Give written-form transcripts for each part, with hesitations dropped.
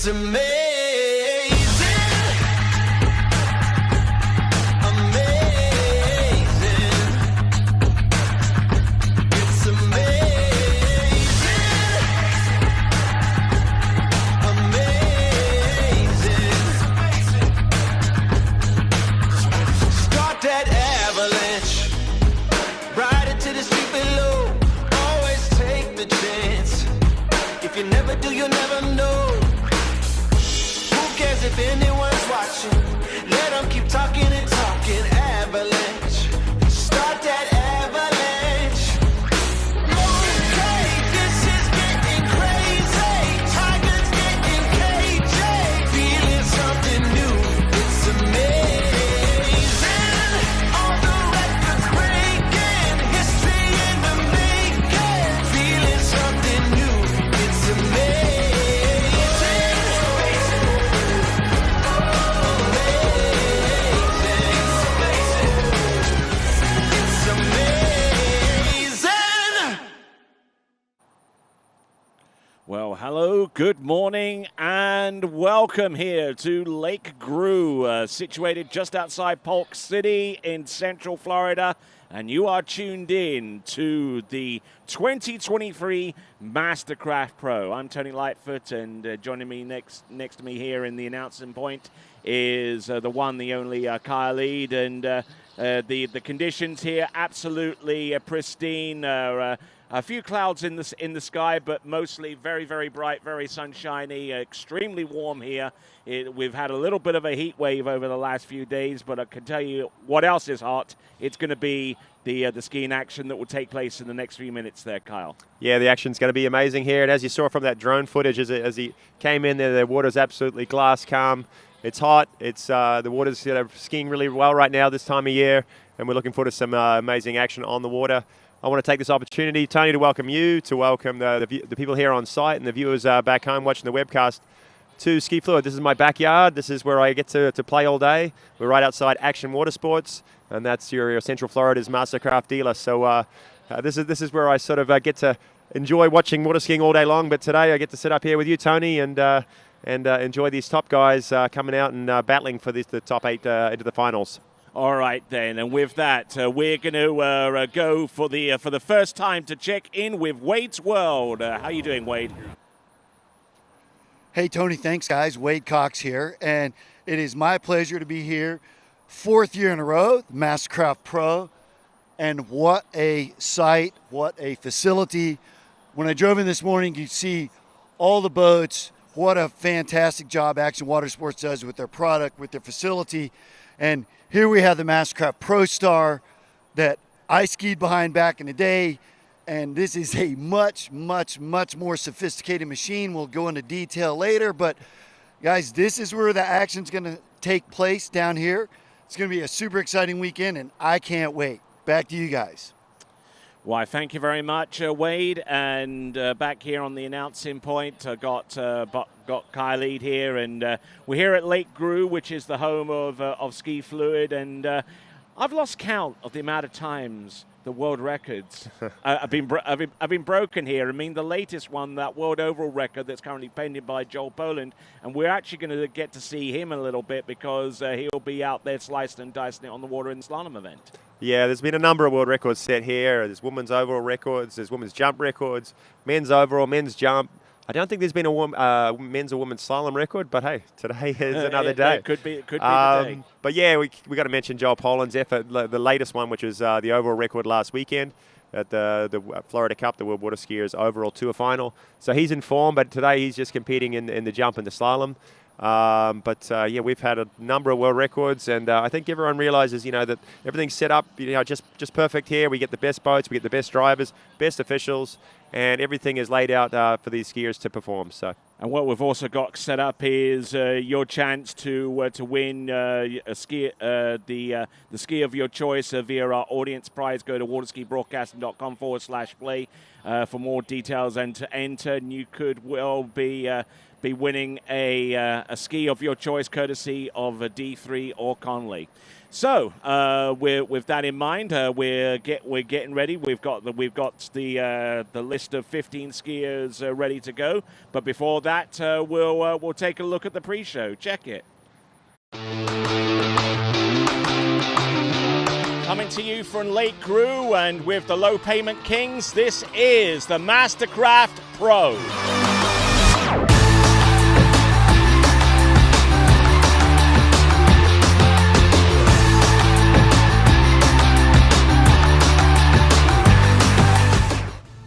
It's amazing. If you never do, you'll never know. Who cares if anyone's watching? Let them keep talking and talking. Avalanche. Start that avalanche. Okay, this is getting crazy. Tigers getting KJ. Feeling something new. It's amazing. All the records breaking. History in the making. Feeling something new. It's amazing. It's amazing. Well, hello, good morning, and welcome here to Lake Gru, situated just outside Polk City in Central Florida. And you are tuned in to the 2023 MasterCraft Pro. I'm Tony Lightfoot, and joining me next to me here in the announcing point is the one, the only Kyle Ead. And the conditions here absolutely pristine. A few clouds in the sky, but mostly very, very bright, very sunshiny, extremely warm here. We've had a little bit of a heat wave over the last few days, but I can tell you what else is hot. It's going to be the skiing action that will take place in the next few minutes there, Kyle. Yeah, the action's going to be amazing here. And as you saw from that drone footage, as he came in there, the water's absolutely glass calm. It's hot. It's the water's skiing really well right now this time of year, and we're looking forward to some amazing action on the water. I want to take this opportunity, Tony, to welcome you, to welcome the people here on site and the viewers back home watching the webcast to Ski Fluid. This is my backyard. This is where I get to play all day. We're right outside Action Watersports, and that's your Central Florida's MasterCraft dealer. So this is where I sort of get to enjoy watching water skiing all day long. But today I get to sit up here with you, Tony, and enjoy these top guys coming out and battling for the top 8 into the finals. All right, then, and with that, we're going to go for the first time to check in with Wade's World. How you doing, Wade? Hey, Tony, thanks, guys. Wade Cox here, and it is my pleasure to be here. 4th year in a row, the MasterCraft Pro, and what a site, what a facility. When I drove in this morning, you see all the boats. What a fantastic job Action Watersports does with their product, with their facility. And here we have the MasterCraft Pro Star that I skied behind back in the day. And this is a much, much, much more sophisticated machine. We'll go into detail later. But, guys, this is where the action's going to take place down here. It's going to be a super exciting weekend, and I can't wait. Back to you guys. Why, thank you very much, Wade. And back here on the announcing point, I got Kyle Ead here, and we're here at Lake Gru, which is the home of Ski Fluid, and I've lost count of the amount of times the world records have been broken here. I mean, the latest one, that world overall record that's currently pending by Joel Poland, and we're actually going to get to see him a little bit because he'll be out there slicing and dicing it on the water in the slalom event. Yeah, there's been a number of world records set here. There's women's overall records, there's women's jump records, men's overall, men's jump. I don't think there's been a men's or women's slalom record, but hey, today is another day. It could be the day. But yeah, we got to mention Joel Poland's effort, the latest one, which was the overall record last weekend at the Florida Cup, the World Water Skiers overall tour final. So he's in form, but today he's just competing in the jump and the slalom. Yeah, we've had a number of world records, and I think everyone realizes, that everything's set up, just perfect here. We get the best boats, we get the best drivers, best officials, and everything is laid out for these skiers to perform. So. And what we've also got set up is your chance to win the ski of your choice via our audience prize. Go to waterskibroadcasting.com/play for more details and to enter. And you could well be winning a ski of your choice, courtesy of D3 or Conley. So, with that in mind, we're getting ready. We've got the list of 15 skiers ready to go. But before that, we'll take a look at the pre-show. Check it. Coming to you from Lake Gru and with the Low Payment Kings, this is the MasterCraft Pro.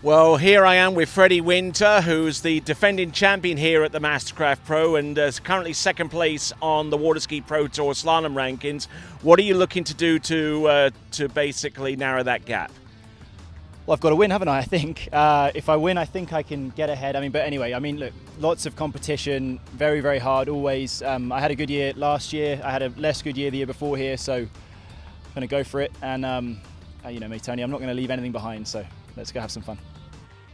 Well, here I am with Freddie Winter, who's the defending champion here at the MasterCraft Pro and is currently second place on the Waterski Pro Tour Slalom rankings. What are you looking to do to basically narrow that gap? Well, I've got to win, haven't I think. If I win, I think I can get ahead. But anyway, look, lots of competition, very, very hard always. I had a good year last year. I had a less good year the year before here, so I'm going to go for it. And, you know me, Tony, I'm not going to leave anything behind, so let's go have some fun.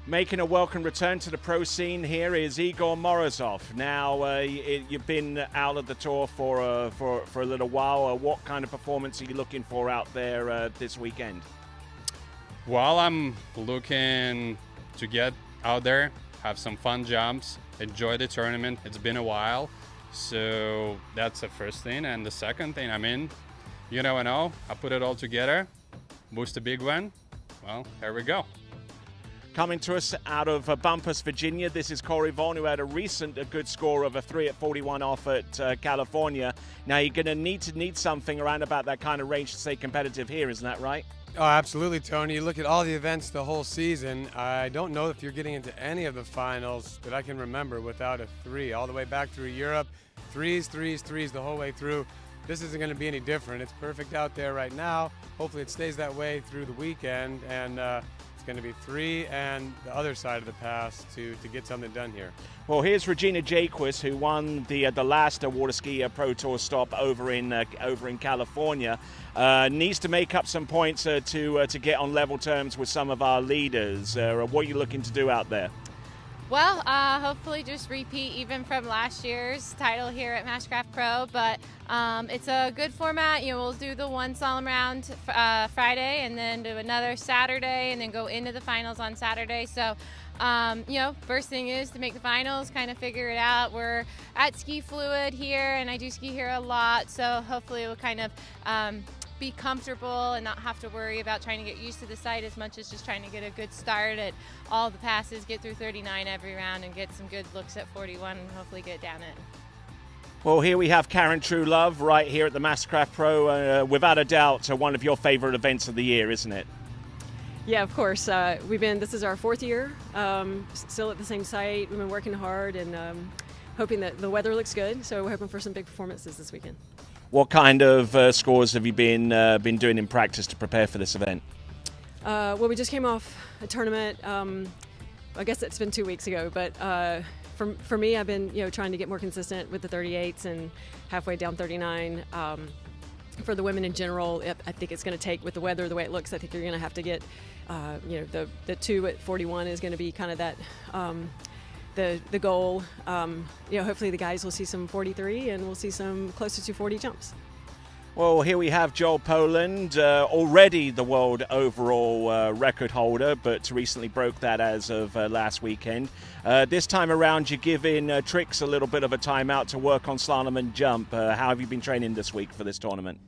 Making a welcome return to the pro scene here is Igor Morozov. Now, you've been out of the tour for a little while. What kind of performance are you looking for out there this weekend? Well, I'm looking to get out there, have some fun jumps, enjoy the tournament. It's been a while, so that's the first thing. And the second thing, you never know. I put it all together, boost a big one. Well, here we go. Coming to us out of Bumpus, Virginia, this is Corey Vaughan, who had a good score of a 3 at 41 off at California. Now you're going to need something around about that kind of range to stay competitive here, isn't that right? Oh, absolutely, Tony. You look at all the events the whole season. I don't know if you're getting into any of the finals that I can remember without a 3. All the way back through Europe, threes the whole way through. This isn't going to be any different. It's perfect out there right now. Hopefully it stays that way through the weekend, and it's going to be 3 and the other side of the pass to get something done here. Well, here's Regina Jaquist, who won the last Waterski Pro Tour stop over in California. Needs to make up some points to get on level terms with some of our leaders. What are you looking to do out there? Well, hopefully just repeat even from last year's title here at MasterCraft Pro, but it's a good format. We'll do the one slalom round Friday and then do another Saturday and then go into the finals on Saturday. So, first thing is to make the finals, kind of figure it out. We're at Ski Fluid here, and I do ski here a lot, so hopefully we'll kind of be comfortable and not have to worry about trying to get used to the site as much as just trying to get a good start at all the passes, get through 39 every round, and get some good looks at 41 and hopefully get down it. Well, here we have Karen Truelove right here at the MasterCraft Pro. Without a doubt, one of your favorite events of the year, isn't it? Yeah, of course. This is our 4th year, still at the same site. We've been working hard and hoping that the weather looks good, so we're hoping for some big performances this weekend. What kind of scores have you been doing in practice to prepare for this event? Well, we just came off a tournament. I guess it's been 2 weeks ago, but for me, I've been trying to get more consistent with the 38s and halfway down 39. For the women in general, I think it's going to take, with the weather the way it looks, I think you're going to have to get the 2 at 41 is going to be kind of that. The goal, hopefully the guys will see some 43 and we'll see some closer to 40 jumps. Well, here we have Joel Poland, already the world overall record holder, but recently broke that as of last weekend. This time around, you're giving Tricks a little bit of a timeout to work on slalom and jump. How have you been training this week for this tournament?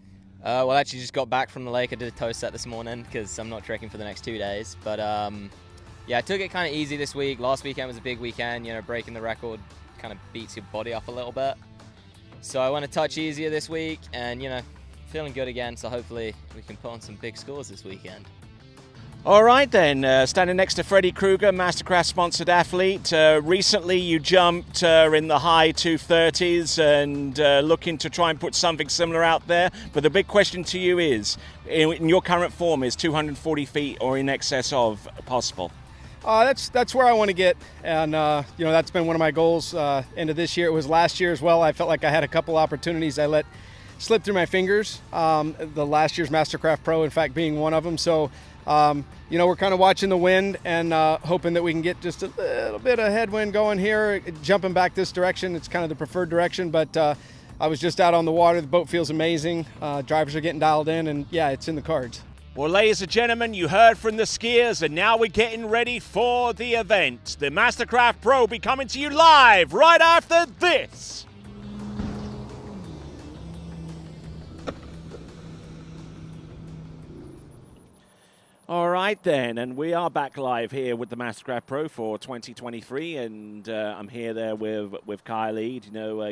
Well, I actually just got back from the lake. I did a toe set this morning because I'm not trekking for the next 2 days. But yeah, I took it kind of easy this week. Last weekend was a big weekend. Breaking the record kind of beats your body up a little bit. So I went a touch easier this week and, feeling good again. So hopefully we can put on some big scores this weekend. All right then, standing next to Freddie Krueger, MasterCraft sponsored athlete. Recently you jumped in the high 230s and looking to try and put something similar out there. But the big question to you is, in your current form, is 240 feet or in excess of possible? That's where I want to get, and that's been one of my goals into this year. It was last year as well. I felt like I had a couple opportunities I let slip through my fingers. The last year's MasterCraft Pro, in fact, being one of them. So, we're kind of watching the wind and hoping that we can get just a little bit of headwind going here, jumping back this direction. It's kind of the preferred direction, but I was just out on the water. The boat feels amazing. Drivers are getting dialed in, and yeah, it's in the cards. Well, ladies and gentlemen, you heard from the skiers, and now we're getting ready for the event. The MasterCraft Pro will be coming to you live right after this. All right then, and we are back live here with the MasterCraft Pro for 2023, and I'm here there with Kyle Eade,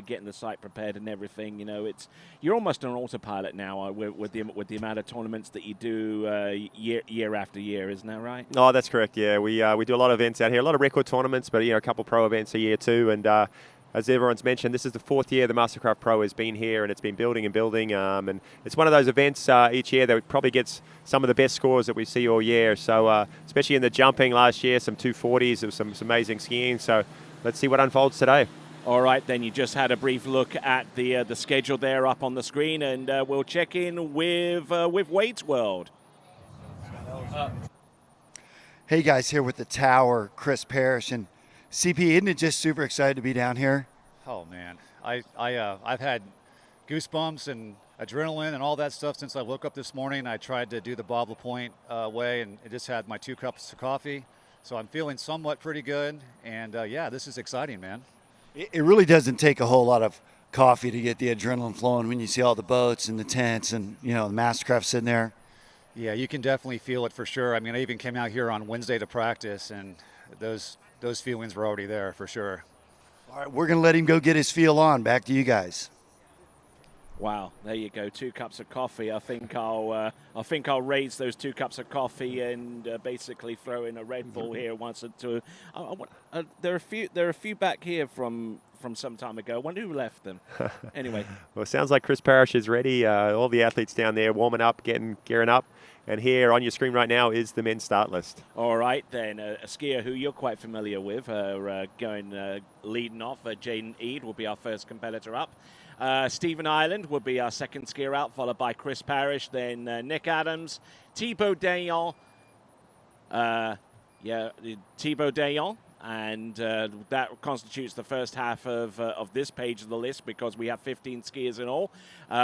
getting the site prepared and everything. You're almost on autopilot now with the amount of tournaments that you do year after year, isn't that right? Oh, that's correct. Yeah, we do a lot of events out here, a lot of record tournaments, but a couple pro events a year too, and. As everyone's mentioned, this is the 4th year the MasterCraft Pro has been here, and it's been building and building. And it's one of those events each year that probably gets some of the best scores that we see all year. So especially in the jumping last year, some 240s, it was some amazing skiing. So let's see what unfolds today. All right, then you just had a brief look at the schedule there up on the screen, and we'll check in with Wade's World. Hey guys, here with the Tower, Chris Parrish, and CP, isn't it just super excited to be down here? Oh man, I've had goosebumps and adrenaline and all that stuff since I woke up this morning. I tried to do the Bob LaPointe way, and I just had my 2 cups of coffee, so I'm feeling somewhat pretty good. And yeah, this is exciting, man. It really doesn't take a whole lot of coffee to get the adrenaline flowing when you see all the boats and the tents and the MasterCraft sitting there. Yeah, you can definitely feel it for sure. I mean, I even came out here on Wednesday to practice, and those feelings were already there for sure. All right, we're going to let him go get his feel on. Back to you guys. Wow, there you go. 2 cups of coffee. I think I'll raise those 2 cups of coffee and basically throw in a Red Bull here once or two. There are a few back here from some time ago. I wonder who left them. Anyway. Well, it sounds like Chris Parrish is ready. All the athletes down there warming up, gearing up. And here on your screen right now is the men's start list. All right, then. A skier who you're quite familiar with, leading off. Jaden Eade will be our first competitor up. Stephen Ireland will be our second skier out, followed by Chris Parrish, then Nick Adams, Thibaut Dayon. Thibaut Dayon. And that constitutes the first half of this page of the list because we have 15 skiers in all.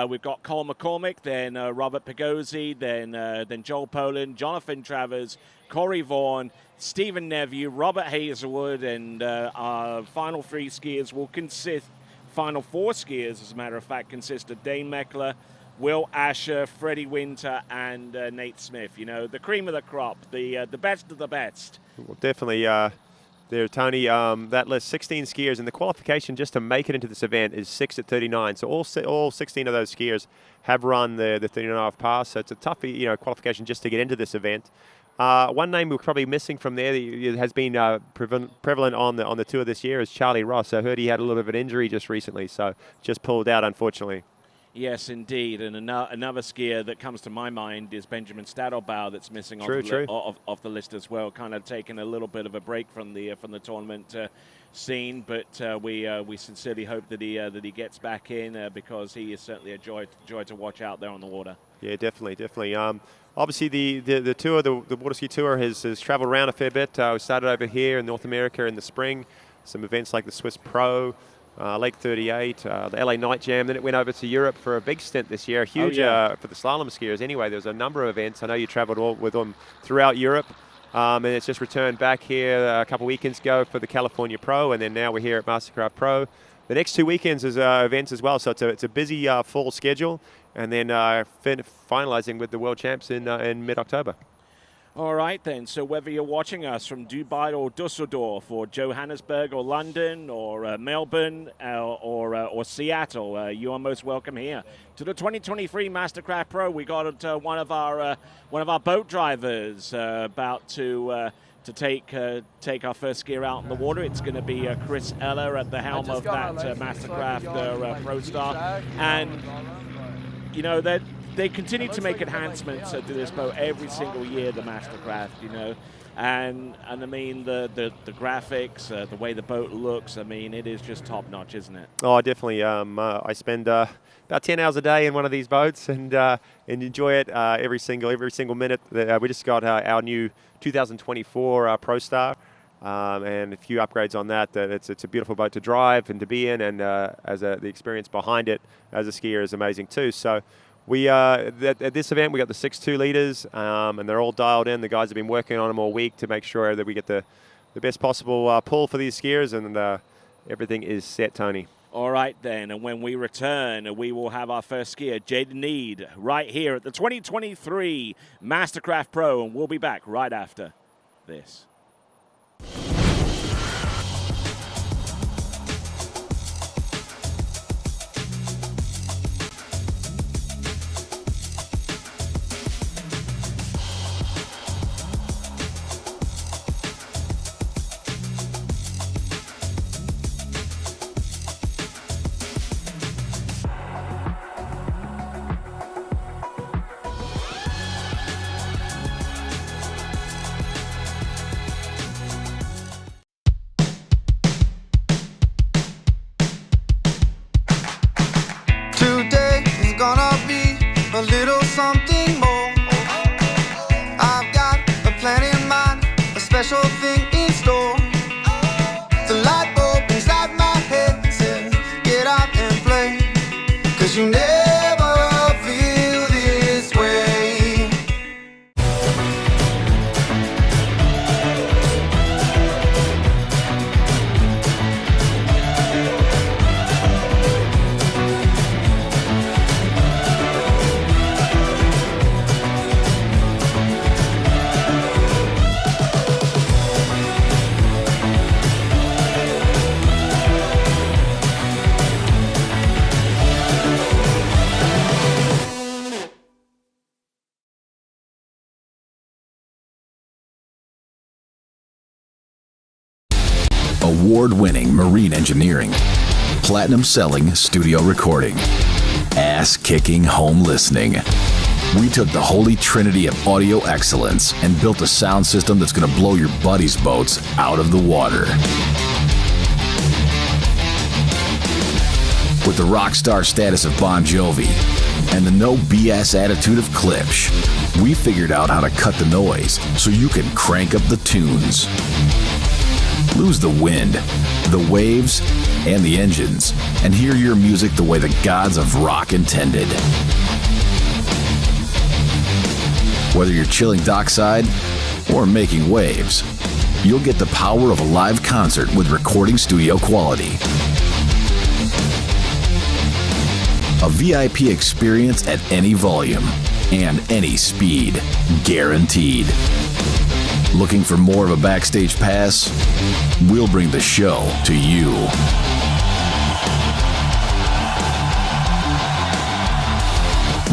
We've got Cole McCormick, then Robert Pagozzi, then Joel Poland, Jonathan Travers, Corey Vaughan, Stephen Neville, Robert Hazelwood, and our final 3 skiers will consist, final 4 skiers, as a matter of fact, consist of Dane Meckler, Will Asher, Freddie Winter, and Nate Smith. The cream of the crop, the best of the best. Well, definitely. There, Tony, that list, 16 skiers, and the qualification just to make it into this event is 6 at 39. So all 16 of those skiers have run the 39.5 pass. So it's a tough, qualification just to get into this event. One name we're probably missing from there that has been prevalent on the tour this year is Charlie Ross. I heard he had a little bit of an injury just recently, so just pulled out, unfortunately. Yes, indeed. And another skier that comes to my mind is Benjamin Stadelbauer, that's missing off the list as well. Kind of taking a little bit of a break from the tournament scene, but we sincerely hope that he gets back in because he is certainly a joy to watch out there on the water. Yeah, definitely. Obviously, the tour, the Waterski Tour, has traveled around a fair bit. We started over here in North America in the spring, some events like the Swiss Pro, Lake 38, the LA Night Jam. Then it went over to Europe for a big stint this year, huge for the slalom skiers. Anyway, there's a number of events. I know you traveled with them throughout Europe, and it's just returned back here a couple weekends ago for the California Pro, and then now we're here at MasterCraft Pro. The next 2 weekends is events as well, so it's a busy fall schedule, and then finalizing with the World Champs in mid-October. All right, then. So whether you're watching us from Dubai or Dusseldorf or Johannesburg or London or Melbourne or Seattle, you are most welcome here to the 2023 MasterCraft Pro. We got one of our boat drivers about to take our first skier out in the water. It's going to be Chris Eller at the helm of that MasterCraft Pro Star, and that. They continue to make enhancements to this boat every single year, the MasterCraft, and I mean the graphics, the way the boat looks. I mean, it is just top notch, isn't it? Oh, definitely. I spend about 10 hours a day in one of these boats and enjoy it every single minute. We just got our new 2024 Pro Star. and a few upgrades on that. That it's a beautiful boat to drive and to be in, and the experience behind it as a skier is amazing too. So we at this event we got the 6.2 liters, and they're all dialed in. The guys have been working on them all week to make sure that we get the best possible pull for these skiers, and everything is set, Tony. All right, then, and when we return, we will have our first skier, Jaden Need, right here at the 2023 MasterCraft Pro, and we'll be back right after this. Today is gonna be a little something more. I've got a plan in mind, a special thing in store. The light bulb inside my head says, get out and play, 'cause you never feel this way. Award-winning marine engineering, platinum-selling studio recording, ass-kicking home listening. We took the holy trinity of audio excellence and built a sound system that's going to blow your buddies' boats out of the water. With the rock star status of Bon Jovi and the no BS attitude of Klipsch, we figured out how to cut the noise so you can crank up the tunes. Lose the wind, the waves, and the engines, and hear your music the way the gods of rock intended. Whether you're chilling dockside or making waves, you'll get the power of a live concert with recording studio quality. A VIP experience at any volume and any speed, guaranteed. Looking for more of a backstage pass? We'll bring the show to you.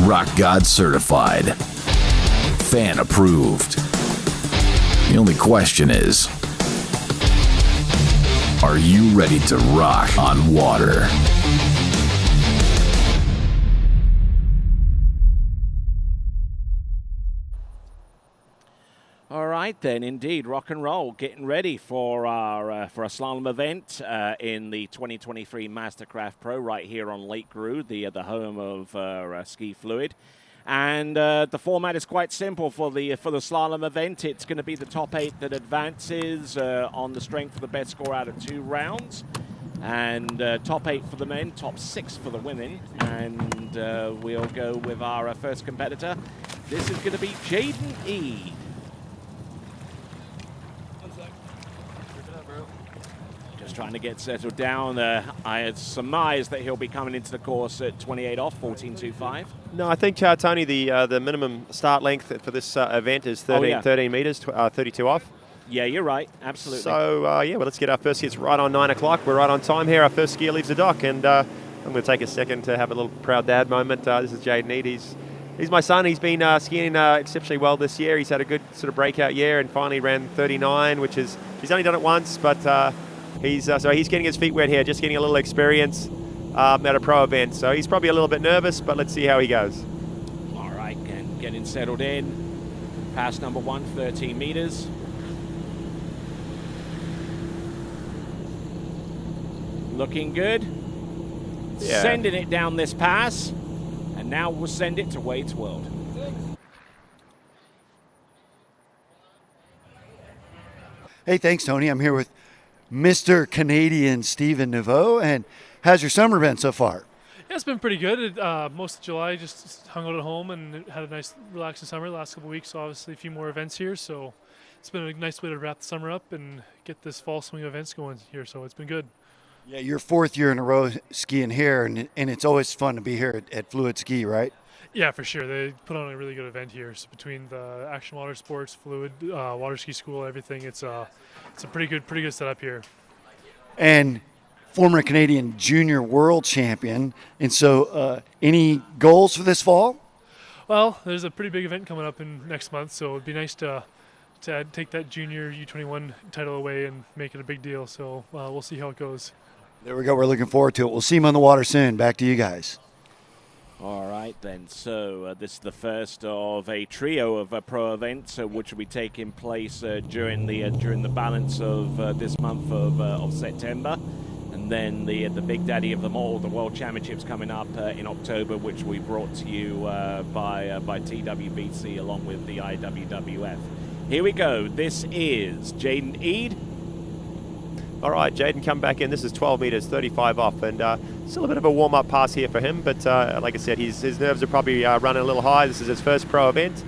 Rock God certified. Fan approved. The only question is, are you ready to rock on water? All right, then, indeed, rock and roll, getting ready for our for a slalom event in the 2023 MasterCraft Pro right here on Lake Gru, the home of Ski Fluid. And the format is quite simple for the slalom event. It's going to be the top 8 that advances on the strength of the best score out of 2 rounds. And top 8 for the men, top 6 for the women. And we'll go with our first competitor. This is going to be Jaden E. Just trying to get settled down. I had surmised that he'll be coming into the course at 28 off, 14.25. No, I think, Tony, the minimum start length for this event is 13 meters, 32 off. Yeah, you're right. Absolutely. So, well, let's get our first hits right on 9 o'clock. We're right on time here. Our first skier leaves the dock, and I'm going to take a second to have a little proud dad moment. This is Jaden Need. He's my son. He's been skiing exceptionally well this year. He's had a good sort of breakout year and finally ran 39, which is, he's only done it once, but he's getting his feet wet here, just getting a little experience at a pro event. So he's probably a little bit nervous, but let's see how he goes. All right, and getting settled in. Pass number 1, 13 meters. Looking good. Yeah. Sending it down this pass. And now we'll send it to Wade's World. Hey, thanks, Tony. I'm here with Mr. Canadian Stephen Nouveau. And how's your summer been so far? Yeah, it's been pretty good. Most of July just hung out at home and had a nice relaxing summer the last couple of weeks. So obviously a few more events here. So it's been a nice way to wrap the summer up and get this fall swing events going here. So it's been good. Yeah, your 4th year in a row skiing here, and it's always fun to be here at Fluid Ski, right? Yeah, for sure. They put on a really good event here. So between the Action Water Sports, Fluid, Waterski School, everything, it's a pretty good setup here. And former Canadian junior world champion. And so any goals for this fall? Well, there's a pretty big event coming up in next month, so it'd be nice to take that junior U21 title away and make it a big deal. So we'll see how it goes. There we go. We're looking forward to it. We'll see him on the water soon. Back to you guys. All right, then. So this is the first of a trio of pro events, which will be taking place during the balance of this month of September. And then the big daddy of them all, the World Championships, coming up in October, which we brought to you by TWBC along with the IWWF. Here we go. This is Jaden Eade. All right, Jaden, come back in. This is 12 meters, 35 off, and still a bit of a warm-up pass here for him. But like I said, his nerves are probably running a little high. This is his first pro event,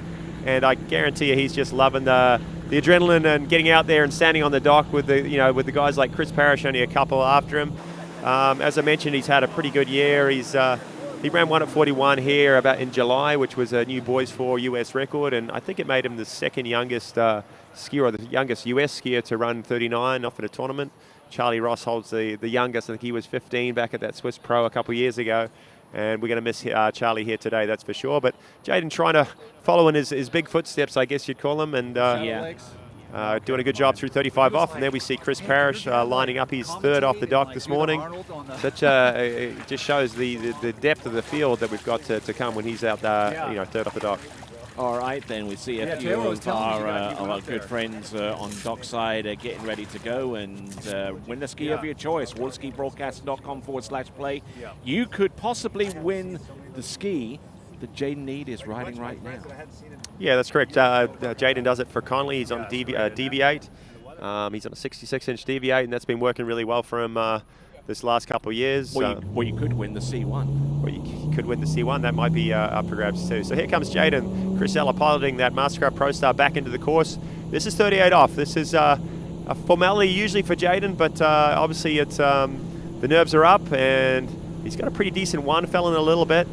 and I guarantee you, he's just loving the adrenaline and getting out there and standing on the dock with the guys like Chris Parrish, only a couple after him. As I mentioned, he's had a pretty good year. He ran 1 at 41 here about in July, which was a new boys 4 US record, and I think it made him the second youngest skier, or the youngest US skier to run 39 off at a tournament. Charlie Ross holds the youngest. I think he was 15 back at that Swiss Pro a couple of years ago. And we're going to miss Charlie here today, that's for sure. But Jaden trying to follow in his big footsteps, I guess you'd call him, and doing a good job through 35 off. And there we see Chris Parrish lining up his 3rd off the dock this morning. It just shows the depth of the field that we've got to come when he's out there, 3rd off the dock. All right, then we see a few of our good friends on dockside getting ready to go and win the ski of your choice. waterskibroadcast.com/play. You could possibly win the ski that Jaden Eade is riding right now. Yeah, that's correct. Jaden does it for Conley. He's on DV8. He's on a 66-inch DV8, and that's been working really well for him this last couple of years. Well, you could win the C1. Well, you could win the C1. That might be up for grabs too. So here comes Jaden. Chris Ella piloting that MasterCraft Pro Star back into the course. This is 38 off. This is a formality usually for Jaden, but obviously it's the nerves are up, and he's got a pretty decent one. Fell in a little bit.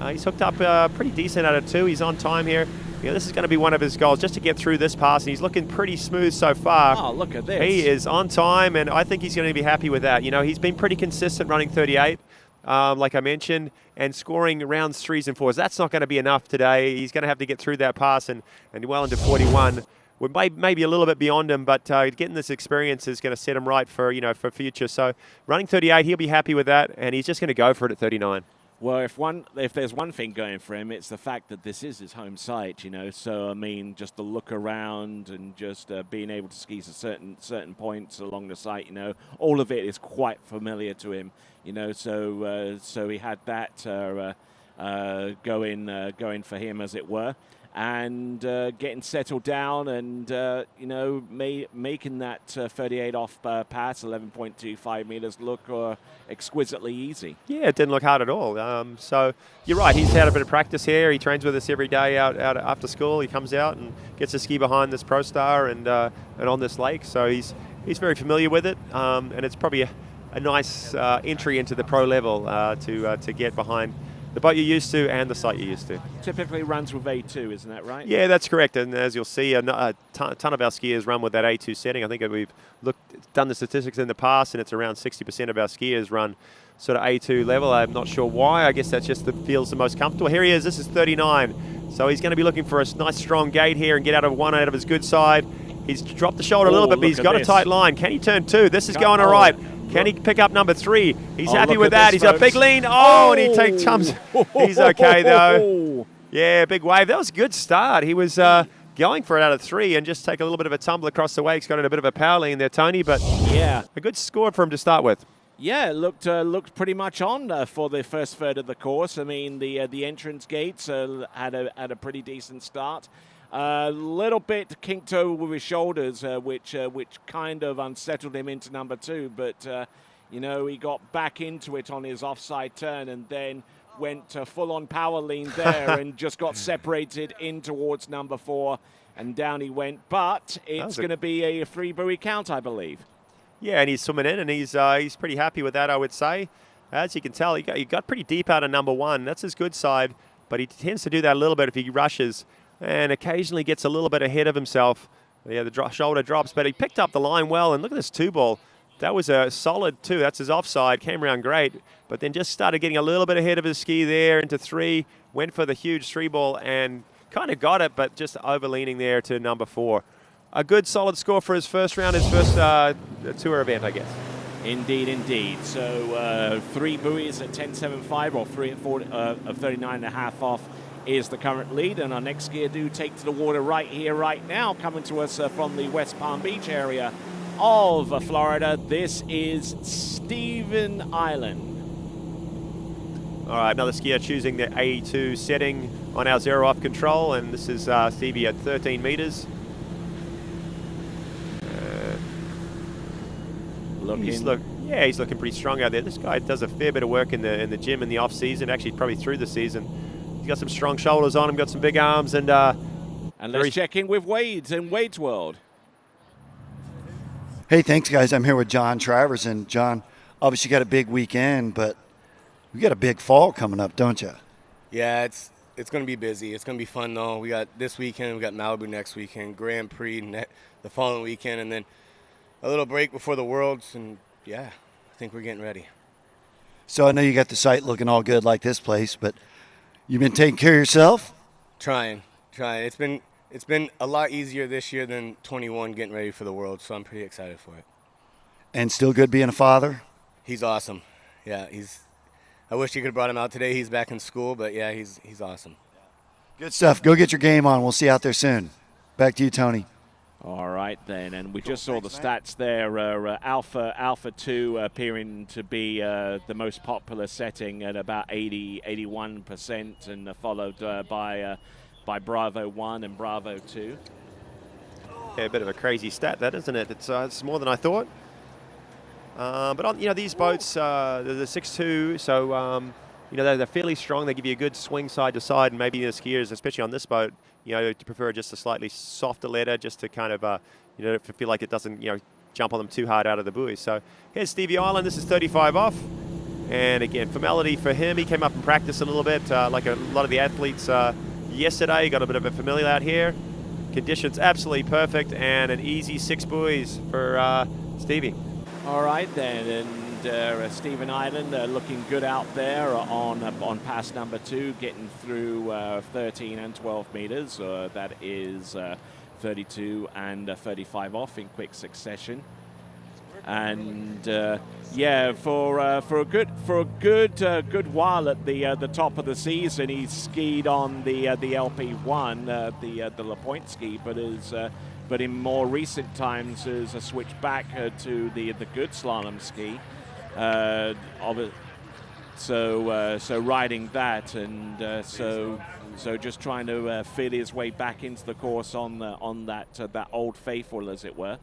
He's hooked up pretty decent at a 2. He's on time here. This is going to be one of his goals, just to get through this pass, and he's looking pretty smooth so far. Oh, look at this. He is on time, and I think he's going to be happy with that. He's been pretty consistent running 38, like I mentioned, and scoring rounds 3s and 4s. That's not going to be enough today. He's going to have to get through that pass and well into 41. We're maybe a little bit beyond him, but getting this experience is going to set him right for future. So running 38, he'll be happy with that, and he's just going to go for it at 39. Well, if there's one thing going for him, it's the fact that this is his home site, So, I mean, just the look around and just being able to ski to certain points along the site, all of it is quite familiar to him, So he had that going for him, as it were, and getting settled down and making that 38 off pass, 11.25 meters, look exquisitely easy. Yeah, it didn't look hard at all. So you're right. He's had a bit of practice here. He trains with us every day out after school. He comes out and gets to ski behind this Pro Star and on this lake. So he's very familiar with it, and it's probably a nice entry into the pro level to get behind the boat you're used to and the site you're used to. Typically runs with A2, isn't that right? Yeah, that's correct. And as you'll see, a ton of our skiers run with that A2 setting. I think we've done the statistics in the past, and it's around 60% of our skiers run sort of A2 level. I'm not sure why. I guess that's just feels the most comfortable. Here he is. This is 39. So he's going to be looking for a nice strong gate here and get out of his good side. He's dropped the shoulder a little bit, but he's got a tight line. Can he turn 2? This is going all right. Can he pick up number 3? He's happy with that. He's got a big lean. And he takes comes. He's okay, though. Yeah, big wave. That was a good start. He was going for it out of 3 and just take a little bit of a tumble across the wakes. Got in a bit of a power lean there, Tony, but yeah, a good score for him to start with. Yeah, it looked pretty much on for the first third of the course. I mean, the entrance gates had a pretty decent start. A little bit kinked over with his shoulders, which kind of unsettled him into number 2. But, you know, he got back into it on his offside turn and then went full-on power lean there and just got separated in towards number 4. And down he went. But it's going to be a 3-buoy count, I believe. Yeah, and he's swimming in, and he's pretty happy with that, I would say. As you can tell, he got pretty deep out of number 1. That's his good side, but he tends to do that a little bit if he rushes and occasionally gets a little bit ahead of himself. Yeah, the shoulder drops, but he picked up the line well, and look at this 2-ball. That was a solid 2. That's his offside. Came around great, but then just started getting a little bit ahead of his ski there into 3. Went for the huge 3-ball and kind of got it, but just overleaning there to number 4. A good solid score for his first round, his first tour event, I guess. Indeed, indeed. So 3 buoys at 10.75 or 3 at 4 of 39.5 off is the current lead. And our next skier do take to the water right here, right now, coming to us from the West Palm Beach area of Florida. This is Stephen Island. All right, another skier choosing the A2 setting on our zero off control, and this is Stevie at 13 meters. He's looking pretty strong out there. This guy does a fair bit of work in the gym in the off season. Actually, probably through the season. He's got some strong shoulders on him, got some big arms, and let's check in with Wade in Wade's World. Hey, thanks, guys. I'm here with John Travers, and John, obviously got a big weekend, but we got a big fall coming up, don't you? Yeah, it's going to be busy. It's going to be fun, though. We got this weekend, we got Malibu next weekend, Grand Prix the following weekend, and then a little break before the Worlds, and yeah, I think we're getting ready. So I know you got the site looking all good like this place, but you've been taking care of yourself? Trying. It's been a lot easier this year than 21 getting ready for the Worlds, so I'm pretty excited for it. And still good being a father? He's awesome. Yeah, I wish you could have brought him out today. He's back in school, but yeah, he's awesome. Good stuff. Go get your game on. We'll see you out there soon. Back to you, Tony. All right, then, and we just saw the stats there. Alpha 2 appearing to be the most popular setting at about 81%, and followed by Bravo 1 and Bravo 2. Yeah, a bit of a crazy stat, that, isn't it? It's more than I thought. But on these boats, they're the 6.2, so they're fairly strong. They give you a good swing side to side, and maybe the skiers, especially on this boat, to prefer just a slightly softer letter, just to kind of feel like it doesn't jump on them too hard out of the buoy. So here's Stevie Island. This is 35 off, and again, formality for him. He came up and practiced a little bit, like a lot of the athletes yesterday. Got a bit of a familiar out here. Conditions absolutely perfect, and an easy 6 buoys for Stevie. All right, then, and Stephen Island looking good out there on pass number 2, getting through 13 and 12 meters. That is 32 and 35 off in quick succession. And for a good while at the top of the season, he skied on the LP1, the La Pointe ski, but in more recent times has switched back to the good slalom ski. So riding that, and so just trying to feel his way back into the course on that old faithful, as it were.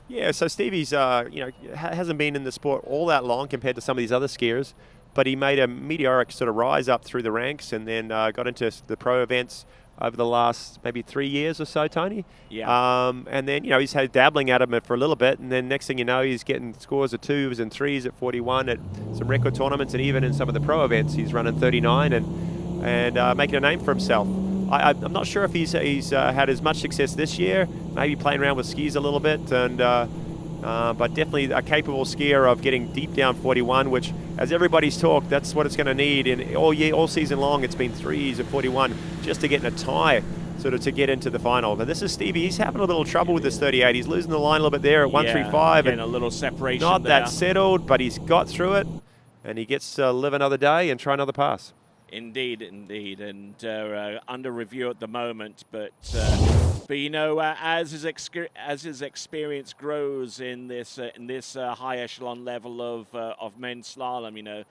Yeah, so Stevie's hasn't been in the sport all that long compared to some of these other skiers, but he made a meteoric sort of rise up through the ranks, and then got into the pro events over the last maybe 3 years or so, Tony. Yeah. And then he's had dabbling at him for a little bit, and then next thing you know, he's getting scores of 2s and 3s at 41 at some record tournaments, and even in some of the pro events, he's running 39 and making a name for himself. I'm not sure if he's had as much success this year, maybe playing around with skis a little bit, and but definitely a capable skier of getting deep down 41, which, as everybody's talked, that's what it's going to need. And all season long, it's been 3s at 41 just to get in a tie, sort of to get into the final. But this is Stevie. He's having a little trouble with this 38. He's losing the line a little bit there at 135. And a little separation not there. that settled, but he's got through it, and he gets to live another day and try another pass. Indeed, and under review at the moment, but as his experience grows in this high echelon level of men's slalom,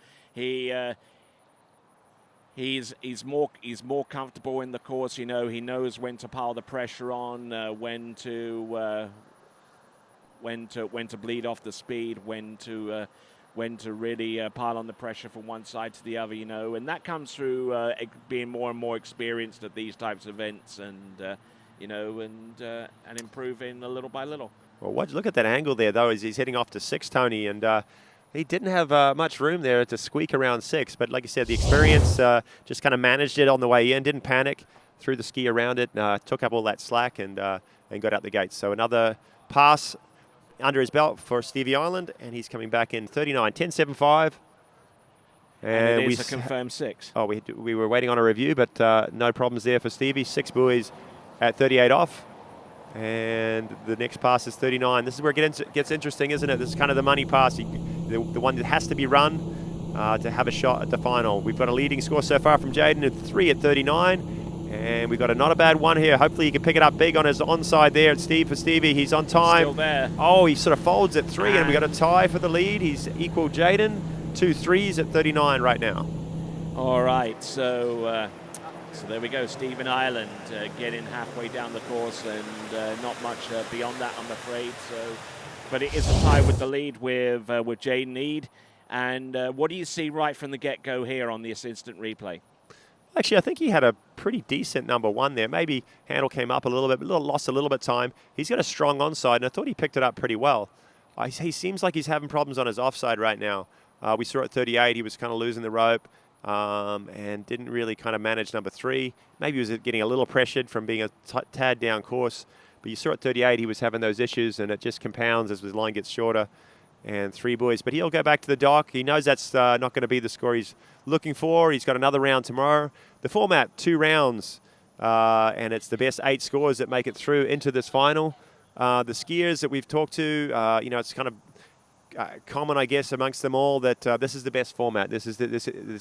he's more comfortable in the course. You know, he knows when to pile the pressure on, when to bleed off the speed, when to really pile on the pressure from one side to the other. You know, and that comes through being more and more experienced at these types of events, and you know, and improving a little by little. Well, look at that angle there, though, as he's heading off to 6, Tony, and he didn't have much room there to squeak around 6, but like you said, the experience just kind of managed it on the way in, didn't panic, threw the ski around it, took up all that slack, and got out the gates. So another pass under his belt for Stevie Island, and he's coming back in 39, 10.75. And it is a confirmed 6. Oh, we were waiting on a review, but no problems there for Stevie. 6 buoys at 38 off. And the next pass is 39. This is where it gets interesting, isn't it? This is kind of the money pass, the one that has to be run to have a shot at the final. We've got a leading score so far from Jaden at 3 at 39. And we've got not a bad one here. Hopefully he can pick it up big on his onside there. It's for Stevie. He's on time. Still there. Oh, he sort of folds at 3, and we got a tie for the lead. He's equal Jaden. 2 3s at 39 right now. All right, so there we go. Stephen Ireland getting halfway down the course, and not much beyond that, I'm afraid. So, but it is a tie with the lead with Jaden Eade. And what do you see right from the get-go here on this instant replay? Actually, I think he had a pretty decent number 1 there. Maybe handle came up a little bit, lost a little bit of time. He's got a strong onside, and I thought he picked it up pretty well. He seems like he's having problems on his offside right now. We saw at 38, he was kind of losing the rope and didn't really kind of manage number 3. Maybe he was getting a little pressured from being a tad down course. But you saw at 38, he was having those issues, and it just compounds as his line gets shorter. And 3 buoys. But he'll go back to the dock. He knows that's not going to be the score he's looking for. He's got another round tomorrow. The format, 2 rounds, and it's the best 8 scores that make it through into this final. The skiers that we've talked to, you know, it's kind of common, I guess, amongst them all that this is the best format. This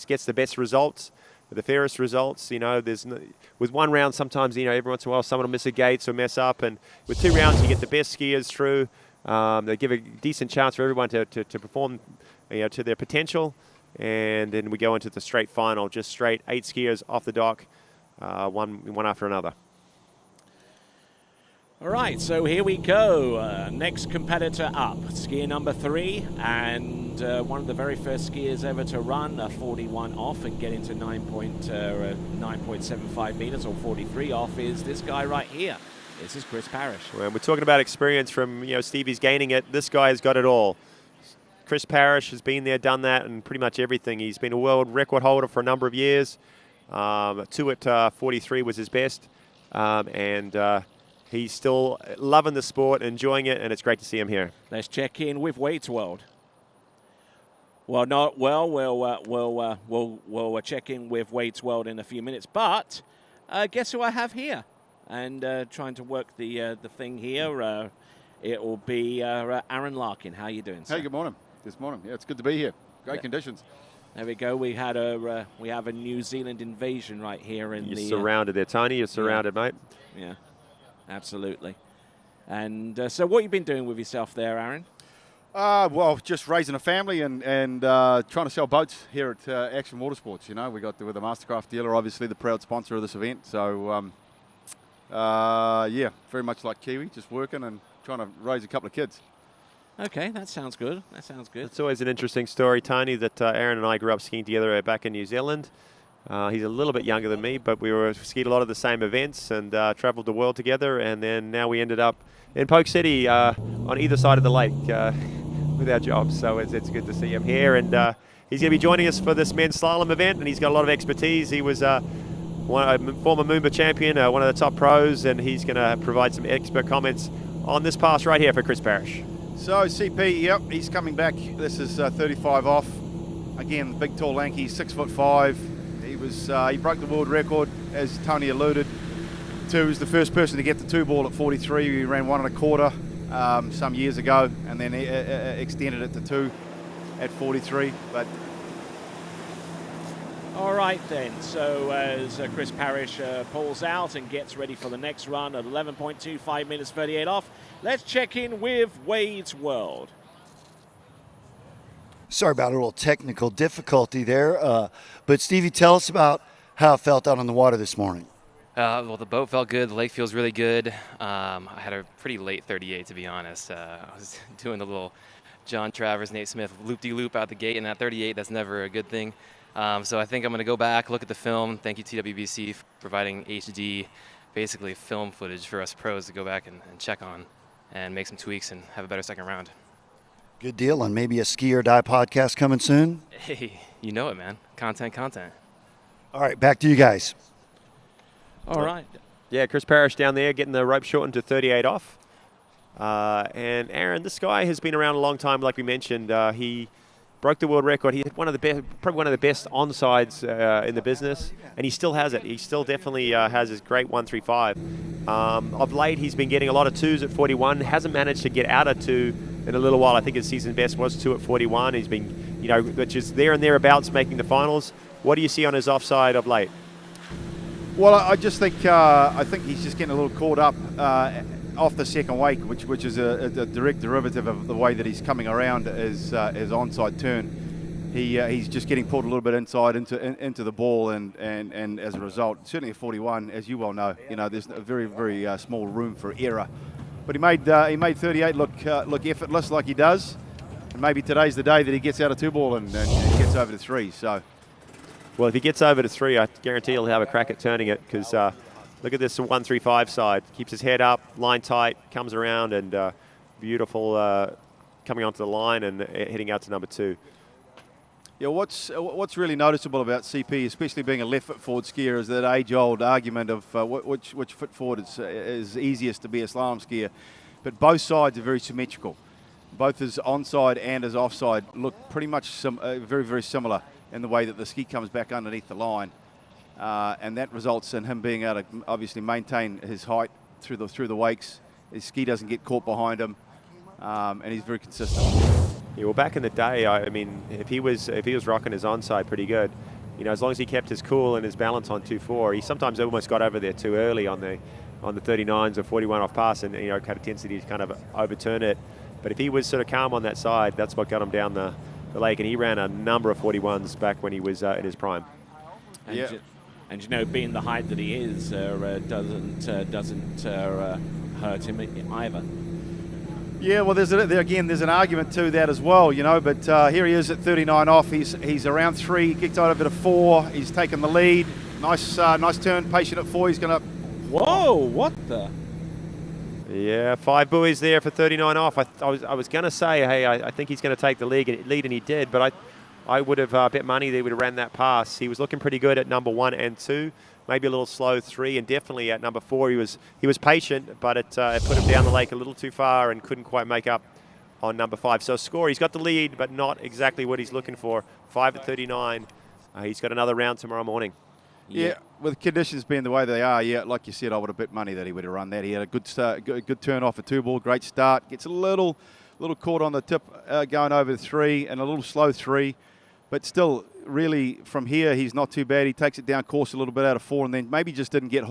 gets the best results, the fairest results. You know, with 1 round, sometimes, you know, every once in a while someone will miss a gates or mess up, and with 2 rounds you get the best skiers through. They give a decent chance for everyone to perform, you know, to their potential, and then we go into the straight final, just straight 8 skiers off the dock, one after another. All right, so here we go. Next competitor up, skier number 3, and one of the very first skiers ever to run a 41 off and get into 9.75 meters, or 43 off, is this guy right here. This is Chris Parrish. When we're talking about experience from, you know, Stevie's gaining it, this guy has got it all. Chris Parrish has been there, done that, and pretty much everything. He's been a world record holder for a number of years. 2 at 43 was his best, and he's still loving the sport, enjoying it, and it's great to see him here. Let's check in with Wade's World. Well, we'll check in with Wade's World in a few minutes, but guess who I have here? And trying to work the thing here, it will be Aaron Larkin. How you doing, sir? Hey, good morning. This morning, yeah, it's good to be here. Great conditions. There we go. We have a New Zealand invasion right here in You're the. surrounded there, Tony. You're surrounded, mate. Yeah, absolutely. And so, what have you been doing with yourself there, Aaron? Well, just raising a family and trying to sell boats here at Action Watersports. You know, we're the MasterCraft dealer, obviously the proud sponsor of this event. So, yeah, very much like Kiwi, just working and trying to raise a couple of kids. Okay, that sounds good. That sounds good. It's always an interesting story, Tony, that Aaron and I grew up skiing together back in New Zealand. He's a little bit younger than me, but we skied a lot of the same events and traveled the world together. And then now we ended up in Polk City on either side of the lake with our jobs. So it's good to see him here. And he's going to be joining us for this men's slalom event, and he's got a lot of expertise. He was a former Moomba champion, one of the top pros, and he's going to provide some expert comments on this pass right here for Chris Parrish. So CP, yep, he's coming back. This is 35 off. Again, big, tall, lanky, 6'5". He broke the world record, as Tony alluded to. He was the first person to get the 2 ball at 43. He ran 1 1/4 some years ago, and then extended it to 2 at 43. But all right then, so as Chris Parrish pulls out and gets ready for the next run at 11.25 minutes 38 off, let's check in with Wade's World. Sorry about a little technical difficulty there. But Stevie, tell us about how it felt out on the water this morning. Well, the boat felt good. The lake feels really good. I had a pretty late 38, to be honest. I was doing the little John Travers, Nate Smith loop-de-loop out the gate, and at 38, that's never a good thing. So I think I'm going to go back, look at the film. Thank you, TWBC, for providing HD, basically film footage for us pros to go back and check on and make some tweaks and have a better second round. Good deal. And maybe a Ski or Die podcast coming soon? Hey, you know it, man. Content. All right, back to you guys. All right. Yeah, Chris Parrish down there getting the rope shortened to 38 off. And Aaron, this guy has been around a long time, like we mentioned. He broke the world record. He had probably one of the best onsides in the business, and he still has it. He still definitely has his great 135. Of late, he's been getting a lot of 2s at 41. Hasn't managed to get out of 2 in a little while. I think his season best was 2 at 41. He's been, which is there and thereabouts making the finals. What do you see on his offside of late? Well, I just think I think he's just getting a little caught up off the second wake, which is a direct derivative of the way that he's coming around his onside turn. He's just getting pulled a little bit inside into the ball, and as a result, certainly at 41, as you well know, there's a very small room for error. But he made 38 look effortless like he does, and maybe today's the day that he gets out of 2 ball and gets over to 3. So. Well, if he gets over to 3, I guarantee he'll have a crack at turning it, because look at this 135 side. Keeps his head up, line tight, comes around, and beautiful coming onto the line and heading out to number 2. Yeah, what's really noticeable about CP, especially being a left foot forward skier, is that age-old argument of which foot forward is easiest to be a slalom skier. But both sides are very symmetrical. Both his onside and his offside look pretty much very similar in the way that the ski comes back underneath the line, and that results in him being able to obviously maintain his height through the wakes. His ski doesn't get caught behind him, and he's very consistent. Yeah, well, back in the day, I mean, if he was rocking his onside pretty good, as long as he kept his cool and his balance on 2.4, he sometimes almost got over there too early on the 39s or 41 off pass, and had a tendency to kind of overturn it. But if he was sort of calm on that side, that's what got him down the lake, and he ran a number of 41s back when he was in his prime. And being the height that he is, doesn't hurt him either. Yeah, well, there's an argument to that as well, But here he is at 39 off. He's around 3, kicked over to 4. He's taken the lead. Nice turn, patient at 4. He's going to. Whoa! What the? Yeah, 5 buoys there for 39 off. I was going to say, hey, I think he's going to take the lead, and he did, but I would have bet money that he would have ran that pass. He was looking pretty good at number 1 and 2, maybe a little slow 3, and definitely at number 4 he was patient, but it put him down the lake a little too far and couldn't quite make up on number 5. So score, he's got the lead, but not exactly what he's looking for. 5 at 39. He's got another round tomorrow morning. Yeah, with conditions being the way they are, like you said, I would have bet money that he would have run that. He had a good start, good turn off a 2 ball, great start. Gets a little caught on the tip going over 3, and a little slow 3. But still, really, from here, he's not too bad. He takes it down course a little bit out of 4, and then maybe just didn't get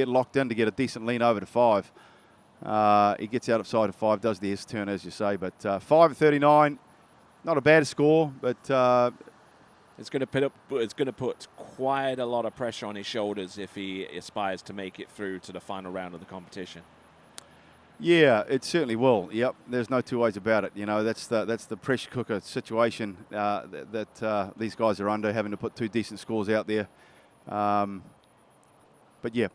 locked in to get a decent lean over to 5. He gets out of side of 5, does the S turn, as you say. But 5 at 39, not a bad score, but... It's going to put quite a lot of pressure on his shoulders if he aspires to make it through to the final round of the competition. Yeah, it certainly will. Yep, there's no two ways about it. That's the pressure cooker situation that these guys are under, having to put 2 decent scores out there. But yeah,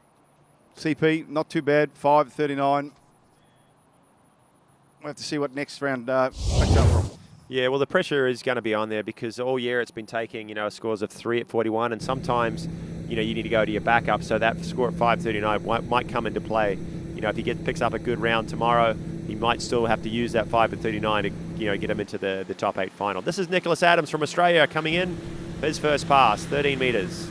CP not too bad. 5 at 39. We'll have to see what next round picks up from. Yeah, well, the pressure is going to be on there because all year it's been taking, scores of 3 at 41, and sometimes, you need to go to your backup, so that score at 5.39 might come into play. If he picks up a good round tomorrow, he might still have to use that 5 at 39 to, get him into the top 8 final. This is Nicholas Adams from Australia coming in for his first pass, 13 metres.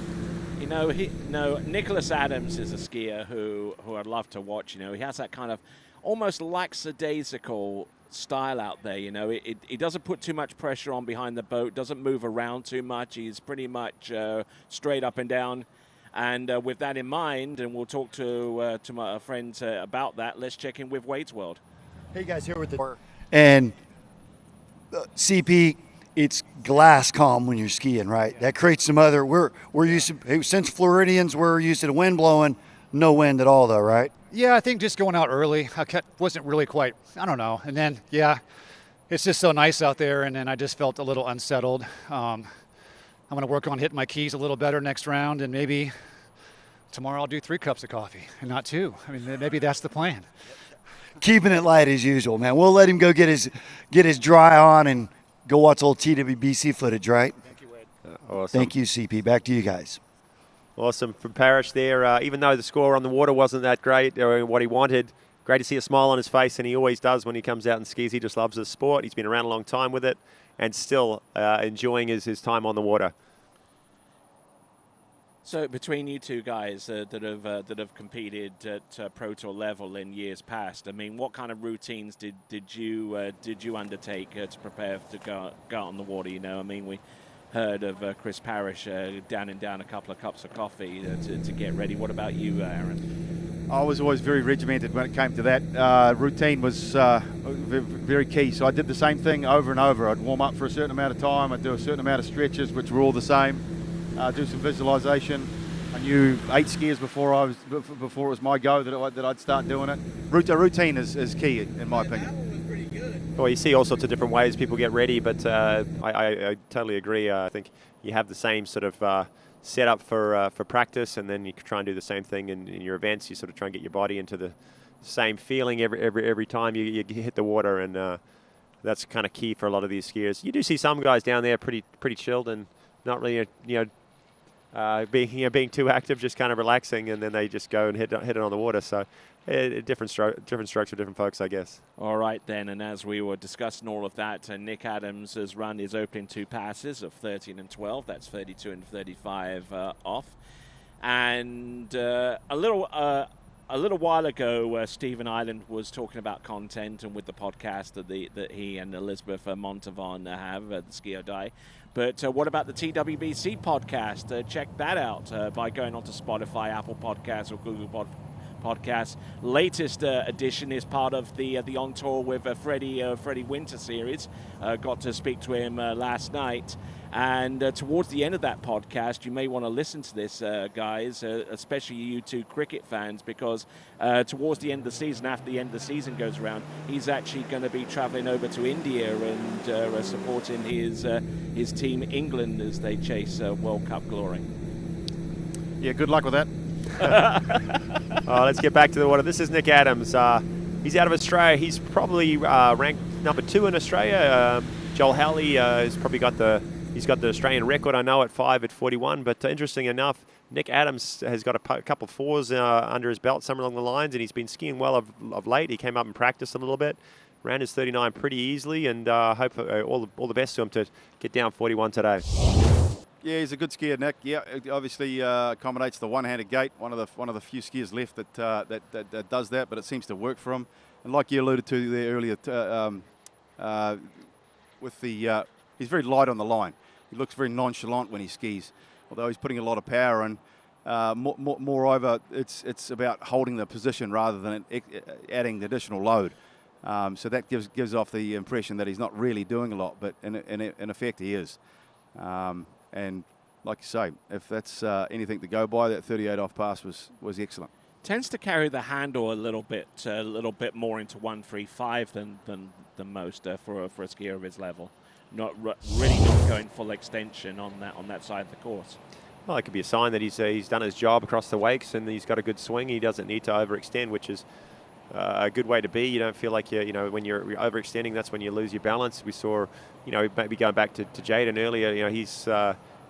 Nicholas Adams is a skier who I'd love to watch. He has that kind of almost lackadaisical style out there. He doesn't put too much pressure on behind the boat, doesn't move around too much. He's pretty much straight up and down. And with that in mind, and we'll talk to my friends about that, let's check in with Wade's World. Hey guys, here with the and CP, it's glass calm when you're skiing, right? That creates some other. We're used to, since Floridians, we're used to the wind blowing. No wind at all, though, right? Yeah, I think just going out early, wasn't really quite, I don't know. And then, yeah, it's just so nice out there, and then I just felt a little unsettled. I'm going to work on hitting my keys a little better next round, and maybe tomorrow I'll do 3 cups of coffee and not 2. I mean, maybe that's the plan. Keeping it light as usual, man. We'll let him go get his dry on and go watch old TWBC footage, right? Thank you, Wade. Awesome. Thank you, CP. Back to you guys. Awesome from Parrish there. Even though the score on the water wasn't that great or what he wanted, great to see a smile on his face, and he always does when he comes out and skis. He just loves the sport. He's been around a long time with it and still enjoying his time on the water. So between you two guys that have competed at Pro Tour level in years past, I mean, what kind of routines did you undertake to prepare to go out on the water? You know, I mean, we heard of Chris Parrish downing down a couple of cups of coffee to get ready. What about you, Aaron? I was always very regimented when it came to that. Routine was very key. So I did the same thing over and over. I'd warm up for a certain amount of time. I'd do a certain amount of stretches, which were all the same. Do some visualization. I knew 8 skiers before it was my go that I'd start doing it. Routine is key, in my opinion. Well, you see all sorts of different ways people get ready, but I totally agree. I think you have the same sort of setup for practice, and then you try and do the same thing in your events. You sort of try and get your body into the same feeling every time you hit the water, and that's kind of key for a lot of these skiers. You do see some guys down there pretty chilled and not really being too active, just kind of relaxing, and then they just go and hit it on the water. So different strokes for different folks, I guess. All right then, and as we were discussing all of that, Nick Adams has run his opening 2 passes of 13 and 12. That's 32 and 35 off. And a little while ago, Stephen Island was talking about content and with the podcast that he and Elizabeth Montavon have, the Ski or Die. But what about the TWBC podcast? Check that out by going onto Spotify, Apple Podcasts, or Google Podcasts. Latest edition is part of the On Tour with Freddie Winter series. Got to speak to him last night. And towards the end of that podcast, you may want to listen to this, guys, especially you two cricket fans, because towards the end of the season, after the end of the season goes around, he's actually going to be travelling over to India and supporting his team England as they chase World Cup glory. Yeah, good luck with that. Let's get back to the water. This is Nick Adams. He's out of Australia. He's probably ranked number 2 in Australia. Joel Halley has probably got the Australian record, I know, at 5 at 41. But interesting enough, Nick Adams has got a couple of 4s under his belt, somewhere along the lines, and he's been skiing well of late. He came up and practiced a little bit, ran his 39 pretty easily, and hope all the best to him to get down 41 today. Yeah, he's a good skier, Nick. Yeah, obviously accommodates the one-handed gait. One of the few skiers left that does that, but it seems to work for him. And like you alluded to there earlier, he's very light on the line. He looks very nonchalant when he skis, although he's putting a lot of power in. Moreover, it's about holding the position rather than adding the additional load. So that gives off the impression that he's not really doing a lot, but in effect he is. And like you say, if that's anything to go by, that 38 off pass was excellent. Tends to carry the handle a little bit more into 135 than most for a skier of his level. Really not going full extension on that side of the course. Well, it could be a sign that he's done his job across the wakes and he's got a good swing. He doesn't need to overextend, which is a good way to be. You don't feel like when you're overextending, that's when you lose your balance. We saw, maybe going back to Jaden earlier, he's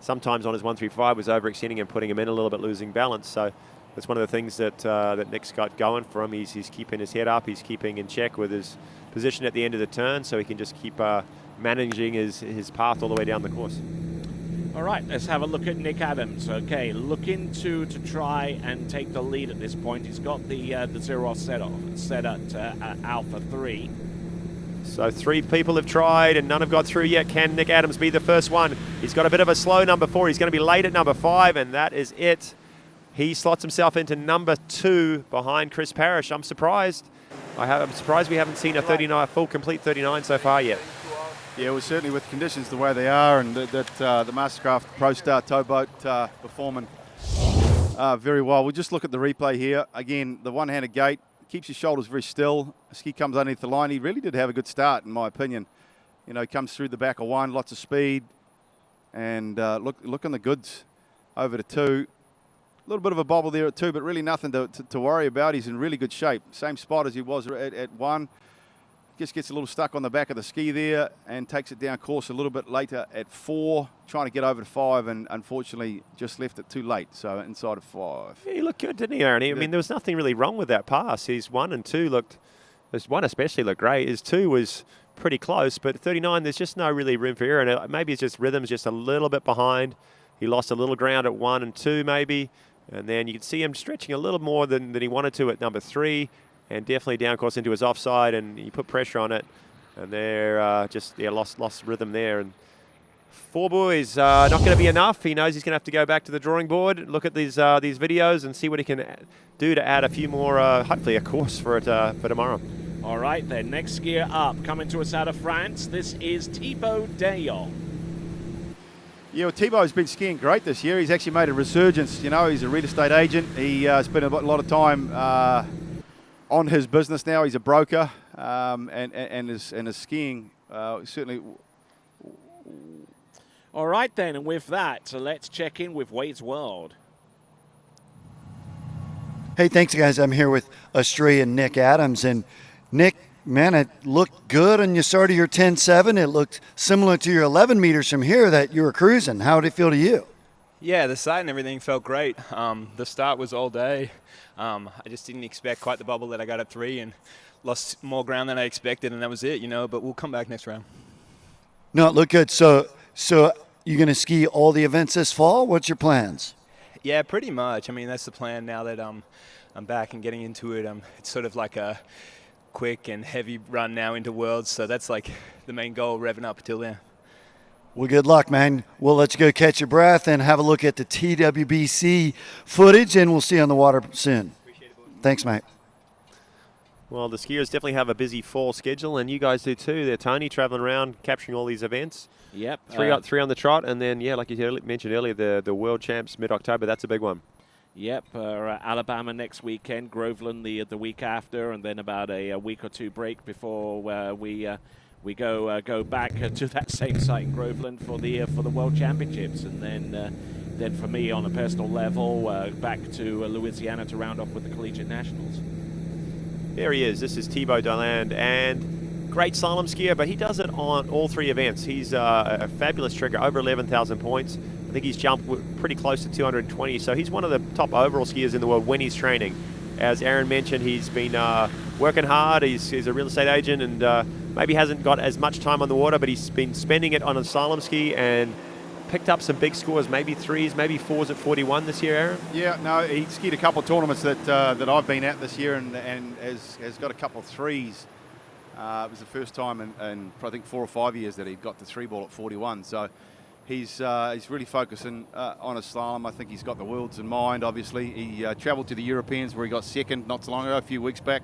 sometimes on his 135 was overextending and putting him in a little bit, losing balance. So that's one of the things that Nick's got going for him. He's keeping his head up. He's keeping in check with his position at the end of the turn, so he can just keep managing his path all the way down the course. All right, let's have a look at Nick Adams. Okay, looking to try and take the lead at this point. He's got the 0-off set at Alpha 3. So 3 people have tried and none have got through yet. Can Nick Adams be the first one? He's got a bit of a slow number 4. He's going to be late at number 5, and that is it. He slots himself into number 2 behind Chris Parrish. I'm surprised. I'm surprised we haven't seen a 39, full complete 39 so far yet. Yeah, well, certainly with conditions the way they are, and the MasterCraft Pro Star towboat performing very well. We'll just look at the replay here. Again, the one-handed gate keeps your shoulders very still. Ski comes underneath the line. He really did have a good start, in my opinion. You know, he comes through the back of one, lots of speed, and look on the goods over to 2. A little bit of a bobble there at 2, but really nothing to worry about. He's in really good shape. Same spot as he was at 1. Just gets a little stuck on the back of the ski there and takes it down course a little bit later at 4, trying to get over to 5, and unfortunately just left it too late, so inside of 5. Yeah, he looked good, didn't he, Aaron? I mean, there was nothing really wrong with that pass. His 1 and 2 looked, his 1 especially looked great. His 2 was pretty close, but 39, there's just no really room for error. And maybe it's just rhythm's just a little bit behind. He lost a little ground at 1 and 2 maybe, and then you can see him stretching a little more than he wanted to at number 3. And definitely down course into his offside, and he put pressure on it, and they're lost rhythm there. And 4 buoys not going to be enough. He knows he's going to have to go back to the drawing board, look at these videos, and see what he can do to add a few more, hopefully a course for tomorrow. All right, then next skier up, coming to us out of France. This is Thibaut Dayon. Yeah, well, Thibaut's been skiing great this year. He's actually made a resurgence. You know, he's a real estate agent. He spent a lot of time on his business now. He's a broker, and his skiing certainly. All right then, and with that, so let's check in with Wade's World. Hey, thanks guys. I'm here with Australian Nick Adams, and Nick, man, it looked good on your start of your 10.7. It looked similar to your 11 meters from here that you were cruising. How did it feel to you? Yeah, the sight and everything felt great. The start was all day. I just didn't expect quite the bubble that I got at 3 and lost more ground than I expected, and that was it, you know, but we'll come back next round. No, it looked good. So you're going to ski all the events this fall? What's your plans? Yeah, pretty much. I mean, that's the plan now that I'm back and getting into it. It's sort of like a quick and heavy run now into Worlds, so that's like the main goal, revving up until then. Well, good luck, man. We'll let you go catch your breath and have a look at the TWBC footage, and we'll see you on the water soon. Thanks, mate. Well, the skiers definitely have a busy fall schedule, and you guys do too. They're Tony traveling around, capturing all these events. Yep. Three on the trot, and then, yeah, like you mentioned earlier, the World Champs mid-October. That's a big one. Yep, Alabama next weekend, Groveland the week after, and then about a week or 2 break before we go back to that same site in Groveland for the World Championships, and then for me on a personal level, back to Louisiana to round off with the Collegiate Nationals. There he is. This is Thibaut Dayan, and great slalom skier, but he does it on all 3 events. He's a fabulous trigger, over 11,000 points. I think he's jumped pretty close to 220, so he's one of the top overall skiers in the world when he's training. As Aaron mentioned, he's been working hard. He's a real estate agent, and maybe hasn't got as much time on the water, but he's been spending it on a slalom ski and picked up some big scores, maybe 3s, maybe 4s at 41 this year, Aaron? Yeah, no, he skied a couple of tournaments that I've been at this year, and has got a couple of 3s. It was the first time in I think 4 or 5 years that he got the 3 ball at 41. So he's really focusing on his slalom. I think he's got the worlds in mind, obviously. He travelled to the Europeans where he got second not so long ago, a few weeks back.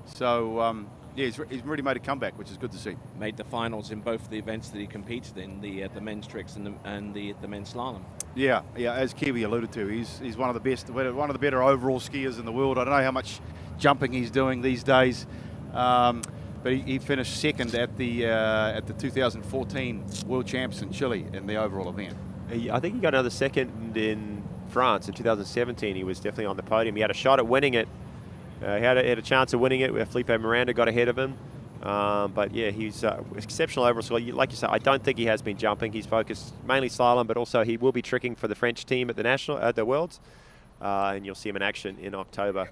So, yeah, he's really made a comeback, which is good to see. Made the finals in both the events that he competed in, the men's tricks and the men's slalom. Yeah, as Kiwi alluded to, he's one of the best, one of the better overall skiers in the world. I don't know how much jumping he's doing these days, but he finished second at the 2014 World Champs in Chile in the overall event. I think he got another second in France in 2017. He was definitely on the podium. He had a shot at winning it. He had a chance of winning it where Felipe Miranda got ahead of him. But yeah, he's exceptional overall. So like you said, I don't think he has been jumping. He's focused mainly slalom, but also he will be tricking for the French team at the Worlds. And you'll see him in action in October.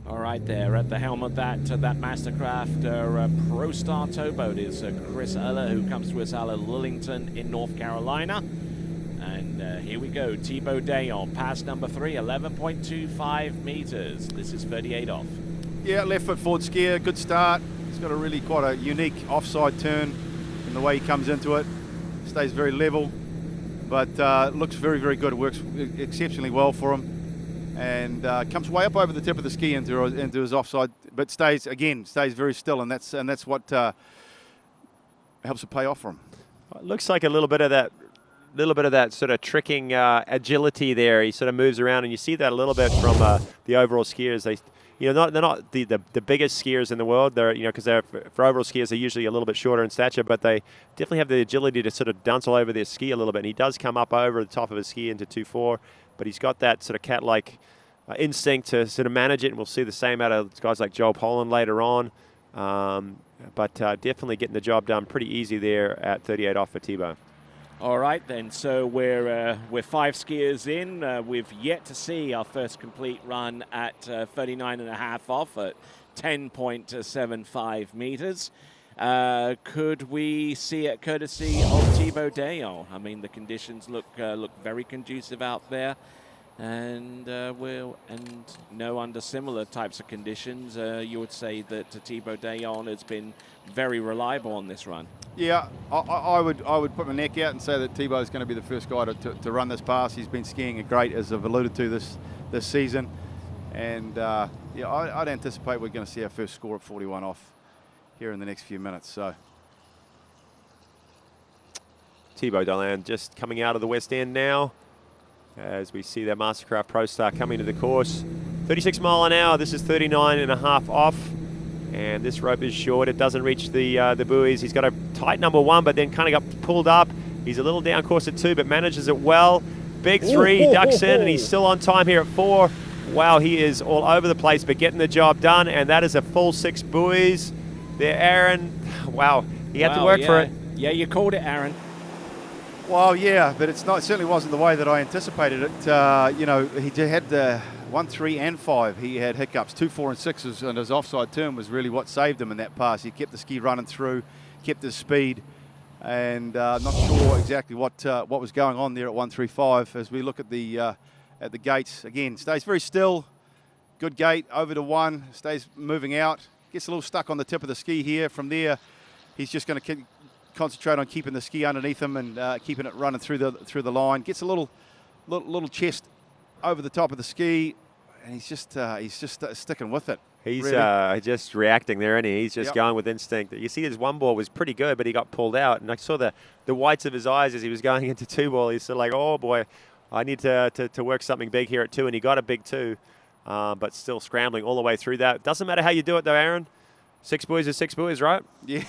All right, there at the helm of that MasterCraft Pro Star towboat is Chris Eller, who comes to us out of Lillington in North Carolina. And here we go, Thibaut Dayan, pass number 3, 11.25 meters. This is 38 off. Yeah, left foot forward skier, good start. He's got quite a unique offside turn in the way he comes into it. Stays very level, but looks very, very good. It works exceptionally well for him. And comes way up over the tip of the ski into his offside, but stays very still, and that's what helps it pay off for him. It looks like a little bit of that sort of tricking agility there. He sort of moves around, and you see that a little bit from the overall skiers. They're not the biggest skiers in the world. They're because for overall skiers they're usually a little bit shorter in stature, but they definitely have the agility to sort of dance all over their ski a little bit. And he does come up over the top of his ski into 2.4, but he's got that sort of cat-like instinct to sort of manage it, and we'll see the same out of guys like Joel Poland later on. But definitely getting the job done pretty easy there at 38 off for Thibaut. All right, then. So we're 5 skiers in. We've yet to see our first complete run at 39.5 off at 10.75 meters. Could we see it courtesy of Thibaut Dayon? I mean, the conditions look very conducive out there. And under similar types of conditions, you would say that Thibaut Dayon has been very reliable on this run. Yeah, I would put my neck out and say that Thibaut is going to be the first guy to run this pass. He's been skiing great, as I've alluded to this season, and I'd anticipate we're going to see our first score at 41 off here in the next few minutes. So Thibaut Dayon just coming out of the West End now, as we see that MasterCraft Pro Star coming to the course. 36 mile an hour. This is 39.5 off, and this rope is short. It doesn't reach the buoys. He's got a tight number 1, but then kind of got pulled up. He's a little down course at 2, but manages it well. Big 3, ducks in, and he's still on time here at 4. Wow, he is all over the place, but getting the job done, and that is a full 6 buoys there, Aaron. Wow, he had to work for it. Yeah, you called it, Aaron. Well, yeah, but it certainly wasn't the way that I anticipated it. He had the 1, 3, and 5. He had hiccups. 2, 4, and 6, and his offside turn was really what saved him in that pass. He kept the ski running through, kept his speed, and not sure exactly what was going on there at 135. As we look at the gates again, stays very still. Good gate over to 1. Stays moving out. Gets a little stuck on the tip of the ski here. From there, he's just going to concentrate on keeping the ski underneath him and keeping it running through the line. Gets a little chest over the top of the ski, and he's just sticking with it. He's really. just reacting there, and he's just going with instinct. You see his 1 ball was pretty good, but he got pulled out, and I saw the whites of his eyes as he was going into 2 ball. He's sort of like, oh boy, I need to work something big here at 2, and he got a big 2, but still scrambling all the way through that. Doesn't matter how you do it though, Aaron. 6 buoys is 6 buoys, right? Yeah.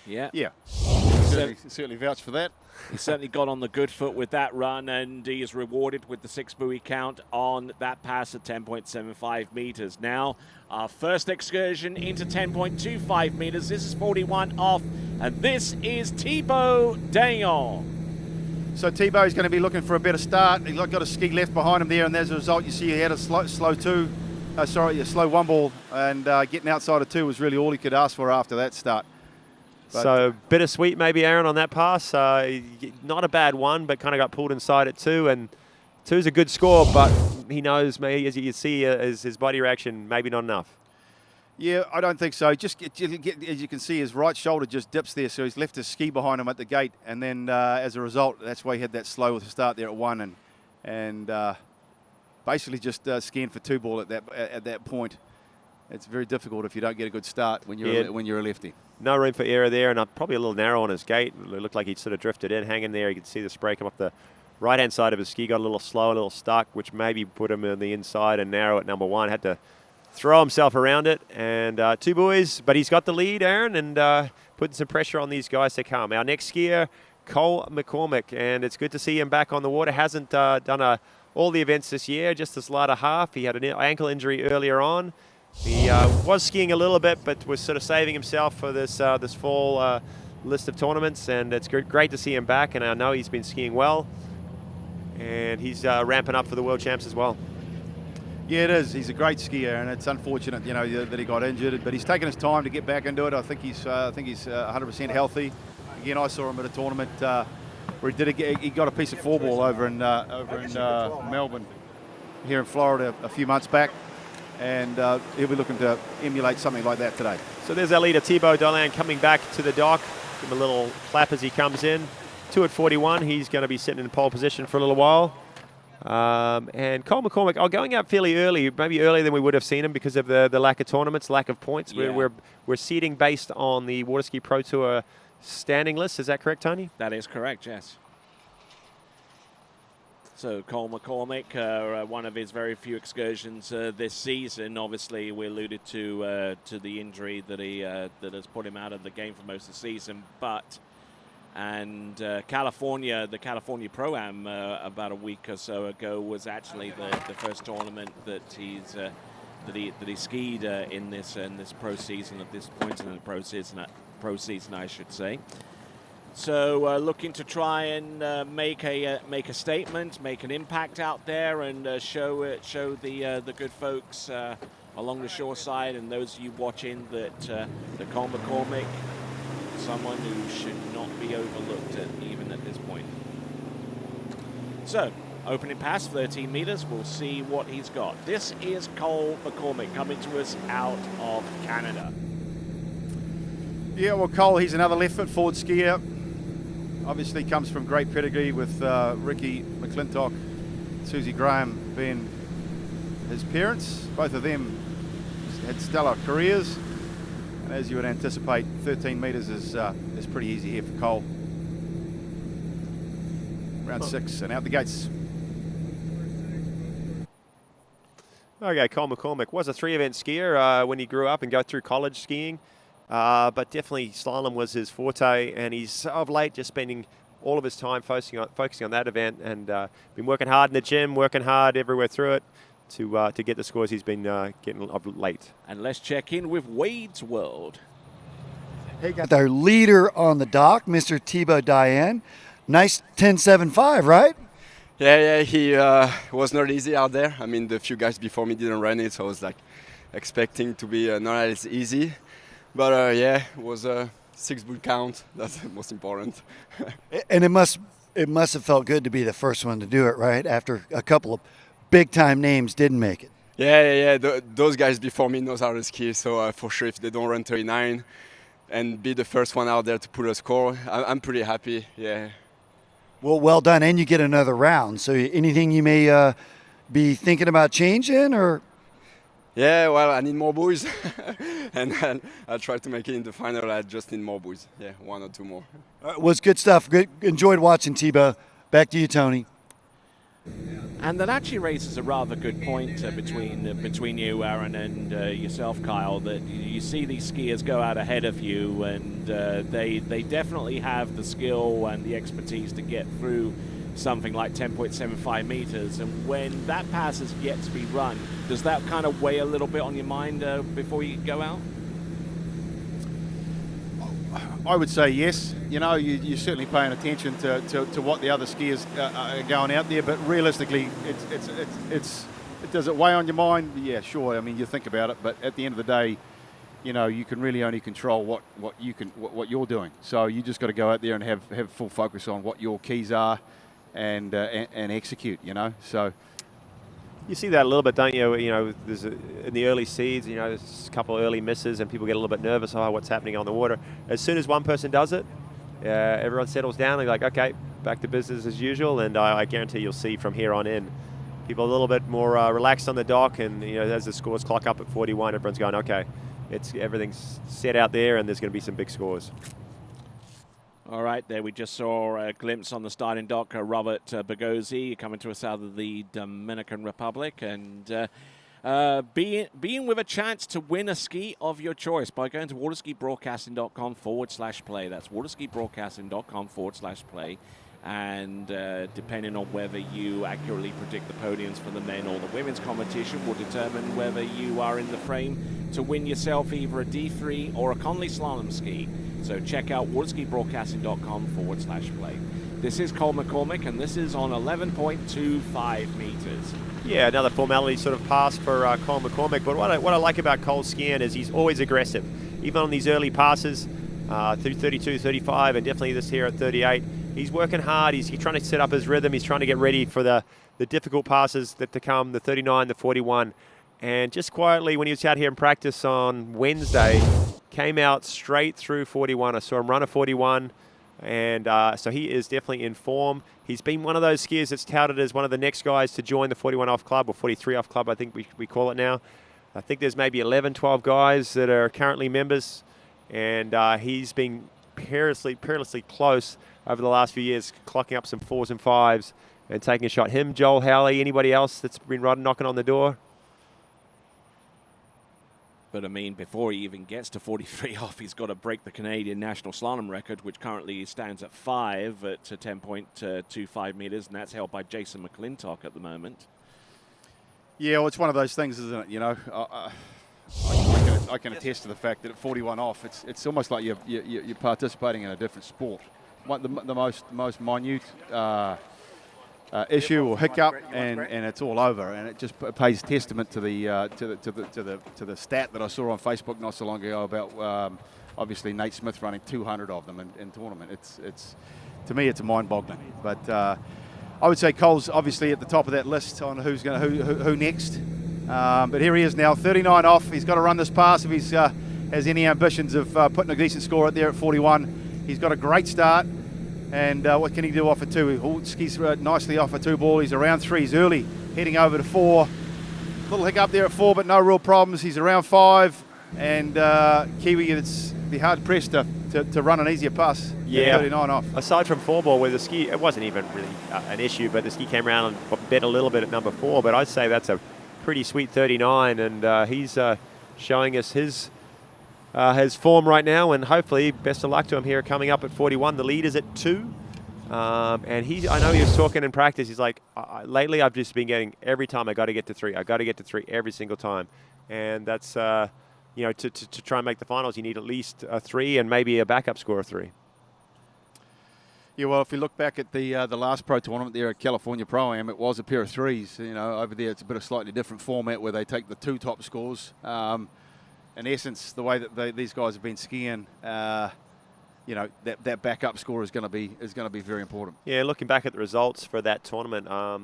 Yeah. Certainly vouch for that. He certainly got on the good foot with that run, and he is rewarded with the 6 buoy count on that pass at 10.75 meters. Now, our first excursion into 10.25 meters. This is 41 off, and this is Thibaut Dayon. So Thibaut is going to be looking for a better start. He's got a ski left behind him there, and as a result, you see he had a slow 1 ball, and getting outside of 2 was really all he could ask for after that start. So bittersweet maybe, Aaron, on that pass. Not a bad one, but kind of got pulled inside at 2, and 2 is a good score, but he knows, maybe, as you see his body reaction, maybe not enough. Yeah, I don't think so. Just as you can see, his right shoulder just dips there, so he's left his ski behind him at the gate, and then as a result, that's why he had that slow start there at 1, and basically just skiing for 2 ball at that point. It's very difficult if you don't get a good start when you're a lefty. No room for error there, and probably a little narrow on his gate. It looked like he sort of drifted in, hanging there. You could see the spray come up the right-hand side of his ski, got a little slow, a little stuck, which maybe put him on the inside and narrow at number 1. Had to throw himself around it, and 2 buoys, but he's got the lead, Aaron, and putting some pressure on these guys to come. Our next skier, Cole McCormick, and it's good to see him back on the water. Hasn't done all the events this year, just this latter half. He had an ankle injury earlier on. He was skiing a little bit, but was sort of saving himself for this fall list of tournaments, and it's great to see him back, and I know he's been skiing well, and he's ramping up for the World Champs as well. Yeah, it is. He's a great skier, and it's unfortunate, that he got injured, but he's taken his time to get back into it. I think he's 100% healthy. Again, I saw him at a tournament where he got a piece of 4 ball over in Melbourne, here in Florida, a few months back. And he'll be looking to emulate something like that today. So there's our leader, Thibaut Dayon, coming back to the dock. Give him a little clap as he comes in. 2 at 41. He's going to be sitting in pole position for a little while. And Cole McCormick, going out fairly early, maybe earlier than we would have seen him because of the lack of tournaments, lack of points. Yeah. We're seeding based on the Waterski Pro Tour standing list. Is that correct, Tony? That is correct, yes. So Cole McCormick, one of his very few excursions this season. Obviously, we alluded to the injury that has put him out of the game for most of the season. And California, the California Pro-Am about a week or so ago was actually the first tournament that he skied in this pro season at this point in the pro season, I should say. So looking to try and make a statement, make an impact out there, and show the good folks along the shore side and those of you watching that Cole McCormick, someone who should not be overlooked even at this point. So opening pass, 13 meters. We'll see what he's got. This is Cole McCormick coming to us out of Canada. Yeah, well, Cole, he's another left foot forward skier. Obviously comes from great pedigree with Ricky McClintock, Susie Graham being his parents. Both of them had stellar careers. And as you would anticipate, 13 metres is pretty easy here for Cole. Round 6 and out the gates. Okay, Cole McCormick was a 3-event skier when he grew up and go through college skiing. But definitely slalom was his forte, and he's of late just spending all of his time focusing on that event, and been working hard in the gym, working hard everywhere through it to get the scores he's been getting of late. And let's check in with Wade's World. Hey, got our leader on the dock, Mr. Thibaut Diane. Nice 10.75, right? Yeah, he was not easy out there. I mean, the few guys before me didn't run it, so I was like expecting to be not as easy. But yeah, it was a 6 boot count. That's the most important. And it must have felt good to be the first one to do it, right? After a couple of big time names didn't make it. Yeah. Those guys before me knows how to ski. So for sure, if they don't run 39 and be the first one out there to put a score, I'm pretty happy. Yeah. Well done, and you get another round. So anything you may be thinking about changing, or? Yeah, well, I need more buoys, and I'll try to make it in the final. I just need more buoys. Yeah, 1 or 2 more. Was good stuff. Good, enjoyed watching, Thibaut. Back to you, Tony. And that actually raises a rather good point between you, Aaron, and yourself, Kyle, that you see these skiers go out ahead of you, and they definitely have the skill and the expertise to get through something like 10.75 meters, and when that pass is yet to be run, does that kind of weigh a little bit on your mind before you go out? I would say yes. You know, you're certainly paying attention to what the other skiers are going out there, but realistically, does it weigh on your mind? Yeah, sure. I mean, you think about it, but at the end of the day, you know, you can really only control what you're doing. So you just got to go out there and have full focus on what your keys are, and execute. You know, so. You see that a little bit, don't you? You know, in the early seeds, you know, there's a couple of early misses and people get a little bit nervous. Oh, what's happening on the water? As soon as one person does it, everyone settles down. They're like, okay, back to business as usual. And I guarantee you'll see from here on in, people a little bit more relaxed on the dock. And you know, as the scores clock up at 41, everyone's going, okay, everything's set out there, and there's going to be some big scores. All right, there we just saw a glimpse on the starting dock. Robert Bogozzi coming to us out of the Dominican Republic, and being with a chance to win a ski of your choice by going to waterskibroadcasting.com/play. That's waterskibroadcasting.com/play. And depending on whether you accurately predict the podiums for the men or the women's competition will determine whether you are in the frame to win yourself either a D3 or a Conley Slalom ski. So check out waterskibroadcasting.com/play. This is Cole McCormick, and this is on 11.25 meters. Yeah, another formality sort of pass for Cole McCormick. But what I like about Cole's skiing is he's always aggressive. Even on these early passes, through 32, 35, and definitely this here at 38, he's working hard. He's trying to set up his rhythm. He's trying to get ready for the difficult passes that to come, the 39, the 41. And just quietly, when he was out here in practice on Wednesday, came out straight through 41. I saw him run a 41, and so he is definitely in form. He's been one of those skiers that's touted as one of the next guys to join the 41 off club, or 43 off club, I think we call it now. I think there's maybe 11, 12 guys that are currently members, and he's been perilously close over the last few years, clocking up some 4s and 5s and taking a shot. Him, Joel Howley, anybody else that's been knocking on the door? But I mean, before he even gets to 43 off, he's got to break the Canadian national slalom record, which currently stands at 5 at 10.25 meters, and that's held by Jason McClintock at the moment. Yeah, well, it's one of those things, isn't it? You know, I can attest to the fact that at 41 off, it's almost like you're participating in a different sport. The most minute issue or hiccup, and it's all over, and it just pays testament to the stat that I saw on Facebook not so long ago about obviously Nate Smith running 200 of them in tournament. It's to me it's a mind-boggling, but I would say Cole's obviously at the top of that list on who next. But here he is now, 39 off. He's got to run this pass if he has any ambitions of putting a decent score out there at 41. He's got a great start. And what can he do off a 2? He skis nicely off a 2 ball. He's around 3s early, heading over to 4. Little hiccup there at 4, but no real problems. He's around 5. And Kiwi, it's be hard pressed to run an easier pass. Yeah, 39 off. Aside from 4 ball, where the ski, it wasn't even really an issue, but the ski came around and bet a little bit at number 4. But I'd say that's a pretty sweet 39, and he's showing us his form right now, and hopefully best of luck to him here coming up at 41. The lead is at 2, and I know he was talking in practice. He's like, lately I've just been getting, every time I got to get to 3. I got to get to 3 every single time, and that's to try and make the finals, you need at least a 3 and maybe a backup score of 3. Yeah, well, if you look back at the last pro tournament there at California Pro-Am, it was a pair of 3s. You know, over there it's a bit of slightly different format where they take the 2 top scores. In essence, the way that these guys have been skiing, that backup score is going to be very important. Yeah, looking back at the results for that tournament, I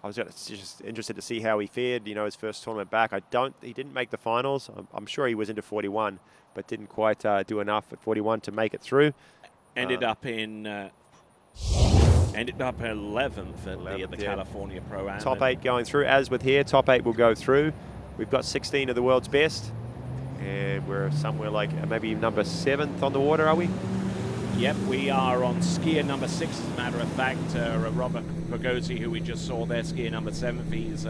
was just interested to see how he fared. You know, his first tournament back. He didn't make the finals. I'm sure he was into 41, but didn't quite do enough at 41 to make it through. Ended up 11th at the California Pro-Am. Top 8 going through. As with here, top 8 will go through. We've got 16 of the world's best. And we're somewhere like maybe number 7th on the water, are we? Yep, we are on skier number 6, as a matter of fact. Robert Pagozzi, who we just saw there, skier number 7th. He's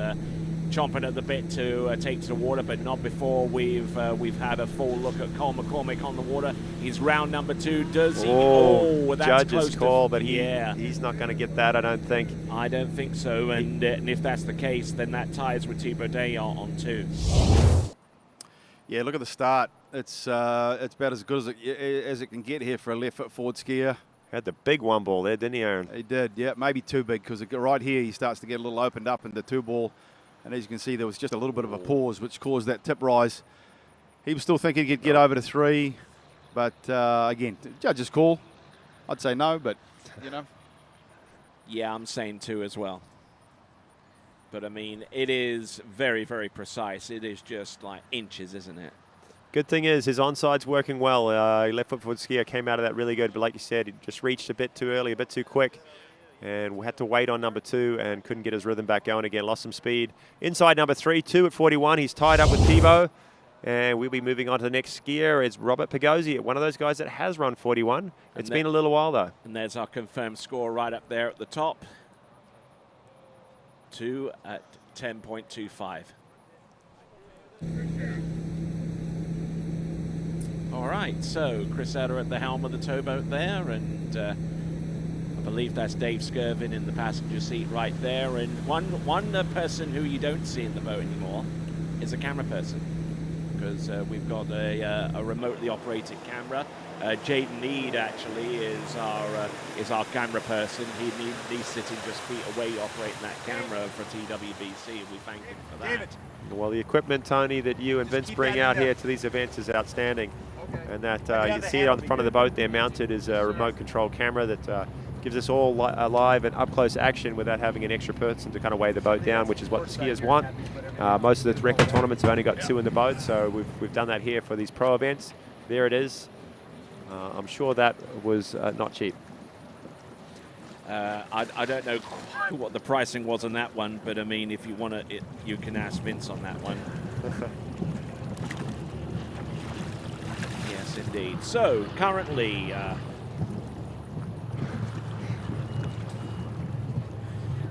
chomping at the bit to take to the water, but not before we've had a full look at Cole McCormick on the water. He's round number 2. Does he? Oh, that's close judge's call, but yeah, he's not going to get that, I don't think. I don't think so, and if that's the case, then that ties with Thibaut Day on 2. Yeah, look at the start. It's about as good as it can get here for a left foot forward skier. Had the big 1 ball there, didn't he, Aaron? He did, yeah, maybe too big, because right here he starts to get a little opened up in the 2 ball. And as you can see, there was just a little bit of a pause, which caused that tip rise. He was still thinking he could get over to 3, but again, judge's call. I'd say no, but you know. Yeah, I'm saying 2 as well. But I mean, it is very, very precise. It is just like inches, isn't it? Good thing is his onside's working well. Left foot forward skier came out of that really good, but like you said, he just reached a bit too early, a bit too quick. And we had to wait on number 2 and couldn't get his rhythm back going again. Lost some speed. Inside number 3, 2 at 41. He's tied up with Thibaut. And we'll be moving on to the next skier. It's Robert Pagozzi, one of those guys that has run 41. It's been a little while, though. And there's our confirmed score right up there at the top. 2 at 10.25. All right, so Chris Eder at the helm of the towboat there, and I believe that's Dave Skirvin in the passenger seat right there. And one person who you don't see in the boat anymore is a camera person, because we've got a remotely operated camera. Jaden Need actually is our camera person. He's sitting just feet away operating that camera for TWBC, and we thank him for that. Well, the equipment, Tony, that you and Vince bring out here to these events is outstanding. And that you see it on the front of the boat there mounted is a remote control camera that gives us all live and up-close action without having an extra person to kind of weigh the boat down, which is what the skiers want. Most of the record tournaments have only got 2 in the boat, so we've done that here for these pro events. There it is. I'm sure that was not cheap. I don't know what the pricing was on that one, but I mean, if you want to, you can ask Vince on that one. Yes, Yes, indeed. So, currently...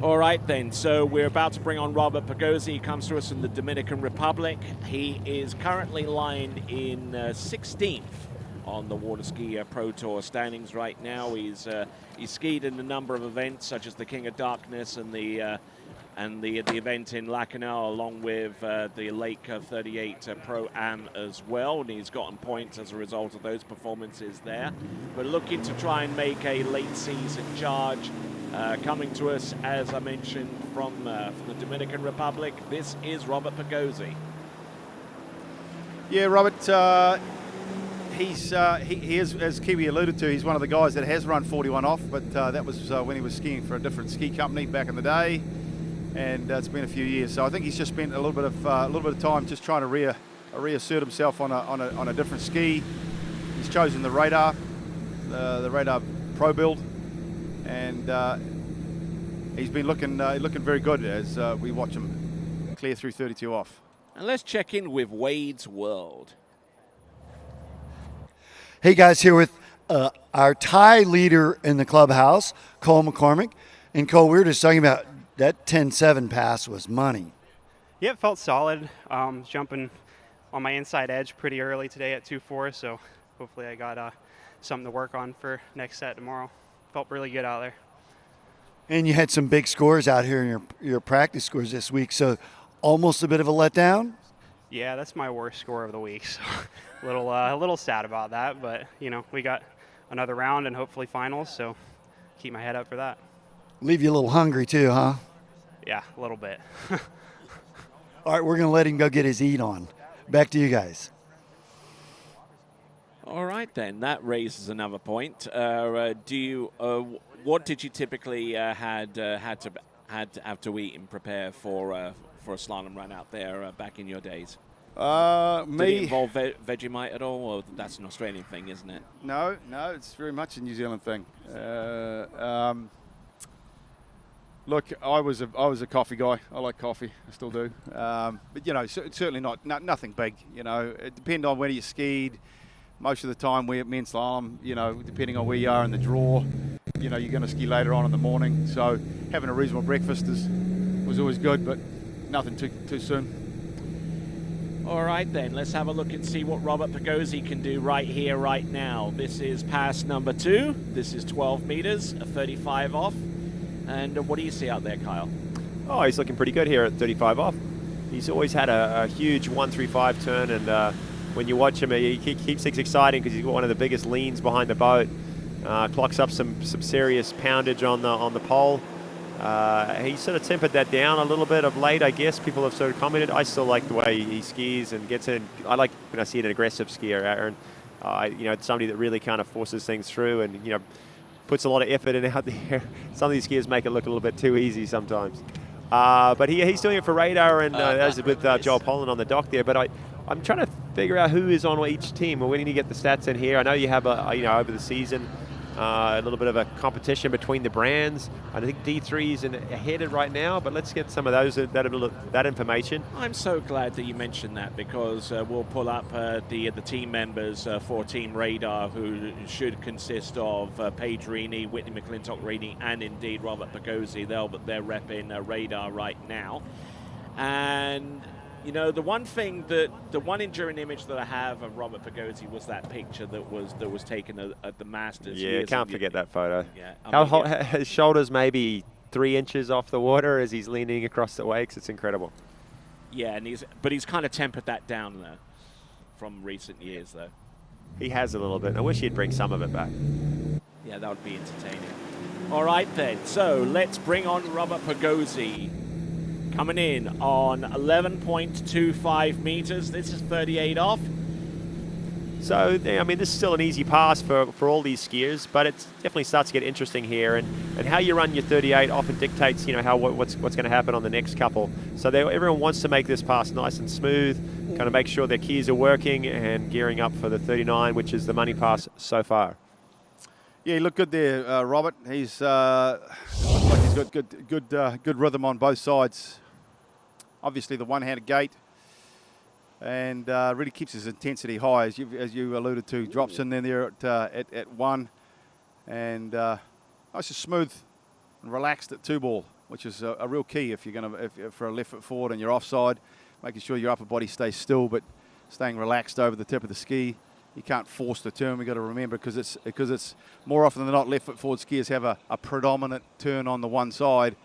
all right, then. So, we're about to bring on Robert Pagozzi. He comes to us from the Dominican Republic. He is currently lined in 16th on the Waterski Pro Tour standings right now. He's skied in a number of events, such as the King of Darkness and the event in Lacanau, along with the Lake 38 Pro-Am as well. And he's gotten points as a result of those performances there. But looking to try and make a late season charge. Coming to us, as I mentioned, from the Dominican Republic, this is Robert Pagozzi. Yeah, Robert, he is, as Kiwi alluded to, he's one of the guys that has run 41 off, but that was when he was skiing for a different ski company back in the day, and it's been a few years. So I think he's just spent a little bit of time just trying to reassert himself on a different ski. He's chosen the Radar, the Radar Pro build, and he's been looking very good as we watch him clear through 32 off. And let's check in with Wade's World. Hey guys, here with our tie leader in the clubhouse, Cole McCormick. And Cole, we were just talking about that 10-7 pass was money. Yeah, it felt solid. Jumping on my inside edge pretty early today at 2.4, so hopefully I got something to work on for next set tomorrow. Felt really good out there. And you had some big scores out here in your practice scores this week, so almost a bit of a letdown? Yeah, that's my worst score of the week, so a little sad about that, but you know, we got another round and hopefully finals, so keep my head up for that. Leave you a little hungry too, huh? Yeah, a little bit. All right, we're going to let him go get his eat on. Back to you guys. All right, then. That raises another point. What did you typically have to eat and prepare for a slalom run out there back in your days? Did it involve Vegemite at all, or that's an Australian thing, isn't it? No, it's very much a New Zealand thing. Look, I was a coffee guy. I like coffee. I still do. But you know, certainly nothing big. You know, it depends on where you skied. Most of the time, we at men's slalom, you know, depending on where you are in the draw, you know, you're going to ski later on in the morning. So having a reasonable breakfast was always good, but nothing too soon. All right, then. Let's have a look and see what Robert Pagozzi can do right here, right now. This is pass number 2. This is 12 meters, a 35 off. And what do you see out there, Kyle? Oh, he's looking pretty good here at 35 off. He's always had a huge 135 turn, and when you watch him, he keeps things exciting because he's got one of the biggest leans behind the boat. Clocks up some serious poundage on the pole. He sort of tempered that down a little bit of late, I guess. People have sort of commented. I still like the way he skis and gets in. I like when I see an aggressive skier, Aaron. You know, somebody that really kind of forces things through and, you know, puts a lot of effort in out there. Some of these skiers make it look a little bit too easy sometimes. But he's doing it for Radar, and that's with Joel Pollan on the dock there. But I'm trying to figure out who is on each team. We're waiting to get the stats in here. I know you have over the season a little bit of a competition between the brands. I think D3 is ahead right now, but let's get some of that information. I'm so glad that you mentioned that, because we'll pull up the team members for Team Radar, who should consist of Paige Reaney, Whitney McClintock-Reaney, and indeed Robert Pagozzi. They're repping Radar right now. And you know, the one enduring image that I have of Robert Pagozzi was that picture that was taken at the Masters. Yeah, can't forget that photo. Yeah, his shoulders maybe 3 inches off the water as he's leaning across the wakes. It's incredible. Yeah, and he's kind of tempered that down though from recent years though. He has a little bit. I wish he'd bring some of it back. Yeah, that would be entertaining. All right then, so let's bring on Robert Pagozzi. Coming in on 11.25 meters. This is 38 off. So, I mean, this is still an easy pass for all these skiers, but it definitely starts to get interesting here. And how you run your 38 often dictates, you know, what's going to happen on the next couple. So everyone wants to make this pass nice and smooth, kind of make sure their keys are working and gearing up for the 39, which is the money pass so far. Yeah, he looked good there, Robert. He's looks like he's got good rhythm on both sides. Obviously, the one-handed gate and really keeps his intensity high, as you alluded to. Drops in there at 1, and nice and smooth and relaxed at 2 ball, which is a real key if you're going to for a left foot forward and you're offside, making sure your upper body stays still but staying relaxed over the tip of the ski. You can't force the turn. We've got to remember, because it's more often than not, left foot forward skiers have a predominant turn on the one side.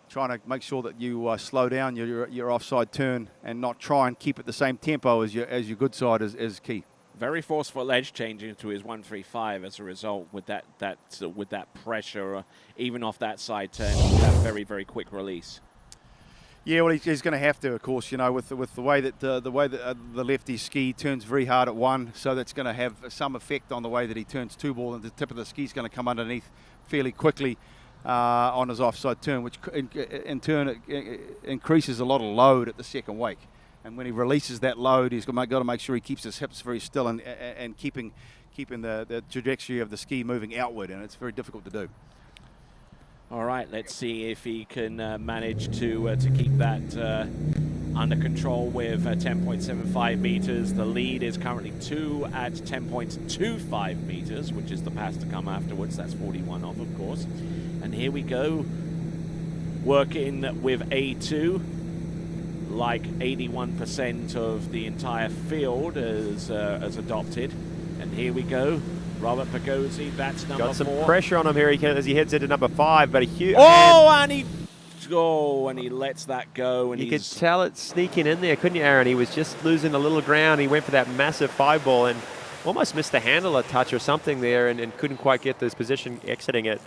Trying to make sure that you slow down your offside turn and not try and keep it the same tempo as your good side is key. Very forceful edge changing to his 135 as a result with that pressure, even off that side turn, that very, very quick release. Yeah, well, he's going to have to, of course, you know, with the way that the lefty ski turns very hard at 1, so that's going to have some effect on the way that he turns 2 ball, and the tip of the ski is going to come underneath fairly quickly on his offside turn, which in turn increases a lot of load at the second wake. And when he releases that load, he's got to make sure he keeps his hips very still and keeping the trajectory of the ski moving outward, and it's very difficult to do. All right, let's see if he can manage to keep that under control with 10.75 meters. The lead is currently 2 at 10.25 meters, which is the pass to come afterwards. That's 41 off, of course. And here we go, working with A2, like 81% of the entire field has adopted. And here we go. Robert Pagozzi, that's number 4. Got some pressure on him here as he heads into number 5, but a huge... and he lets that go. And you could tell it sneaking in there, couldn't you, Aaron? He was just losing a little ground. He went for that massive 5 ball and almost missed the handle a touch or something there, and couldn't quite get this position exiting it.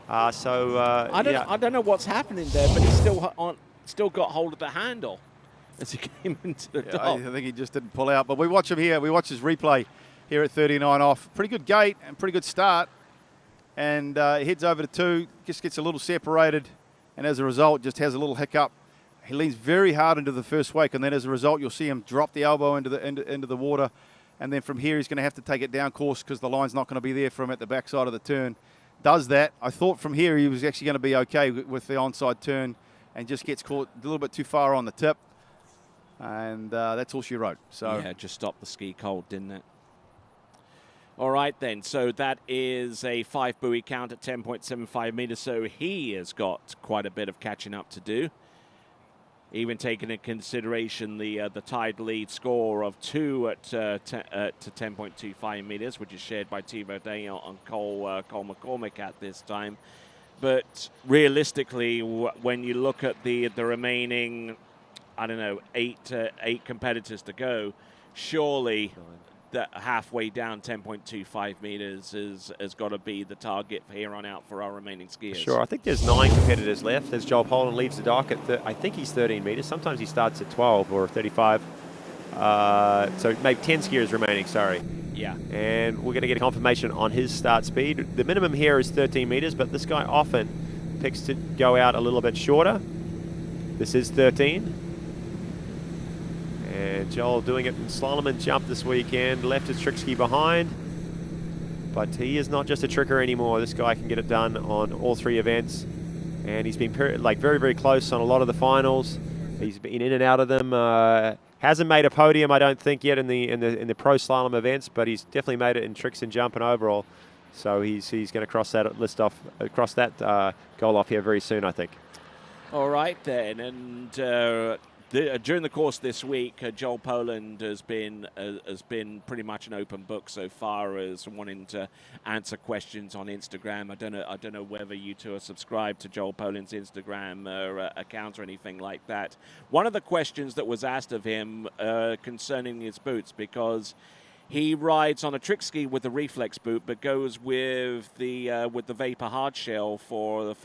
I don't know what's happening there, but he's still got hold of the handle as he came into the top. I think he just didn't pull out. But we watch him here. We watch his replay here at 39 off. Pretty good gate and pretty good start. And he heads over to 2, just gets a little separated, and as a result just has a little hiccup. He leans very hard into the first wake, and then as a result you'll see him drop the elbow into the water. And then from here he's going to have to take it down course because the line's not going to be there for him at the backside of the turn. Does that. I thought from here he was actually going to be okay with the onside turn, and just gets caught a little bit too far on the tip. And that's all she wrote. So yeah, just stopped the ski cold, didn't it? All right, then. So that is a 5 buoy count at 10.75 meters. So he has got quite a bit of catching up to do. Even taking into consideration the tied lead score of 2 at 10.25 meters, which is shared by Thibaut Dayan and Cole McCormick at this time. But realistically, when you look at the remaining, I don't know, 8 competitors to go, surely that halfway down 10.25 meters has got to be the target from here on out for our remaining skiers. Sure, I think there's 9 competitors left as Joel Poland leaves the dock at, I think he's 13 meters. Sometimes he starts at 12 or 35. So maybe 10 skiers remaining, sorry. Yeah. And we're going to get a confirmation on his start speed. The minimum here is 13 meters, but this guy often picks to go out a little bit shorter. This is 13. And Joel doing it in slalom and jump this weekend. Left his trick ski behind. But he is not just a tricker anymore. This guy can get it done on all 3 events. And he's been very, very close on a lot of the finals. He's been in and out of them. Hasn't made a podium, I don't think, yet in the pro slalom events, but he's definitely made it in tricks and jump and overall. So he's going to cross that list off, cross that goal off here very soon, I think. All right then, and during the course this week, Joel Poland has been pretty much an open book so far as wanting to answer questions on Instagram. I don't know whether you two are subscribed to Joel Poland's Instagram account or anything like that. One of the questions that was asked of him concerning his boots, because he rides on a trick ski with the reflex boot, but goes with the Vapor hard shell for the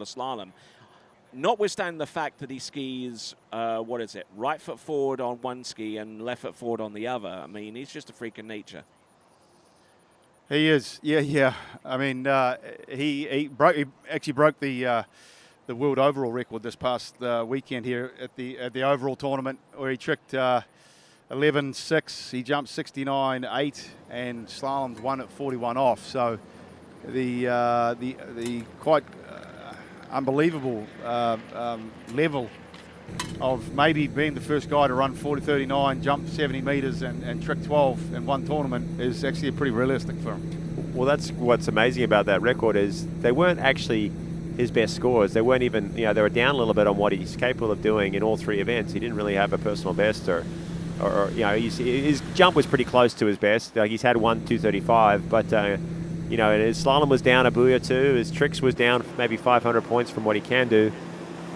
slalom. Notwithstanding the fact that he skis, right foot forward on one ski and left foot forward on the other. I mean, he's just a freak of nature. He is, yeah. I mean, he actually broke the world overall record this past weekend here at the overall tournament, where he tricked 11.6. He jumped 69.8 and slalomed 1 at 41 off. So the quite unbelievable level of maybe being the first guy to run 40-39, jump 70 metres and trick 12 in one tournament is actually pretty realistic for him. Well, that's what's amazing about that record is they weren't actually his best scores. They weren't even, they were down a little bit on what he's capable of doing in all 3 events. He didn't really have a personal best or his jump was pretty close to his best. He's had 235, but his slalom was down a buoy or two. His tricks was down maybe 500 points from what he can do.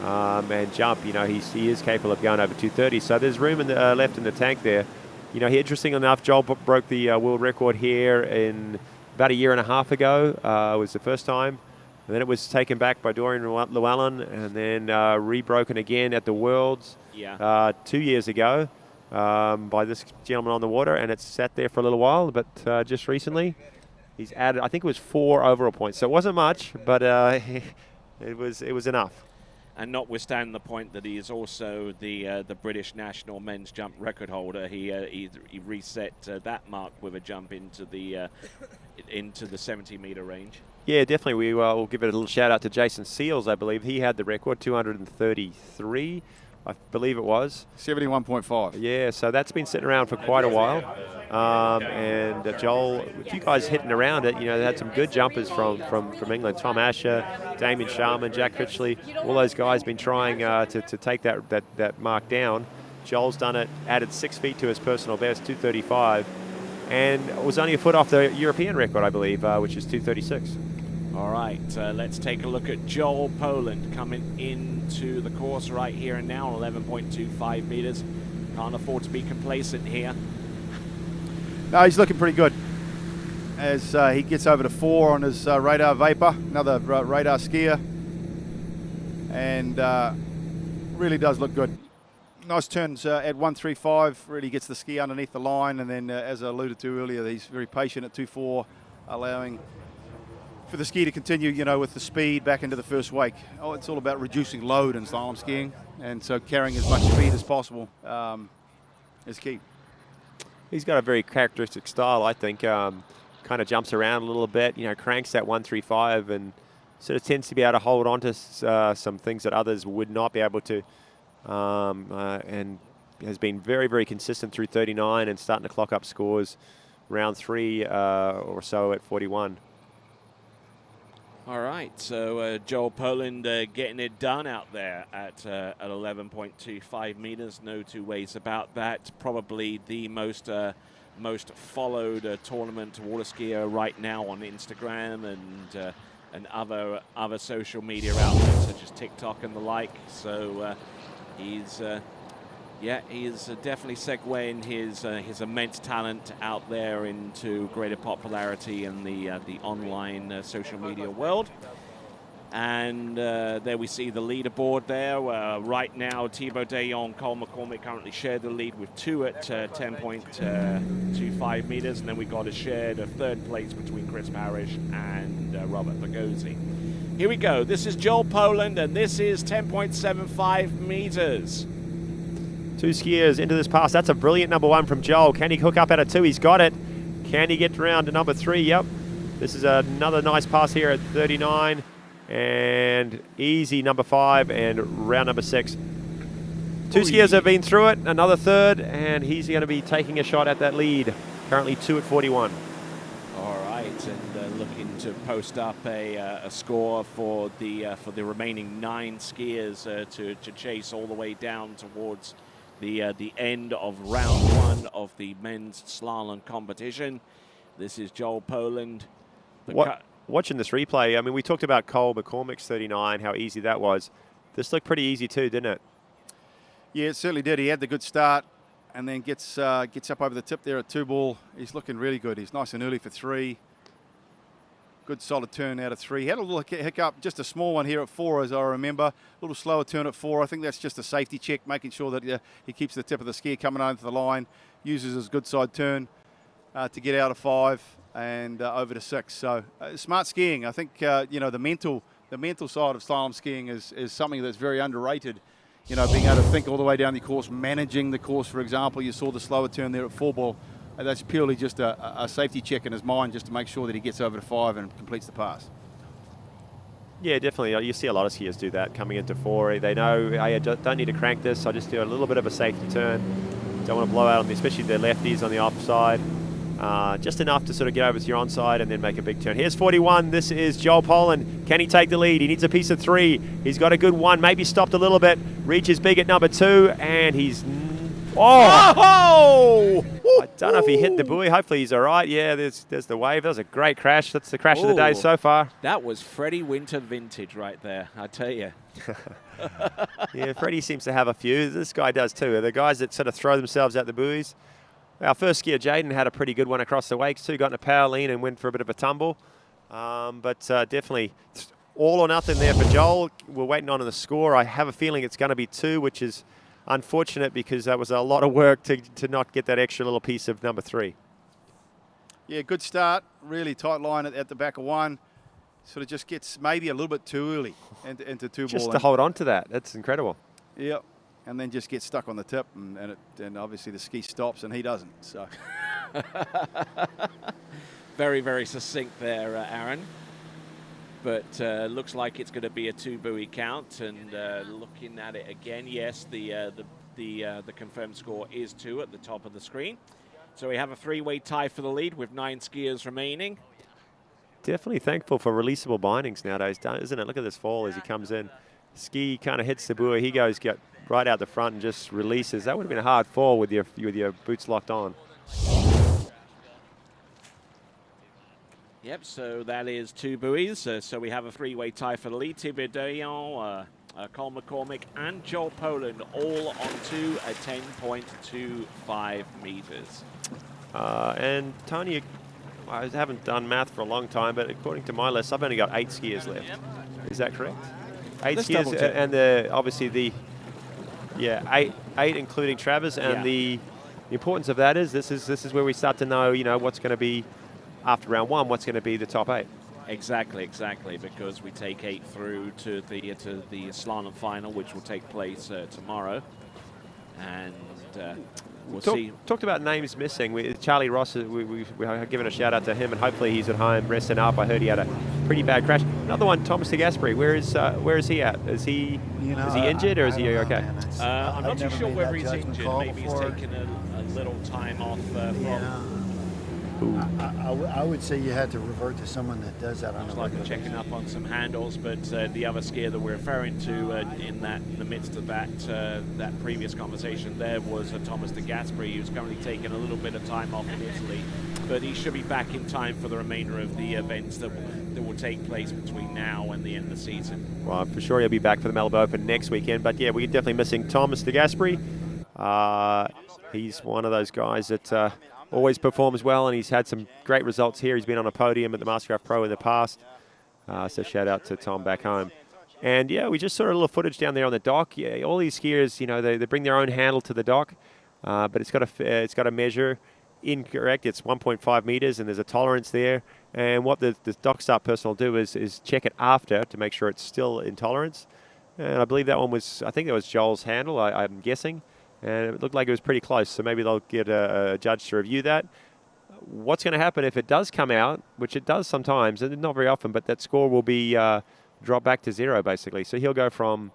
And jump, he is capable of going over 230. So there's room left in the tank there. Interesting enough, Joel broke the world record here in about a year and a half ago. Was the first time. And then it was taken back by Dorian Llewellyn and then rebroken again at the Worlds 2 years ago by this gentleman on the water. And it's sat there for a little while, but just recently he's added, I think it was 4 overall points. So it wasn't much, but it was enough. And notwithstanding the point that he is also the British national men's jump record holder, he reset that mark with a jump into the 70-meter range. Yeah, definitely. We'll give it a little shout out to Jason Seals. I believe he had the record, 233. I believe it was 71.5. Yeah, so that's been sitting around for quite a while. And Joel, with you guys hitting around it, they had some good jumpers from England. Tom Asher, Damien Sharman, Jack Critchley, all those guys been trying to take that mark down. Joel's done it, added 6 feet to his personal best, 235, and was only a foot off the European record, I believe, which is 236. All right, let's take a look at Joel Poland coming into the course right here and now on 11.25 meters. Can't afford to be complacent here. No, he's looking pretty good as he gets over to 4 on his Radar Vapor, another Radar skier, and really does look good. Nice turns at 135, really gets the ski underneath the line, and then as I alluded to earlier, he's very patient at 2.4, allowing for the ski to continue, with the speed back into the first wake. It's all about reducing load in slalom skiing, and so carrying as much speed as possible is key. He's got a very characteristic style, I think. Kind of jumps around a little bit, cranks that 135 and sort of tends to be able to hold on to some things that others would not be able to. And has been very, very consistent through 39 and starting to clock up scores round 3 or so at 41. All right, so Joel Poland getting it done out there at 11.25 meters. No two ways about that. Probably the most followed tournament water skier right now on Instagram and other social media outlets such as TikTok and the like. So he's definitely segueing his immense talent out there into greater popularity in the online social media world. And there we see the leaderboard there. Right now, Thibaut Dayon, Cole McCormick currently share the lead with 2 at 10.25 meters. And then we got a shared 3rd place between Chris Parrish and Robert Bogozzi. Here we go. This is Joel Poland, and this is 10.75 meters. 2 skiers into this pass. That's a brilliant number 1 from Joel. Can he hook up out of 2? He's got it. Can he get around to number 3? Yep. This is another nice pass here at 39. And easy number 5 and round number 6. 2 skiers have been through it. Another 3rd, and he's going to be taking a shot at that lead. Currently 2 at 41. All right, and looking to post up a score for the remaining 9 skiers to chase all the way down towards the end of round 1 of the men's slalom competition. This is Joel Poland. Watching this replay, I mean, we talked about Cole McCormick's 39, how easy that was. This looked pretty easy too, didn't it? Yeah, it certainly did. He had the good start and then gets up over the tip there at 2 ball. He's looking really good. He's nice and early for 3. Good solid turn out of 3. He had a little hiccup, just a small one here at 4, as I remember. A little slower turn at 4. I think that's just a safety check, making sure that he keeps the tip of the ski coming onto the line, uses his good side turn to get out of 5 and over to 6. So smart skiing. I think the mental side of slalom skiing is something that's very underrated. Being able to think all the way down the course, managing the course. For example, you saw the slower turn there at 4 ball. That's purely just a safety check in his mind, just to make sure that he gets over to 5 and completes the pass. Yeah, definitely. You see a lot of skiers do that coming into 4. They know, I don't need to crank this. I just do a little bit of a safety turn. Don't want to blow out on especially the lefties on the offside. Just enough to sort of get over to your onside and then make a big turn. Here's 41. This is Joel Poland. Can he take the lead? He needs a piece of 3. He's got a good 1. Maybe stopped a little bit. Reaches big at number 2, and he's... Oh! I don't know if he hit the buoy. Hopefully he's all right. Yeah, there's the wave. That was a great crash. That's the crash of the day so far. That was Freddie Winter vintage right there, I tell you. Yeah, Freddie seems to have a few. This guy does too. The guys that sort of throw themselves at the buoys. Our first skier, Jaden, had a pretty good one across the wakes too. Got in a power lean and went for a bit of a tumble. But definitely all or nothing there for Joel. We're waiting on the score. I have a feeling it's going to be 2, which is unfortunate because that was a lot of work to not get that extra little piece of number 3. Yeah, good start. Really tight line at the back of 1. Sort of just gets maybe a little bit too early into 2 ball. Just to hold on to that. That's incredible. Yep. And then just gets stuck on the tip, and obviously the ski stops and he doesn't. So very, very succinct there, Aaron. But looks like it's going to be a 2 buoy count. And looking at it again, yes, the confirmed score is 2 at the top of the screen. So we have a 3-way tie for the lead with 9 skiers remaining. Definitely thankful for releasable bindings nowadays, isn't it? Look at this fall as he comes in. Ski kind of hits the buoy. He goes right out the front and just releases. That would have been a hard fall with your boots locked on. Yep, so that is 2 buoys. So we have a 3-way tie for the lead. Thibaut Dayan, Colin McCormick, and Joel Poland all onto a 10.25 meters. And Tony, I haven't done math for a long time, but according to my list, I've only got 8 skiers left. Is that correct? 8 skiers, and obviously eight including Travers. And the importance of that is this is where we start to know, what's going to be after round 1. What's going to be the top 8? Exactly, because we take 8 through to the slalom final, which will take place tomorrow, and we'll see. Talked about names missing. Charlie Ross, we've given a shout out to him, and hopefully he's at home resting up. I heard he had a pretty bad crash. Another one, Thomas de Gasperi. Where is he at? Is he injured or is he okay? I'm not too sure whether he's injured. Maybe he's taken a little time off from. I would say you had to revert to someone that does that on Looks a like regular checking basis. up on some handles, but the other skier that we're referring to in the midst of that previous conversation there was Thomas de Gasperi, who's currently taking a little bit of time off in Italy, but he should be back in time for the remainder of the events that will take place between now and the end of the season. Well, for sure he'll be back for the Melbourne Open next weekend, but yeah, we're definitely missing Thomas de Gasperi. He's one of those guys that always performs well, and he's had some great results here. He's been on a podium at the MasterCraft Pro in the past. So shout out to Tom back home. And yeah, we just saw a little footage down there on the dock. Yeah, all these skiers, they bring their own handle to the dock, but it's got a measure incorrect. It's 1.5 meters, and there's a tolerance there. And what the dock start person will do is check it after to make sure it's still in tolerance. And I believe that one was, I think that was Joel's handle, I'm guessing. And it looked like it was pretty close, so maybe they'll get a judge to review that. What's going to happen if it does come out, which it does sometimes, and not very often, but that score will be dropped back to 0, basically. So he'll go from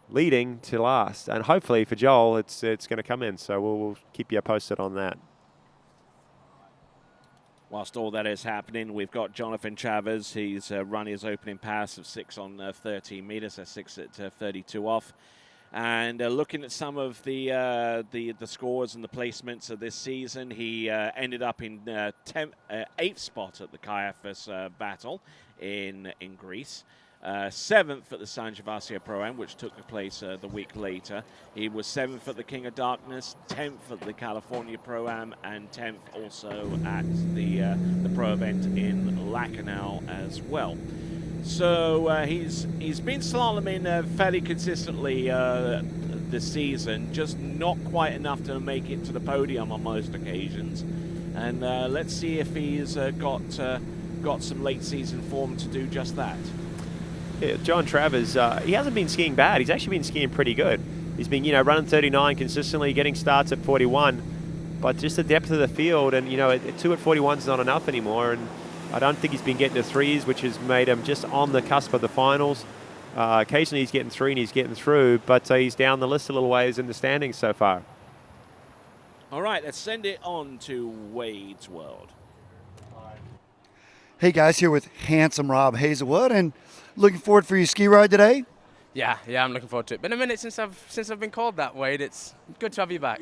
leading to last. And hopefully for Joel, it's going to come in. So we'll keep you posted on that. Whilst all that is happening, we've got Jonathan Travers. He's run his opening pass of 6 on 13 meters, 6 at 32 off. And looking at some of the scores and the placements of this season, he ended up in 8th spot at the Caiaphas Battle in Greece, 7th at the San Gervasio Pro-Am, which took place the week later. He was 7th at the King of Darkness, 10th at the California Pro-Am, and 10th also at the Pro event in Lacanau as well. So he's been slaloming fairly consistently this season, just not quite enough to make it to the podium on most occasions. And let's see if he's got some late season form to do just that. Yeah, John Travers, he hasn't been skiing bad. He's actually been skiing pretty good. He's been, running 39 consistently, getting starts at 41. But just the depth of the field, and 2 at 41 is not enough anymore. And I don't think he's been getting to threes, which has made him just on the cusp of the finals. Occasionally he's getting three and he's getting through, but he's down the list a little ways in the standings so far. All right, let's send it on to Wade's World. Hey guys, here with handsome Rob Hazelwood, and looking forward for your ski ride today. Yeah, I'm looking forward to it. Been a minute since I've been called that, Wade. It's good to have you back.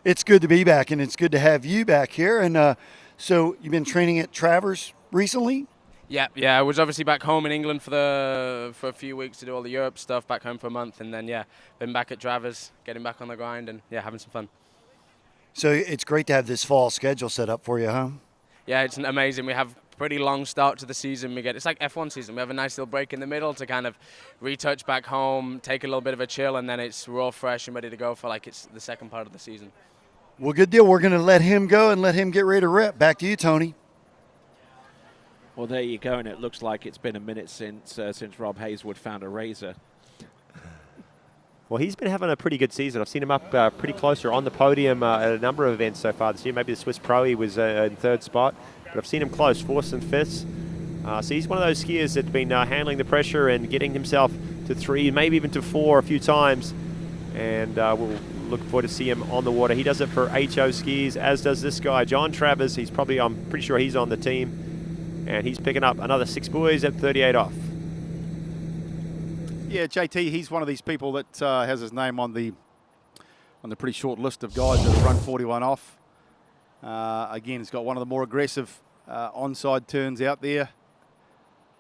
It's good to be back, and it's good to have you back here. And so you've been training at Travers recently? Yeah. I was obviously back home in England for a few weeks to do all the Europe stuff. Back home for a month, and then been back at Travers, getting back on the grind, and having some fun. So it's great to have this fall schedule set up for you, huh? Yeah, it's amazing. We have a pretty long start to the season. It's like F1 season. We have a nice little break in the middle to kind of retouch back home, take a little bit of a chill, and then we're all fresh and ready to go for it's the second part of the season. Well, good deal. We're going to let him go and let him get ready to rip. Back to you, Tony. Well, there you go, and it looks like it's been a minute since Rob Hazelwood found a razor. Well, he's been having a pretty good season. I've seen him up pretty closer on the podium at a number of events so far this year. Maybe the Swiss Pro, he was in third spot. But I've seen him close, fourths and fifths. So he's one of those skiers that's been handling the pressure and getting himself to 3, maybe even to 4 a few times. And we'll look forward to see him on the water. He does it for HO skis, as does this guy, John Travers. I'm pretty sure he's on the team. And he's picking up another 6 buoys at 38 off. Yeah, JT, he's one of these people that has his name on the pretty short list of guys that have run 41 off. Again, he's got one of the more aggressive onside turns out there.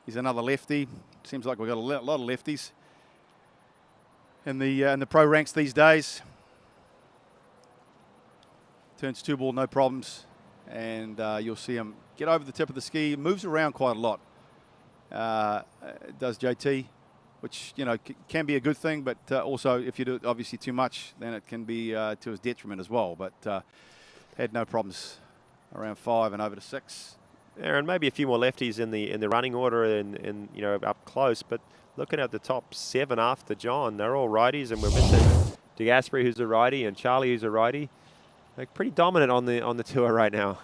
He's another lefty. Seems like we've got a lot of lefties in the pro ranks these days. Turns 2 ball, no problems, and you'll see him get over the tip of the ski. Moves around quite a lot. Does JT, which can be a good thing, but also if you do it obviously too much, then it can be to his detriment as well. But had no problems around 5 and over to 6. Yeah, and maybe a few more lefties in the running order and up close. But looking at the top 7 after John, they're all righties, and we're missing DeGasperi, who's a righty, and Charlie, who's a righty. They're pretty dominant on the tour right now.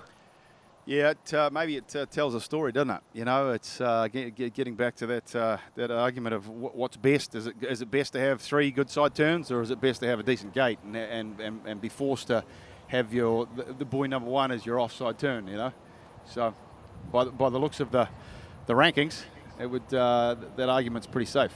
Yeah, maybe it tells a story, doesn't it? It's getting back to that argument of what's best. Is it best to have 3 good side turns, or is it best to have a decent gate and be forced to have the buoy number 1 as your offside turn? So by the looks of the rankings, it would that argument's pretty safe.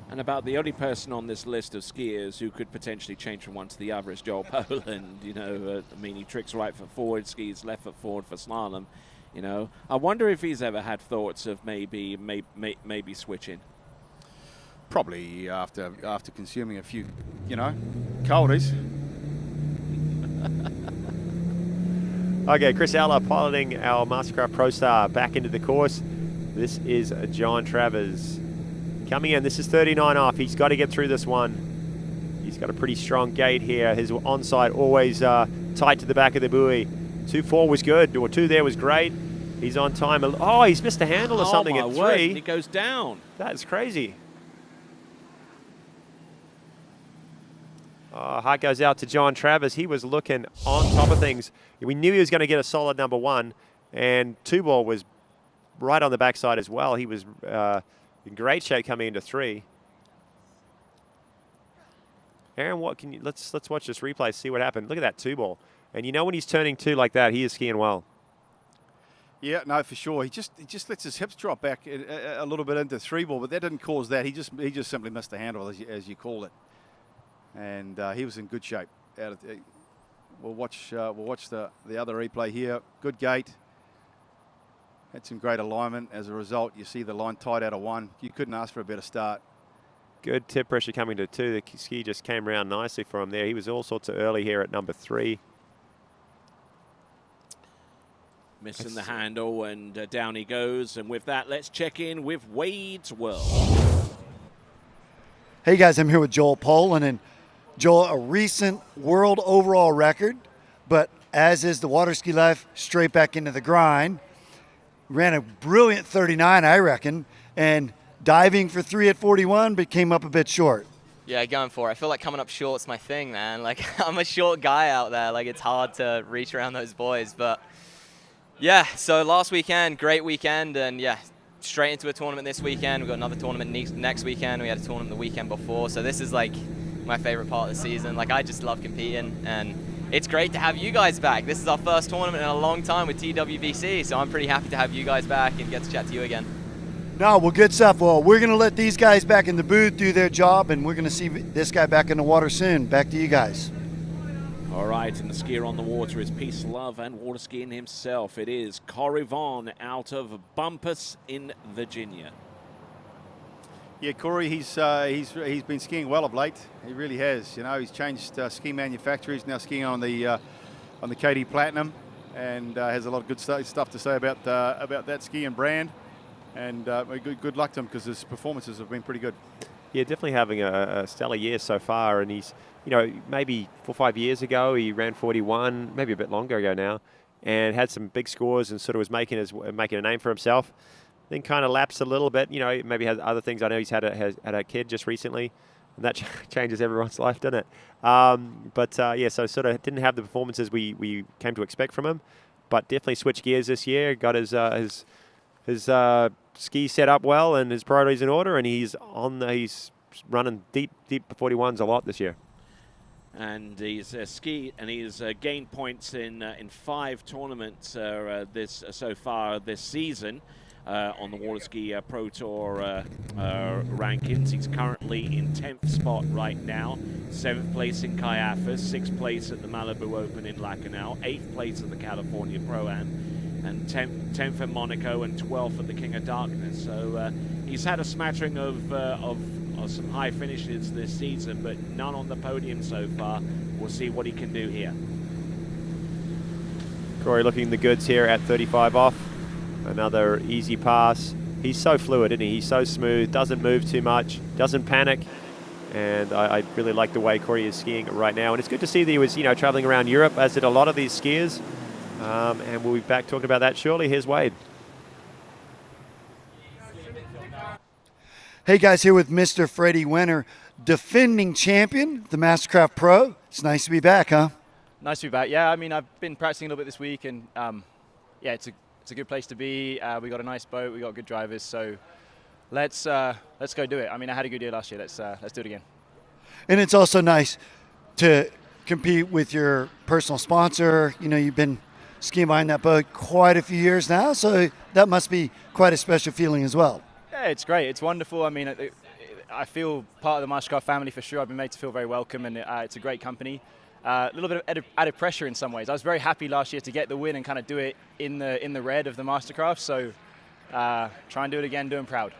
And about the only person on this list of skiers who could potentially change from one to the other is Joel Poland. He tricks right foot forward, skis left foot forward for slalom. I wonder if he's ever had thoughts of maybe switching. Probably after consuming a few, coldies. Okay, Chris Alla piloting our MasterCraft Pro Star back into the course. This is John Travers coming in. This is 39 off. He's got to get through this one. He's got a pretty strong gate here. His onside always tight to the back of the buoy. 2.4 was good, or 2 there was great. He's on time. Oh, he's missed a handle or something at 3. Word. He goes down. That's crazy. Heart goes out to John Travers. He was looking on top of things. We knew he was going to get a solid number 1, and 2 ball was right on the backside as well. He was in great shape coming into 3. Aaron, let's watch this replay, see what happened. Look at that 2 ball. And when he's turning 2 like that, he is skiing well. Yeah, no, for sure. He just lets his hips drop back a little bit into 3 ball, but that didn't cause that. He just simply missed the handle, as you called it. And he was in good shape. We'll watch the other replay here. Good gate. Had some great alignment. As a result, you see the line tight out of 1. You couldn't ask for a better start. Good tip pressure coming to 2. The ski just came around nicely for him there. He was all sorts of early here at number 3. Missing the handle, and down he goes. And with that, let's check in with Wade's World. Hey guys, I'm here with Joel Poland, and Joel, a recent world overall record, but as is the water ski life, straight back into the grind. Ran a brilliant 39, I reckon, and diving for 3 at 41, but came up a bit short. Yeah, going for it. I feel like coming up short's my thing, man. I'm a short guy out there. It's hard to reach around those boys, but Yeah, so last weekend, great weekend, and yeah, straight into a tournament this weekend. We've got another tournament next weekend. We had a tournament the weekend before, so this is like my favorite part of the season. Like, I just love competing, and it's great to have you guys back. This is our first tournament in a long time with TWBC, so I'm pretty happy to have you guys back and get to chat to you again. No, well, good stuff. Well, we're going to let these guys back in the booth do their job, and we're going to see this guy back in the water soon. Back to you guys. All right, and the skier on the water is Peace Love and water skiing himself. It is Corey Vaughn out of Bumpus in Virginia. Yeah, Corey, he's been skiing well of late. He really has. You know, he's changed ski manufacturer. He's now skiing on the KD Platinum, and has a lot of good stuff to say about that ski and brand. And good luck to him, because his performances have been pretty good. Yeah, definitely having a stellar year so far. And he's, you know, maybe 4 or 5 years ago he ran 41, maybe a bit longer ago now, and had some big scores and sort of was making a name for himself. Then kind of lapsed a little bit. You know, maybe has other things. I know he's had a kid just recently, and that changes everyone's life, doesn't it? Yeah, so sort of didn't have the performances we came to expect from him, but definitely switched gears this year. Got his ski set up well and his priorities in order, and he's running deep 41s a lot this year. And he's he's gained points in 5 tournaments so far this season on the Waterski Pro Tour rankings. He's currently in 10th spot right now, 7th place in Caiaphas, 6th place at the Malibu Open in Lacanau, 8th place at the California Pro-Am, and 10th at Monaco, and 12th at the King of Darkness. So he's had a smattering of some high finishes this season, but none on the podium so far. We'll see what he can do here. Corey looking the goods here at 35 off. Another easy pass. He's so fluid, isn't he? He's so smooth, doesn't move too much, doesn't panic. And I really like the way Corey is skiing right now. And it's good to see that he was, traveling around Europe, as did a lot of these skiers. And we'll be back talking about that shortly. Here's Wade. Hey guys, here with Mr. Freddie Winter, defending champion, the MasterCraft Pro. It's nice to be back, huh? Nice to be back. Yeah, I mean, I've been practicing a little bit this week, and yeah, it's a good place to be. We got a nice boat, we got good drivers, so let's go do it. I mean, I had a good year last year. Let's do it again. And it's also nice to compete with your personal sponsor. You know, you've been skiing behind that boat quite a few years now, so that must be quite a special feeling as well. Yeah, it's great. It's wonderful. I mean, I feel part of the MasterCraft family for sure. I've been made to feel very welcome, and it's a great company. A little bit of added pressure in some ways. I was very happy last year to get the win and kind of do it in the red of the MasterCraft. So try and do it again, do him proud.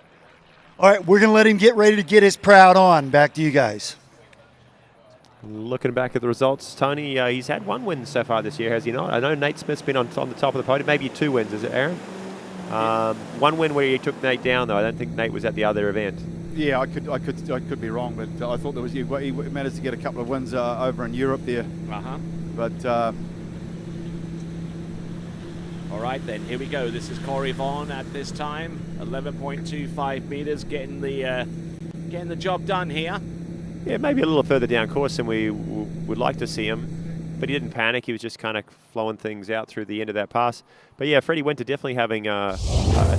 All right, we're going to let him get ready to get his proud on. Back to you guys. Looking back at the results, Tony, he's had 1 win so far this year, has he not? I know Nate Smith's been on the top of the podium. Maybe 2 wins, is it, Aaron? 1 win where he took Nate down, though. I don't think Nate was at the other event. Yeah, I could be wrong, but I thought he managed to get a couple of wins over in Europe there. But all right, then here we go. This is Corey Vaughn at this time, 11.25 meters, getting the job done here. Yeah, maybe a little further down course than we would like to see him. But he didn't panic. He was just kind of flowing things out through the end of that pass. But yeah, Freddie Winter definitely having a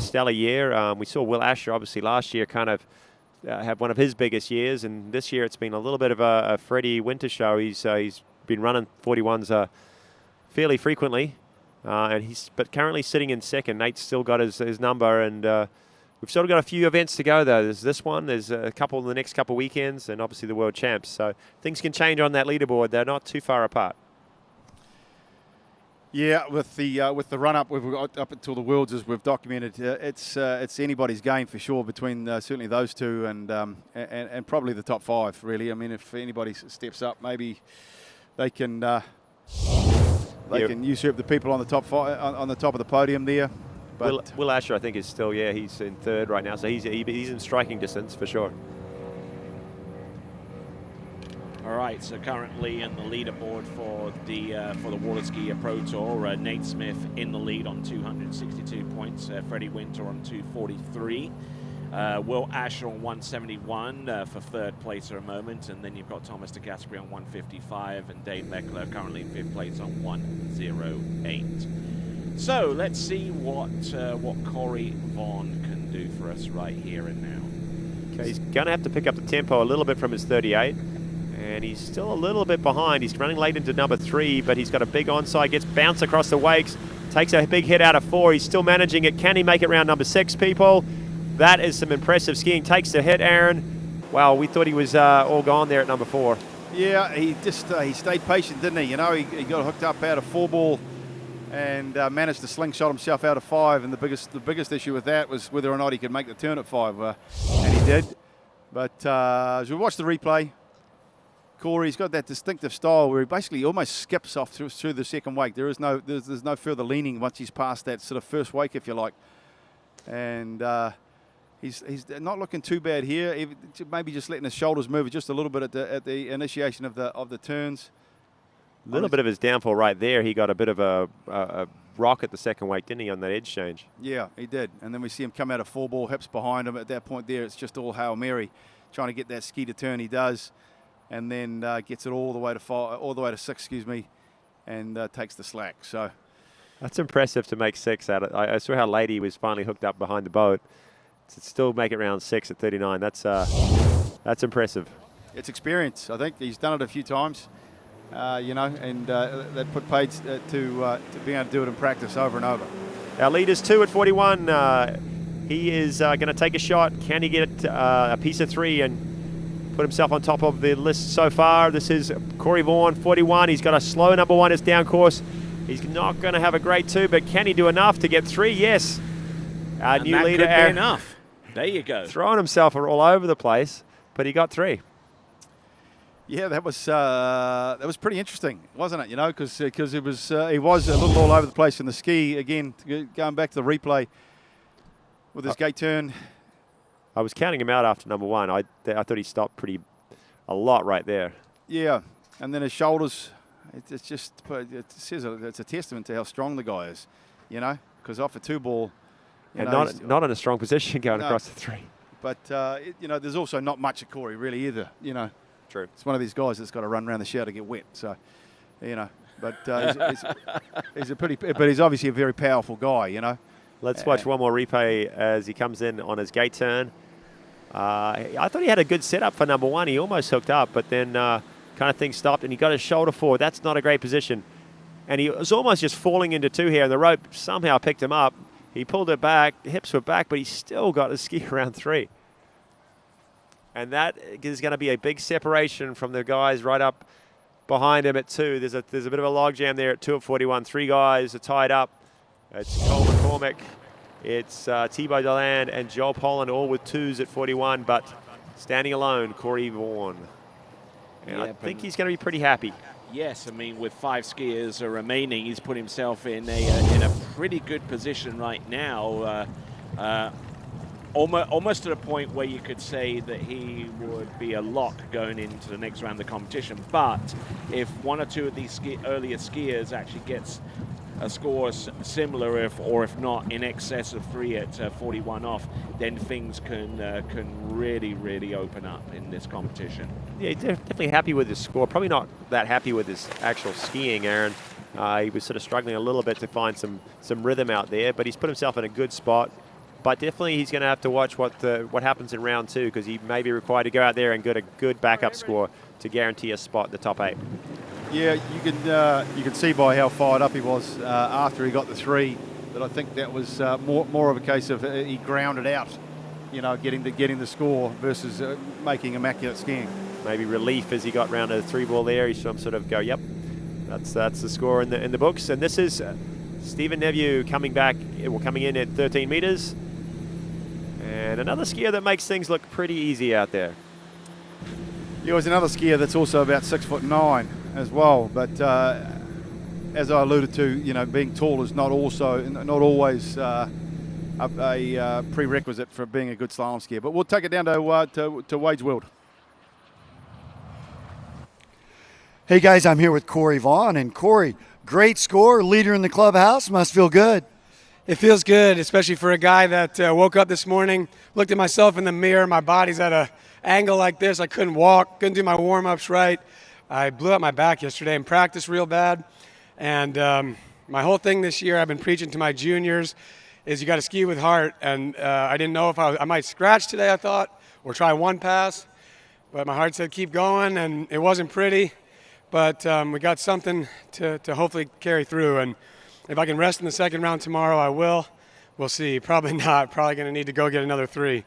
stellar year. We saw Will Asher obviously last year kind of have one of his biggest years, and this year it's been a little bit of a Freddie Winter show. He's been running 41s fairly frequently, and he's currently sitting in second. Nate's still got his number, and we've still got a few events to go though. There's this one, there's a couple in the next couple weekends, and obviously the World Champs. So things can change on that leaderboard. They're not too far apart. yeah, with the run up we've got up until the Worlds, as we've documented, it's anybody's game for sure between certainly those two and probably the top 5 really. I mean, if anybody steps up, maybe they can can usurp the people on the top 5 on the top of the podium there. But Will Asher, I think, is still he's in 3rd right now, so he's in striking distance for sure. All right, so currently in the leaderboard for the Waterski Pro Tour, Nate Smith in the lead on 262 points, Freddie Winter on 243, Will Asher on 171 for 3rd place at a moment, and then you've got Thomas de Gasperi on 155, and Dave Meckler currently in 5th place on 108. So let's see what Corey Vaughan can do for us right here and now. Okay, he's going to have to pick up the tempo a little bit from his 38. And he's still a little bit behind. He's running late into number 3, but he's got a big onside, gets bounced across the wakes, takes a big hit out of 4. He's still managing it. Can he make it round number 6, people? That is some impressive skiing. Takes the hit, Aaron. Wow, we thought he was all gone there at number 4. Yeah, he just he stayed patient, didn't he? You know, he got hooked up out of 4 ball and managed to slingshot himself out of 5. And the biggest issue with that was whether or not he could make the turn at 5, and he did. But as we watch the replay, Corey's got that distinctive style where he basically almost skips off through the second wake. There's no further leaning once he's past that sort of first wake, if you like. And he's not looking too bad here. Maybe just letting his shoulders move just a little bit at the initiation of the turns. A little bit of his downfall right there. He got a bit of a rock at the second wake, didn't he, on that edge change? Yeah, he did. And then we see him come out of 4 ball, hips behind him. At that point there, it's just all Hail Mary, trying to get that ski to turn. He does. And then gets it all the way to 6, excuse me, and takes the slack. So that's impressive to make 6 out of. I saw how late he was finally hooked up behind the boat to still make it round 6 at 39. That's impressive. It's experience. I think he's done it a few times, you know, and that put paid to being able to do it in practice over and over. Our leader's 2 at 41. He is going to take a shot. Can he get a piece of 3 and put himself on top of the list so far? This is Corey Vaughan, 41. He's got a slow number 1 as down course. He's not going to have a great 2, but can he do enough to get 3? Yes. Our new leader, could be enough. There you go. Throwing himself all over the place, but he got 3. Yeah, that was pretty interesting, wasn't it? You know, because he was a little all over the place in the ski. Again, going back to the replay with his gate turn. I was counting him out after number 1. I thought he stopped a lot right there. Yeah, and then his shoulders. It's a testament to how strong the guy is, you know, because off a 2 ball, and not in a strong position going across the 3. But you know, there's also not much of Corey really either. You know, true. It's one of these guys that's got to run around the shower to get wet. So, you know, but he's obviously a very powerful guy. You know. Let's watch one more replay as he comes in on his gate turn. I thought he had a good setup for number 1. He almost hooked up, but then kind of things stopped, and he got his shoulder forward. That's not a great position. And he was almost just falling into 2 here, and the rope somehow picked him up. He pulled it back, the hips were back, but he still got his ski around 3. And that is going to be a big separation from the guys right up behind him at 2. There's a bit of a logjam there at 2 at 41. 3 guys are tied up. It's Cole McCormick, it's Thibaut Deland and Joel Pollan, all with 2s at 41, but standing alone, Corey Vaughan. And I think he's going to be pretty happy. Yes, I mean, with 5 skiers remaining, he's put himself in a pretty good position right now. Almost to the point where you could say that he would be a lock going into the next round of the competition. But if 1 or 2 of these earlier skiers actually gets a score similar, if not in excess of 3 at 41 off, then things can really open up in this competition. Yeah, definitely happy with his score. Probably not that happy with his actual skiing, Aaron. He was sort of struggling a little bit to find some rhythm out there, but he's put himself in a good spot. But definitely he's going to have to watch what happens in round 2, because he may be required to go out there and get a good backup score to guarantee a spot in the top 8. Yeah, you can see by how fired up he was after he got the 3 that I think that was more of a case of he grounded out, you know, getting the score versus making immaculate skiing. Maybe relief as he got round to the 3 ball there. He sort of go, yep, that's the score in the books. And this is Stephen Neveu coming in at 13 meters. And another skier that makes things look pretty easy out there. He was another skier that's also about 6'9" as well, but as I alluded to, you know, being tall is not always a prerequisite for being a good slalom skier. But we'll take it down to Wade's World. Hey guys, I'm here with Corey Vaughan, and Corey, great score, leader in the clubhouse, must feel good. It feels good, especially for a guy that woke up this morning, looked at myself in the mirror, my body's at an angle like this, I couldn't walk, couldn't do my warm-ups right. I blew out my back yesterday in practice real bad, and My whole thing this year, I've been preaching to my juniors, is you got to ski with heart. And I didn't know if I might scratch today, I thought, or try one pass. But my heart said keep going, and it wasn't pretty. But we got something to hopefully carry through. And if I can rest in the second round tomorrow, I will. We'll see. Probably not. Probably going to need to go get another 3.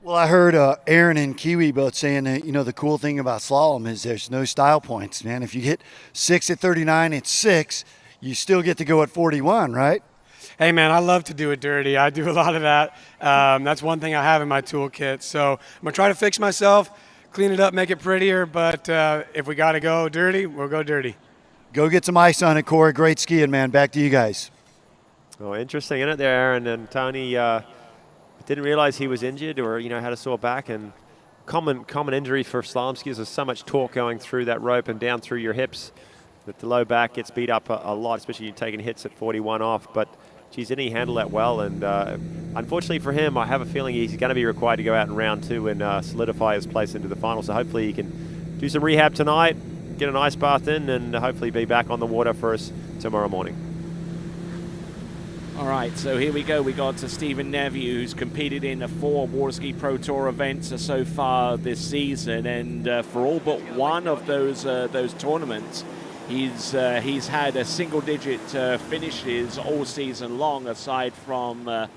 Well, I heard Aaron and Kiwi both saying that, the cool thing about slalom is there's no style points, man. If you hit 6 at 39 at 6, you still get to go at 41, right? Hey, man, I love to do it dirty. I do a lot of that. That's one thing I have in my toolkit. So I'm going to try to fix myself, clean it up, make it prettier. But if we got to go dirty, we'll go dirty. Go get some ice on it, Corey. Great skiing, man. Back to you guys. Oh, interesting, isn't it there, Aaron? And Tony didn't realize he was injured or, had a sore back. And common injury for slalom skiers. There's so much torque going through that rope and down through your hips that the low back gets beat up a lot, especially you're taking hits at 41 off. But, geez, didn't he handle that well? And unfortunately for him, I have a feeling he's going to be required to go out in round 2 and solidify his place into the final. So hopefully he can do some rehab tonight, get an ice bath in, and hopefully be back on the water for us tomorrow morning. All right, so here we go. We got Stephen Neville, who's competed in 4 Waterski Pro Tour events so far this season, and for all but one of those tournaments, he's had a single-digit finishes all season long. Aside from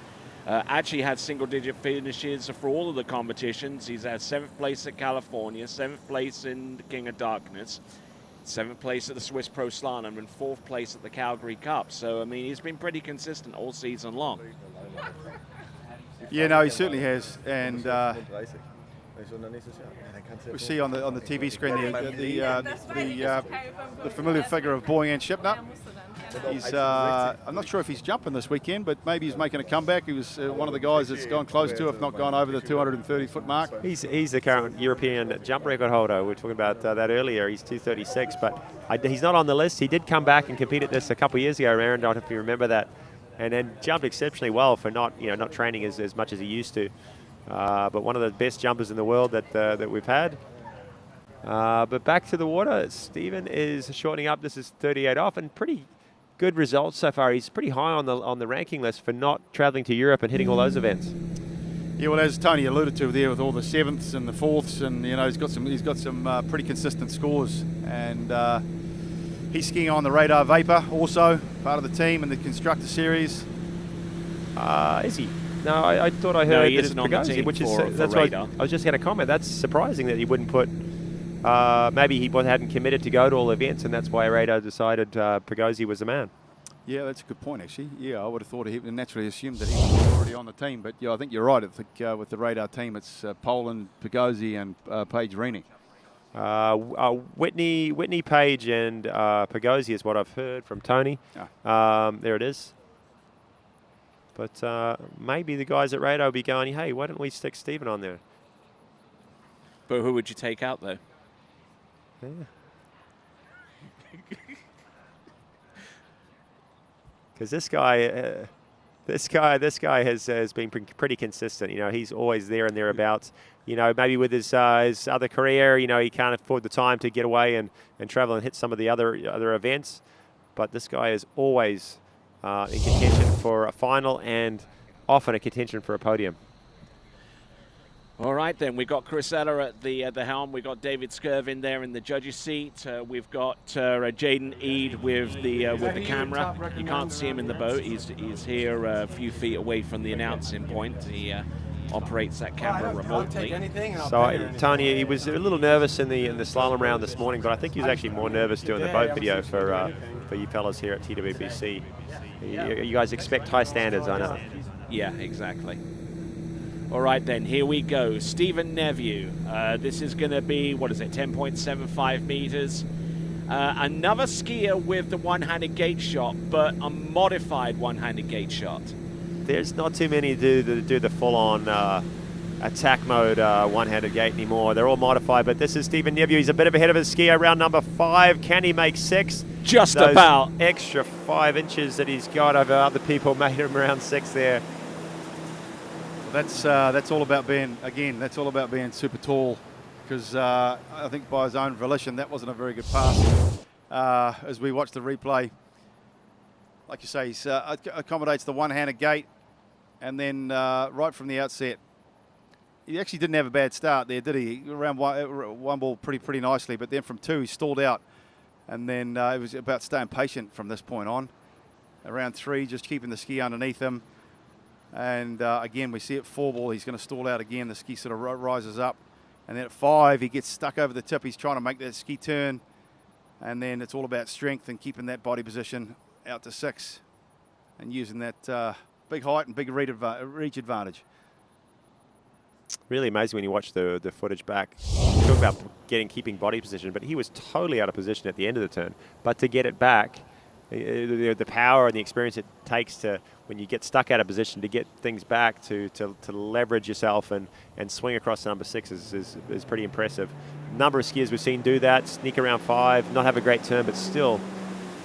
actually had single-digit finishes for all of the competitions. He's had 7th place at California, 7th place in King of Darkness, 7th place at the Swiss Pro Slalom, and 4th place at the Calgary Cup. So, I mean, he's been pretty consistent all season long. Yeah, no, he certainly has. And we see on the TV screen the familiar figure of Boyan Shipnup. He's I'm not sure if he's jumping this weekend, but maybe he's making a comeback. He was one of the guys that's gone close to, if not gone over the 230-foot mark. He's the current European jump record holder. We were talking about that earlier. He's 236, but he's not on the list. He did come back and compete at this a couple of years ago, Aaron. I don't know if you remember that, and then jumped exceptionally well for not training as much as he used to. But one of the best jumpers in the world that we've had. But back to the water, Stephen is shortening up. This is 38 off, and pretty good results so far. He's pretty high on the ranking list for not traveling to Europe and hitting all those events. Yeah, well, as Tony alluded to there, with all the 7ths and the 4ths, and he's got some pretty consistent scores, and he's skiing on the Radar Vapor, also part of the team in the Constructor Series. Is he? No, I thought I heard no, he that it's isn't on the team which for that's Radar. what I was just going to comment. That's surprising that he wouldn't put. Maybe he hadn't committed to go to all events, and that's why Radar decided Pagozzi was the man. Yeah, that's a good point, actually. Yeah, I would have thought he naturally assumed that he was already on the team. But yeah, I think you're right. I think with the Radar team, it's Poland, Pagozzi, and Paige Reaney. Whitney Page and Pagozzi is what I've heard from Tony. There it is. But maybe the guys at Radar will be going, hey, why don't we stick Stephen on there? But who would you take out, though? Yeah. Because this guy has been pretty consistent. He's always there and thereabouts. Maybe with his other career, he can't afford the time to get away and travel and hit some of the other events. But this guy is always in contention for a final and often a contention for a podium. All right, then. We've got Chris Eller at the helm. We've got David Skirvin there in the judges' seat. We've got Jaden Eade with the camera. You can't see him in the boat. He's here a few feet away from the announcing point. He operates that camera remotely. So, Tony, he was a little nervous in the slalom round this morning, but I think he was actually more nervous doing the boat video for you fellas here at TWBC. You guys expect high standards, I know. Yeah, exactly. All right, then, here we go. Stephen Neville. This is going to be, 10.75 meters. Another skier with the one-handed gate shot, but a modified one-handed gate shot. There's not too many do the full-on attack mode one-handed gate anymore. They're all modified, but this is Stephen Neville. He's a bit of ahead of his skier, round number 5. Can he make 6? Just Those about. Extra 5 inches that he's got over other people made him around 6 there. That's all about being super tall, because I think by his own volition that wasn't a very good pass. As we watch the replay, like you say, he accommodates the one-handed gate, and then right from the outset, he actually didn't have a bad start there, did he? Around one ball pretty nicely, but then from 2 he stalled out, and then it was about staying patient from this point on. Around 3, just keeping the ski underneath him, and again we see at 4 ball he's going to stall out again. The ski sort of rises up, and then at 5 he gets stuck over the tip. He's trying to make that ski turn, and then it's all about strength and keeping that body position out to 6, and using that big height and big reach advantage. Really amazing when you watch the footage back. You talk about keeping body position, but he was totally out of position at the end of the turn. But to get it back, the power and the experience it takes to, when you get stuck out of position, to get things back, to leverage yourself and swing across number 6 is pretty impressive. Number of skiers we've seen do that, sneak around 5, not have a great turn, but still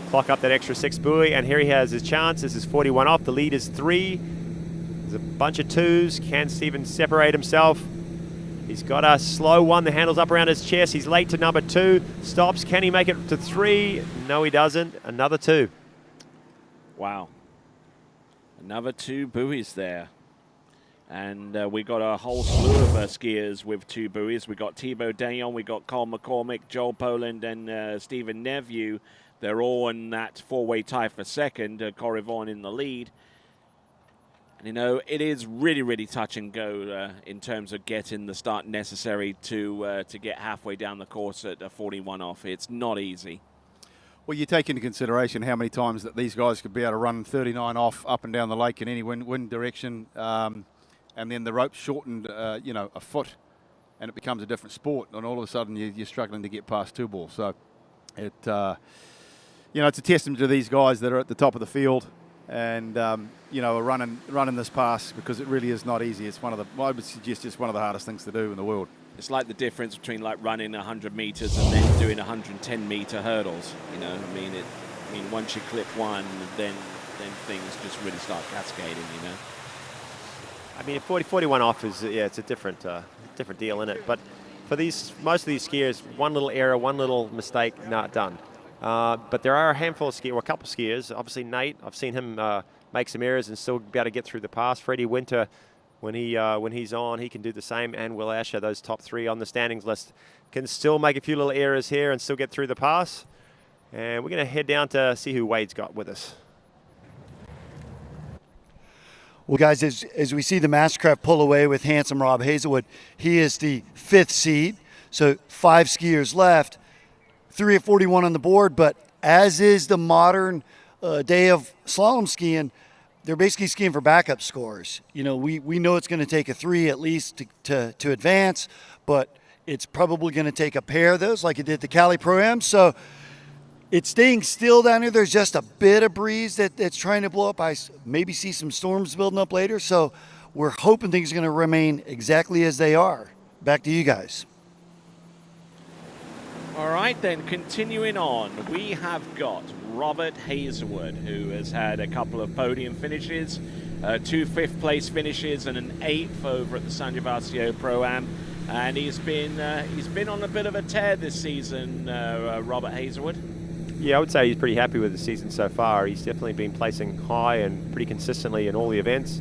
clock up that extra 6 buoy. And here he has his chance. This is 41 off. The lead is 3. There's a bunch of 2s. Can Stephen separate himself? He's got a slow 1. The handle's up around his chest. He's late to number 2. Stops. Can he make it to 3? No, he doesn't. Another 2. Wow. Another 2 buoys there. And we got a whole slew of skiers with 2 buoys. We got Thibaut Dayon, we got Carl McCormick, Joel Poland, and Stephen Neveu. They're all in that 4-way tie for second. Corey Vaughan in the lead. You know, it is really touch and go in terms of getting the start necessary to get halfway down the course at 41 off. It's not easy. Well, you take into consideration how many times that these guys could be able to run 39 off up and down the lake in any wind direction, and then the rope's shortened, a foot, and it becomes a different sport. And all of a sudden, you're struggling to get past 2 ball. So, it's a testament to these guys that are at the top of the field. And are running this pass, because it really is not easy. It's I would suggest it's one of the hardest things to do in the world. It's like the difference between like running 100 meters and then doing 110-meter hurdles. I mean, once you clip one, then things just really start cascading. I mean, 41 off is it's a different deal in it. But for most of these skiers, one little error, one little mistake, not done. But there are a handful of skiers, or a couple of skiers. Obviously, Nate, I've seen him make some errors and still be able to get through the pass. Freddie Winter, when he's on, he can do the same. And Will Asher, those top 3 on the standings list, can still make a few little errors here and still get through the pass. And we're going to head down to see who Wade's got with us. Well, guys, as we see the MasterCraft pull away with handsome Rob Hazelwood, he is the 5th seed. So 5 skiers left. 3 of 41 on the board, but as is the modern day of slalom skiing, they're basically skiing for backup scores. We know it's going to take a 3 at least to advance, but it's probably going to take a pair of those like it did the Cali Pro-Am. So it's staying still down here. There's just a bit of breeze that's trying to blow up. I maybe see some storms building up later. So we're hoping things are going to remain exactly as they are. Back to you guys. All right, then, continuing on, we have got Robert Hazelwood, who has had a couple of podium finishes, 2 5th-place finishes, and an 8th over at the San Gervasio Pro-Am. And he's been on a bit of a tear this season, Robert Hazelwood. Yeah, I would say he's pretty happy with the season so far. He's definitely been placing high and pretty consistently in all the events.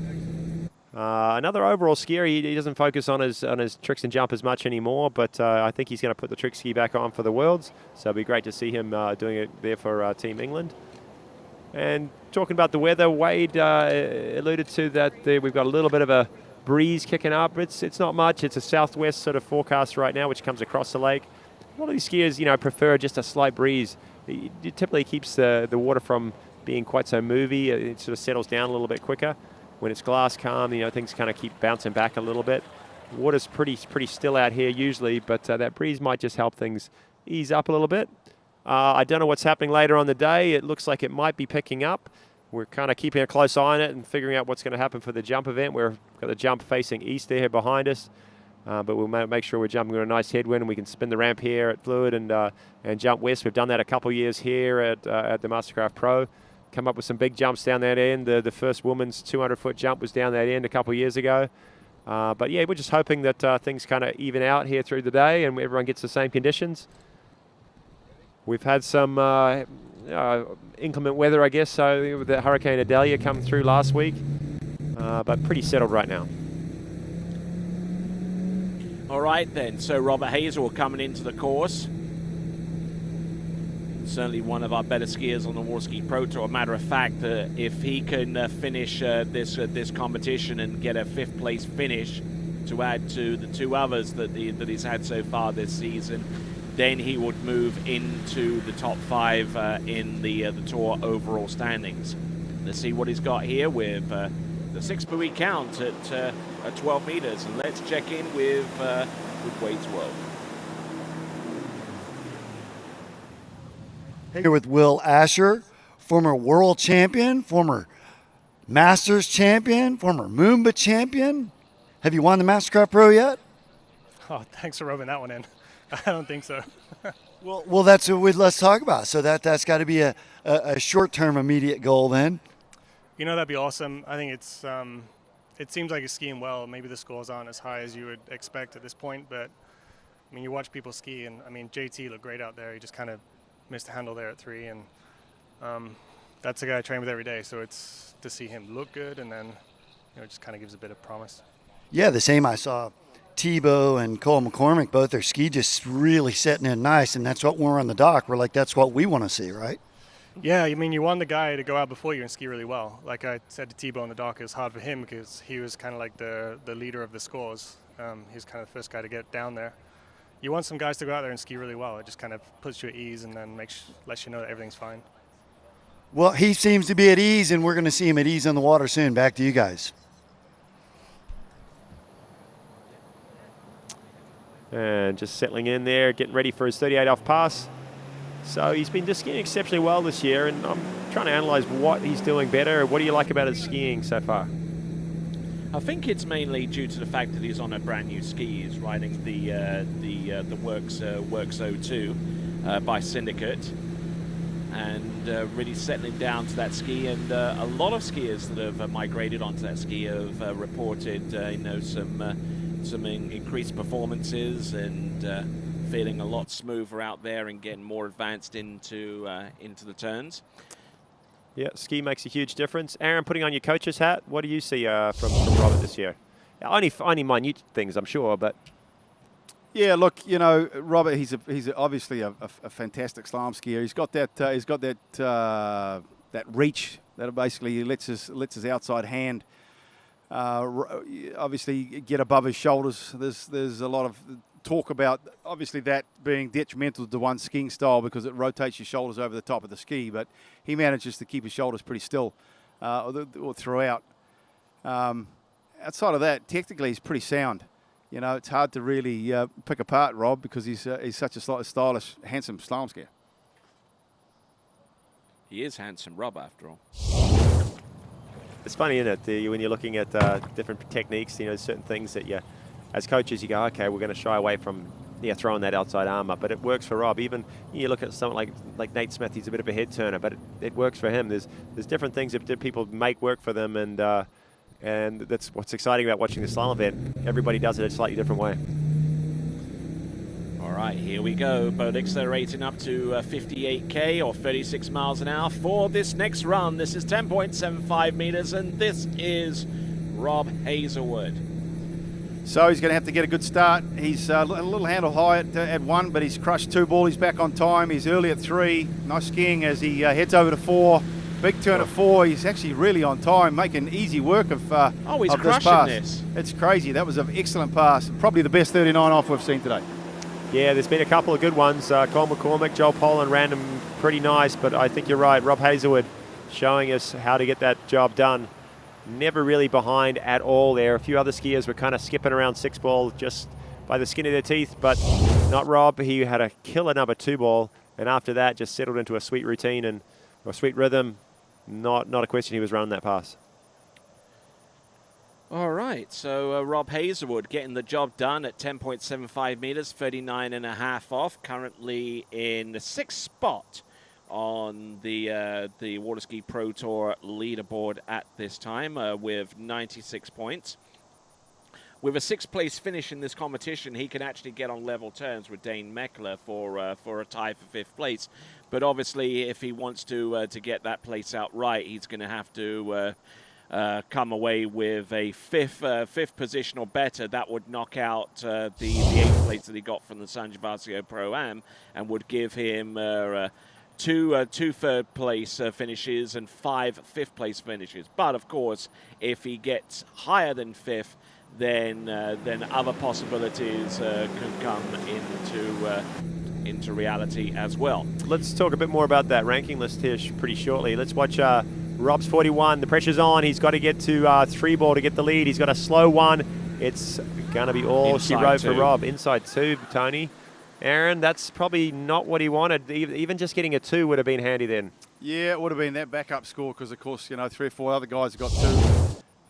Another overall skier. He doesn't focus on his tricks and jump as much anymore, but I think he's going to put the trick ski back on for the Worlds. So it'll be great to see him doing it there for Team England. And talking about the weather, Wade alluded to that we've got a little bit of a breeze kicking up. It's not much. It's a southwest sort of forecast right now, which comes across the lake. A lot of these skiers, prefer just a slight breeze. It typically keeps the water from being quite so movie. It sort of settles down a little bit quicker. When it's glass calm, things kind of keep bouncing back a little bit. Water's pretty still out here usually, but that breeze might just help things ease up a little bit. I don't know what's happening later on the day. It looks like it might be picking up. We're kind of keeping a close eye on it and figuring out what's going to happen for the jump event. We've got the jump facing east there behind us, but we'll make sure we're jumping with a nice headwind and we can spin the ramp here at Fluid and jump west. We've done that a couple years here at the MasterCraft Pro. Come up with some big jumps down that end. The first woman's 200-foot jump was down that end a couple years ago. But yeah, we're just hoping that things kind of even out here through the day and everyone gets the same conditions. We've had some inclement weather, I guess. So with the Hurricane Idalia come through last week, but pretty settled right now. All right then, so Robert Hazel coming into the course. Certainly one of our better skiers on the Waterski Pro Tour. Matter of fact, if he can finish this competition and get a 5th place finish to add to the 2 others that he's had so far this season, then he would move into the top 5 in the tour overall standings. Let's see what he's got here with the 6 per week count at 12 meters, and let's check in with Wade's World. Here with Will Asher, former world champion, former Masters champion, former Moomba champion. Have you won the MasterCraft Pro yet? Oh, thanks for rubbing that one in. I don't think so. Well, that's what let's talk about. So that's got to be a short-term immediate goal then. You know, that'd be awesome. I think it seems like it's skiing well. Maybe the scores aren't as high as you would expect at this point, but I mean, you watch people ski, and I mean, JT looked great out there. He just kind of missed a handle there at 3, and that's the guy I train with every day. So it's to see him look good, and then it just kind of gives a bit of promise. Yeah, the same. I saw Tebow and Cole McCormick, both their ski just really setting in nice, and that's what when we're on the dock, we're like, that's what we want to see, right? Yeah, I mean, you want the guy to go out before you and ski really well. Like I said to Tebow on the dock, it was hard for him because he was kind of like the leader of the scores. He was kind of the first guy to get down there. You want some guys to go out there and ski really well. It just kind of puts you at ease and then lets you know that everything's fine. Well, he seems to be at ease, and we're going to see him at ease on the water soon. Back to you guys. And just settling in there, getting ready for his 38 off pass. So he's been just skiing exceptionally well this year, and I'm trying to analyze what he's doing better. What do you like about his skiing so far? I think it's mainly due to the fact that he's on a brand new ski. He's riding the Works 02 by Syndicate, and really settling down to that ski. And a lot of skiers that have migrated onto that ski have reported, some increased performances and feeling a lot smoother out there and getting more advanced into the turns. Yeah, ski makes a huge difference. Aaron, putting on your coach's hat, what do you see from Robert this year? Only minute things, I'm sure, but yeah, look, you know, Robert, he's obviously a fantastic slalom skier. He's got that reach that basically lets his outside hand obviously get above his shoulders. There's a lot of talk about obviously that being detrimental to one's skiing style because it rotates your shoulders over the top of the ski, but he manages to keep his shoulders pretty still throughout. Outside of that, technically he's pretty sound. You know, it's hard to really pick apart Rob because he's such a stylish, handsome slalom skier. He is handsome, Rob, after all. It's funny, isn't it, when you're looking at different techniques, you know, certain things that as coaches, you go, okay, we're going to shy away from throwing that outside arm up, but it works for Rob. Even you look at someone like Nate Smith, he's a bit of a head turner, but it works for him. There's different things that people make work for them, and that's what's exciting about watching the slalom event. Everybody does it a slightly different way. All right, here we go. Boat accelerating up to 58k or 36 miles an hour for this next run. This is 10.75 meters, and this is Rob Hazelwood. So he's going to have to get a good start. He's a little handle high at 1, but he's crushed 2 ball. He's back on time. He's early at 3. Nice skiing as he heads over to 4. Big turn at 4. He's actually really on time, making easy work of he's of crushing pass. this. It's crazy. That was an excellent pass. Probably the best 39 off we've seen today. Yeah, there's been a couple of good ones. Cole McCormick, Joel Poland ran them pretty nice, but I think you're right. Rob Hazelwood showing us how to get that job done. Never really behind at all there. A few other skiers were kind of skipping around 6 ball just by the skin of their teeth, but not Rob. He had a killer number 2 ball, and after that just settled into a sweet routine and a sweet rhythm. Not a question he was running that pass. All right, so Rob Hazelwood getting the job done at 10.75 meters, 39.5 off, currently in the 6th spot on the Waterski Pro Tour leaderboard at this time with 96 points. With a 6th place finish in this competition, he can actually get on level terms with Dane Meckler for a tie for 5th place. But obviously, if he wants to get that place out right, he's going to have to come away with a fifth position or better. That would knock out the 8th place that he got from the San Gervasio Pro-Am and would give him two third place finishes and 5 fifth place finishes. But of course, if he gets higher than 5th, then other possibilities can come into reality as well. Let's talk a bit more about that ranking list here pretty shortly. Let's watch Rob's 41. The pressure's on. He's got to get to 3 ball to get the lead. He's got a slow one. It's going to be all she wrote for Rob. Inside 2, Tony. Aaron, that's probably not what he wanted. Even just getting a 2 would have been handy then. Yeah, it would have been that backup score because, of course, 3 or 4 other guys have got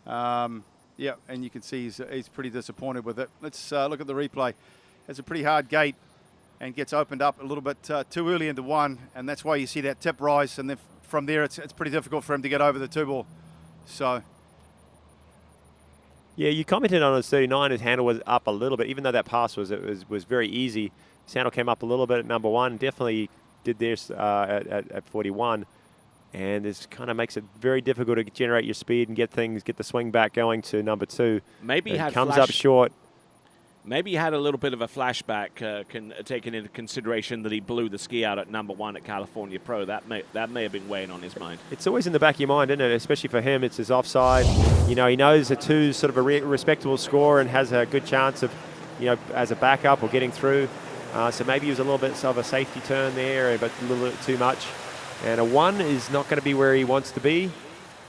2. Yeah, and you can see he's pretty disappointed with it. Let's look at the replay. It's a pretty hard gate and gets opened up a little bit too early into 1, and that's why you see that tip rise, and then from there it's pretty difficult for him to get over the 2 ball. So... Yeah, you commented on his 39. His handle was up a little bit, even though that pass was very easy. His handle came up a little bit at number 1. Definitely did this at 41, and this kind of makes it very difficult to generate your speed and get the swing back going to number 2. Maybe he comes up short. Maybe he had a little bit of a flashback, taking into consideration that he blew the ski out at number 1 at California Pro. That may have been weighing on his mind. It's always in the back of your mind, isn't it? Especially for him, it's his offside. He knows a 2 is sort of a respectable score and has a good chance of, as a backup or getting through. So maybe he was a little bit of a safety turn there, but a little bit too much. And a 1 is not going to be where he wants to be,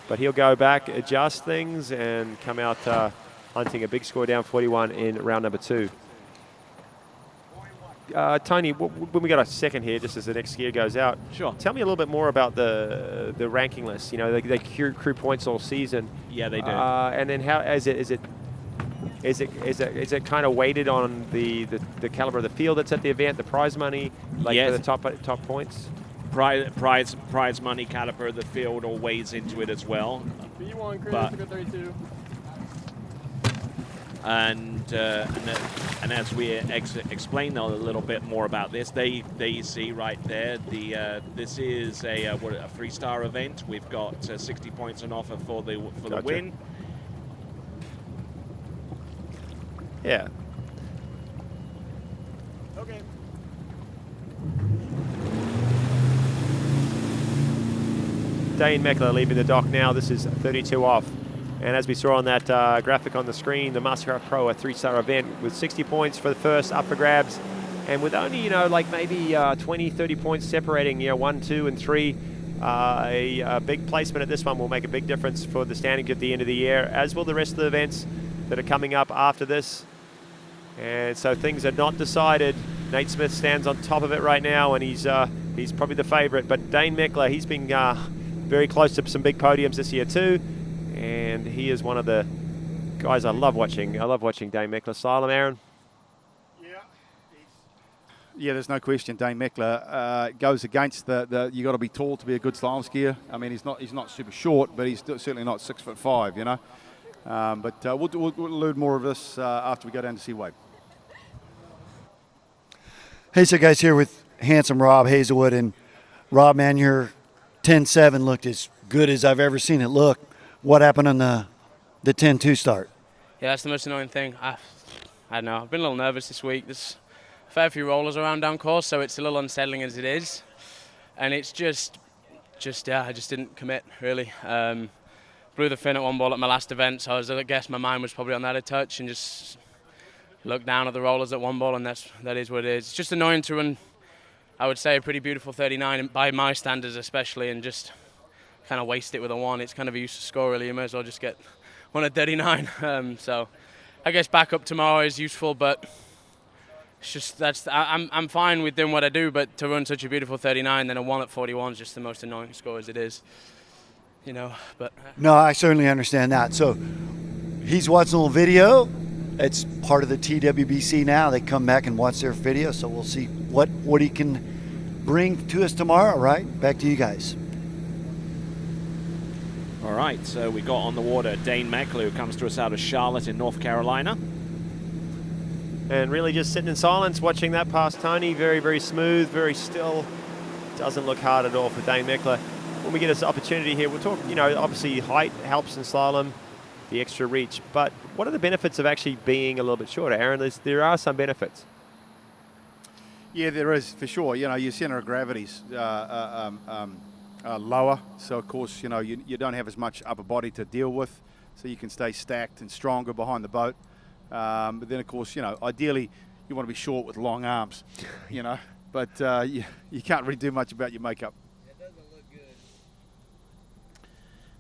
but he'll go back, adjust things, and come out hunting a big score down 41 in round number 2. Tony, when we got a second here, just as the next skier goes out, sure. Tell me a little bit more about the ranking list. They accrue points all season. Yeah, they do. And then how is it kind of weighted on the caliber of the field that's at the event, the prize money, yes. For the top points? Prize money, caliber of the field all weighs into it as well. B1, Chris, 32. And as we explain a little bit more about this, they see right there this is a 3-star event. We've got 60 points on offer for the win. Yeah. Okay. Dane Meckler leaving the dock now. This is 32 off. And as we saw on that graphic on the screen, the MasterCraft Pro, a 3-star event with 60 points for the first, up for grabs. And with only, maybe 20, 30 points separating, 1, 2, and 3, a big placement at this one will make a big difference for the standings at the end of the year, as will the rest of the events that are coming up after this. And so things are not decided. Nate Smith stands on top of it right now, and he's probably the favorite. But Dane Meckler, he's been very close to some big podiums this year too. And he is one of the guys I love watching. I love watching Dane Meckler slalom, Aaron. Yeah, there's no question. Dane Meckler goes against you got to be tall to be a good slalom skier. I mean, he's not super short, but he's certainly not 6'5", But we'll allude more of this after we go down to see Wade. Hey, so guys, here with handsome Rob Hazelwood. And Rob, man, your 10.7 looked as good as I've ever seen it look. What happened on the 10.2 start? Yeah, that's the most annoying thing. I don't know. I've been a little nervous this week. There's a fair few rollers around down course, so it's a little unsettling as it is. And it's just I just didn't commit, really. Blew the fin at 1 ball at my last event, so I guess my mind was probably on that a touch and just looked down at the rollers at 1 ball, and that is what it is. It's just annoying to run, I would say, a pretty beautiful 39 by my standards especially, and just kind of waste it with a 1. It's kind of a useless score, really. You may as well just get 1 at 39. So I guess back up tomorrow is useful, but it's just I'm fine with doing what I do, but to run such a beautiful 39, then a 1 at 41 is just the most annoying score as it is. But no, I certainly understand that. So he's watching a little video. It's part of the TWBC now. They come back and watch their video, so we'll see what he can bring to us tomorrow, right? Back to you guys. All right, so we got on the water Dane Meckler, who comes to us out of Charlotte in North Carolina. And really just sitting in silence, watching that past Tony. Very, very smooth, very still. Doesn't look hard at all for Dane Meckler. When we get this opportunity here, we'll talk, obviously height helps in slalom, the extra reach, but what are the benefits of actually being a little bit shorter, Aaron? There are some benefits. Yeah, there is, for sure. Your centre of gravity's lower, so of course, you don't have as much upper body to deal with, so you can stay stacked and stronger behind the boat. But then, of course, ideally, you want to be short with long arms, but you can't really do much about your makeup.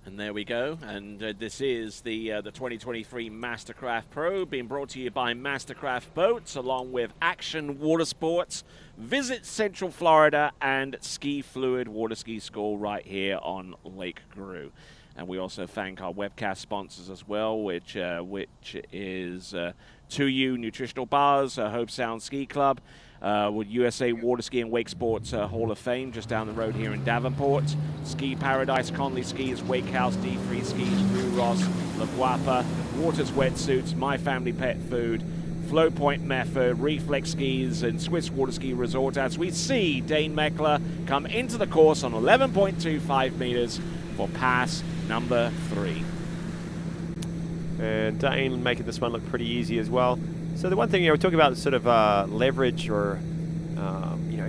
And there we go. And this is the 2023 MasterCraft Pro, being brought to you by MasterCraft Boats, along with Action Water Sports, Visit Central Florida, and Ski Fluid Waterski School right here on Lake Gru. And we also thank our webcast sponsors as well, which is 2U Nutritional Bars, Hope Sound Ski Club, with USA Water Ski and Wake Sports Hall of Fame just down the road here in Davenport, Ski Paradise, Conley Skis, Wake House, D3 Skis, Drew Ross, La Guapa, Waters Wetsuits, My Family Pet Food, Flow Point Method, Reflex Skis, and Swiss Water Ski Resort, as we see Dane Meckler come into the course on 11.25 meters for pass number 3. And Dane making this one look pretty easy as well. So the one thing, we talk about sort of leverage, or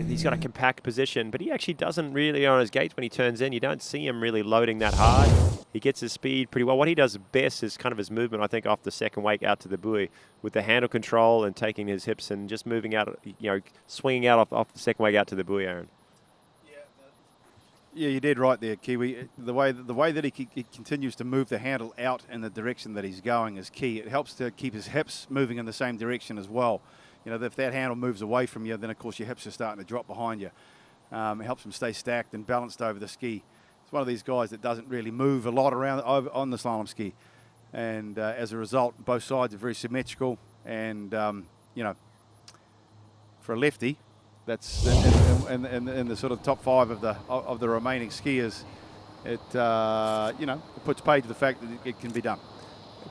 he's got a compact position, but he actually doesn't really on his gates when he turns in. You don't see him really loading that hard. He gets his speed pretty well. What he does best is kind of his movement, I think, off the second wake out to the buoy with the handle control and taking his hips and just moving out, swinging out off the second wake out to the buoy, Aaron. Yeah, you did right there, Kiwi. The way that he continues to move the handle out in the direction that he's going is key. It helps to keep his hips moving in the same direction as well. If that handle moves away from you, then of course your hips are starting to drop behind you. It helps him stay stacked and balanced over the ski. It's one of these guys that doesn't really move a lot around on the slalom ski, and as a result, both sides are very symmetrical. And for a lefty, that's in the sort of top 5 of the remaining skiers. It puts paid to the fact that it can be done.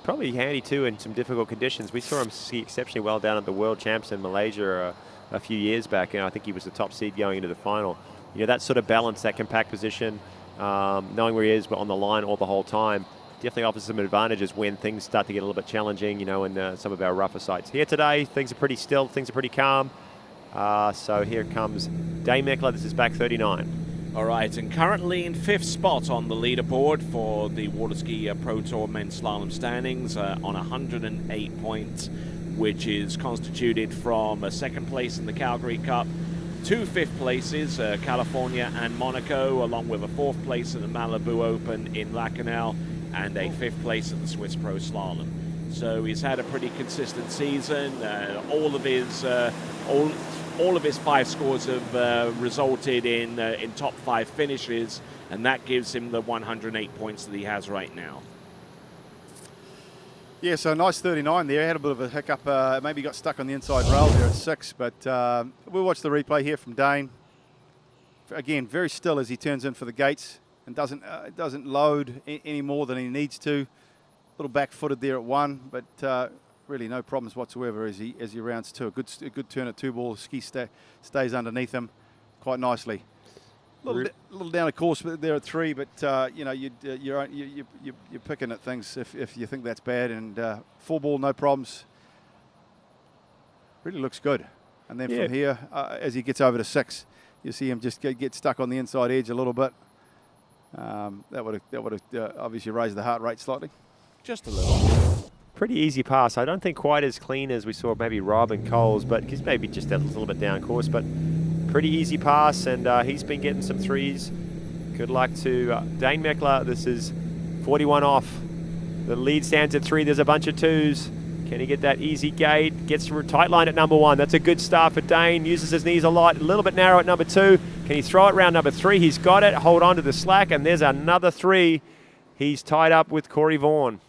Probably handy too in some difficult conditions. We saw him ski exceptionally well down at the World Champs in Malaysia a few years back, and I think he was the top seed going into the final. That sort of balance, that compact position, knowing where he is on the line all the whole time, definitely offers some advantages when things start to get a little bit challenging, in some of our rougher sites. Here today, things are pretty still, things are pretty calm. So here comes Dane Meckler. This is back 39. All right, and currently in 5th spot on the leaderboard for the Waterski Pro Tour men's slalom standings on 108 points, which is constituted from a 2nd place in the Calgary Cup, 2 5th places, California and Monaco, along with a 4th place in the Malibu Open in Lacanau, and a 5th place at the Swiss Pro Slalom. So he's had a pretty consistent season. All of his 5 scores have resulted in top 5 finishes, and that gives him the 108 points that he has right now. Yeah, so nice 39 there. Had a bit of a hiccup. Maybe got stuck on the inside rail there at 6, but we'll watch the replay here from Dane. Again, very still as he turns in for the gates and doesn't load any more than he needs to. A little back-footed there at 1, but really no problems whatsoever as he rounds 2. A good turn at 2 ball. Ski stays underneath him quite nicely. A little down a course there at 3, but you're picking at things if you think that's bad. And 4 ball, no problems. Really looks good. And then from here, as he gets over to 6, you see him just get stuck on the inside edge a little bit. That would have obviously raised the heart rate slightly. Just a little. Pretty easy pass. I don't think quite as clean as we saw maybe Rob and Coles, but he's maybe just a little bit down course, but pretty easy pass, and he's been getting some 3s. Good luck to Dane Meckler. This is 41 off. The lead stands at 3. There's a bunch of 2s. Can he get that easy gate? Gets to a tight line at number 1. That's a good start for Dane. Uses his knees a lot. A little bit narrow at number 2. Can he throw it round number 3? He's got it. Hold on to the slack, and there's another 3. He's tied up with Corey Vaughan.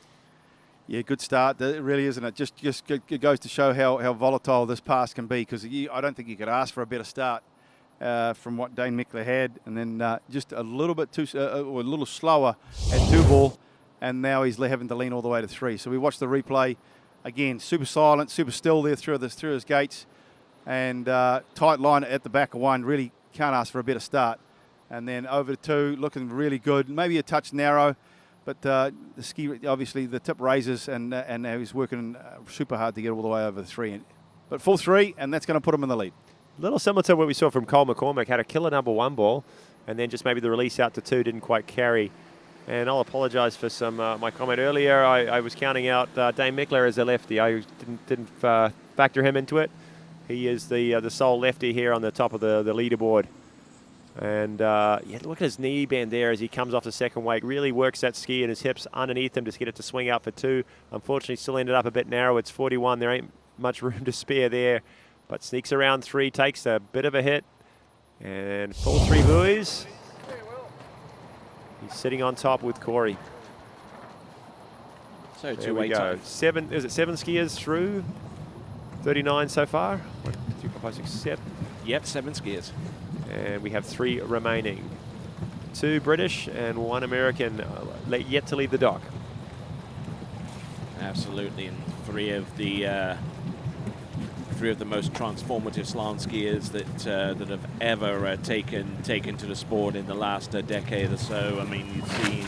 Yeah, good start. It really isn't it? Just it goes to show how volatile this pass can be, because I don't think you could ask for a better start from what Dane Meckler had, and then just a little bit or a little slower at 2 ball, and now he's having to lean all the way to 3. So we watch the replay again. Super silent, super still there through his gates, and tight line at the back of 1. Really can't ask for a better start. And then over to 2, looking really good. Maybe a touch narrow, but the ski, obviously the tip raises, and now he's working super hard to get all the way over the 3. But full 3, and that's going to put him in the lead. A little similar to what we saw from Cole McCormick, had a killer number 1 ball, and then just maybe the release out to 2 didn't quite carry. And I'll apologise for some my comment earlier. I was counting out Dane Meckler as a lefty. I didn't factor him into it. He is the sole lefty here on the top of the leaderboard. And yeah, look at his knee bend there as he comes off the second wake. Really works that ski and his hips underneath him to get it to swing out for 2. Unfortunately, still ended up a bit narrow. It's 41. There ain't much room to spare there. But sneaks around 3, takes a bit of a hit. And full 3 buoys. He's sitting on top with Corey. So there we go. 7 skiers through? 39 so far? 1, 2, 4, 5, 6, 7. Yep, 7 skiers. And we have 3 remaining. 2 British and 1 American yet to leave the dock. Absolutely, and 3 of the most transformative slalom skiers that have ever taken to the sport in the last decade or so. I mean, you've seen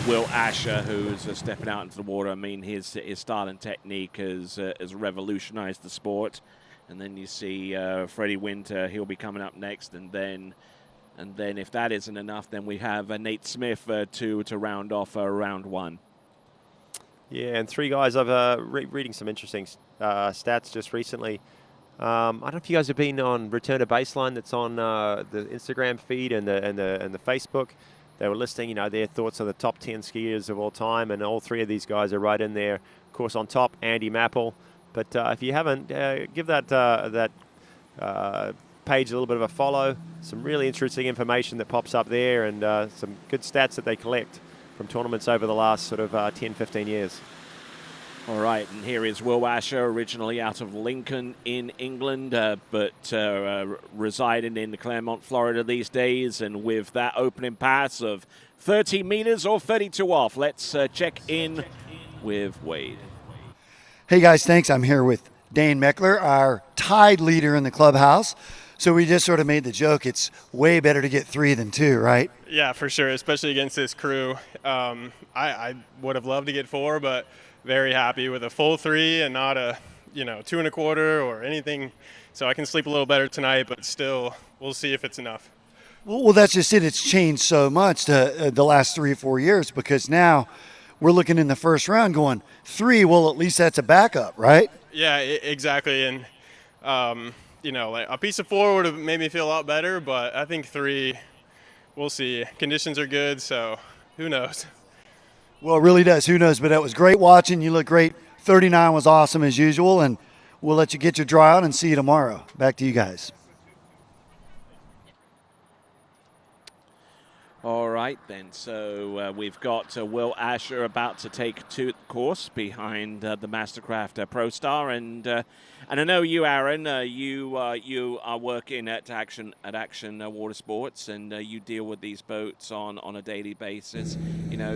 Will Asher, who's stepping out into the water. I mean, his style and technique has revolutionized the sport. And then you see Freddie Winter, he'll be coming up next, and then if that isn't enough, then we have Nate Smith to round off round 1. Yeah, and 3 guys. I've reading some interesting stats just recently. I don't know if you guys have been on Return to Baseline. That's on the Instagram feed and the Facebook. They were listing, their thoughts on the top 10 skiers of all time, and all 3 of these guys are right in there. Of course, on top, Andy Mapple. But if you haven't, give that page a little bit of a follow. Some really interesting information that pops up there, and some good stats that they collect from tournaments over the last sort of 10, 15 years. All right, and here is Will Asher, originally out of Lincoln in England, but residing in Claremont, Florida these days. And with that opening pass of 30 meters or 32 off, let's check in with Wade. Hey guys, thanks. I'm here with Dane Meckler, our tied leader in the clubhouse. So we just sort of made the joke, it's way better to get 3 than 2, right? Yeah, for sure, especially against this crew. I would have loved to get 4, but very happy with a full 3 and not a 2 1/4 or anything. So I can sleep a little better tonight, but still, we'll see if it's enough. Well, that's just it. It's changed so much to the last 3 or 4 years, because now we're looking in the first round going 3, well, at least that's a backup, right? Yeah, exactly. And, like a piece of 4 would have made me feel a lot better, but I think 3, we'll see. Conditions are good, so who knows? Well, it really does. Who knows? But that was great watching. You look great. 39 was awesome as usual, and we'll let you get your dry out and see you tomorrow. Back to you guys. All right, then. So we've got Will Asher about to take to the course behind the MasterCraft Pro Star, and I know you, Aaron. You are working at Action Water Sports, and you deal with these boats on a daily basis.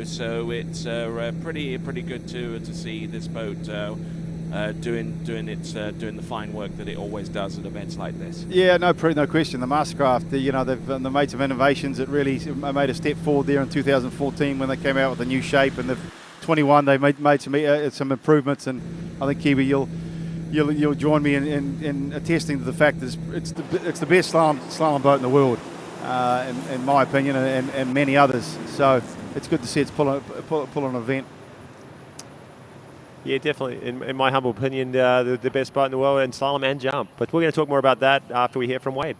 So it's pretty good to see this boat doing the fine work that it always does at events like this. Yeah, no question. The MasterCraft, they've made some innovations that really made a step forward there in 2014 when they came out with a new shape, and the 21 they made some improvements. And I think Kiwi, you'll join me in attesting to the fact that it's the best slalom boat in the world, in my opinion, and many others. So it's good to see it's pulling an event. Yeah, definitely. In my humble opinion, the best boat in the world in slalom and jump. But we're going to talk more about that after we hear from Wade.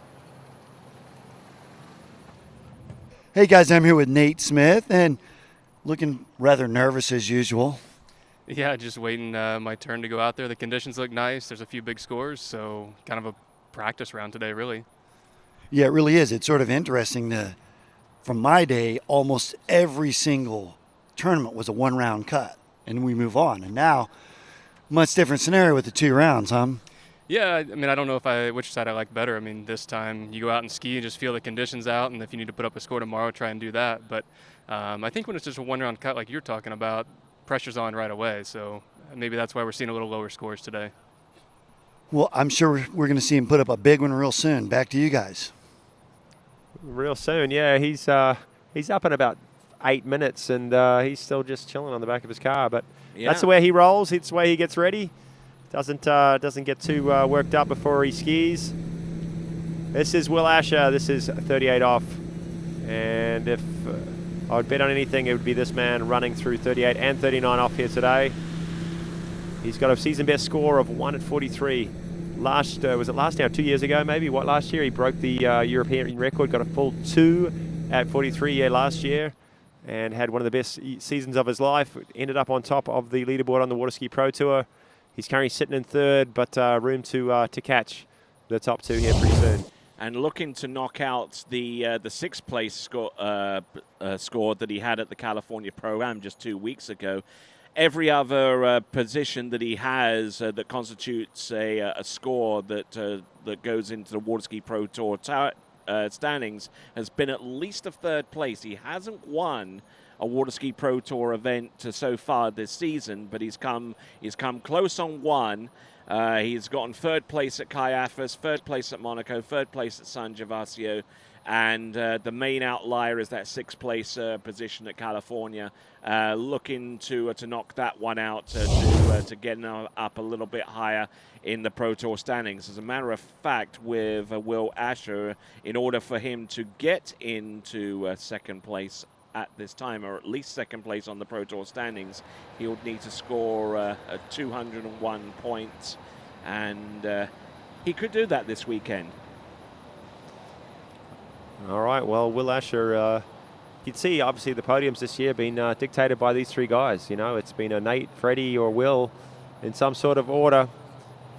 Hey guys, I'm here with Nate Smith, and looking rather nervous as usual. Yeah, just waiting my turn to go out there. The conditions look nice. There's a few big scores, so kind of a practice round today, really. Yeah, it really is. It's sort of interesting from my day, almost every single tournament was a 1-round cut, and we move on. And now, much different scenario with the 2 rounds, huh? Yeah, I mean, I don't know which side I like better. I mean, this time you go out and ski and just feel the conditions out, and if you need to put up a score tomorrow, try and do that. But I think when it's just a 1-round cut like you're talking about, pressure's on right away. So maybe that's why we're seeing a little lower scores today. Well, I'm sure we're going to see him put up a big one real soon. Back to you guys. Real soon, yeah. He's up in about 8 minutes, and he's still just chilling on the back of his car. But that's the way he rolls. It's the way he gets ready. Doesn't get too worked up before he skis. This is Will Asher. This is 38 off. And if I would bet on anything, it would be this man running through 38 and 39 off here today. He's got a season best score of 1 at 43. Was it last year? 2 years ago, maybe? Last year he broke the European record, got a full 2 at 43 last year, and had one of the best seasons of his life. Ended up on top of the leaderboard on the Waterski Pro Tour. He's currently sitting in third, but room to catch the top 2 here pretty soon. And looking to knock out the 6th place score that he had at the California Pro-Am just 2 weeks ago. Every other position that he has that constitutes a score that goes into the Waterski Pro Tour standings has been at least a 3rd place. He hasn't won a Waterski Pro Tour event so far this season, but he's come close on one. He's gotten 3rd place at Caiaphas, 3rd place at Monaco, 3rd place at San Gervasio, and the main outlier is that 6th place position at California. Looking to knock that one out to get up a little bit higher in the Pro Tour standings. As a matter of fact, with Will Asher, in order for him to get into 2nd place at this time, or at least 2nd place on the Pro Tour standings, he would need to score 201 points, and he could do that this weekend. All right, well, Will Asher, you can see obviously the podiums this year have been dictated by these 3 guys. You know, it's been a Nate, Freddie, or Will in some sort of order,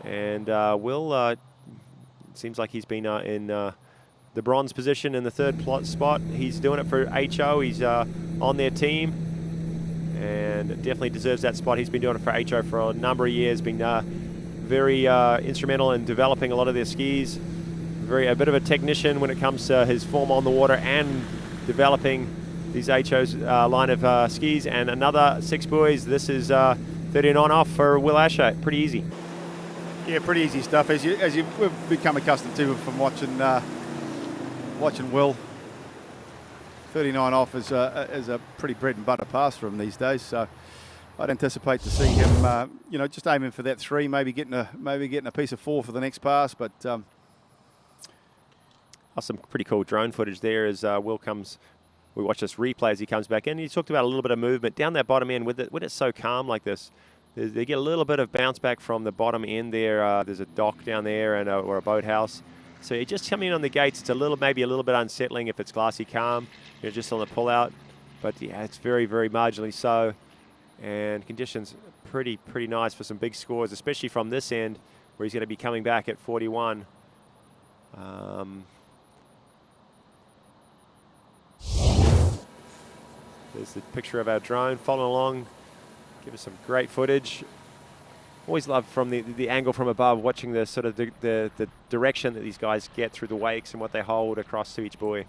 and Will seems like he's been in the bronze position in the 3rd spot. He's doing it for HO. He's on their team and definitely deserves that spot. He's been doing it for HO for a number of years, been very instrumental in developing a lot of their skis. A bit of a technician when it comes to his form on the water and developing these HO's line of skis. And another 6 buoys. This is 39 off for Will Asher. Pretty easy. Yeah, pretty easy stuff. As we've become accustomed to from watching Will. 39 off is a pretty bread and butter pass for him these days. So I'd anticipate to see him, just aiming for that 3, maybe getting a piece of 4 for the next pass. But some pretty cool drone footage there as Will comes. We watch this replay as he comes back in. He talked about a little bit of movement down that bottom end with it. When it's so calm like this, they get a little bit of bounce back from the bottom end there. There's a dock down there or a boathouse. So you're just coming in on the gates. It's maybe a little bit unsettling if it's glassy calm. You're just on the pull out. But yeah, it's very, very marginally so. And conditions pretty nice for some big scores, especially from this end where he's going to be coming back at 41. There's the picture of our drone following along. Give us some great footage. Always love from the angle from above, watching the sort of the direction that these guys get through the wakes and what they hold across to each buoy.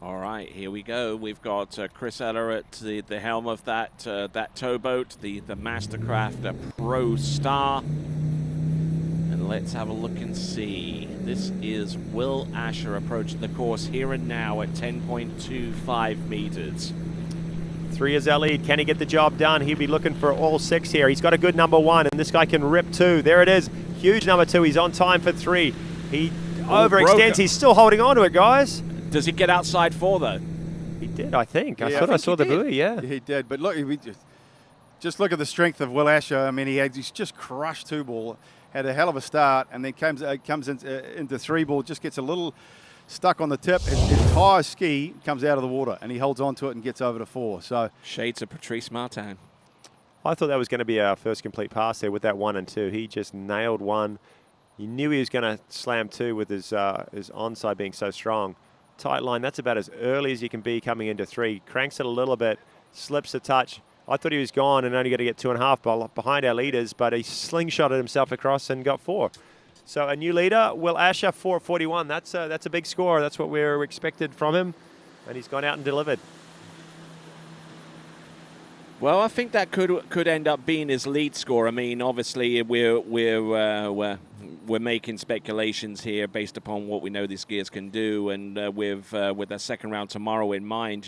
All right, here we go. We've got Chris Eller at the helm of that towboat, the MasterCraft Pro Star. And let's have a look and see. This is Will Asher approaching the course here and now at 10.25 meters. 3 is our lead. Can he get the job done? He'll be looking for all 6 here. He's got a good number 1, and this guy can rip 2. There it is. Huge number 2. He's on time for 3. He overextends. He's still holding on to it, guys. Does he get outside 4, though? He did, I think. I thought I saw the buoy, yeah. He did. But look, just look at the strength of Will Asher. I mean, he's just crushed 2-ball. Had a hell of a start, and then comes into 3-ball, just gets a little stuck on the tip. His entire ski comes out of the water, and he holds on to it and gets over to 4. So shades of Patrice Martin. I thought that was going to be our first complete pass there with that 1 and 2. He just nailed 1. You knew he was going to slam 2 with his onside being so strong. Tight line, that's about as early as you can be coming into 3. Cranks it a little bit, slips a touch. I thought he was gone and only got to get 2.5 behind our leaders, but he slingshotted himself across and got 4. So a new leader, Will Asher, 4:41. That's a big score. That's what we're expected from him, and he's gone out and delivered. Well, I think that could end up being his lead score. I mean, obviously we're we're making speculations here based upon what we know these skiers can do, and with a second round tomorrow in mind,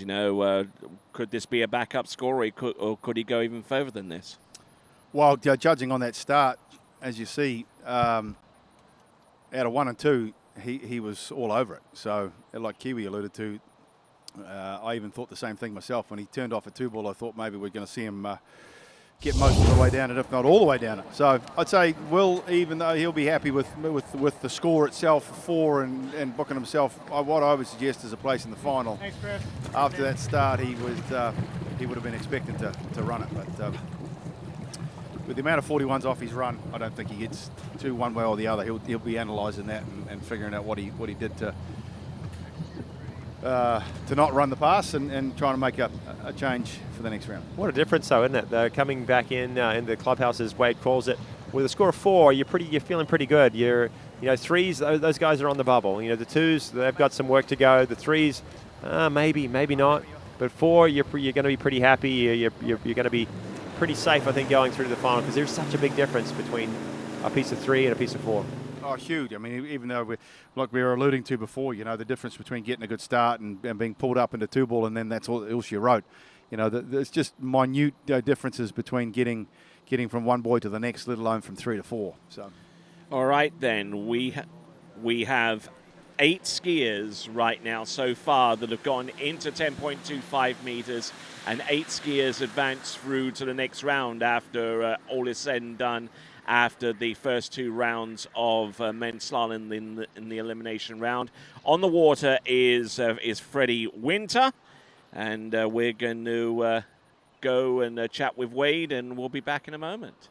could this be a backup score, or could he go even further than this? Well, judging on that start, as you see, out of 1 and 2, he was all over it. So, like Kiwi alluded to, I even thought the same thing myself. When he turned off a 2-ball, I thought maybe we're going to see him get most of the way down, and if not all the way down it. So I'd say Will, even though he'll be happy with the score itself, 4 and booking himself, what I would suggest is a place in the final. Thanks, Chris. After that start, he would have been expecting to run it, but with the amount of 41s off his run, I don't think he gets two one way or the other. He'll be analysing that and figuring out what he did to not run the pass and trying to make a change for the next round. What a difference, though, isn't it? Coming back in the clubhouse, as Wade calls it, with a score of 4, you're feeling pretty good. You're 3s, those guys are on the bubble. The 2s, they've got some work to go. The 3s, maybe not. But 4, you're going to be pretty happy. You're going to be pretty safe, I think, going through to the final, because there's such a big difference between a piece of 3 and a piece of 4. Oh, huge. I mean, even though, like we were alluding to before, the difference between getting a good start and being pulled up into 2-ball, and then that's all she wrote. There's just minute differences between getting from one buoy to the next, let alone from 3 to 4. So, all right, then we have 8 skiers right now so far that have gone into 10.25 meters, and 8 skiers advanced through to the next round after all is said and done. After the first 2 rounds of men's slalom in the elimination round. On the water is Freddie Winter, and we're going to go and chat with Wade, and we'll be back in a moment.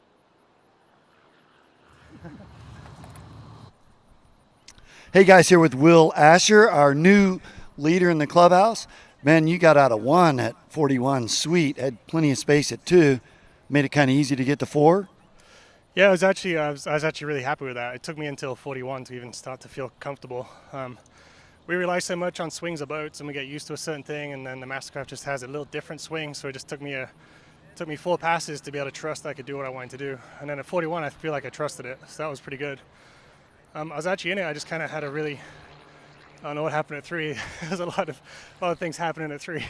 Hey guys, here with Will Asher, our new leader in the clubhouse. Man, you got out of 1 at 41, sweet. Had plenty of space at 2. Made it kind of easy to get to 4. Yeah, I was actually really happy with that. It took me until 41 to even start to feel comfortable. We rely so much on swings of boats, and we get used to a certain thing, and then the MasterCraft just has a little different swing. So it just took me 4 passes to be able to trust I could do what I wanted to do. And then at 41, I feel like I trusted it. So that was pretty good. I was actually in it. I just kind of had I don't know what happened at 3. There's a lot of things happening at 3.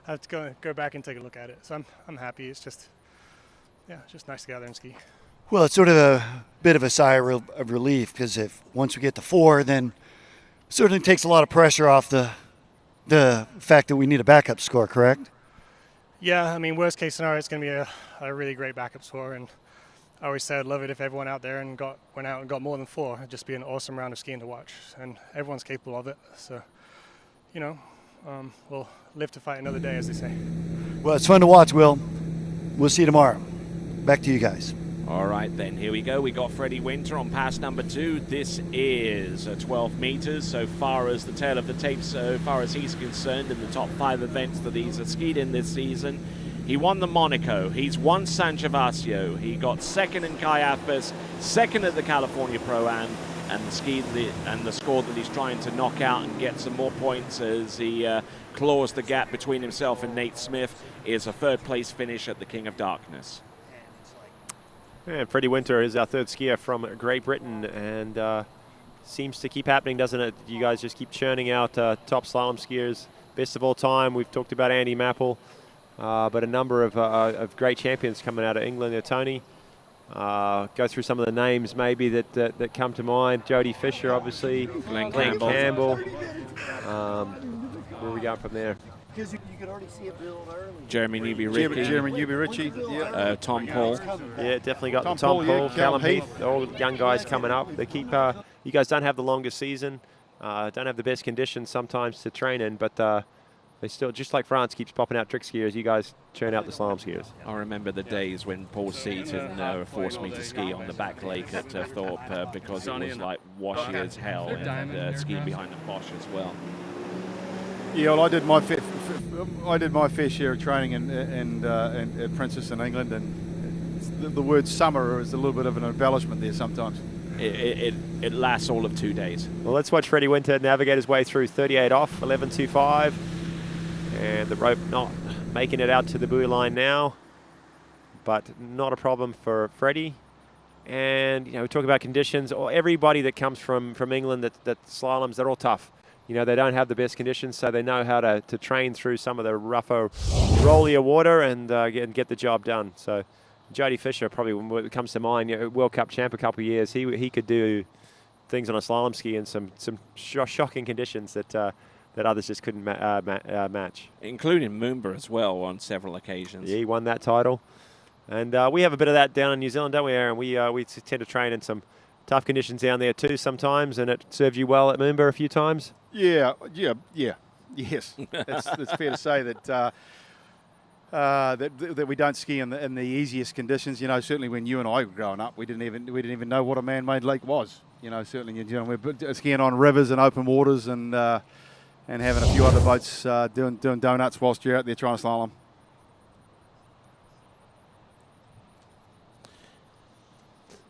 I have to go back and take a look at it. So I'm happy. It's just nice to get out there and ski. Well, it's sort of a bit of a sigh of relief, because once we get to 4, then certainly takes a lot of pressure off the fact that we need a backup score, correct? Yeah, I mean, worst case scenario, it's going to be a really great backup score, and I always said I'd love it if everyone out there went out and got more than 4. It'd just be an awesome round of skiing to watch, and everyone's capable of it. So, we'll live to fight another day, as they say. Well, it's fun to watch, Will. We'll see you tomorrow. Back to you guys. All right, then, here we go. We got Freddie Winter on pass number 2. This is 12 meters so far as the tail of the tape, so far as he's concerned, in the top 5 events that he's skied in this season. He won the Monaco. He's won San Gervasio. He got 2nd in Caiaphas, 2nd at the California Pro-Am, and the score that he's trying to knock out and get some more points as he claws the gap between himself and Nate Smith is a 3rd place finish at the King of Darkness. And Freddie Winter is our 3rd skier from Great Britain, and seems to keep happening, doesn't it? You guys just keep churning out top slalom skiers. Best of all time. We've talked about Andy Mapple, but a number of great champions coming out of England there, Tony. Go through some of the names maybe that come to mind. Jody Fisher, obviously. Glenn Campbell. Where are we going from there? Because you could already see it build early. Jeremy Newby-Ritchie. Jeremy Newby-Ritchie. Yeah. Tom Paul. Yeah, definitely got Tom Paul, Paul, yeah, Callum Heath, all the young guys coming up. They keep. You guys don't have the longest season, don't have the best conditions sometimes to train in, but they still, just like France keeps popping out trick skiers, you guys churn out the slalom skiers. I remember the days when Paul Seaton forced me to ski on the back lake at Thorpe because it was like washy as hell, and skiing behind the Bosch as well. Yeah, well, I did my fair share of training in at Princess in England, and the word summer is a little bit of an embellishment there sometimes. It lasts all of 2 days. Well, let's watch Freddie Winter navigate his way through 38 off, 11.25, and the rope not making it out to the buoy line now, but not a problem for Freddie. And, we talk about conditions. Or everybody that comes from England that slaloms, they're all tough. They don't have the best conditions, so they know how to train through some of the rougher, rollier water and get the job done. So Jody Fisher probably, when it comes to mind, World Cup champ a couple of years, he could do things on a slalom ski in some shocking conditions that others just couldn't match. Including Moomba as well on several occasions. Yeah, he won that title. And we have a bit of that down in New Zealand, don't we, Aaron? We tend to train in some tough conditions down there too sometimes, and it served you well at Moomba a few times? Yes. It's fair to say that that we don't ski in the easiest conditions. Certainly when you and I were growing up, we didn't even know what a man-made lake was. Certainly we're skiing on rivers and open waters and having a few other boats doing donuts whilst you're out there trying to slalom.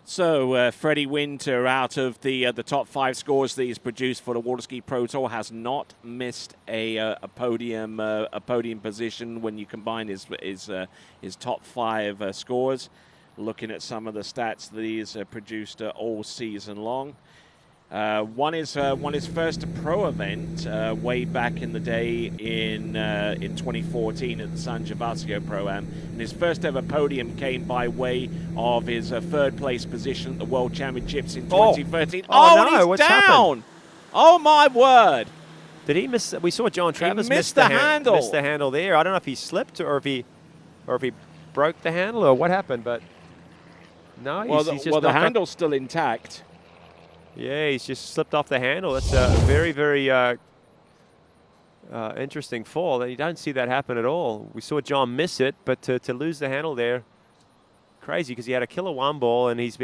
So Freddie Winter, out of the top 5 scores that he's produced for the Waterski Pro Tour, has not missed a podium position when you combine his top 5 scores. Looking at some of the stats that he's produced all season long. Won his first pro event way back in the day in 2014 at the San Gervasio Pro-Am. And his first ever podium came by way of his third place position at the World Championships in 2013. No, he's what's down! happened? Oh my word! Did he miss? We saw John Travers miss the handle. Missed the handle there. I don't know if he slipped or if he broke the handle or what happened, but no. He's just the handle's still intact. Yeah, he's just slipped off the handle. That's a very, very interesting fall. You don't see that happen at all. We saw John miss it, but to lose the handle there, crazy, because he had a killer one ball and he's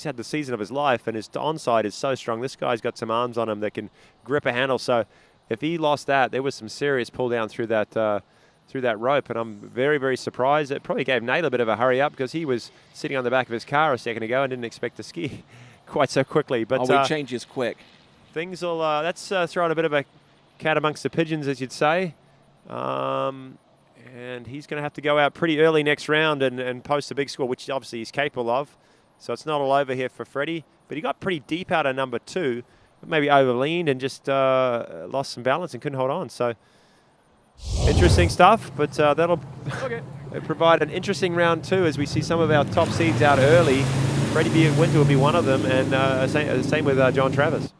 had the season of his life, and his onside is so strong. This guy's got some arms on him that can grip a handle. So if he lost that, there was some serious pull down through that rope, and I'm very, very surprised. It probably gave Nate a bit of a hurry up because he was sitting on the back of his car a second ago and didn't expect to ski quite so quickly. But he changes quick. Things will, that's throwing a bit of a cat amongst the pigeons, as you'd say. And he's going to have to go out pretty early next round and post a big score, which obviously he's capable of. So it's not all over here for Freddie. But he got pretty deep out of number 2, maybe overleaned and just lost some balance and couldn't hold on. So interesting stuff, but that'll provide an interesting round 2 as we see some of our top seeds out early. Freddie Winter will be one of them, and same with John Travers.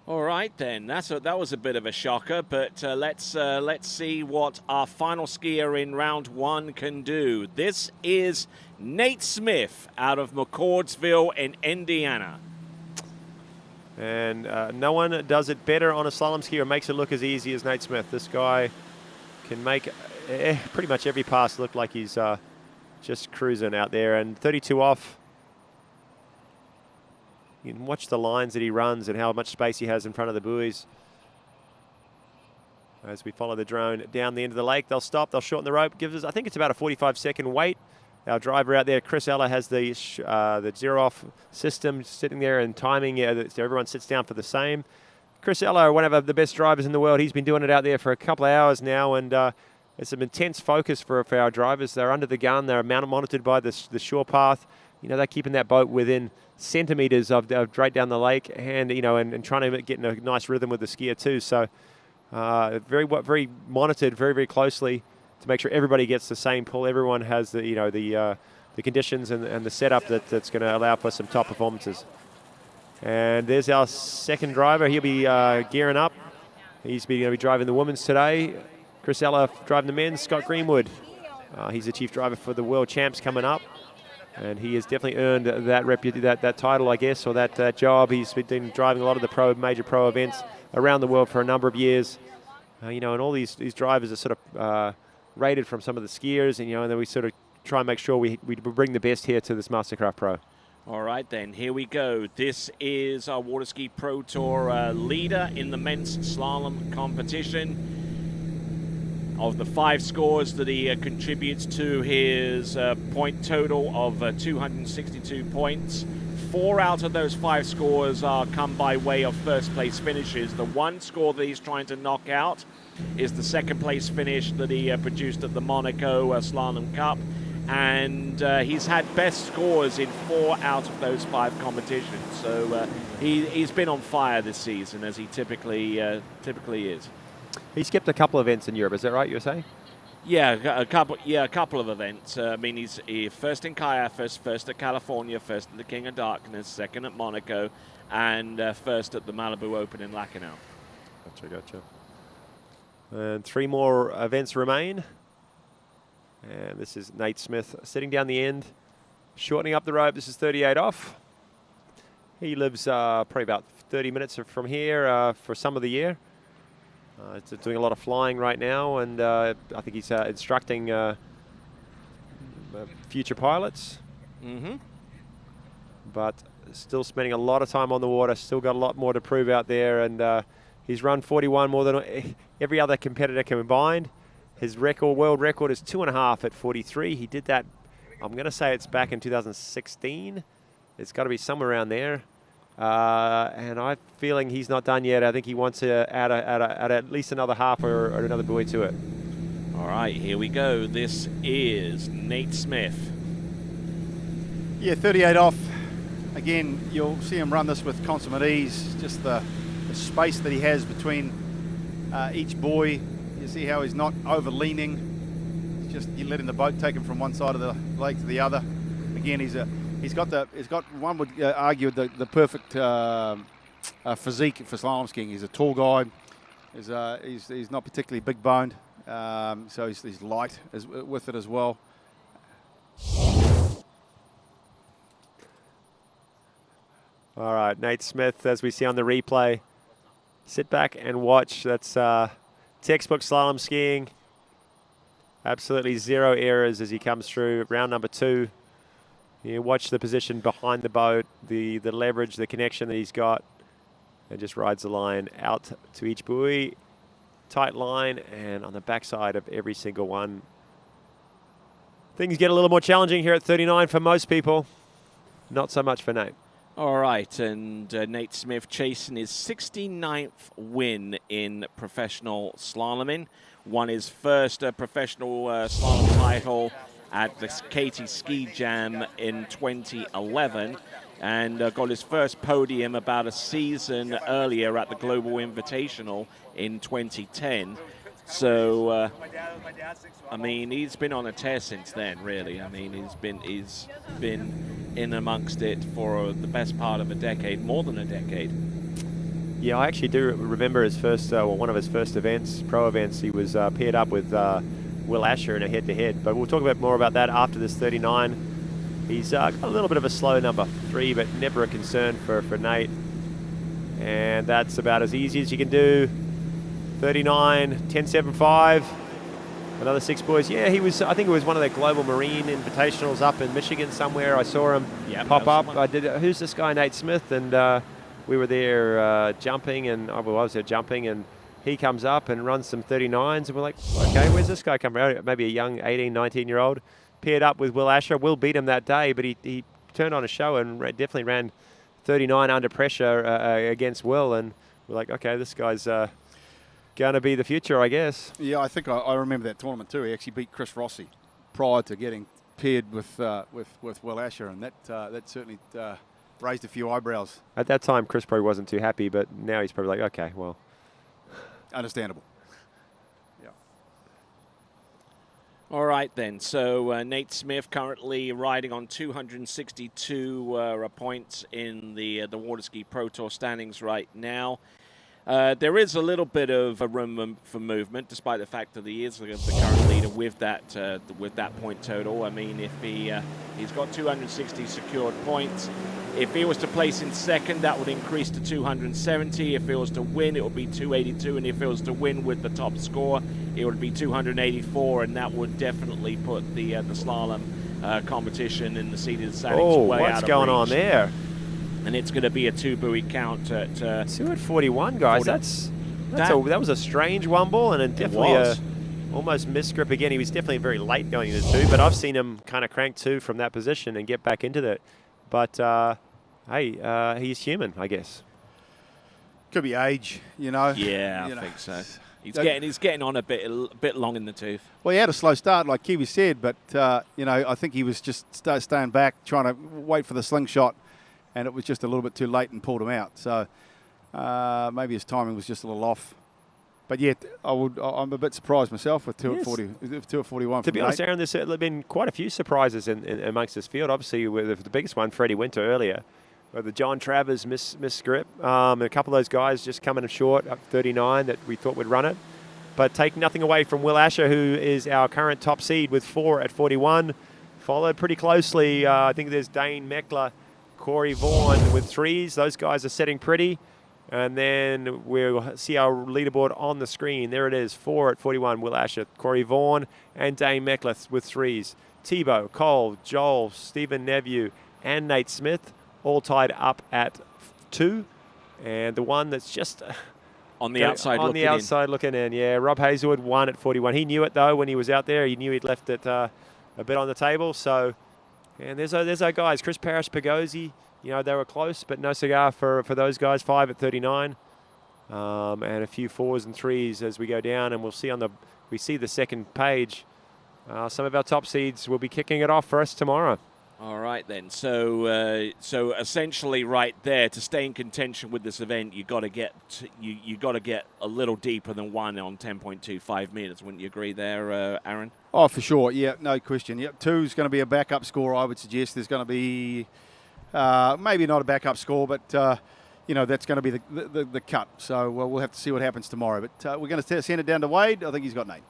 All right, then. That was a bit of a shocker, but let's see what our final skier in round 1 can do. This is Nate Smith out of McCordsville in Indiana. And no one does it better on a slalom ski or makes it look as easy as Nate Smith. This guy can make pretty much every pass look like he's just cruising out there. And 32 off. You can watch the lines that he runs and how much space he has in front of the buoys. As we follow the drone down the end of the lake, they'll stop, they'll shorten the rope. Gives us, I think it's about a 45-second wait. Our driver out there, Chris Eller, has the zero-off system sitting there and timing, so everyone sits down for the same. Chris Eller, one of the best drivers in the world, he's been doing it out there for a couple of hours now, and it's some intense focus for our drivers. They're under the gun, they're monitored by the shore path. They're keeping that boat within centimeters of right down the lake, and and trying to get in a nice rhythm with the skier too. So very monitored, very closely to make sure everybody gets the same pull. Everyone has the conditions and the setup that's going to allow for some top performances. And there's our second driver. He'll be gearing up. He's going to be driving the women's today. Chris Eller driving the men's. Scott Greenwood, he's the chief driver for the World Champs coming up. And he has definitely earned that title, I guess, or that job. He's been driving a lot of the major pro events around the world for a number of years. And all these drivers are sort of rated from some of the skiers, and then we sort of try and make sure we bring the best here to this MasterCraft Pro. All right, then, here we go. This is our Waterski Pro Tour leader in the men's slalom competition. Of the 5 scores that he contributes to his point total of 262 points, 4 out of those 5 scores come by way of first place finishes. The one score that he's trying to knock out is the second place finish that he produced at the Monaco Slalom Cup. and he's had best scores in 4 out of those 5 competitions. So he's been on fire this season, as he typically is. He skipped a couple of events in Europe, is that right, you were saying? Yeah, a couple of events. I mean, he's first in Caiaphas, first at California, first at the King of Darkness, second at Monaco, and first at the Malibu Open in Lacanau. Gotcha. And 3 more events remain. And this is Nate Smith sitting down the end, shortening up the rope. This is 38 off. He lives probably about 30 minutes from here for some of the year. It's doing a lot of flying right now, and I think he's instructing future pilots. But still spending a lot of time on the water, still got a lot more to prove out there, and he's run 41 more than every other competitor combined. His world record is 2.5 at 43. He did that, I'm going to say it's back in 2016. It's got to be somewhere around there. And I'm feeling he's not done yet. I think he wants to add at least another half or another buoy to it. All right, here we go. This is Nate Smith. Yeah, 38 off. Again, you'll see him run this with consummate ease. Just the space that he has between each buoy. You see how he's not over-leaning. It's just you letting the boat take him from one side of the lake to the other. Again, he's got one would argue the perfect physique for slalom skiing. He's a tall guy. He's not particularly big boned, so he's light with it as well. All right, Nate Smith, as we see on the replay, sit back and watch. That's textbook slalom skiing. Absolutely 0 errors as he comes through round number 2. You watch the position behind the boat, the leverage, the connection that he's got, and just rides the line out to each buoy. Tight line, and on the backside of every single one. Things get a little more challenging here at 39 for most people. Not so much for Nate. All right, and Nate Smith chasing his 69th win in professional slaloming. Won his first professional slalom title at the Katy Ski Jam in 2011, and got his first podium about a season earlier at the Global Invitational in 2010. So, I mean, he's been on a tear since then, really. I mean, he's been in amongst it for the best part of a decade, more than a decade. Yeah, I actually do remember his first, one of his first events, pro events. He was paired up with Will Asher in a head-to-head, but we'll talk a bit more about that after this 39. He's got a little bit of a slow number 3, but never a concern for Nate. And that's about as easy as you can do. 39, 10.75, another 6 buoys. Yeah, I think it was one of the Global Marine Invitationals up in Michigan somewhere. I saw him pop up. I did, who's this guy, Nate Smith? And we were there jumping, and I was there jumping, and he comes up and runs some 39s, and we're like, okay, where's this guy come from? Maybe a young 18, 19-year-old. Paired up with Will Asher. Will beat him that day, but he turned on a show and definitely ran 39 under pressure against Will, and we're like, okay, this guy's going to be the future, I guess. Yeah, I think I remember that tournament too. He actually beat Chris Rossi prior to getting paired with Will Asher, and that certainly raised a few eyebrows. At that time, Chris probably wasn't too happy, but now he's probably like, okay, well. Understandable. Yeah. All right, then. So Nate Smith currently riding on 262 points in the Waterski Pro Tour standings right now. There is a little bit of a room for movement, despite the fact that he is the current leader with that point total. I mean, if he's got 260 secured points. If he was to place in second, that would increase to 270. If he was to win, it would be 282. And if he was to win with the top score, it would be 284. And that would definitely put the slalom competition in the seeded standings way out of reach. What's going on there? And it's going to be a 2 buoy count at 2 at 41, guys. That was a strange one ball, and definitely a almost missed grip again. He was definitely very late going into 2, but I've seen him kind of crank 2 from that position and get back into that. But hey, he's human, I guess. Could be age, you know. Yeah, I think so. He's getting on a bit long in the tooth. Well, he had a slow start, like Kiwi said, but I think he was just staying back, trying to wait for the slingshot, and it was just a little bit too late and pulled him out. So maybe his timing was just a little off. But yet, I'm a bit surprised myself with 2 at 41. To be honest, Aaron, there's been quite a few surprises in amongst this field. Obviously, with the biggest one, Freddie Winter earlier. The John Travers missed grip. And a couple of those guys just coming short, up 39, that we thought would run it. But take nothing away from Will Asher, who is our current top seed with 4 at 41. Followed pretty closely. I think there's Dane Meckler, Corey Vaughan with 3s. Those guys are setting pretty. And then we'll see our leaderboard on the screen. There it is, 4 at 41, Will Asher, Corey Vaughan, and Dane Meckler with 3s. Tebow, Cole, Joel, Stephen Neveu, and Nate Smith all tied up at 2. And the one that's just on the outside looking in. Yeah, Rob Hazelwood 1 at 41. He knew it, though, when he was out there. He knew he'd left it a bit on the table. So, and there's our guys, Chris Parrish, Pagozzi. They were close, but no cigar for those guys. 5 at 39, and a few 4s and 3s as we go down. And we'll see we see the second page. Some of our top seeds will be kicking it off for us tomorrow. All right then. So essentially, right there, to stay in contention with this event, you got to get a little deeper than 1 on 10.25 meters. Wouldn't you agree there, Aaron? Oh, for sure. Yeah, no question. Yep, 2 is going to be a backup score. I would suggest there's going to be. Maybe not a backup score, but, that's going to be the cut. So we'll have to see what happens tomorrow. But we're going to send it down to Wade. I think he's got Nate.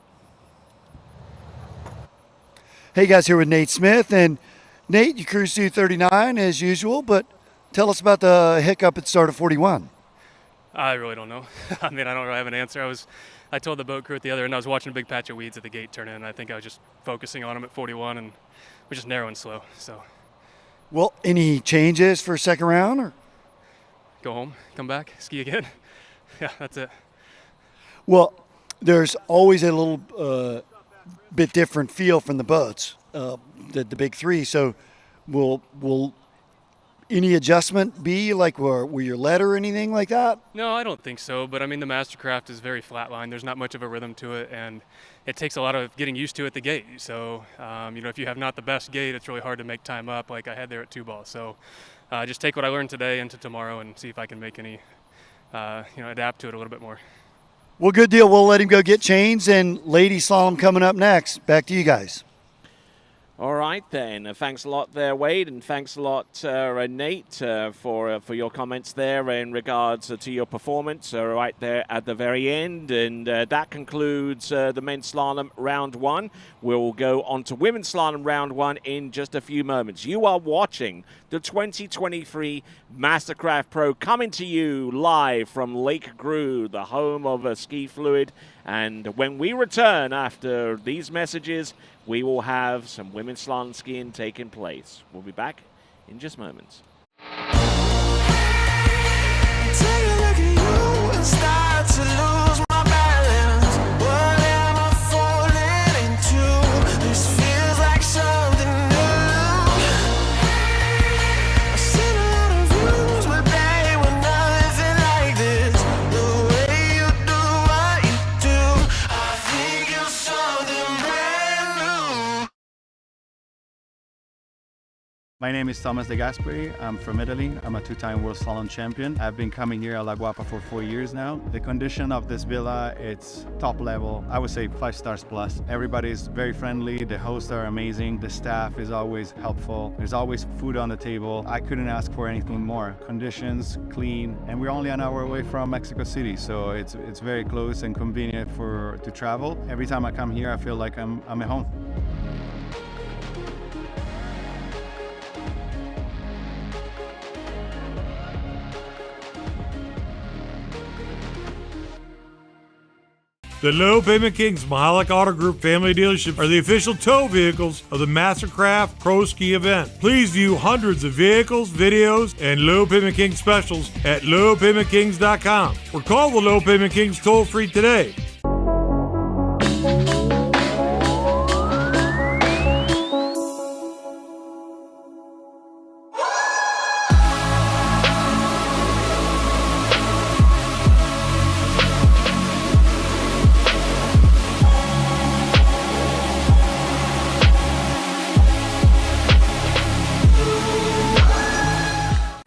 Hey, guys, here with Nate Smith. And, Nate, you cruised through 39 as usual, but tell us about the hiccup at start of 41. I really don't know. I don't really have an answer. I told the boat crew at the other end I was watching a big patch of weeds at the gate turn in, and I think I was just focusing on them at 41, and we're just narrow and slow, so... Well, any changes for second round? Or? Go home, come back, ski again. Yeah, that's it. Well, there's always a little bit different feel from the boats, the big 3. So will any adjustment be like were your lead or anything like that? No, I don't think so. But, the MasterCraft is very flatline. There's not much of a rhythm to it, and it takes a lot of getting used to at the gate. So, if you have not the best gate, it's really hard to make time up like I had there at 2-ball. So just take what I learned today into tomorrow and see if I can make any, adapt to it a little bit more. Well, good deal. We'll let him go get chains, and Lady Slalom coming up next. Back to you guys. All right, then. Thanks a lot there, Wade, and thanks a lot, Nate, for your comments there in regards to your performance right there at the very end. And that concludes the men's slalom round 1. We'll go on to women's slalom round 1 in just a few moments. You are watching the 2023 MasterCraft Pro coming to you live from Lake Gru, the home of ski fluid. And when we return after these messages, we will have some women's slalom skiing taking place. We'll be back in just moments. Take a look at you and start to lose my balance. What am I falling into? This feels like something new. I've seen a lot of views, but they were nothing like this. The way you do what you do, I think you're something brand new. My name is Thomas De Gasperi. I'm from Italy. I'm a 2-time World Slalom champion. I've been coming here at La Guapa for 4 years now. The condition of this villa, it's top level. I would say 5 stars plus. Everybody is very friendly. The hosts are amazing. The staff is always helpful. There's always food on the table. I couldn't ask for anything more. Conditions, clean, and we're only an hour away from Mexico City, so it's very close and convenient to travel. Every time I come here, I feel like I'm at home. The Low Payment Kings Mahalik Auto Group family dealership are the official tow vehicles of the MasterCraft Pro Ski event. Please view hundreds of vehicles, videos, and Low Payment Kings specials at lowpaymentkings.com or call the Low Payment Kings toll-free today.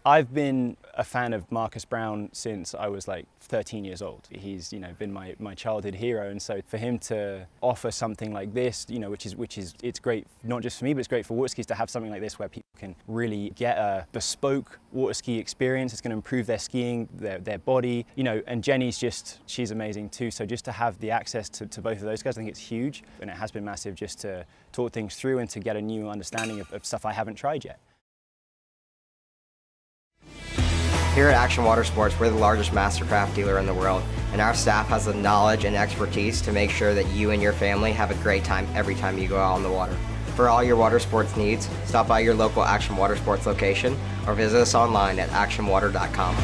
I've been a fan of Marcus Brown since I was like 13 years old. He's, you know, been my childhood hero, and so for him to offer something like this, you know, which is it's great not just for me, but it's great for water skis to have something like this where people can really get a bespoke water ski experience. It's going to improve their skiing, their body, you know. And Jenny's she's amazing too. So just to have the access to both of those guys, I think it's huge, and it has been massive just to talk things through and to get a new understanding of stuff I haven't tried yet. Here at Action Water Sports, we're the largest MasterCraft dealer in the world, and our staff has the knowledge and expertise to make sure that you and your family have a great time every time you go out on the water. For all your water sports needs, stop by your local Action Water Sports location or visit us online at actionwater.com.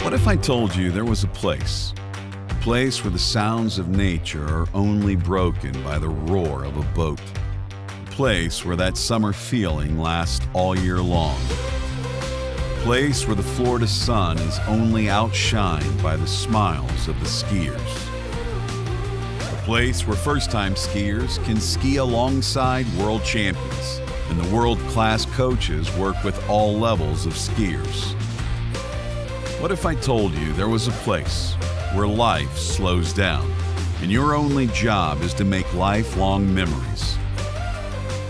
What if I told you there was a place where the sounds of nature are only broken by the roar of a boat, a place where that summer feeling lasts all year long, a place where the Florida sun is only outshined by the smiles of the skiers, a place where first-time skiers can ski alongside world champions and the world-class coaches work with all levels of skiers. What if I told you there was a place where life slows down and your only job is to make lifelong memories.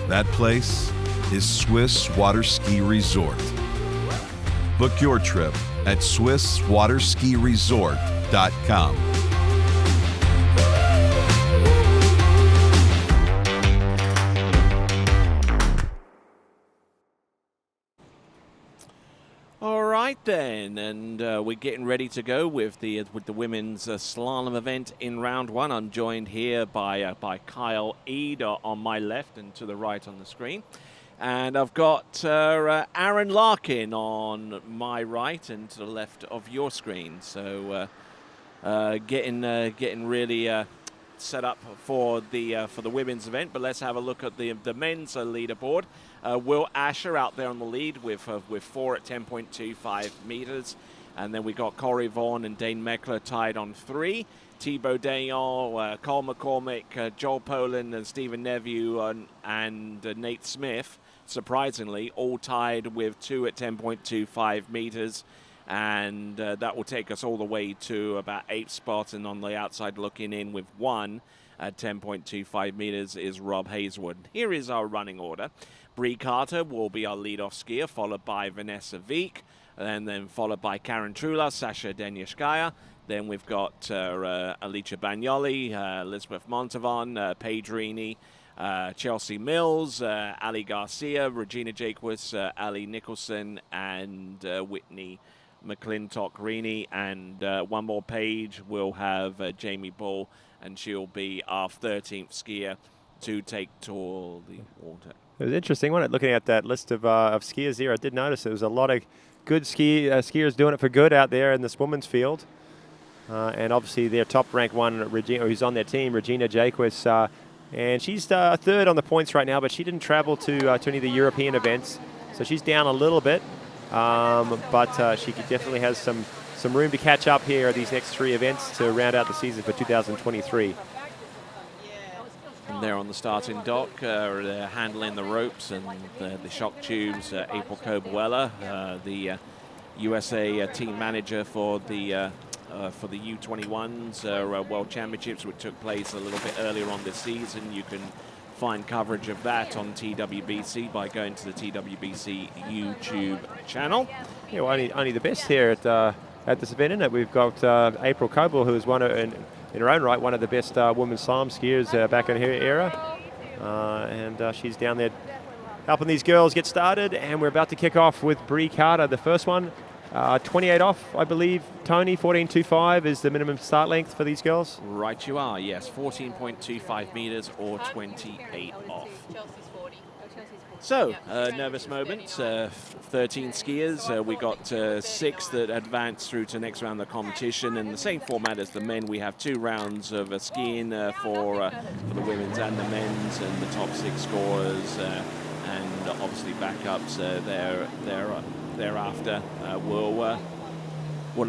That place is Swiss Waterski Resort. Book your trip at SwissWaterskiResort.com. All right then, and we're getting ready to go with the women's slalom event in round one. I'm joined here by Kyle Eade on my left and to the right on the screen, and I've got Aaron Larkin on my right and to the left of your screen. So getting really set up for the women's event. But let's have a look at the men's leaderboard. Will Asher out there on the lead with 4 at 10.25 meters. And then we got Corey Vaughan and Dane Meckler tied on 3. Thibaut Dayon, Cole McCormick, Joel Poland and Stephen Neveu and Nate Smith, surprisingly, all tied with 2 at 10.25 meters. And that will take us all the way to about 8th spot. And on the outside looking in with 1 at 10.25 meters is Rob Hazelwood. Here is our running order. Bree Carter will be our lead-off skier, followed by Vanessa Veek, and then followed by Karen Trula, Sasha Denyashkaya. Then we've got Alicia Bagnoli, Elizabeth Montavon, Paige Rini, Chelsea Mills, Ali Garcia, Regina Jaquist, Ali Nicholson, and Whitney McClintock-Rini. And one more page, we'll have Jamie Bull, and she'll be our 13th skier to take to the water. It was interesting, wasn't it, looking at that list of skiers here. I did notice there was a lot of good skiers doing it for good out there in this women's field. And obviously their top-ranked one, Regina, who's on their team, Regina Jaquist, and she's third on the points right now, but she didn't travel to any of the European events, so she's down a little bit. But she definitely has some room to catch up here at these next 3 events to round out the season for 2023. And there on the starting dock, they're handling the ropes and the shock tubes. April Cobuella, the USA team manager for the U21s World Championships, which took place a little bit earlier on this season. You can find coverage of that on TWBC by going to the TWBC YouTube channel. Yeah, well, only the best here at this event, isn't it? We've got April Coble, who is in her own right, one of the best women's slalom skiers back in her era. And she's down there helping these girls get started. And we're about to kick off with Bree Carter, the first one. 28 off, I believe, Tony. 14.25 is the minimum start length for these girls. Right you are, yes. 14.25 meters or 28 off. So, nervous moments. 13 skiers. We got 6 that advanced through to next round of the competition. In the same format as the men, we have 2 rounds of skiing for the women's and the men's, and the top 6 scorers and obviously backups thereafter will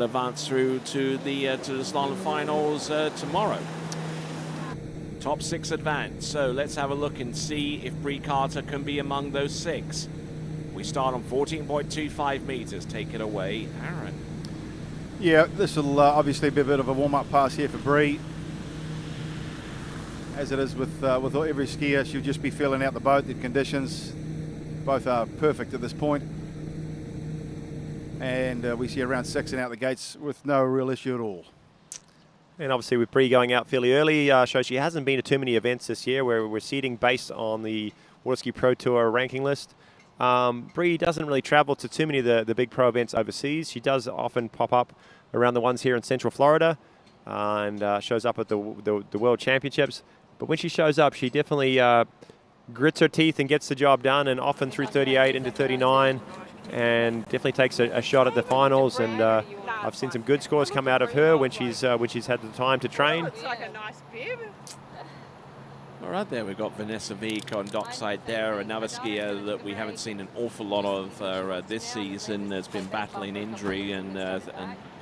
advance through to the slalom finals tomorrow. Top 6 advance. So let's have a look and see if Bree Carter can be among those 6. We start on 14.25 meters. Take it away, Aaron. Yeah, this will obviously be a bit of a warm-up pass here for Bree. As it is with every skier, she'll just be feeling out the boat. The conditions both are perfect at this point. And we see around 6 and out the gates with no real issue at all. And obviously with Bree going out fairly early, shows she hasn't been to too many events this year where we're seeding based on the Waterski Pro Tour ranking list. Bree doesn't really travel to too many of the big pro events overseas. She does often pop up around the ones here in Central Florida and shows up at the World Championships. But when she shows up, she definitely grits her teeth and gets the job done, and often through 38 into 39, and definitely takes a shot at the finals. And I've seen some good scores come out of her when she's had the time to train. Looks like a nice bib. All right, there we've got Vanessa Veek on dockside there, another skier that we haven't seen an awful lot of this season. Has been battling injury and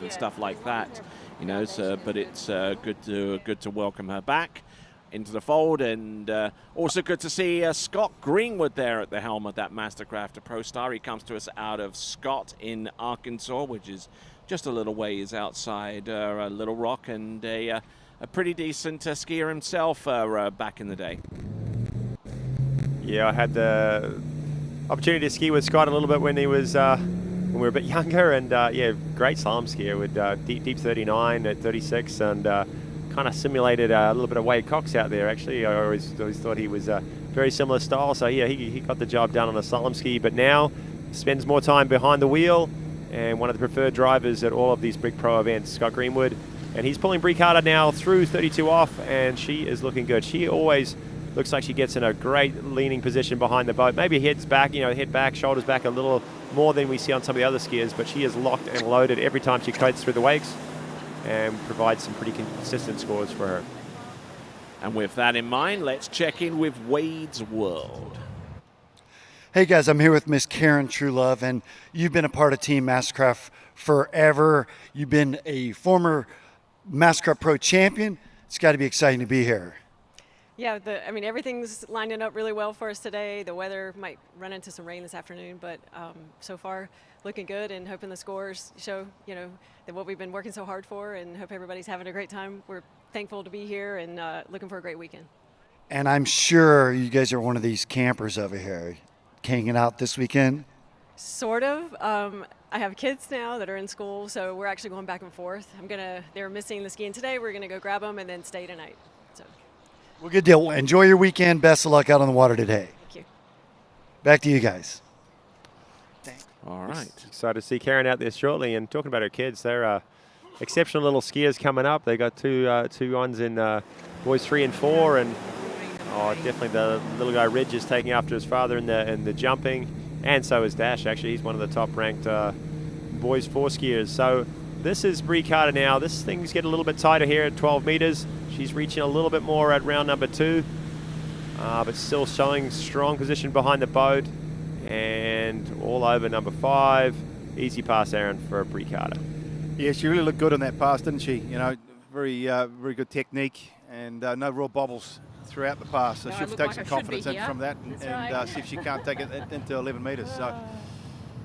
stuff like that, you know. So, but it's good to welcome her back into the fold, and also good to see Scott Greenwood there at the helm of that MasterCraft Pro Star. He comes to us out of Scott in Arkansas, which is just a little ways outside Little Rock, and a pretty decent skier himself back in the day. Yeah, I had the opportunity to ski with Scott a little bit when he was when we were a bit younger, and yeah, great slalom skier with deep 39 at 36, and kind of simulated a little bit of Wade Cox out there. Actually, I always thought he was very similar style. So yeah, he got the job done on a slalom ski, but now spends more time behind the wheel, and one of the preferred drivers at all of these big pro events, Scott Greenwood, and he's pulling Brie Carter now through 32 off, and she is looking good. She always looks like she gets in a great leaning position behind the boat. Maybe heads back, head back, shoulders back a little more than we see on some of the other skiers, but she is locked and loaded every time she coats through the wakes and provides some pretty consistent scores for her. And with that in mind, let's check in with Wade's World. Hey guys, I'm here with Miss Karen Truelove, and you've been a part of Team MasterCraft forever. You've been a former MasterCraft Pro champion. It's got to be exciting to be here. Yeah, everything's lining up really well for us today. The weather might run into some rain this afternoon, but so far looking good, and hoping the scores show, that what we've been working so hard for, and hope everybody's having a great time. We're thankful to be here and looking for a great weekend. And I'm sure you guys are one of these campers over here, hanging out this weekend. Sort of. I have kids now that are in school, so we're actually going back and forth. They're missing the skiing today. We're gonna go grab them and then stay tonight. So. Well, good deal. Enjoy your weekend. Best of luck out on the water today. Thank you. Back to you guys. All right. Excited to see Karen out there shortly. And talking about her kids, they're exceptional little skiers coming up. They got two ones in boys 3 and 4, and definitely the little guy Ridge is taking after his father in the jumping, and so is Dash. Actually, he's one of the top ranked boys 4 skiers. So this is Brie Carter now. This thing's getting a little bit tighter here at 12 meters. She's reaching a little bit more at round number 2, but still showing strong position behind the boat. And all over number 5. Easy pass, Aaron, for Brie Carter. Yeah, she really looked good on that pass, didn't she? Very good technique, and no real bobbles throughout the pass. So she'll take some confidence in from that, and see if she can't take it into 11 meters.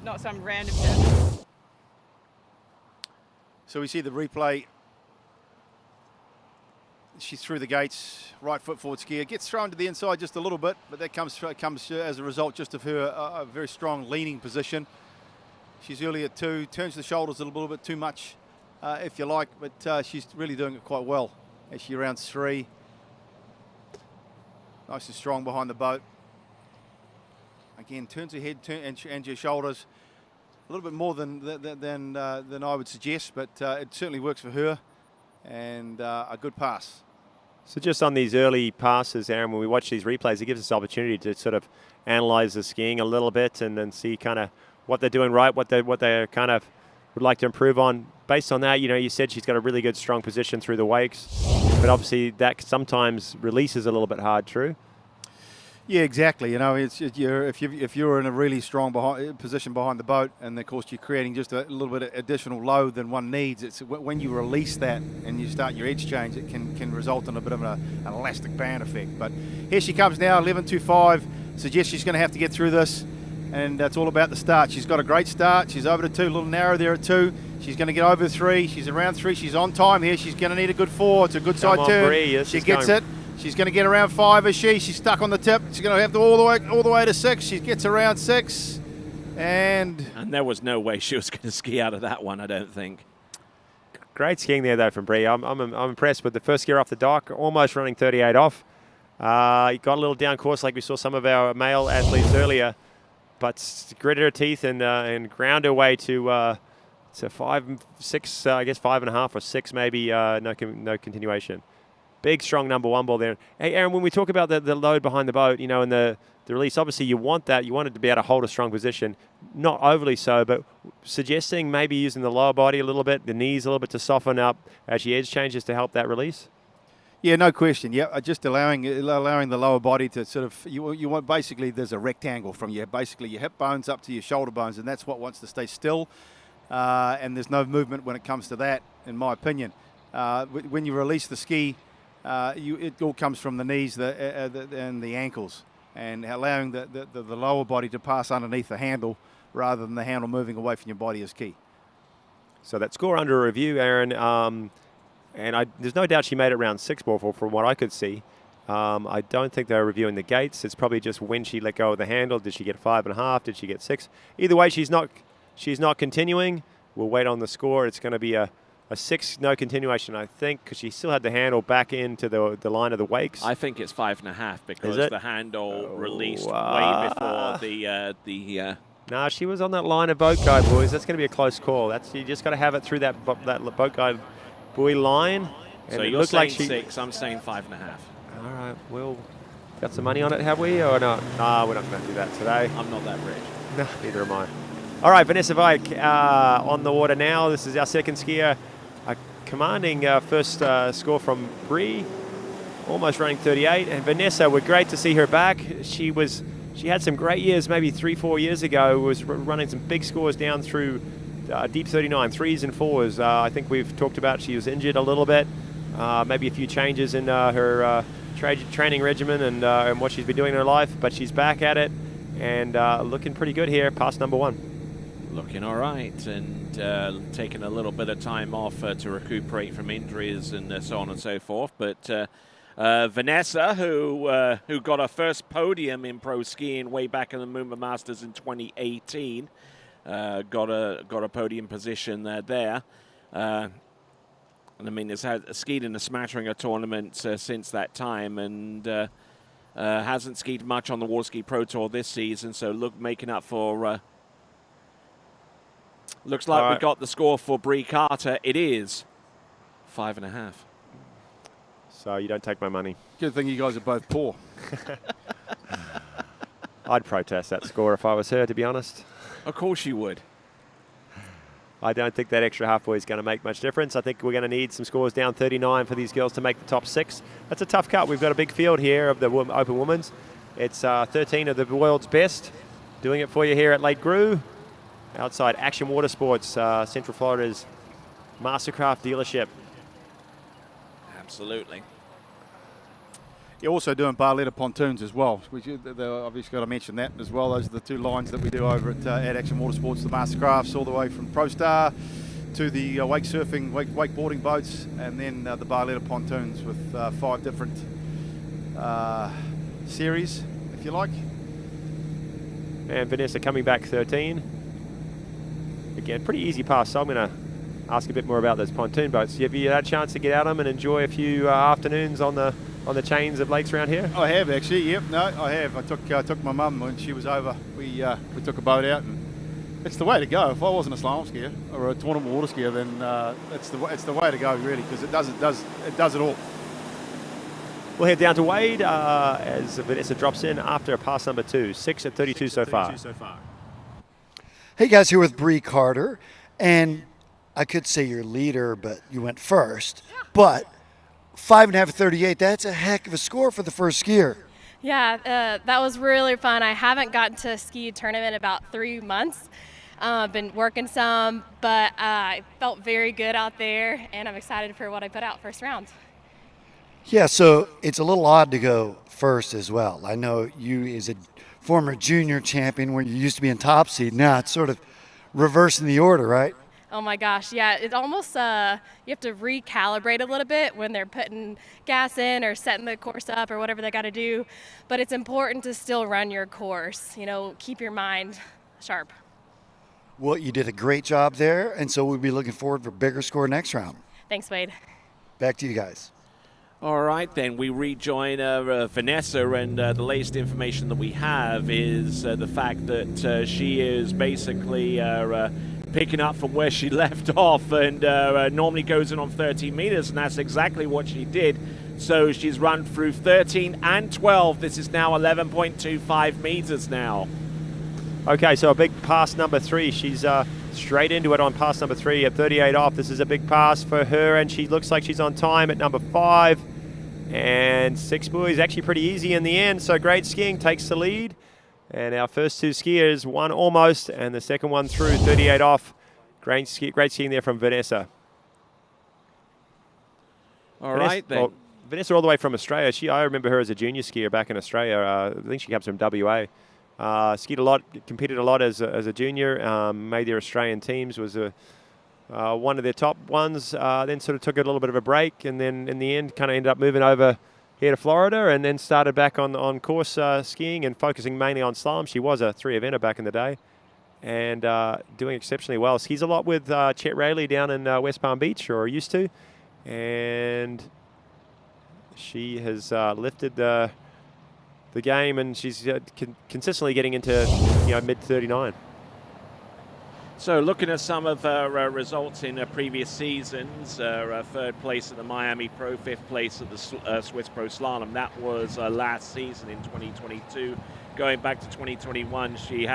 Not some random test. So we see the replay. She's through the gates, right foot forward skier, gets thrown to the inside just a little bit, but that comes as a result just of her a very strong leaning position. She's early at 2, turns the shoulders a little bit too much, if you like, but she's really doing it quite well. As she rounds 3, nice and strong behind the boat. Again, turns her head and her shoulders a little bit more than I would suggest, but it certainly works for her, and a good pass. So just on these early passes, Aaron, when we watch these replays, it gives us opportunity to sort of analyze the skiing a little bit and then see kind of what they're doing right, what they kind of would like to improve on. Based on that, you said she's got a really good, strong position through the wakes, but obviously that sometimes releases a little bit hard, true? Yeah, exactly. If you're in a really strong position behind the boat, and of course you're creating just a little bit of additional load than one needs. It's when you release that and you start your edge change, it can result in a bit of an elastic band effect. But here she comes now, 11.25. Suggests she's going to have to get through this, and that's all about the start. She's got a great start. She's over to 2, a little narrow there at 2. She's going to get over 3. She's around 3. She's on time here. She's going to need a good 4. It's a good side turn. Bree, she gets it. She's going to get around 5, is she? She's stuck on the tip. She's going to have to all the way to 6. She gets around 6, and there was no way she was going to ski out of that one, I don't think. Great skiing there, though, from Brie. I'm impressed with the first skier off the dock, almost running 38 off. He got a little down course like we saw some of our male athletes earlier, but gritted her teeth and ground her way to 5, 6, I guess 5.5 or 6 maybe, no continuation. Big, strong number 1 ball there. Hey, Aaron, when we talk about the load behind the boat, and the release, obviously you want that. You want it to be able to hold a strong position, not overly so, but suggesting maybe using the lower body a little bit, the knees a little bit to soften up as your edge changes to help that release. Yeah, no question. Yeah, just allowing the lower body to sort of, you want basically there's a rectangle from your hip bones up to your shoulder bones, and that's what wants to stay still. And there's no movement when it comes to that, in my opinion. When you release the ski, it all comes from the knees and the ankles, and allowing the lower body to pass underneath the handle rather than the handle moving away from your body is key. So that score under review, Aaron, and there's no doubt she made it round 6 from what I could see. I don't think they're reviewing the gates. It's probably just when she let go of the handle. Did she get 5.5? Did she get 6? Either way, she's not continuing. We'll wait on the score. It's going to be a 6, no continuation, I think, because she still had the handle back into the line of the wakes. I think it's 5.5 because the handle released way before the. Nah, she was on that line of boat guide, boys. That's going to be a close call. You just got to have it through that boat guide buoy line. And So it you're looked saying like she, 6, I'm saying 5.5. All right, we'll got some money on it, have we, or not? Nah, we're not going to do that today. I'm not that rich. No, neither am I. All right, Vanessa Vike on the water now. This is our second skier. Commanding first score from Bree, almost running 38. And Vanessa, we're great to see her back. She had some great years, maybe 3-4 years ago. Was running some big scores down through deep 39, 3s and 4s. I think we've talked about she was injured a little bit. Maybe a few changes in her training regimen and what she's been doing in her life. But she's back at it and looking pretty good here, past number 1. Looking all right, and taking a little bit of time off to recuperate from injuries and so on and so forth. But Vanessa, who got her first podium in pro skiing way back in the Moomba Masters in 2018, got a podium position there. And I mean, has skied in a smattering of tournaments since that time, and hasn't skied much on the Waterski Pro Tour this season. So making up for. Looks like we got the score for Bree Carter. It is 5.5. So you don't take my money. Good thing you guys are both poor. I'd protest that score if I was her, to be honest. Of course you would. I don't think that extra half buoy is going to make much difference. I think we're going to need some scores down 39 for these girls to make the top 6. That's a tough cut. We've got a big field here of the open women's. It's 13 of the world's best. Doing it for you here at Lake Gru. Outside Action Water Sports, Central Florida's MasterCraft dealership. Absolutely. You're also doing Barletta pontoons as well. Obviously got to mention that as well. Those are the 2 lines that we do over at Action Water Sports, the MasterCrafts, all the way from Pro Star to the wake surfing, wakeboarding boats, and then the Barletta pontoons with 5 different series, if you like. And Vanessa coming back 13. Again, pretty easy pass, so I'm going to ask a bit more about those pontoon boats. Have you had a chance to get out of them and enjoy a few afternoons on the chains of lakes around here? I have actually. Yep. No, I have. I took my mum when she was over. We took a boat out, and it's the way to go. If I wasn't a slalom skier or a tournament water skier, then it's the way to go really, because it does it all. We'll head down to Wade as Vanessa drops in after pass number 2. 6 at 32 so far. Hey guys, here with Bree Carter, and I could say you're leader, but you went first. But 5.5 at 38, that's a heck of a score for the first skier. Yeah, that was really fun. I haven't gotten to ski a tournament in about 3 months. Been working some, but I felt very good out there, and I'm excited for what I put out first round. Yeah, so it's a little odd to go first as well. I know you as a former junior champion where you used to be in top seed. Now it's sort of reversing the order, right? Oh my gosh, yeah, it's almost, you have to recalibrate a little bit when they're putting gas in or setting the course up or whatever they got to do. But it's important to still run your course, keep your mind sharp. Well, you did a great job there, and so we'll be looking forward for a bigger score next round. Thanks, Wade. Back to you guys. All right, then we rejoin Vanessa, and the latest information that we have is the fact that she is basically picking up from where she left off, and normally goes in on 13 meters, and that's exactly what she did. So she's run through 13 and 12. This is now 11.25 meters now. Okay, so a big pass number 3. She's straight into it on pass number 3 at 38 off. This is a big pass for her, and she looks like she's on time at number 5. And 6 buoys actually pretty easy in the end, so great skiing takes the lead. And our first 2 skiers, one almost, and the second one through 38 off. Great skiing there from Vanessa. All right, then. Well, Vanessa all the way from Australia. I remember her as a junior skier back in Australia. I think she comes from WA. Skied a lot, competed a lot as a junior, made their Australian teams, was one of their top ones, then sort of took a little bit of a break, and then in the end kind of ended up moving over here to Florida, and then started back on course skiing and focusing mainly on slalom. She was a 3-eventer back in the day, and doing exceptionally well. Skis a lot with Chet Rayleigh down in West Palm Beach, or used to, and she has lifted the game, and she's consistently getting into mid 39. So looking at some of her results in previous seasons, third place at the Miami Pro, fifth place at the Swiss Pro Slalom. That was last season in 2022. Going back to 2021, she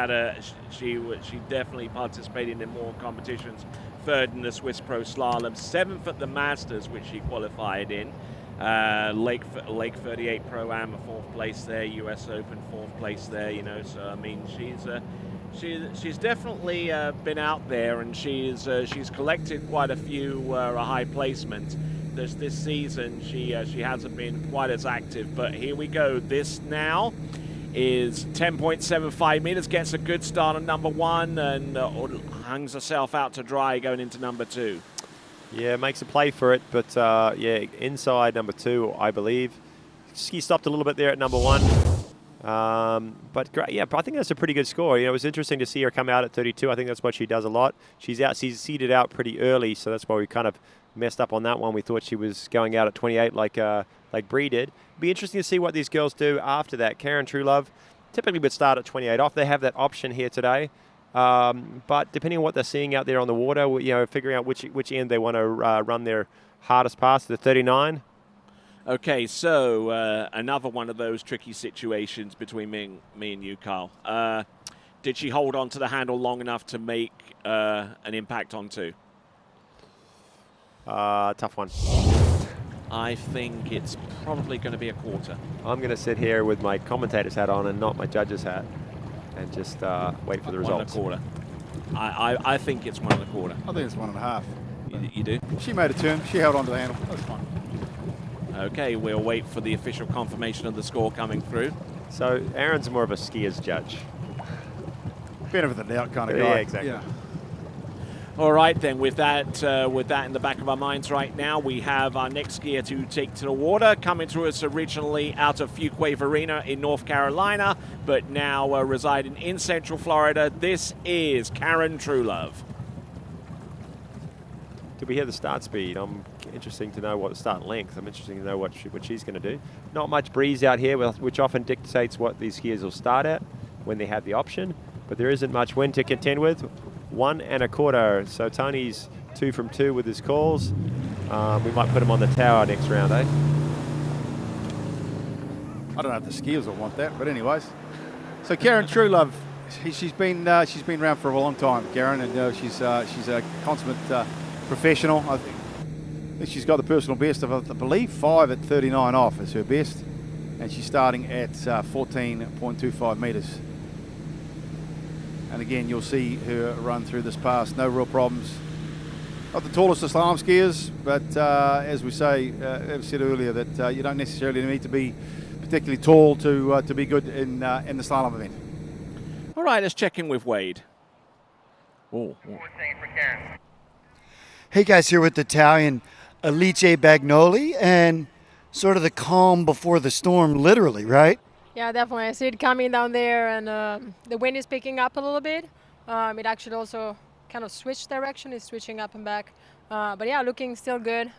definitely participated in more competitions. Third in the Swiss Pro Slalom, seventh at the Masters, which she qualified in. Lake 38 Pro-Am, fourth place there. US Open, fourth place there. So I mean, she's definitely been out there, and she's collected quite a few high placements. This season she hasn't been quite as active, but here we go. This now is 10.75 meters, gets a good start on number one, and hangs herself out to dry going into number two. Yeah, makes a play for it, but yeah, inside number two, I believe. Ski stopped a little bit there at number one. But great, yeah, I think that's a pretty good score. It was interesting to see her come out at 32. I think that's what she does a lot. She's seeded out pretty early, so that's why we kind of messed up on that one. We thought she was going out at 28 like Bree did. Be interesting to see what these girls do after that. Karen Truelove typically would start at 28 off. They have that option here today. But depending on what they're seeing out there on the water, figuring out which end they want to run their hardest pass, the 39. Okay, so another one of those tricky situations between me and you, Carl. Did she hold on to the handle long enough to make an impact on two? Tough one. I think it's probably going to be a quarter. I'm going to sit here with my commentator's hat on and not my judge's hat, and just wait for the results. 1 1/4. I think it's 1 1/4. I think it's 1 1/2. You do? She made a turn. She held on to the handle. That's fine. Okay, we'll wait for the official confirmation of the score coming through. So Aaron's more of a skier's judge. Benefit of the doubt kind of guy. Yeah, exactly. Yeah. All right, then, with that in the back of our minds right now, we have our next skier to take to the water, coming to us originally out of Fuquay Arena in North Carolina, but now residing in Central Florida. This is Karen Truelove. Did we hear the start speed? I'm interested to know what start length. I'm interested to know what she's going to do. Not much breeze out here, which often dictates what these skiers will start at when they have the option, but there isn't much wind to contend with. 1 1/4. So Tony's 2 from 2 with his calls. We might put him on the tower next round, eh? I don't know if the skiers will want that, but anyways. So Karen Truelove, she's been around for a long time, Karen, and she's a consummate professional. I think she's got the personal best of, I believe, 5 at 39 off is her best, and she's starting at 14.25 meters. And again, you'll see her run through this pass, no real problems. Not the tallest of slalom skiers, but as we say, as said earlier, that you don't necessarily need to be particularly tall to be good in the slalom event. All right, let's check in with Wade. Oh. Hey guys, here with Italian Alice Bagnoli, and sort of the calm before the storm, literally, right? Yeah, definitely. I see it coming down there, and the wind is picking up a little bit. It actually also kind of switched direction. It's switching up and back. But yeah, looking still good.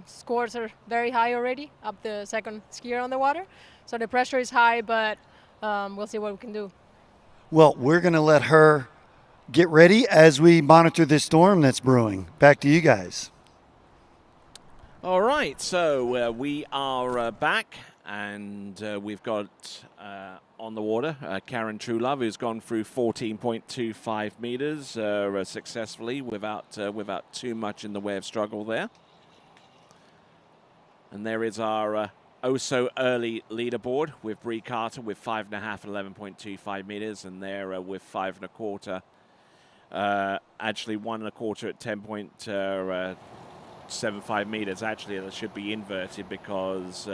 Scores are very high already, up the second skier on the water. So the pressure is high, but we'll see what we can do. Well, we're going to let her get ready as we monitor this storm that's brewing. Back to you guys. All right, so we are back, and we've got on the water Karen Truelove, who's gone through 14.25 meters successfully without too much in the way of struggle there. And there is our oh-so-early leaderboard with Bree Carter with 5.5 at 11.25 meters, and there with 5 1/4. Actually 1 1/4 at 10.75 meters. Actually, that should be inverted because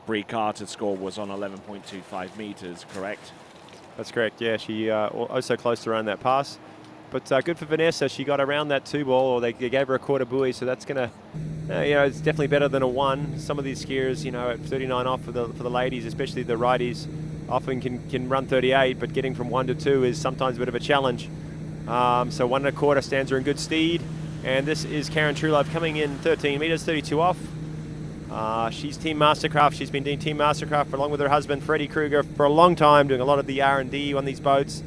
Bree Carter's score was on 11.25 meters, correct? That's correct, yeah. She also close to run that pass. But good for Vanessa. She got around that 2-ball, or they gave her a quarter buoy, so that's going to, it's definitely better than a 1. Some of these skiers, at 39 off for the ladies, especially the righties, often can run 38, but getting from 1 to 2 is sometimes a bit of a challenge. So 1 1/4 stands her in good stead. And this is Karen Truelove coming in 13 meters, 32 off. She's Team MasterCraft. She's been doing Team MasterCraft along with her husband, Freddie Kruger, for a long time, doing a lot of the R&D on these boats.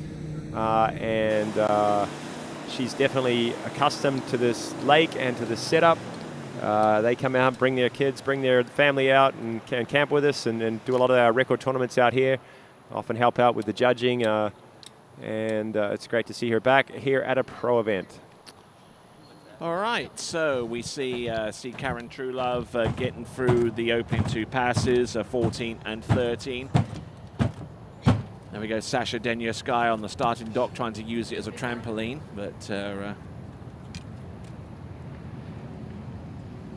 She's definitely accustomed to this lake and to this setup. They come out, bring their kids, bring their family out and can camp with us and do a lot of our record tournaments out here. Often help out with the judging. It's great to see her back here at a pro event. All right, so we see Karen Truelove getting through the opening 2 passes, 14 and 13. There we go, Sasha Denyaskaya on the starting dock trying to use it as a trampoline, but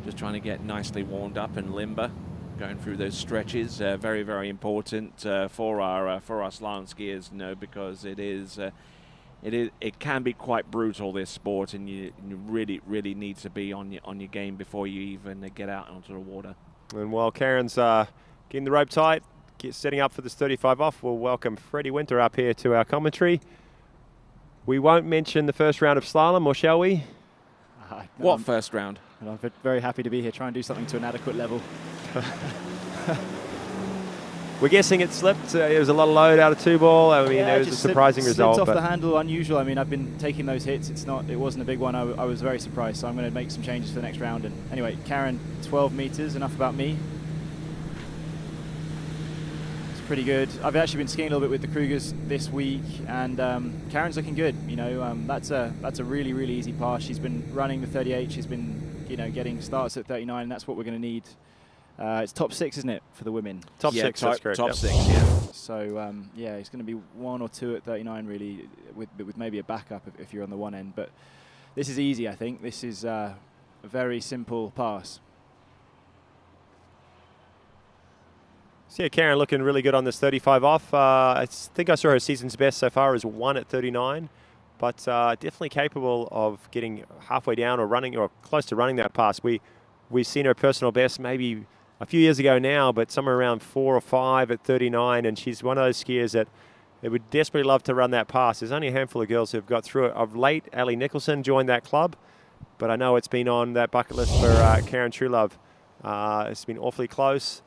just trying to get nicely warmed up and limber, going through those stretches. Very, very important for our slalom skiers, because it can be quite brutal, this sport, and you really, really need to be on your game before you even get out onto the water. And while Karen's getting the rope tight, setting up for this 35 off, we'll welcome Freddie Winter up here to our commentary. We won't mention the first round of slalom, or shall we? What first round? I'm very happy to be here, try and do something to an adequate level. We're guessing it slipped. It was a lot of load out of 2-ball. I mean, it was a surprising result. Slipped off the handle, unusual. I mean, I've been taking those hits. It wasn't a big one. I was very surprised. So I'm going to make some changes for the next round. And anyway, Karen, 12 meters. Enough about me. It's pretty good. I've actually been skiing a little bit with the Krugers this week, and Karen's looking good. That's a really, really easy pass. She's been running the 38. She's been, getting starts at 39. And that's what we're going to need. It's top 6, isn't it, for the women? Top 6, that's correct. Top 6, yeah. So, it's going to be 1 or 2 at 39, really, with maybe a backup if you're on the one end. But this is easy, I think. This is a very simple pass. So, yeah, Karen looking really good on this 35 off. I think I saw her season's best so far is 1 at 39. But definitely capable of getting halfway down or running or close to running that pass. We've seen her personal best maybe a few years ago now, but somewhere around 4 or 5 at 39, and she's one of those skiers that would desperately love to run that pass. There's only a handful of girls who've got through it. Of late, Ali Nicholson joined that club, but I know it's been on that bucket list for Karen Truelove. It's been awfully close.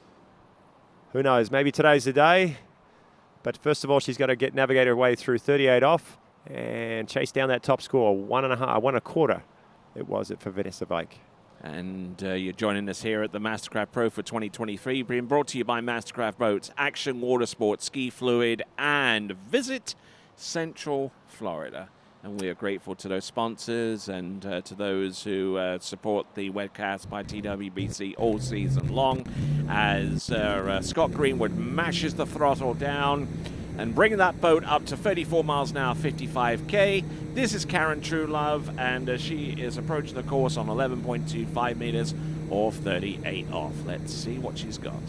Who knows? Maybe today's the day. But first of all, she's got to navigate her way through 38 off and chase down that top score. 1 1/4 it was for Vanessa Vike. And you're joining us here at the MasterCraft Pro for 2023, being brought to you by MasterCraft Boats, Action Watersport, Ski Fluid, and Visit Central Florida. And we are grateful to those sponsors and to those who support the webcast by TWBC all season long, as Scott Greenwood mashes the throttle down and bringing that boat up to 34 miles an hour, 55K. This is Karen Truelove, and she is approaching the course on 11.25 meters or 38 off. Let's see what she's got.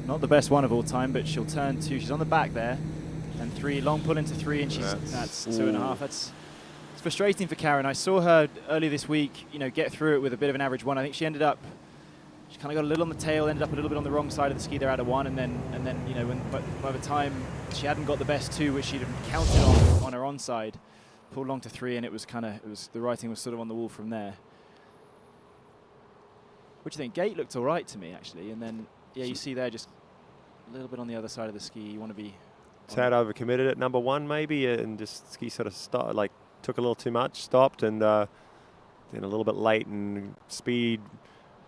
Not the best one of all time, but she'll turn 2. She's on the back there. And 3, long pull into 3, and that's 2.5. It's frustrating for Karen. I saw her earlier this week, get through it with a bit of an average 1. I think she ended up, she kind of got a little on the tail, ended up a little bit on the wrong side of the ski there out of 1, and then by the time she hadn't got the best 2, which she'd counted on her onside, pulled long to 3, and the writing was sort of on the wall from there. What do you think? Gate looked all right to me, actually, and then you see there just a little bit on the other side of the ski. You want to be. Tad overcommitted at number 1 maybe, and just ski sort of took a little too much, stopped, and then a little bit late, and speed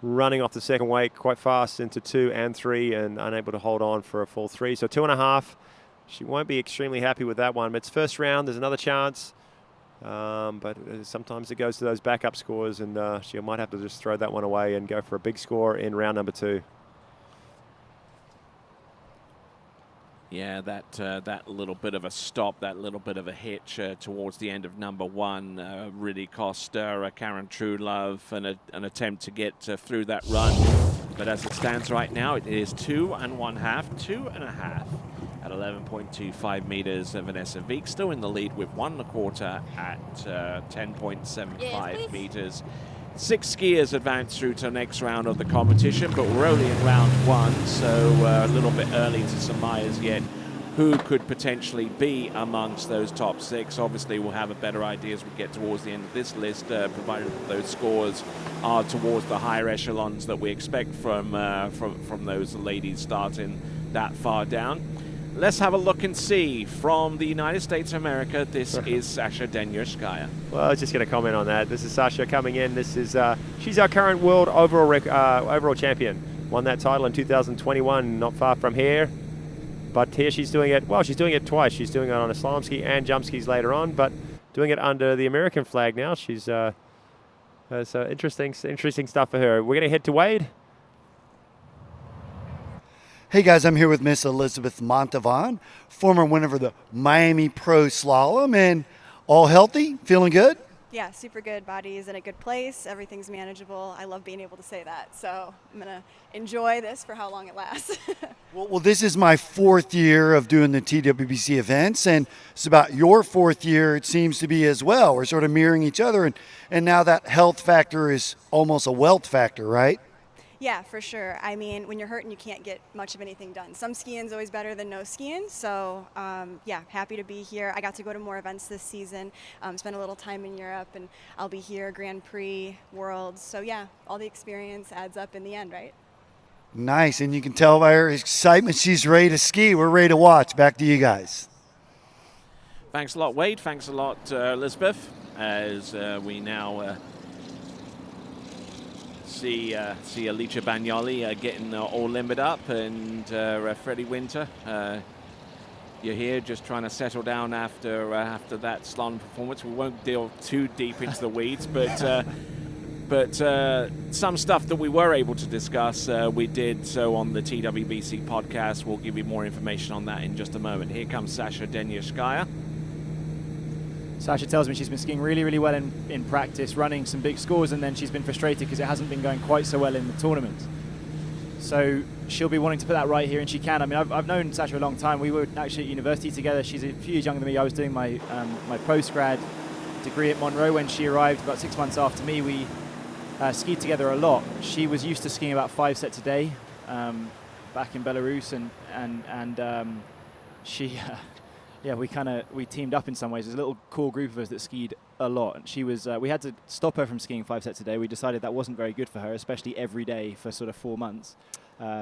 running off the second wake quite fast into 2 and 3, and unable to hold on for a full 3. So 2.5. She won't be extremely happy with that one. But it's first round. There's another chance. But sometimes it goes to those backup scores, and she might have to just throw that one away and go for a big score in round number 2. Yeah, that little bit of a stop, that little bit of a hitch towards the end of number 1 really cost Karen Truelove an attempt to get through that run. But as it stands right now, it is 2 1/2, 2.5 at 11.25 meters. Vanessa Veek still in the lead with 1 1/4 at 10.75 meters. 6 skiers advanced through to the next round of the competition, but we're only in round 1, so a little bit early to surmise yet who could potentially be amongst those top 6. Obviously, we'll have a better idea as we get towards the end of this list, provided that those scores are towards the higher echelons that we expect from those ladies starting that far down. Let's have a look and see. From the United States of America, this is Sasha Denierskaya. Well, I was just going to comment on that. This is Sasha coming in. This is she's our current world overall champion. Won that title in 2021, not far from here. But here she's doing it, well, she's doing it twice. She's doing it on a slalom ski and jump skis later on, but doing it under the American flag now. She's so interesting stuff for her. We're going to head to Wade. Hey guys, I'm here with Miss Elizabeth Montavon, former winner of the Miami Pro Slalom, and all healthy, feeling good? Yeah, super good. Body is in a good place. Everything's manageable. I love being able to say that. So I'm going to enjoy this for how long it lasts. Well, this is my 4th year of doing the TWBC events, and it's about your 4th year, it seems to be as well. We're sort of mirroring each other, and now that health factor is almost a wealth factor, right? Yeah, for sure. I mean, when you're hurting, you can't get much of anything done. Some skiing's always better than no skiing. So, yeah, happy to be here. I got to go to more events this season, spend a little time in Europe, and I'll be here, Grand Prix, Worlds. So, yeah, all the experience adds up in the end, right? Nice, and you can tell by her excitement she's ready to ski. We're ready to watch. Back to you guys. Thanks a lot, Wade. Thanks a lot, Elizabeth, as we now see Alicia Bagnoli getting all limbered up, and Freddie Winter, you're here just trying to settle down after that slalom performance. We won't deal too deep into the weeds, but some stuff that we were able to discuss, we did so on the TWBC podcast. We'll give you more information on that in just a moment. Here comes Sasha Denierskaya. Sasha tells me she's been skiing really, really well in practice, running some big scores, and then she's been frustrated because it hasn't been going quite so well in the tournament. So she'll be wanting to put that right here, and she can. I mean, I've known Sasha a long time. We were actually at university together. She's a few years younger than me. I was doing my post-grad degree at Monroe when she arrived about 6 months after me. We skied together a lot. She was used to skiing about 5 sets a day back in Belarus, and she... Yeah, we teamed up in some ways. There's a little core group of us that skied a lot. And she was, we had to stop her from skiing 5 sets a day. We decided that wasn't very good for her, especially every day for sort of 4 months,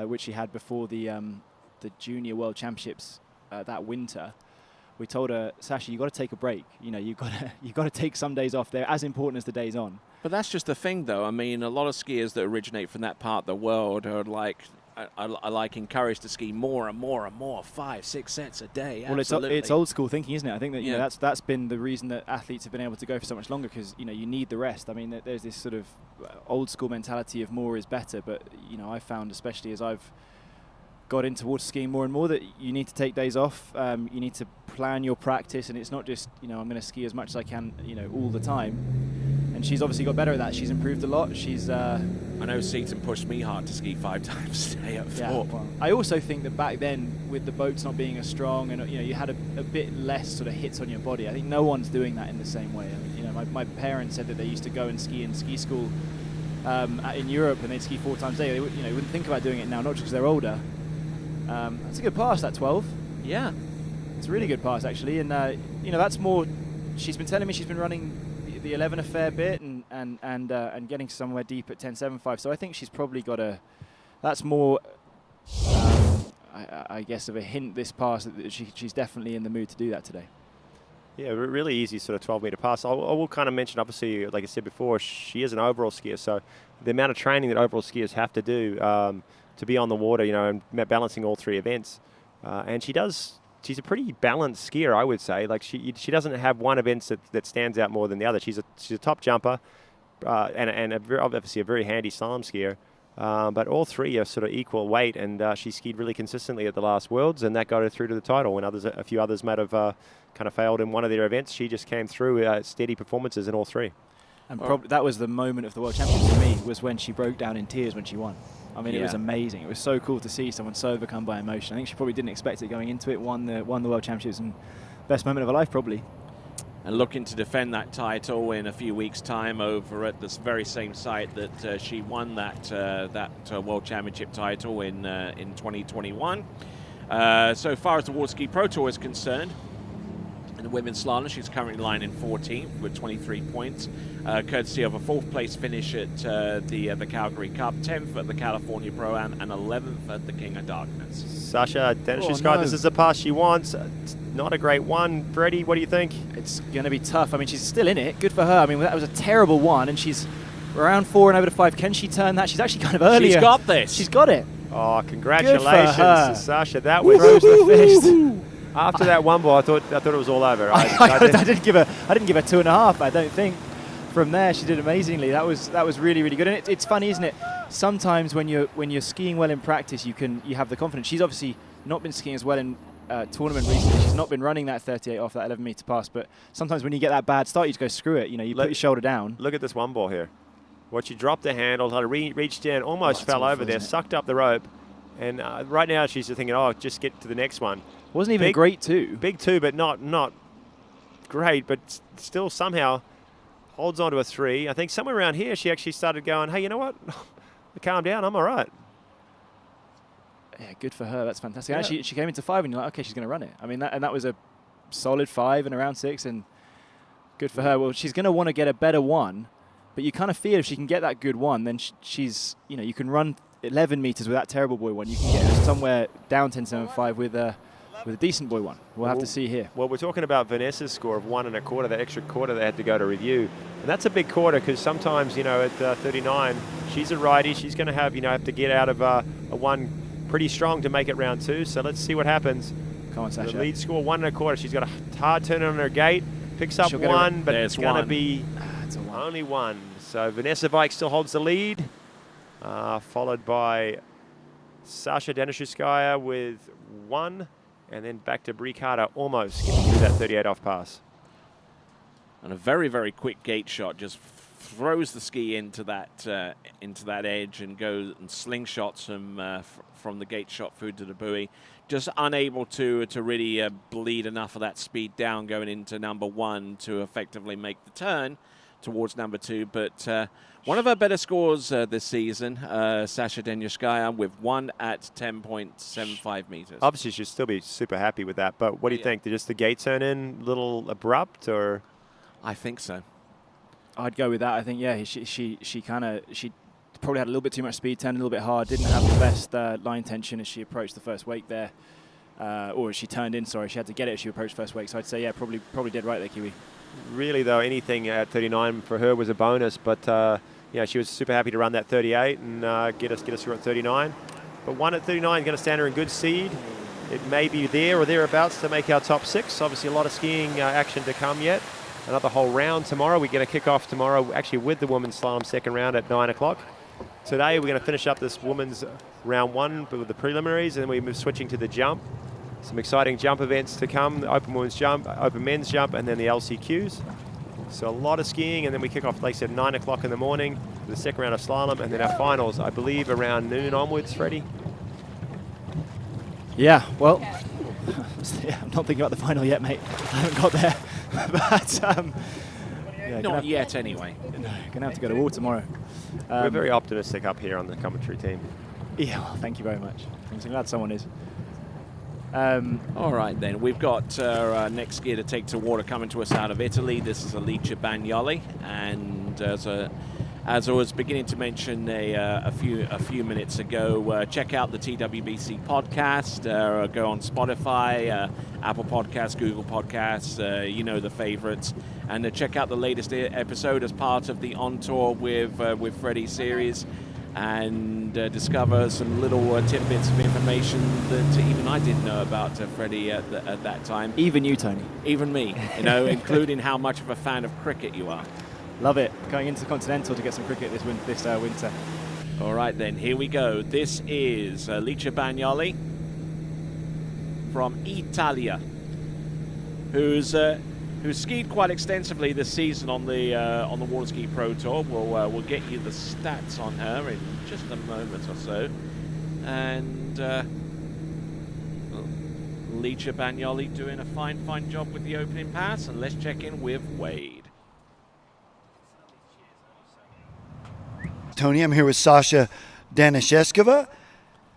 which she had before the Junior World Championships that winter. We told her, Sasha, you got to take a break. You know, you got to take some days off. They're as important as the days on. But that's just the thing, though. I mean, a lot of skiers that originate from that part of the world are like. I like encouraged to ski more and more and more, 5, 6 sets a day. Well, absolutely. it's old school thinking, isn't it? I think that you know, that's been the reason that athletes have been able to go for so much longer, because you know you need the rest. I mean, there's this sort of old school mentality of more is better, but you know I found, especially as I've got into water skiing more and more, that you need to take days off. You need to plan your practice, and it's not just I'm going to ski as much as I can all the time. And she's obviously got better at that. She's improved a lot. She's. I know Seaton pushed me hard to ski 5 times a day at Thorpe. Well, I also think that back then, with the boats not being as strong, and you had a bit less sort of hits on your body. I think no one's doing that in the same way. I mean, my parents said that they used to go and ski in ski school in Europe, and they'd ski 4 times a day. They wouldn't think about doing it now, not just because they're older. That's a good pass, that 12. Yeah, it's a really good pass actually, and that's more. She's been telling me she's been running the 11 a fair bit and getting somewhere deep at 10.75. So I think she's probably got that's more, I guess, of a hint this pass that she's definitely in the mood to do that today. Yeah, really easy sort of 12-meter pass. I will kind of mention, obviously, like I said before, she is an overall skier, so the amount of training that overall skiers have to do to be on the water, and balancing all 3 events, and she's a pretty balanced skier, I would say. Like she doesn't have one event that stands out more than the other. She's a top jumper, and obviously a very handy slalom skier. But all 3 are sort of equal weight, and she skied really consistently at the last Worlds, and that got her through to the title. When a few others might have kind of failed in one of their events, she just came through steady performances in all 3. And that was the moment of the World Championships for me, was when she broke down in tears when she won. I mean, it was amazing. It was so cool to see someone so overcome by emotion. I think she probably didn't expect it going into it. Won the World Championships and best moment of her life, probably. And looking to defend that title in a few weeks' time over at this very same site that she won that World Championship title in 2021. So far as the Waterski Pro Tour is concerned, in the women's slalom, she's currently lying in 14th with 23 points, courtesy of a 4th place finish at the Calgary Cup, 10th at the California Pro-Am, and 11th at the King of Darkness. Sasha Denishevskaya, this is the pass she wants. It's not a great one. Freddie, what do you think? It's going to be tough. I mean, she's still in it. Good for her. I mean, that was a terrible one, and she's around 4 and over to 5. Can she turn that? She's actually kind of earlier. She's got this. She's got it. Oh, congratulations to Sasha. That was the fist. After that one ball, I thought it was all over. I didn't give her 2.5. I don't think. From there, she did amazingly. That was really, really good. And it's funny, isn't it? Sometimes when you're skiing well in practice, you have the confidence. She's obviously not been skiing as well in tournament recently. She's not been running that 38 off that 11-meter pass. But sometimes when you get that bad start, you just go screw it. You know, you put your shoulder down. Look at this one ball here. What she dropped the handle, had to reach down, almost fell over there, sucked up the rope, and right now she's just thinking, oh, just get to the next one. Wasn't even a great 2. Big 2, but not great, but still somehow holds on to a 3. I think somewhere around here she actually started going, hey, you know what? Calm down, I'm all right. Yeah, good for her. That's fantastic. Yeah. Actually, she came into 5 and you're like, okay, she's going to run it. I mean, that was a solid 5 and around 6, and good for her. Well, she's going to want to get a better 1, but you kind of feel if she can get that good 1, then she's, you know, you can run 11 meters with that terrible boy 1. You can get her somewhere down 10.75 with a decent boy 1. We'll have to see here. Well, we're talking about Vanessa's score of 1.25, that extra quarter they had to go to review. And that's a big quarter because sometimes, you know, at 39, she's a righty. She's going to have to get out of a 1 pretty strong to make it round 2. So let's see what happens. Come on, Sasha. The lead score 1.25. She's got a hard turn on her gate. Picks up 1, but it's going to be only 1. So Vanessa Vike still holds the lead, followed by Sasha Denishevskaya with 1. And then back to Brie Carter, almost getting through that 38 off pass. And a very, very quick gate shot just throws the ski into that edge and goes and slingshots from the gate shot through to the buoy. Just unable to really bleed enough of that speed down going into number 1 to effectively make the turn towards number 2. But one of her better scores this season, Sasha Denishevskaya, with 1 at 10.75 meters. Obviously, she'll still be super happy with that. But what do you think? Did just the gate turn in a little abrupt, or? I think so. I'd go with that. I think, yeah, she probably had a little bit too much speed, turned a little bit hard, didn't have the best line tension as she approached the first wake there. Or as she turned in, sorry. She had to get it as she approached first wake. So I'd say, yeah, probably did right there, Kiwi. Really, though, anything at 39 for her was a bonus. But, yeah, she was super happy to run that 38 and get us through at 39. But 1 at 39 is going to stand her in good seed. It may be there or thereabouts to make our top 6. Obviously, a lot of skiing action to come yet. Another whole round tomorrow. We get a kick-off tomorrow, actually with the women's slalom second round at 9 o'clock. Today, we're going to finish up this women's round 1 with the preliminaries, and then we move switching to the jump. Some exciting jump events to come, the open women's jump, open men's jump, and then the LCQs. So a lot of skiing, and then we kick off, like I said, 9 o'clock in the morning for the second round of slalom, and then our finals, I believe, around noon onwards, Freddie? Yeah, well, I'm not thinking about the final yet, mate. I haven't got there. But, yeah, not yet, anyway. No, going to have to go to war tomorrow. We're very optimistic up here on the commentary team. Yeah, well, thank you very much. I'm glad someone is. All right, then. We've got our next skier to take to water coming to us out of Italy. This is Alicia Bagnoli. And as I was beginning to mention a few minutes ago, check out the TWBC podcast. Go on Spotify, Apple Podcasts, Google Podcasts, you know the favorites. And check out the latest episode as part of the On Tour with Freddie series. And discover some little tidbits of information that even I didn't know about Freddie at that time. Even you, Tony. Even me, you know, including how much of a fan of cricket you are. Love it. Going into the Continental to get some cricket this winter. All right, then, here we go. This is Alicia Bagnoli from Italia, who's who skied quite extensively this season on the Waterski Pro Tour. We'll get you the stats on her in just a moment or so. And Licia Bagnoli doing a fine job with the opening pass. And let's check in with Wade. Tony, I'm here with Sasha Danishevskova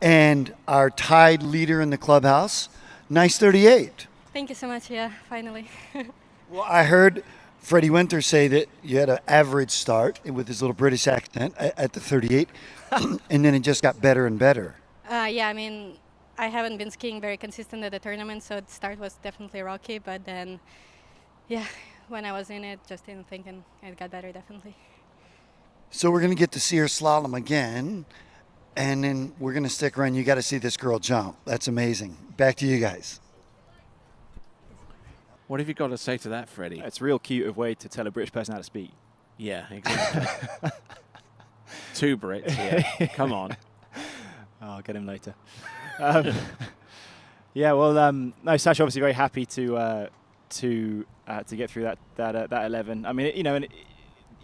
and our tied leader in the clubhouse. Nice 38. Thank you so much. Yeah, finally. Well, I heard Freddie Winter say that you had an average start with his little British accent at the 38, and then it just got better and better. Yeah, I mean, I haven't been skiing very consistent at the tournament, so the start was definitely rocky. But then, yeah, when I was in it, just didn't think, and it got better definitely. So we're going to get to see her slalom again, and then we're going to stick around. You got to see this girl jump. That's amazing. Back to you guys. What have you got to say to that, Freddie? It's real cute of Wade to tell a British person how to speak. Yeah, exactly. 2 Brits, yeah. Come on. I'll get him later. Yeah, well, no, Sasha obviously very happy to get through that 11. I mean, you know, and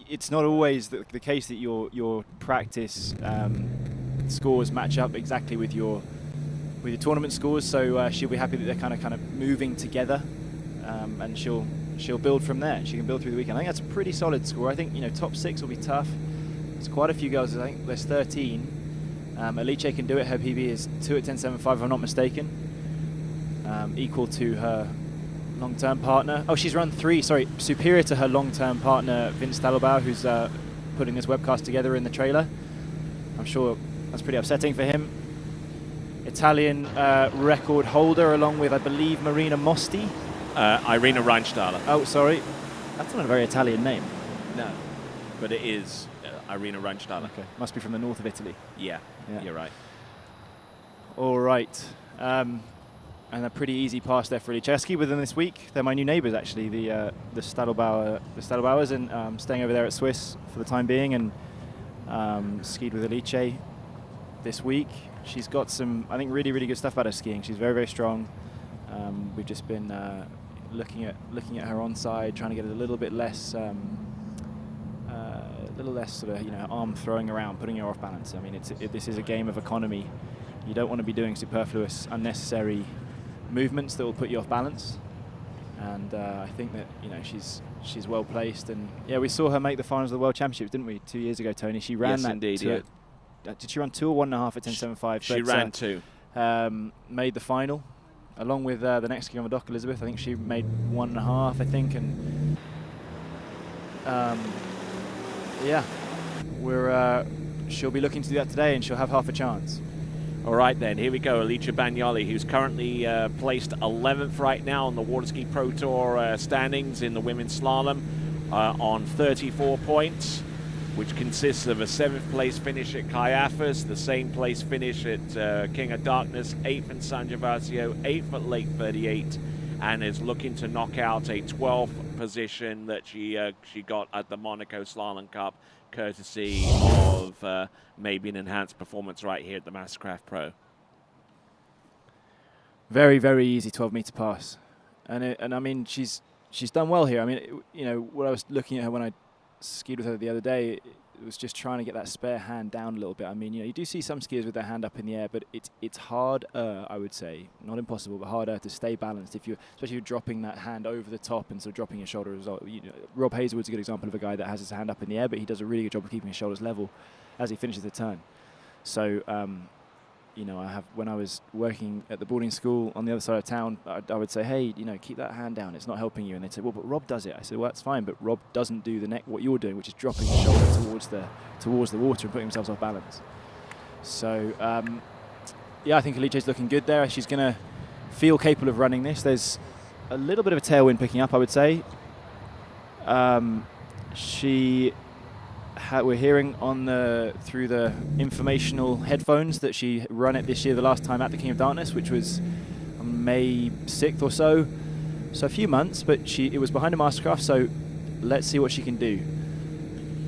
it's not always the case that your practice scores match up exactly with your tournament scores. So she'll be happy that they're kind of moving together, and she'll build from there. She can build through the weekend. I think that's a pretty solid score. I think, you know, top 6 will be tough. There's quite a few girls. I think there's 13. Alice can do it. Her PB is 2 at 10.75, if I'm not mistaken, equal to her long-term partner. Oh, she's run 3, sorry, superior to her long-term partner, Vince Talabau, who's putting this webcast together in the trailer. I'm sure that's pretty upsetting for him. Italian record holder, along with, I believe, Marina Mosti. Irina Reinstahler. Oh, sorry. That's not a very Italian name. No, but it is Irina Reinstahler. Okay, must be from the north of Italy. Yeah, you're right. All right. And a pretty easy pass there for Alice. I skied with them this week. They're my new neighbours, actually, the Stadelbauers, and staying over there at Swiss for the time being, and skied with Alice this week. She's got some, I think, really, really good stuff about her skiing. She's very, very strong. We've just been looking at her onside, trying to get a little bit less, sort of, you know, arm throwing around, putting her off balance. I mean, this is a game of economy. You don't want to be doing superfluous, unnecessary movements that will put you off balance. And I think that, you know, she's well placed. And yeah, we saw her make the finals of the World Championships, didn't we, 2 years ago, Tony? She ran that. Indeed, yeah. Did she run 2 or 1.5 at 10.75? She ran 2. Made the final, along with the next skier on the dock, Elizabeth. I think she made 1.5, I think, and yeah, she'll be looking to do that today, and she'll have half a chance. All right, then, here we go. Alicia Bagnoli, who's currently placed 11th right now on the Waterski Pro Tour standings in the women's slalom on 34 points, which consists of a 7th place finish at Caiaphas, the same place finish at King of Darkness, 8th in San Gervasio, 8th at Lake 38, and is looking to knock out a 12th position that she got at the Monaco Slalom Cup, courtesy of maybe an enhanced performance right here at the MasterCraft Pro. Very, very easy 12-meter pass, and I mean she's done well here. I mean, you know, when I was looking at her when I skied with her the other day, it was just trying to get that spare hand down a little bit. I mean, you know, you do see some skiers with their hand up in the air, but it's hard, I would say, not impossible, but harder to stay balanced especially if you're dropping that hand over the top and sort of dropping your shoulder as well. You know, Rob Hazelwood's a good example of a guy that has his hand up in the air, but he does a really good job of keeping his shoulders level as he finishes the turn. So, you know, when I was working at the boarding school on the other side of town, I would say, hey, you know, keep that hand down. It's not helping you. And they'd say, well, but Rob does it. I said, well, that's fine, but Rob doesn't do what you're doing, which is dropping the shoulder towards the water and putting himself off balance. So, yeah, I think Alice's looking good there. She's going to feel capable of running this. There's a little bit of a tailwind picking up, I would say. We're hearing through the informational headphones that she ran it this year the last time at the King of Darkness, which was on May 6th or so. So a few months, but it was behind a MasterCraft, so let's see what she can do.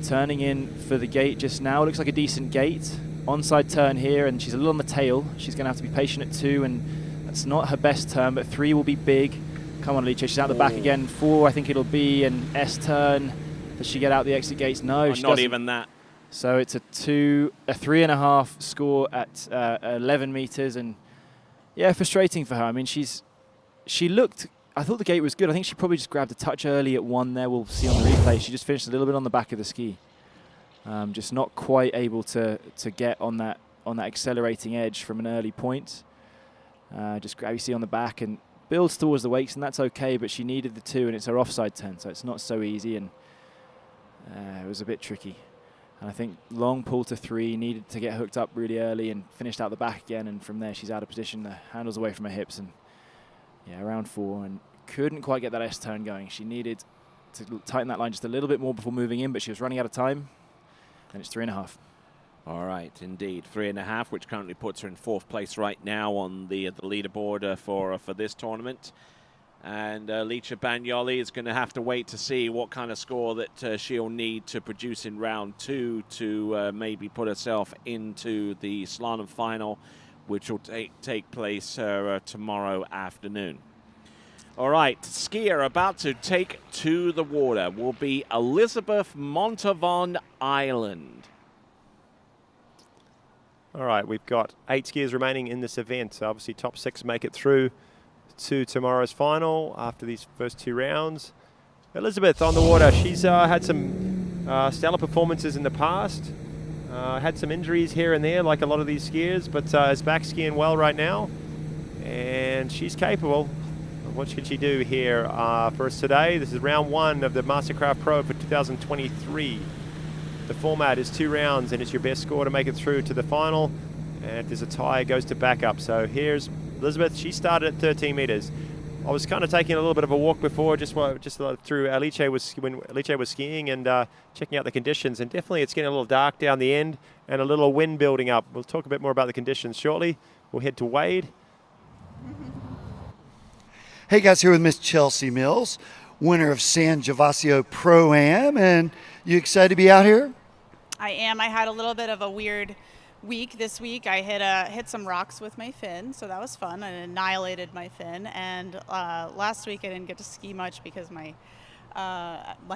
Turning in for the gate just now. Looks like a decent gate. Onside turn here, and she's a little on the tail. She's going to have to be patient at 2, and that's not her best turn, but 3 will be big. Come on, Alicia. She's out the back again. 4, I think it'll be an S turn. Does she get out the exit gates? No, she not doesn't. even that. So it's a 3.5 score at 11 meters, and yeah, frustrating for her. I mean, she looked. I thought the gate was good. I think she probably just grabbed a touch early at 1 there. We'll see on the replay. She just finished a little bit on the back of the ski. Just not quite able to get on that accelerating edge from an early point. Just grab, you see on the back and builds towards the wakes, and that's okay, but she needed the 2, and it's her offside turn, so it's not so easy, and it was a bit tricky. And I think long pull to 3, needed to get hooked up really early and finished out the back again, and from there she's out of position, the handle's away from her hips, and yeah, around 4, and couldn't quite get that S turn going. She needed to tighten that line just a little bit more before moving in, but she was running out of time, and it's 3.5. All right, indeed, 3.5, which currently puts her in 4th place right now on the leaderboard for this tournament. And Licia Bagnoli is going to have to wait to see what kind of score that she'll need to produce in round 2 to maybe put herself into the slalom final, which will take place tomorrow afternoon. All right, skier about to take to the water will be Elizabeth Montavon Island. All right, we've got 8 skiers remaining in this event. So obviously top 6 make it through to tomorrow's final after these first 2 rounds. Elizabeth on the water. She's had some stellar performances in the past. Had some injuries here and there like a lot of these skiers, but is back skiing well right now. And she's capable. What can she do here for us today? This is round 1 of the MasterCraft Pro for 2023. The format is 2 rounds, and it's your best score to make it through to the final. And if there's a tie, it goes to backup. So here's Elizabeth. She started at 13 meters. I was kind of taking a little bit of a walk before, just through when Alicia was skiing and checking out the conditions. And definitely it's getting a little dark down the end and a little wind building up. We'll talk a bit more about the conditions shortly. We'll head to Wade. Hey guys, here with Miss Chelsea Mills, winner of San Gervasio Pro-Am, and you excited to be out here? I am. I had a little bit of a weird week this week. I hit some rocks with my fin, so that was fun. I annihilated my fin, and last week I didn't get to ski much because my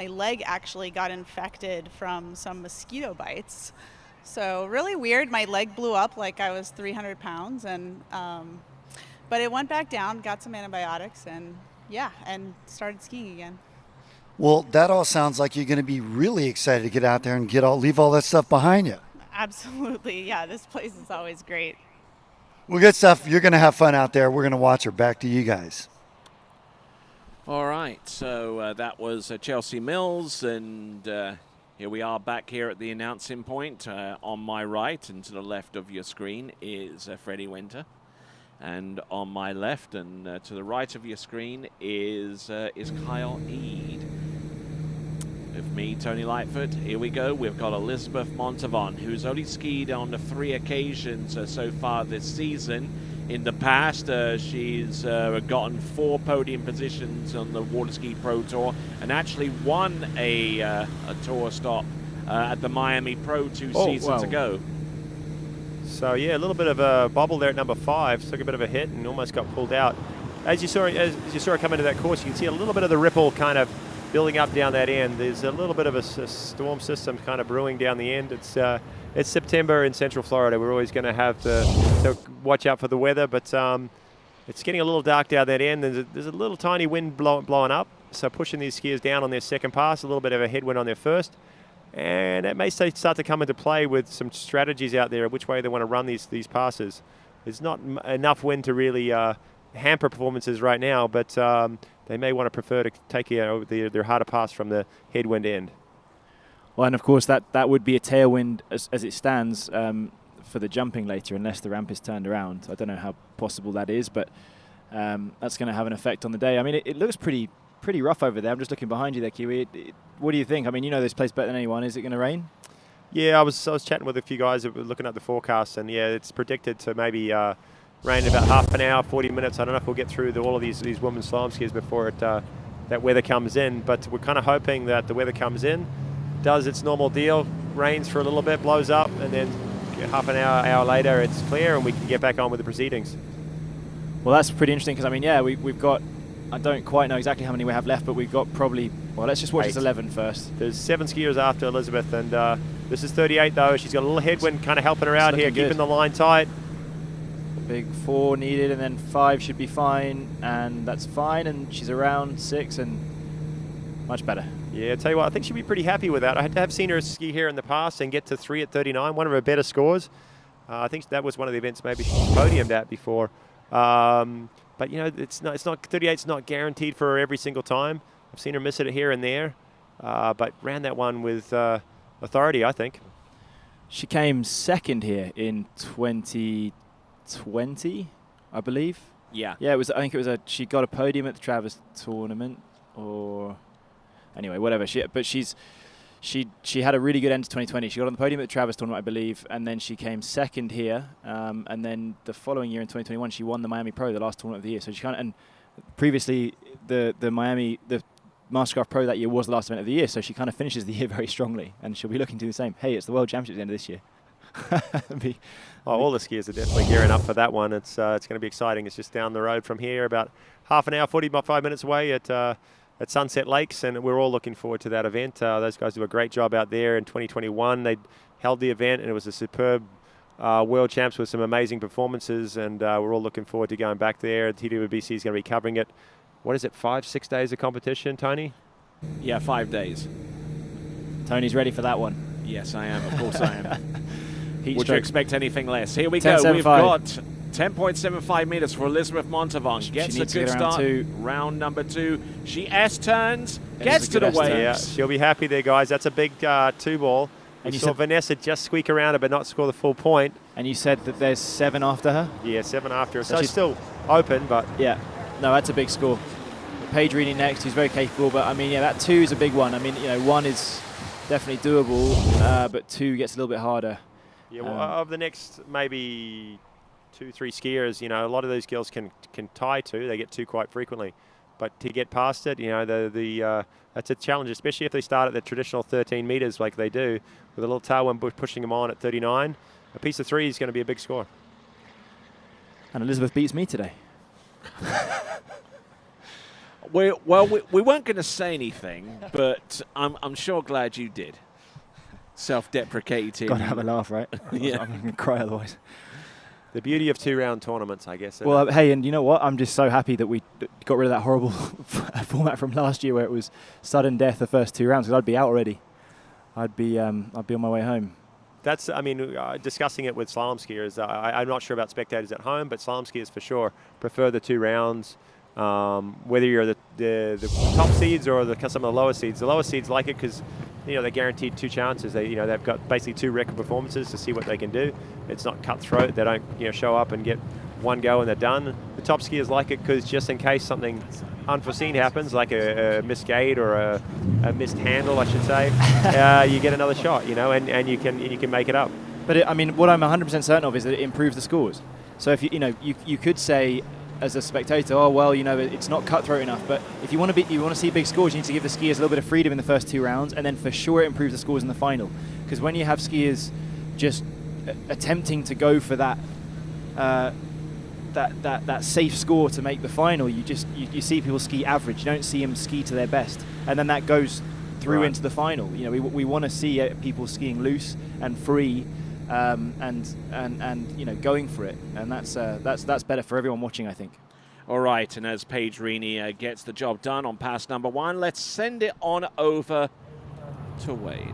leg actually got infected from some mosquito bites. So really weird. My leg blew up like I was 300 pounds, and but it went back down, got some antibiotics, and yeah, and started skiing again. Well, that all sounds like you're going to be really excited to get out there and leave all that stuff behind you. Absolutely, yeah. This place is always great. Well, good stuff. You're going to have fun out there. We're going to watch her. Back to you guys. All right, so that was Chelsea Mills, and here we are back here at the announcing point. On my right and to the left of your screen is Freddie Winter. And on my left and to the right of your screen is Kyle Eade. With me, Tony Lightfoot. Here we go. We've got Elizabeth Montavon, who's only skied on 3 occasions so far this season. In the past, she's gotten 4 podium positions on the Waterski Pro Tour and actually won a tour stop at the Miami Pro 2 seasons ago. So yeah, a little bit of a bobble there at number 5. Took a bit of a hit and almost got pulled out. As you saw her come into that course, you can see a little bit of the ripple kind of building up down that end. There's a little bit of a storm system kind of brewing down the end. It's September in Central Florida. We're always going to have to watch out for the weather, but it's getting a little dark down that end. There's a little tiny wind blowing up, so pushing these skiers down on their second pass, a little bit of a headwind on their first. And that may start to come into play with some strategies out there of which way they want to run these passes. There's not enough wind to really hamper performances right now, but they may want to prefer to take their harder pass from the headwind end. Well, and of course that would be a tailwind as it stands for the jumping later, unless the ramp is turned around. I don't know how possible that is, but that's going to have an effect on the day. I mean, it looks pretty rough over there. I'm just looking behind you there, Kiwi. What do you think? I mean, you know this place better than anyone. Is it going to rain? Yeah, I was chatting with a few guys that were looking at the forecast, and yeah, it's predicted to maybe rain in about half an hour, 40 minutes. I don't know if we'll get through all of these women's slalom skiers before that weather comes in, but we're kind of hoping that the weather comes in, does its normal deal, rains for a little bit, blows up, and then half an hour later it's clear and we can get back on with the proceedings. Well, that's pretty interesting because, I mean, yeah, we've got I don't quite know exactly how many we have left, but we've got probably, well, let's just watch this 11 first. There's 7 skiers after Elizabeth, and this is 38 though. She's got a little headwind kind of helping her out here, keeping the line tight. Big 4 needed, and then 5 should be fine, and that's fine, and she's around 6, and much better. Yeah, I tell you what, I think she'll be pretty happy with that. I have seen her ski here in the past and get to 3 at 39, one of her better scores. I think that was one of the events maybe she podiumed at before. But you know, it's not 38's not guaranteed for her every single time. I've seen her miss it here and there, but ran that one with authority, I think. She came second here in 2020, I believe. Yeah. Yeah, I think it was she got a podium at the Travers tournament, or anyway, whatever. She had a really good end to 2020. She got on the podium at the Travers tournament, I believe, and then she came second here. And then the following year in 2021, she won the Miami Pro, the last tournament of the year. So she and previously the MasterCraft Pro that year was the last event of the year. So she kind of finishes the year very strongly, and she'll be looking to do the same. Hey, it's the World Championships at the end of this year. All the skiers are definitely gearing up for that one. It's going to be exciting. It's just down the road from here, about half an hour, 45 minutes away at Sunset Lakes, and we're all looking forward to that event. Those guys do a great job out there. In 2021, they held the event, and it was a superb World Champs with some amazing performances, and we're all looking forward to going back there. TWBC is going to be covering it. What is it, 5-6 days of competition, Tony? Yeah, 5 days. Tony's ready for that one. Yes, I am. Of course I am. Heat Would you stroke. expect anything less? Here we 10.75. go. We've got 10.75 meters for Elizabeth Montavon. Gets a needs to good get around start. 2. Round number 2. She S-turns, gets to the S-turn. waves. Yeah, she'll be happy there, guys. That's a big 2-ball. And you you saw said Vanessa just squeak around her but not score the full point. And you said that there's 7 after her? Yeah, 7 after her. So she's she's still open, but... Yeah. No, that's a big score. Paige Reedy next, who's very capable, but I mean, yeah, that 2 is a big one. I mean, you know, 1 is definitely doable, but 2 gets a little bit harder. Yeah, well, of the next maybe 2-3 skiers, you know, a lot of these girls can tie 2. They get 2 quite frequently. But to get past it, you know, that's a challenge, especially if they start at the traditional 13 meters like they do, with a little tailwind pushing them on at 39. A piece of 3 is going to be a big score. And Elizabeth beats me today. We weren't going to say anything, but I'm sure glad you did. Self-deprecating. Got to have a laugh, right? Yeah. I'm going to cry otherwise. The beauty of 2-round tournaments, I guess. Well, hey, and you know what? I'm just so happy that we got rid of that horrible format from last year where it was sudden death the first 2 rounds, because I'd be out already. I'd be on my way home. That's, I mean, discussing it with slalom skiers, I'm not sure about spectators at home, but slalom skiers for sure prefer the 2 rounds. Whether you're the top seeds or some of the lower seeds. The lower seeds like it because, you know, they're guaranteed 2 chances. They've got basically 2 record performances to see what they can do. It's not cutthroat. They don't, you know, show up and get 1 go and they're done. The top skiers like it because just in case something unforeseen happens, like a missed gate or a missed handle, I should say, you get another shot, you know, and you can make it up. But I mean, what I'm 100% certain of is that it improves the scores. So if you could say, as a spectator, oh well, you know, it's not cutthroat enough. But if you want to see big scores, you need to give the skiers a little bit of freedom in the first 2 rounds, and then for sure it improves the scores in the final. Because when you have skiers just attempting to go for that safe score to make the final, you see people ski average. You don't see them ski to their best, and then that goes through into the final. You know, we want to see people skiing loose and free. And you know, going for it, and that's better for everyone watching, I think. All right, and as Paige Reedy gets the job done on pass number 1, let's send it on over to Wade.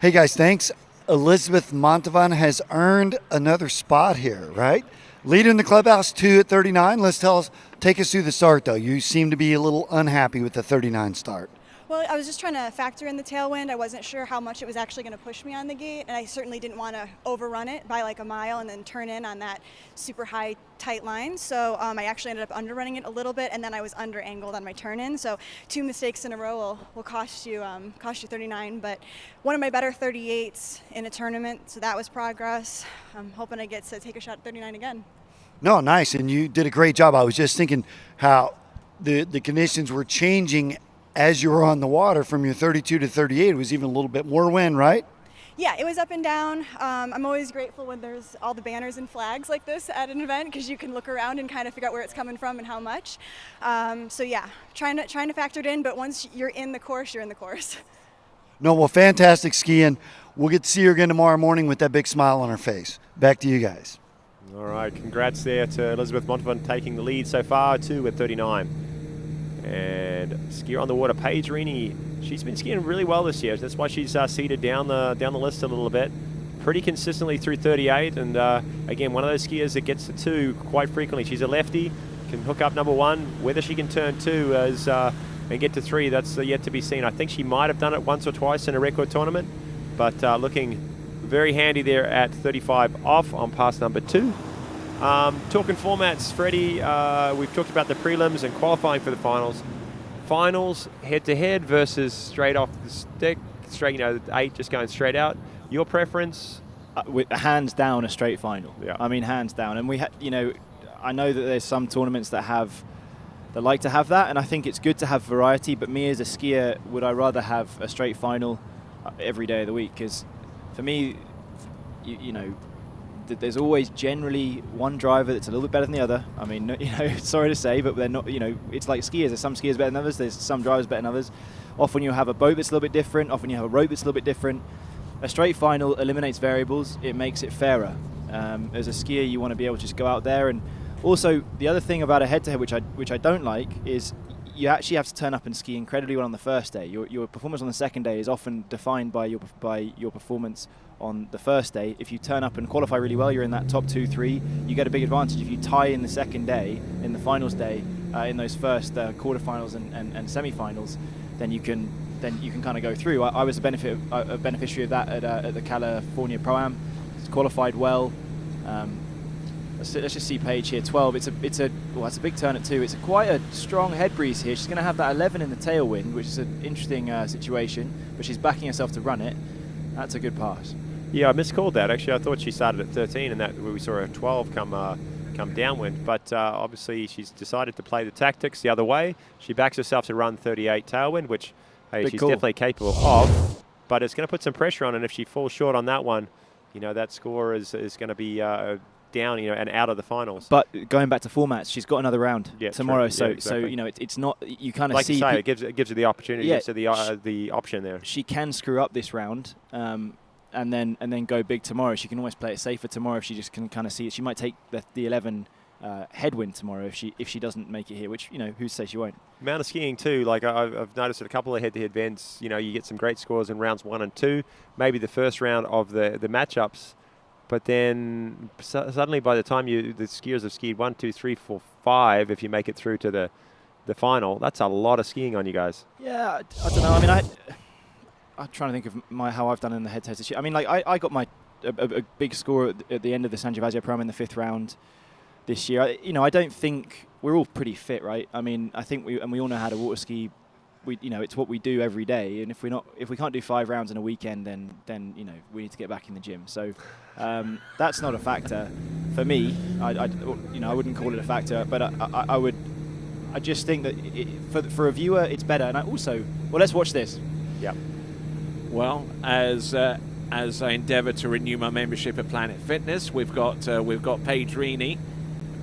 Hey guys, thanks. Elizabeth Montavon has earned another spot here, right? Leading the clubhouse 2 at 39. Take us through the start though. You seem to be a little unhappy with the 39 start. Well, I was just trying to factor in the tailwind. I wasn't sure how much it was actually going to push me on the gate, and I certainly didn't want to overrun it by like a mile and then turn in on that super high, tight line. So I actually ended up underrunning it a little bit, and then I was under-angled on my turn-in. So 2 mistakes in a row will cost you 39. But one of my better 38s in a tournament, so that was progress. I'm hoping I get to take a shot at 39 again. No, nice, and you did a great job. I was just thinking how the conditions were changing as you were on the water from your 32 to 38. It was even a little bit more wind, right? Yeah, it was up and down. I'm always grateful when there's all the banners and flags like this at an event, because you can look around and kind of figure out where it's coming from and how much. So yeah, trying to factor it in, but once you're in the course, you're in the course. No, well, fantastic skiing. We'll get to see her again tomorrow morning with that big smile on her face. Back to you guys. All right, congrats there to Elizabeth Montavon taking the lead so far, 2 at 39. And skier on the water, Paige Rini, she's been skiing really well this year. That's why she's seeded down the list a little bit. Pretty consistently through 38, and again, one of those skiers that gets to 2 quite frequently. She's a lefty, can hook up number 1. Whether she can turn 2 and get to 3, that's yet to be seen. I think she might have done it once or twice in a record tournament, but looking very handy there at 35 off on pass number 2. Talking formats, Freddie, we've talked about the prelims and qualifying for the finals. Finals, head-to-head versus straight off the stick, straight, 8 just going straight out. Your preference? With hands down, a straight final. Yeah. I mean, hands down. And I know that there's some tournaments that like to have that, and I think it's good to have variety. But me as a skier, would I rather have a straight final every day of the week? Because for me, there's always generally one driver that's a little bit better than the other. I mean, sorry to say, but they're not, it's like skiers. There's some skiers better than others. There's some drivers better than others. Often you have a boat that's a little bit different. Often you have a rope that's a little bit different. A straight final eliminates variables. It makes it fairer. As a skier, you want to be able to just go out there. And also, the other thing about a head-to-head, which I don't like, is you actually have to turn up and ski incredibly well on the first day. Your performance on the second day is often defined by your performance on the first day. If you turn up and qualify really well, you're in that top 2, 3, you get a big advantage. If you tie in the second day, in the finals day, in those first quarterfinals and semi-finals, then you can kind of go through. I was a beneficiary of that at the California Pro-Am. Qualified well. Let's just see Paige here, 12. It's a big turn at 2. It's quite a strong head breeze here. She's going to have that 11 in the tailwind, which is an interesting situation, but she's backing herself to run it. That's a good pass. Yeah, I miscalled that. Actually, I thought she started at 13, and that we saw a 12 come downwind. But obviously, she's decided to play the tactics the other way. She backs herself to run 38 tailwind, which she's definitely capable of. But it's going to put some pressure on, and if she falls short on that one, that score is going to be down, and out of the finals. But going back to formats, she's got another round tomorrow. True. Yeah, exactly. So it's not, you kind of like see. You say, it gives her the opportunity, gives her the option there. She can screw up this round, and then go big tomorrow. She can always play it safer tomorrow if she just can kind of see it. She might take the 11 headwind tomorrow if she doesn't make it here, which who says she won't. Amount of skiing too. Like I've noticed at a couple of head-to-head events, you get some great scores in rounds 1 and 2, maybe the first round of the matchups. But then suddenly, by the time the skiers have skied 1, 2, 3, 4, 5, if you make it through to the final, that's a lot of skiing on you guys. Yeah, I don't know. I mean, I'm trying to think of how I've done in the head-to-head this year. I mean, like I got a big score at the end of the San Gervasio Pro in the 5th round this year. I don't think we're all pretty fit, right? I mean, I think we all know how to water ski. It's what we do every day, and if we can't do 5 rounds in a weekend, then we need to get back in the gym. So that's not a factor for me. I wouldn't call it a factor, but I just think that for a viewer it's better. And let's watch this. Yeah. Well, as I endeavour to renew my membership at Planet Fitness, we've got Paige Rini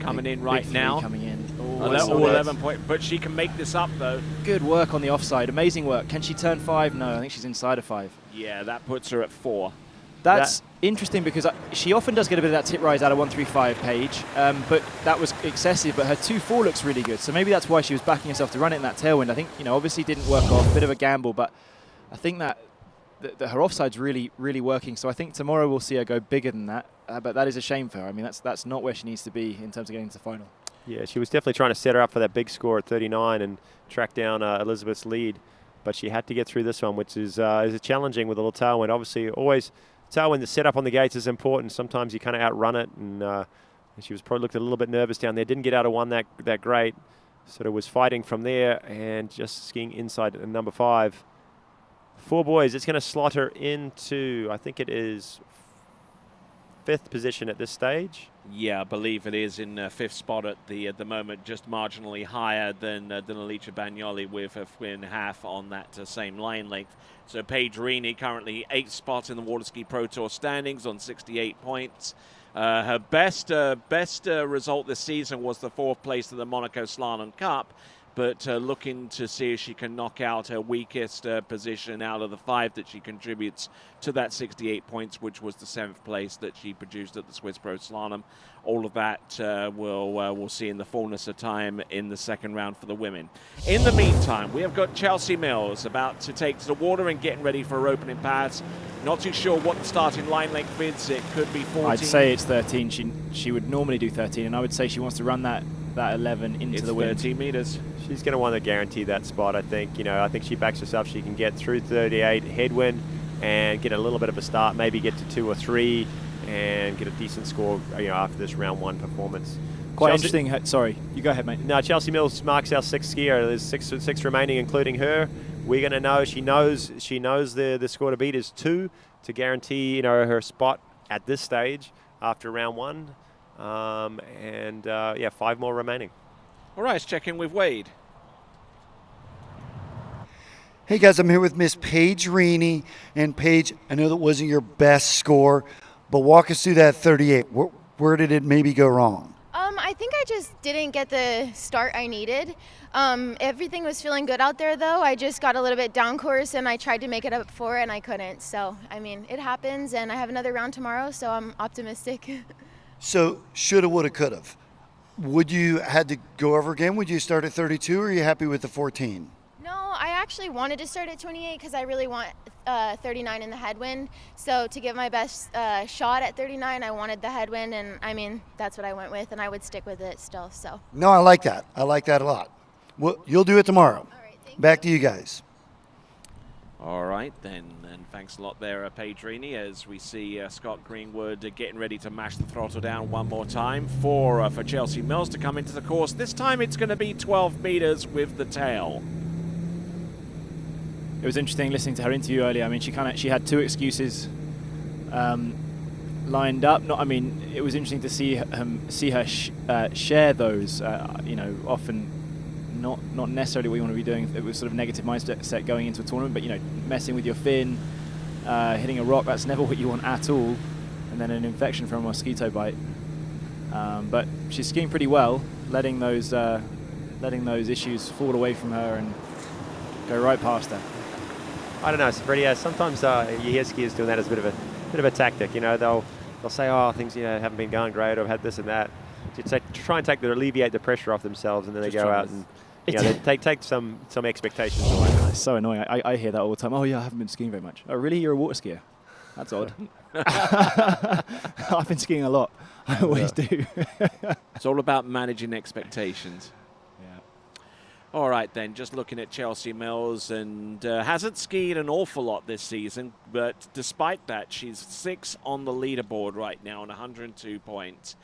coming in right now. Coming in. 11 point, but she can make this up though. Good work on the offside, amazing work. Can she turn 5? No, I think she's inside of 5. Yeah, that puts her at 4. That's interesting because she often does get a bit of that tip rise out of 135 Paige, but that was excessive. But her 2.4 looks really good, so maybe that's why she was backing herself to run it in that tailwind. I think obviously didn't work off, bit of a gamble, but I think that her offside's really, really working. So I think tomorrow we'll see her go bigger than that. But that is a shame for her. I mean, that's not where she needs to be in terms of getting to the final. Yeah, she was definitely trying to set her up for that big score at 39 and track down Elizabeth's lead. But she had to get through this one, which is challenging with a little tailwind. Obviously, always tailwind, the setup on the gates is important. Sometimes you kind of outrun it, and she was probably looked a little bit nervous down there. Didn't get out of 1 that great. Sort of was fighting from there and just skiing inside number 5. 4 boys, it's going to slot her into, I think it is fifth position at this stage. Yeah, I believe it is in fifth spot at the moment, just marginally higher than Alicia Bagnoli with a 3.5 on that same line length. So Paige Rini currently 8th spot in the Waterski Pro Tour standings on 68 points. Her best result this season was the 4th place at the Monaco Slalom Cup, but looking to see if she can knock out her weakest position out of the 5 that she contributes to that 68 points, which was the 7th place that she produced at the Swiss Pro Slalom. All of that we'll see in the fullness of time in the second round for the women. In the meantime, we have got Chelsea Mills about to take to the water and getting ready for her opening pass. Not too sure what the starting line length is. It could be 14. I'd say it's 13. She would normally do 13, and I would say she wants to run that 11 into the wind. 13 meters. She's going to want to guarantee that spot, I think. I think she backs herself. She can get through 38 headwind and get a little bit of a start, maybe get to 2 or 3 and get a decent score, after this round 1 performance. Quite Chelsea, interesting. Sorry, you go ahead, mate. No, Chelsea Mills marks our 6th skier. There's six remaining, including her. We're going to know. She knows the score to beat is 2 to guarantee her spot at this stage after round 1. 5 more remaining. All right, let's check in with Wade. Hey guys, I'm here with Miss Paige Rini. And Paige, I know that wasn't your best score, but walk us through that 38. Where did it maybe go wrong? I think I just didn't get the start I needed. Everything was feeling good out there, though. I just got a little bit down course, and I tried to make it up for it, and I couldn't. So, it happens, and I have another round tomorrow, so I'm optimistic. So, shoulda, woulda, coulda. Would you had to go over again? Would you start at 32, or are you happy with the 14? No, I actually wanted to start at 28 because I really want 39 in the headwind. So to give my best shot at 39, I wanted the headwind, and that's what I went with, and I would stick with it still. So. No, I like that. I like that a lot. Well, you'll do it tomorrow. All right, Back to you guys. All right, then, and thanks a lot there, Paige Rini, as we see Scott Greenwood getting ready to mash the throttle down one more time for Chelsea Mills to come into the course. This time it's going to be 12 meters with the tail. It was interesting listening to her interview earlier. She had 2 excuses lined up. It was interesting to see her share those. Often not necessarily what you want to be doing. It was sort of negative mindset going into a tournament, but messing with your fin, hitting a rock, that's never what you want at all. And then an infection from a mosquito bite. But she's skiing pretty well, letting those issues fall away from her and go right past her. I don't know, Freddie. Sometimes you hear skiers doing that as a bit of a tactic. They'll say, "Oh, things haven't been going great, or I've had this and that," to try and alleviate the pressure off themselves, and then they go out and they take some expectations away. It's so annoying. I hear that all the time. Oh yeah, I haven't been skiing very much. Oh really? You're a water skier? That's odd. I've been skiing a lot. I always do. It's all about managing expectations. All right, then, just looking at Chelsea Mills, and hasn't skied an awful lot this season, but despite that, she's 6th on the leaderboard right now on 102 points.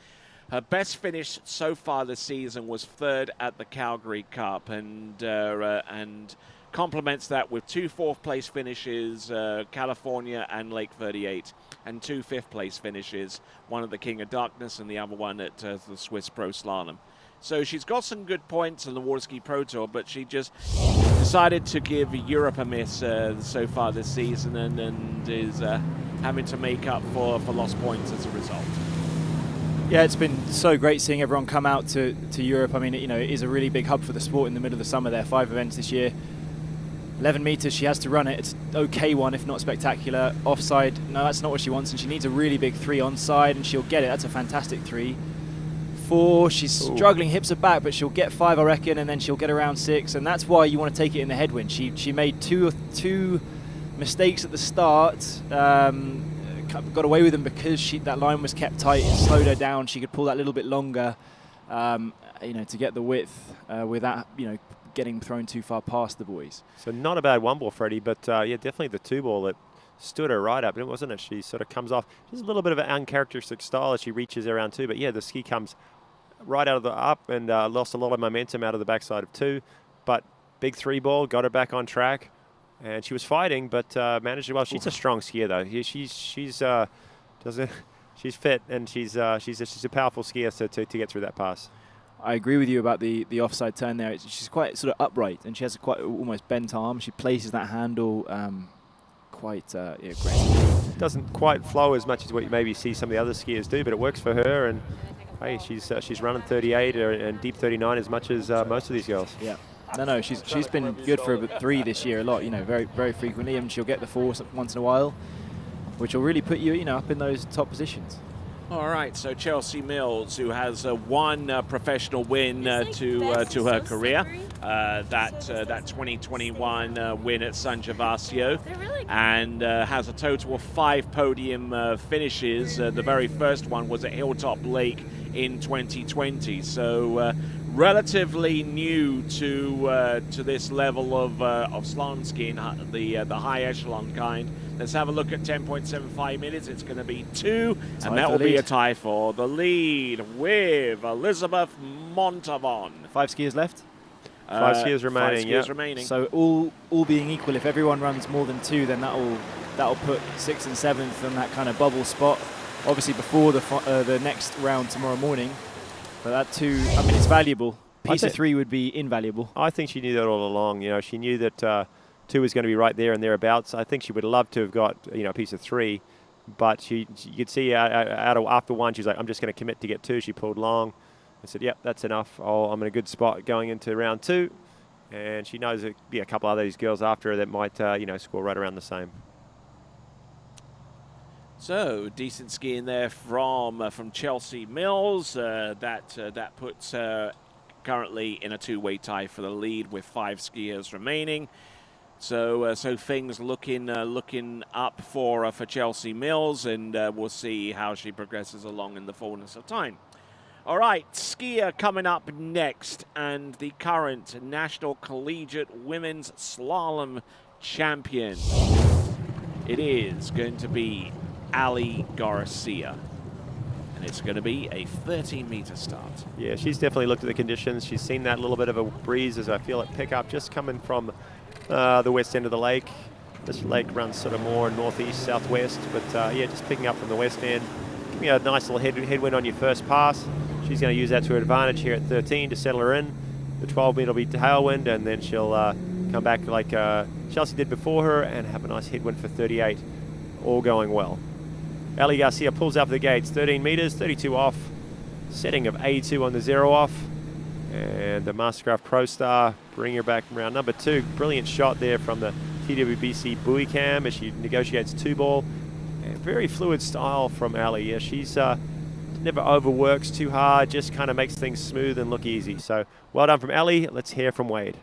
Her best finish so far this season was 3rd at the Calgary Cup, and complements that with 2 4th-place finishes, California and Lake 38, and 2 5th-place finishes, one at the King of Darkness and the other one at the Swiss Pro Slalom. So she's got some good points in the Waterski Pro Tour, but she just decided to give Europe a miss so far this season, and is having to make up for lost points as a result. Yeah, it's been so great seeing everyone come out to Europe. It is a really big hub for the sport in the middle of the summer. There are 5 events this year. 11 meters, she has to run it. It's okay one, if not spectacular. Offside, no, that's not what she wants, and she needs a really big 3 onside, and she'll get it. That's a fantastic 3. 4, she's struggling, hips are back, but she'll get 5, I reckon, and then she'll get around 6, and that's why you want to take it in the headwind. She made two mistakes at the start, got away with them because that line was kept tight. It slowed her down. She could pull that little bit longer, to get the width without, getting thrown too far past the boys. So not a bad 1-ball, Freddie, but definitely the 2-ball that stood her right up, and it wasn't it? She sort of comes off just a little bit of an uncharacteristic style as she reaches around 2, but the ski comes right out of the up and lost a lot of momentum out of the backside of 2, but big 3-ball got her back on track, and she was fighting, but managed it well. She's a strong skier though. She's she's fit, and she's a powerful skier to get through that pass. I agree with you about the offside turn there. She's quite sort of upright, and she has a quite almost bent arm. She places that handle quite aggressively. Doesn't quite flow as much as what you maybe see some of the other skiers do, but it works for her. And hey, she's running 38 and deep 39 as much as most of these girls. Yeah. No, she's been good for a 3 this year a lot. Very very frequently, and she'll get the 4 once in a while, which will really put you up in those top positions. All right, so Chelsea Mills, who has one professional win to her career, that 2021 win at San Gervasio, and has a total of 5 podium finishes. The very first one was at Hilltop Lake in 2020. So relatively new to this level of slalom skiing, the high echelon kind. Let's have a look at 10.75 minutes. It's going to be 2, and that will be a tie for the lead with Elizabeth Montavon. 5 skiers left. 5 skiers remaining. 5 skiers remaining. So all being equal, if everyone runs more than 2, then that'll put 6th and 7th in that kind of bubble spot. Obviously before the next round tomorrow morning. But that 2, I mean, it's valuable. Piece of 3 would be invaluable. I think she knew that all along. She knew that 2 was going to be right there and thereabouts. I think she would love to have got a piece of 3, but you could see after 1, she's like, I'm just going to commit to get 2. She pulled long. I said, yep, that's enough. I'm in a good spot going into round 2, and she knows there'll be a couple of these girls after her that might score right around the same. So decent skiing there from Chelsea Mills. That puts her currently in a 2-way tie for the lead with 5 skiers remaining. So things looking up for Chelsea Mills, and we'll see how she progresses along in the fullness of time. All right, skier coming up next, and the current National Collegiate Women's Slalom Champion. It is going to be Ali Garcia, and it's going to be a 13-meter start. Yeah, she's definitely looked at the conditions. She's seen that little bit of a breeze, as I feel it pick up, just coming from the west end of the lake. This lake runs sort of more northeast, southwest, but yeah, just picking up from the west end. Giving you a nice little headwind on your first pass. She's going to use that to her advantage here at 13 to settle her in. The 12-meter will be tailwind, and then she'll come back like Chelsea did before her and have a nice headwind for 38. All going well. Ali Garcia pulls out the gates, 13 meters, 32 off, setting of 82 on the 0 off. And the MasterCraft Pro star bring her back from round number 2. Brilliant shot there from the TWBC buoy cam as she negotiates 2-ball. And very fluid style from Ali. Yeah, she's never overworks too hard, just kind of makes things smooth and look easy. So well done from Ali. Let's hear from Wade.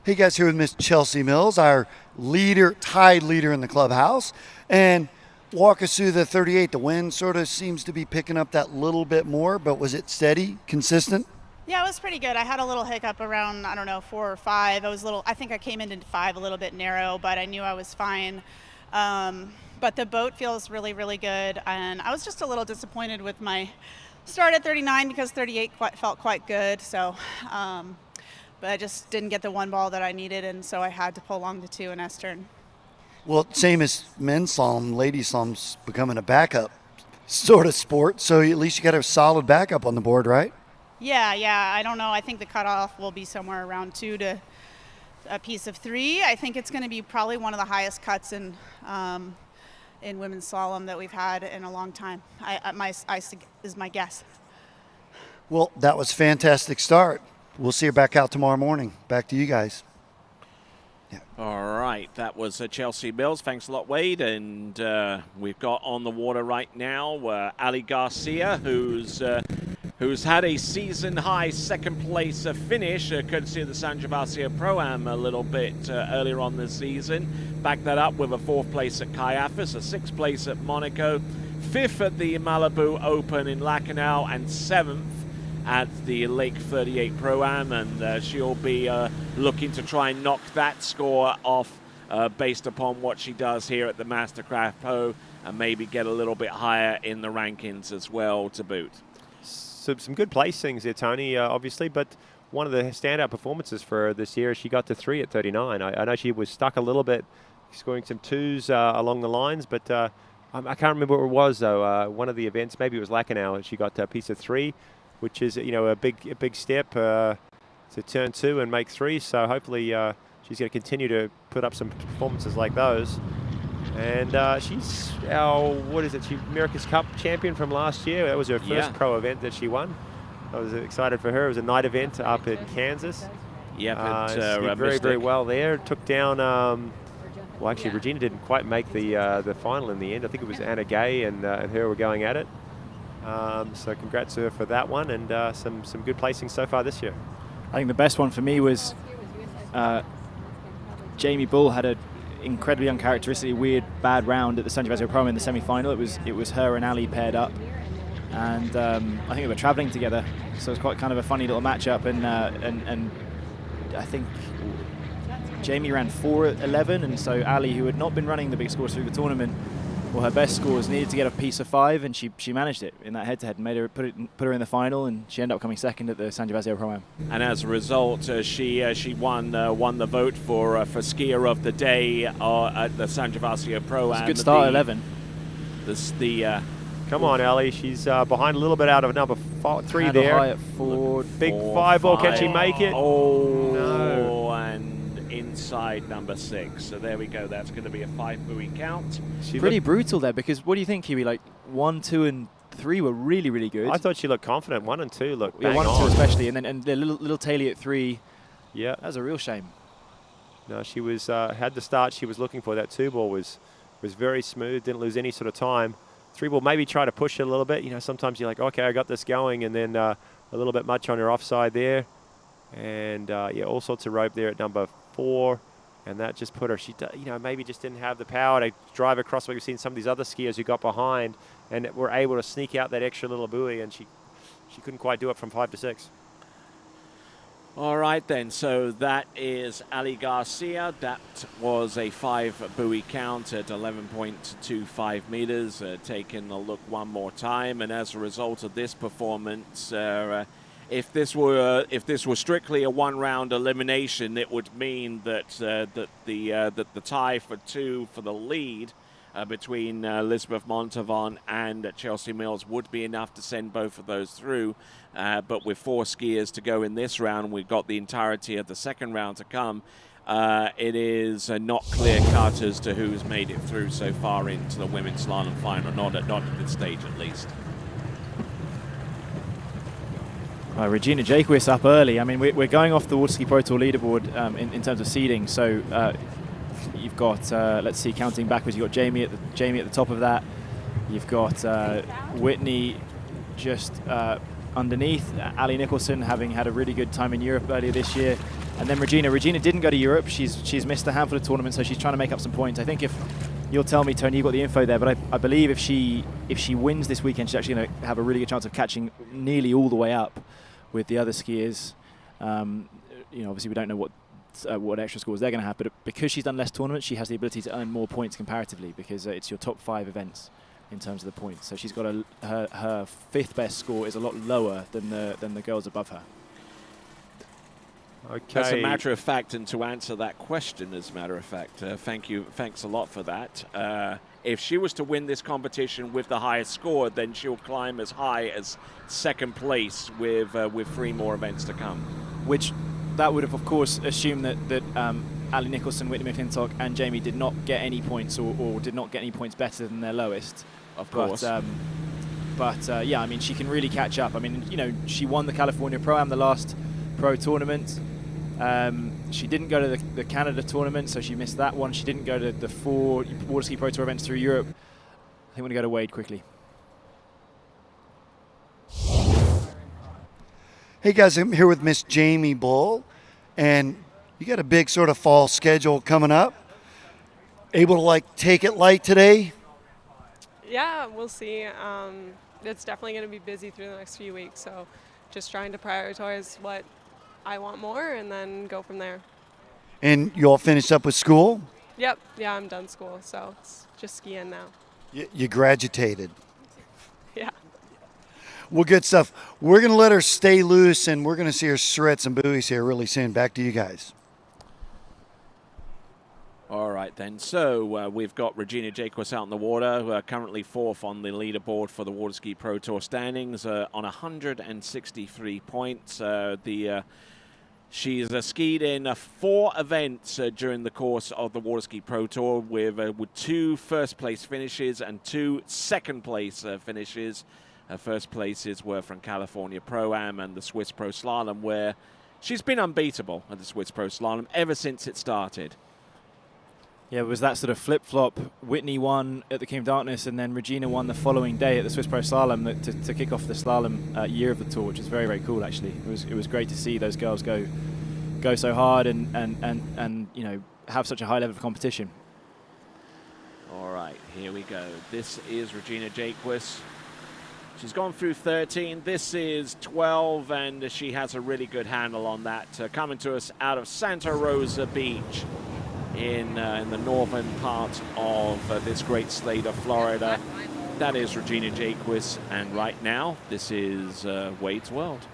Hey guys, here with Miss Chelsea Mills, our tied leader in the clubhouse. And walk us through the 38. The wind sort of seems to be picking up that little bit more, but was it steady, consistent? Yeah, it was pretty good. I had a little hiccup around, 4 or 5. I think I came into 5 a little bit narrow, but I knew I was fine. But the boat feels really, really good. And I was just a little disappointed with my start at 39 because 38 felt quite good. So, but I just didn't get the 1 ball that I needed, and so I had to pull along the 2 in Estern. Well, same as men's slalom, ladies slalom's becoming a backup sort of sport, so at least you got a solid backup on the board, right? Yeah, I don't know. I think the cutoff will be somewhere around 2 to a piece of 3. I think it's going to be probably one of the highest cuts in women's slalom that we've had in a long time. Is my guess. Well, that was a fantastic start. We'll see her back out tomorrow morning. Back to you guys. Yeah. All right, that was Chelsea Mills. Thanks a lot, Wade. And we've got on the water right now Ali Garcia, who's had a season-high second-place finish, courtesy of the San Gervasio Pro-Am a little bit earlier on this season. Backed that up with a 4th place at Caiaphas, a 6th place at Monaco, 5th at the Malibu Open in Lacanau, and 7th at the Lake 38 Pro-Am, and she'll be looking to try and knock that score off based upon what she does here at the MasterCraft Pro, and maybe get a little bit higher in the rankings as well to boot. So some good placings there, Tony, obviously, but one of the standout performances for her this year is she got to 3 at 39. I know she was stuck a little bit scoring some twos along the lines, but I can't remember what it was though. One of the events, maybe it was Lacanau, and she got a piece of 3, which is a big step to turn 2 and make 3. So hopefully she's going to continue to put up some performances like those. And she's our America's Cup champion from last year. That was her first pro event that she won. I was excited for her. It was a night event up in Kansas. Yep, she did very well there. Took down. Well, actually, Regina didn't quite make the final in the end. I think it was Anna Gay and her were going at it. So congrats to her for that one, and some good placings so far this year. I think the best one for me was Jamie Bull had an incredibly uncharacteristically weird bad round at the Sangiovese Pro in the semi-final. It was her and Ali paired up, and I think they were traveling together, so it was quite kind of a funny little matchup. And I think Jamie ran 4.11, and so Ali, who had not been running the big scores through the tournament, well, her best scores needed to get a piece of 5, and she managed it in that head-to-head and made her put her in the final, and she ended up coming second at the Sangiovese Pro-Am. And as a result, she won the vote for skier of the day at the Sangiovese Pro-Am. It's a good start, 11. Come on, Ali. She's behind a little bit out of number 3 Handle there. high at 4. Big 5 ball. Can she make it? Oh, no. And inside number 6. So there we go. That's going to be a 5 buoy count. Pretty brutal there, because what do you think, Kiwi? Like 1, 2, and 3 were really, really good. I thought she looked confident. 1 and 2 looked bang 1 and 2 on. especially, and the little Taily at 3. Yeah, that was a real shame. No, she was had the start she was looking for. That 2 ball was very smooth. Didn't lose any sort of time. 3 ball maybe try to push it a little bit. Sometimes you're like, okay, I got this going, and then a little bit much on her offside there, and all sorts of rope there at number 4. And that just put her, she maybe just didn't have the power to drive across. Like we've seen some of these other skiers who got behind and were able to sneak out that extra little buoy, and she couldn't quite do it from 5 to 6. All right then, so that is Ali Garcia. That was a 5 buoy count at 11.25 meters. Taking a look one more time, and as a result of this performance, if this were strictly a 1-round elimination, it would mean that the tie for 2 for the lead between Elizabeth Montavon and Chelsea Mills would be enough to send both of those through. But with 4 skiers to go in this round, we've got the entirety of the second round to come. It is not clear-cut as to who's made it through so far into the women's slalom final, not at this stage at least. Regina Jaquist up early. I mean, we're going off the Waterski Pro Tour leaderboard in terms of seeding. So you've got, let's see, counting backwards, you've got Jamie at the top of that. You've got Whitney just underneath. Ali Nicholson having had a really good time in Europe earlier this year. And then Regina. Regina didn't go to Europe. She's missed a handful of tournaments, so she's trying to make up some points. I think if you'll tell me, Tony, you've got the info there, but I believe if she wins this weekend, she's actually going to have a really good chance of catching nearly all the way up with the other skiers. Obviously we don't know what extra scores they're going to have, but because she's done less tournaments, she has the ability to earn more points comparatively, because it's your top 5 events in terms of the points. So she's got her 5th best score is a lot lower than the girls above her. Okay. As a matter of fact, and to answer that question, as a matter of fact, thanks a lot for that. If she was to win this competition with the highest score, then she'll climb as high as 2nd place with 3 more events to come. Which that would have, of course, assumed that Ali Nicholson, Whitney McClintock, and Jamie did not get any points or did not get any points better than their lowest. Of course. But yeah, I mean, she can really catch up. I mean, she won the California Pro-Am, the last pro tournament. She didn't go to the Canada tournament, so she missed that one. She didn't go to the 4 Waterski Pro Tour events through Europe. I think we're going to go to Wade quickly. Hey guys, I'm here with Miss Jamie Bull, and you got a big sort of fall schedule coming up. Able to take it light today? Yeah, we'll see. It's definitely going to be busy through the next few weeks, so just trying to prioritize what I want more and then go from there. And you all finished up with school? Yep, yeah, I'm done school, so it's just skiing now. You graduated. Yeah. Well, good stuff. We're going to let her stay loose, and we're going to see her shred some buoys here really soon. Back to you guys. All right. right then, so we've got Regina Jaquist out in the water, currently 4th on the leaderboard for the Waterski Pro Tour standings on 163 points. She's skied in 4 events during the course of the Waterski Pro Tour with 2 first-place finishes and 2 second-place finishes. Her first places were from California Pro-Am and the Swiss Pro Slalom, where she's been unbeatable at the Swiss Pro Slalom ever since it started. Yeah, it was that sort of flip-flop. Whitney won at the King of Darkness, and then Regina won the following day at the Swiss Pro Slalom to kick off the slalom year of the tour, which is very, very cool, actually. It was great to see those girls go so hard and you know, have such a high level of competition. All right, here we go. This is Regina Jaquist. She's gone through 13. This is 12, and she has a really good handle on that. Coming to us out of Santa Rosa Beach in the northern part of this great state of Florida. That is Regina Jaquist, and right now, this is Wade's World.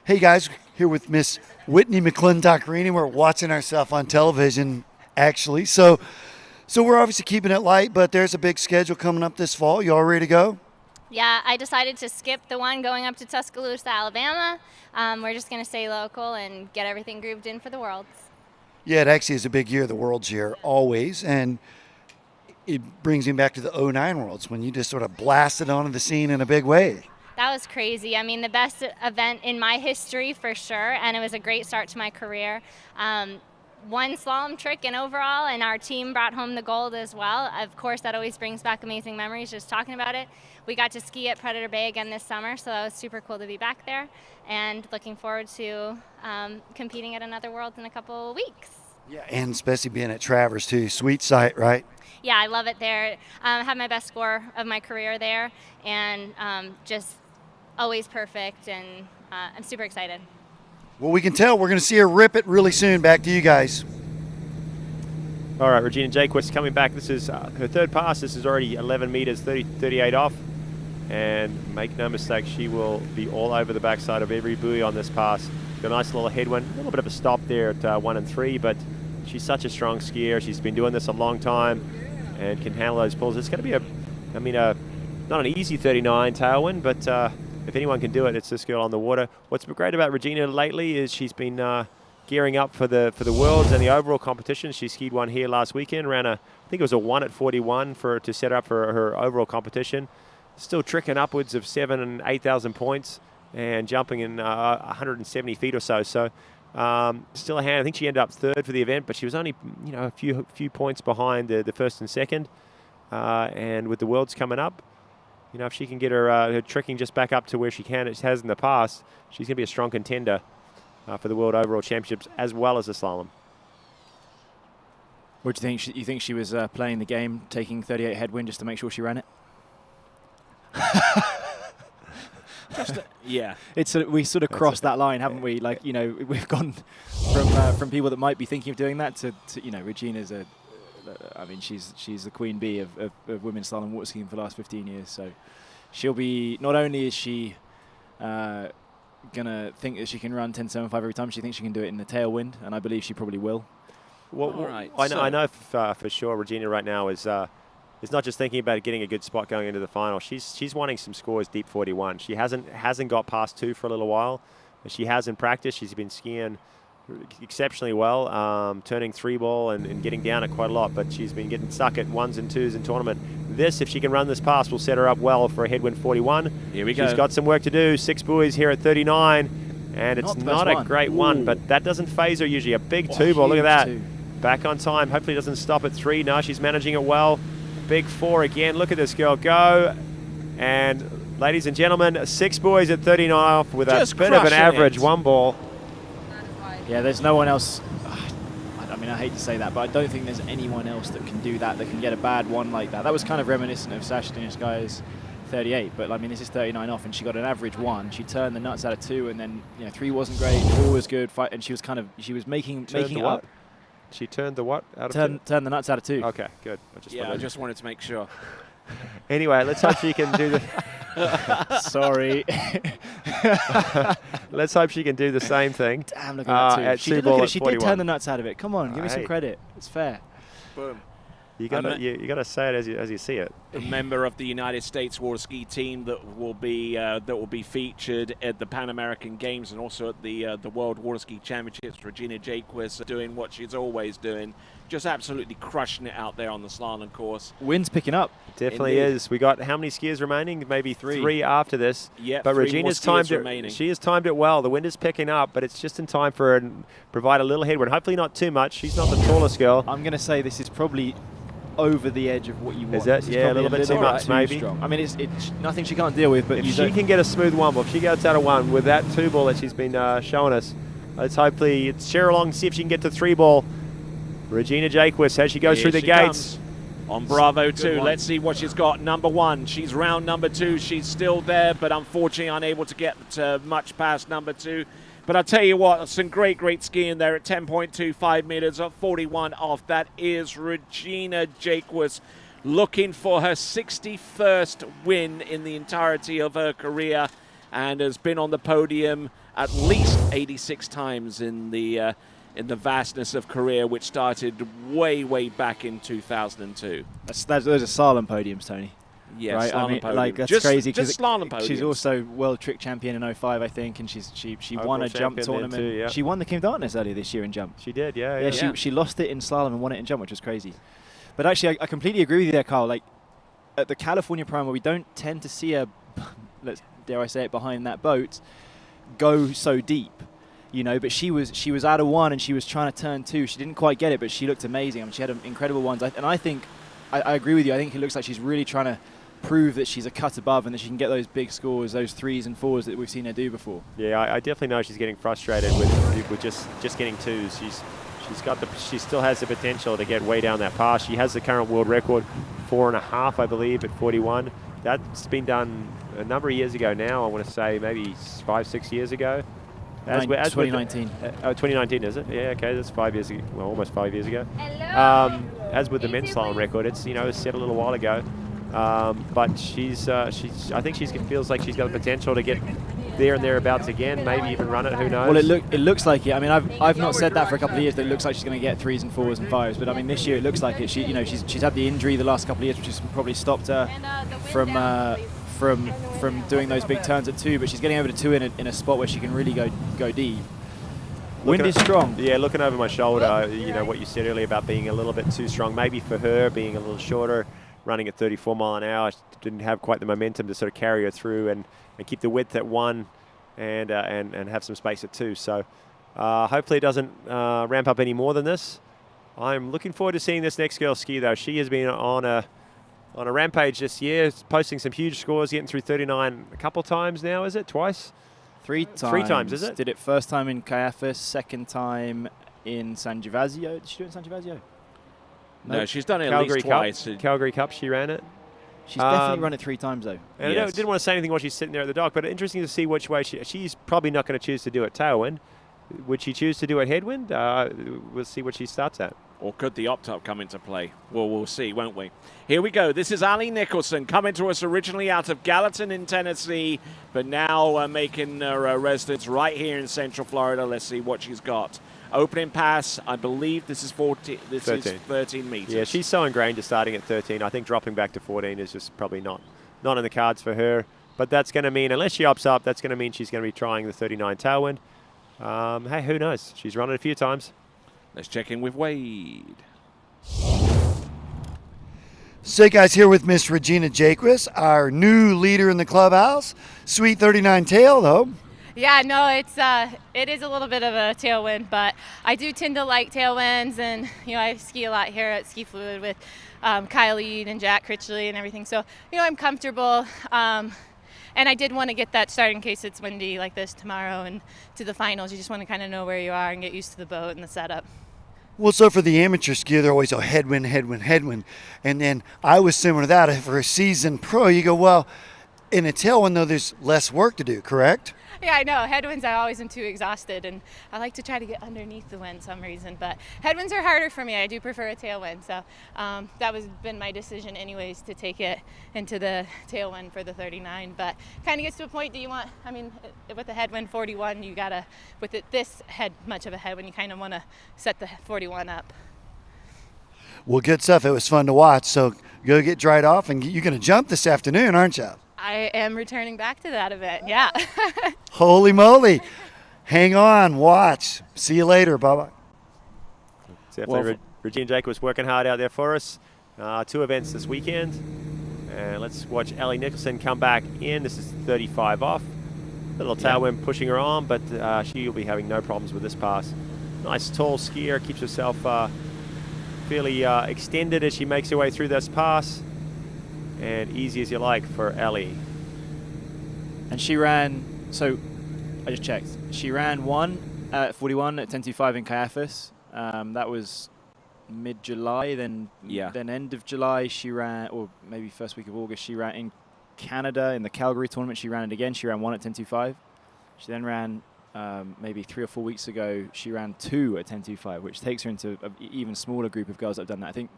Hey guys, here with Miss Whitney McClintock-Rini. We're watching ourselves on television, actually. So we're obviously keeping it light, but there's a big schedule coming up this fall. You all ready to go? Yeah, I decided to skip the one going up to Tuscaloosa, Alabama. We're just going to stay local and get everything grooved in for the Worlds. Yeah, it actually is a big year, the Worlds year, always. And it brings me back to the 09 Worlds when you just sort of blasted onto the scene in a big way. That was crazy. I mean, the best event in my history for sure, and it was a great start to my career. One slalom trick and overall, and our team brought home the gold as well. Of course, that always brings back amazing memories just talking about it. We got to ski at Predator Bay again this summer, so that was super cool to be back there, and looking forward to competing at another Worlds in a couple of weeks. Yeah, and especially being at Travers too. Sweet sight, right? Yeah, I love it there. I had my best score of my career there, and just always perfect, and I'm super excited. Well, we can tell. We're going to see her rip it really soon. Back to you guys. All right, Regina Jaquist coming back. This is her third pass. This is already 11 meters, 38 off. And make no mistake, she will be all over the backside of every buoy on this pass. Got a nice little headwind, a little bit of a stop there at 1 and 3, but she's such a strong skier. She's been doing this a long time and can handle those pulls. It's going to be not an easy 39 tailwind, but if anyone can do it, it's this girl on the water. What's been great about Regina lately is she's been gearing up for the Worlds and the overall competition. She skied one here last weekend, ran I think it was a 1 at 41 to set up for her overall competition. Still tricking upwards of 7,000 and 8,000 points and jumping in 170 feet or so. So still a hand. I think she ended up 3rd for the event, but she was only a few points behind the first and second. And with the Worlds coming up, if she can get her tricking just back up to where she has in the past, she's going to be a strong contender for the World Overall Championships as well as the slalom. What do you think? You think she was playing the game, taking 38 headwind just to make sure she ran it? Yeah. We sort of crossed that line, haven't we? Like, we've gone from people that might be thinking of doing that to Regina's she's the queen bee of women's slalom water skiing for the last 15 years. So she'll be, not only is she gonna think that she can run 10.75 every time, she thinks she can do it in the tailwind, and I believe she probably will. I know for sure Regina right now is not just thinking about getting a good spot going into the final. She's wanting some scores deep 41. She hasn't got past 2 for a little while. She has in practice. She's been skiing exceptionally well, turning 3-ball and getting down it quite a lot, but she's been getting stuck at 1s and 2s in tournament. This, if she can run this pass, will set her up well for a headwind 41. Here we go. She's got some work to do. 6 buoys here at 39, and it's not a great one, but that doesn't phase her usually. A big 2-ball, look at that. Back on time, hopefully doesn't stop at 3. No, she's managing it well. Big 4 again. Look at this girl go. And ladies and gentlemen, 6 buoys at 39 off with a bit of an average 1-ball. Yeah, there's no one else. I hate to say that, but I don't think there's anyone else that can do that, that can get a bad one like that. That was kind of reminiscent of Sasha Dineskai's 38, but this is 39 off, and she got an average 1. She turned the nuts out of 2, and then 3 wasn't great, 4 was good, and she was making it up. She turned the what out of 2? Turned the nuts out of 2. Okay, good. I just wanted to make sure. Anyway, let's hope she can do the. Sorry. Let's hope she can do the same thing. Damn, look at that too. She did 41. turn the nuts out of it. Come on, give me some credit. It's fair. Boom. You gotta say it as you see it. A member of the United States water ski team that will be featured at the Pan American Games and also at the World Water Ski Championships. Regina Jaquist doing what she's always doing, just absolutely crushing it out there on the slalom course. Wind's picking up. Definitely Indeed. is. We got how many skiers remaining? Maybe three after this. Yeah, but 3 Regina's more skiers timed it. remaining. She has timed it well. The wind is picking up, but it's just in time for her to provide a little headwind. Hopefully not too much. She's not the tallest girl. I'm going to say this is probably over the edge of what you want. Is that? This is Yeah, a probably little bit too much, maybe. strong. I mean, it's nothing she can't deal with, but If she can get a smooth one, if she gets out of one with that 2 ball that she's been showing us, let's hopefully cheer along, see if she can get to 3 ball. Regina Jaquist, as she goes through the gates. Comes. On Bravo 2, let's see what she's got. Number 1, she's round number 2. She's still there, but unfortunately unable to get much past number 2. But I'll tell you what, some great skiing there at 10.25 meters at 41 off. That is Regina Jaquist looking for her 61st win in the entirety of her career and has been on the podium at least 86 times in the vastness of career, which started way back in 2002. Those are slalom podiums, Tony. Yeah, right? slalom I mean, podiums. like that's Just crazy. slalom podiums. She's also world trick champion in 05, I think, and she won a jump tournament. Too, yeah. She won the Kim Darkness earlier this year in jump. She did, yeah. She lost it in slalom and won it in jump, which was crazy. But actually, I completely agree with you there, Carl. Like at the California Prime, where we don't tend to see her, dare I say it, behind that boat, go so deep. But she was out of 1 and she was trying to turn 2. She didn't quite get it, but she looked amazing. I mean, she had incredible ones. And I think, I agree with you. I think it looks like she's really trying to prove that she's a cut above and that she can get those big scores, those 3s and 4s that we've seen her do before. Yeah, I definitely know she's getting frustrated with just getting 2s. She still has the potential to get way down that pass. She has the current world record, 4.5, I believe, at 41. That's been done a number of years ago now. I want to say maybe 5-6 years ago. 2019. 2019, is it? Yeah, okay, that's 5 years ago. Well, almost 5 years ago. As with the men's slalom record, it's set a little while ago. But I think she feels like she's got the potential to get there and thereabouts again, maybe even run it, who knows? Well, it looks like it. I mean, I've not said that for a couple of years, that it looks like she's going to get 3s and 4s and 5s, but I mean, this year it looks like it. She's had the injury the last couple of years, which has probably stopped her from doing those big turns at 2, but she's getting over to 2 in a spot where she can really go deep. Wind is strong. Yeah, looking over my shoulder, what you said earlier about being a little bit too strong, maybe for her being a little shorter, running at 34 mile an hour, she didn't have quite the momentum to sort of carry her through and keep the width at 1 and have some space at 2. So hopefully it doesn't ramp up any more than this. I'm looking forward to seeing this next girl ski, though. She has been on a rampage this year, posting some huge scores, getting through 39 a couple times now, is it? Twice? 3 times. 3 times, is it? Did it first time in Caiaphas, second time in San Gervasio. Did she do it in San Gervasio? No, she's done it at least twice. Calgary Cup, she ran it. She's definitely run it 3 times, though. And I didn't want to say anything while she's sitting there at the dock, but interesting to see which way she's probably not going to choose to do it tailwind. Would she choose to do it headwind? We'll see what she starts at. Or could the opt-up come into play? Well, we'll see, won't we? Here we go. This is Ali Nicholson, coming to us originally out of Gallatin in Tennessee, but now making her residence right here in Central Florida. Let's see what she's got. Opening pass, I believe this is 13. This is 13 meters. Yeah, she's so ingrained to starting at 13. I think dropping back to 14 is just probably not in the cards for her. But that's going to mean, unless she opts up, that's going to mean she's going to be trying the 39 tailwind. Hey, who knows? She's run it a few times. Let's check in with Wade. So, guys, here with Miss Regina Jaquist, our new leader in the clubhouse. Sweet 39 tail, though. Yeah, no, it is a little bit of a tailwind, but I do tend to like tailwinds, and I ski a lot here at Ski Fluid with Kyle Eade and Jack Critchley and everything. So I'm comfortable, and I did want to get that start in case it's windy like this tomorrow and to the finals. You just want to kind of know where you are and get used to the boat and the setup. Well, so for the amateur skier, they're always headwind, headwind, headwind, and then I was similar to that. For a seasoned pro, you go, well, In a tailwind, though, there's less work to do, correct? Yeah, I know. Headwinds, I always am too exhausted, and I like to try to get underneath the wind some reason. But headwinds are harder for me. I do prefer a tailwind. So that was been my decision anyways, to take it into the tailwind for the 39. But kind of gets to a point, do you want, I mean, with the headwind 41, you got to, with this head much of a headwind, you kind of want to set the 41 up. Well, good stuff. It was fun to watch. So go get dried off, and you're going to jump this afternoon, aren't you? I am returning back to that event, yeah. Holy moly. Hang on, watch. See you later. Bye-bye. Definitely, Regina Jake was working hard out there for us. 2 events this weekend. And let's watch Ellie Nicholson come back in. This is 35 off. Little tailwind pushing her on, but she'll be having no problems with this pass. Nice tall skier, keeps herself fairly extended as she makes her way through this pass. And easy as you like for Ellie. And she ran, so I just checked. She ran 1 at 41 at 10.25 in Caiaphas. That was mid-July, then end of July she ran, or maybe first week of August, she ran in Canada in the Calgary tournament. She ran it again. She ran 1 at 10.25. She then ran maybe 3 or 4 weeks ago, she ran 2 at 10.25, which takes her into an even smaller group of girls that have done that. I think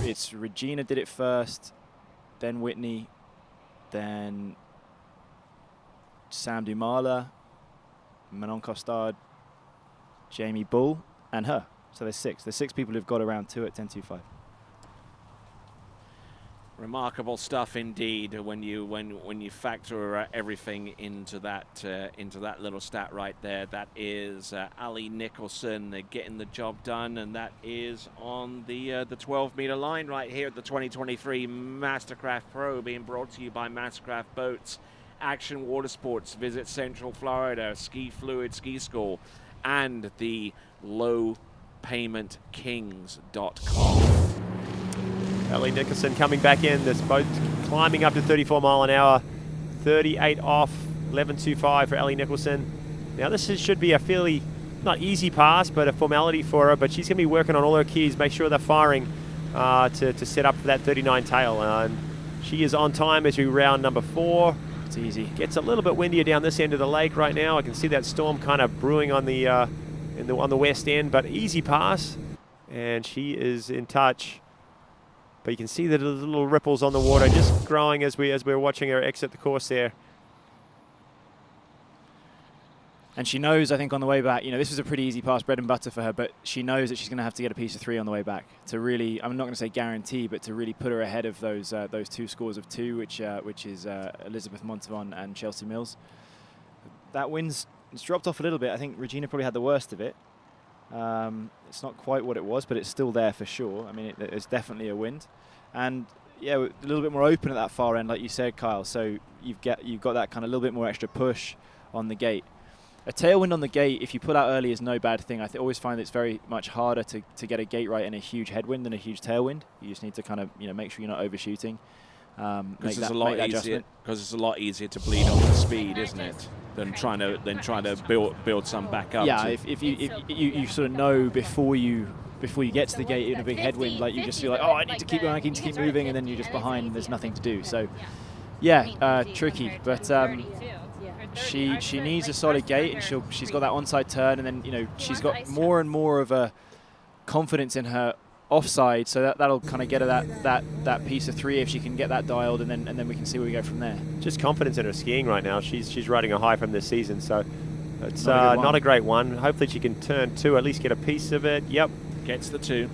it's Regina did it first, then Whitney, then Sam Dumala, Manon Costard, Jamie Bull, and her. So there's 6. There's 6 people who've got around 2 at 10.25. Remarkable stuff indeed when you factor everything into that little stat right there. That is Ali Nicholson getting the job done, and that is on the 12-meter line right here at the 2023 MasterCraft Pro, being brought to you by MasterCraft Boats, Action Water Sports, Visit Central Florida, Ski Fluid Ski School, and the lowpaymentkings.com. Ellie Nicholson coming back in. This boat climbing up to 34 mile an hour. 38 off, 11.25 for Ellie Nicholson. Now this should be a fairly, not easy pass, but a formality for her. But she's going to be working on all her keys, make sure they're firing to set up for that 39 tail. And she is on time as we round number 4. It's easy. Gets a little bit windier down this end of the lake right now. I can see that storm kind of brewing on the on the west end, but easy pass. And she is in touch. But you can see the little ripples on the water just growing as we're watching her exit the course there. And she knows, I think, on the way back, this was a pretty easy pass, bread and butter for her, but she knows that she's going to have to get a piece of 3 on the way back to really, I'm not going to say guarantee, but to really put her ahead of those 2 scores of 2, which is Elizabeth Montavon and Chelsea Mills. That wind's dropped off a little bit. I think Regina probably had the worst of it. It's not quite what it was, but it's still there for sure. I mean, it's definitely a wind. And yeah, a little bit more open at that far end, like you said, Kyle. So you've got that kind of little bit more extra push on the gate. A tailwind on the gate, if you pull out early, is no bad thing. I always find it's very much harder to get a gate right in a huge headwind than a huge tailwind. You just need to kind of make sure you're not overshooting. Because it's a lot easier to bleed off the speed, isn't it? Than trying to build some back up. Yeah, if you sort of know before you get to the gate in a big headwind, like you just feel like, oh, I need to keep going, I need to keep moving, and then you're just behind and there's nothing to do. So yeah, tricky, but she needs a solid gate, and she's got that onside turn, and then she's got more and more of a confidence in her offside, so that'll kind of get her that piece of 3 if she can get that dialed, and then we can see where we go from there. Just confidence in her skiing right now. She's riding a high from this season, so it's not a great one. Hopefully she can turn 2, at least get a piece of it. Yep, gets the 2.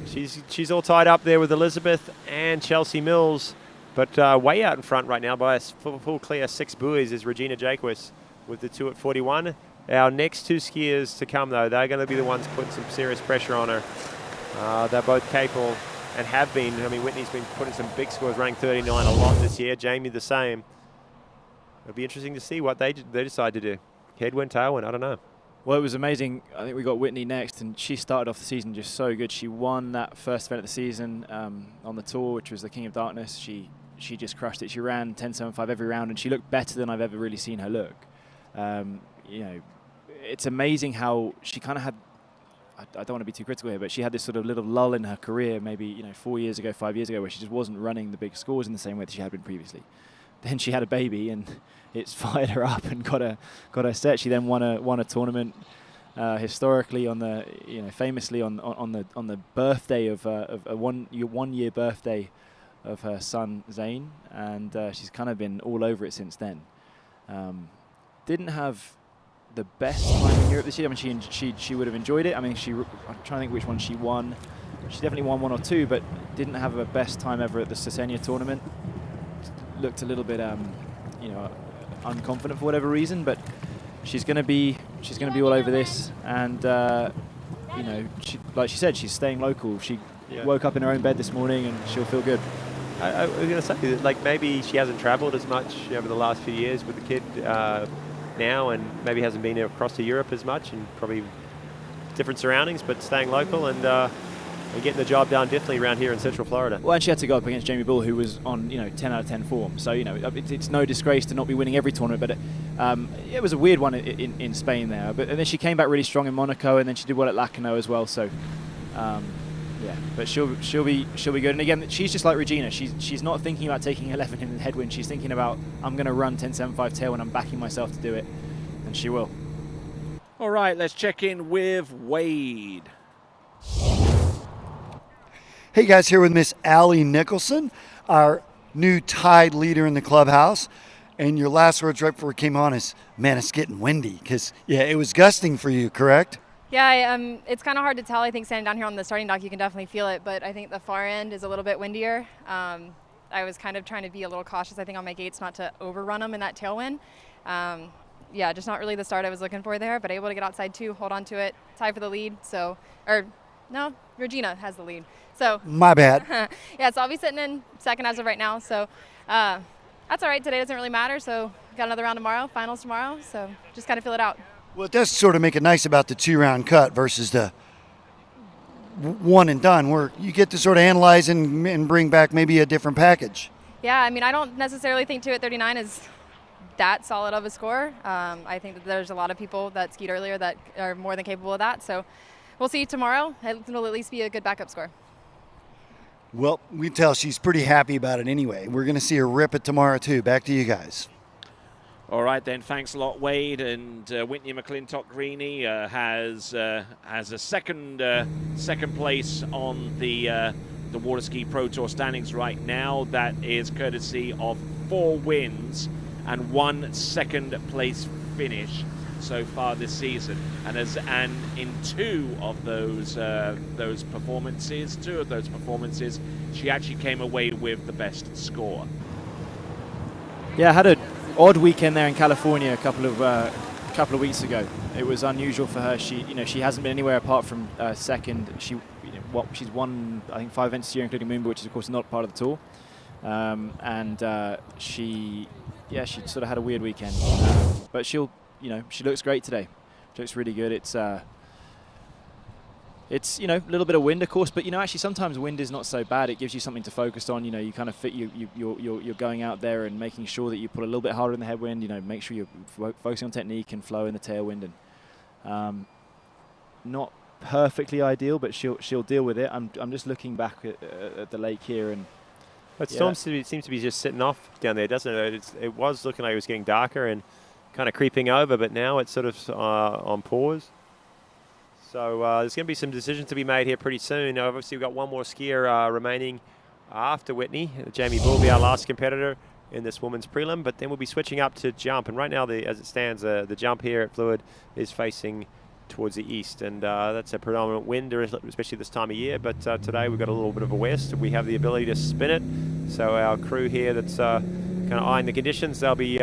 She's all tied up there with Elizabeth and Chelsea Mills, but way out in front right now by a full clear 6 buoys is Regina Jaquist with the 2 at 41. Our next 2 skiers to come, though, they're going to be the ones putting some serious pressure on her. They're both capable and have been. I mean, Whitney's been putting some big scores, ranked 39 a lot this year. Jamie the same. It'll be interesting to see what they decide to do. Headwind, tailwind, I don't know. Well, it was amazing. I think we got Whitney next, and she started off the season just so good. She won that first event of the season on the tour, which was the King of Darkness. She just crushed it. She ran 10.75 every round, and she looked better than I've ever really seen her look. It's amazing how she kind of had, I don't want to be too critical here, but she had this sort of little lull in her career, maybe 4 years ago, 5 years ago, where she just wasn't running the big scores in the same way that she had been previously. then she had a baby, and it's fired her up and got her set. She then won a tournament historically famously on the birthday of a 1 year birthday of her son Zane, and she's kind of been all over it since then. Didn't have the best time in Europe this year. I mean, she would have enjoyed it. I mean, I'm trying to think which one she won. She definitely won 1 or 2, but didn't have her best time ever at the Cesenia tournament. Looked a little bit, unconfident for whatever reason, but she's going to be all over this, and like she said, she's staying local. She woke up in her own bed this morning, and she'll feel good. I was going to say that, like, maybe she hasn't travelled as much over the last few years with the kid now, and maybe hasn't been across to Europe as much, and probably different surroundings, but staying local and getting the job done definitely around here in Central Florida. Well, and she had to go up against Jamie Bull, who was on 10 out of 10 form. So it's no disgrace to not be winning every tournament, but it was a weird one in Spain there. And then she came back really strong in Monaco, and then she did well at Lacanau as well. So but she'll be good. And again, she's just like Regina. She's not thinking about taking 11 in the headwind. She's thinking about, I'm going to run 10.75 tail, and I'm backing myself to do it, and she will. All right, let's check in with Wade. Hey guys, here with Miss Allie Nicholson, our new Tide leader in the clubhouse. And your last words right before we came on is, man, it's getting windy. Because, it was gusting for you, correct? Yeah, it's kind of hard to tell. I think standing down here on the starting dock, you can definitely feel it. But I think the far end is a little bit windier. I was kind of trying to be a little cautious, I think, on my gates not to overrun them in that tailwind. Just not really the start I was looking for there, but able to get outside too, hold on to it, tie for the lead. No, Regina has the lead. So my bad. So I'll be sitting in second as of right now. So that's all right. Today doesn't really matter. So got another round tomorrow, finals tomorrow. So just kind of feel it out. Well, it does sort of make it nice about the 2-round cut versus the one and done, where you get to sort of analyze and bring back maybe a different package. Yeah, I mean, I don't necessarily think 2 at 39 is that solid of a score. I think that there's a lot of people that skied earlier that are more than capable of that. So we'll see tomorrow. It'll at least be a good backup score. Well, we can tell she's pretty happy about it anyway. We're going to see her rip it tomorrow, too. Back to you guys. All right, then. Thanks a lot, Wade. And Whitney McClintock-Greeny has a second place on the Waterski Pro Tour standings right now. That is courtesy of 4 wins and 1 second-place finish so far this season, and in two of those performances, she actually came away with the best score. Yeah, I had an odd weekend there in California a couple of weeks ago. It was unusual for her. She hasn't been anywhere apart from second. She's won, I think, 5 events this year, including Moonbah, which is of course not part of the tour. She sort of had a weird weekend, but she looks great today. She looks really good. It's a little bit of wind, of course, but actually sometimes wind is not so bad. It gives you something to focus on. You kind of fit you're going out there and making sure that you pull a little bit harder in the headwind. Make sure you're focusing on technique and flow in the tailwind. And not perfectly ideal, but she'll deal with it. I'm just looking back at the lake here, and but storm seems to be just sitting off down there, doesn't it? It was looking like it was getting darker and kind of creeping over, but now it's sort of on pause. So there's going to be some decisions to be made here pretty soon. Obviously, we've got one more skier remaining after Whitney. Jamie Bull will be our last competitor in this women's prelim, but then we'll be switching up to jump. And right now, as it stands, the jump here at Fluid is facing towards the east, and that's a predominant wind, especially this time of year. But today we've got a little bit of a west. We have the ability to spin it. So our crew here that's kind of eyeing the conditions, they'll be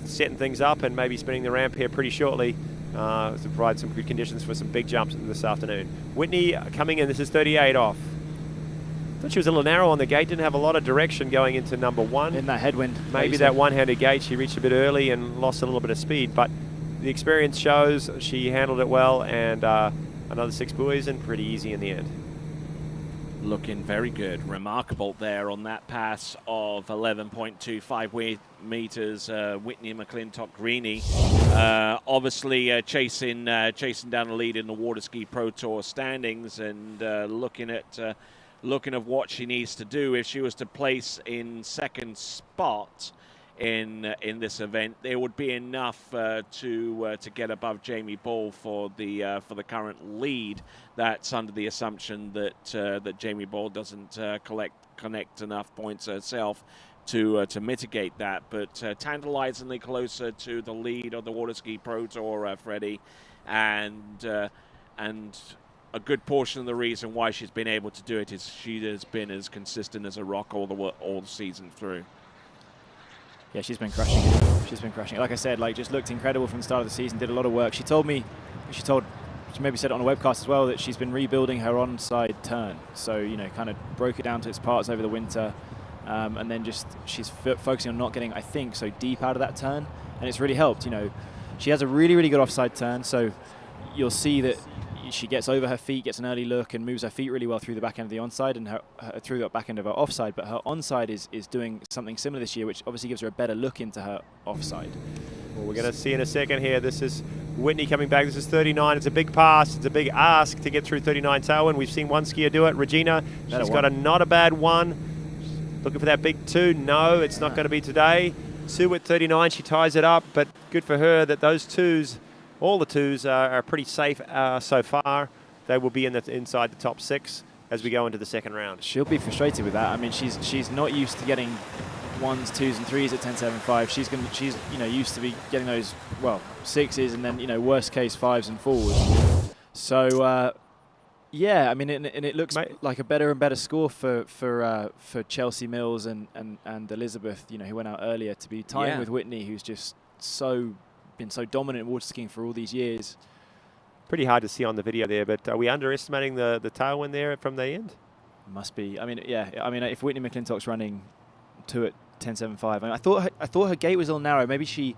setting things up and maybe spinning the ramp here pretty shortly to provide some good conditions for some big jumps this afternoon. Whitney coming in, this is 38 off. Thought she was a little narrow on the gate, didn't have a lot of direction going into number 1. In that headwind. Maybe that one-handed gate, she reached a bit early and lost a little bit of speed, but the experience shows she handled it well, and another 6 buoys and pretty easy in the end. Looking very good. Remarkable there on that pass of 11.25 meters. Whitney McClintock-Greeny obviously chasing down the lead in the Waterski Pro Tour standings, and looking at what she needs to do. If she was to place in second spot in this event, there would be enough to get above Jamie Ball for the current lead. That's under the assumption that Jamie Ball doesn't connect enough points herself to mitigate that. But tantalizingly closer to the lead of the Waterski Pro Tour, Freddie, and a good portion of the reason why she's been able to do it is she has been as consistent as a rock all the season through. Yeah, she's been crushing it. She's been crushing it. Like I said, like just looked incredible from the start of the season, did a lot of work. She maybe said it on a webcast as well, that she's been rebuilding her onside turn. So, you know, kind of broke it down to its parts over the winter. And then she's focusing on not getting, I think, so deep out of that turn. And it's really helped. You know, she has a really, really good offside turn. So you'll see that she gets over her feet, gets an early look, and moves her feet really well through the back end of the onside and through the back end of her offside. But her onside is doing something similar this year, which obviously gives her a better look into her offside. Well, we're going to see in a second here. This is Whitney coming back. This is 39. It's a big pass. It's a big ask to get through 39 tailwind. We've seen one skier do it. Regina, she's got not a bad one. Looking for that big 2. No, it's not going to be today. Sue at 39. She ties it up, but good for her that those 2s, all the 2s are pretty safe so far. They will be inside the top 6 as we go into the second round. She'll be frustrated with that. I mean, she's not used to getting 1s, 2s, and 3s at 10.75. She's used to be getting those 6s and then worst case 5s and 4s. So yeah, I mean, and it looks like a better and better score for Chelsea Mills and Elizabeth, who went out earlier, to be tying with Whitney, who's just been so dominant in water skiing for all these years. Pretty hard to see on the video there, but are we underestimating the tailwind there from the end? Must be. I mean, yeah. I mean, if Whitney McClintock's running 2 at 10.75, I mean, I thought her gate was a little narrow. Maybe she.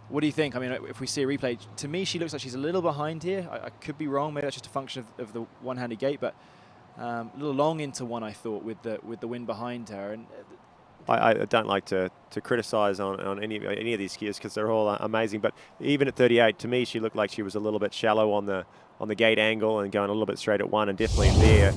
What do you think? I mean, if we see a replay, to me she looks like she's a little behind here. I could be wrong. Maybe that's just a function of the one-handed gate, but a little long into one, I thought, with the wind behind her. And I don't like to criticize on any of these skiers because they're all amazing. But even at 38, to me, she looked like she was a little bit shallow on the gate angle and going a little bit straight at 1, and definitely there.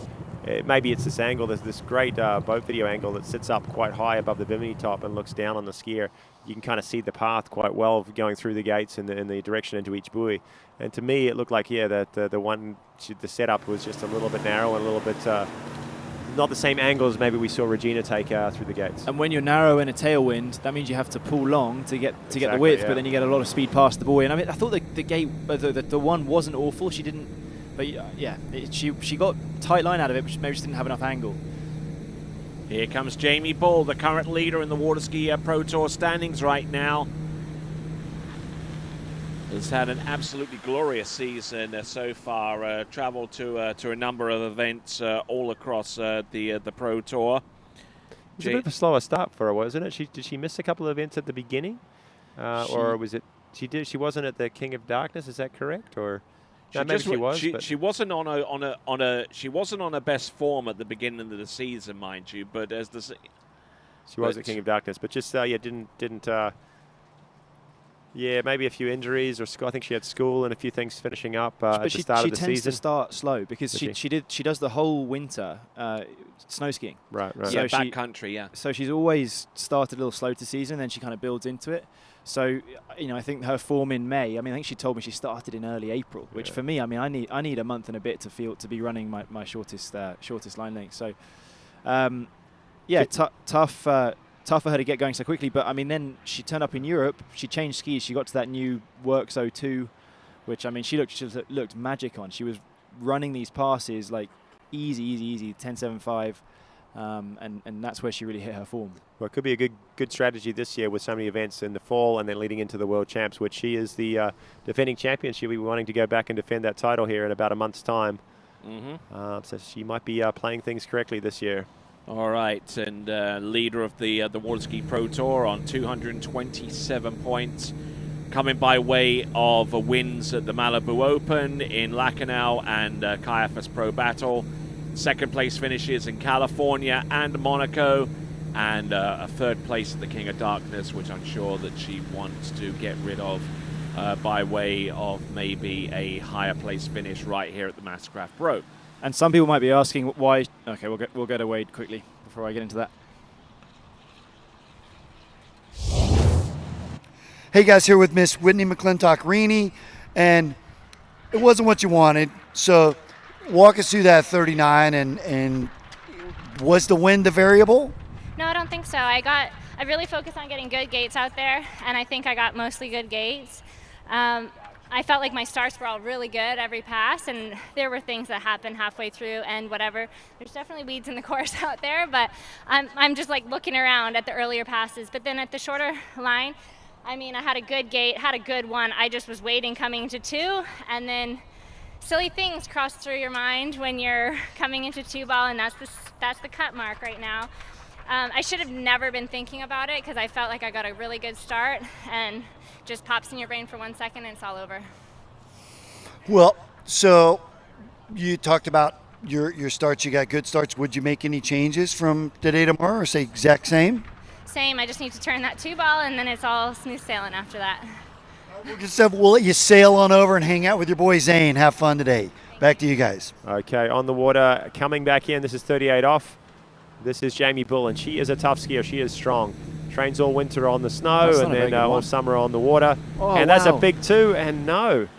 Maybe it's this angle. There's this great boat video angle that sits up quite high above the bimini top and looks down on the skier. You can kind of see the path quite well going through the gates in the direction into each buoy. And to me, it looked like that the setup was just a little bit narrow and a little bit not the same angle as maybe we saw Regina take through the gates. And when you're narrow in a tailwind, that means you have to pull long to get the width, but then you get a lot of speed past the buoy. And I mean, I thought the gate, the one wasn't awful. She didn't, but yeah, she got tight line out of it, but maybe she didn't have enough angle. Here comes Jamie Ball, the current leader in the Waterski Pro Tour standings right now. Has had an absolutely glorious season so far. Travelled to a number of events all across the Pro Tour. It was a bit of a slower start for her, wasn't it? Did she miss a couple of events at the beginning, or was it she wasn't at the King of Darkness? Is that correct? Or she wasn't she wasn't on her best form at the beginning of the season, mind you. But as she was at King of Darkness, but just didn't. Yeah, maybe a few injuries, or I think she had school and a few things finishing up at the start of the season. She tends to start slow because she does the whole winter snow skiing. Right. So backcountry, yeah. So she's always started a little slow to season, then she kind of builds into it. So I think her form in May. I mean, I think she told me she started in early April, which for me, I mean, I need a month and a bit to be running my shortest line length. So tough for her to get going so quickly, but I mean, then she turned up in Europe, she changed skis, she got to that new Works 02, which I mean, she looked magic on. She was running these passes like easy, 10.75, and that's where she really hit her form. Well, it could be a good strategy this year with so many events in the fall and then leading into the World Champs, which she is the defending champion. She'll be wanting to go back and defend that title here in about a month's time. So she might be playing things correctly this year. All right, and leader of the Waterski Pro Tour on 227 points, coming by way of wins at the Malibu Open, in Lacanau, and Caiaphas Pro Battle. Second place finishes in California and Monaco, and a third place at the King of Darkness, which I'm sure that she wants to get rid of by way of maybe a higher place finish right here at the MasterCraft Pro. And some people might be asking why. Okay, we'll go to Wade quickly before I get into that. Hey guys, here with Miss Whitney McClintock-Rini, and it wasn't what you wanted. So walk us through that 39, and was the wind the variable? No, I don't think so. I really focused on getting good gates out there, and I think I got mostly good gates. I felt like my starts were all really good every pass, and there were things that happened halfway through and whatever. There's definitely weeds in the course out there, but I'm just like looking around at the earlier passes. But then at the shorter line, I mean, I had a good gate, had a good one. I just was waiting coming into 2, and then silly things cross through your mind when you're coming into 2-ball, and that's the cut mark right now. I should have never been thinking about it because I felt like I got a really good start, and just pops in your brain for 1 second and it's all over. Well, so you talked about your starts. You got good starts. Would you make any changes from today to tomorrow, or say exact same? Same. I just need to turn that 2-ball, and then it's all smooth sailing after that. We'll let you sail on over and hang out with your boy Zane. Have fun today. Back to you guys. Okay, on the water, coming back in. This is 38 off. This is Jamie Bull, and she is a tough skier. She is strong. Trains all winter on the snow and then all summer on the water. Oh, and that's a wow. big 2, and no.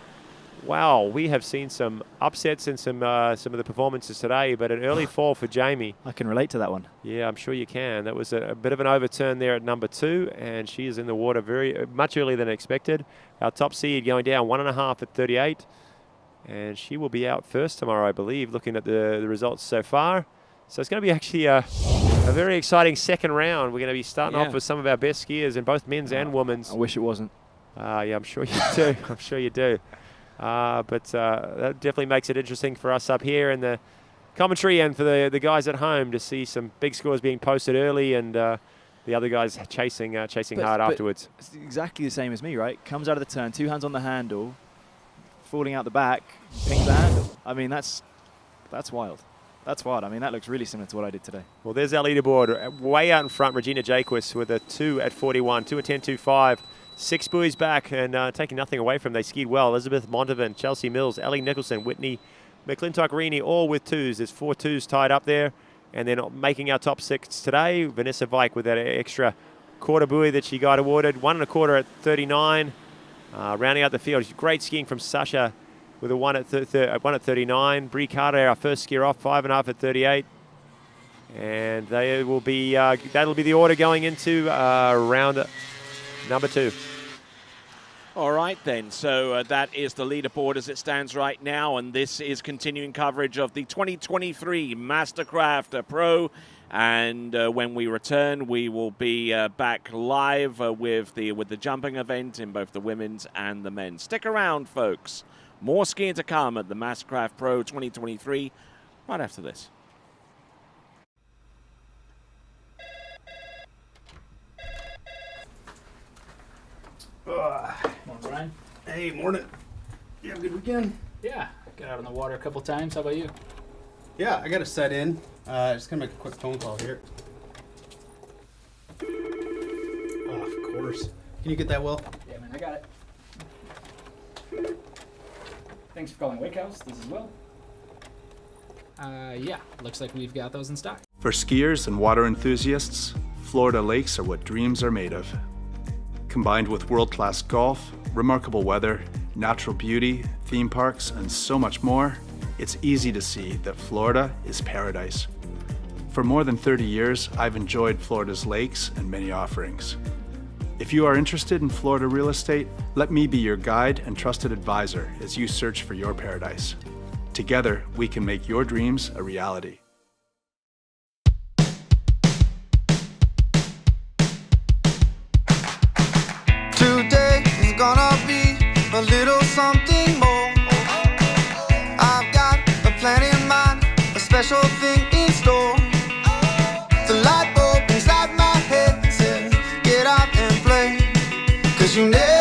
Wow, we have seen some upsets in some of the performances today, but an early fall for Jamie. I can relate to that one. Yeah, I'm sure you can. That was a bit of an overturn there at number 2, and she is in the water very much earlier than expected. Our top seed going down 1.5 at 38, and she will be out first tomorrow, I believe, looking at the results so far. So it's going to be actually a very exciting second round. We're going to be starting off with some of our best skiers in both men's and women's. I wish it wasn't. Yeah, I'm sure you do. I'm sure you do. But that definitely makes it interesting for us up here in the commentary and for the guys at home to see some big scores being posted early and the other guys chasing hard afterwards. It's exactly the same as me, right? Comes out of the turn, 2 hands on the handle, falling out the back, pings the handle. I mean, that's wild. That's wild. I mean, that looks really similar to what I did today. Well, there's our leaderboard. Way out in front, Regina Jaquist with a 2 at 41, 2 at 10.25. 6 buoys back and taking nothing away from them. They skied well. Elizabeth Montavin, Chelsea Mills, Ellie Nicholson, Whitney McClintock-Rini, all with 2s. There's 4 2s tied up there. And then making our top 6 today, Vanessa Vike with that extra quarter buoy that she got awarded. 1 1/4 at 39. Rounding out the field, great skiing from Sasha with a 1 at 39. Brie Carter, our first skier off, 5.5 at 38. And they will be that'll be the order going into round number 2. All right then, so that is the leaderboard as it stands right now, and this is continuing coverage of the 2023 MasterCraft Pro. And when we return, we will be back live with the jumping event in both the women's and the men's. Stick around, folks. More skiing to come at the MasterCraft Pro 2023 right after this. Morning, Brian. Hey, morning. You have a good weekend? Yeah, got out on the water a couple times. How about you? Yeah, I got to set in. Just gonna make a quick phone call here. Oh, of course. Can you get that, Will? Yeah, man, I got it. Thanks for calling Wake House. This is Will. Yeah, looks like we've got those in stock. For skiers and water enthusiasts, Florida lakes are what dreams are made of. Combined with world-class golf, remarkable weather, natural beauty, theme parks, and so much more, it's easy to see that Florida is paradise. For more than 30 years, I've enjoyed Florida's lakes and many offerings. If you are interested in Florida real estate, let me be your guide and trusted advisor as you search for your paradise. Together, we can make your dreams a reality. Today is gonna be a little something more. I've got a plan in mind, a special thing in store. The light bulb inside my head says, get out and play, 'cause you never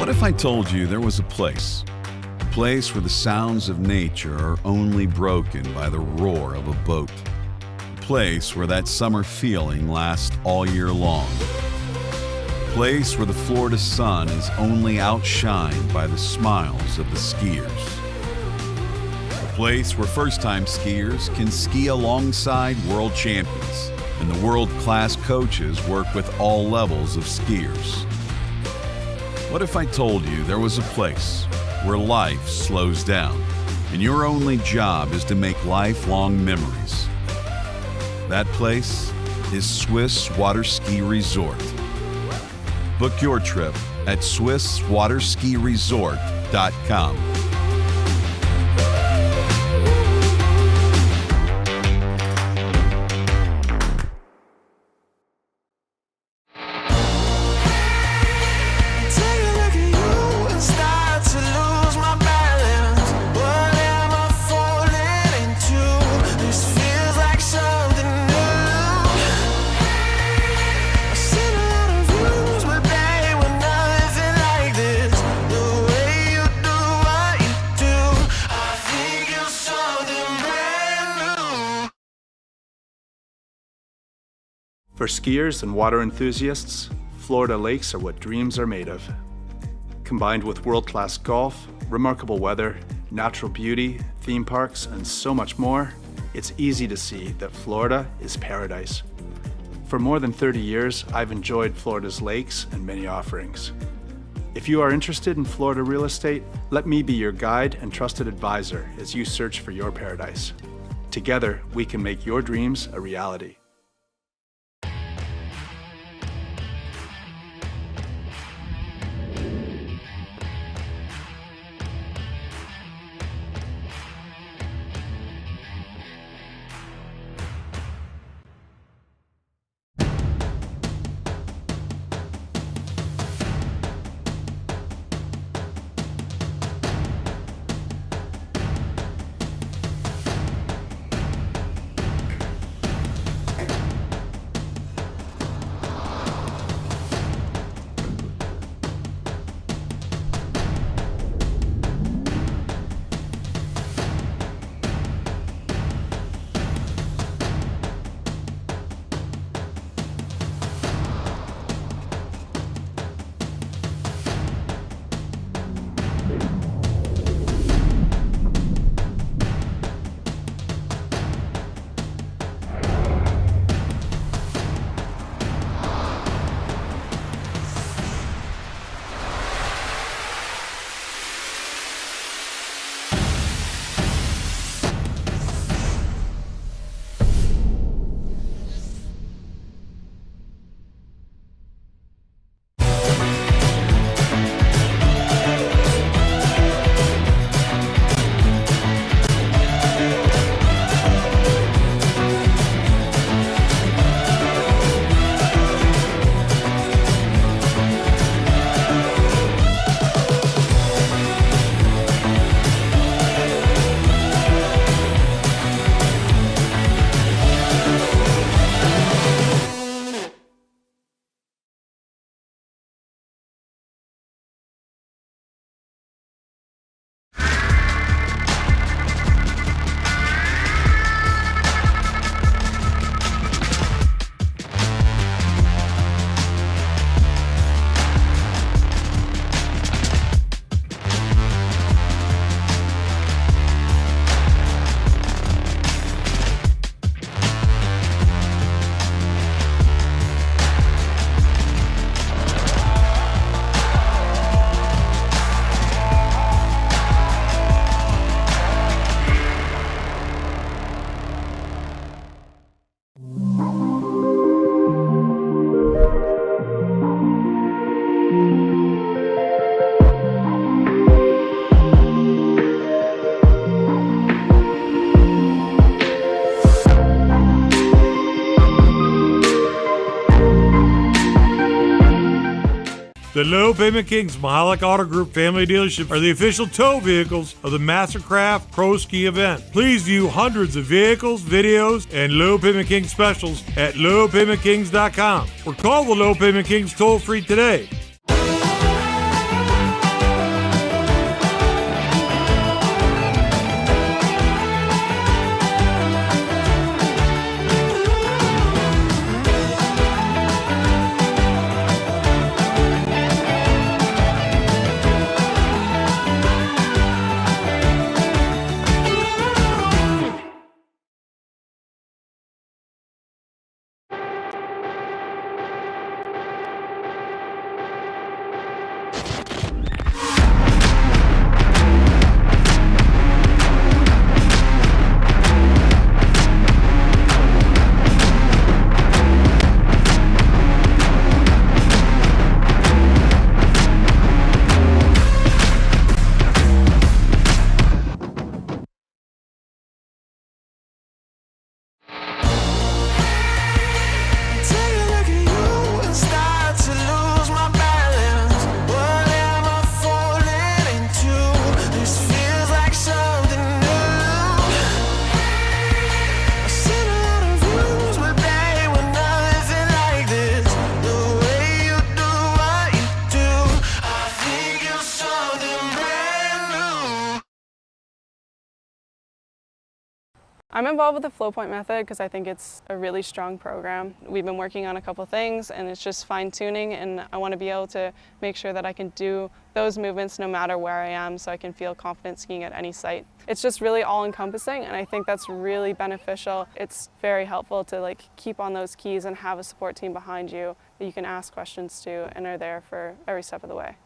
What if I told you there was a place where the sounds of nature are only broken by the roar of a boat? A place where that summer feeling lasts all year long. A place where the Florida sun is only outshined by the smiles of the skiers. A place where first-time skiers can ski alongside world champions, and the world-class coaches work with all levels of skiers. What if I told you there was a place where life slows down and your only job is to make lifelong memories? That place is Swiss Waterski Resort. Book your trip at SwissWaterskiResort.com. For skiers and water enthusiasts, Florida lakes are what dreams are made of. Combined with world-class golf, remarkable weather, natural beauty, theme parks, and so much more, it's easy to see that Florida is paradise. For more than 30 years, I've enjoyed Florida's lakes and many offerings. If you are interested in Florida real estate, let me be your guide and trusted advisor as you search for your paradise. Together, we can make your dreams a reality. The Low Payment Kings Mahalik Auto Group family dealership are the official tow vehicles of the MasterCraft Pro Ski event. Please view hundreds of vehicles, videos, and Low Payment Kings specials at lowpaymentkings.com or call the Low Payment Kings toll-free today. I'm involved with the Flow Point method because I think it's a really strong program. We've been working on a couple things and it's just fine-tuning, and I want to be able to make sure that I can do those movements no matter where I am, so I can feel confident skiing at any site. It's just really all-encompassing, and I think that's really beneficial. It's very helpful to keep on those keys and have a support team behind you that you can ask questions to and are there for every step of the way.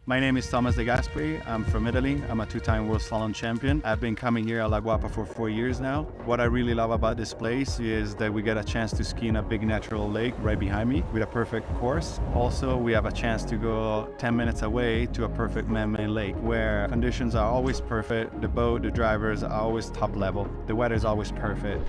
My name is Thomas De Gasperi. I'm from Italy. I'm a two-time World Slalom champion. I've been coming here at La Guapa for 4 years now. What I really love about this place is that we get a chance to ski in a big natural lake right behind me with a perfect course. Also, we have a chance to go 10 minutes away to a perfect man-made lake where conditions are always perfect. The boat, the drivers are always top level. The weather is always perfect.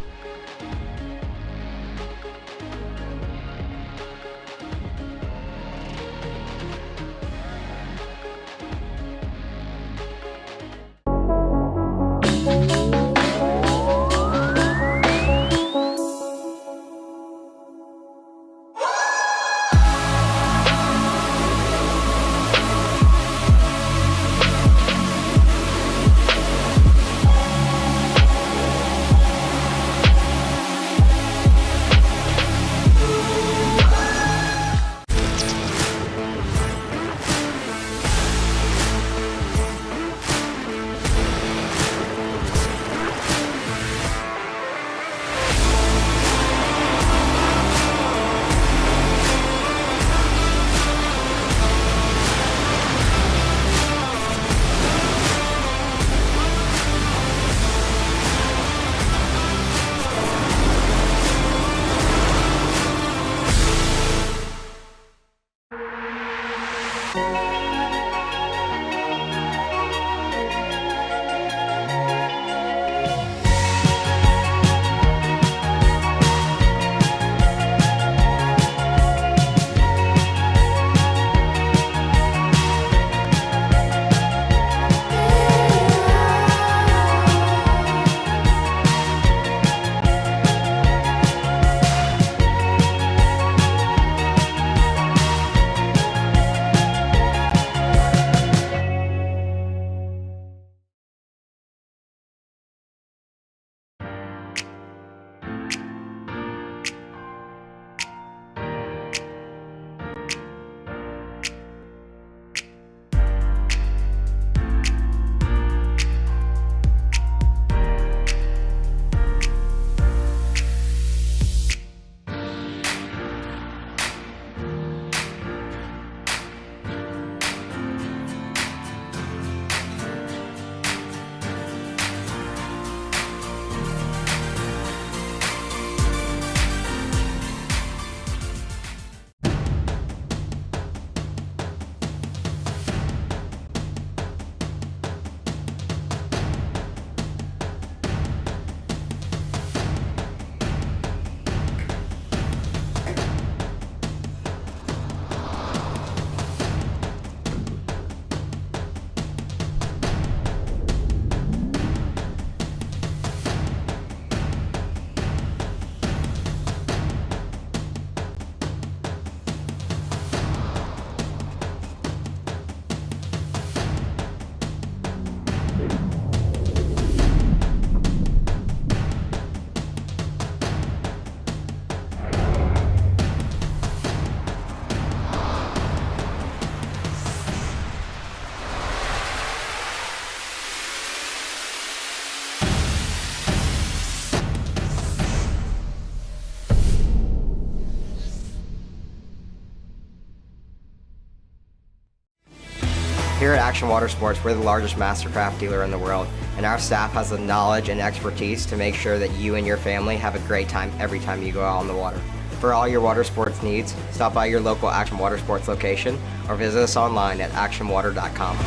Here at Action Water Sports, we're the largest MasterCraft dealer in the world, and our staff has the knowledge and expertise to make sure that you and your family have a great time every time you go out on the water. For all your water sports needs, stop by your local Action Water Sports location or visit us online at actionwater.com.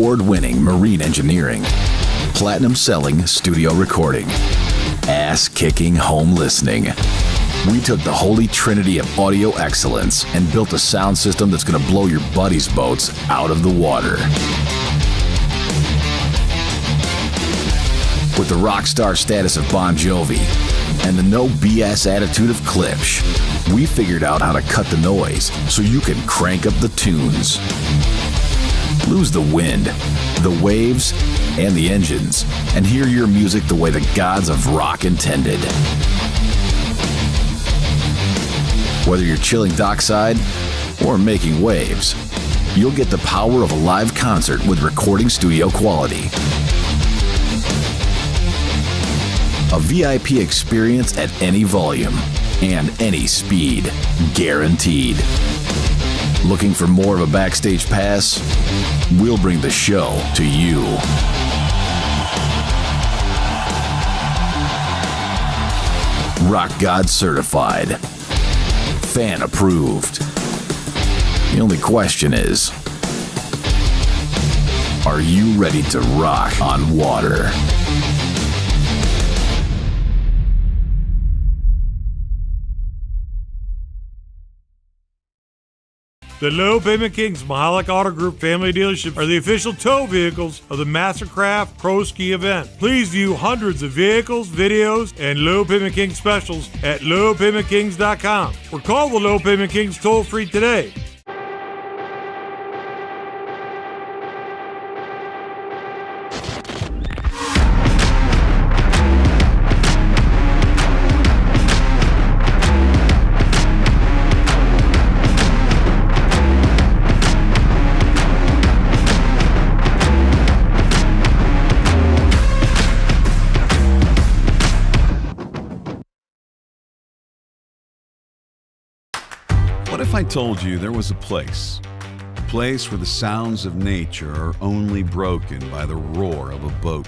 award-winning marine engineering, platinum-selling studio recording, ass-kicking home listening. We took the holy trinity of audio excellence and built a sound system that's going to blow your buddies' boats out of the water. With the rock star status of Bon Jovi and the no BS attitude of Klipsch, we figured out how to cut the noise so you can crank up the tunes. Lose the wind, the waves, and the engines, and hear your music the way the gods of rock intended. Whether you're chilling dockside or making waves, you'll get the power of a live concert with recording studio quality. A VIP experience at any volume and any speed, guaranteed. Looking for more of a backstage pass? We'll bring the show to you. Rock God certified. Fan approved. The only question is, are you ready to rock on water? The Low Payment Kings Mahalik Auto Group family dealership are the official tow vehicles of the MasterCraft Pro Ski event. Please view hundreds of vehicles, videos, and Low Payment Kings specials at lowpaymentkings.com or call the Low Payment Kings toll-free today. What if I told you there was a place where the sounds of nature are only broken by the roar of a boat?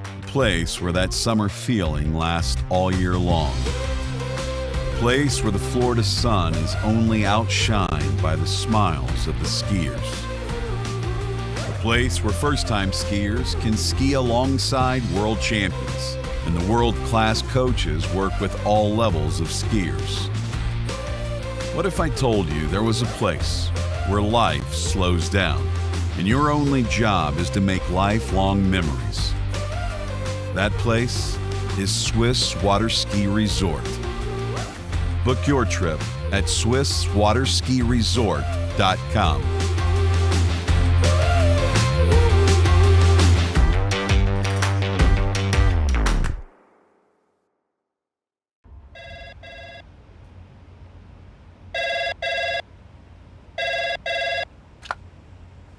A place where that summer feeling lasts all year long. A place where the Florida sun is only outshined by the smiles of the skiers. A place where first-time skiers can ski alongside world champions and the world-class coaches work with all levels of skiers. What if I told you there was a place where life slows down and your only job is to make lifelong memories? That place is Swiss Waterski Resort. Book your trip at SwissWaterskiResort.com.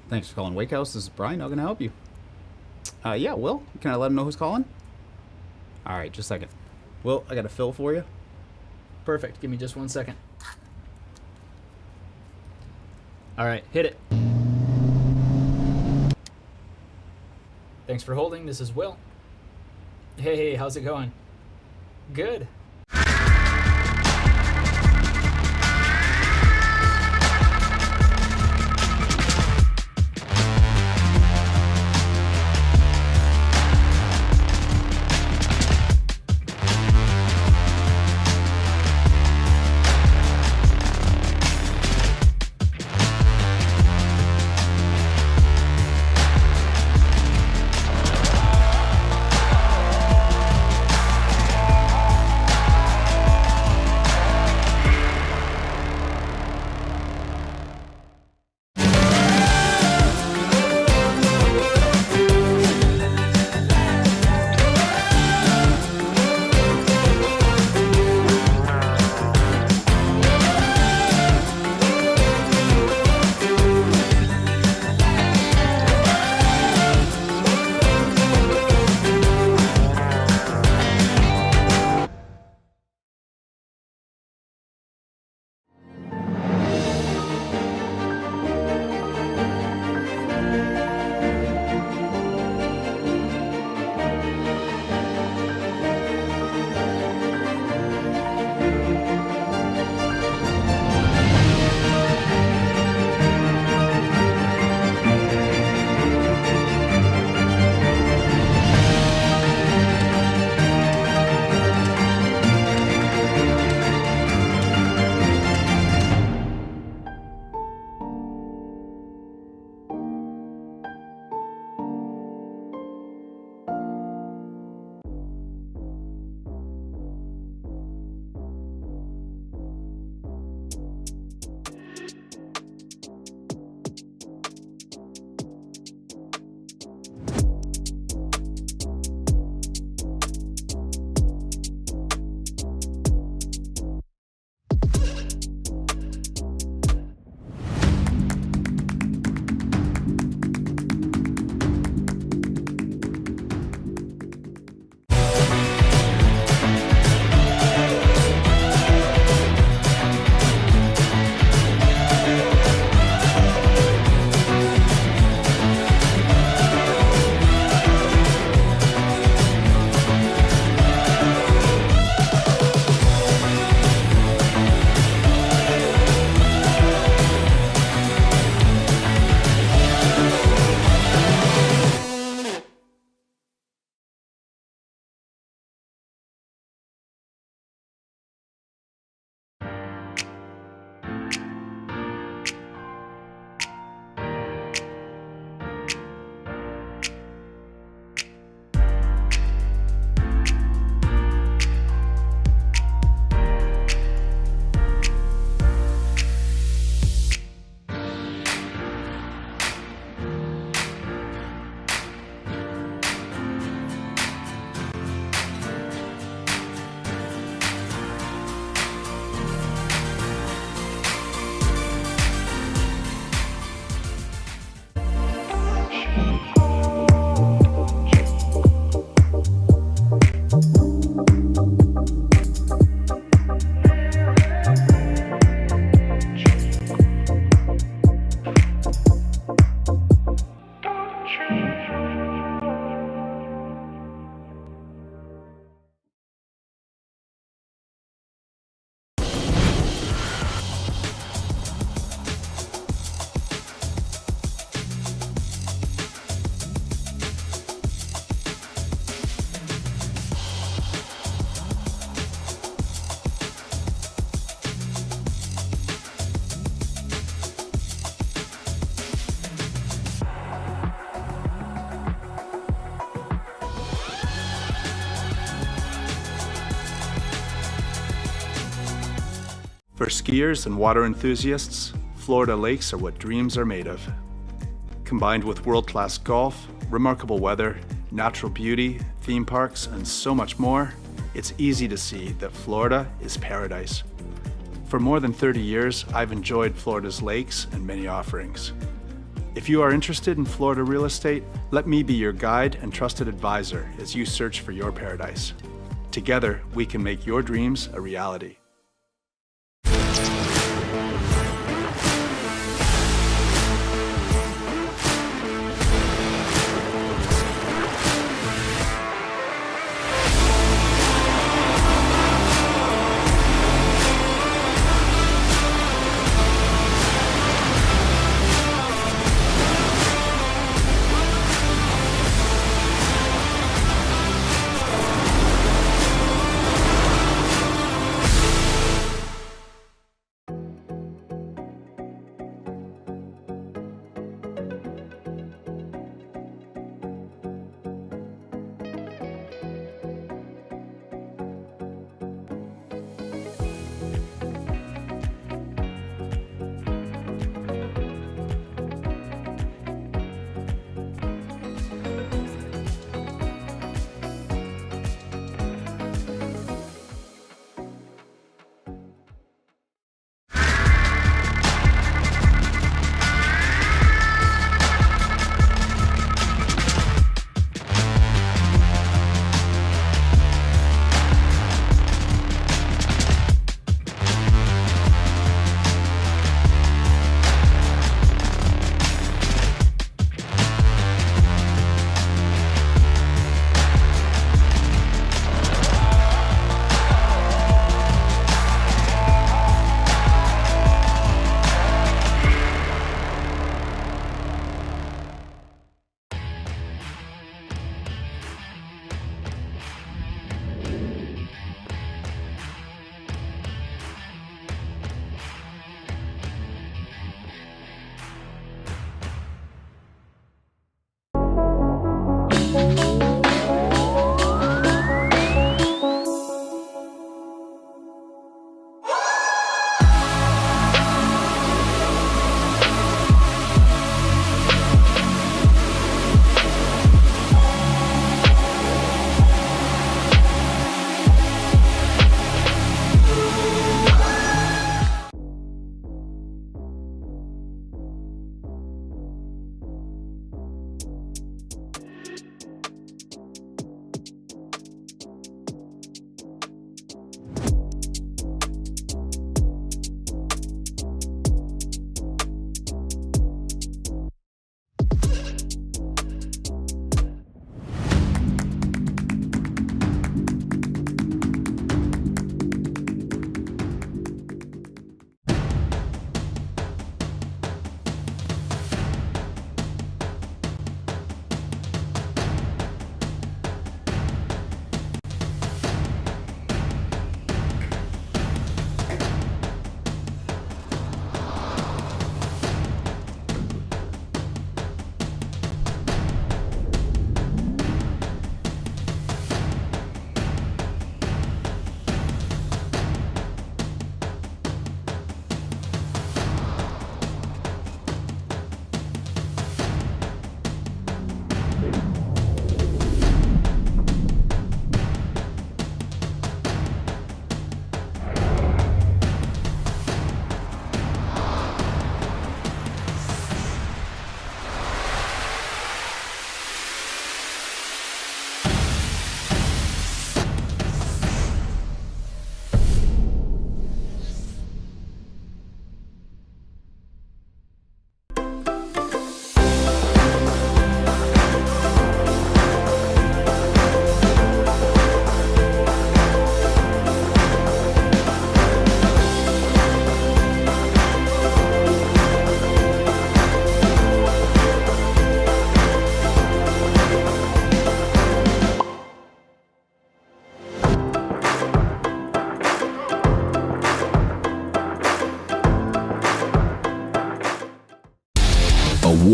Thanks for calling Wake House. This is Brian. How can I help you? Yeah, Will. Can I let him know who's calling? All right, just a second. Will, I got a fill for you. Perfect. Give me just 1 second. All right, hit it. Thanks for holding. This is Will. Hey, how's it going? Good. For skiers and water enthusiasts, Florida lakes are what dreams are made of. Combined with world-class golf, remarkable weather, natural beauty, theme parks, and so much more, it's easy to see that Florida is paradise. For more than 30 years, I've enjoyed Florida's lakes and many offerings. If you are interested in Florida real estate, let me be your guide and trusted advisor as you search for your paradise. Together, we can make your dreams a reality.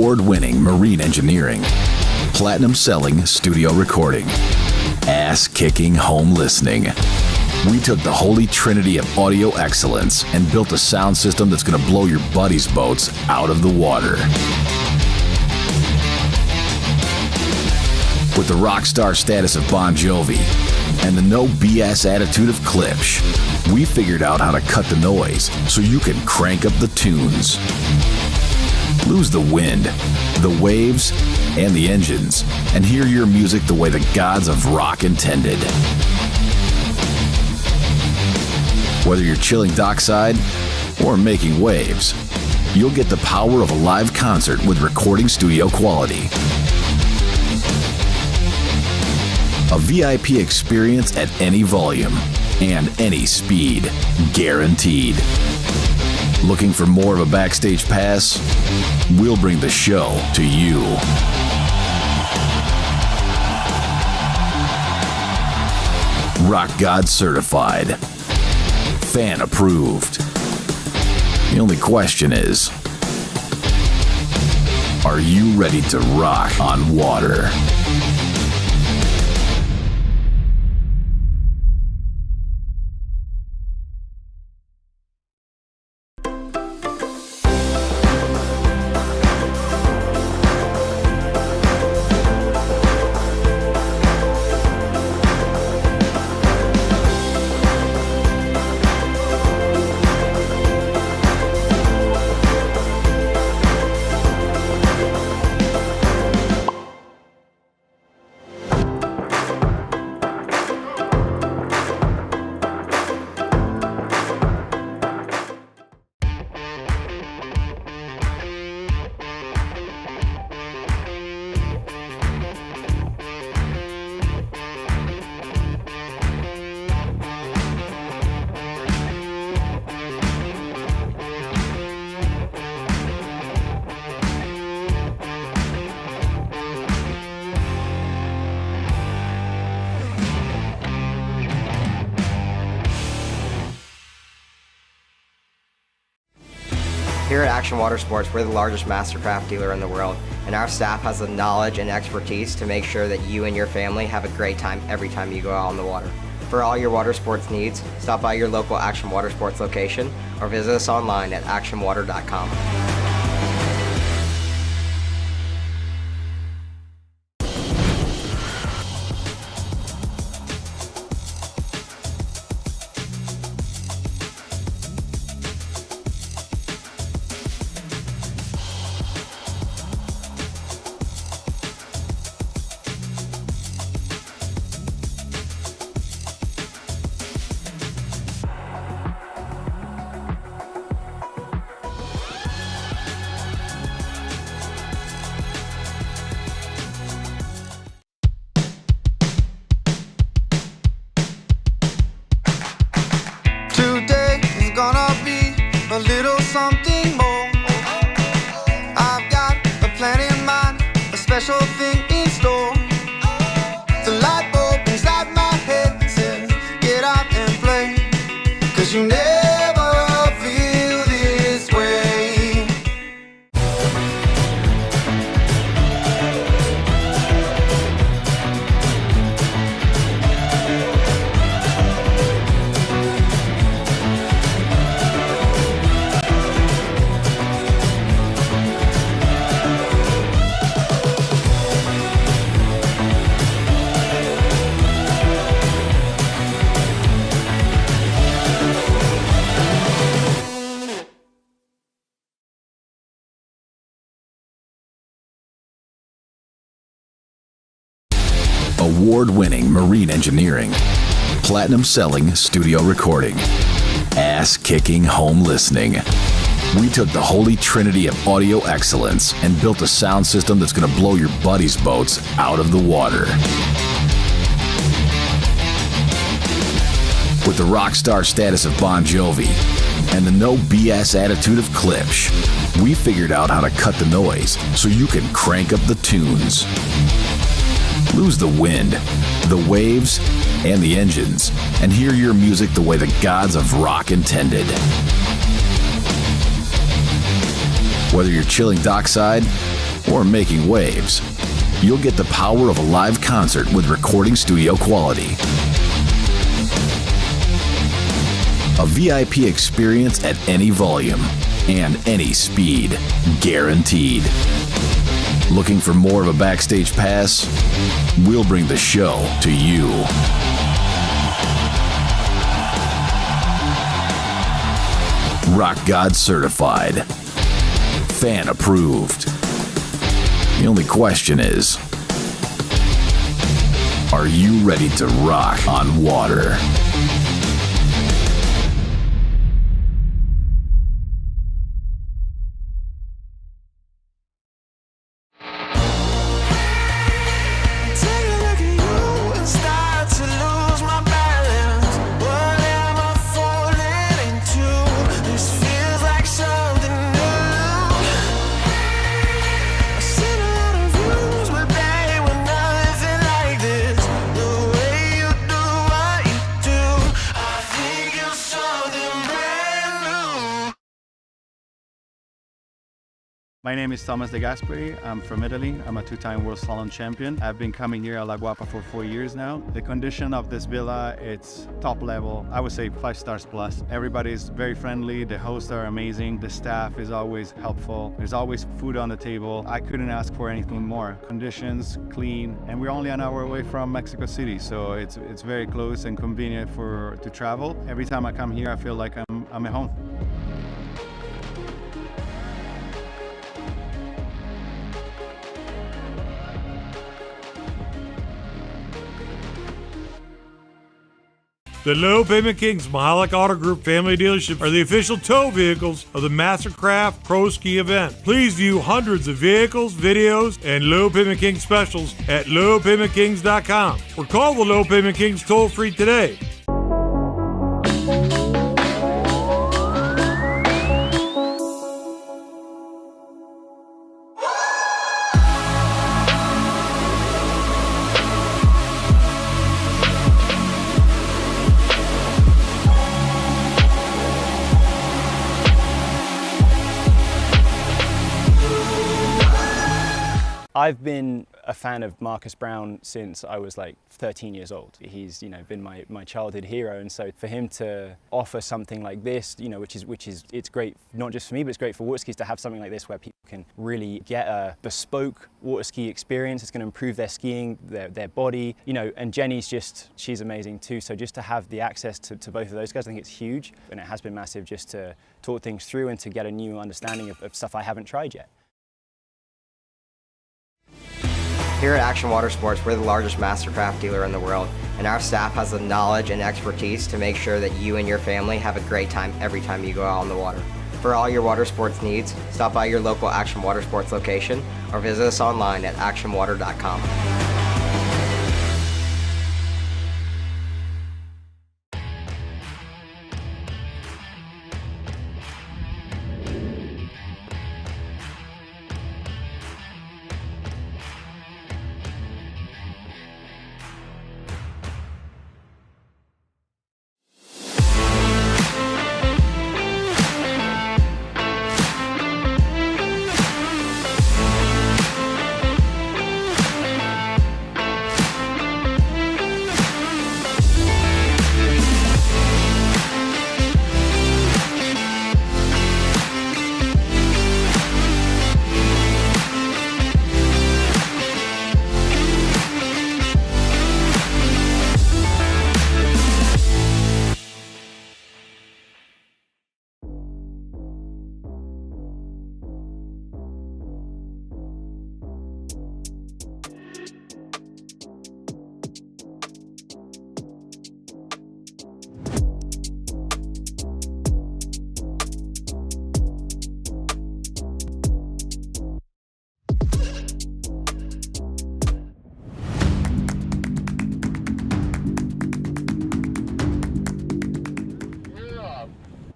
award-winning marine engineering, platinum-selling studio recording, ass-kicking home listening. We took the holy trinity of audio excellence and built a sound system that's going to blow your buddies' boats out of the water. With the rock star status of Bon Jovi and the no BS attitude of Klipsch, we figured out how to cut the noise so you can crank up the tunes. Lose the wind, the waves, and the engines, and hear your music the way the gods of rock intended. Whether you're chilling dockside or making waves, you'll get the power of a live concert with recording studio quality. A VIP experience at any volume and any speed, guaranteed. Looking for more of a backstage pass? We'll bring the show to you. Rock God certified. Fan approved. The only question is, are you ready to rock on water? Here at Action Water Sports, we're the largest MasterCraft dealer in the world, and our staff has the knowledge and expertise to make sure that you and your family have a great time every time you go out on the water. For all your water sports needs, stop by your local Action Water Sports location or visit us online at actionwater.com. Today is gonna be a little something more. I've got a plan in mind, a special thing in store. The light bulb inside my head says, get out and play, 'cause you never feel this way. Award-winning marine engineering, platinum-selling studio recording, ass-kicking home listening. We took the holy trinity of audio excellence and built a sound system that's going to blow your buddies' boats out of the water. With the rock star status of Bon Jovi and the no BS attitude of Klipsch, we figured out how to cut the noise so you can crank up the tunes. Lose the wind, the waves, and the engines, and hear your music the way the gods of rock intended. Whether you're chilling dockside or making waves, you'll get the power of a live concert with recording studio quality. A VIP experience at any volume and any speed, guaranteed. Looking for more of a backstage pass? We'll bring the show to you. Rock God certified. Fan approved. The only question is, are you ready to rock on water? My name is Thomas De Gasperi. I'm from Italy. I'm a two-time World Slalom champion. I've been coming here at La Guapa for 4 years now. The condition of this villa, it's top level. I would say 5 stars plus. Everybody is very friendly. The hosts are amazing. The staff is always helpful. There's always food on the table. I couldn't ask for anything more. Conditions, clean, and we're only an hour away from Mexico City, so it's very close and convenient to travel. Every time I come here, I feel like I'm at home. The Low Payment Kings Mahalik Auto Group family dealership are the official tow vehicles of the MasterCraft Pro Ski event. Please view hundreds of vehicles, videos, and Low Payment Kings specials at lowpaymentkings.com or call the Low Payment Kings toll-free today. I've been a fan of Marcus Brown since I was like 13 years old. He's, been my childhood hero, and so for him to offer something like this, which is it's great not just for me, but it's great for water skis to have something like this where people can really get a bespoke water ski experience. It's going to improve their skiing, their body, and Jenny's she's amazing too. So just to have the access to both of those guys, I think it's huge, and it has been massive just to talk things through and to get a new understanding of stuff I haven't tried yet. Here at Action Water Sports, we're the largest MasterCraft dealer in the world, and our staff has the knowledge and expertise to make sure that you and your family have a great time every time you go out on the water. For all your water sports needs, stop by your local Action Water Sports location or visit us online at actionwater.com.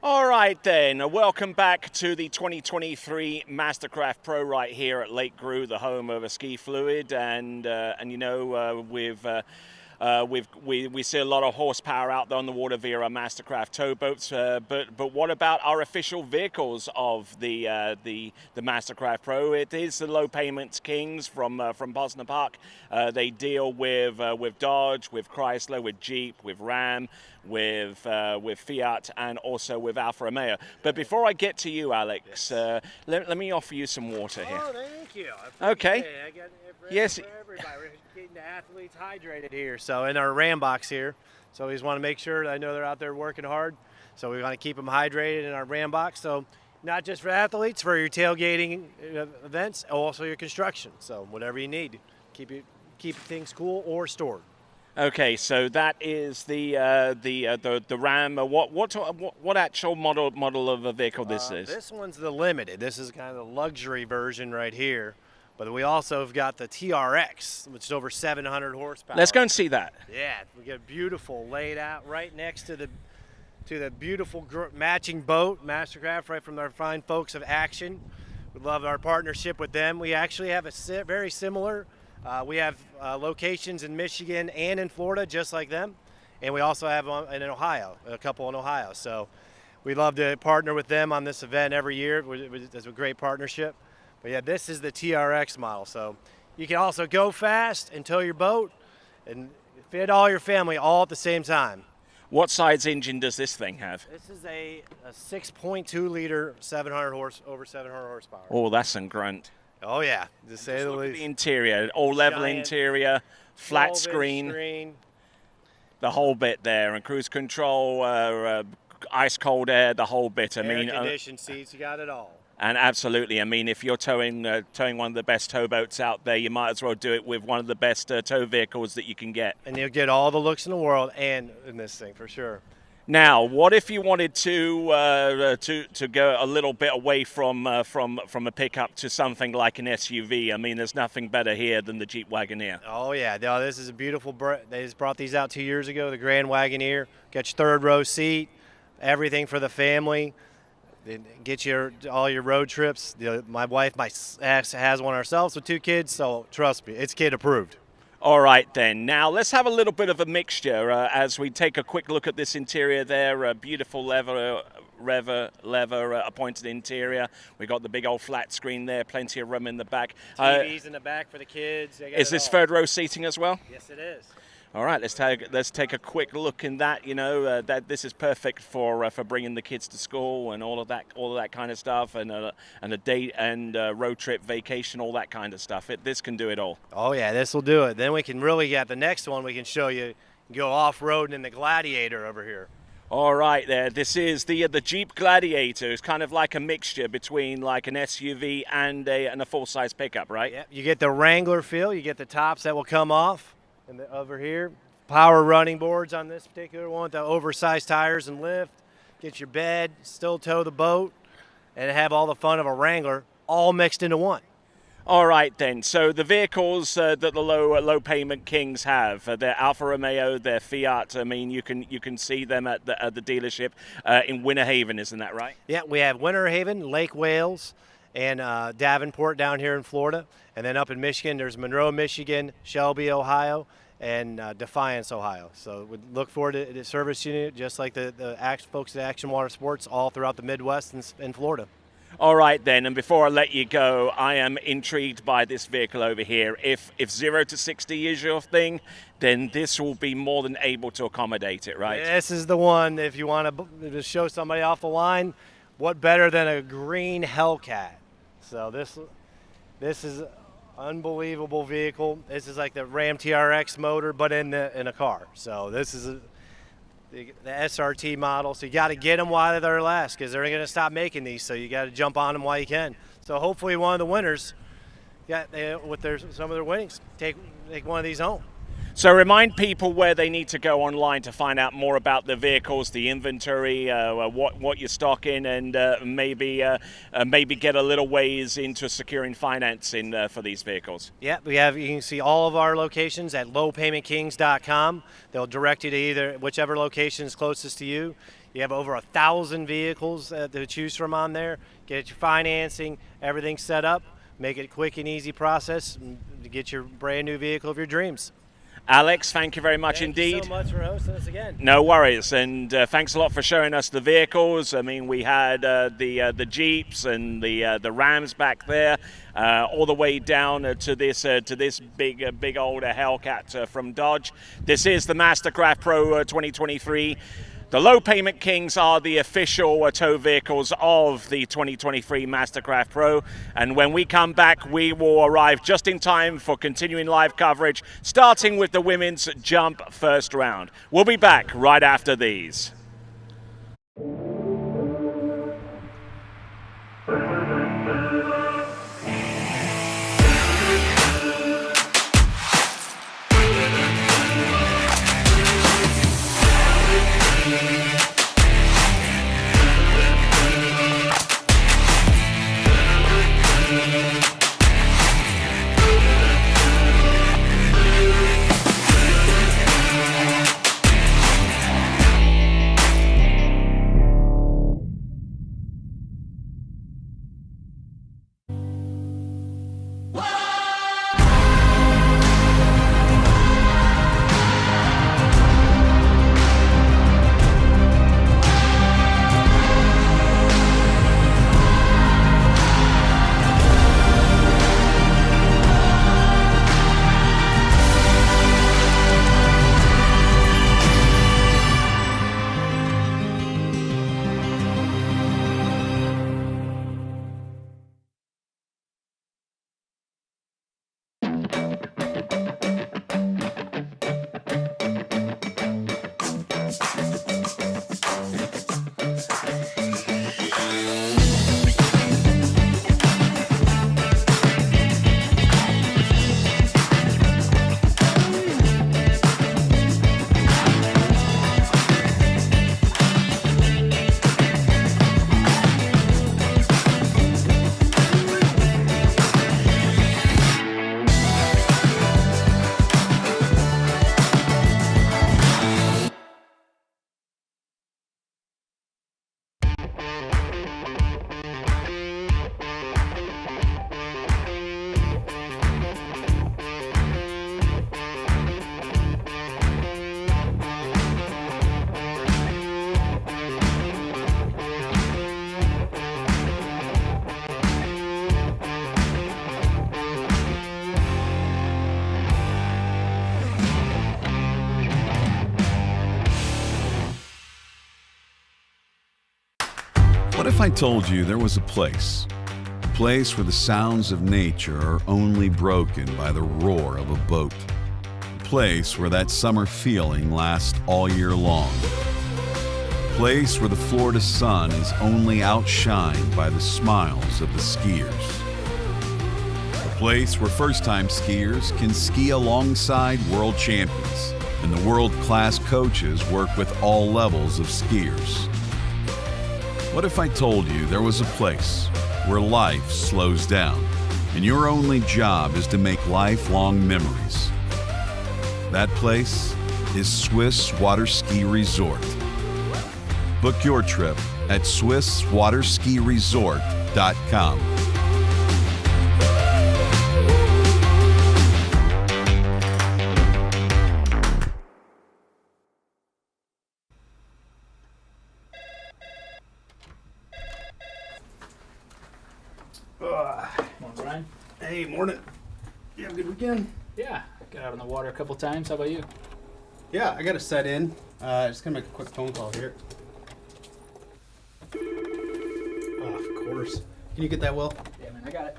All right then, welcome back to the 2023 MasterCraft Pro right here at Lake Gru, the home of a ski fluid, and with we see a lot of horsepower out there on the water via our MasterCraft towboats. But what about our official vehicles of the MasterCraft Pro? It is the low payments kings from Boston Park. They deal with Dodge, with Chrysler, with Jeep, with Ram, with Fiat, and also with Alfa Romeo. But before I get to you, Alex, let me offer you some water here. Oh, thank you. Okay. I got Yes. for everybody. We're keeping the athletes hydrated here. So in our Ram box here, so we just want to make sure that I know they're out there working hard. So we want to keep them hydrated in our Ram box. So not just for athletes, for your tailgating events, also your construction. So whatever you need, keep things cool or stored. Okay, so that is the Ram. What actual model of a vehicle this is? This one's the limited. This is kind of the luxury version right here. But we also have got the TRX, which is over 700 horsepower. Let's go and see that. Yeah, we get beautiful laid out right next to the beautiful matching boat, MasterCraft, right from our fine folks of Action. We love our partnership with them. We actually have a very similar. We have locations in Michigan and in Florida, just like them, and we also have in Ohio, a couple in Ohio. So we love to partner with them on this event every year. It's a great partnership. But yeah, this is the TRX model. So you can also go fast and tow your boat and fit all your family all at the same time. What size engine does this thing have? This is a 6.2 liter, over 700 horsepower. Oh, that's some grunt. Oh yeah, to say the least. The interior, all level interior, flat screen, the whole bit there, and cruise control, ice cold air, the whole bit. I mean, air-conditioned seats, you got it all. And absolutely, I mean, if you're towing one of the best towboats out there, you might as well do it with one of the best tow vehicles that you can get. And you'll get all the looks in the world, and in this thing for sure. Now, what if you wanted to go a little bit away from a pickup to something like an SUV? I mean, there's nothing better here than the Jeep Wagoneer. Oh yeah, no, this is a beautiful. They just brought these out 2 years ago. The Grand Wagoneer, got your third row seat, everything for the family. Get all your road trips. My wife, has one ourselves with 2 kids, so trust me, it's kid approved. All right, then. Now, let's have a little bit of a mixture as we take a quick look at this interior there. Beautiful leather appointed interior. We got the big old flat screen there, plenty of room in the back. TVs in the back for the kids. Is this third row seating as well? Yes, it is. All right, let's take a quick look in that. You know, that this is perfect for bringing the kids to school and all of that kind of stuff, and a date and road trip, vacation, all that kind of stuff. This can do it all. Oh yeah, this will do it. Then we can really get the next one. We can show you go off road in the Gladiator over here. All right, there. This is the Jeep Gladiator. It's kind of like a mixture between like an SUV and a full-size pickup, right? Yep. You get the Wrangler feel. You get the tops that will come off. And over here, power running boards on this particular one, the oversized tires and lift. Get your bed, still tow the boat, and have all the fun of a Wrangler all mixed into one. All right then. So the vehicles that the low payment kings have, they're Alfa Romeo, they're Fiat. I mean, you can see them at the dealership in Winter Haven, isn't that right? Yeah, we have Winter Haven, Lake Wales, and Davenport down here in Florida, and then up in Michigan, there's Monroe, Michigan, Shelby, Ohio, and Defiance, Ohio. So we look forward to the service unit, just like the folks at Action Water Sports, all throughout the Midwest and Florida. All right then, and before I let you go, I am intrigued by this vehicle over here. If 0 to 60 is your thing, then this will be more than able to accommodate it, right? This is the one. If you want to show somebody off the line, what better than a green Hellcat? So this is unbelievable vehicle. This is like the Ram TRX motor, but in a car. So this is the SRT model. So you got to get them while they're last, because they're going to stop making these. So you got to jump on them while you can. So hopefully one of the winners got some of their winnings take one of these home. So remind people where they need to go online to find out more about the vehicles, the inventory, what you're stocking, and maybe get a little ways into securing financing for these vehicles. Yeah, you can see all of our locations at lowpaymentkings.com. They'll direct you to either whichever location is closest to you. You have over 1,000 vehicles to choose from on there. Get your financing, everything set up. Make it a quick and easy process to get your brand new vehicle of your dreams. Alex, thank you very much Thank indeed. you so much for hosting us again. No worries, and thanks a lot for showing us the vehicles. I mean, we had the Jeeps and the Rams back there, all the way down to this big old Hellcat from Dodge. This is the MasterCraft Pro 2023. The Low Payment Kings are the official tow vehicles of the 2023 MasterCraft Pro. And when we come back, we will arrive just in time for continuing live coverage, starting with the women's jump first round. We'll be back right after these. What if I told you there was a place where the sounds of nature are only broken by the roar of a boat, a place where that summer feeling lasts all year long, a place where the Florida sun is only outshined by the smiles of the skiers, a place where first-time skiers can ski alongside world champions and the world-class coaches work with all levels of skiers. What if I told you there was a place where life slows down and your only job is to make lifelong memories? That place is Swiss Waterski Resort. Book your trip at SwissWaterskiResort.com. Morning, Brian. Hey, morning. You have a good weekend? Yeah, got out on the water a couple times. How about you? Yeah, I got to set in. Just gonna make a quick phone call here. Oh, of course. Can you get that, Will? Yeah, man, I got it.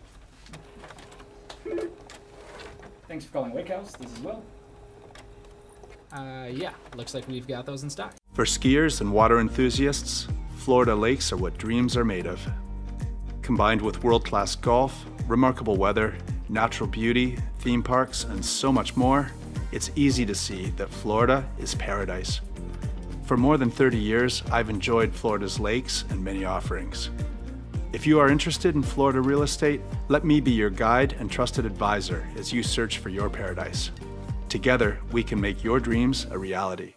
Thanks for calling Wake House. This is Will. Yeah, looks like we've got those in stock. For skiers and water enthusiasts, Florida lakes are what dreams are made of. Combined with world-class golf, remarkable weather, natural beauty, theme parks, and so much more, it's easy to see that Florida is paradise. For more than 30 years, I've enjoyed Florida's lakes and many offerings. If you are interested in Florida real estate, let me be your guide and trusted advisor as you search for your paradise. Together, we can make your dreams a reality.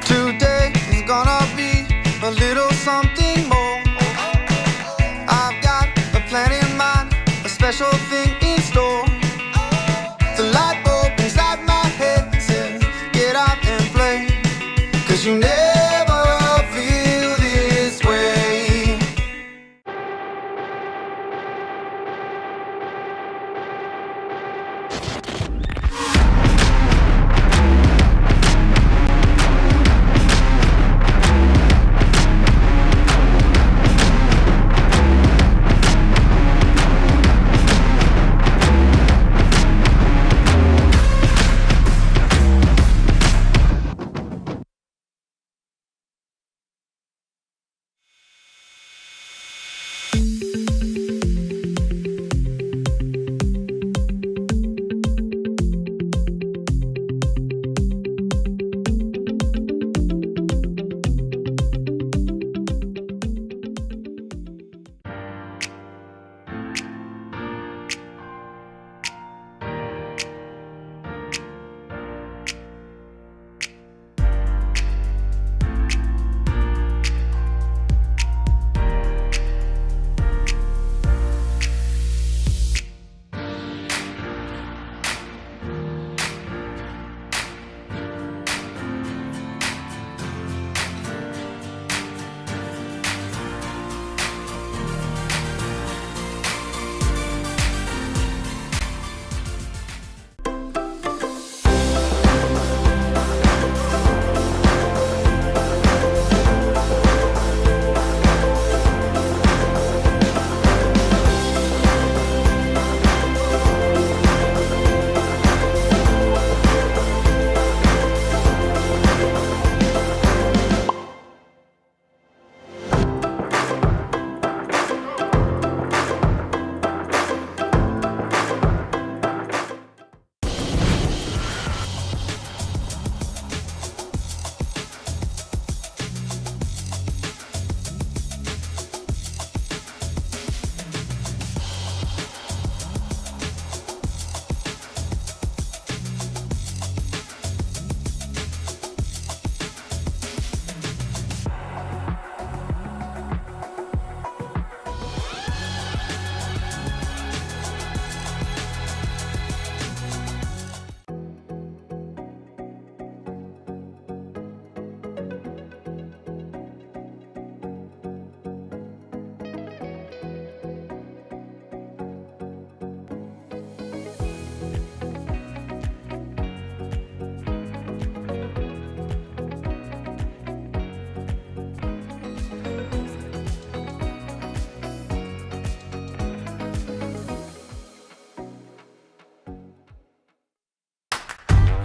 Today is gonna be a little something more. I've got a plan. special thing in store. The light bulb inside my head says, get out and play, 'cause you never feel this way.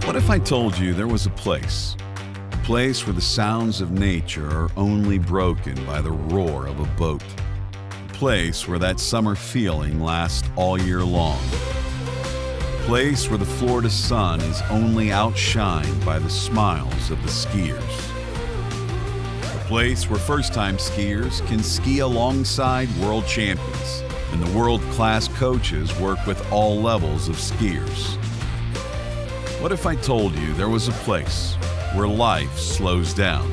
What if I told you there was a place where the sounds of nature are only broken by the roar of a boat? A place where that summer feeling lasts all year long. A place where the Florida sun is only outshined by the smiles of the skiers. A place where first-time skiers can ski alongside world champions, and the world-class coaches work with all levels of skiers. What if I told you there was a place where life slows down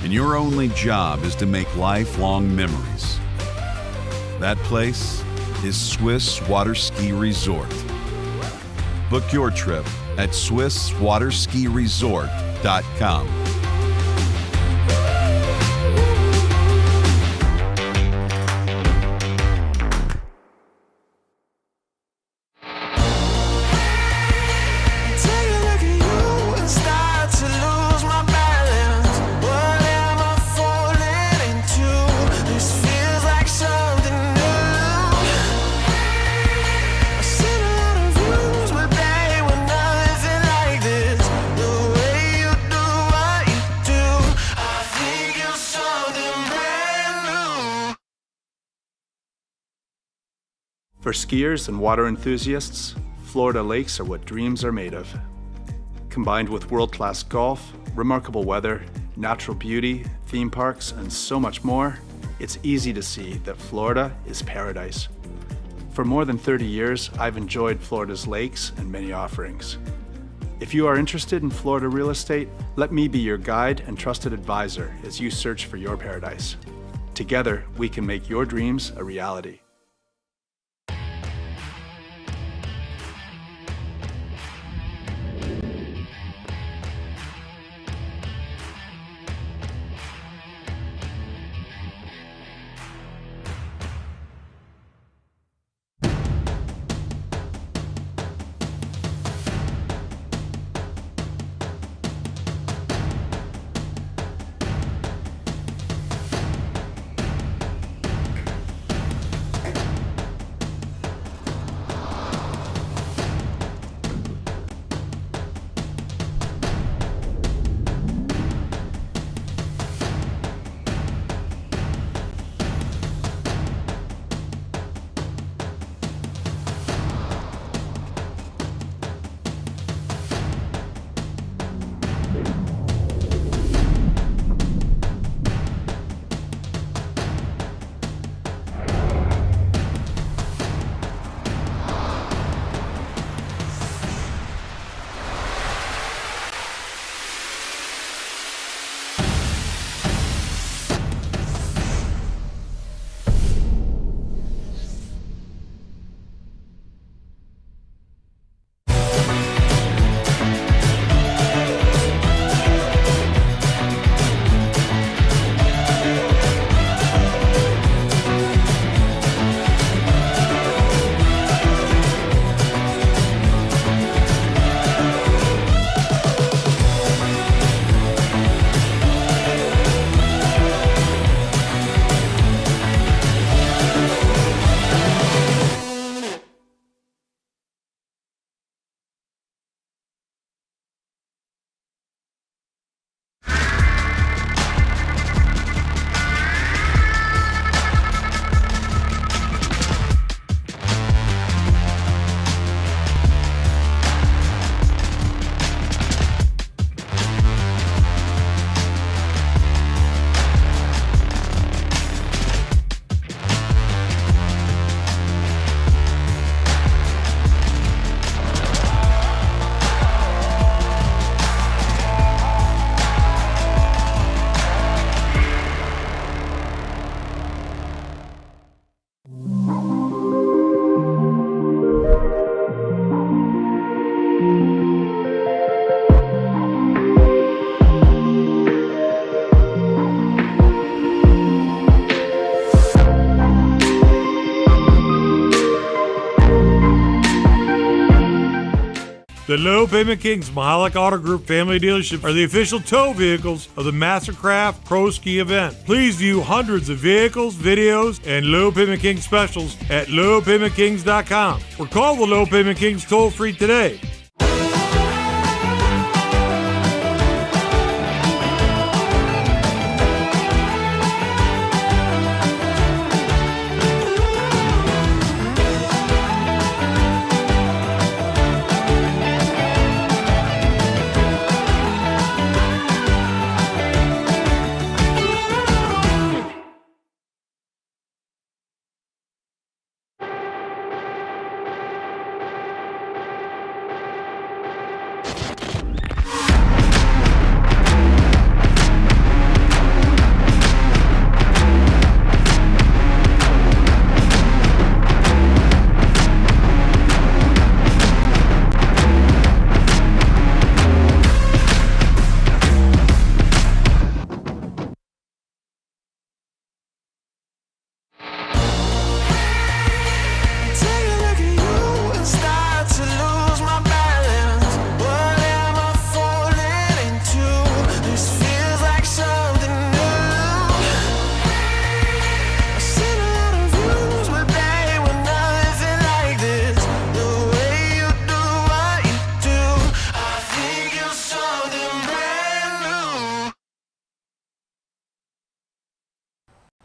and your only job is to make lifelong memories? That place is Swiss Waterski Resort. Book your trip at SwissWaterskiResort.com. For skiers and water enthusiasts, Florida lakes are what dreams are made of. Combined with world-class golf, remarkable weather, natural beauty, theme parks, and so much more, it's easy to see that Florida is paradise. For more than 30 years, I've enjoyed Florida's lakes and many offerings. If you are interested in Florida real estate, let me be your guide and trusted advisor as you search for your paradise. Together, we can make your dreams a reality. The Low Payment Kings Mahalik Auto Group family dealership are the official tow vehicles of the MasterCraft Pro Ski event. Please view hundreds of vehicles, videos, and Low Payment Kings specials at lowpaymentkings.com or call the Low Payment Kings toll-free today.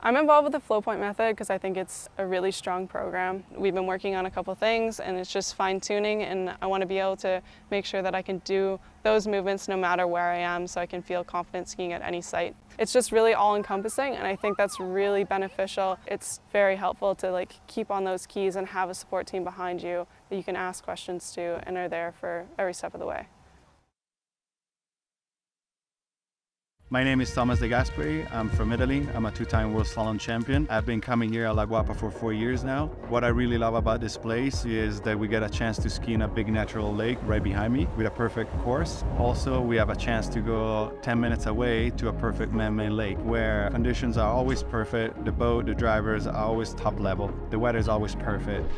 I'm involved with the Flow Point method because I think it's a really strong program. We've been working on a couple things and it's just fine-tuning, and I want to be able to make sure that I can do those movements no matter where I am, so I can feel confident skiing at any site. It's just really all-encompassing, and I think that's really beneficial. It's very helpful to keep on those keys and have a support team behind you that you can ask questions to and are there for every step of the way. My name is Thomas De Gasperi. I'm from Italy. I'm a two-time World Slalom champion. I've been coming here at La Guapa for 4 years now. What I really love about this place is that we get a chance to ski in a big natural lake right behind me with a perfect course. Also, we have a chance to go 10 minutes away to a perfect man-made lake where conditions are always perfect. The boat, the drivers are always top level. The weather is always perfect.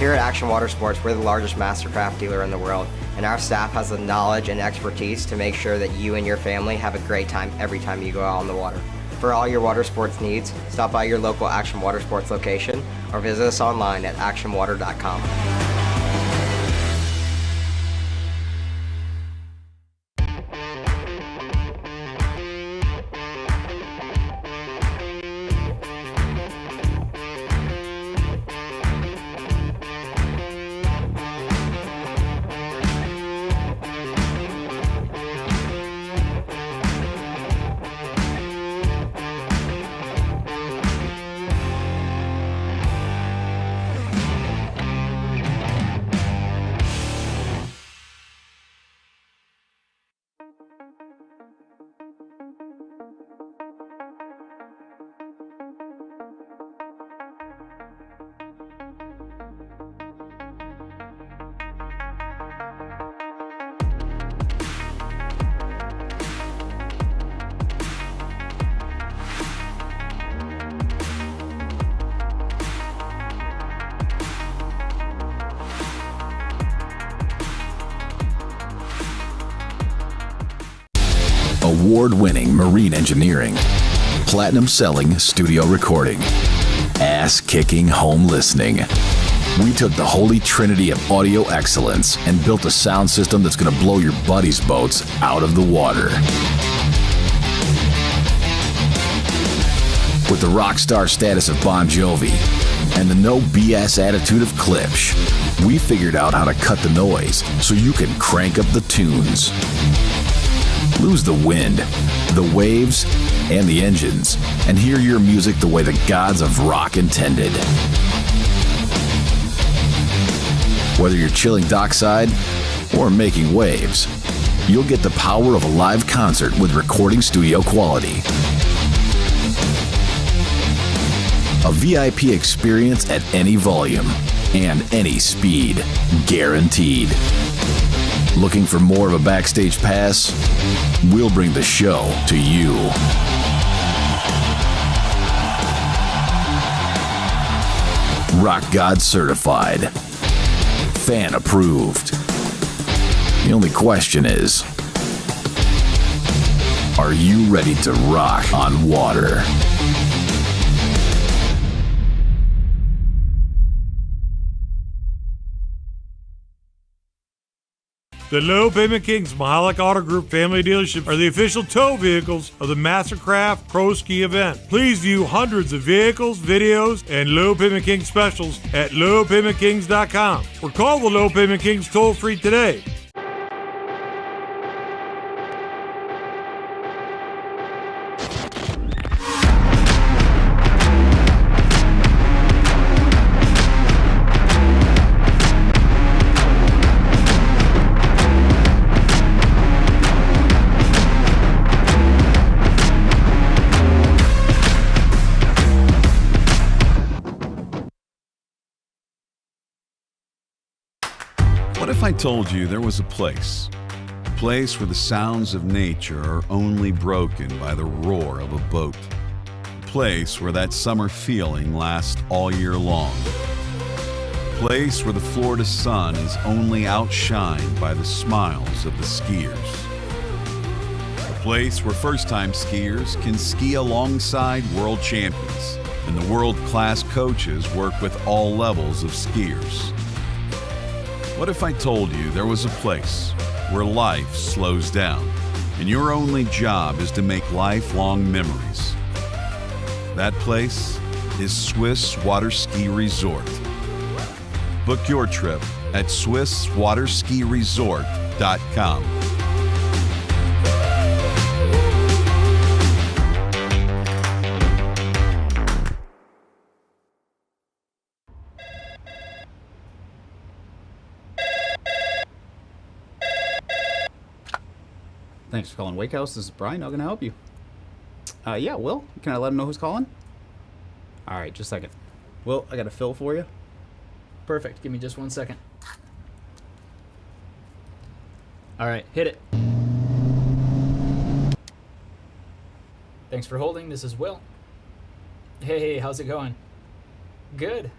Here at Action Water Sports, we're the largest MasterCraft dealer in the world, and our staff has the knowledge and expertise to make sure that you and your family have a great time every time you go out on the water. For all your water sports needs, stop by your local Action Water Sports location or visit us online at actionwater.com. Award-winning marine engineering, platinum-selling studio recording, ass-kicking home listening. We took the holy trinity of audio excellence and built a sound system that's going to blow your buddies' boats out of the water. With the rock star status of Bon Jovi and the no BS attitude of Klipsch, we figured out how to cut the noise so you can crank up the tunes. Lose the wind, the waves, and the engines, and hear your music the way the gods of rock intended. Whether you're chilling dockside or making waves, you'll get the power of a live concert with recording studio quality. A VIP experience at any volume and any speed, guaranteed. Looking for more of a backstage pass? We'll bring the show to you. Rock God certified. Fan approved. The only question is, are you ready to rock on water? The Low Payment Kings Mahalik Auto Group family dealership are the official tow vehicles of the MasterCraft Pro Ski event. Please view hundreds of vehicles, videos, and Low Payment Kings specials at lowpaymentkings.com or call the Low Payment Kings toll-free today. What if I told you there was a place where the sounds of nature are only broken by the roar of a boat, a place where that summer feeling lasts all year long, a place where the Florida sun is only outshined by the smiles of the skiers, a place where first-time skiers can ski alongside world champions and the world-class coaches work with all levels of skiers. What if I told you there was a place where life slows down and your only job is to make lifelong memories? That place is Swiss Waterski Resort. Book your trip at SwissWaterskiResort.com. Thanks for calling Wake House. This is Brian. How can I help you? Yeah, Will. Can I let him know who's calling? All right, just a second. Will, I got a fill for you. Perfect. Give me just 1 second. All right, hit it. Thanks for holding. This is Will. Hey, how's it going? Good.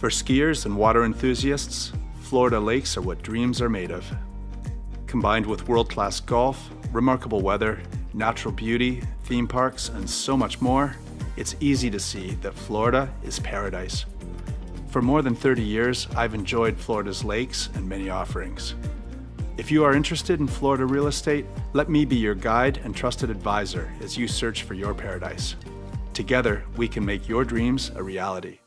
For skiers and water enthusiasts, Florida lakes are what dreams are made of. Combined with world-class golf, remarkable weather, natural beauty, theme parks, and so much more, it's easy to see that Florida is paradise. For more than 30 years, I've enjoyed Florida's lakes and many offerings. If you are interested in Florida real estate, let me be your guide and trusted advisor as you search for your paradise. Together, we can make your dreams a reality.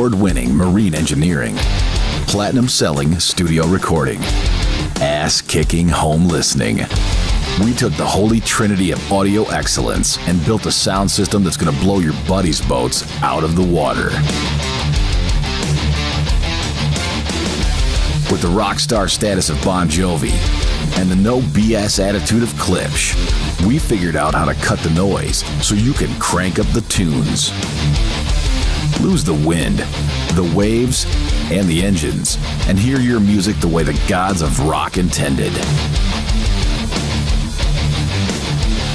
Award-winning marine engineering, platinum-selling studio recording, ass-kicking home listening. We took the holy trinity of audio excellence and built a sound system that's going to blow your buddies' boats out of the water. With the rock star status of Bon Jovi and the no BS attitude of Klipsch, we figured out how to cut the noise so you can crank up the tunes. Lose the wind, the waves, and the engines, and hear your music the way the gods of rock intended.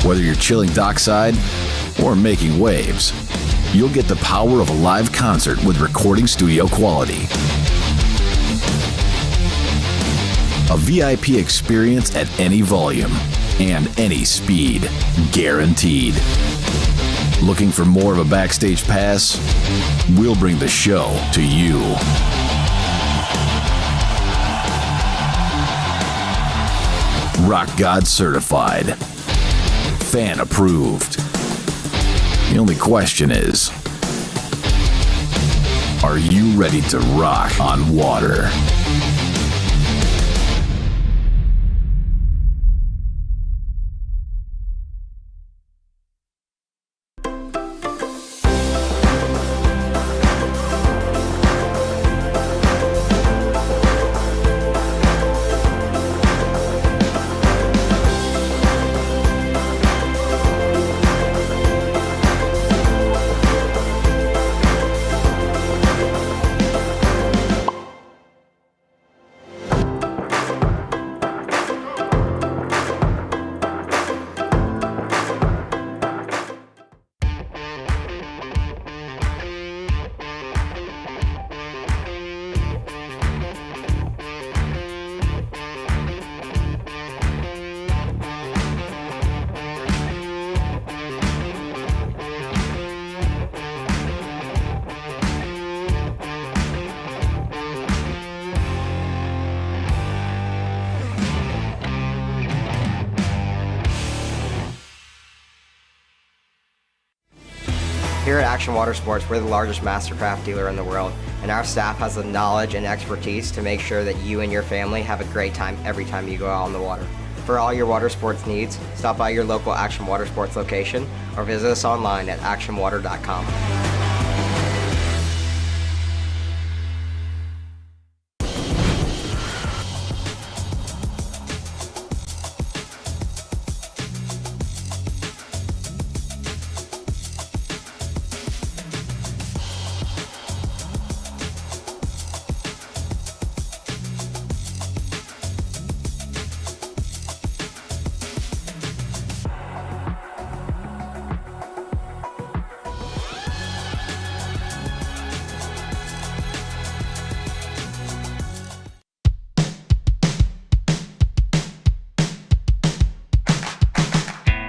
Whether you're chilling dockside or making waves, you'll get the power of a live concert with recording studio quality. A VIP experience at any volume and any speed, guaranteed. Looking for more of a backstage pass? We'll bring the show to you. Rock God certified. Fan approved. The only question is, are you ready to rock on water? Here at Action Water Sports, we're the largest MasterCraft dealer in the world, and our staff has the knowledge and expertise to make sure that you and your family have a great time every time you go out on the water. For all your water sports needs, stop by your local Action Water Sports location or visit us online at actionwater.com.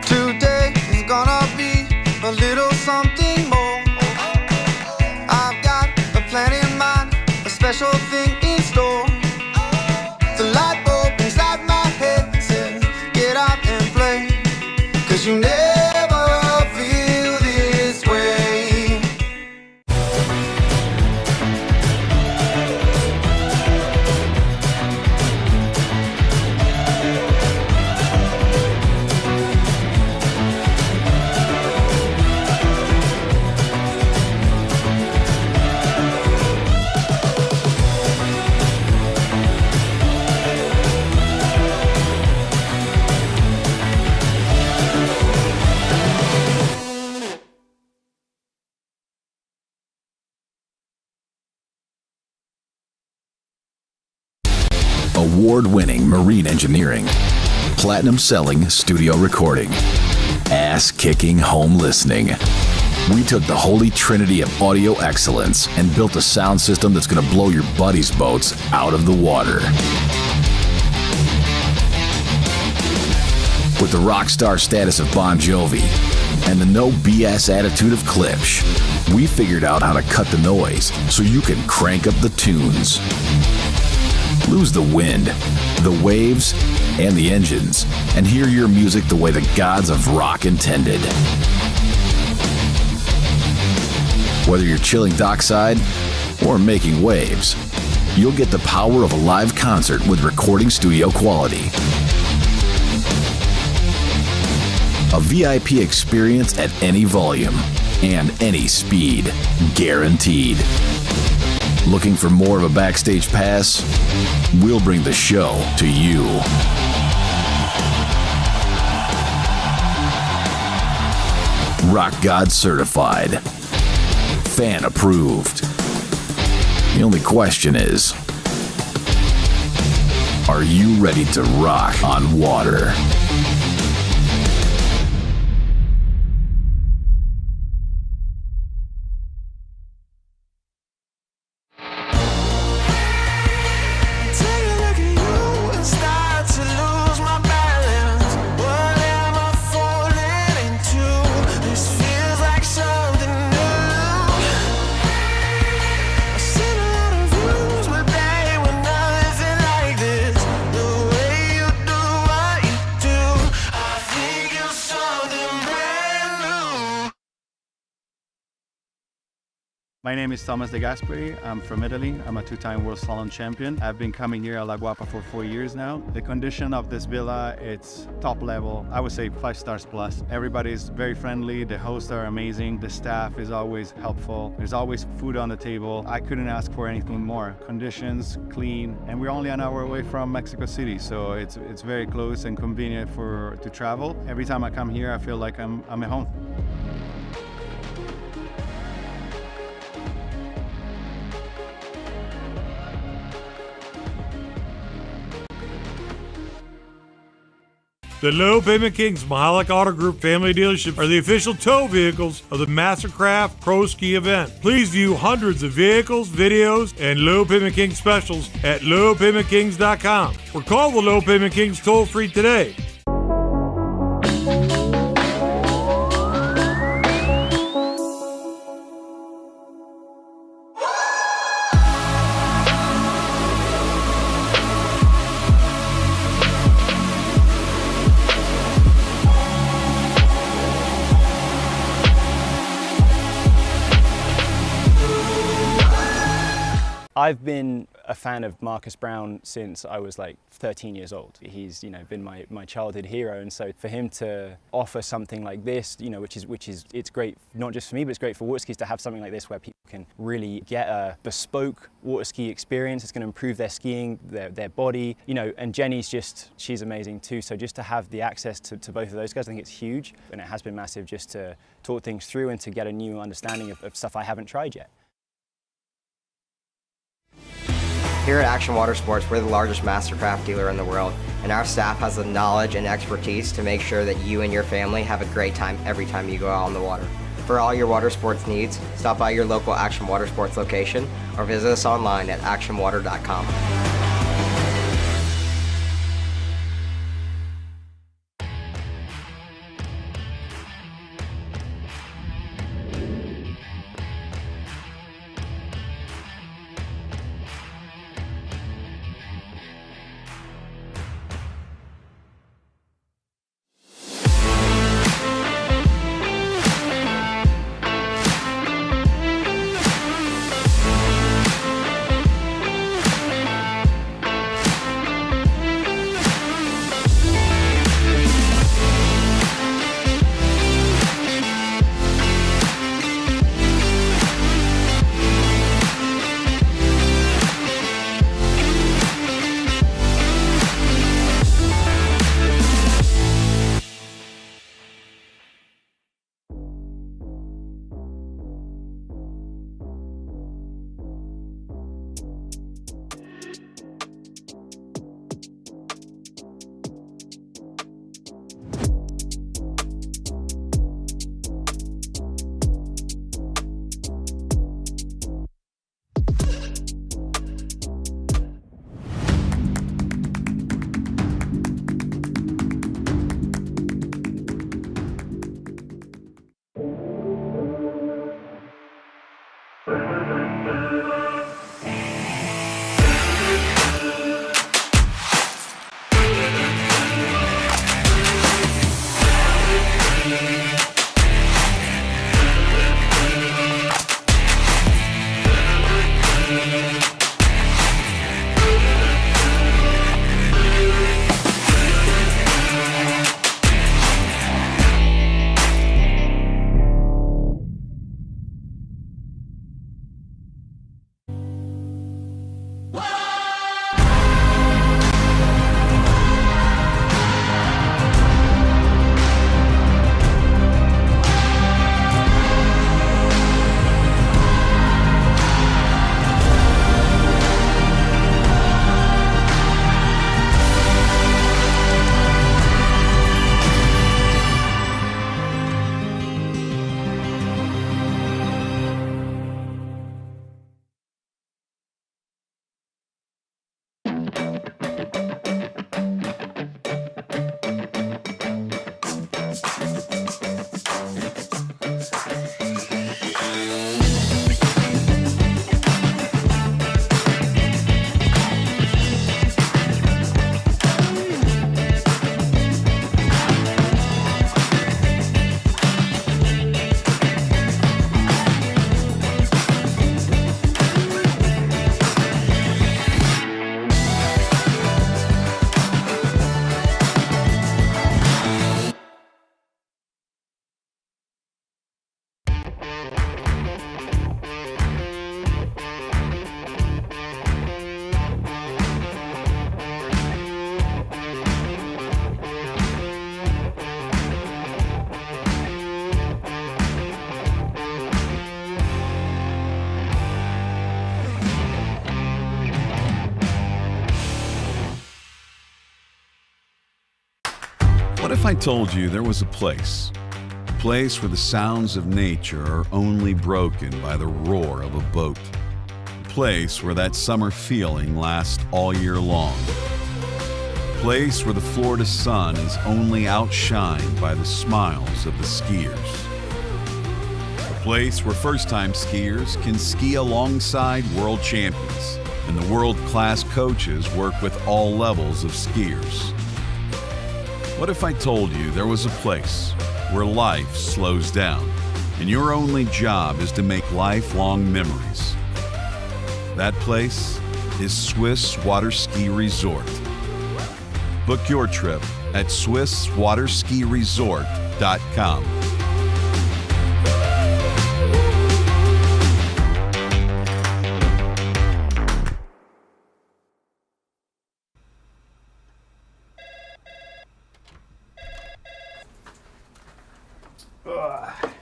Today is gonna be a little something more. I've got a plan in mind, a special thing in store. The light bulb inside my head says, get out and play, 'cause you never feel this way. Award-winning marine engineering, platinum-selling studio recording, ass-kicking home listening. We took the holy trinity of audio excellence and built a sound system that's going to blow your buddies' boats out of the water. With the rock star status of Bon Jovi and the no BS attitude of Klipsch, we figured out how to cut the noise so you can crank up the tunes. Lose the wind, the waves, and the engines, and hear your music the way the gods of rock intended. Whether you're chilling dockside or making waves. You'll get the power of a live concert with recording studio quality. A VIP experience at any volume and any speed, guaranteed. Looking for more of a backstage pass? We'll bring the show to you. Rock God certified. Fan approved. The only question is, are you ready to rock on water? My name is Thomas De Gasperi. I'm from Italy. I'm a two-time World Slalom champion. I've been coming here at La Guapa for 4 years now. The condition of this villa, it's top level. I would say 5 stars plus. Everybody is very friendly. The hosts are amazing. The staff is always helpful. There's always food on the table. I couldn't ask for anything more. Conditions, clean, and we're only an hour away from Mexico City, so it's very close and convenient to travel. Every time I come here, I feel like I'm at home. The Low Payment Kings Mahalik Auto Group family dealership are the official tow vehicles of the MasterCraft Pro Ski event. Please view hundreds of vehicles, videos, and Low Payment Kings specials at lowpaymentkings.com or call the Low Payment Kings toll-free today. I've been a fan of Marcus Brown since I was like 13 years old. He's, been my childhood hero, and so for him to offer something like this, which is it's great not just for me, but it's great for water skis to have something like this where people can really get a bespoke water ski experience. It's going to improve their skiing, their body, and Jenny's she's amazing too. So just to have the access to both of those guys, I think it's huge, and it has been massive just to talk things through and to get a new understanding of stuff I haven't tried yet. Here at Action Water Sports, we're the largest MasterCraft dealer in the world, and our staff has the knowledge and expertise to make sure that you and your family have a great time every time you go out on the water. For all your water sports needs, stop by your local Action Water Sports location or visit us online at actionwater.com. What if I told you there was a place where the sounds of nature are only broken by the roar of a boat? A place where that summer feeling lasts all year long. A place where the Florida sun is only outshined by the smiles of the skiers. A place where first-time skiers can ski alongside world champions, and the world-class coaches work with all levels of skiers. What if I told you there was a place where life slows down and your only job is to make lifelong memories? That place is Swiss Waterski Resort. Book your trip at SwissWaterskiResort.com.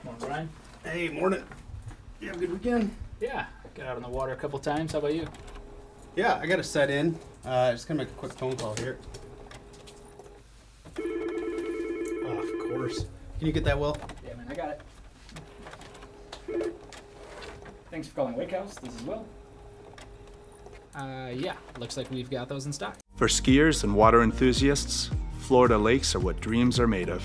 Morning, Brian. Hey, morning. You have a good weekend? Yeah, got out on the water a couple times. How about you? Yeah, I got to set in. Just gonna make a quick phone call here. Oh, of course. Can you get that, Will? Yeah, man, I got it. Thanks for calling Wake House. This is Will. Yeah, looks like we've got those in stock. For skiers and water enthusiasts, Florida lakes are what dreams are made of.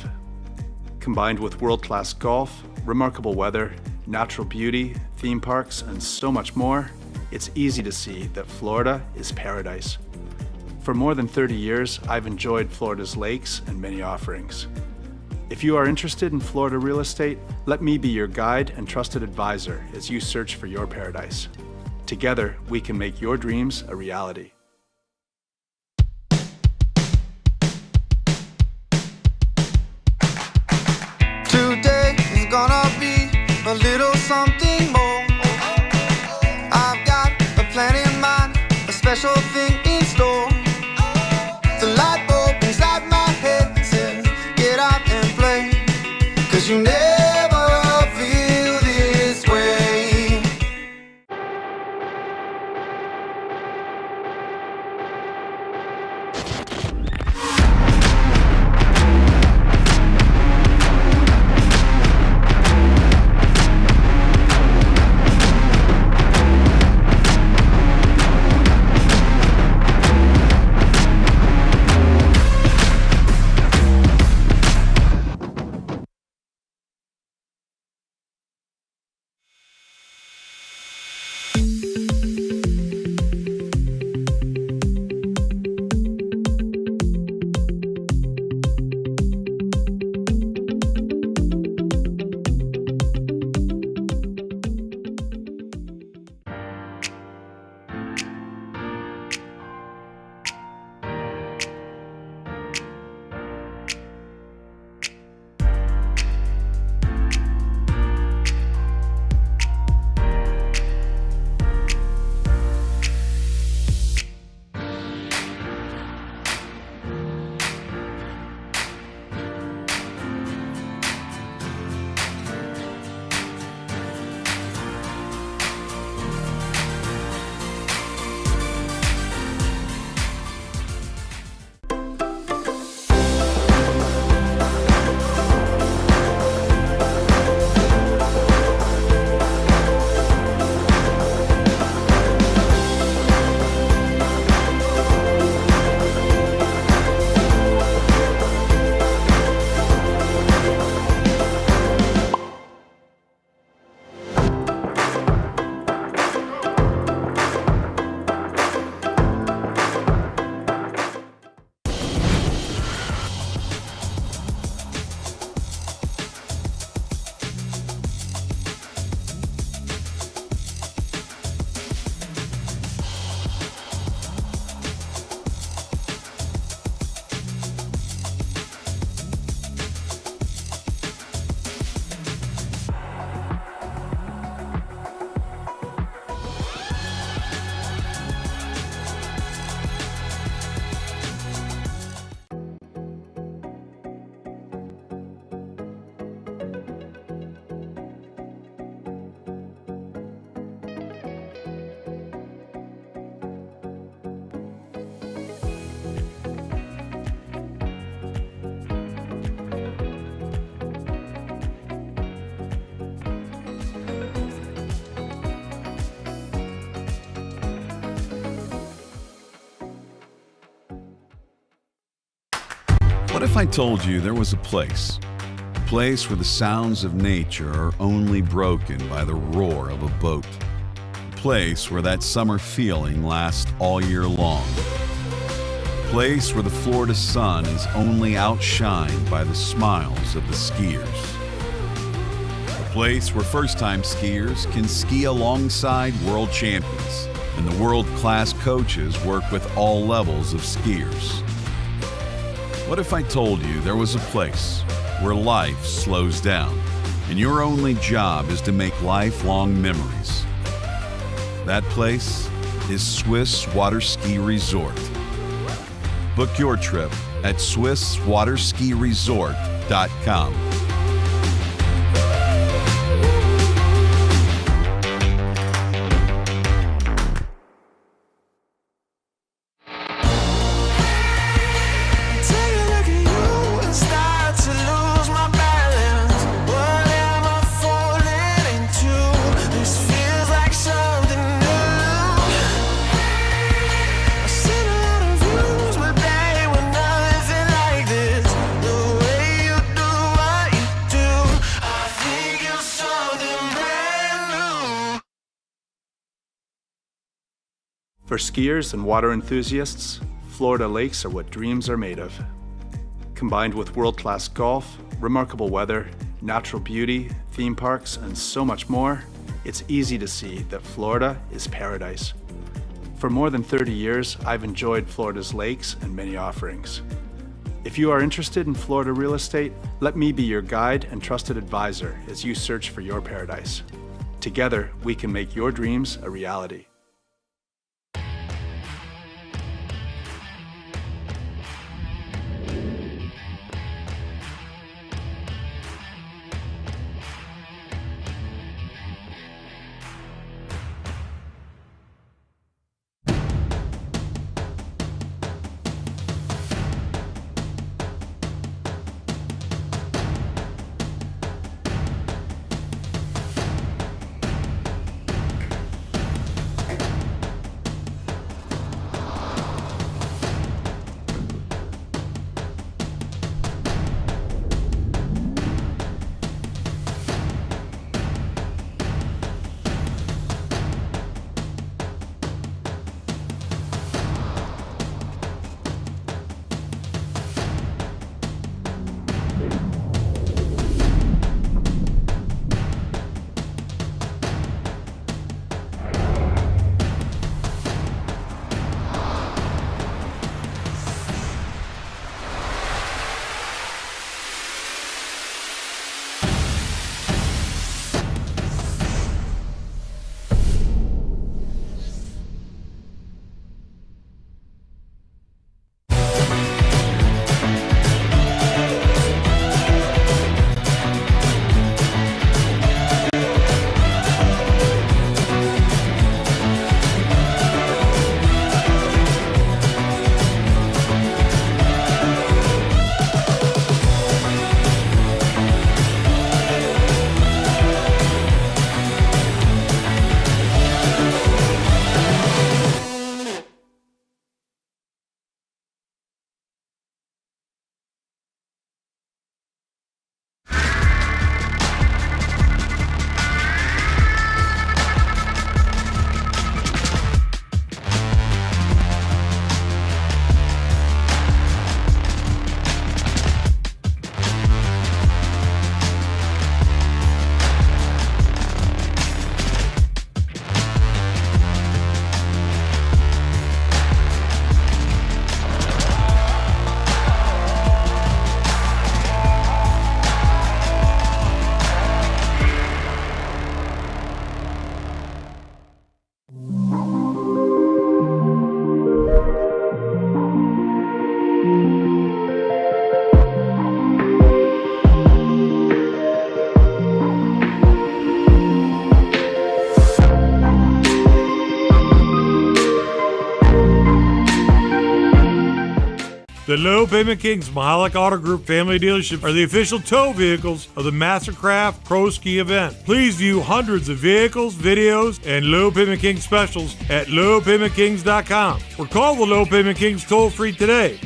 Combined with world-class golf, remarkable weather, natural beauty, theme parks, and so much more, it's easy to see that Florida is paradise. For more than 30 years, I've enjoyed Florida's lakes and many offerings. If you are interested in Florida real estate, let me be your guide and trusted advisor as you search for your paradise. Together, we can make your dreams a reality. Today is gonna be a little something more. I've got a plan in mind, a special thing in store. The light bulb inside my head says, get out and play, 'cause you never What if I told you there was a place where the sounds of nature are only broken by the roar of a boat? A place where that summer feeling lasts all year long. A place where the Florida sun is only outshined by the smiles of the skiers. A place where first-time skiers can ski alongside world champions, and the world-class coaches work with all levels of skiers. What if I told you there was a place where life slows down and your only job is to make lifelong memories? That place is Swiss Waterski Resort. Book your trip at SwissWaterskiResort.com. For skiers and water enthusiasts, Florida lakes are what dreams are made of. Combined with world-class golf, remarkable weather, natural beauty, theme parks, and so much more, it's easy to see that Florida is paradise. For more than 30 years, I've enjoyed Florida's lakes and many offerings. If you are interested in Florida real estate, let me be your guide and trusted advisor as you search for your paradise. Together, we can make your dreams a reality. The Low Payment Kings Mahalik Auto Group family dealership are the official tow vehicles of the MasterCraft Pro Ski event. Please view hundreds of vehicles, videos, and Low Payment Kings specials at lowpaymentkings.com or call the Low Payment Kings toll-free today.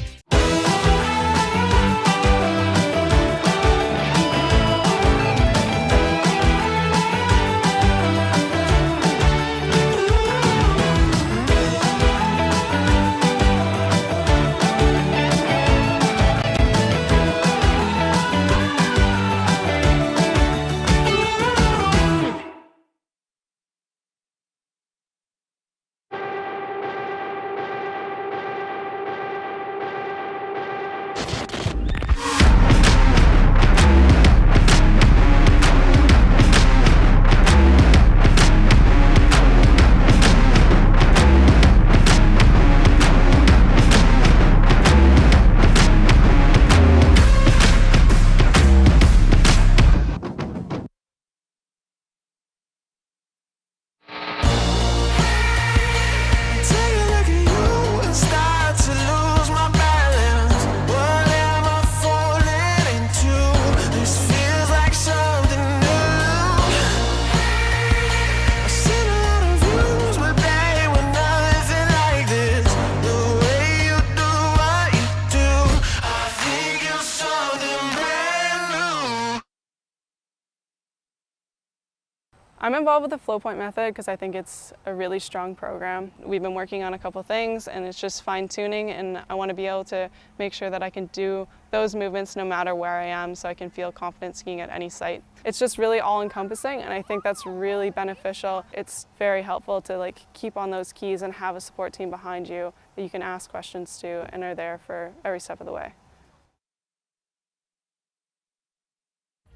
I'm involved with the flow point method because I think it's a really strong program. We've been working on a couple things and it's just fine tuning, and I want to be able to make sure that I can do those movements no matter where I am, so I can feel confident skiing at any site. It's just really all encompassing, and I think that's really beneficial. It's very helpful to keep on those keys and have a support team behind you that you can ask questions to and are there for every step of the way.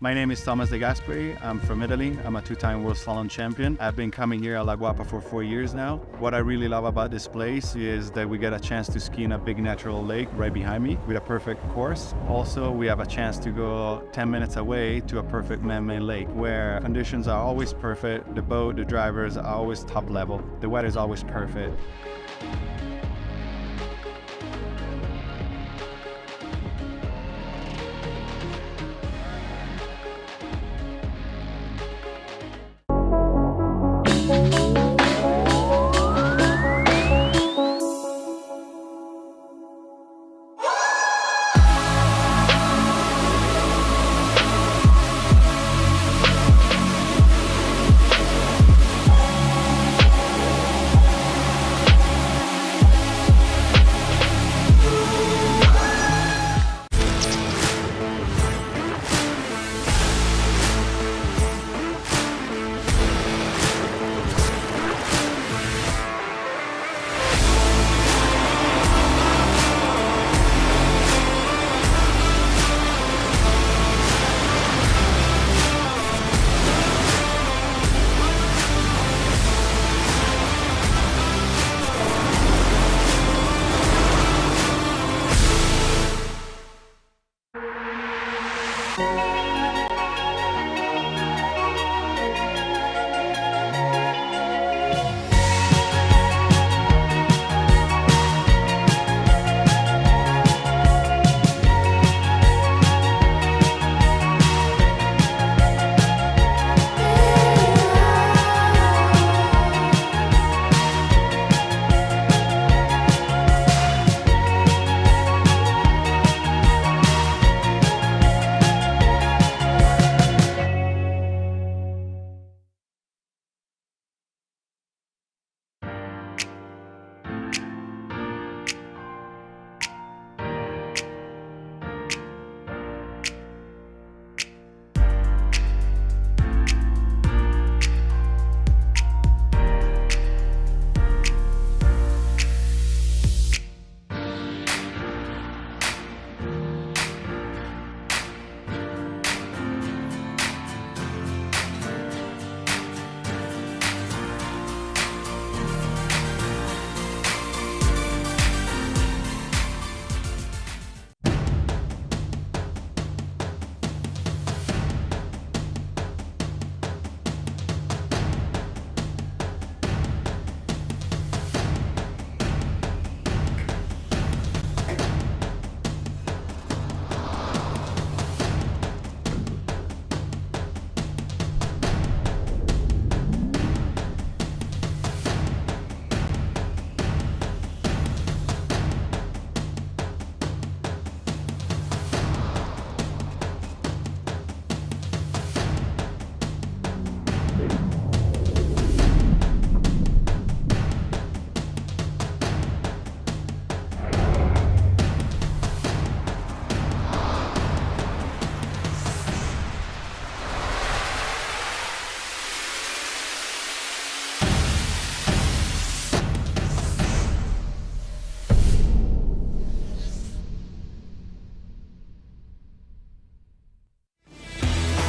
My name is Thomas De Gasperi. I'm from Italy. I'm a two-time World Slalom champion. I've been coming here at La Guapa for 4 years now. What I really love about this place is that we get a chance to ski in a big natural lake right behind me with a perfect course. Also, we have a chance to go 10 minutes away to a perfect man-made lake where conditions are always perfect. The boat, the drivers are always top level. The weather is always perfect.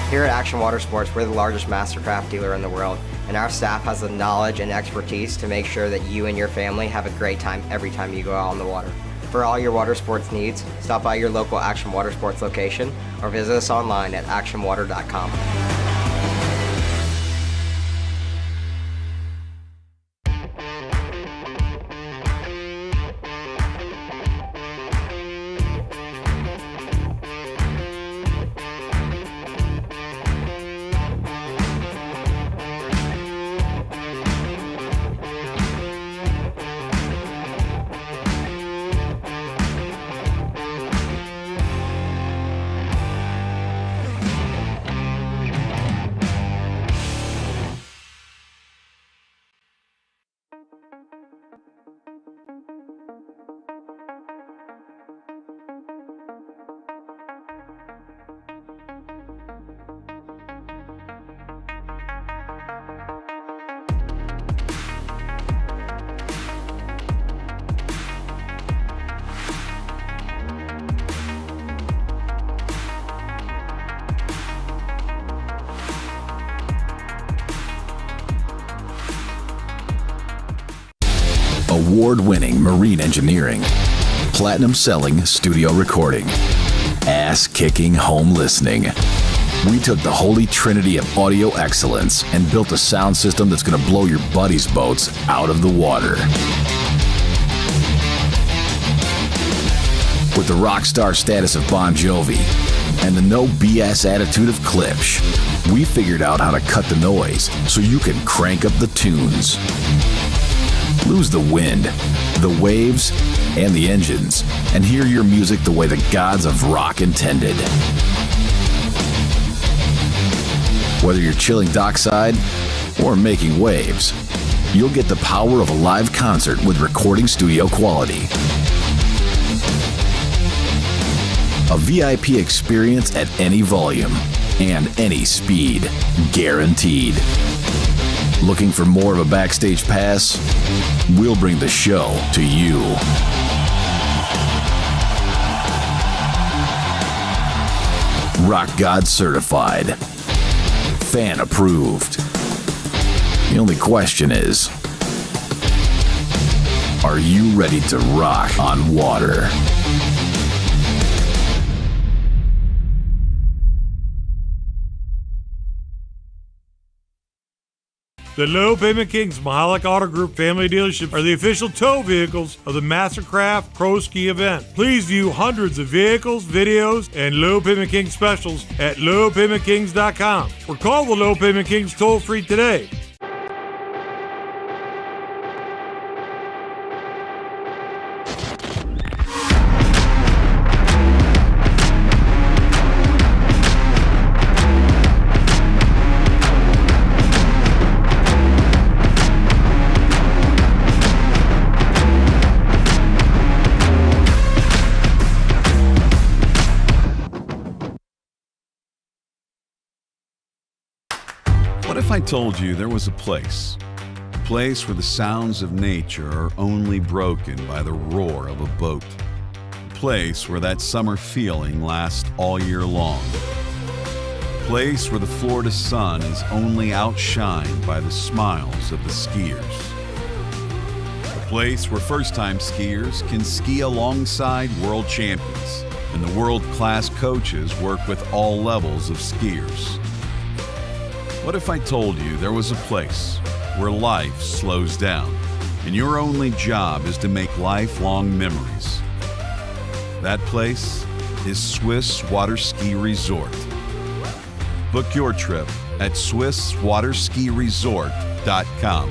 Here at Action Watersports, we're the largest MasterCraft dealer in the world, and our staff has the knowledge and expertise to make sure that you and your family have a great time every time you go out on the water. For all your water sports needs, stop by your local Action Watersports location or visit us online at actionwater.com. award-winning marine engineering, platinum-selling studio recording, ass-kicking home listening. We took the holy trinity of audio excellence and built a sound system that's going to blow your buddies' boats out of the water. With the rock star status of Bon Jovi and the no BS attitude of Klipsch, we figured out how to cut the noise so you can crank up the tunes. Lose the wind, the waves, and the engines, and hear your music the way the gods of rock intended. Whether you're chilling dockside or making waves, you'll get the power of a live concert with recording studio quality. A VIP experience at any volume and any speed, guaranteed. Looking for more of a backstage pass? We'll bring the show to you. Rock God certified. Fan approved. The only question is, are you ready to rock on water? The Low Payment Kings Mahalik Auto Group family dealership are the official tow vehicles of the MasterCraft Pro Ski event. Please view hundreds of vehicles, videos, and Low Payment Kings specials at lowpaymentkings.com or call the Low Payment Kings toll-free today. What if I told you there was a place where the sounds of nature are only broken by the roar of a boat, a place where that summer feeling lasts all year long, a place where the Florida sun is only outshined by the smiles of the skiers, a place where first-time skiers can ski alongside world champions and the world-class coaches work with all levels of skiers. What if I told you there was a place where life slows down and your only job is to make lifelong memories? That place is Swiss Waterski Resort. Book your trip at SwissWaterskiResort.com.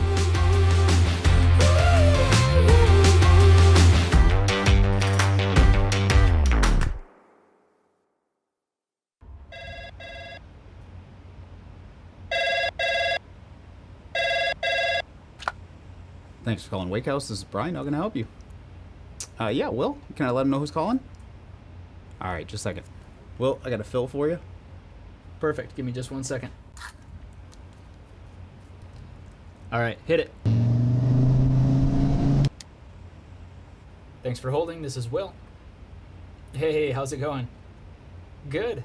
Thanks for calling Wake House. This is Brian. How can I help you? Yeah, Will. Can I let him know who's calling? All right, just a second. Will, I got a fill for you. Perfect. Give me just 1 second. All right, hit it. Thanks for holding. This is Will. Hey, how's it going? Good.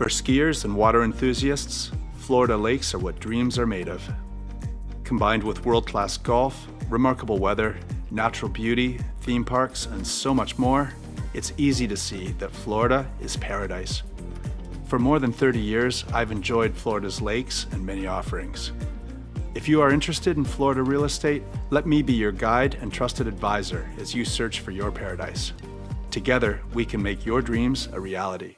For skiers and water enthusiasts, Florida lakes are what dreams are made of. Combined with world-class golf, remarkable weather, natural beauty, theme parks, and so much more, it's easy to see that Florida is paradise. For more than 30 years, I've enjoyed Florida's lakes and many offerings. If you are interested in Florida real estate, let me be your guide and trusted advisor as you search for your paradise. Together, we can make your dreams a reality.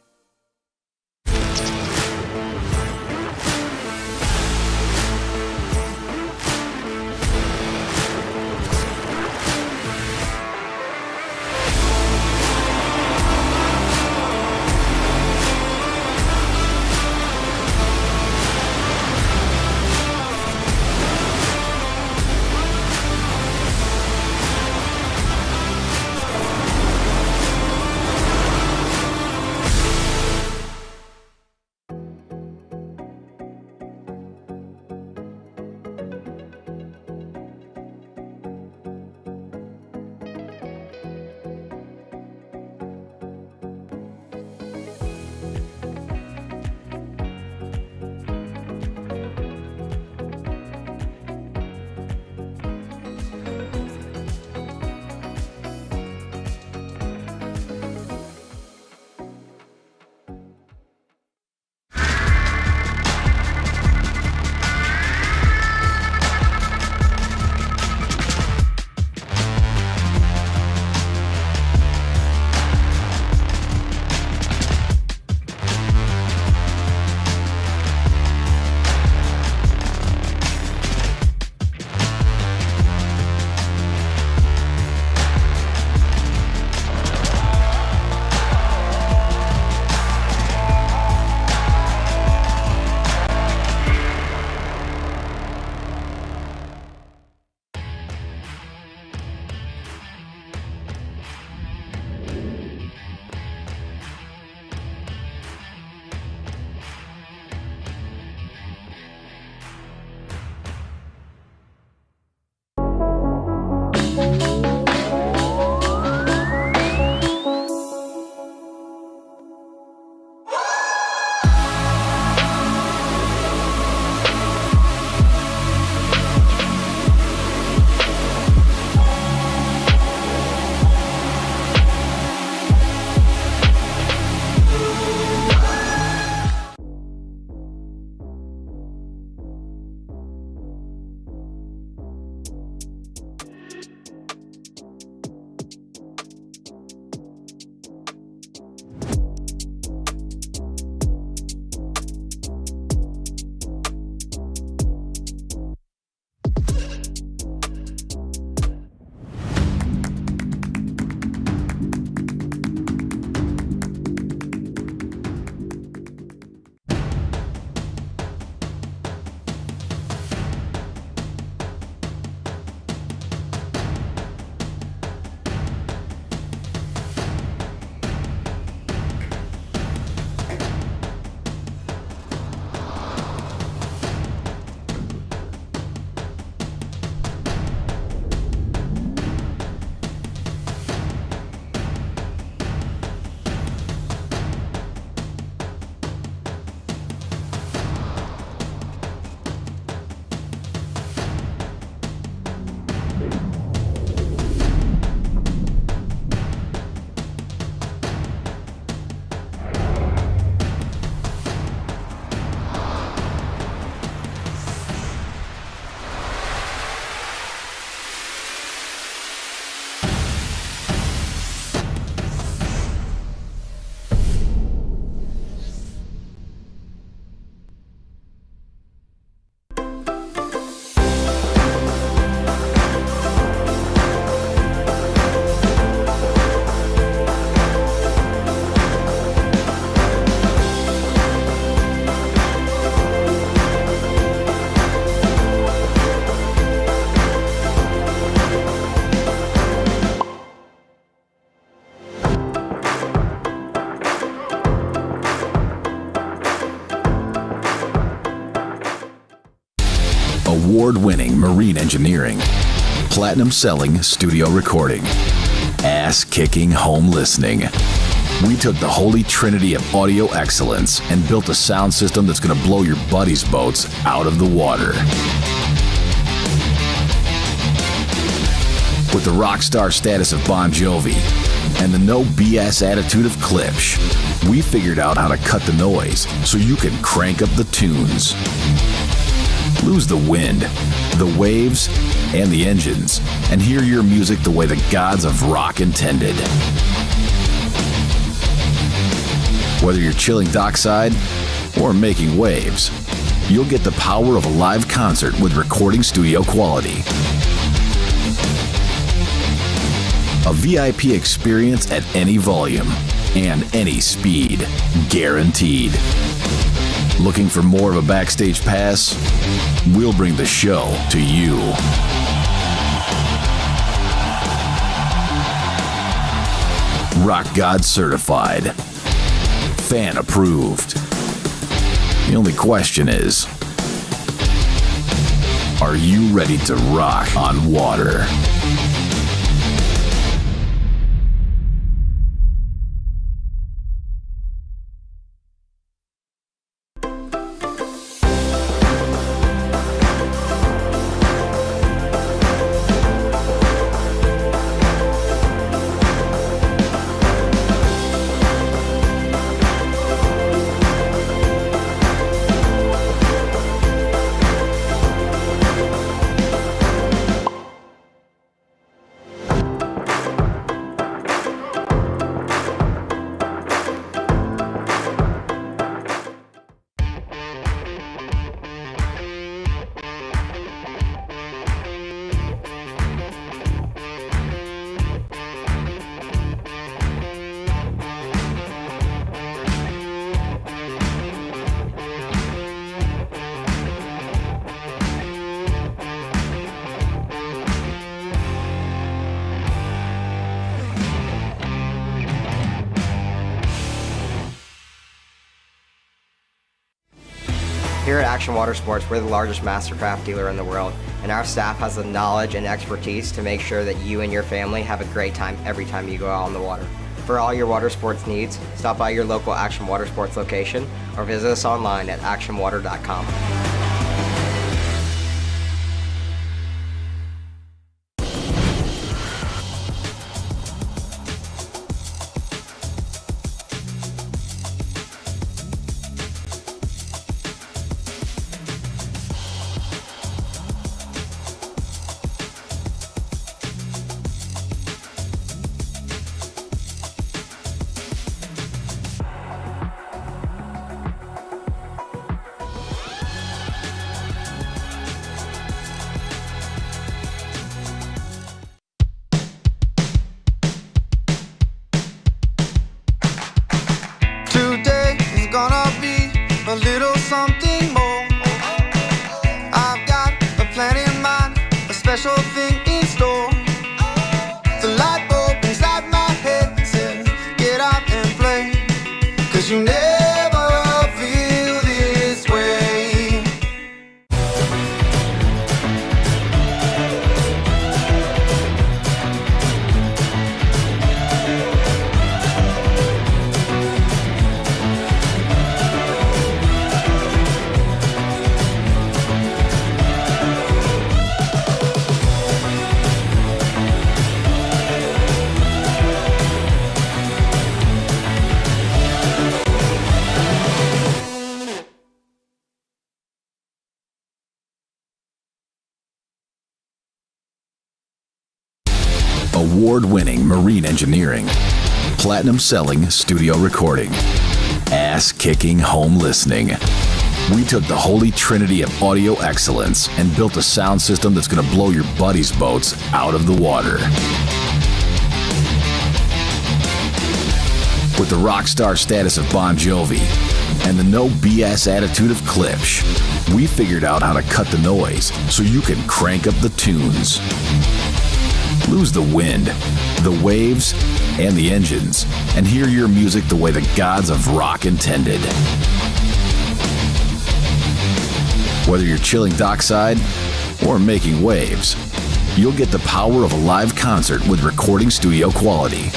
Award-winning marine engineering, platinum-selling studio recording, ass-kicking home listening. We took the holy trinity of audio excellence and built a sound system that's going to blow your buddies' boats out of the water. With the rock star status of Bon Jovi and the no BS attitude of Klipsch, we figured out how to cut the noise so you can crank up the tunes. Lose the wind, the waves, and the engines, and hear your music the way the gods of rock intended. Whether you're chilling dockside or making waves, you'll get the power of a live concert with recording studio quality. A VIP experience at any volume and any speed, guaranteed. Looking for more of a backstage pass? We'll bring the show to you. Rock God certified. Fan approved. The only question is, are you ready to rock on water? Here at Action Water Sports, we're the largest MasterCraft dealer in the world, and our staff has the knowledge and expertise to make sure that you and your family have a great time every time you go out on the water. For all your water sports needs, stop by your local Action Water Sports location or visit us online at actionwater.com. Today is gonna be a little something more. I've got a plan in mind, a special thing in store. The light bulb inside my head says, get out and play, 'cause you never feel this way. Award-winning marine engineering, platinum-selling studio recording, ass-kicking home listening. We took the holy trinity of audio excellence and built a sound system that's going to blow your buddies' boats out of the water. With the rock star status of Bon Jovi and the no BS attitude of Klipsch, we figured out how to cut the noise so you can crank up the tunes. Lose the wind, the waves, and the engines, and hear your music the way the gods of rock intended. Whether you're chilling dockside or making waves, you'll get the power of a live concert with recording studio quality.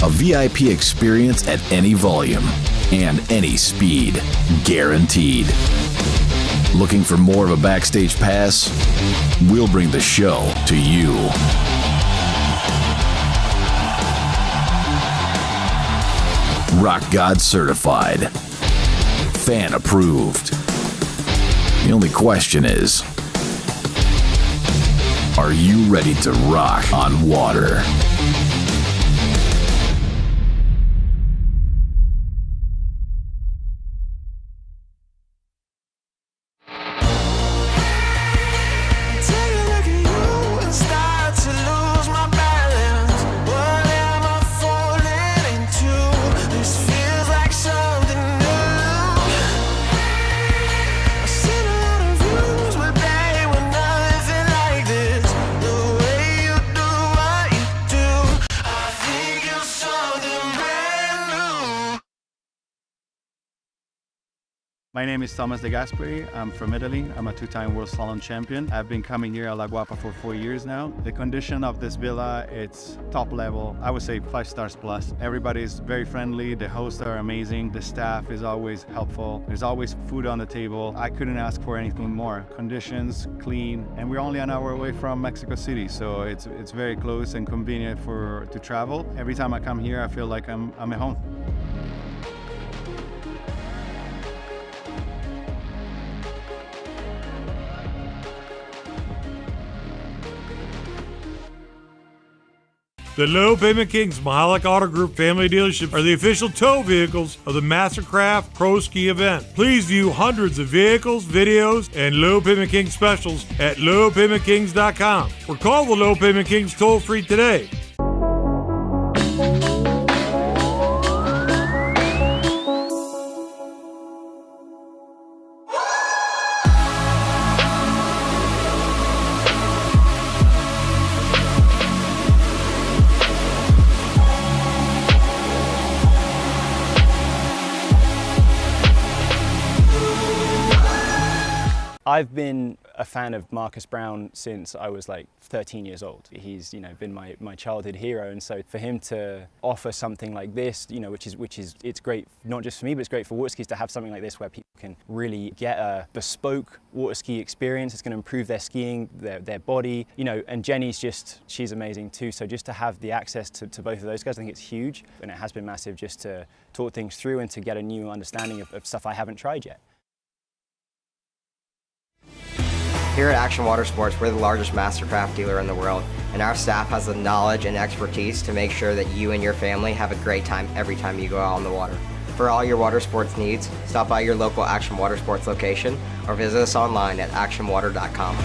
A VIP experience at any volume and any speed, guaranteed. Looking for more of a backstage pass? We'll bring the show to you. Rock God certified. Fan approved. The only question is, are you ready to rock on water? My name is Thomas De Gasperi. I'm from Italy. I'm a two-time World Slalom champion. I've been coming here at La Guapa for 4 years now. The condition of this villa, it's top level. I would say 5 stars plus. Everybody is very friendly. The hosts are amazing. The staff is always helpful. There's always food on the table. I couldn't ask for anything more. Conditions, clean, and we're only an hour away from Mexico City, so it's very close and convenient to travel. Every time I come here, I feel like I'm at home. The Low Payment Kings Mahalik Auto Group family dealership are the official tow vehicles of the MasterCraft Pro Ski event. Please view hundreds of vehicles, videos, and Low Payment Kings specials at lowpaymentkings.com or call the Low Payment Kings toll-free today. I've been a fan of Marcus Brown since I was like 13 years old. He's, been my childhood hero, and so for him to offer something like this, which is it's great not just for me, but it's great for water skis to have something like this where people can really get a bespoke water ski experience. It's going to improve their skiing, their body, and Jenny's she's amazing too. So just to have the access to both of those guys, I think it's huge, and it has been massive just to talk things through and to get a new understanding of stuff I haven't tried yet. Here at Action Water Sports, we're the largest MasterCraft dealer in the world, and our staff has the knowledge and expertise to make sure that you and your family have a great time every time you go out on the water. For all your water sports needs, stop by your local Action Water Sports location or visit us online at actionwater.com.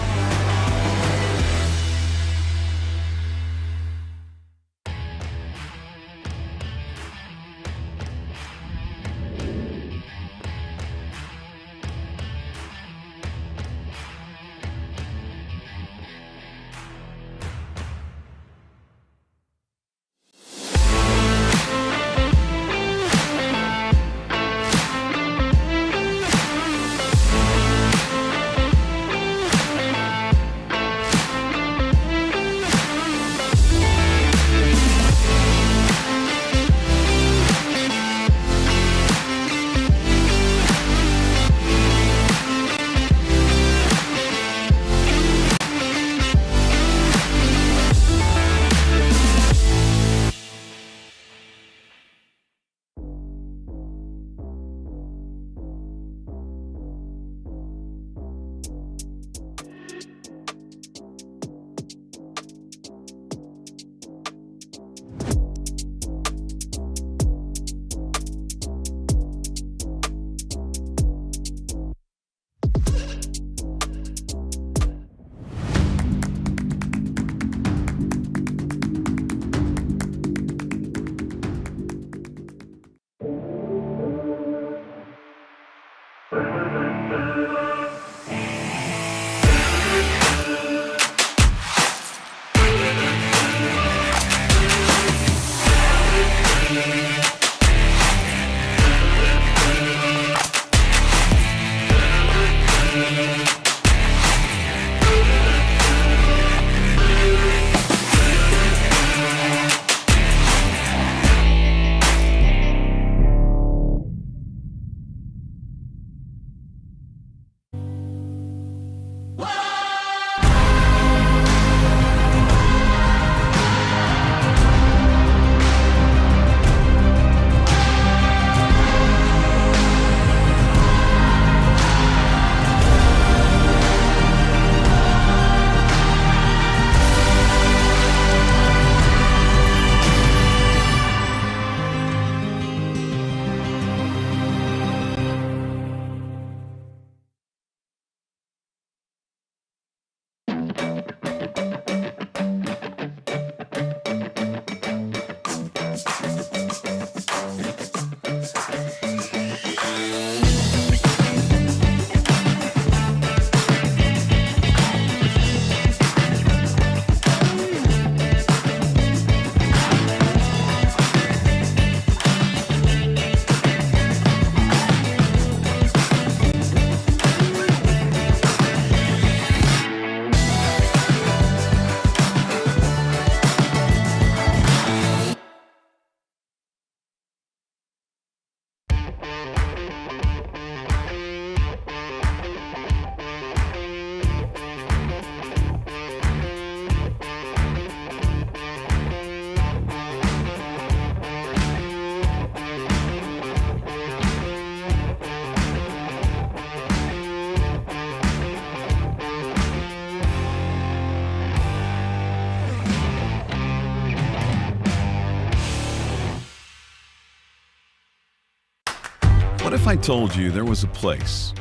if I told you there was a place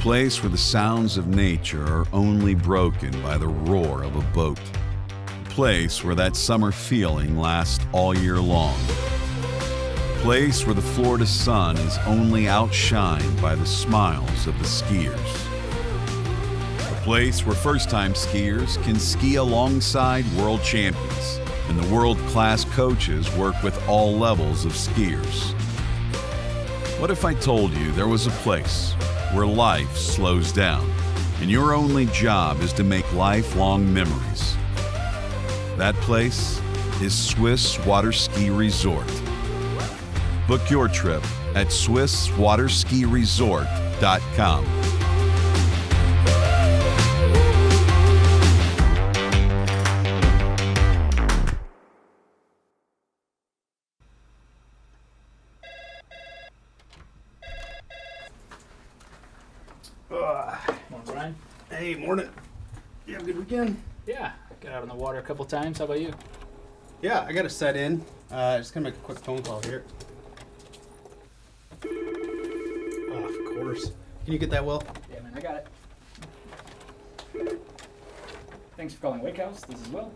where the sounds of nature are only broken by the roar of a boat? A place where that summer feeling lasts all year long. A place where the Florida sun is only outshined by the smiles of the skiers. A place where first-time skiers can ski alongside world champions, and the world-class coaches work with all levels of skiers. What if I told you there was a place where life slows down and your only job is to make lifelong memories? That place is Swiss Waterski Resort. Book your trip at SwissWaterskiResort.com. Morning, Brian. Hey, morning. You have a good weekend? Yeah, got out on the water a couple times. How about you? Yeah, I got to set in. Just gonna make a quick phone call here. Oh, of course. Can you get that, Will? Yeah, man, I got it. Thanks for calling Wake House. This is Will.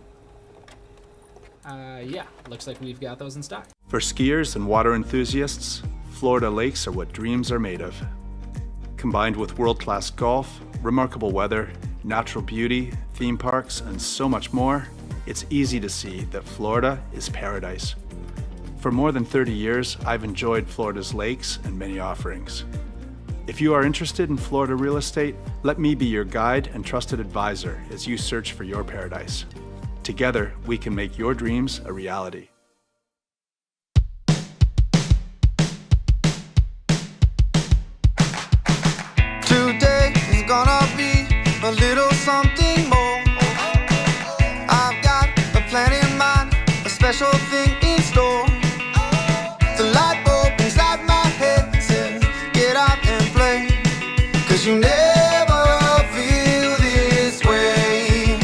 Yeah, looks like we've got those in stock. For skiers and water enthusiasts, Florida lakes are what dreams are made of. Combined with world-class golf, remarkable weather, natural beauty, theme parks, and so much more, it's easy to see that Florida is paradise. For more than 30 years, I've enjoyed Florida's lakes and many offerings. If you are interested in Florida real estate, let me be your guide and trusted advisor as you search for your paradise. Together, we can make your dreams a reality. Today is gonna be a little something more. I've got a plan in mind, a special thing in store. The light bulb inside my head says, get out and play, 'cause you never feel this way.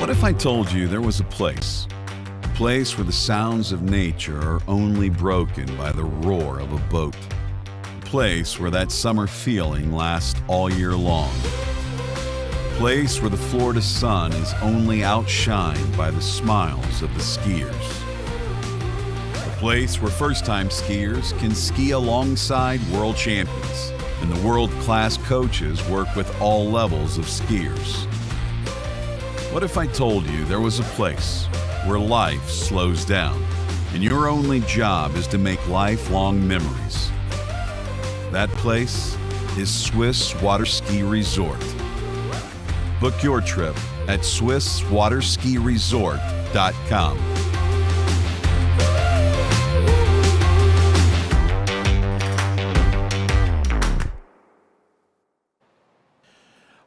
What if I told you there was a place where the sounds of nature are only broken by the roar of a boat? A place where that summer feeling lasts all year long. A place where the Florida sun is only outshined by the smiles of the skiers. A place where first-time skiers can ski alongside world champions, and the world-class coaches work with all levels of skiers. What if I told you there was a place where life slows down and your only job is to make lifelong memories? That place is Swiss Waterski Resort. Book your trip at SwissWaterskiResort.com.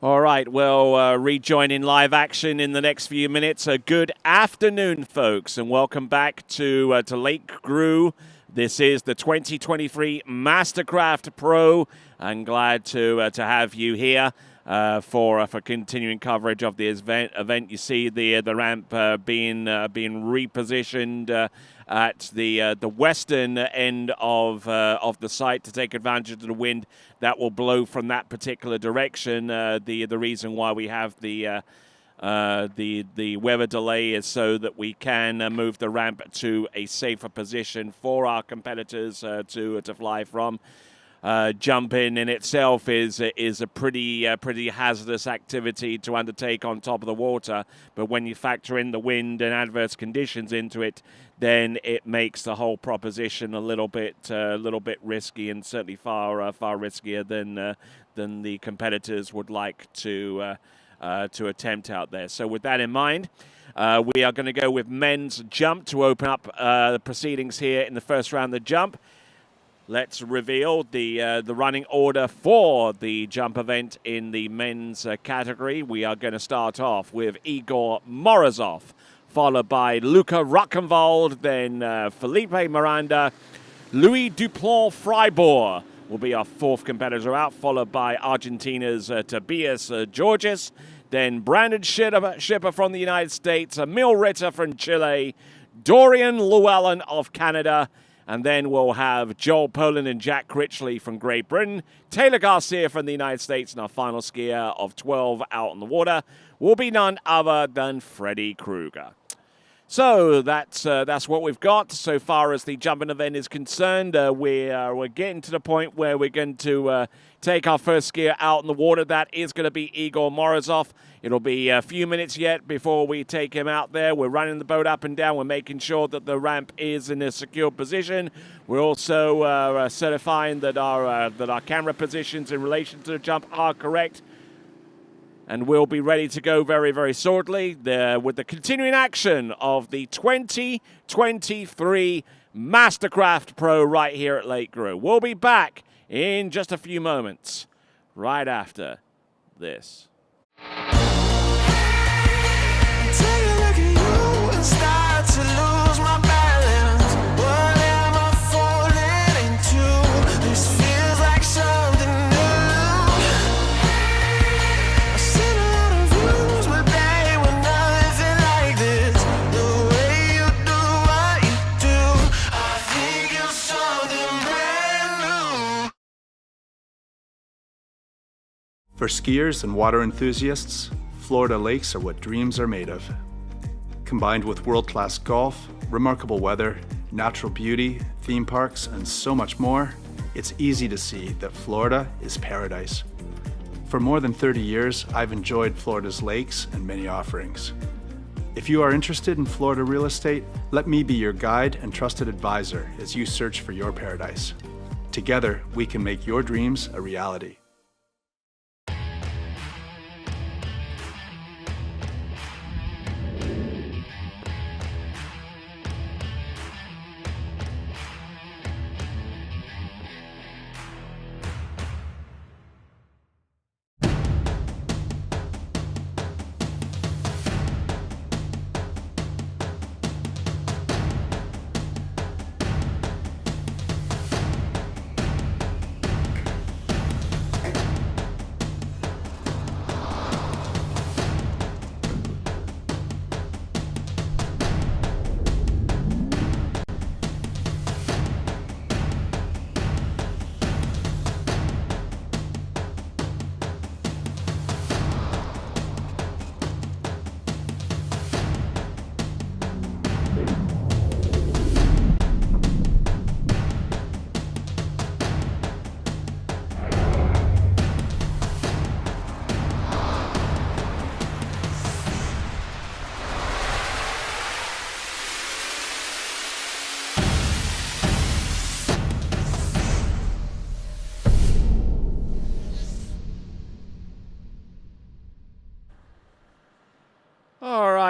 All right, we'll rejoin in live action in the next few minutes. Good afternoon, folks, and welcome back to Lake Gru. This is the 2023 MasterCraft Pro. I'm glad to have you here for continuing coverage of the event. You see the ramp being repositioned at the western end of the site to take advantage of the wind that will blow from that particular direction. The reason why we have the weather delay is so that we can move the ramp to a safer position for our competitors to fly from. Jumping in itself is a pretty hazardous activity to undertake on top of the water, but when you factor in the wind and adverse conditions into it, then it makes the whole proposition a little bit risky, and certainly far riskier than the competitors would like to attempt out there. So with that in mind, we are going to go with men's jump to open up the proceedings here in the first round of the jump. Let's reveal the running order for the jump event in the men's category. We are going to start off with Igor Morozov, followed by Luca Rockenwald, then Felipe Miranda, Louis Dupont-Fribourg will be our fourth competitor out, followed by Argentina's Tobias Georges, then Brandon Schipper from the United States, Emil Ritter from Chile, Dorian Llewellyn of Canada, and then we'll have Joel Poland and Jack Critchley from Great Britain, Taylor Garcia from the United States, and our final skier of 12 out on the water will be none other than Freddie Krueger. So that's what we've got so far as the jumping event is concerned. We're getting to the point where we're going to take our first skier out in the water. That is going to be Igor Morozov. It'll be a few minutes yet before we take him out there. We're running the boat up and down. We're making sure that the ramp is in a secure position. We're also certifying that our camera positions in relation to the jump are correct. And we'll be ready to go very, very shortly with the continuing action of the 2023 MasterCraft Pro right here at Lake Gru. We'll be back in just a few moments, right after this. Take a look at you and start to lose my balance. What am I falling into? This feels like something new. I've seen a lot of views, but they were nothing like this. The way you do what you do, I think you're something brand new. For skiers and water enthusiasts, Florida lakes are what dreams are made of. Combined with world-class golf, remarkable weather, natural beauty, theme parks, and so much more, it's easy to see that Florida is paradise. For more than 30 years, I've enjoyed Florida's lakes and many offerings. If you are interested in Florida real estate, let me be your guide and trusted advisor as you search for your paradise. Together, we can make your dreams a reality.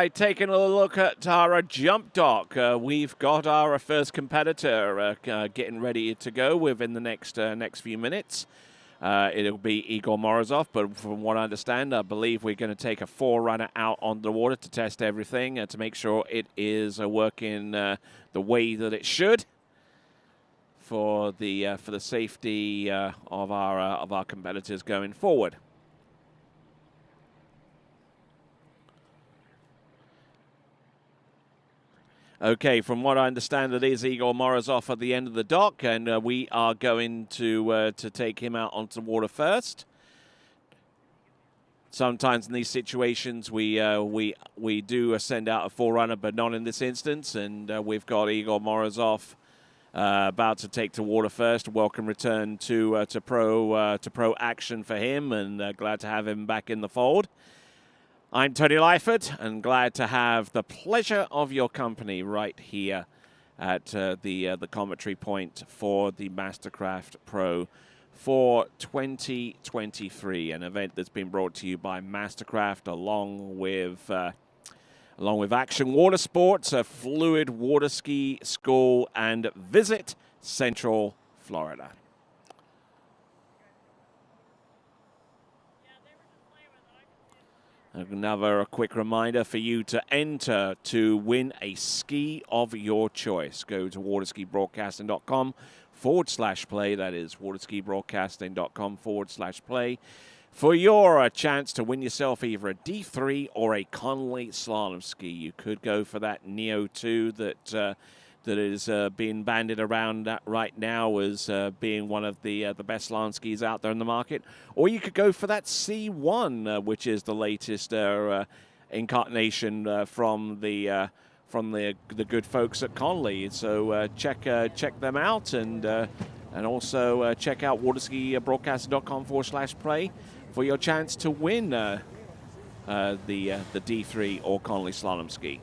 right, taking a look at our jump dock. We've got our first competitor getting ready to go within the next few minutes. It'll be Igor Morozov, but from what I understand, I believe we're going to take a forerunner out on the water to test everything to make sure it is working the way that it should for the safety of our competitors going forward. Okay, from what I understand, it is Igor Morozov at the end of the dock, and we are going to take him out onto the water first. Sometimes in these situations, we do send out a forerunner, but not in this instance. And we've got Igor Morozov about to take to water first. Welcome return to pro action for him, and glad to have him back in the fold. I'm Tony Lyford, and glad to have the pleasure of your company right here at the commentary point for the MasterCraft Pro for 2023, an event that's been brought to you by MasterCraft along with Action Water Sports, a Fluid Waterski School, and Visit Central Florida. Another quick reminder for you to enter to win a ski of your choice. Go to waterskibroadcasting.com/play. That is waterskibroadcasting.com/play for your chance to win yourself either a D3 or a Connolly Slalom ski. You could go for that Neo 2 that is being bandied around right now as being one of the best slalom skis out there in the market. Or you could go for that C1, which is the latest incarnation from the good folks at Connolly. So check them out, and also check out waterskibroadcasting.com/play for your chance to win the D3 or Connolly Slalom ski.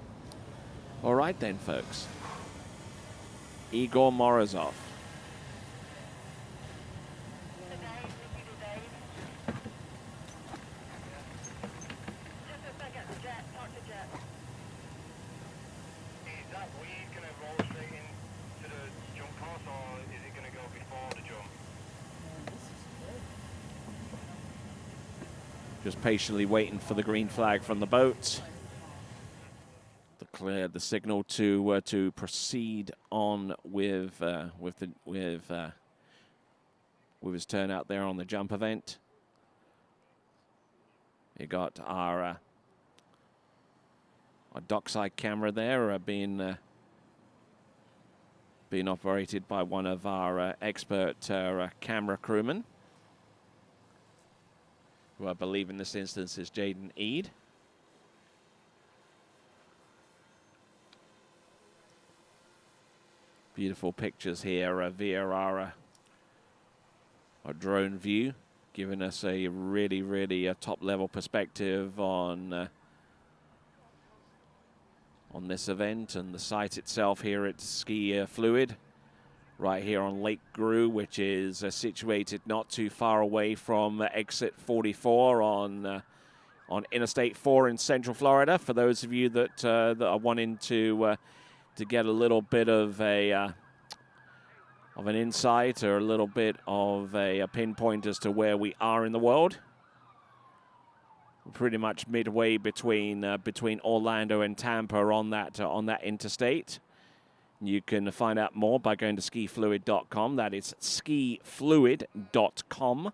All right then, folks. Igor Morozov. Just patiently waiting for the green flag from the boat. The signal to proceed on with his turn out there on the jump event. You got our dockside camera there being operated by one of our expert camera crewmen, who I believe in this instance is Jaden Eade. Beautiful pictures here via our drone view, giving us a really top-level perspective on this event and the site itself here at Ski Fluid, right here on Lake Gru, which is situated not too far away from exit 44 on Interstate 4 in Central Florida. For those of you that are wanting to get a little bit of an insight or a little bit of a pinpoint as to where we are in the world. We're pretty much midway between Orlando and Tampa on that interstate. You can find out more by going to skifluid.com. That is skifluid.com.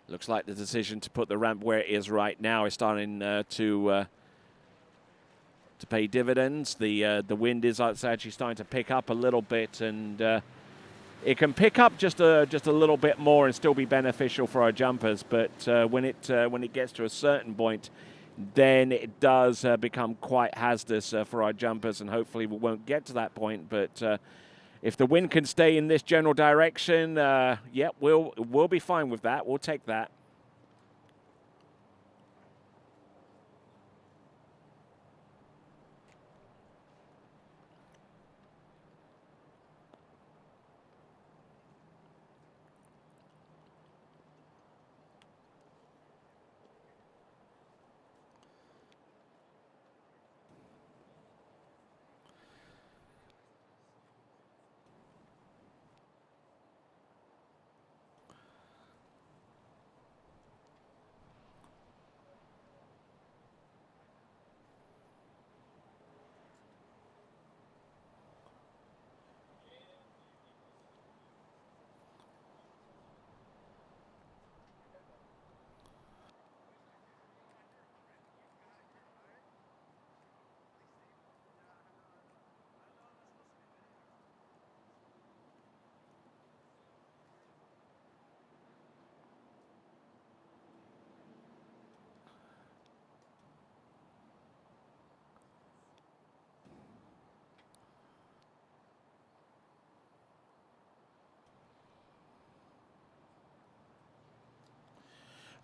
Looks like the decision to put the ramp where it is right now is starting to pay dividends. The wind is actually starting to pick up a little bit, and it can pick up just a little bit more and still be beneficial for our jumpers. But when it gets to a certain point, then it does become quite hazardous for our jumpers, and hopefully we won't get to that point. But if the wind can stay in this general direction, yeah, we'll be fine with that. We'll take that.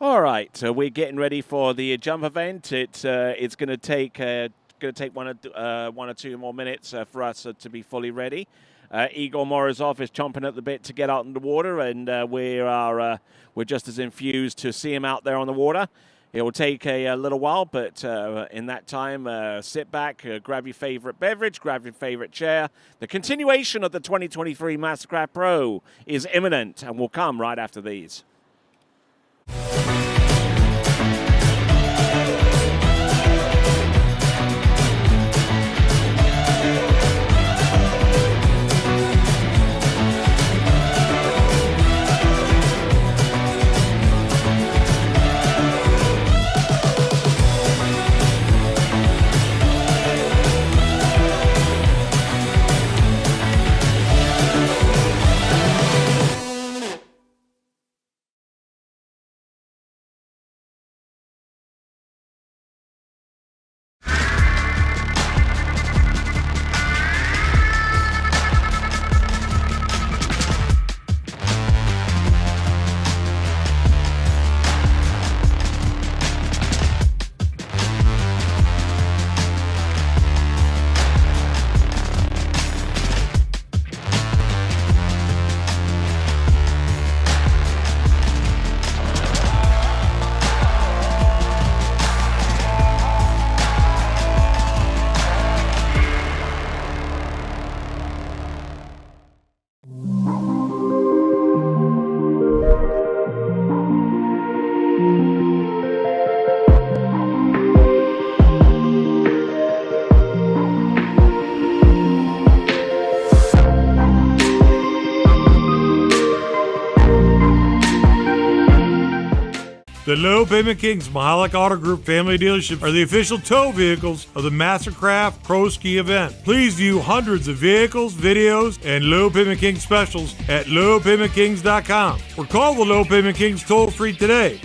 All right, so we're getting ready for the jump event. It's going to take one or two more minutes for us to be fully ready. Igor Morozov is chomping at the bit to get out in the water, and we're just as infused to see him out there on the water. It will take a little while, but in that time, sit back, grab your favorite beverage, grab your favorite chair. The continuation of the 2023 MasterCraft Pro is imminent and will come right after these. The Little Payment Kings Mahalik Auto Group family dealership are the official tow vehicles of the MasterCraft Pro Ski event. Please view hundreds of vehicles, videos, and Little Payment Kings specials at littlepaymentkings.com or call the Little Payment Kings toll-free today.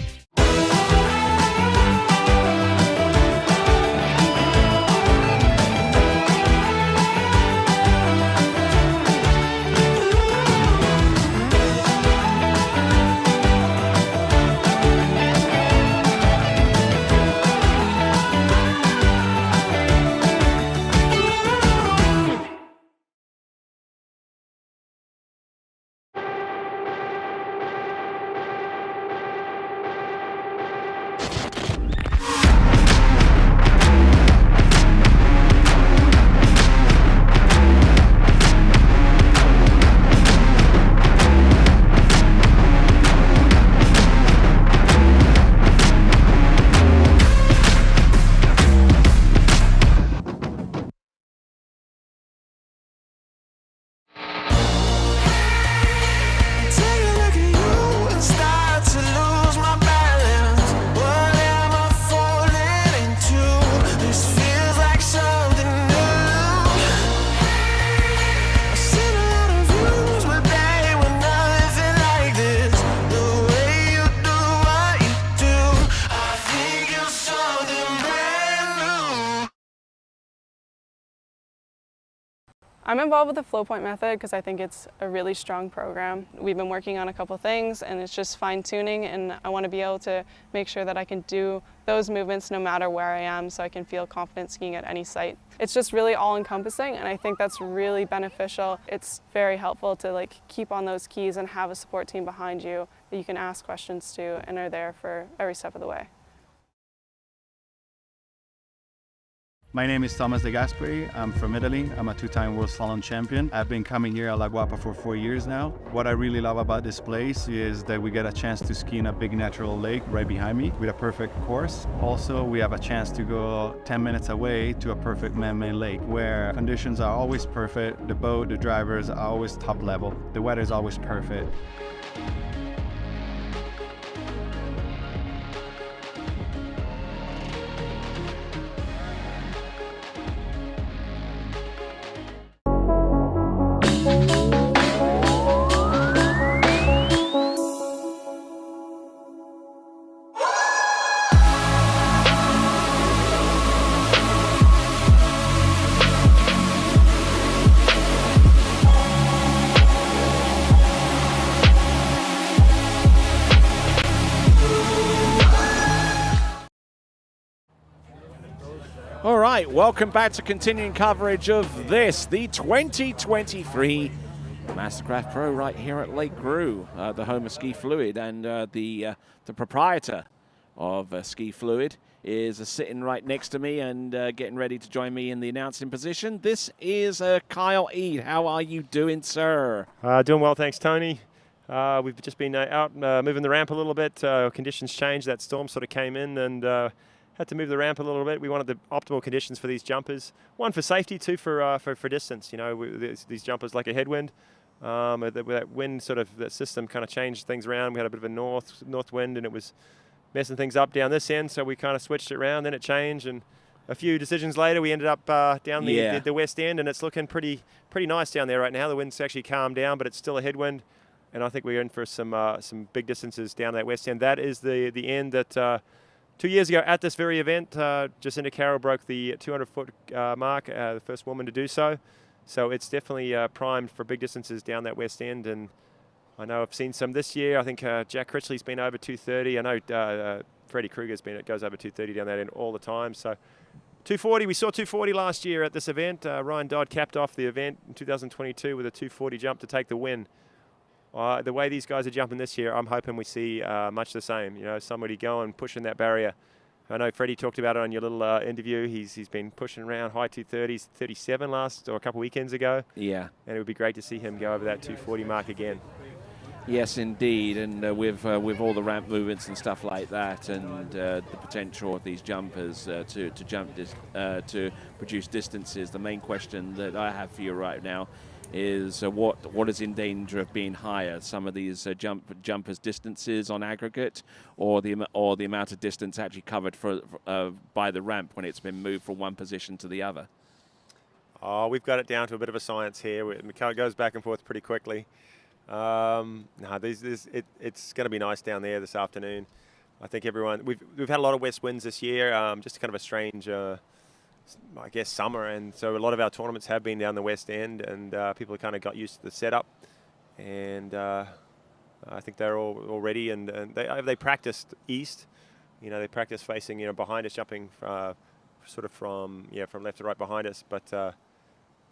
I'm involved with the Flow Point method because I think it's a really strong program. We've been working on a couple things and it's just fine-tuning, and I want to be able to make sure that I can do those movements no matter where I am, so I can feel confident skiing at any site. It's just really all-encompassing, and I think that's really beneficial. It's very helpful to keep on those keys and have a support team behind you that you can ask questions to and are there for every step of the way. My name is Thomas De Gasperi. I'm from Italy. I'm a two-time World Slalom champion. I've been coming here at La Guapa for 4 years now. What I really love about this place is that we get a chance to ski in a big natural lake right behind me with a perfect course. Also, we have a chance to go 10 minutes away to a perfect man-made lake where conditions are always perfect. The boat, the drivers are always top level. The weather is always perfect. All right, welcome back to continuing coverage of this, the 2023 MasterCraft Pro right here at Lake Gru, the home of Ski Fluid, and the proprietor of Ski Fluid is sitting right next to me and getting ready to join me in the announcing position. This is Kyle Eade. How are you doing, sir? Doing well, thanks, Tony. We've just been out moving the ramp a little bit. Conditions changed. That storm sort of came in and had to move the ramp a little bit. We wanted the optimal conditions for these jumpers. One, for safety, two, for distance. You know, these jumpers like a headwind. That wind sort of, that system kind of changed things around. We had a bit of a north wind and it was messing things up down this end, so we kind of switched it around, then it changed, and a few decisions later we ended up down the west end, and it's looking pretty nice down there right now. The wind's actually calmed down, but it's still a headwind, and I think we're in for some big distances down that west end. That is the end that 2 years ago at this very event, Jacinda Carroll broke the 200-foot mark, the first woman to do so. So it's definitely primed for big distances down that west end, and I know I've seen some this year. I think Jack Critchley's been over 230. I know Freddie Kruger's goes over 230 down that end all the time. So 240, we saw 240 last year at this event. Ryan Dodd capped off the event in 2022 with a 240 jump to take the win. The way these guys are jumping this year, I'm hoping we see much the same. You know, somebody going, pushing that barrier. I know Freddie talked about it on your little interview. He's been pushing around high 230s, 37 last, or a couple weekends ago. Yeah. And it would be great to see him go over that 240 mark again. Yes, indeed, and with all the ramp movements and stuff like that, and the potential of these jumpers to produce distances, the main question that I have for you right now is what is in danger of being higher? Some of these jumpers' distances on aggregate, or the amount of distance actually covered by the ramp when it's been moved from one position to the other. Oh, we've got it down to a bit of a science here. It goes back and forth pretty quickly. It's going to be nice down there this afternoon. I think we've had a lot of west winds this year, just kind of a strange, I guess, summer, and so a lot of our tournaments have been down the west end, and people have kind of got used to the setup, and I think they're all ready, and they practiced east. You know, they practiced facing behind us, jumping sort of from left to right behind us, but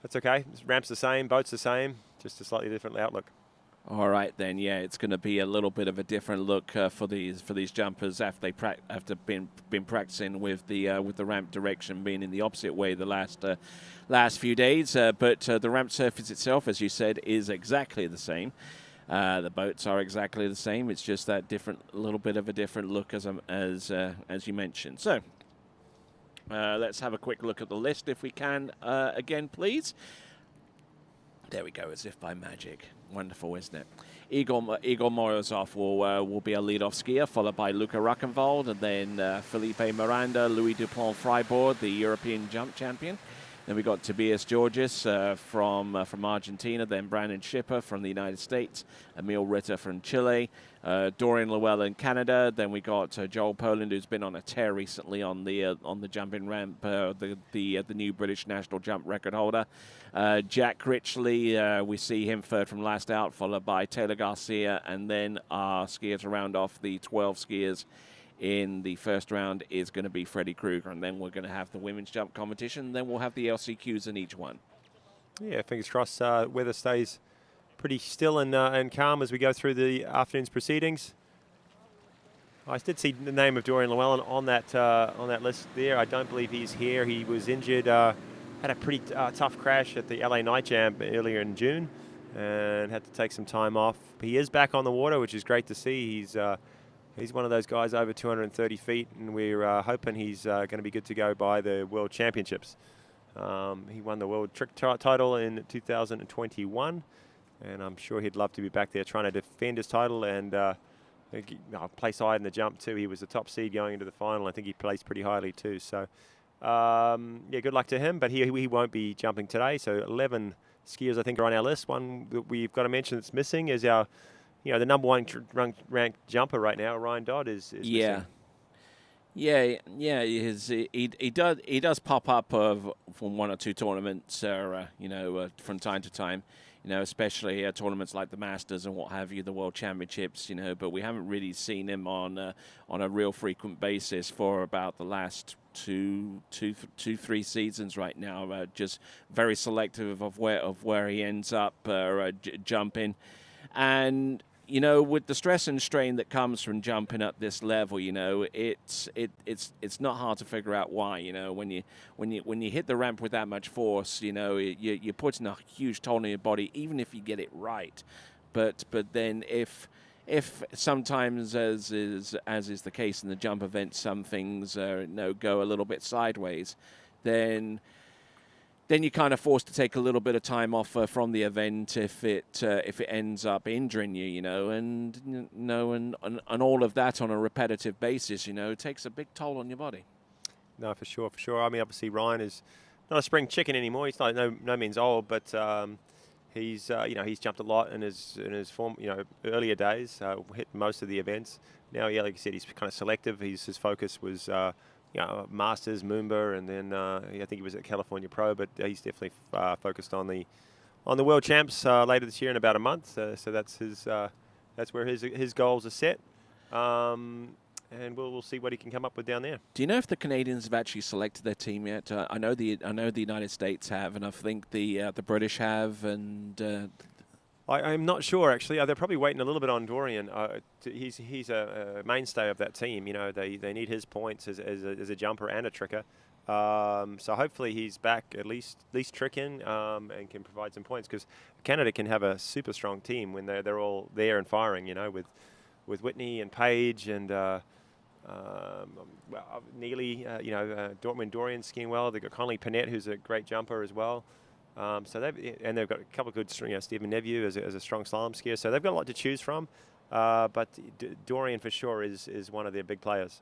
that's okay. Ramp's the same, boat's the same, just a slightly different outlook. All right, then, yeah, it's going to be a little bit of a different look for these jumpers after been practicing with the ramp direction being in the opposite way the last few days. But the ramp surface itself, as you said, is exactly the same. The boats are exactly the same. It's just that little bit of a different look as you mentioned. So let's have a quick look at the list if we can again, please. There we go, as if by magic. Wonderful, isn't it? Igor Morozov will be a lead-off skier, followed by Luca Ruckenwald, and then Felipe Miranda, Louis Dupont-Freiburg, the European jump champion. Then we got Tobias Georges from Argentina, then Brandon Schipper from the United States, Emil Ritter from Chile, Dorian Llewellyn, Canada. Then we got Joel Poland, who's been on a tear recently on the jumping ramp, the new British national jump record holder. Jack Critchley, we see him third from last out, followed by Taylor Garcia, and then our skier to round off the 12 skiers in the first round is going to be Freddie Kruger, and then we're going to have the women's jump competition, then we'll have the LCQs in each one. Yeah, fingers crossed weather stays pretty still and calm as we go through the afternoon's proceedings. I did see the name of Dorian Llewellyn on that list there. I don't believe he's here. He was injured, had a pretty tough crash at the LA Night Jam earlier in June and had to take some time off. He is back on the water, which is great to see. He's one of those guys over 230 feet, and we're hoping he's going to be good to go by the World Championships. He won the World Trick title in 2021, and I'm sure he'd love to be back there trying to defend his title and place high in the jump too. He was the top seed going into the final. I think he placed pretty highly too. So, yeah, good luck to him, but he won't be jumping today. So 11 skiers, I think, are on our list. One that we've got to mention that's missing is our the number one ranked jumper right now, Ryan Dodd, is missing. Yeah, he does pop up from one or two tournaments, from time to time, especially tournaments like the Masters and what have you, the World Championships, but we haven't really seen him on a real frequent basis for about the last 3 seasons right now. Just very selective of where he ends up jumping, and with the stress and strain that comes from jumping at this level, it's not hard to figure out why. When you hit the ramp with that much force, you're putting a huge toll on your body, even if you get it right. But then if sometimes, as is the case in the jump event, some things go a little bit sideways, then you're kind of forced to take a little bit of time off from the event if it ends up injuring you, and all of that on a repetitive basis, takes a big toll on your body. No, for sure. I mean, obviously Ryan is not a spring chicken anymore. He's not no means old, but he's jumped a lot in his form, earlier days. Hit most of the events. Now, yeah, like you said, he's kind of selective. His focus was Masters, Moomba, and then I think he was at California Pro, but he's definitely focused on the World Champs later this year in about a month. So that's where his goals are set. And we'll see what he can come up with down there. Do you know if the Canadians have actually selected their team yet? I know the United States have, and I think the British have, and I'm not sure actually. They're probably waiting a little bit on Dorian. He's a mainstay of that team. They need his points as a jumper and a tricker. So hopefully he's back at least tricking and can provide some points, because Canada can have a super strong team when they're all there and firing. With Whitney and Page and Neely, when Dorian's skiing well. They've got Conley Panett, who's a great jumper as well. So they've got a couple of good, Stephen Nevieu as a strong slalom skier. So they've got a lot to choose from. But Dorian for sure is one of their big players.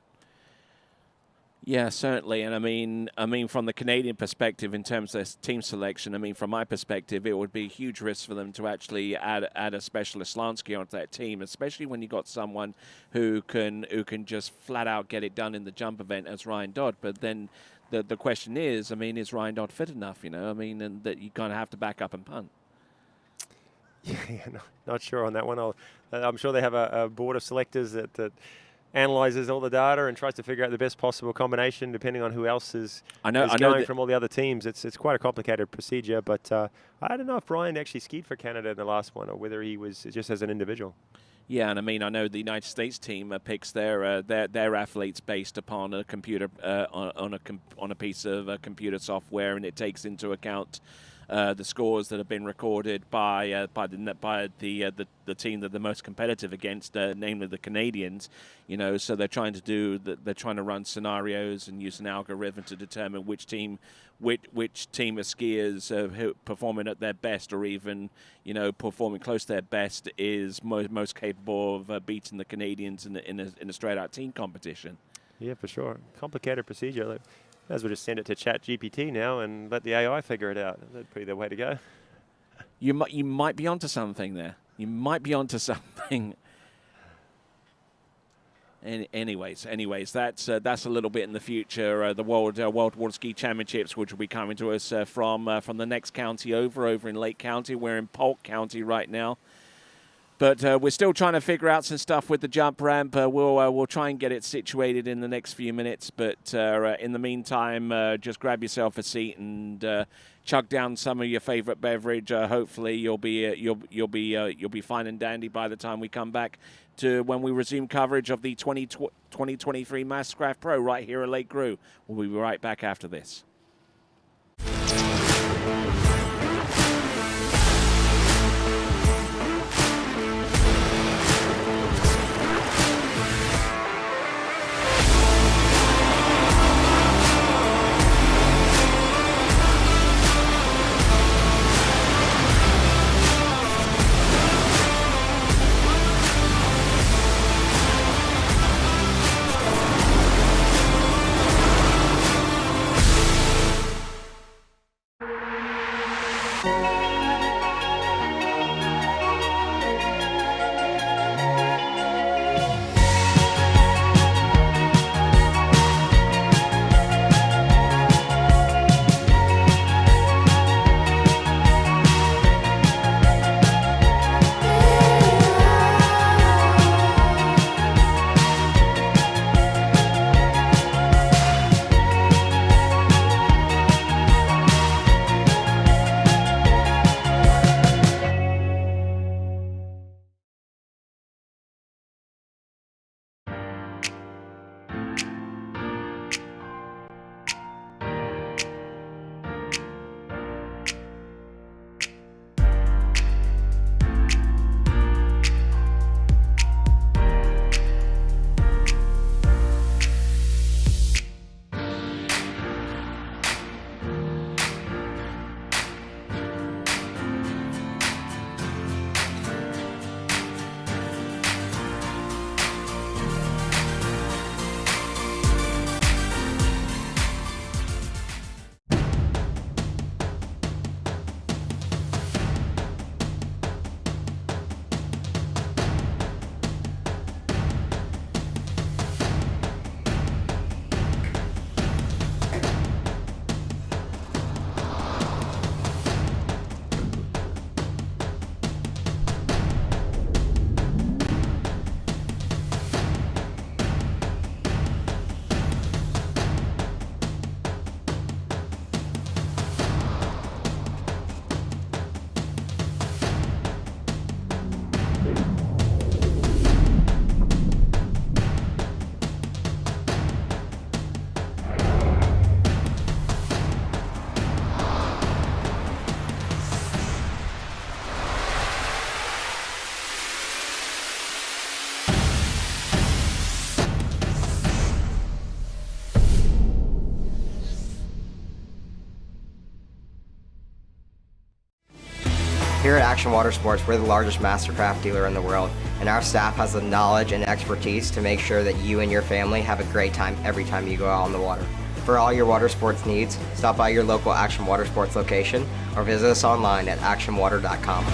Yeah, certainly. And I mean, from the Canadian perspective, in terms of team selection, from my perspective, it would be a huge risk for them to actually add a specialist slalom skier onto that team, especially when you got someone who can just flat out get it done in the jump event as Ryan Dodd. But then the question is Ryan Dodd fit enough? And that you kind of have to back up and punt. Yeah, not sure on that one. I'm sure they have a board of selectors that analyzes all the data and tries to figure out the best possible combination depending on who else is going from all the other teams. It's quite a complicated procedure, but I don't know if Ryan actually skied for Canada in the last one or whether he was just as an individual. Yeah, and I know the United States team picks their athletes based upon a computer on a piece of computer software, and it takes into account the scores that have been recorded by the team that they're most competitive against, namely the Canadians. So they're trying to run scenarios and use an algorithm to determine which team of skiers who performing at their best, or even performing close to their best, is most capable of beating the Canadians in a straight out team competition. Yeah, for sure. Complicated procedure. As well just send it to ChatGPT now and let the AI figure it out. That'd be the way to go. You might be onto something there. You might be onto something. Anyways, that's a little bit in the future. The World Waterski Championships, which will be coming to us from the next county over in Lake County. We're in Polk County right now. But we're still trying to figure out some stuff with the jump ramp. We'll try and get it situated in the next few minutes. But in the meantime, just grab yourself a seat and chug down some of your favorite beverage. Hopefully, you'll be fine and dandy by the time we come back to when we resume coverage of the 2023 MasterCraft Pro right here at Lake Gru. We'll be right back after this. Here at Action Water Sports, we're the largest MasterCraft dealer in the world, and our staff has the knowledge and expertise to make sure that you and your family have a great time every time you go out on the water. For all your water sports needs, stop by your local Action Water Sports location or visit us online at actionwater.com.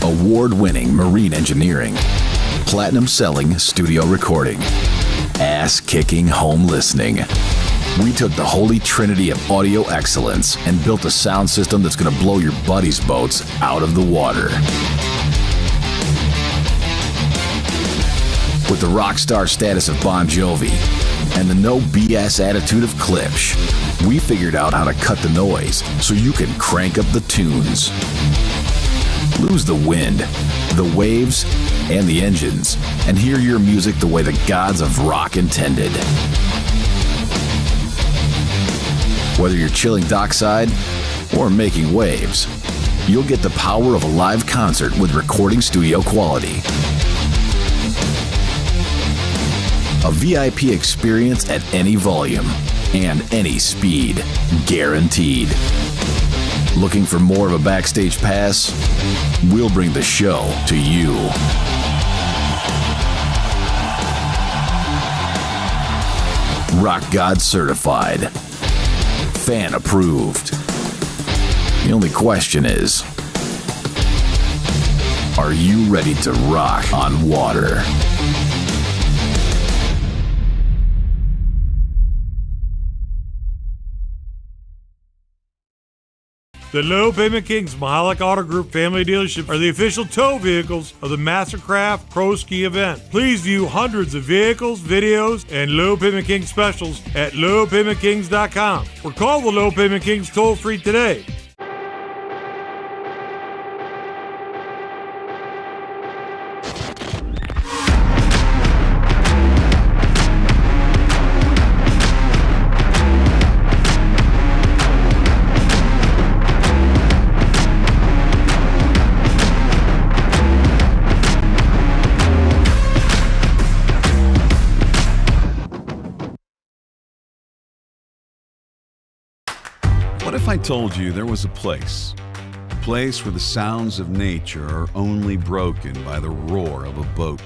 Award-winning marine engineering, platinum-selling studio recording, ass-kicking home listening. We took the holy trinity of audio excellence and built a sound system that's going to blow your buddies' boats out of the water. With the rock star status of Bon Jovi and the no BS attitude of Klipsch, we figured out how to cut the noise so you can crank up the tunes. Lose the wind, the waves, and the engines, and hear your music the way the gods of rock intended. Whether you're chilling dockside or making waves, you'll get the power of a live concert with recording studio quality. A VIP experience at any volume and any speed, guaranteed. Looking for more of a backstage pass? We'll bring the show to you. Rock God certified. Fan approved. The only question is, are you ready to rock on water? The Low Payment Kings Mahalik Auto Group family dealership are the official tow vehicles of the MasterCraft Pro Ski event. Please view hundreds of vehicles, videos, and Low Payment Kings specials at lowpaymentkings.com or call the Low Payment Kings toll-free today. What if I told you there was a place where the sounds of nature are only broken by the roar of a boat,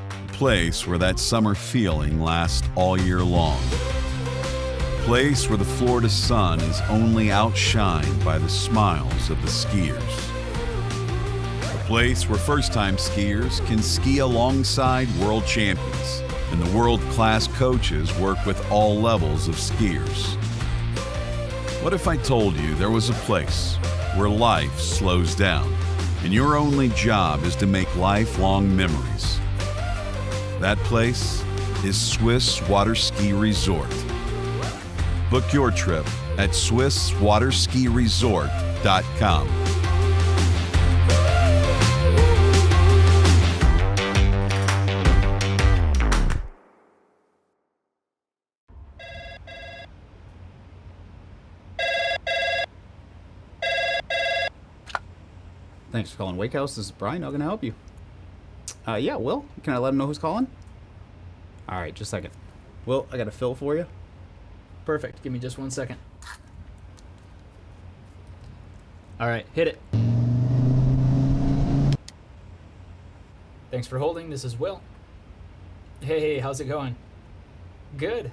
a place where that summer feeling lasts all year long, a place where the Florida sun is only outshined by the smiles of the skiers, a place where first-time skiers can ski alongside world champions and the world-class coaches work with all levels of skiers. What if I told you there was a place where life slows down and your only job is to make lifelong memories? That place is Swiss Waterski Resort. Book your trip at SwissWaterskiResort.com. Thanks for calling Wake House. This is Brian. How can I help you? Yeah, Will. Can I let him know who's calling? All right, just a second. Will, I got a fill for you. Perfect. Give me just 1 second. All right, hit it. Thanks for holding. This is Will. Hey, how's it going? Good.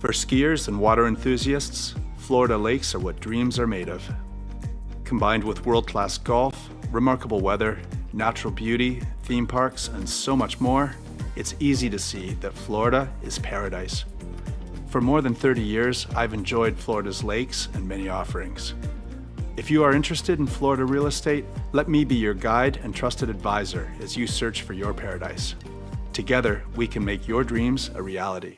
For skiers and water enthusiasts, Florida lakes are what dreams are made of. Combined with world-class golf, remarkable weather, natural beauty, theme parks, and so much more, it's easy to see that Florida is paradise. For more than 30 years, I've enjoyed Florida's lakes and many offerings. If you are interested in Florida real estate, let me be your guide and trusted advisor as you search for your paradise. Together, we can make your dreams a reality.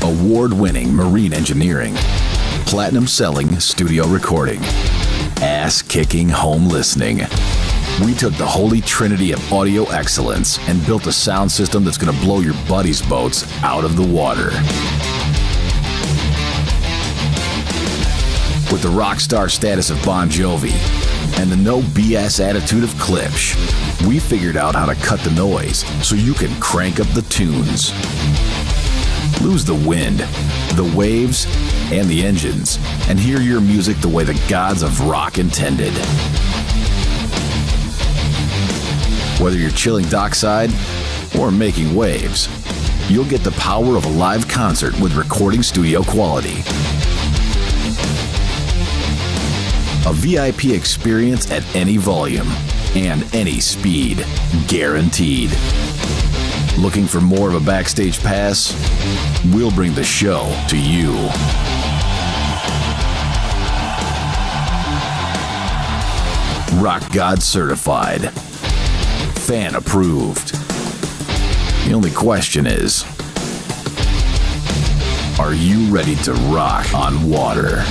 Award-winning marine engineering, platinum-selling studio recording, ass-kicking home listening. We took the holy trinity of audio excellence and built a sound system that's going to blow your buddies' boats out of the water. With the rock star status of Bon Jovi and the no BS attitude of Klipsch, we figured out how to cut the noise so you can crank up the tunes. Lose the wind, the waves, and the engines, and hear your music the way the gods of rock intended. Whether you're chilling dockside or making waves, you'll get the power of a live concert with recording studio quality. A VIP experience at any volume and any speed, guaranteed. Looking for more of a backstage pass? We'll bring the show to you. Rock God certified. Fan approved. The only question is, are you ready to rock on water?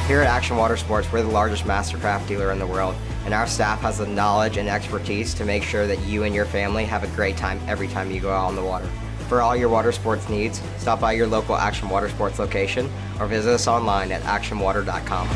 Here at Action Water Sports, we're the largest MasterCraft dealer in the world, and our staff has the knowledge and expertise to make sure that you and your family have a great time every time you go out on the water. For all your water sports needs, stop by your local Action Water Sports location or visit us online at actionwater.com.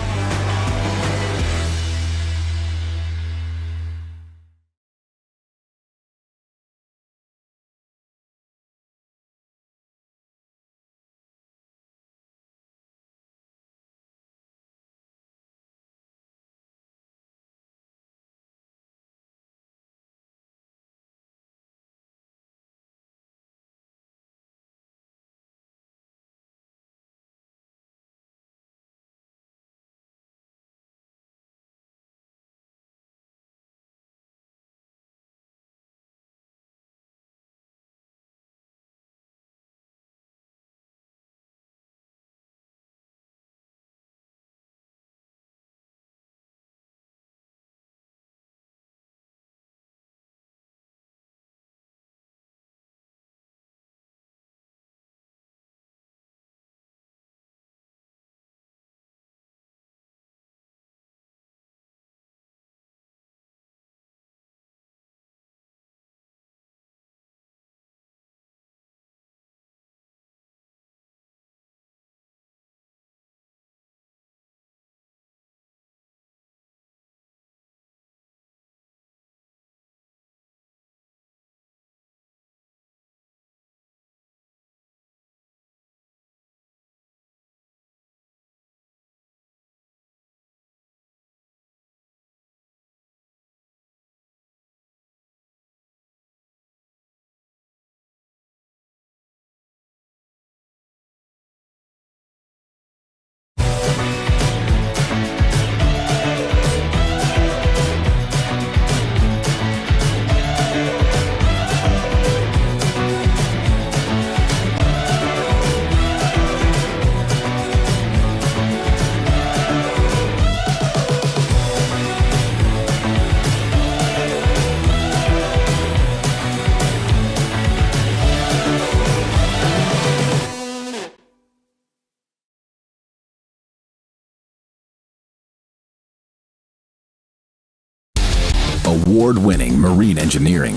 Award-winning marine engineering,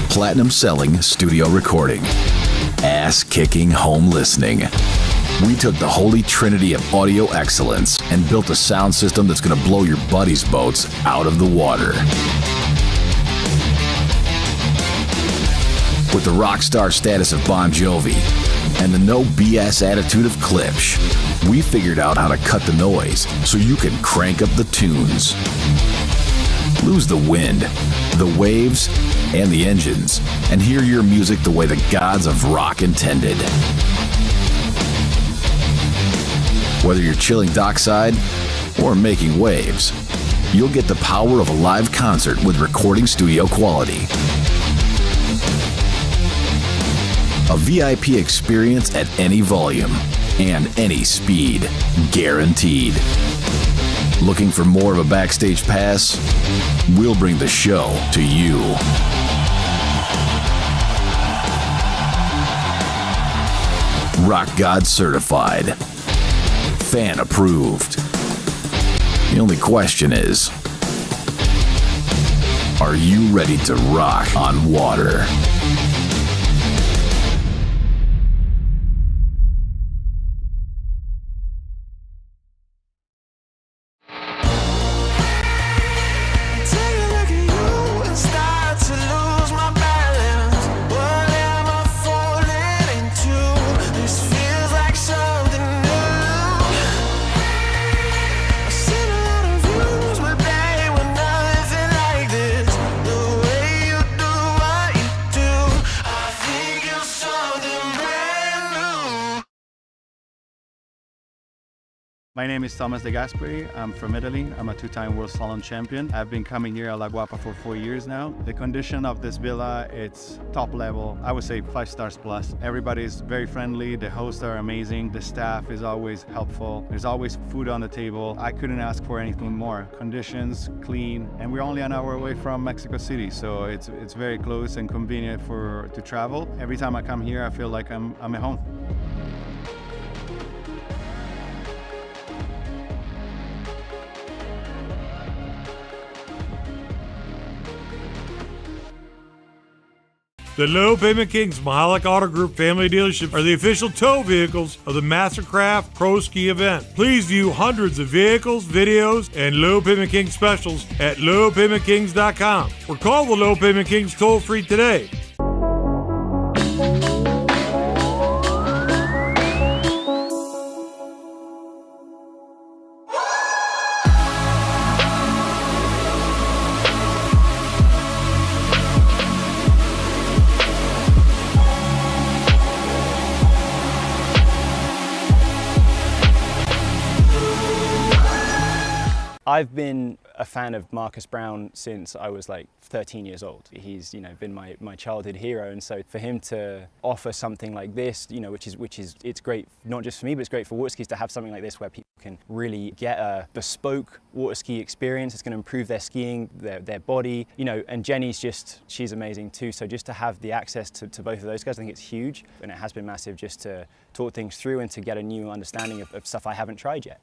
platinum-selling studio recording, ass-kicking home listening. We took the holy trinity of audio excellence and built a sound system that's going to blow your buddies' boats out of the water. With the rock star status of Bon Jovi and the no BS attitude of Klipsch, we figured out how to cut the noise so you can crank up the tunes. Lose the wind, the waves, and the engines, and hear your music the way the gods of rock intended. Whether you're chilling dockside or making waves, you'll get the power of a live concert with recording studio quality. A VIP experience at any volume and any speed, guaranteed. Looking for more of a backstage pass? We'll bring the show to you. Rock God certified. Fan approved. The only question is, are you ready to rock on water? My name is Thomas De Gasperi. I'm from Italy. I'm a two-time World Slalom champion. I've been coming here at La Guapa for 4 years now. The condition of this villa, it's top level. I would say 5 stars plus. Everybody is very friendly. The hosts are amazing. The staff is always helpful. There's always food on the table. I couldn't ask for anything more. Conditions, clean, and we're only an hour away from Mexico City, so it's very close and convenient to travel. Every time I come here, I feel like I'm at home. The Low Payment Kings Mahalik Auto Group family dealership are the official tow vehicles of the MasterCraft Pro Ski event. Please view hundreds of vehicles, videos, and Low Payment Kings specials at lowpaymentkings.com or call the Low Payment Kings toll-free today. I've been a fan of Marcus Brown since I was like 13 years old. He's, been my childhood hero, and so for him to offer something like this, which is it's great not just for me, but it's great for water skis to have something like this where people can really get a bespoke water ski experience. It's going to improve their skiing, their body, and Jenny's she's amazing too. So just to have the access to both of those guys, I think it's huge, and it has been massive just to talk things through and to get a new understanding of stuff I haven't tried yet.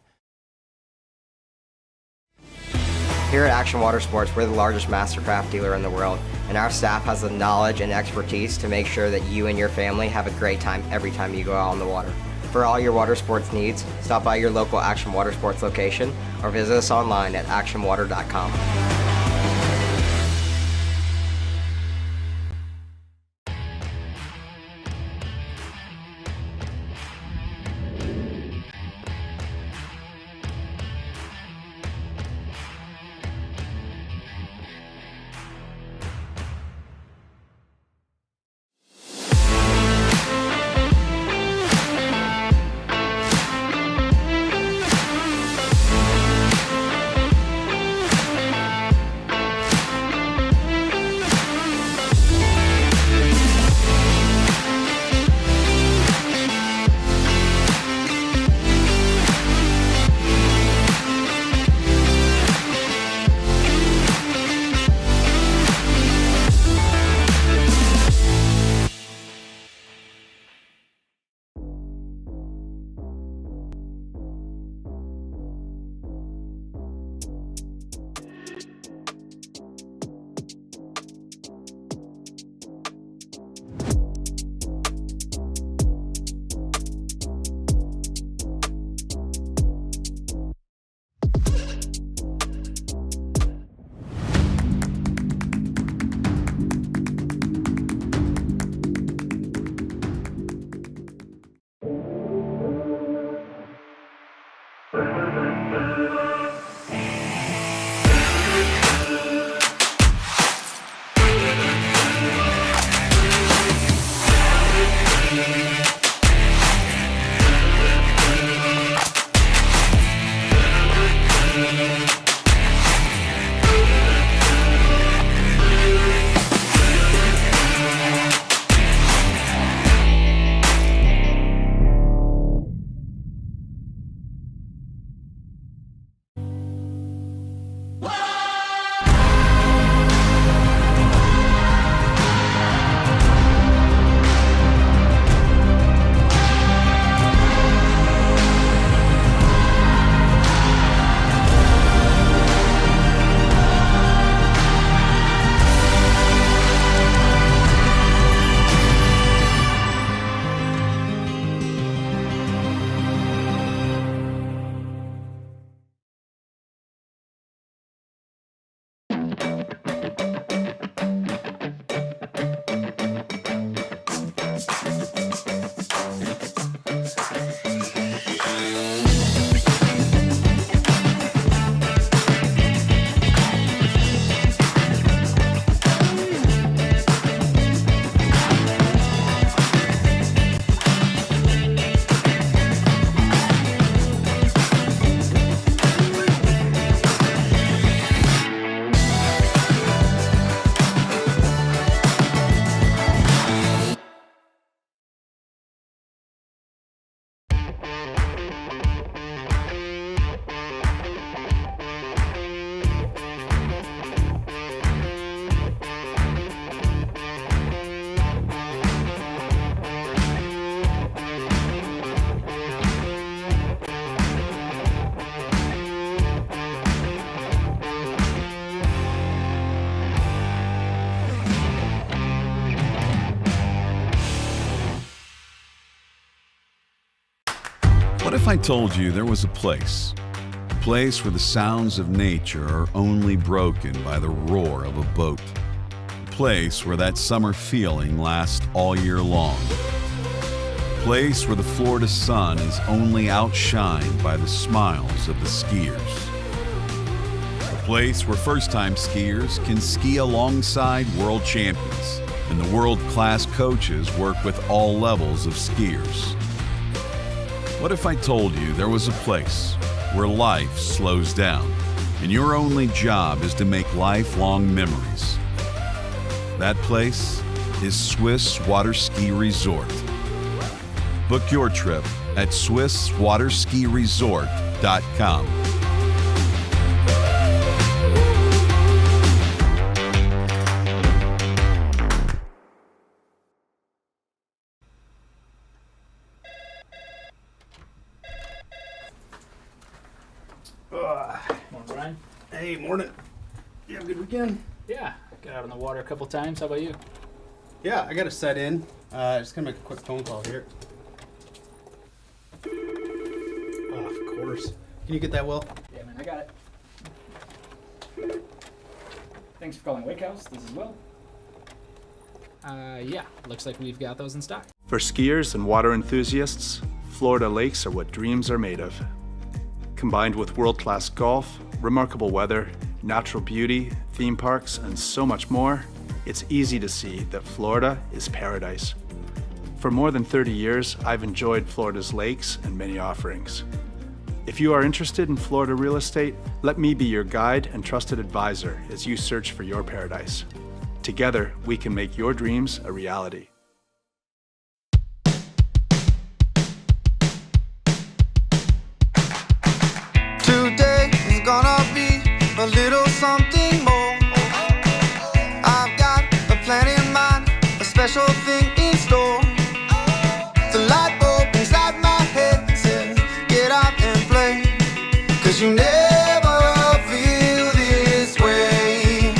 Here at Action Water Sports, we're the largest MasterCraft dealer in the world, and our staff has the knowledge and expertise to make sure that you and your family have a great time every time you go out on the water. For all your water sports needs, stop by your local Action Water Sports location or visit us online at actionwater.com. if I told you there was a place where the sounds of nature are only broken by the roar of a boat? A place where that summer feeling lasts all year long? A place where the Florida sun is only outshined by the smiles of the skiers? A place where first-time skiers can ski alongside world champions and the world-class coaches work with all levels of skiers? What if I told you there was a place where life slows down and your only job is to make lifelong memories? That place is Swiss Waterski Resort. Book your trip at SwissWaterskiResort.com. Morning, Brian. Hey, morning. You have a good weekend? Yeah, got out on the water a couple times. How about you? Yeah, I got to set in. Just gonna make a quick phone call here. Oh, of course. Can you get that, Will? Yeah, man, I got it. Thanks for calling Wake House. This is Will. Yeah, looks like we've got those in stock. For skiers and water enthusiasts, Florida lakes are what dreams are made of. Combined with world-class golf, remarkable weather, natural beauty, theme parks, and so much more, it's easy to see that Florida is paradise. For more than 30 years, I've enjoyed Florida's lakes and many offerings. If you are interested in Florida real estate, let me be your guide and trusted advisor as you search for your paradise. Together, we can make your dreams a reality. Today is gonna be a little something more. I've got a plan in mind, a special thing in store. The light bulb inside my head says, get out and play, 'cause you never feel this way.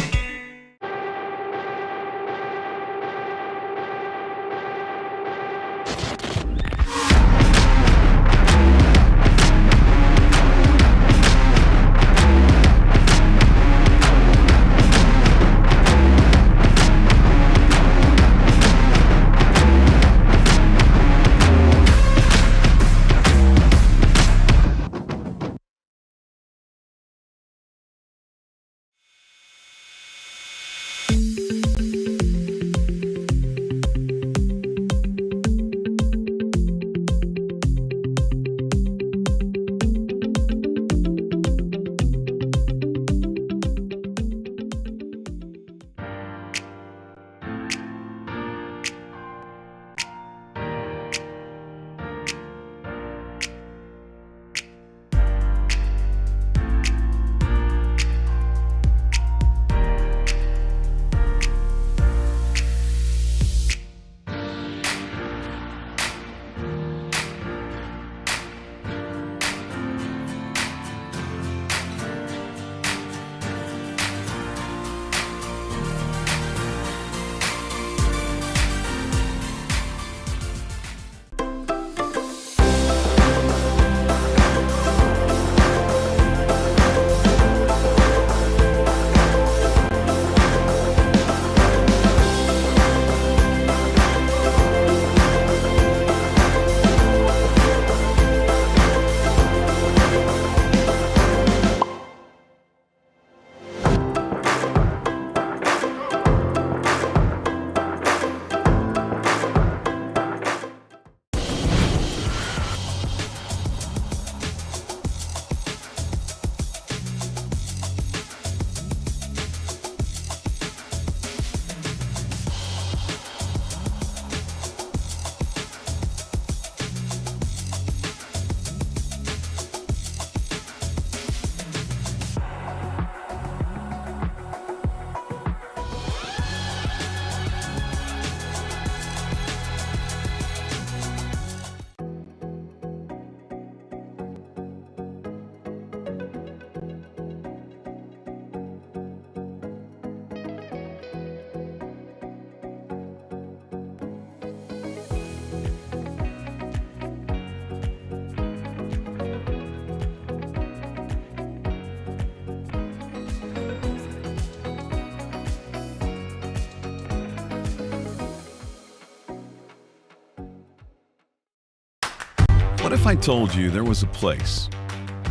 What if I told you there was a place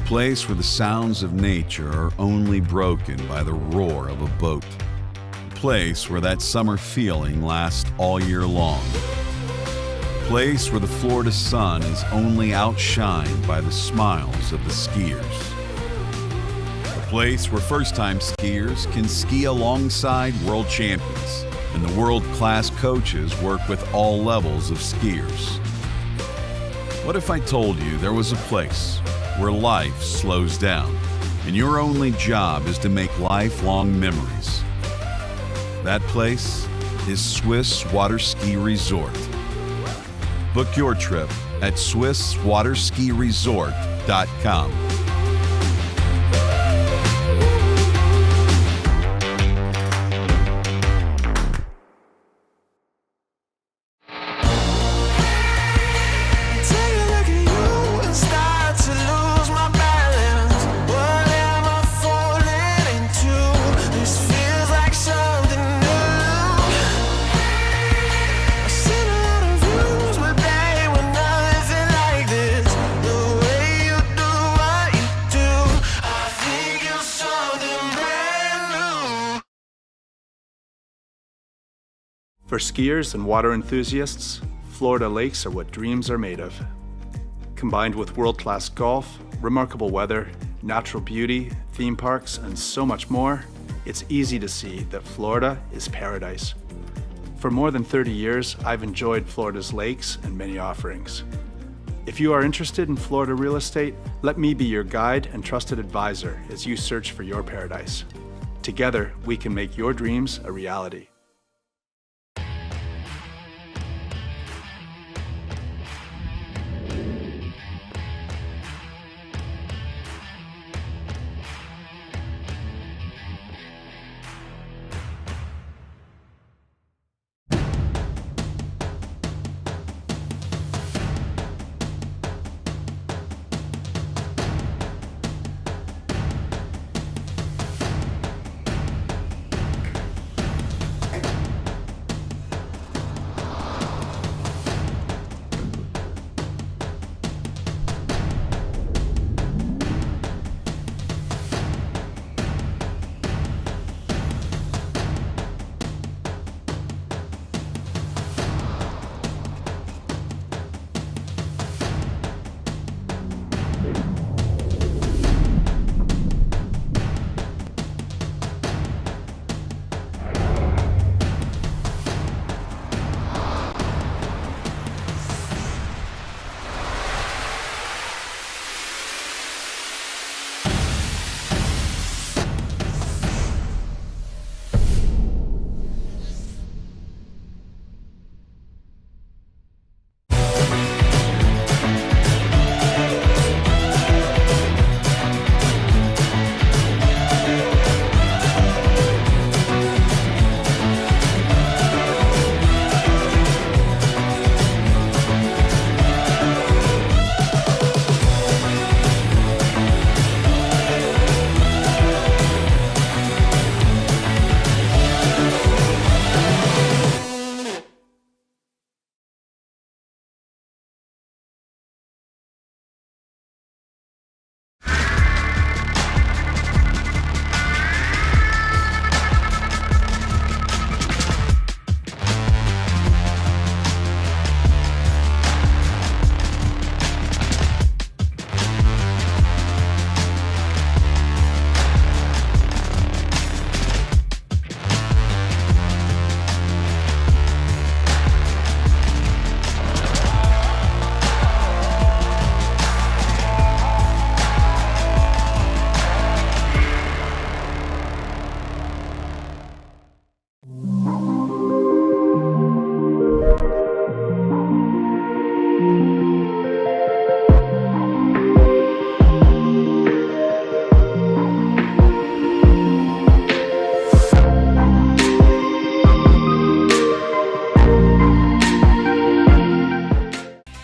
where the sounds of nature are only broken by the roar of a boat? A place where that summer feeling lasts all year long. A place where the Florida sun is only outshined by the smiles of the skiers. A place where first-time skiers can ski alongside world champions, and the world-class coaches work with all levels of skiers. What if I told you there was a place where life slows down and your only job is to make lifelong memories? That place is Swiss Waterski Resort. Book your trip at SwissWaterskiResort.com. For skiers and water enthusiasts, Florida lakes are what dreams are made of. Combined with world-class golf, remarkable weather, natural beauty, theme parks, and so much more, it's easy to see that Florida is paradise. For more than 30 years, I've enjoyed Florida's lakes and many offerings. If you are interested in Florida real estate, let me be your guide and trusted advisor as you search for your paradise. Together, we can make your dreams a reality.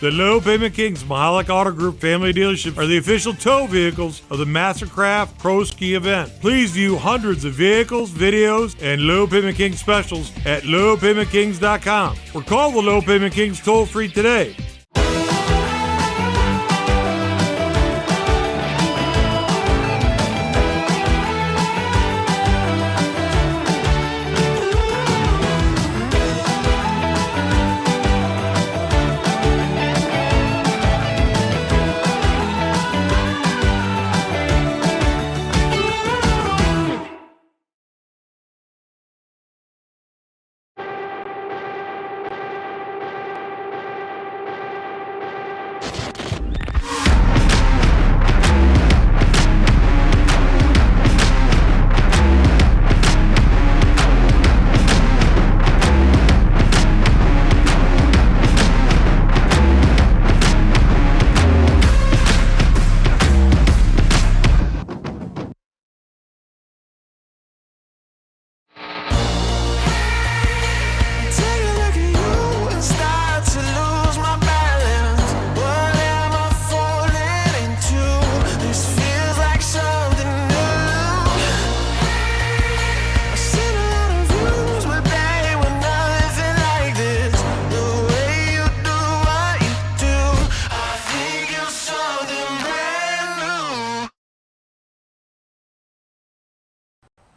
The Low Payment Kings Mahalik Auto Group family dealerships are the official tow vehicles of the MasterCraft Pro Ski event. Please view hundreds of vehicles, videos, and Low Payment Kings specials at lowpaymentkings.com or call the Low Payment Kings toll-free today.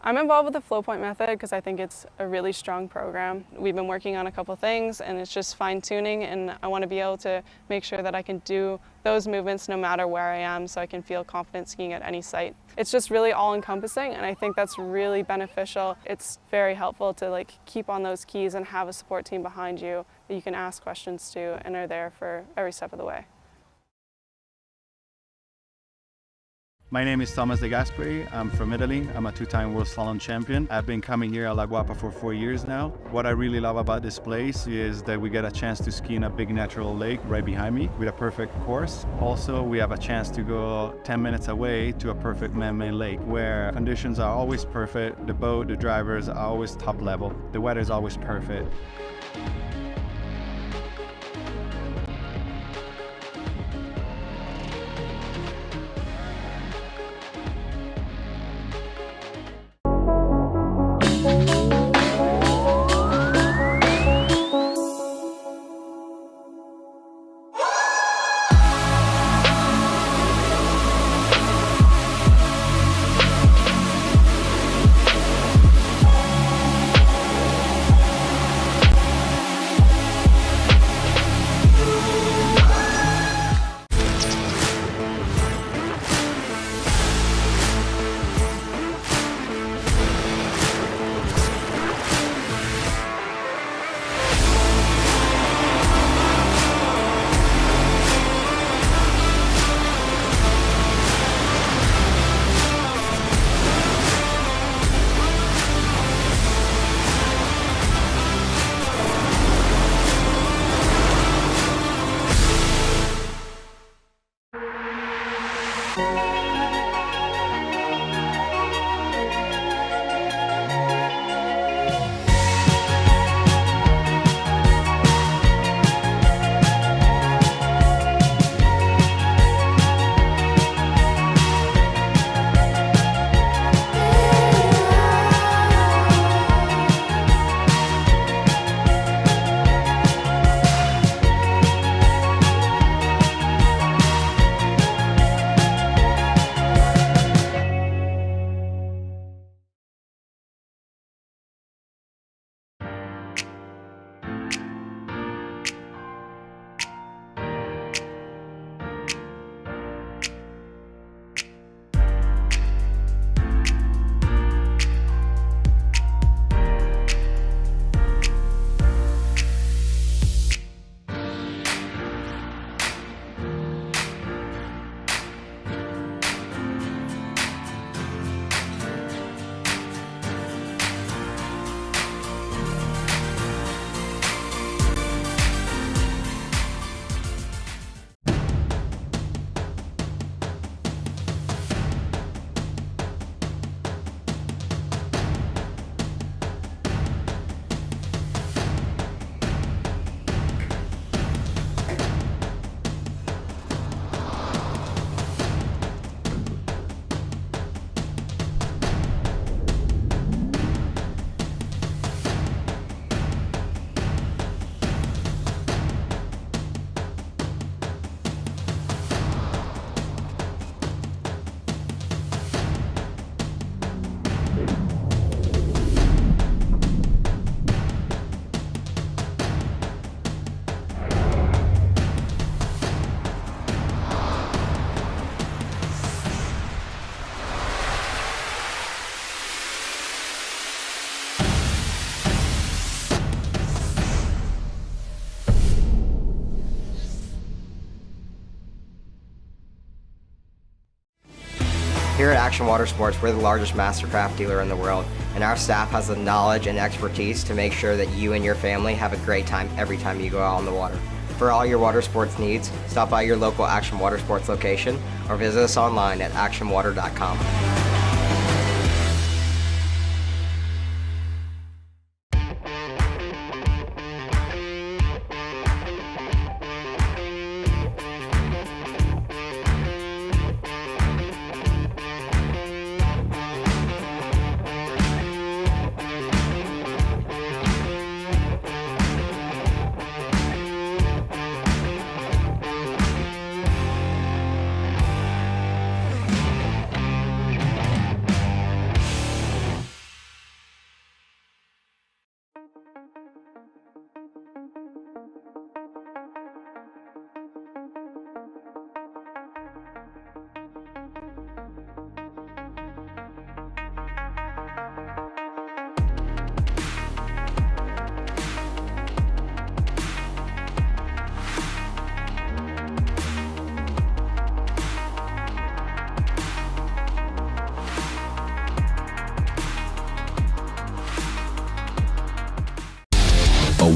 I'm involved with the flow point method because I think it's a really strong program. We've been working on a couple things and it's just fine tuning, and I want to be able to make sure that I can do those movements no matter where I am, so I can feel confident skiing at any site. It's just really all encompassing, and I think that's really beneficial. It's very helpful to keep on those keys and have a support team behind you that you can ask questions to and are there for every step of the way. My name is Thomas De Gasperi. I'm from Italy. I'm a two-time World Slalom champion. I've been coming here at La Guapa for 4 years now. What I really love about this place is that we get a chance to ski in a big natural lake right behind me with a perfect course. Also, we have a chance to go 10 minutes away to a perfect man-made lake where conditions are always perfect. The boat, the drivers are always top level. The weather is always perfect. Here at Action Water Sports, we're the largest MasterCraft dealer in the world, and our staff has the knowledge and expertise to make sure that you and your family have a great time every time you go out on the water. For all your water sports needs, stop by your local Action Water Sports location or visit us online at actionwater.com.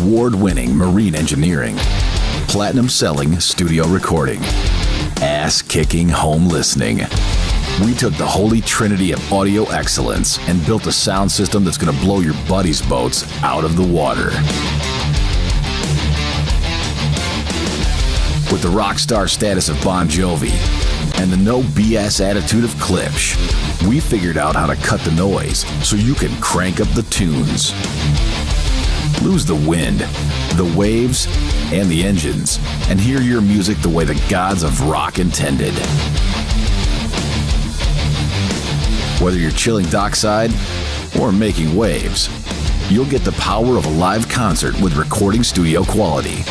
award-winning marine engineering, platinum-selling studio recording, ass-kicking home listening. We took the holy trinity of audio excellence and built a sound system that's going to blow your buddies' boats out of the water. With the rock star status of Bon Jovi and the no BS attitude of Klipsch, we figured out how to cut the noise so you can crank up the tunes. Lose the wind, the waves, and the engines, and hear your music the way the gods of rock intended. Whether you're chilling dockside or making waves, you'll get the power of a live concert with recording studio quality.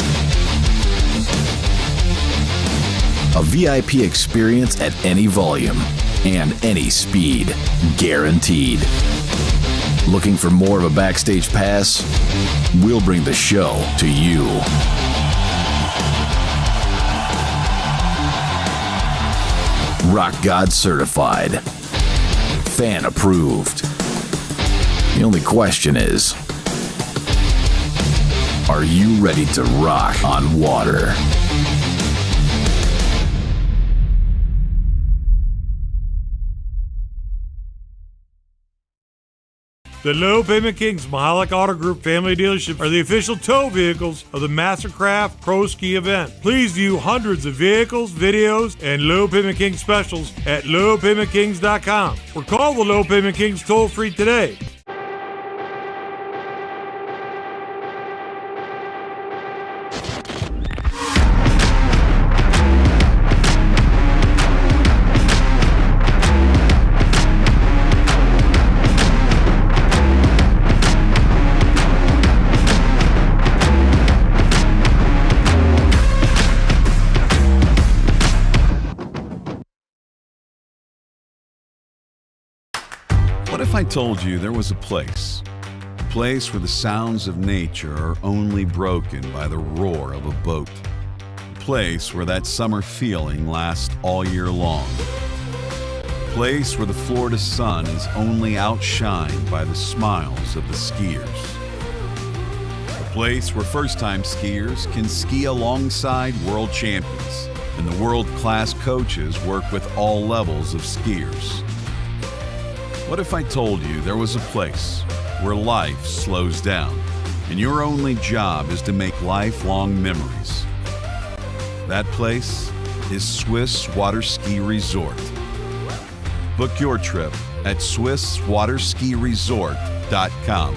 A VIP experience at any volume and any speed, guaranteed. Looking for more of a backstage pass? We'll bring the show to you. Rock God certified. Fan approved. The only question is, are you ready to rock on water? The Low Payment Kings Mahalik Auto Group family dealership are the official tow vehicles of the MasterCraft Pro Ski event. Please view hundreds of vehicles, videos, and Low Payment Kings specials at lowpaymentkings.com or call the Low Payment Kings toll-free today. What if I told you there was a place where the sounds of nature are only broken by the roar of a boat, a place where that summer feeling lasts all year long, a place where the Florida sun is only outshined by the smiles of the skiers, a place where first-time skiers can ski alongside world champions and the world-class coaches work with all levels of skiers. What if I told you there was a place where life slows down and your only job is to make lifelong memories? That place is Swiss Waterski Resort. Book your trip at SwissWaterskiResort.com.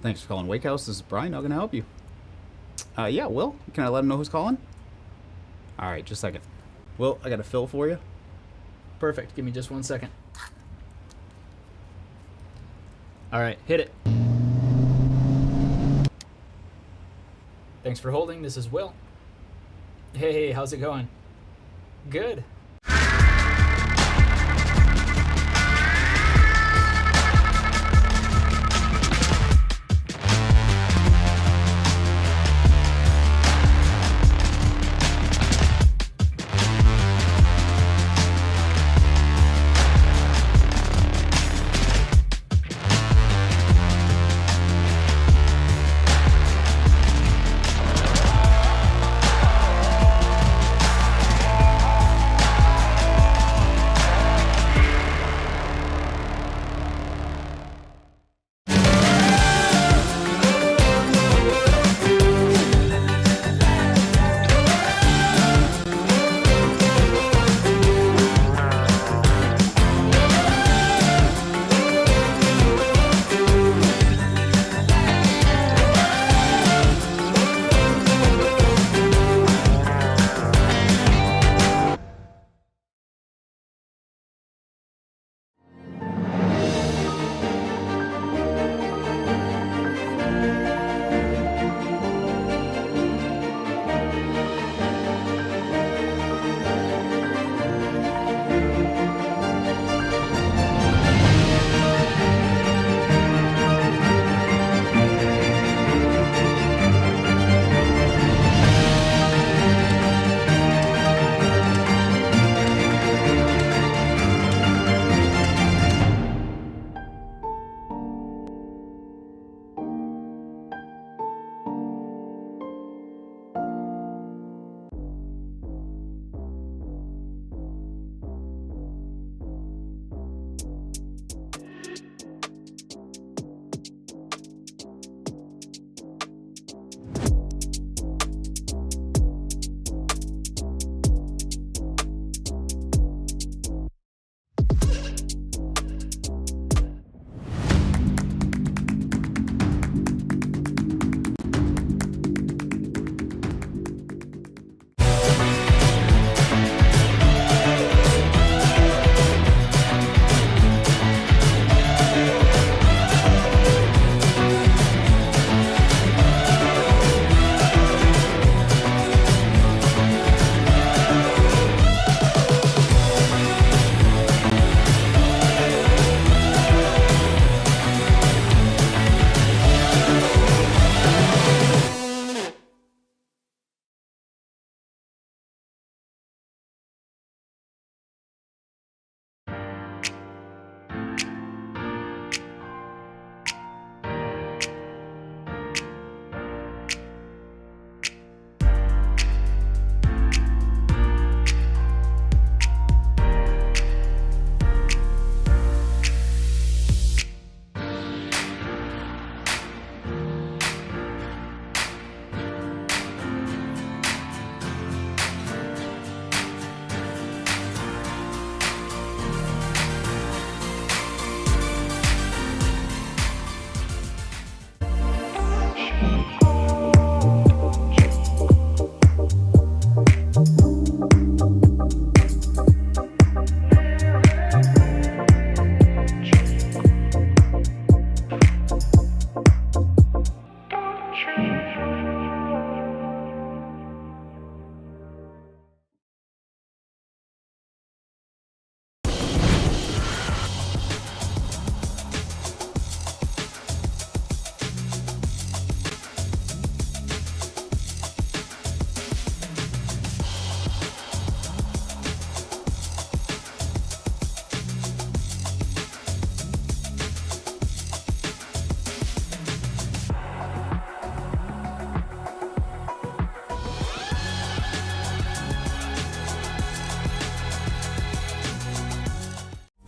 Thanks for calling Wake House. This is Brian. How can I help you? Yeah, Will. Can I let him know who's calling? All right, just a second. Will, I got a fill for you. Perfect. Give me just 1 second. All right, hit it. Thanks for holding. This is Will. Hey, how's it going? Good.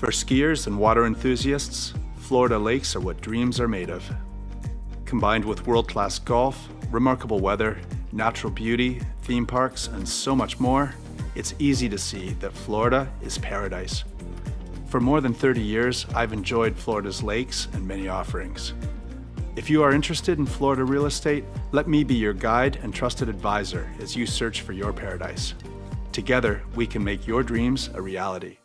For skiers and water enthusiasts, Florida lakes are what dreams are made of. Combined with world-class golf, remarkable weather, natural beauty, theme parks, and so much more, it's easy to see that Florida is paradise. For more than 30 years, I've enjoyed Florida's lakes and many offerings. If you are interested in Florida real estate, let me be your guide and trusted advisor as you search for your paradise. Together, we can make your dreams a reality.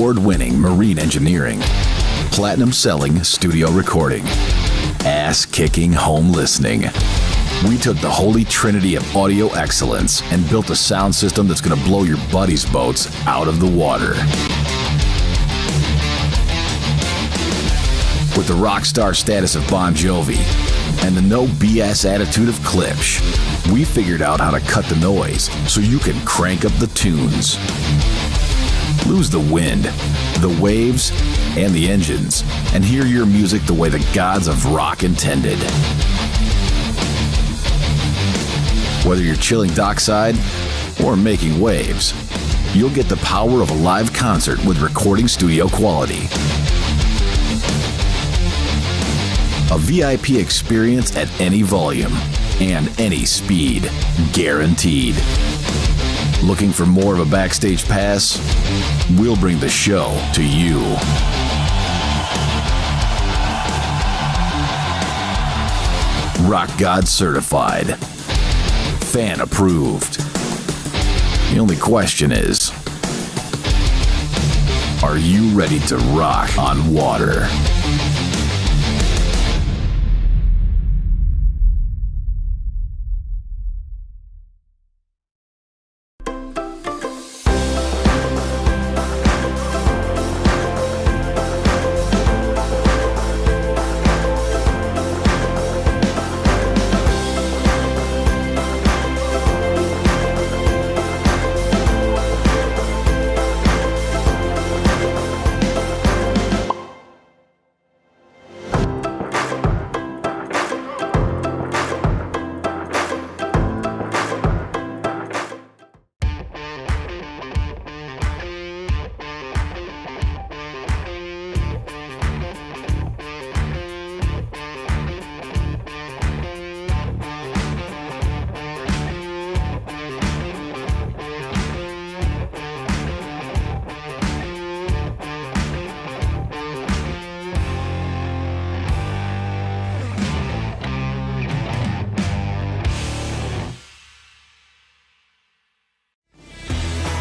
award-winning marine engineering, platinum-selling studio recording, ass-kicking home listening. We took the holy trinity of audio excellence and built a sound system that's going to blow your buddies' boats out of the water. With the rock star status of Bon Jovi and the no BS attitude of Klipsch, we figured out how to cut the noise so you can crank up the tunes. Lose the wind, the waves, and the engines, and hear your music the way the gods of rock intended. Whether you're chilling dockside or making waves, you'll get the power of a live concert with recording studio quality. A VIP experience at any volume and any speed, guaranteed. Looking for more of a backstage pass? We'll bring the show to you. Rock God certified. Fan approved. The only question is, are you ready to rock on water?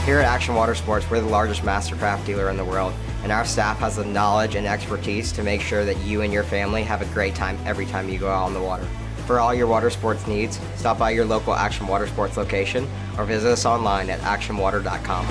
Here at Action Water Sports, we're the largest MasterCraft dealer in the world, and our staff has the knowledge and expertise to make sure that you and your family have a great time every time you go out on the water. For all your water sports needs, stop by your local Action Water Sports location or visit us online at actionwater.com.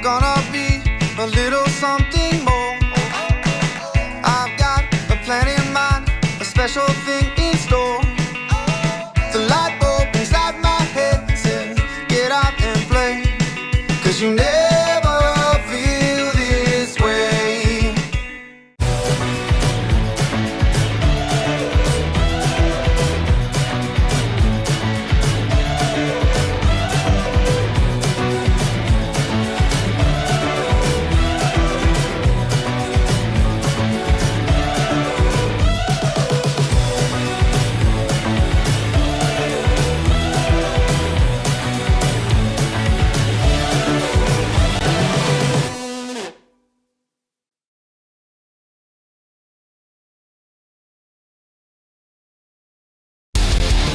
Gonna be a little something more. I've got a plan in mind, a special thing in store. The light bulb inside my head says, get out and play, 'cause you never feel this way.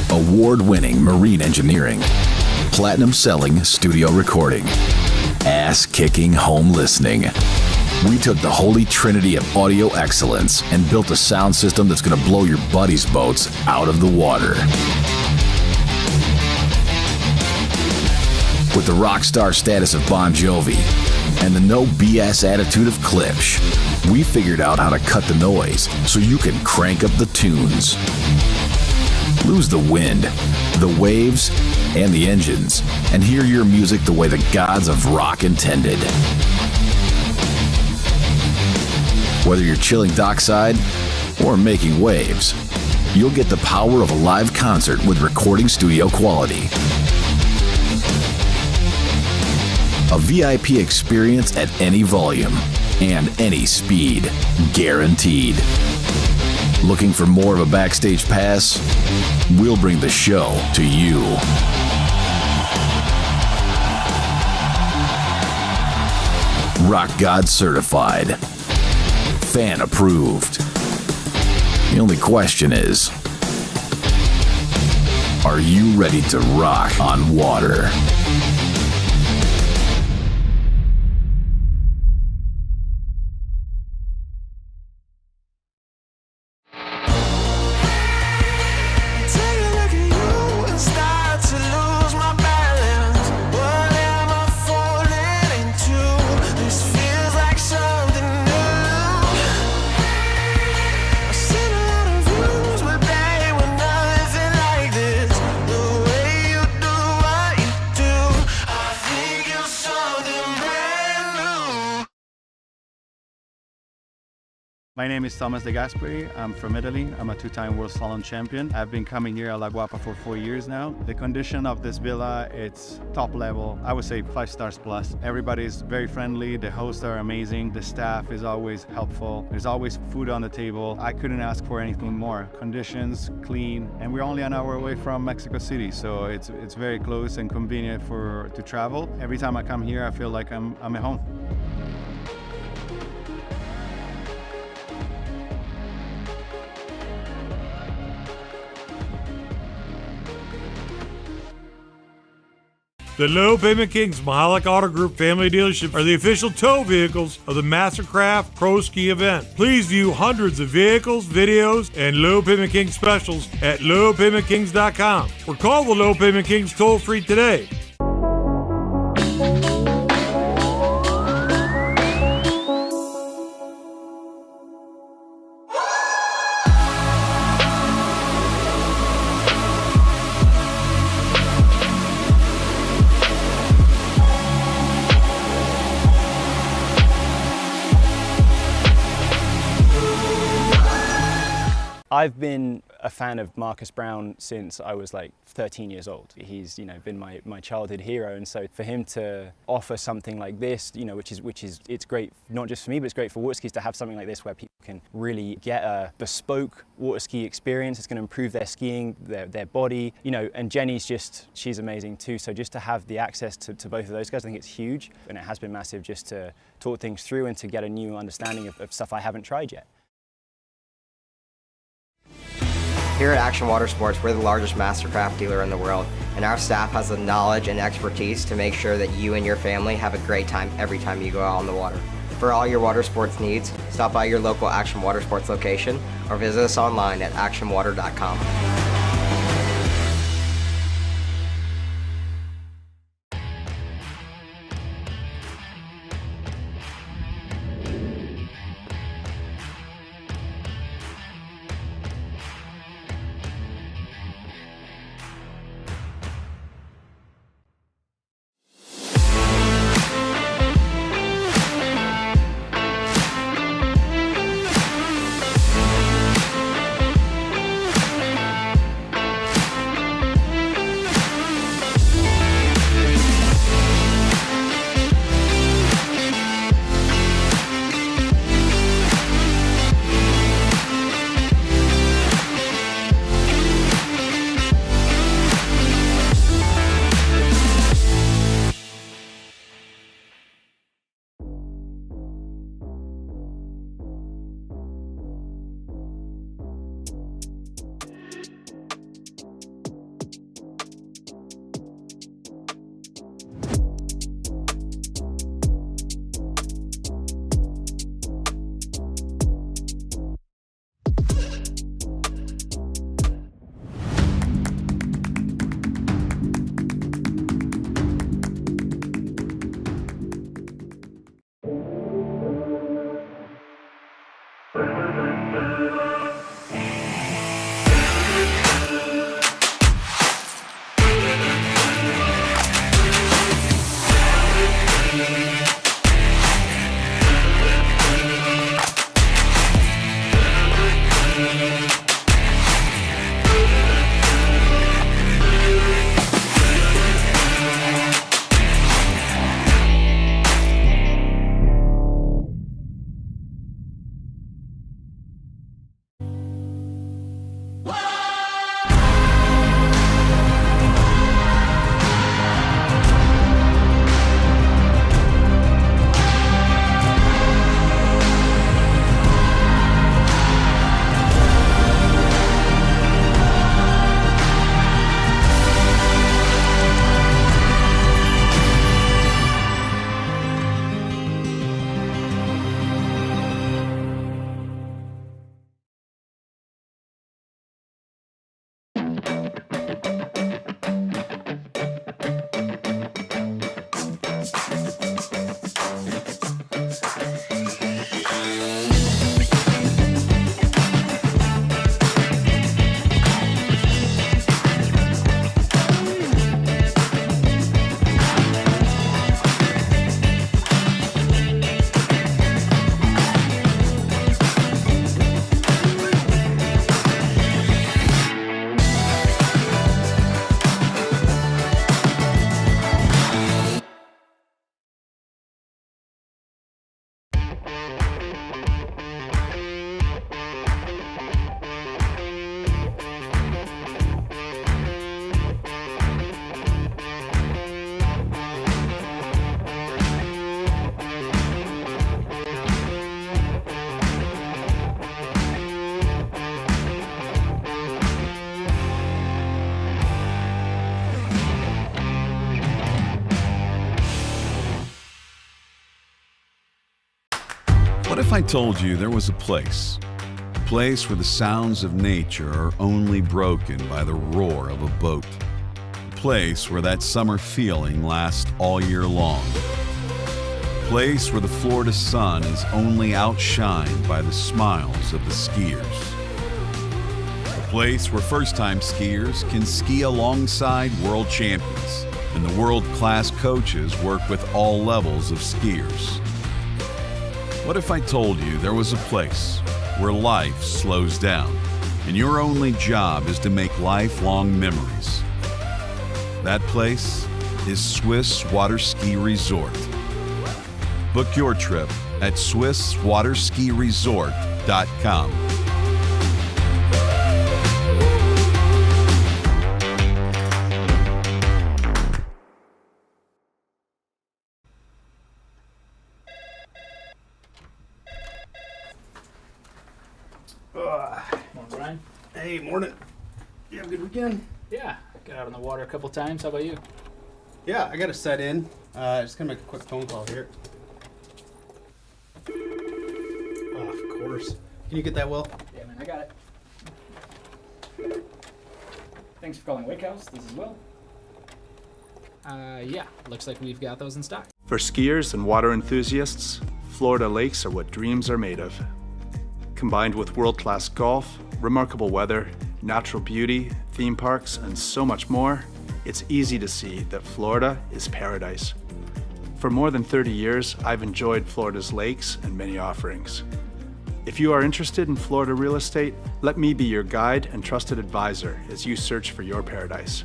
Award-winning marine engineering, platinum-selling studio recording, ass-kicking home listening. We took the holy trinity of audio excellence and built a sound system that's going to blow your buddies' boats out of the water. With the rock star status of Bon Jovi and the no BS attitude of Klipsch, we figured out how to cut the noise so you can crank up the tunes. Lose the wind, the waves, and the engines, and hear your music the way the gods of rock intended. Whether you're chilling dockside or making waves, you'll get the power of a live concert with recording studio quality. A VIP experience at any volume and any speed, guaranteed. Looking for more of a backstage pass? We'll bring the show to you. Rock God certified. Fan approved. The only question is, are you ready to rock on water? My name is Thomas De Gasperi. I'm from Italy. I'm a two-time World Slalom champion. I've been coming here at La Guapa for 4 years now. The condition of this villa, it's top level. I would say 5 stars plus. Everybody is very friendly. The hosts are amazing. The staff is always helpful. There's always food on the table. I couldn't ask for anything more. Conditions, clean, and we're only an hour away from Mexico City, so it's very close and convenient to travel. Every time I come here, I feel like I'm at home. The Low Payment Kings Mahalik Auto Group family dealership are the official tow vehicles of the MasterCraft Pro Ski event. Please view hundreds of vehicles, videos, and Low Payment Kings specials at lowpaymentkings.com or call the Low Payment Kings toll-free today. I've been a fan of Marcus Brown since I was like 13 years old. He's, been my childhood hero, and so for him to offer something like this, which is it's great not just for me, but it's great for water skis to have something like this where people can really get a bespoke water ski experience. It's going to improve their skiing, their body, and Jenny's she's amazing too. So just to have the access to both of those guys, I think it's huge, and it has been massive just to talk things through and to get a new understanding of stuff I haven't tried yet. Here at Action Water Sports, we're the largest MasterCraft dealer in the world, and our staff has the knowledge and expertise to make sure that you and your family have a great time every time you go out on the water. For all your water sports needs, stop by your local Action Water Sports location or visit us online at actionwater.com. if I told you there was a place where the sounds of nature are only broken by the roar of a boat? A place where that summer feeling lasts all year long. A place where the Florida sun is only outshined by the smiles of the skiers. A place where first-time skiers can ski alongside world champions, and the world-class coaches work with all levels of skiers. What if I told you there was a place where life slows down and your only job is to make lifelong memories? That place is Swiss Waterski Resort. Book your trip at SwissWaterskiResort.com. Morning, Brian. Hey, morning. You have a good weekend? Yeah, got out on the water a couple times. How about you? Yeah, I got to set in. Just gonna make a quick phone call here. Oh, of course. Can you get that, Will? Yeah, man, I got it. Thanks for calling Wake House. This is Will. Yeah, looks like we've got those in stock. For skiers and water enthusiasts, Florida lakes are what dreams are made of. Combined with world-class golf, remarkable weather, natural beauty, theme parks, and so much more, it's easy to see that Florida is paradise. For more than 30 years, I've enjoyed Florida's lakes and many offerings. If you are interested in Florida real estate, let me be your guide and trusted advisor as you search for your paradise.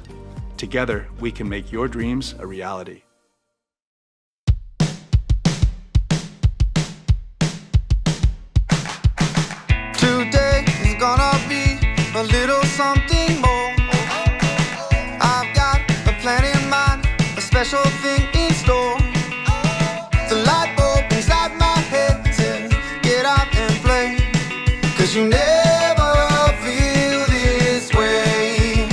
Together, we can make your dreams a reality. Today is gonna be a little something more. I've got a plan in mind, a special thing in store. The light bulb inside my head says, get out and play, 'cause you never feel this way.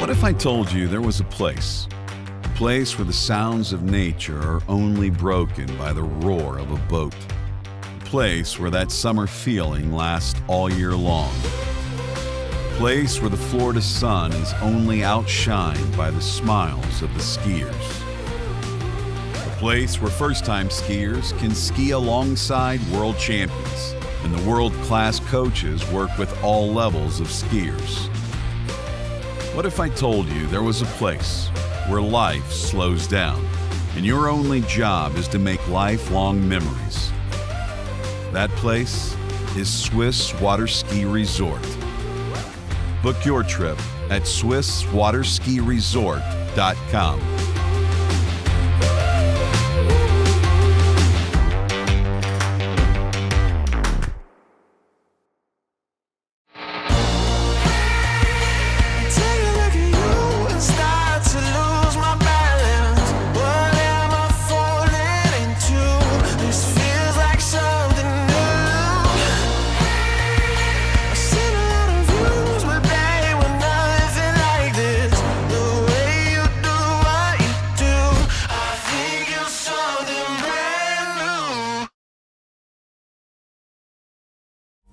What if I told you there was a place where the sounds of nature are only broken by the roar of a boat? A place where that summer feeling lasts all year long. A place where the Florida sun is only outshined by the smiles of the skiers. A place where first-time skiers can ski alongside world champions, and the world-class coaches work with all levels of skiers. What if I told you there was a place where life slows down and your only job is to make lifelong memories? That place is Swiss Waterski Resort. Book your trip at SwissWaterskiResort.com.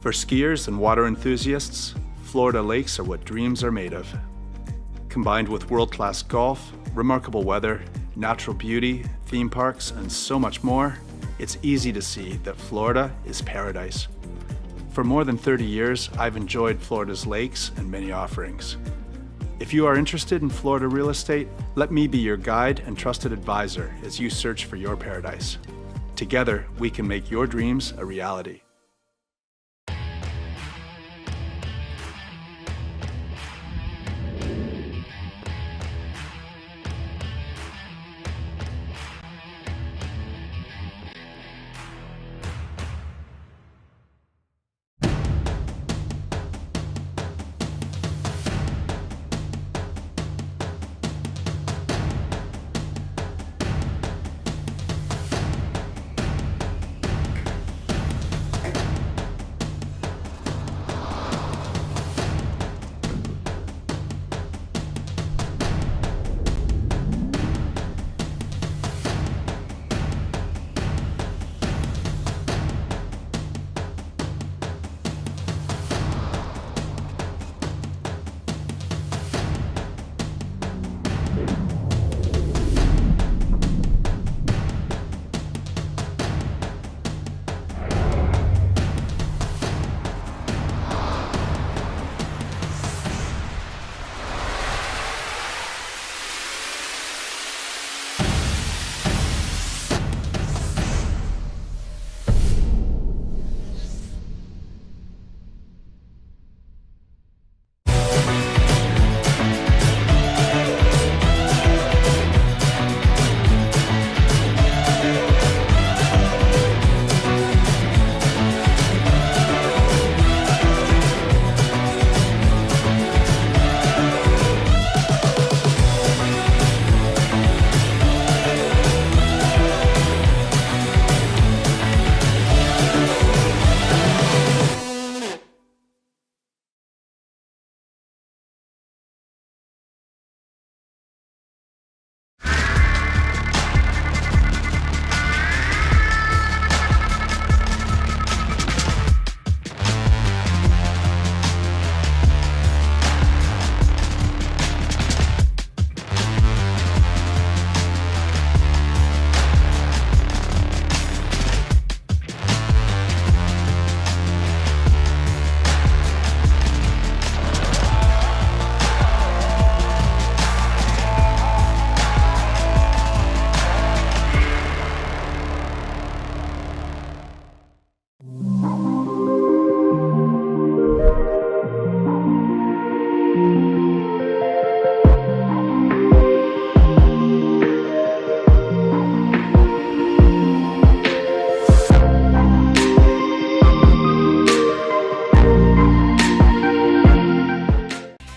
For skiers and water enthusiasts, Florida lakes are what dreams are made of. Combined with world-class golf, remarkable weather, natural beauty, theme parks, and so much more, it's easy to see that Florida is paradise. For more than 30 years, I've enjoyed Florida's lakes and many offerings. If you are interested in Florida real estate, let me be your guide and trusted advisor as you search for your paradise. Together, we can make your dreams a reality.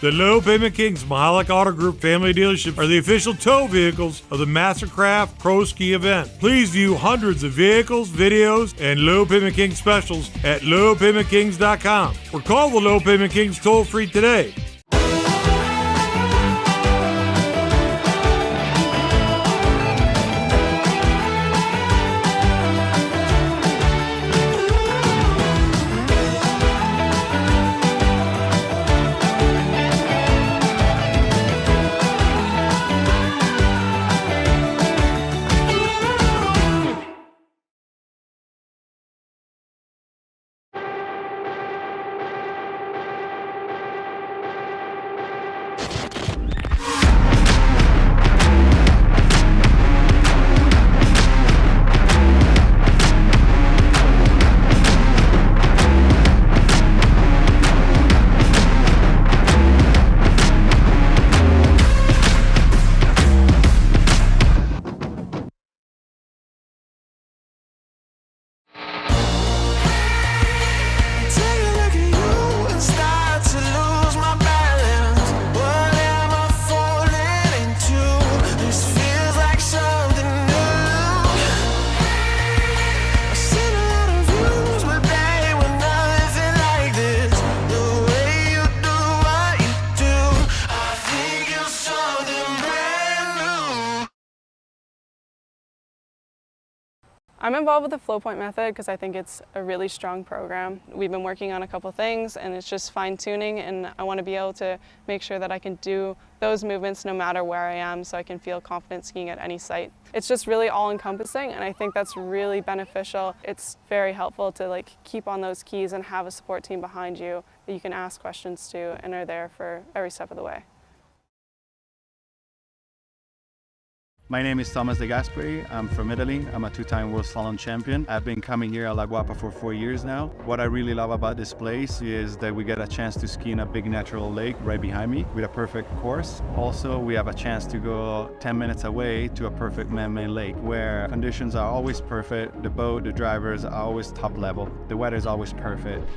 The Low Payment Kings Mahalik Auto Group family dealership are the official tow vehicles of the MasterCraft Pro Ski event. Please view hundreds of vehicles, videos, and Low Payment Kings specials at lowpaymentkings.com or call the Low Payment Kings toll-free today. I'm involved with the flow point method because I think it's a really strong program. We've been working on a couple things and it's just fine tuning, and I want to be able to make sure that I can do those movements no matter where I am, so I can feel confident skiing at any site. It's just really all encompassing, and I think that's really beneficial. It's very helpful to keep on those keys and have a support team behind you that you can ask questions to and are there for every step of the way. My name is Thomas De Gasperi. I'm from Italy. I'm a two-time World Slalom champion. I've been coming here at La Guapa for 4 years now. What I really love about this place is that we get a chance to ski in a big natural lake right behind me with a perfect course. Also, we have a chance to go 10 minutes away to a perfect man-made lake where conditions are always perfect. The boat, the drivers are always top level. The weather is always perfect.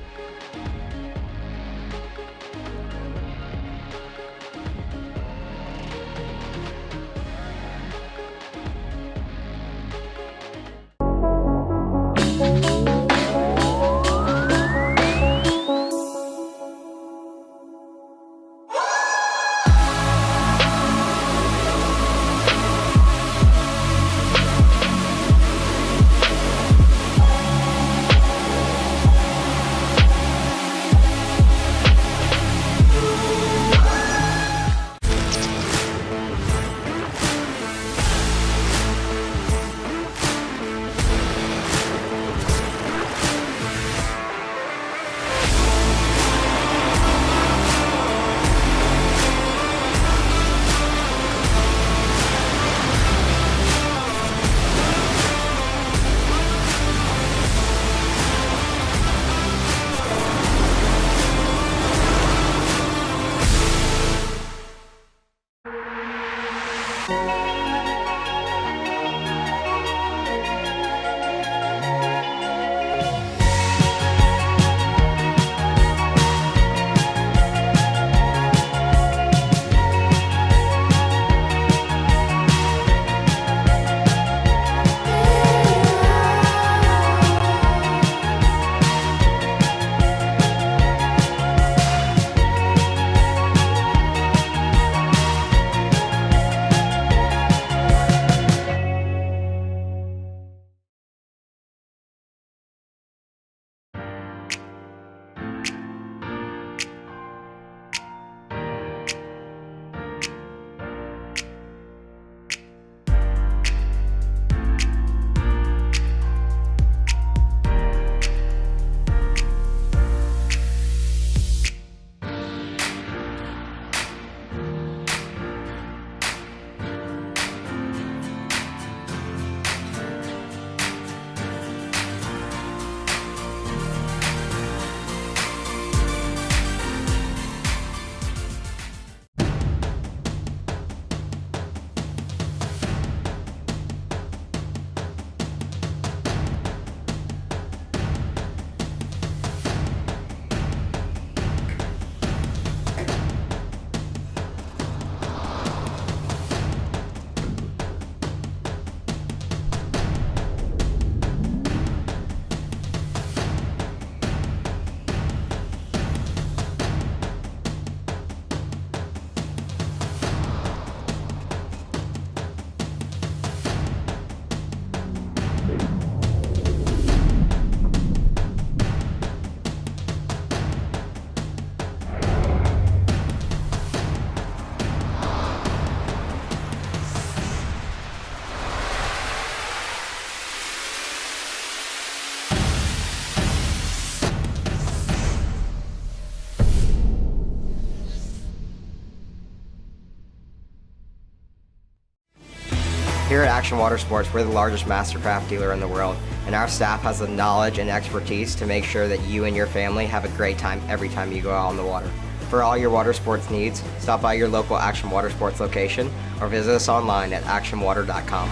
Here at Action Water Sports, we're the largest MasterCraft dealer in the world, and our staff has the knowledge and expertise to make sure that you and your family have a great time every time you go out on the water. For all your water sports needs, stop by your local Action Water Sports location or visit us online at actionwater.com.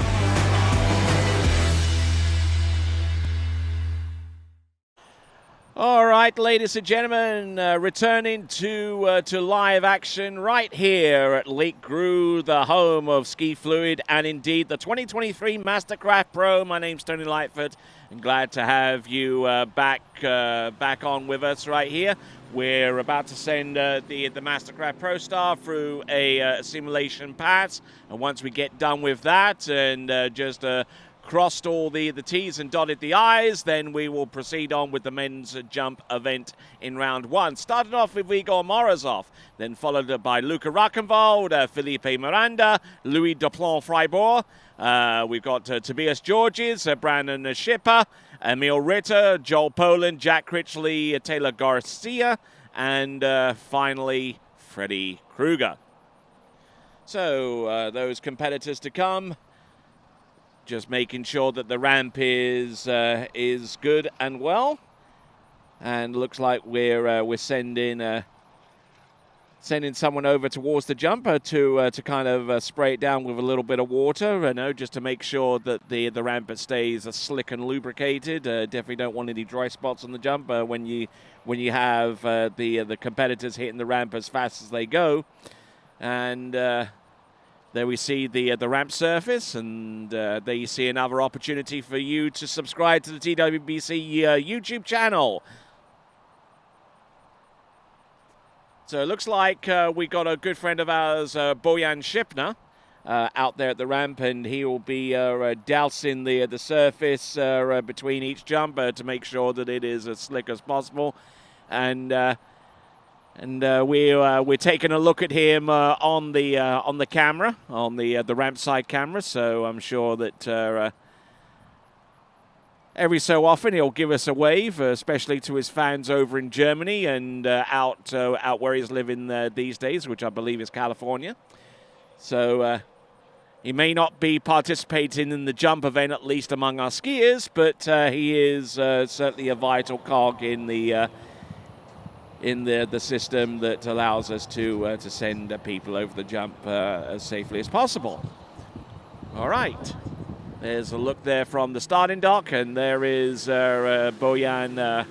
All right, ladies and gentlemen, returning to live action right here at Lake Gru, the home of Ski Fluid and indeed the 2023 MasterCraft Pro. My name's Tony Lightfoot, and glad to have you back on with us right here. We're about to send the MasterCraft Pro Star through a simulation pass, and once we get done with that and just crossed all the T's and dotted the I's, then we will proceed on with the men's jump event in round 1. Started off with Igor Morozov, then followed by Luca Rackenwald, Felipe Miranda, Louis Duplon-Fribourg. We've got Tobias Georges, Brandon Schipper, Emil Ritter, Joel Poland, Jack Critchley, Taylor Garcia, and finally Freddie Kruger. So those competitors to come. Just making sure that the ramp is good and well, and looks like we're sending someone over towards the jumper to kind of spray it down with a little bit of water, just to make sure that the ramp stays slick and lubricated. Definitely don't want any dry spots on the jumper when you have the competitors hitting the ramp as fast as they go, and. There we see the ramp surface, and there you see another opportunity for you to subscribe to the TWBC YouTube channel. So it looks like we got a good friend of ours, Bojan Šipner, out there at the ramp, and he will be dousing the surface between each jump to make sure that it is as slick as possible. And we're taking a look at him on the camera, on the ramp side camera. So I'm sure that every so often he'll give us a wave, especially to his fans over in Germany and out where he's living these days, which I believe is California. So he may not be participating in the jump event, at least among our skiers, but he is certainly a vital cog in the system that allows us to send people over the jump as safely as possible. All right, there's a look there from the starting dock, and there is Bojan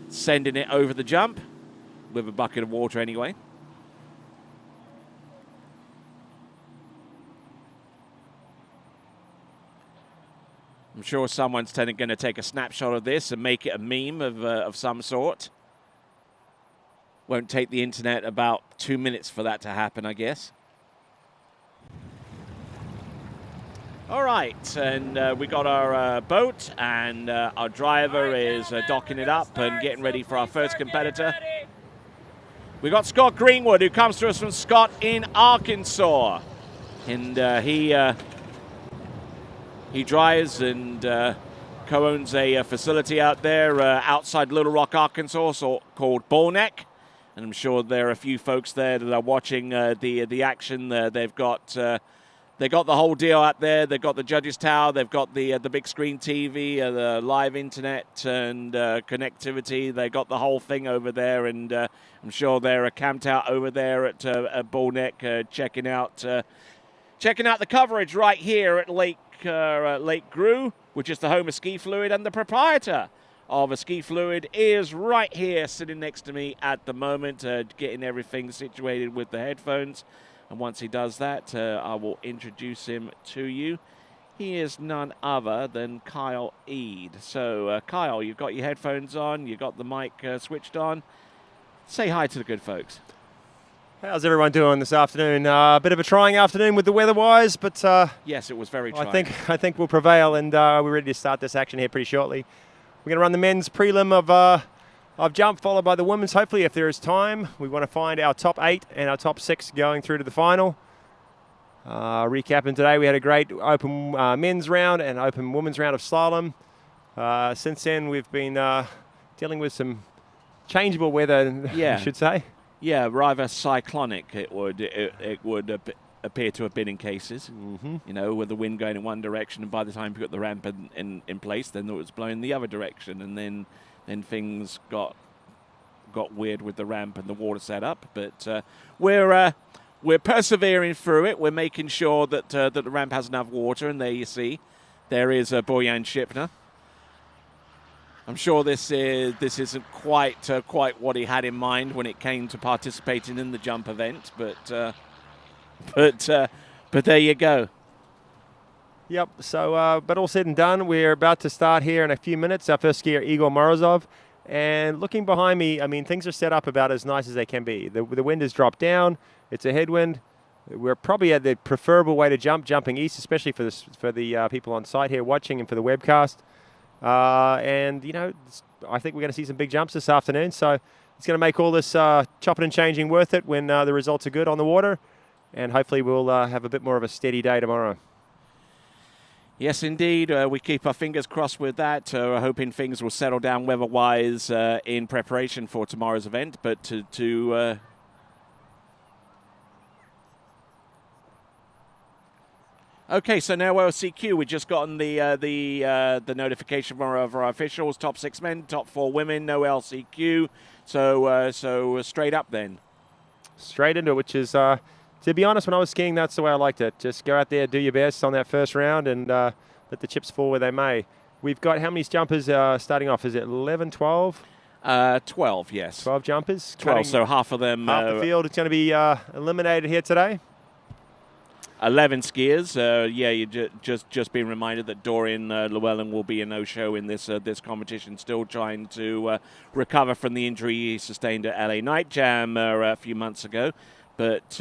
sending it over the jump with a bucket of water anyway. I'm sure someone's going to take a snapshot of this and make it a meme of some sort. Won't take the internet about 2 minutes for that to happen, I guess. All right, and we got our boat, and our driver is docking it up and getting ready for our first competitor. We got Scott Greenwood, who comes to us from Scott in Arkansas, and he drives and co-owns a facility out there outside Little Rock, Arkansas, called Bullneck. And I'm sure there are a few folks there that are watching the action. They've got the whole deal out there. They've got the judges' tower. They've got the big screen TV, the live internet and connectivity. They got the whole thing over there, and I'm sure they're camped out over there at Bullneck, checking out the coverage right here at Lake Grue, which is the home of Ski Fluid, and the proprietor of Ski Fluid is right here sitting next to me at the moment, getting everything situated with the headphones. And once he does that, I will introduce him to you. He is none other than Kyle Eade. So Kyle, you've got your headphones on, you've got the mic switched on. Say hi to the good folks. How's everyone doing this afternoon? A bit of a trying afternoon with the weather-wise, but yes, it was very trying. I think we'll prevail, and we're ready to start this action here pretty shortly. We're going to run the men's prelim of jump, followed by the women's. Hopefully, if there is time, we want to find our top 8 and our top 6 going through to the final. Recapping today, we had a great open men's round and open women's round of slalom. Since then, we've been dealing with some changeable weather, I should say. Yeah, rather cyclonic it would appear to have been in cases. With the wind going in one direction, and by the time you got the ramp in place, then it was blowing the other direction, and then things got weird with the ramp and the water setup. But we're persevering through it. We're making sure that the ramp has enough water, and there you see, there is Bojan Šipner. I'm sure this isn't quite what he had in mind when it came to participating in the jump event, but there you go. Yep. So, but all said and done, we're about to start here in a few minutes. Our first skier, Igor Morozov, and looking behind me, I mean, things are set up about as nice as they can be. The wind has dropped down. It's a headwind. we're probably at the preferable way to jump, jumping east, especially for the people on site here watching and for the webcast. And, you know, I think we're going to see some big jumps this afternoon. So it's going to make all this chopping and changing worth it when the results are good on the water. And hopefully we'll have a bit more of a steady day tomorrow. Yes, indeed. We keep our fingers crossed with that. We're hoping things will settle down weather-wise in preparation for tomorrow's event. But okay, so now we'll CQ. We've just gotten the notification from our officials. Top 6 men, top 4 women, no LCQ. So straight up then. Straight into it, which is, to be honest, when I was skiing, that's the way I liked it. Just go out there, do your best on that first round, and let the chips fall where they may. We've got how many jumpers starting off? Is it 11, 12? 12, yes. 12 jumpers. 12, so half of them. Half the field is going to be eliminated here today. 11 skiers. Yeah, you just been reminded that Dorian Llewellyn will be a no-show in this competition, still trying to recover from the injury he sustained at LA Night Jam a few months ago. But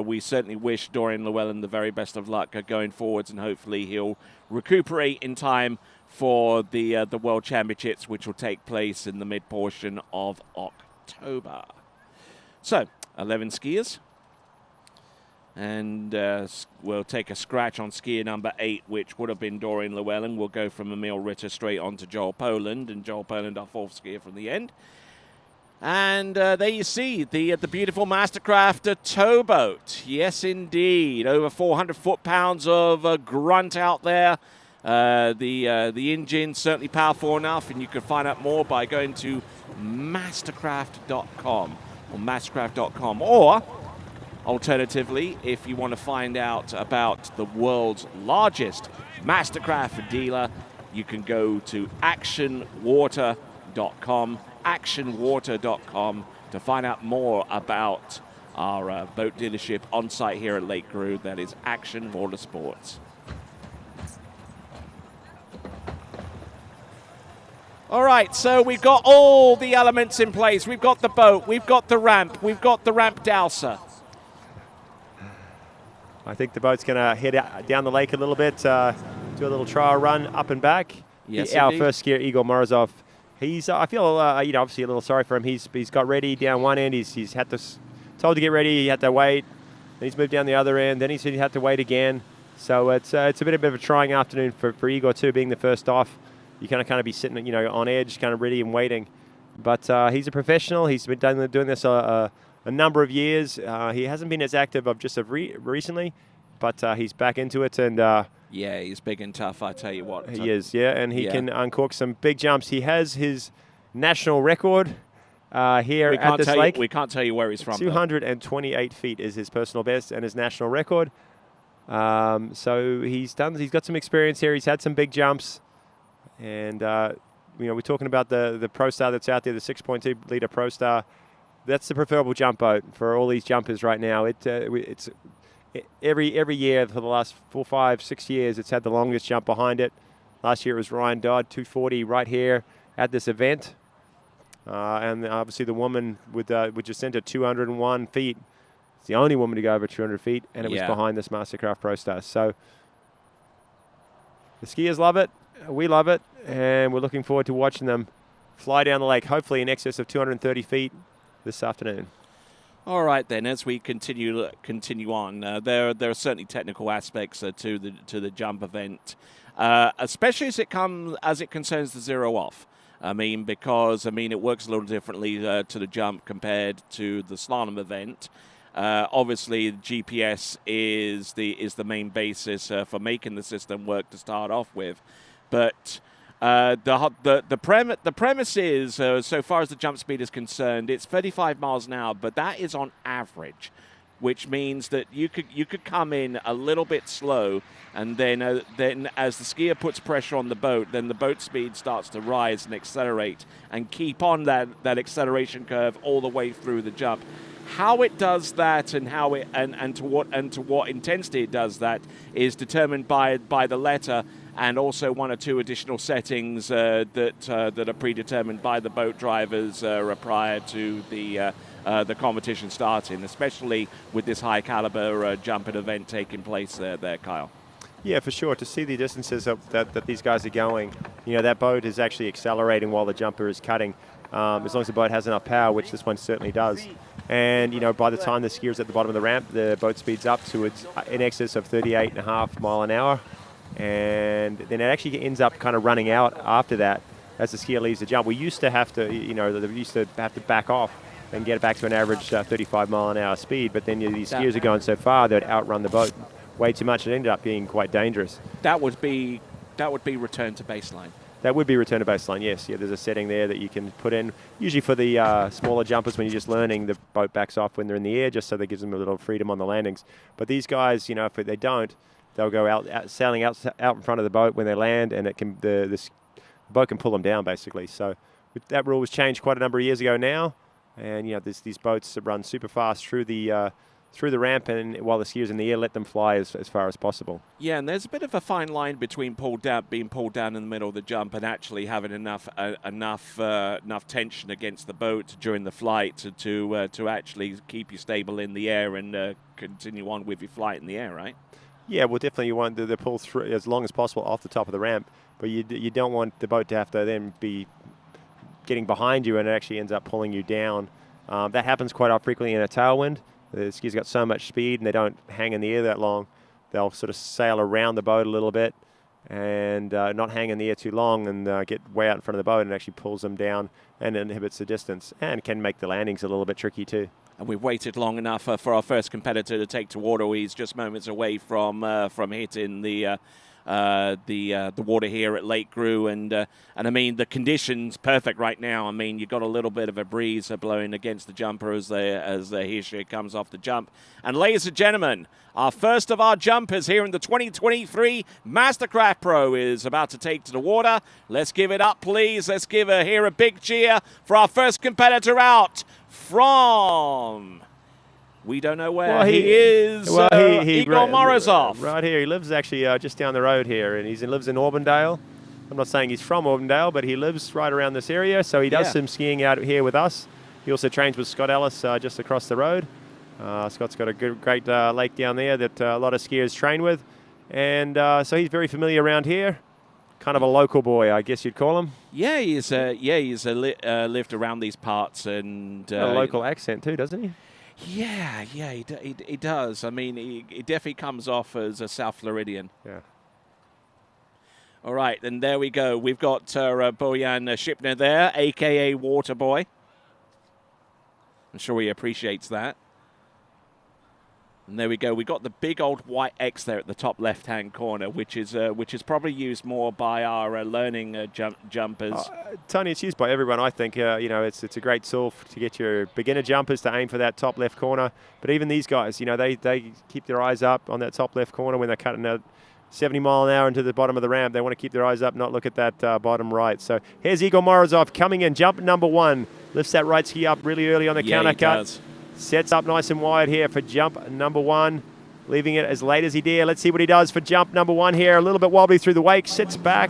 we certainly wish Dorian Llewellyn the very best of luck going forwards, and hopefully he'll recuperate in time for the World Championships, which will take place in the mid-portion of October. So, 11 skiers. And we'll take a scratch on skier number 8, which would have been Dorian Llewellyn. We'll go from Emil Ritter straight on to Joel Poland, and Joel Poland, our 4th skier from the end. And there you see the beautiful MasterCraft towboat. Yes, indeed. Over 400 foot-pounds of grunt out there. The engine certainly powerful enough, and you can find out more by going to mastercraft.com or mastercraft.com. Or, alternatively, if you want to find out about the world's largest MasterCraft dealer, you can go to actionwater.com. actionwater.com to find out more about our boat dealership on site here at Lake Gru. That is Action Watersports. All right, so we've got all the elements in place. We've got the boat, we've got the ramp dowser. I think the boat's going to head out down the lake a little bit, do a little trial run up and back. Yes, our first skier, Igor Morozov, he's, I feel, obviously a little sorry for him. He's got ready down one end. He's had to, told to get ready. He had to wait. Then he's moved down the other end. Then he said he had to wait again. So it's a bit of a trying afternoon for Igor too, being the first off. You kind of be sitting, on edge, kind of ready and waiting. But he's a professional. He's been doing this a number of years. He hasn't been as active recently, but he's back into it. And yeah, he's big and tough, I tell you what. He is, yeah, and he can uncork some big jumps. He has his national record here at this lake. We can't tell you where he's from. 228 feet is his personal best and his national record. So he's got some experience here. He's had some big jumps. And, we're talking about the Pro Star that's out there, the 6.2 liter Pro Star. That's the preferable jump boat for all these jumpers right now. It's every year for the last 4, 5, 6 years, it's had the longest jump behind it. Last year it was Ryan Dodd, 240 right here at this event. And obviously the woman with Jacinta, 201 feet. It's the only woman to go over 200 feet, and it was behind this MasterCraft Pro Star. So the skiers love it. We love it, and we're looking forward to watching them fly down the lake, hopefully in excess of 230 feet this afternoon. All right, then, as we continue on, there are certainly technical aspects to the jump event, especially as it concerns the zero off. Because it works a little differently to the jump compared to the slalom event. Obviously, GPS is the main basis for making the system work to start off with. But the premise is, so far as the jump speed is concerned, it's 35 miles an hour, but that is on average, which means that you could come in a little bit slow, and then as the skier puts pressure on the boat, then the boat speed starts to rise and accelerate, and keep on that acceleration curve all the way through the jump. How it does that and to what intensity it does that is determined by the letter and also 1 or 2 additional settings that are predetermined by the boat drivers prior to the competition starting, especially with this high caliber jumping event taking place there, Kyle. Yeah, for sure. To see the distances that these guys are going, that boat is actually accelerating while the jumper is cutting, as long as the boat has enough power, which this one certainly does. And, by the time the skier's at the bottom of the ramp, the boat speeds up to its in excess of 38.5 mile an hour. And then it actually ends up kind of running out after that as the skier leaves the jump. We used to have to, they used to have to back off and get it back to an average 35 mile an hour speed. But then these skiers are going so far, they'd outrun the boat way too much. It ended up being quite dangerous. That would be return to baseline. That would be return to baseline, yes. Yeah, there's a setting there that you can put in. Usually for the smaller jumpers, when you're just learning, the boat backs off when they're in the air, just so that gives them a little freedom on the landings. But these guys, if they don't, they'll go out sailing out in front of the boat when they land, and it can the boat can pull them down, basically. So that rule was changed quite a number of years ago now. And, these boats that run super fast through the ramp, and while the skier's in the air, let them fly as far as possible. Yeah, and there's a bit of a fine line between being pulled down in the middle of the jump and actually having enough tension against the boat during the flight to actually keep you stable in the air and continue on with your flight in the air, right? Yeah, well, definitely you want the pull through as long as possible off the top of the ramp, but you don't want the boat to have to then be getting behind you and it actually ends up pulling you down. That happens quite frequently in a tailwind. The skis got so much speed and they don't hang in the air that long. They'll sort of sail around the boat a little bit and not hang in the air too long and get way out in front of the boat, and actually pulls them down and inhibits the distance and can make the landings a little bit tricky too. And we've waited long enough for our first competitor to take to water. He's just moments away from hitting the water here at Lake Grew, and I mean the conditions perfect right now. I mean you've got a little bit of a breeze blowing against the jumper as she comes off the jump. And ladies and gentlemen, our first of our jumpers here in the 2023 MasterCraft Pro is about to take to the water. Let's give it up, please. Let's give a big cheer for our first competitor out from. We don't know where he is. Igor Morozov. Right here. He lives actually just down the road here, and he lives in Auburndale. I'm not saying he's from Auburndale, but he lives right around this area, so he does some skiing out here with us. He also trains with Scott Ellis just across the road. Scott's got a great lake down there that a lot of skiers train with, and so he's very familiar around here. Kind of a local boy, I guess you'd call him. Yeah, he's lived around these parts, and a local accent too, doesn't he? Yeah, he does. I mean, he definitely comes off as a South Floridian. Yeah. All right, then there we go. We've got Bojan Shipner there, a.k.a. Waterboy. I'm sure he appreciates that. And there we go. We got the big old white X there at the top left-hand corner, which is probably used more by our learning jumpers. Tony, it's used by everyone. I think it's a great tool to get your beginner jumpers to aim for that top left corner. But even these guys, they keep their eyes up on that top left corner when they're cutting at 70 mile an hour into the bottom of the ramp. They want to keep their eyes up, not look at that bottom right. So here's Igor Morozov coming in, jump number 1. Lifts that right ski up really early on the counter cut. Does. Sets up nice and wide here for jump number 1, leaving it as late as he dare. Let's see what he does for jump number 1 here. A little bit wobbly through the wake, sits back,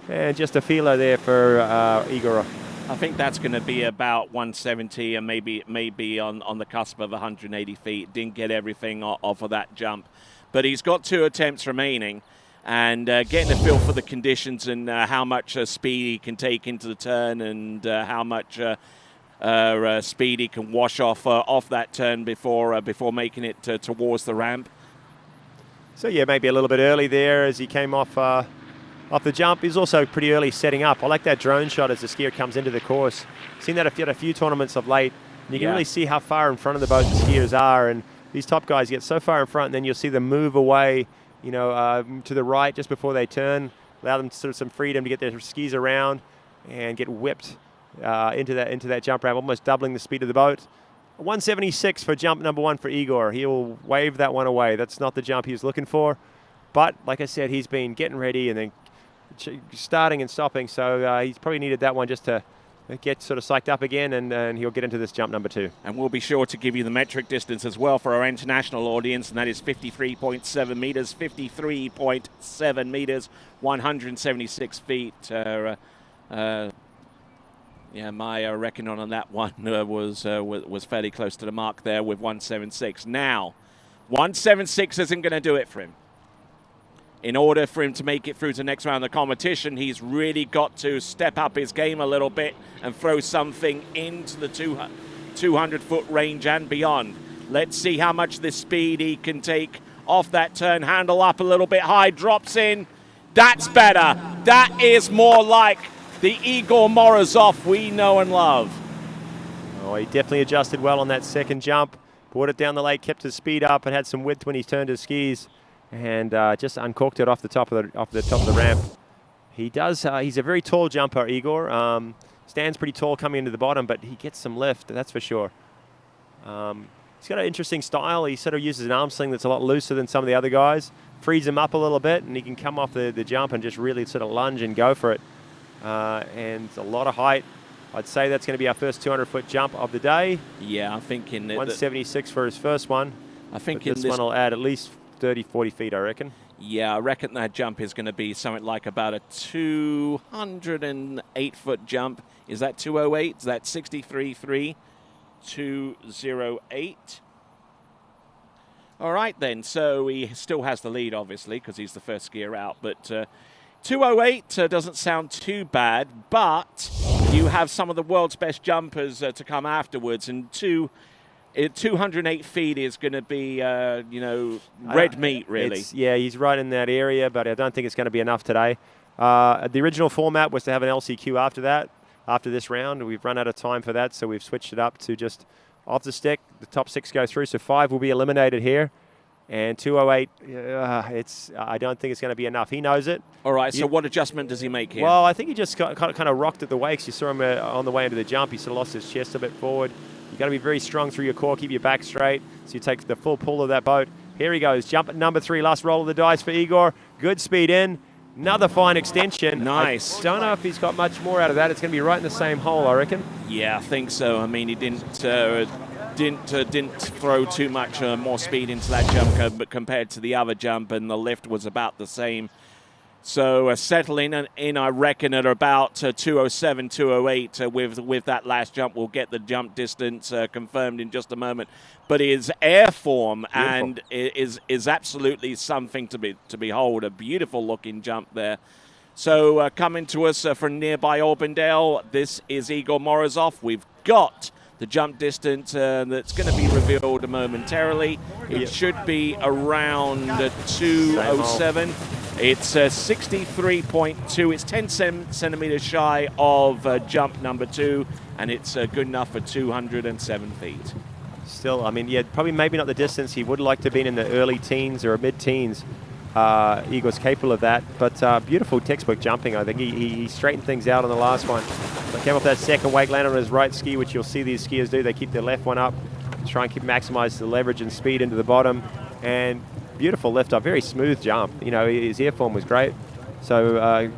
and just a feeler there for Igor. I think that's going to be about 170 and maybe on the cusp of 180 feet. Didn't get everything off of that jump, but he's got 2 attempts remaining, and getting a feel for the conditions and how much speed he can take into the turn and how much speed he can wash off that turn before making it towards the ramp. So yeah, maybe a little bit early there as he came off the jump. He's also pretty early setting up. I like that drone shot as the skier comes into the course. Seen that at a few tournaments of late. And you can really see how far in front of the boat the skiers are. And these top guys get so far in front, and then you'll see them move away, to the right just before they turn. Allow them sort of some freedom to get their skis around and get whipped into that jump ramp, almost doubling the speed of the boat. 176 for jump number 1 for Igor. He will wave that one away. That's not the jump he was looking for. But like I said, he's been getting ready and then starting and stopping. So he's probably needed that one just to get sort of psyched up again, and he'll get into this jump number 2. And we'll be sure to give you the metric distance as well for our international audience, and that is 53.7 meters, 53.7 meters, 176 feet. Yeah, my reckoning on that one was fairly close to the mark there with 176. Now, 176 isn't going to do it for him. In order for him to make it through to the next round of the competition, he's really got to step up his game a little bit and throw something into the 200-foot range and beyond. Let's see how much this speed he can take off that turn. Handle up a little bit high, drops in. That's better. That is more like the Igor Morozov we know and love. Oh, he definitely adjusted well on that second jump. Brought it down the lake, kept his speed up, and had some width when he turned his skis. And just uncorked it off the top of the ramp. He does. He's a very tall jumper, Igor. Stands pretty tall coming into the bottom, but he gets some lift, that's for sure. He's got an interesting style. He sort of uses an arm sling that's a lot looser than some of the other guys. Frees him up a little bit, and he can come off the jump and just really sort of lunge and go for it. And a lot of height. I'd say that's going to be our first 200-foot jump of the day. Yeah, I'm thinking 176 for his first one. I think this one will add at least 30, 40 feet, I reckon. Yeah, I reckon that jump is going to be something like about a 208-foot jump. Is that 208? Is that 63.3? 208. All right, then. So he still has the lead, obviously, because he's the first skier out. But 208 doesn't sound too bad, but you have some of the world's best jumpers to come afterwards, and 208 feet is going to be, red meat, really. Yeah, he's right in that area, but I don't think it's going to be enough today. The original format was to have an LCQ after this round. We've run out of time for that, so we've switched it up to just off the stick. The top 6 go through, so 5 will be eliminated here. And 208, I don't think it's going to be enough. He knows it. All right, so what adjustment does he make here? Well, I think he just kind of rocked at the wakes. You saw him on the way into the jump. He sort of lost his chest a bit forward. You've got to be very strong through your core, keep your back straight, so you take the full pull of that boat. Here he goes, jump at number 3, last roll of the dice for Igor. Good speed in, another fine extension. Nice. I don't know if he's got much more out of that. It's going to be right in the same hole, I reckon. Yeah, I think so. I mean, he didn't throw too much more speed into that jump but compared to the other jump, and the lift was about the same. So settling in, I reckon, at about 207, 208 with that last jump. We'll get the jump distance confirmed in just a moment. But his air form and is absolutely something to behold. A beautiful looking jump there. So coming to us from nearby Auburndale, this is Igor Morozov. We've got the jump distance that's going to be revealed momentarily. It should be around 207. It's 63.2. It's 10 centimeters shy of jump number 2, and it's good enough for 207 feet. Still, I mean, yeah, probably maybe not the distance he would like to be in the early teens or mid-teens. Igor's capable of that, but beautiful textbook jumping. I think he straightened things out on the last one. So came off that second wake, landed on his right ski, which you'll see these skiers do. They keep their left one up, try and maximize the leverage and speed into the bottom, and beautiful lift up, very smooth jump. You know, his air form was great. So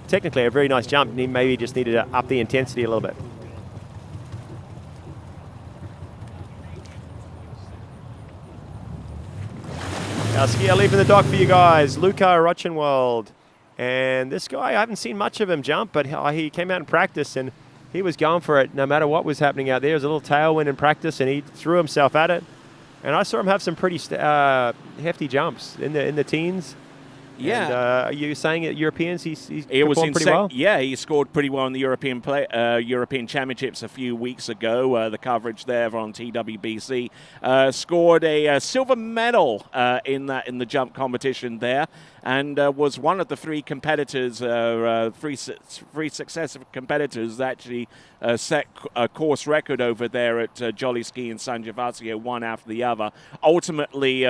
technically a very nice jump. He maybe just needed to up the intensity a little bit. Our skier leaving the dock for you guys, Luca Rochenwald. And this guy, I haven't seen much of him jump, but he came out in practice and he was going for it no matter what was happening out there. There was a little tailwind in practice and he threw himself at it. And I saw him have some pretty hefty jumps in the teens. Yeah. And you're saying at Europeans he performed pretty well? Yeah, he scored pretty well in the European Championships a few weeks ago. The coverage there on TWBC. Scored a silver medal in the jump competition there, and was one of the 3 competitors, three successive competitors that actually set a course record over there at Jolly Ski and San Gervasio, one after the other. Ultimately,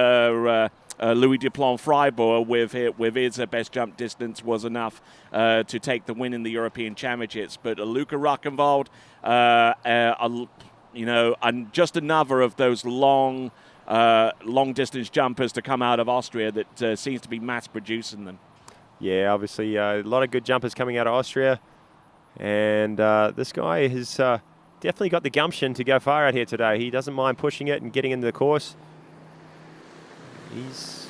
Louis Duplon Freiburg with his best jump distance was enough to take the win in the European Championships. But Luca Rochenwald, and just another of those long distance jumpers to come out of Austria that seems to be mass producing them. Yeah, obviously a lot of good jumpers coming out of Austria. And this guy has definitely got the gumption to go far out here today. He doesn't mind pushing it and getting into the course. He's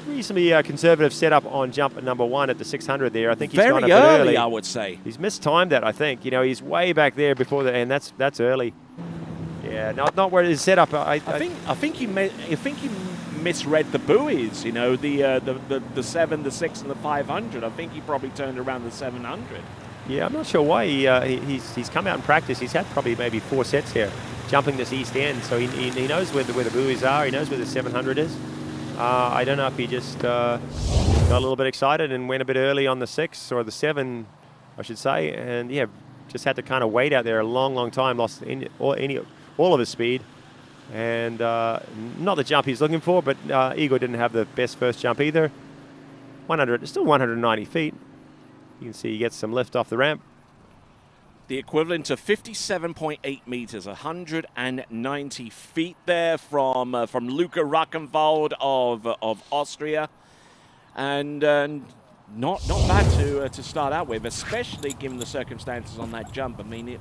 reasonably conservative setup on jump at number 1 at the 600 there. I think he's gone a bit early, I would say. He's mistimed that, I think. You know, he's way back there before the, and that's early. Yeah, not where it is set up. I think he misread the buoys. You know, the 7, the 6, and the 500. I think he probably turned around the 700. Yeah, I'm not sure why he's come out in practice. He's had probably maybe 4 sets here, jumping this east end, so he knows where the buoys are. He knows where the 700 is. I don't know if he just got a little bit excited and went a bit early on the 6 or the 7, I should say, and yeah, just had to kind of wait out there a long time. Lost all of his speed, and not the jump he's looking for. But Igor didn't have the best first jump either. Still 190 feet. You can see he gets some lift off the ramp. The equivalent of 57.8 meters, 190 feet there from Luca Rackenwald of Austria, and not bad to start out with, especially given the circumstances on that jump. I mean,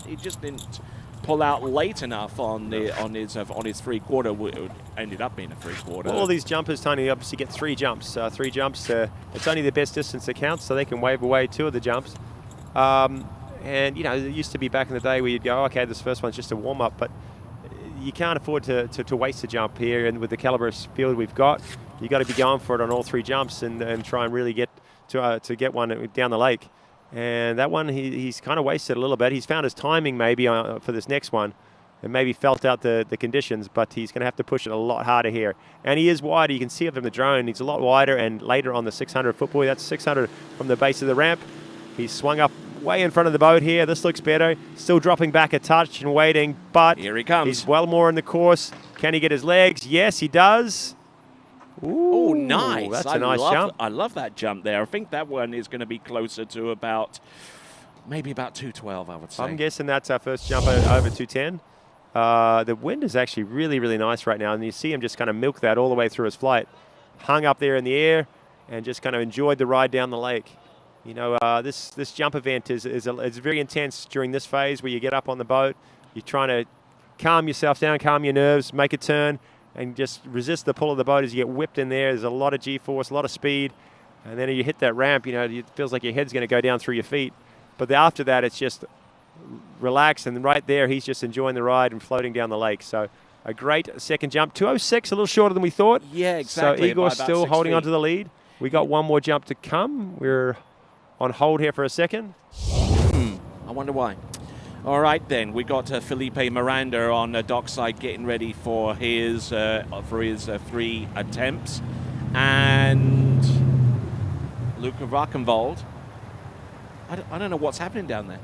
he just didn't pull out late enough on his 3/4. It ended up being a 3/4. All these jumpers, Tony, obviously get 3 jumps. 3 jumps. It's only the best distance that counts, so they can wave away 2 of the jumps. And you know, it used to be back in the day where you'd go, okay, this first one's just a warm up, but you can't afford to waste a jump here. And with the caliber of field we've got, you got to be going for it on all 3 jumps and try and really get to get one down the lake. And that one, he's kind of wasted a little bit. He's found his timing maybe for this next one and maybe felt out the conditions, but he's going to have to push it a lot harder here. And he is wider. You can see it from the drone. He's a lot wider, and later on the 600 foot buoy, that's 600 from the base of the ramp. He's swung up way in front of the boat here. This looks better. Still dropping back a touch and waiting, but here he comes. He's well more in the course. Can he get his legs? Yes, he does. Oh, nice. That's a nice jump. I love that jump there. I think that one is going to be closer to maybe about 212, I would say. I'm guessing that's our first jump over 210. The wind is actually really, really nice right now, and you see him just kind of milk that all the way through his flight. Hung up there in the air and just kind of enjoyed the ride down the lake. You know, this jump event is very intense during this phase where you get up on the boat. You're trying to calm yourself down, calm your nerves, make a turn, and just resist the pull of the boat as you get whipped in there. There's a lot of G-force, a lot of speed, and then you hit that ramp, you know, it feels like your head's going to go down through your feet. But after that, it's just relax, and right there, he's just enjoying the ride and floating down the lake. So a great second jump. 206, a little shorter than we thought. Yeah, exactly. So Igor's still holding on to the lead. We got one more jump to come. We're on hold here for a second. I wonder why. All right, then we got Felipe Miranda on the dockside getting ready for his 3 attempts, and Luca Rackenwald. I don't know what's happening down there.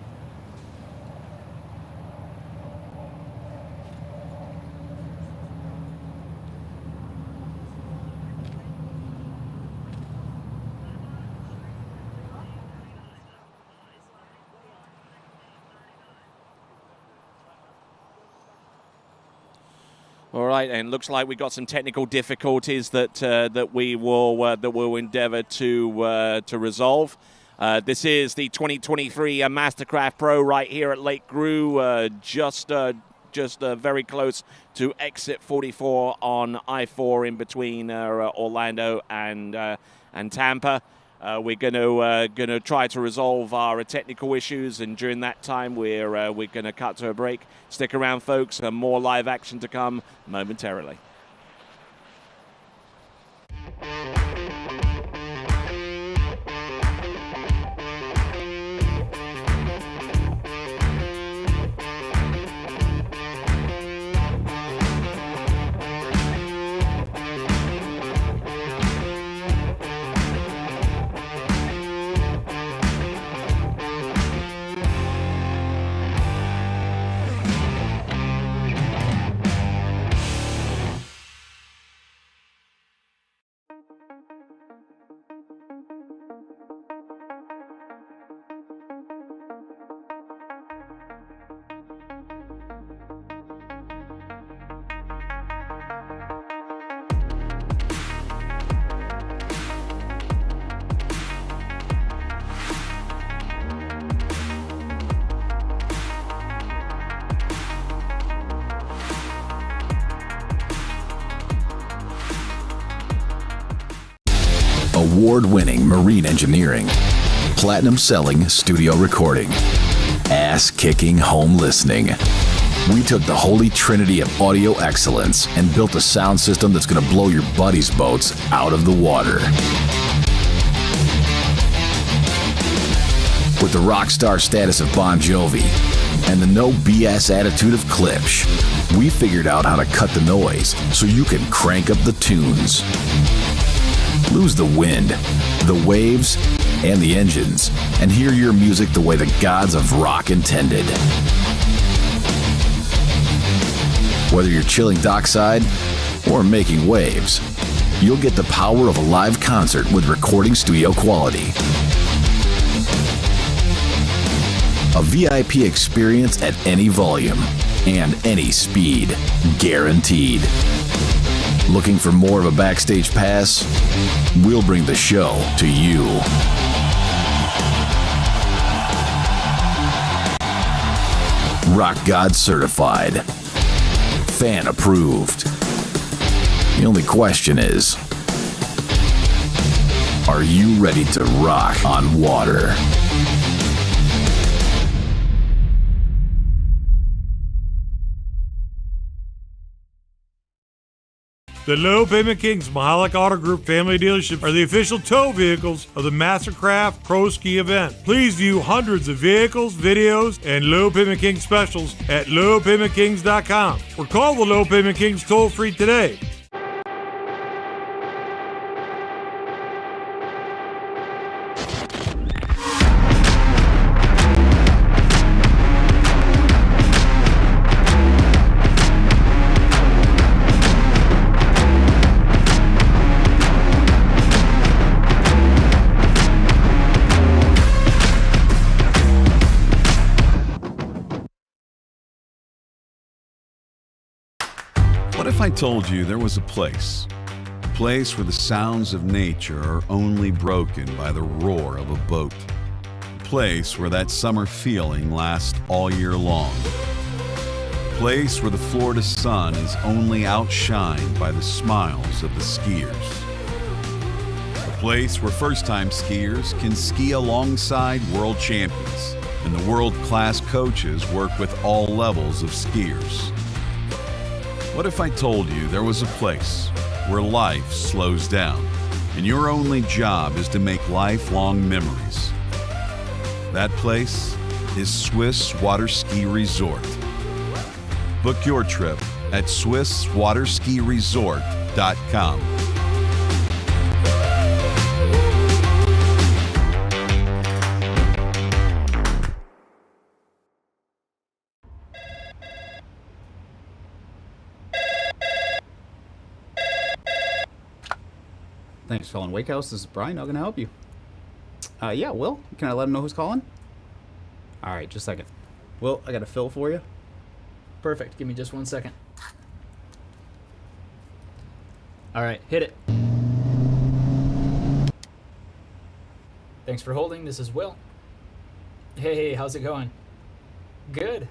All right, and looks like we got some technical difficulties that we will endeavour to resolve. This is the 2023 MasterCraft Pro right here at Lake Gru, just very close to exit 44 on I-4 in between Orlando and Tampa. We're gonna try to resolve our technical issues, and during that time we're gonna cut to a break. Stick around, folks. More live action to come momentarily. award-winning marine engineering, platinum-selling studio recording, ass-kicking home listening. We took the holy trinity of audio excellence and built a sound system that's going to blow your buddies' boats out of the water. With the rock star status of Bon Jovi and the no BS attitude of Klipsch, we figured out how to cut the noise so you can crank up the tunes. Lose the wind, the waves, and the engines, and hear your music the way the gods of rock intended. Whether you're chilling dockside or making waves, you'll get the power of a live concert with recording studio quality. A VIP experience at any volume and any speed, guaranteed. Looking for more of a backstage pass? We'll bring the show to you. Rock God certified. Fan approved. The only question is, are you ready to rock on water? The Low Payment Kings Mahalik Auto Group family dealership are the official tow vehicles of the MasterCraft Pro Ski event. Please view hundreds of vehicles, videos, and Low Payment Kings specials at lowpaymentkings.com or call the Low Payment Kings toll-free today. What if I told you there was a place where the sounds of nature are only broken by the roar of a boat? A place where that summer feeling lasts all year long. A place where the Florida sun is only outshined by the smiles of the skiers. A place where first-time skiers can ski alongside world champions, and the world-class coaches work with all levels of skiers. What if I told you there was a place where life slows down and your only job is to make lifelong memories? That place is Swiss Waterski Resort. Book your trip at SwissWaterskiResort.com. Thanks for calling Wake House. This is Brian. How can I help you? Yeah, Will. Can I let him know who's calling? All right, just a second. Will, I got a fill for you. Perfect. Give me just 1 second. All right, hit it. Thanks for holding. This is Will. Hey, how's it going? Good.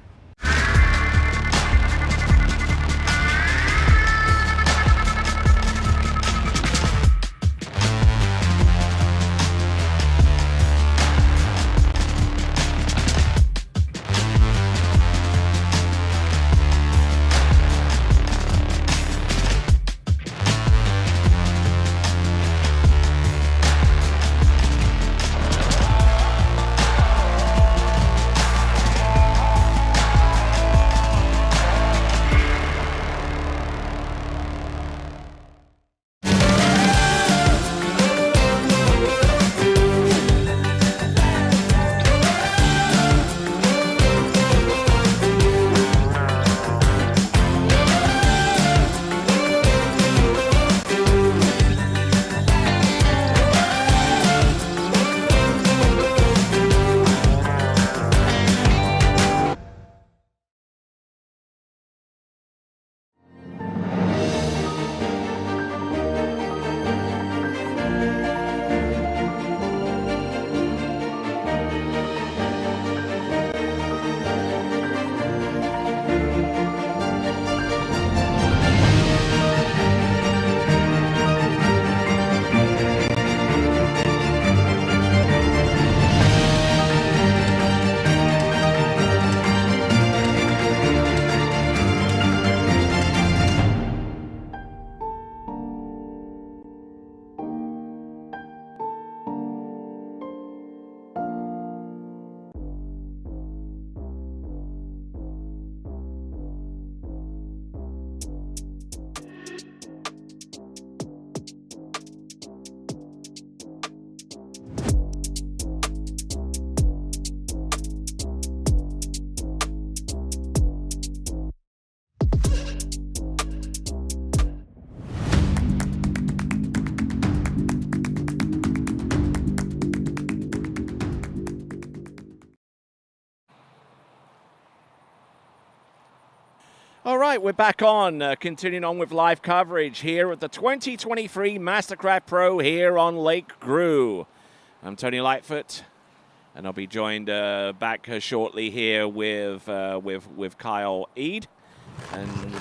All right, we're back on, continuing on with live coverage here at the 2023 MasterCraft Pro here on Lake Gru. I'm Tony Lightfoot, and I'll be joined back shortly here with Kyle Eade. And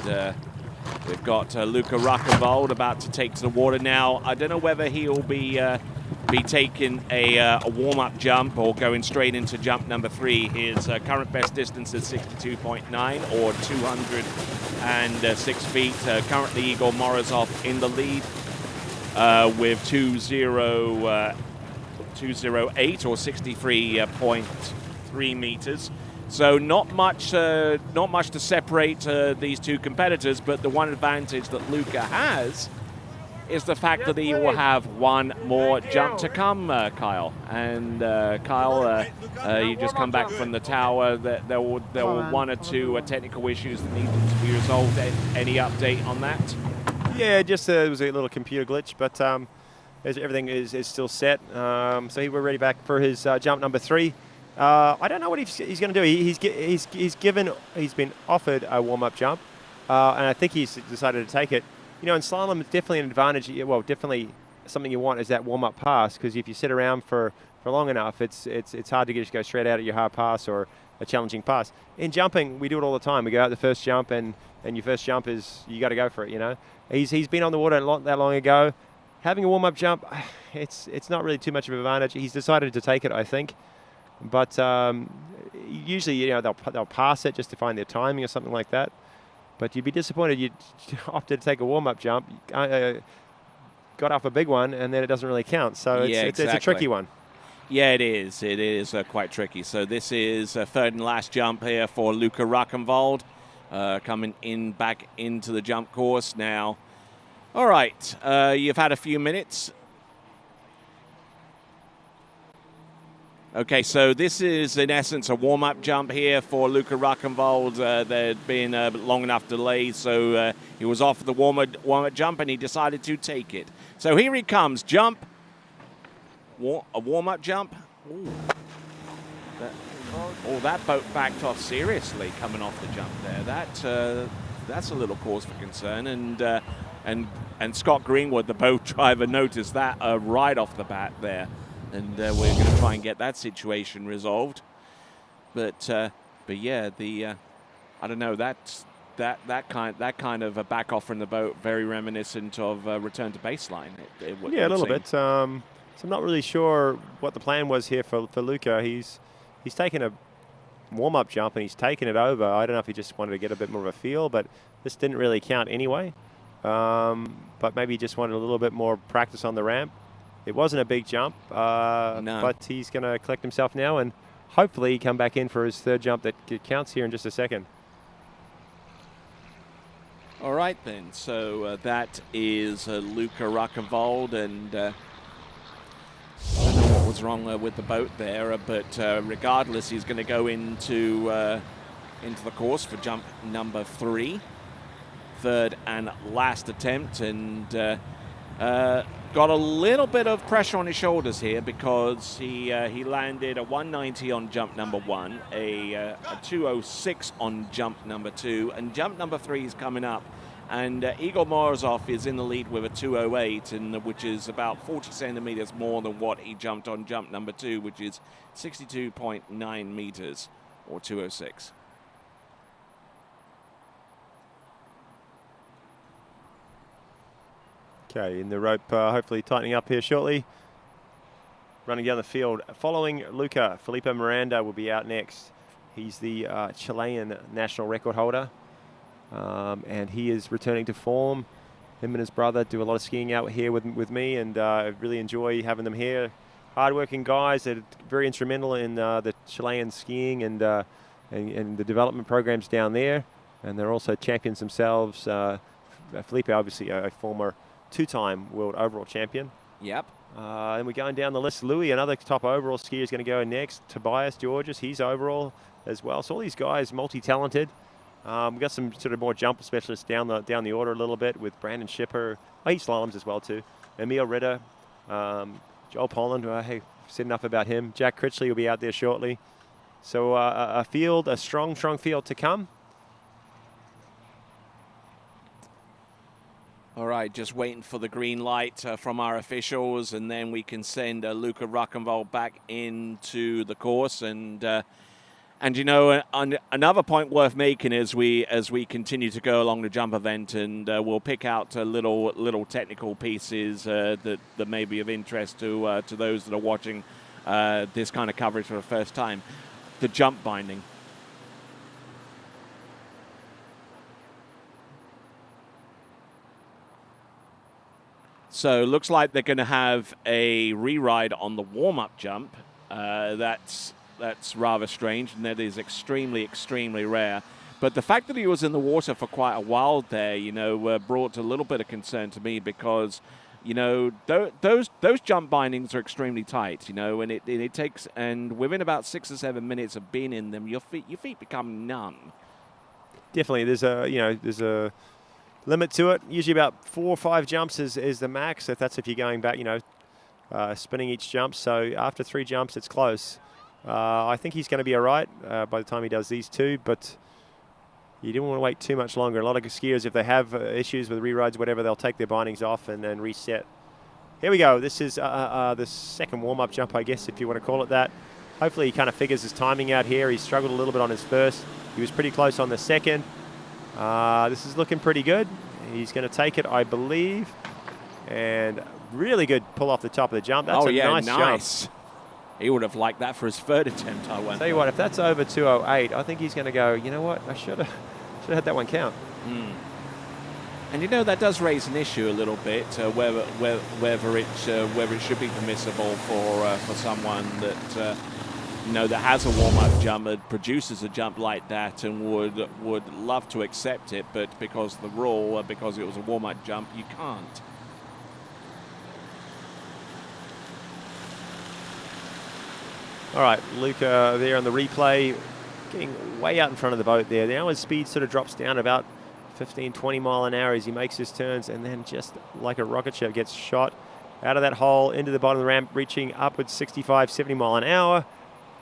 we've got Luca Ruckenwald about to take to the water now. I don't know whether he'll be taking a warm-up jump or going straight into jump number 3. His current best distance is 62.9 or 206 feet. Currently, Igor Morozov in the lead with 208 or 63.3 meters. So not much to separate these two competitors, but the one advantage that Luca has is the fact that he will have one more jump to come, Kyle. And Kyle, you just come back from the tower. There were one or two technical issues that needed to be resolved. Any update on that? Yeah, just it was a little computer glitch, but everything is still set. So we're ready back for his jump number 3. I don't know what he's going to do. He's been offered a warm-up jump, and I think he's decided to take it. You know, in slalom, it's definitely an advantage. Well, definitely something you want is that warm-up pass, because if you sit around for long enough, it's hard to just go straight out at your hard pass or a challenging pass. In jumping, we do it all the time. We go out the first jump, and your first jump is you got to go for it. You know, he's been on the water not that long ago. Having a warm-up jump, it's not really too much of an advantage. He's decided to take it, I think. But usually, you know, they'll pass it just to find their timing or something like that. But you'd be disappointed you opted to take a warm-up jump, got off a big one, and then it doesn't really count. So it's a tricky one. Yeah, it is. It is quite tricky. So this is a third and last jump here for Luca Ruckenwald, coming back into the jump course now. All right, you've had a few minutes. Okay, so this is, in essence, a warm-up jump here for Luca Ruckenwald. There had been a long enough delay, so he was off the warm-up jump, and he decided to take it. So here he comes, jump, a warm-up jump. Ooh. That boat backed off seriously coming off the jump there. That's a little cause for concern, and Scott Greenwood, the boat driver, noticed that right off the bat there. And we're going to try and get that situation resolved, but yeah, I don't know, that kind of a back off from the boat, very reminiscent of return to baseline. Yeah, a little bit. So I'm not really sure what the plan was here for Luca. He's taken a warm-up jump and he's taken it over. I don't know if he just wanted to get a bit more of a feel, but this didn't really count anyway. But maybe he just wanted a little bit more practice on the ramp. It wasn't a big jump, no. But he's going to collect himself now and hopefully come back in for his third jump that counts here in just a second. All right, then. So that is Luca Ruckenwald, and I don't know what was wrong with the boat there, but regardless, he's going to go into the course for jump number 3, third and last attempt, and got a little bit of pressure on his shoulders here because he landed a 190 on jump number 1, a 206 on jump number 2, and jump number 3 is coming up. And Igor Morozov is in the lead with a 208, which is about 40 centimeters more than what he jumped on jump number 2, which is 62.9 meters or 206. Okay, in the rope, hopefully tightening up here shortly. Running down the field. Following Luca, Felipe Miranda will be out next. He's the Chilean national record holder, and he is returning to form. Him and his brother do a lot of skiing out here with me, and I really enjoy having them here. Hardworking guys that are very instrumental in the Chilean skiing and the development programs down there, and they're also champions themselves. Felipe, obviously, a former 2-time world overall champion. Yep. And we're going down the list. Louis, another top overall skier, is going to go next. Tobias Georges, he's overall as well. So all these guys, multi-talented. We've got some sort of more jump specialists down the order a little bit with Brandon Schipper. He slaloms as well too. Emil Ritter, Joel Polland. Hey, said enough about him. Jack Critchley will be out there shortly. So a strong field to come. All right, just waiting for the green light from our officials, and then we can send Luca Ruckenvold back into the course. And you know, another point worth making as we continue to go along the jump event, and we'll pick out little technical pieces that may be of interest to those that are watching this kind of coverage for the first time. The jump binding. So looks like they're going to have a re-ride on the warm-up jump. That's rather strange, and that is extremely, extremely rare. But the fact that he was in the water for quite a while there, you know, brought a little bit of concern to me because, you know, those jump bindings are extremely tight, you know, and it takes, and within about 6 or 7 minutes of being in them, your feet become numb. Definitely, there's a limit to it. Usually about 4 or 5 jumps is the max. If you're going back, you know, spinning each jump. So after 3 jumps, it's close. I think he's going to be all right by the time he does these 2, but you don't want to wait too much longer. A lot of skiers, if they have issues with re-rides, whatever, they'll take their bindings off and then reset. Here we go. This is the second warm-up jump, I guess, if you want to call it that. Hopefully he kind of figures his timing out here. He struggled a little bit on his first. He was pretty close on the second. This is looking pretty good. He's going to take it, I believe. And really good pull off the top of the jump. That's nice jump. He would have liked that for his third attempt, I went. Tell you what, if that's over 2:08, I think he's going to go, you know what, I should have had that one count. And you know, that does raise an issue a little bit, whether it should be permissible for someone that you know, that has a warm-up jump, that produces a jump like that, and would love to accept it, but because the rule, because it was a warm-up jump, you can't. All right, Luca there on the replay, getting way out in front of the boat there. Now his speed sort of drops down about 15, 20 mile an hour as he makes his turns, and then just like a rocket ship gets shot out of that hole into the bottom of the ramp, reaching upwards 65, 70 mile an hour.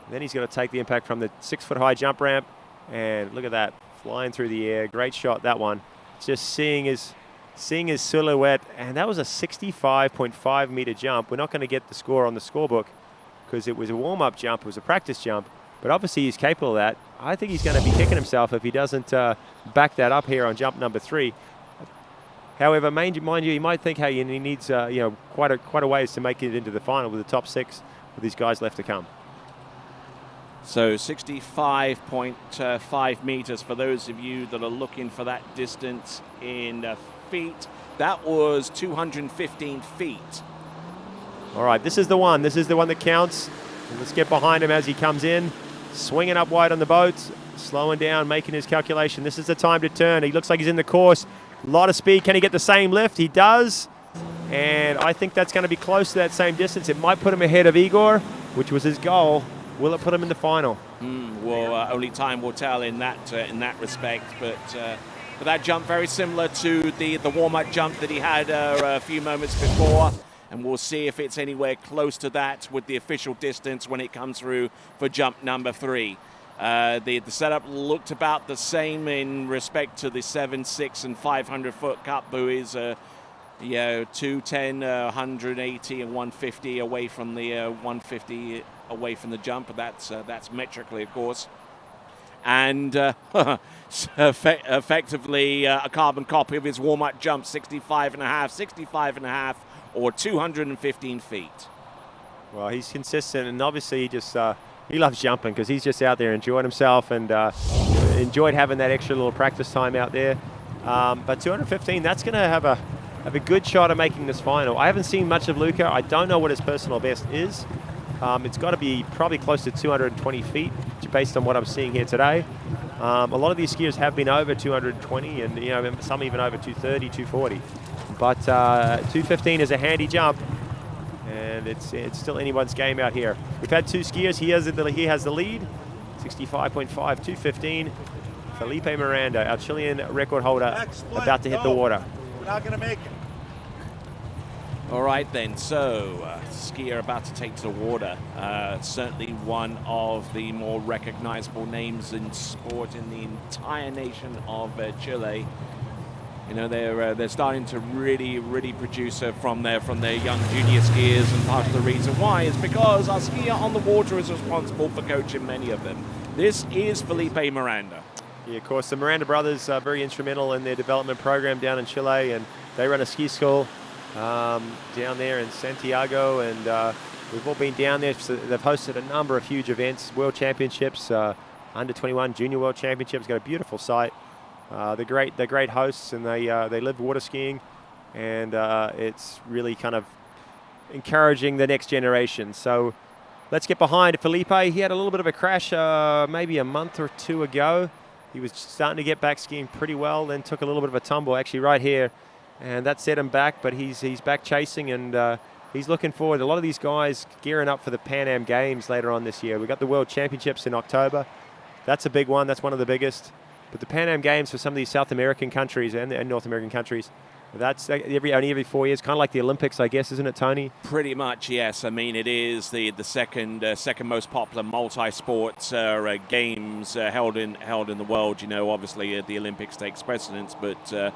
And then he's going to take the impact from the 6-foot-high jump ramp, and look at that, flying through the air. Great shot, that one. Just seeing his silhouette, and that was a 65.5 meter jump. We're not going to get the score on the scorebook because it was a warm-up jump, it was a practice jump, but obviously he's capable of that. I think he's going to be kicking himself if he doesn't back that up here on jump number 3. However, mind you, you might think, hey, he needs you know, quite a ways to make it into the final with the top 6 with these guys left to come. So 65.5 meters for those of you that are looking for that distance in feet. That was 215 feet. All right, this is the one. This is the one that counts. Let's get behind him as he comes in, swinging up wide on the boat, slowing down, making his calculation. This is the time to turn. He looks like he's in the course. A lot of speed. Can he get the same lift? He does. And I think that's going to be close to that same distance. It might put him ahead of Igor, which was his goal. Will it put him in the final? Well, only time will tell in that respect. But that jump very similar to the warm-up jump that he had a few moments before. And we'll see if it's anywhere close to that with the official distance when it comes through for jump number 3. The setup looked about the same in respect to the 7, 6, and 500-foot cup buoys. 210, 180, and 150 away from the 150 away from the jump. But that's metrically, of course. And effectively a carbon copy of his warm-up jump, 65.5, or 215 feet. Well, he's consistent, and obviously he loves jumping because he's just out there enjoying himself and enjoyed having that extra little practice time out there. But 215, that's going to have a good shot at making this final. I haven't seen much of Luca. I don't know what his personal best is. It's got to be probably close to 220 feet, based on what I'm seeing here today. A lot of these skiers have been over 220, and you know, some even over 230, 240. But 215 is a handy jump, and it's still anyone's game out here. We've had 2 skiers. He has the lead, 65.5, 215. Felipe Miranda, our Chilean record holder, about to hit the water. We're not going to make it. All right then, so skier about to take to the water. Certainly one of the more recognizable names in sport in the entire nation of Chile. You know, they're starting to really produce from their young junior skiers, and part of the reason why is because our skier on the water is responsible for coaching many of them. This is Felipe Miranda. Yeah, of course, the Miranda brothers are very instrumental in their development program down in Chile, and they run a ski school down there in Santiago, and we've all been down there. So they've hosted a number of huge events, world championships, under 21 junior world championships. Got a beautiful site. They're great hosts, and they live water skiing, and it's really kind of encouraging the next generation. So let's get behind Felipe. He had a little bit of a crash maybe a month or two ago. He was starting to get back skiing pretty well, then took a little bit of a tumble actually right here, and that set him back, but he's back chasing, and he's looking forward. A lot of these guys gearing up for the Pan Am Games later on this year. We've got the World Championships in October. That's a big one. That's one of the biggest. But the Pan Am Games for some of these South American countries and North American countries, that's only every 4 years, kind of like the Olympics, I guess, isn't it, Tony? Pretty much, yes. I mean, it is the second most popular multi-sport games held in the world. You know, obviously the Olympics takes precedence, but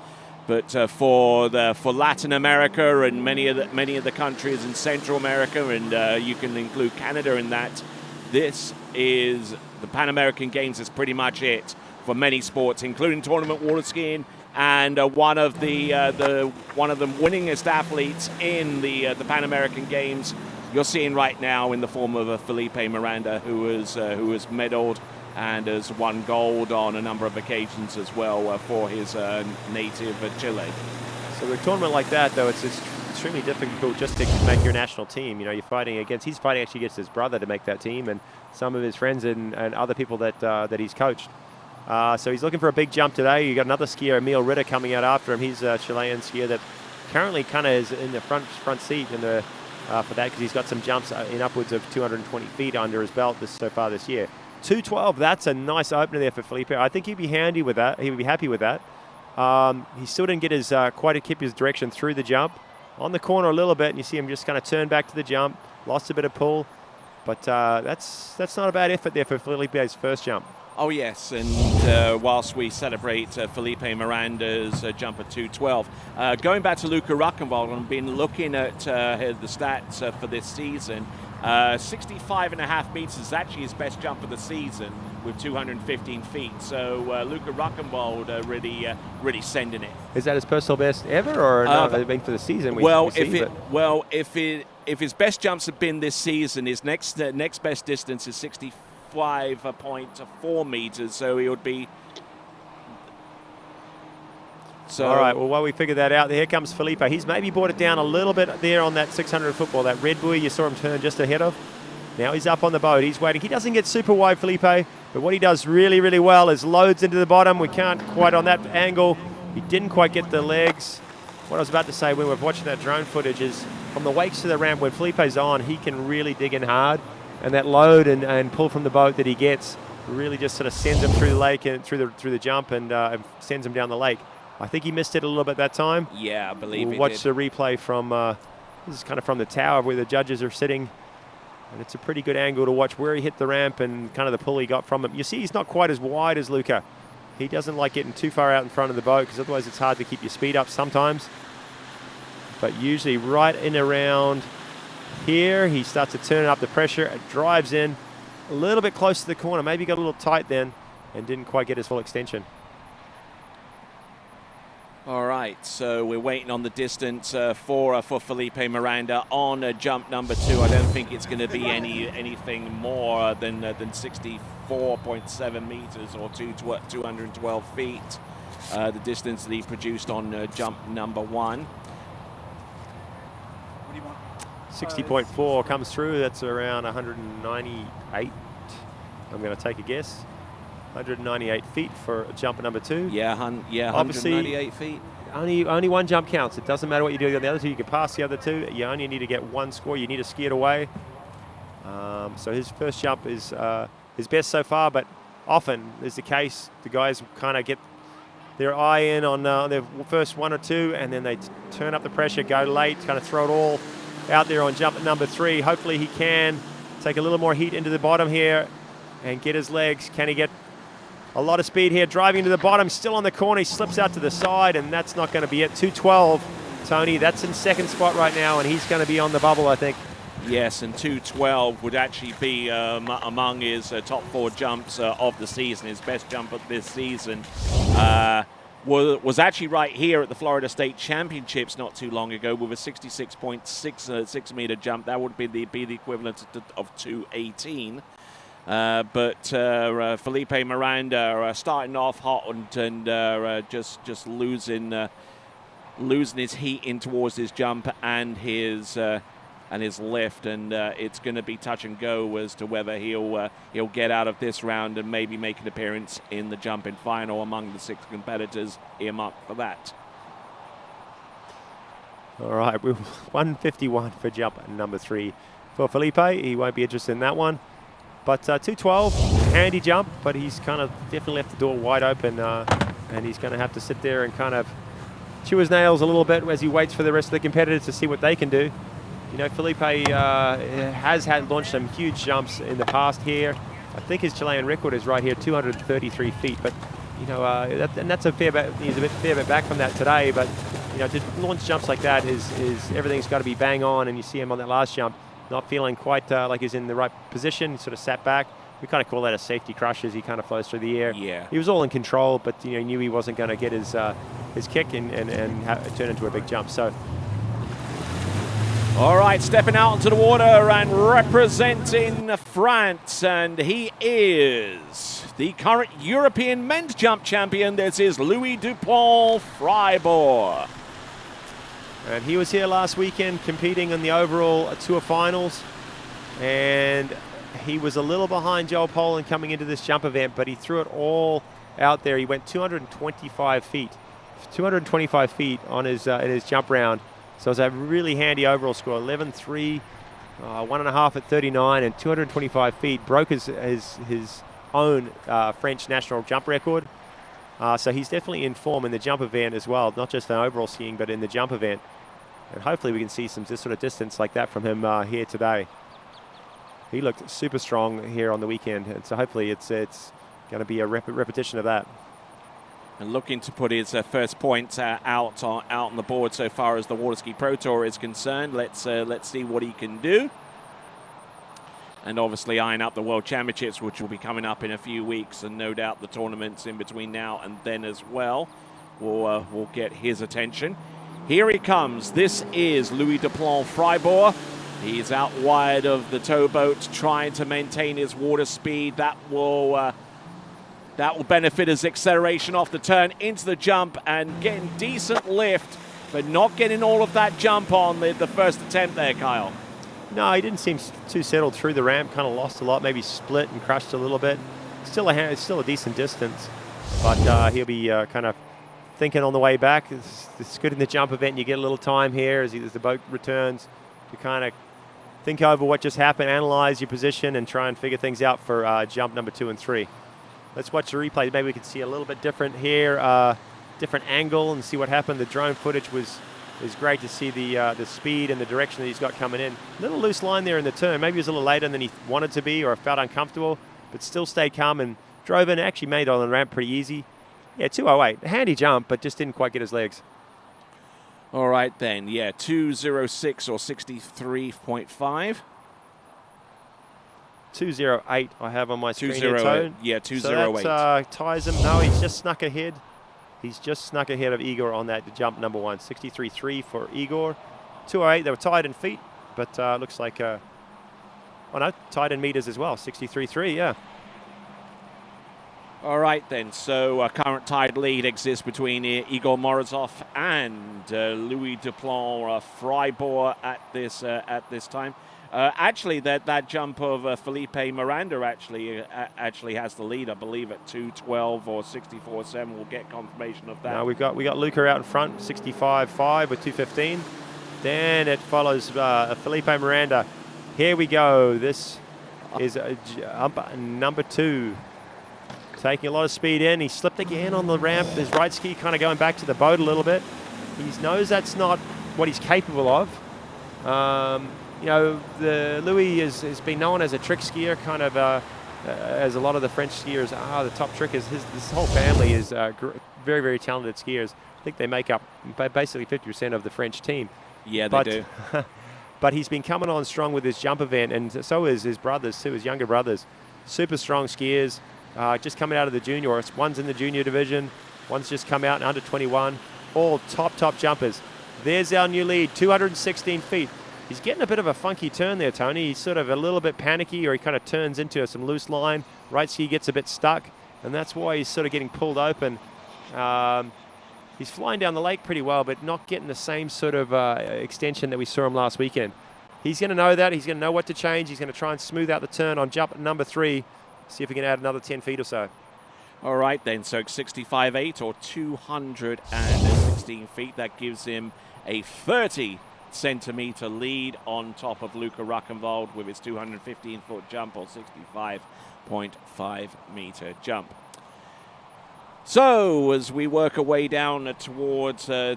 for Latin America and many of the countries in Central America, and you can include Canada in that, this is the Pan American Games. Is pretty much it for many sports, including tournament water skiing. And one of the winningest athletes in the Pan American Games you're seeing right now in the form of Felipe Miranda, who has medaled and has won gold on a number of occasions as well for his native Chile. So with a tournament like that, though, it's extremely difficult just to make your national team. You know, he's fighting actually against his brother to make that team, and some of his friends and other people that he's coached. So he's looking for a big jump today. You got another skier, Emil Ritter, coming out after him. He's a Chilean skier that currently kind of is in the front seat for that, because he's got some jumps in upwards of 220 feet under his belt so far this year. 212, that's a nice opener there for Felipe. I think he'd be handy with that. He would be happy with that. He still didn't get his quite keep his direction through the jump. On the corner a little bit, and you see him just kind of turn back to the jump. Lost a bit of pull, but that's not a bad effort there for Felipe's first jump. Oh yes, and whilst we celebrate Felipe Miranda's jump at 212, going back to Luca Ruckenwald, I've been looking at the stats for this season. 65.5 meters is actually his best jump of the season with 215 feet. So Luca Ruckenwald really sending it. Is that his personal best ever, or no? I mean, for the season? If his best jumps have been this season, his next best distance is 65.4 meters, so he would be. So all right, well, while we figure that out, here comes Felipe. He's maybe brought it down a little bit there on that 600 football, that red buoy you saw him turn just ahead of. Now he's up on the boat. He's waiting. He doesn't get super wide, Felipe, but what he does really, really well is loads into the bottom. We can't quite on that angle. He didn't quite get the legs. What I was about to say when we're watching that drone footage is from the wakes to the ramp, when Felipe's on, he can really dig in hard. And that load and pull from the boat that he gets really just sort of sends him through the lake and through the jump and sends him down the lake. I think he missed it a little bit that time. Yeah, I believe we'll watch the replay from, this is kind of from the tower where the judges are sitting. And it's a pretty good angle to watch where he hit the ramp and kind of the pull he got from him. You see he's not quite as wide as Luca. He doesn't like getting too far out in front of the boat because otherwise it's hard to keep your speed up sometimes. But usually right in around here, he starts to turn up the pressure. It drives in a little bit close to the corner. Maybe got a little tight then and didn't quite get his full extension. All right, so we're waiting on the distance for Felipe Miranda on jump number 2. I don't think it's going to be anything more than 64.7 meters or 212 feet. The distance that he produced on jump number 1. 60.4 comes through. That's around 198. I'm going to take a guess. 198 feet for jump number 2. Yeah, obviously 198 feet. Only one jump counts. It doesn't matter what you do on the other two. You can pass the other two. You only need to get one score. You need to ski it away. So his first jump is his best so far, but often is the case. The guys kind of get their eye in on their first 1 or 2, and then they turn up the pressure, go late, kind of throw it all out there on jump number 3. Hopefully he can take a little more heat into the bottom here and get his legs. Can he get A lot of speed here, driving to the bottom, still on the corner. He slips out to the side, and that's not going to be it. 2:12, Tony. That's in second spot right now, and he's going to be on the bubble, I think. Yes, and 2:12 would actually be among his top 4 jumps of the season. His best jump of this season was actually right here at the Florida State Championships not too long ago with a 66.6 meter jump. That would be the equivalent of 2:18. But Felipe Miranda starting off hot and just losing his heat in towards his jump and his lift, and it's going to be touch and go as to whether he'll get out of this round and maybe make an appearance in the jumping final among the 6 competitors earmarked for that. All right, 151 for jump number 3 for Felipe. He won't be interested in that one. But 2:12, handy jump, but he's kind of definitely left the door wide open, and he's going to have to sit there and kind of chew his nails a little bit as he waits for the rest of the competitors to see what they can do. You know, Felipe has launched some huge jumps in the past here. I think his Chilean record is right here, 233 feet. But you know, that's a fair bit. He's a fair bit back from that today. But you know, to launch jumps like that is everything's got to be bang on. And you see him on that last jump, not feeling quite like he's in the right position. He sort of sat back. We kind of call that a safety crush as he kind of flows through the air. Yeah. He was all in control, but you know, he knew he wasn't going to get his kick and turn into a big jump. So. All right, stepping out into the water and representing France, and he is the current European men's jump champion. This is Louis Dupont-Fribourg. And he was here last weekend competing in the overall tour finals, and he was a little behind Joel Poland coming into this jump event, but he threw it all out there. He went 225 feet on his in his jump round. So it was a really handy overall score, 11.3, 1.5 at 39, and 225 feet. Broke his own French national jump record. So he's definitely in form in the jump event as well, not just in overall skiing, but in the jump event. And hopefully we can see some sort of distance like that from him here today. He looked super strong here on the weekend, and so hopefully it's going to be a repetition of that. And looking to put his first points out on the board so far as the Waterski Pro Tour is concerned. Let's see what he can do. And obviously eyeing up the World Championships, which will be coming up in a few weeks, and no doubt the tournaments in between now and then as well will get his attention. Here he comes. This is Louis Dupont-Fribourg. He's out wide of the towboat, trying to maintain his water speed. That will benefit his acceleration off the turn into the jump and getting decent lift, but not getting all of that jump on the first attempt there, Kyle. No, he didn't seem too settled through the ramp, kind of lost a lot, maybe split and crushed a little bit. Still a decent distance, but he'll be kind of thinking on the way back. It's good in the jump event. You get a little time here as the boat returns to kind of think over what just happened, analyze your position, and try and figure things out for jump number 2 and 3. Let's watch the replay. Maybe we can see a little bit different here, different angle, and see what happened. The drone footage was great to see the speed and the direction that he's got coming in. A little loose line there in the turn. Maybe he was a little later than he wanted to be or felt uncomfortable, but still stayed calm and drove in. Actually made it on the ramp pretty easy. Yeah, 2:08. A handy jump, but just didn't quite get his legs. All right then. Yeah, 2:06 or 63.5. 2:08 I have on my screen. 2:08. Yeah, 2:08. So that ties him. No, he's just snuck ahead. He's just snuck ahead of Igor on that jump number 1. 63.3 for Igor. 2:08. They were tied in feet, but looks like tied in meters as well. 63.3. Yeah. All right then. So a current tied lead exists between Igor Morozov and Louis Dupont-Fribourg at this time. Actually, that jump of Felipe Miranda actually has the lead, I believe, at 2:12 or 64.7. We'll get confirmation of that. No, we got Luca out in front, 65.5 with 2:15. Then it follows Felipe Miranda. Here we go. This is jump number 2. Taking a lot of speed in. He slipped again on the ramp. His right ski kind of going back to the boat a little bit. He knows that's not what he's capable of. You know, Louis has been known as a trick skier, kind of as a lot of the French skiers are. The top trick is this whole family is very, very talented skiers. I think they make up basically 50% of the French team. Yeah, they do. But he's been coming on strong with his jump event, and so is his brothers too, his younger brothers. Super strong skiers, just coming out of the junior. One's in the junior division, one's just come out in under 21. All top jumpers. There's our new lead, 216 feet. He's getting a bit of a funky turn there, Tony. He's sort of a little bit panicky, or he kind of turns into some loose line. Right ski gets a bit stuck, and that's why he's sort of getting pulled open. He's flying down the lake pretty well, but not getting the same sort of extension that we saw him last weekend. He's going to know that. He's going to know what to change. He's going to try and smooth out the turn on jump number 3, see if he can add another 10 feet or so. All right, then. So 65.8 or 216 feet. That gives him a 30-centimeter lead on top of Luca Ruckenwald with his 215-foot jump or 65.5-meter jump. So as we work our way down towards the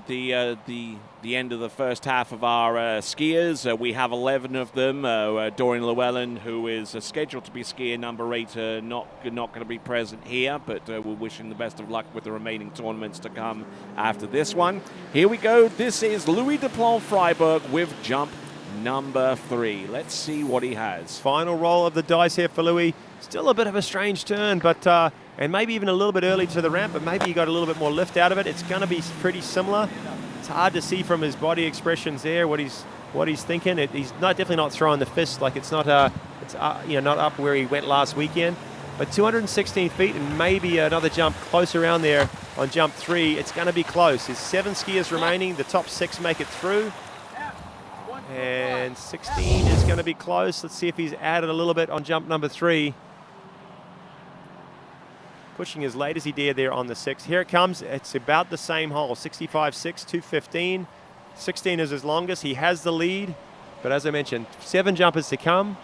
end of the first half of our skiers, we have 11 of them. Dorian Llewellyn, who is scheduled to be skier number 8, not going to be present here, but we're wishing the best of luck with the remaining tournaments to come after this one. Here we go. This is Louis Duplan-Freiberg with jump number 3. Let's see what he has. Final roll of the dice here for Louis. Still a bit of a strange turn, but and maybe even a little bit early to the ramp, but maybe he got a little bit more lift out of it. It's going to be pretty similar. It's hard to see from his body expressions there what he's thinking. He's definitely not throwing the fist, like it's not not up where he went last weekend. But 216 feet and maybe another jump close around there on jump 3. It's going to be close. There's 7 skiers remaining. The top 6 make it through. And 16 is going to be close. Let's see if he's added a little bit on jump number 3. Pushing as late as he dared there on the 6. Here it comes. It's about the same hole. 65.6, 215. 16 is his longest. He has the lead. But as I mentioned, 7 jumpers to come.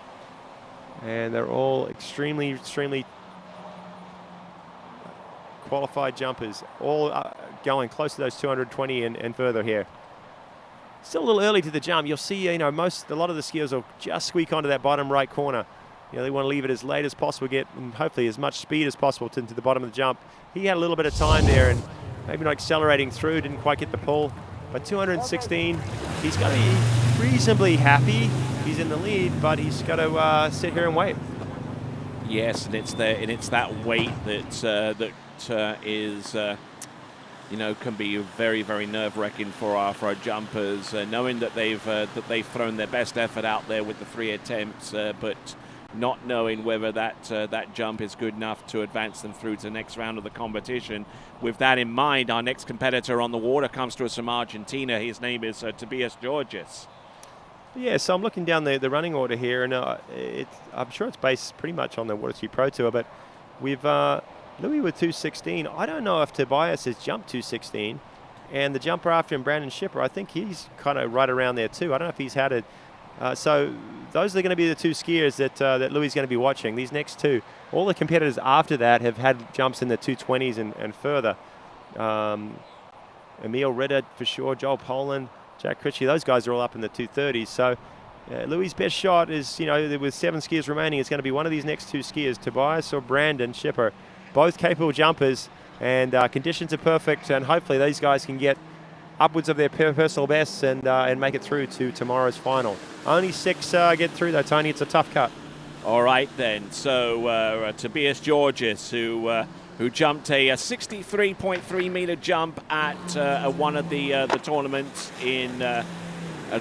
And they're all extremely qualified jumpers. All going close to those 220 and further here. Still a little early to the jump. You'll see, a lot of the skiers will just squeak onto that bottom right corner. They want to leave it as late as possible, get and hopefully as much speed as possible to the bottom of the jump. He had a little bit of time there and maybe not accelerating through, didn't quite get the pull. But 216, he's got to be reasonably happy. He's in the lead, but he's got to sit here and wait. Yes, and it's that weight that is can be very, very nerve-wracking for our jumpers, knowing that they've thrown their best effort out there with the 3 attempts, but not knowing whether that jump is good enough to advance them through to the next round of the competition. With that in mind, our next competitor on the water comes to us from Argentina. His name is Tobias Georges. Yeah, so I'm looking down the running order here, and I'm sure it's based pretty much on the Waterski Pro Tour, but we've Louis with 216. I don't know if Tobias has jumped 216, and the jumper after him, Brandon Schipper, I think he's kind of right around there too. I don't know if he's had it. So those are going to be the 2 skiers that Louis is going to be watching. These next 2, all the competitors after that have had jumps in the 220s and further. Emil Ritter for sure, Joel Poland, Jack Critchley, those guys are all up in the 230s. So Louis' best shot is, with 7 skiers remaining, it's going to be one of these next 2 skiers, Tobias or Brandon Schipper. Both capable jumpers, and conditions are perfect, and hopefully these guys can get upwards of their personal bests and make it through to tomorrow's final. Only 6 get through though, Tony. It's a tough cut. All right then. So Tobias Georges, who jumped a 63.3 meter jump at one of the tournaments in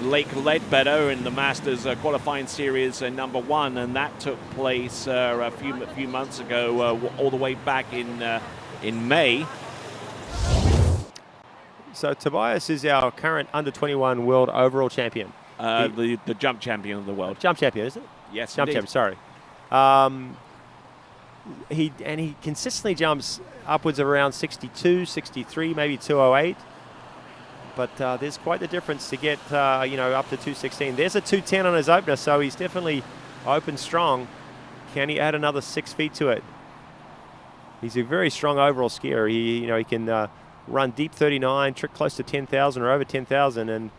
Lake Ledbetter in the Masters qualifying series number 1, and that took place a few months ago, all the way back in May. So Tobias is our current under-21 world overall champion. The jump champion of the world. Jump champion, is it? Yes, jump indeed. champion. Sorry. He consistently jumps upwards of around 62, 63, maybe 208. But there's quite the difference to get up to 216. There's a 210 on his opener, so he's definitely open strong. Can he add another 6 feet to it? He's a very strong overall skier. He can run deep 39, trick close to 10,000 or over 10,000, and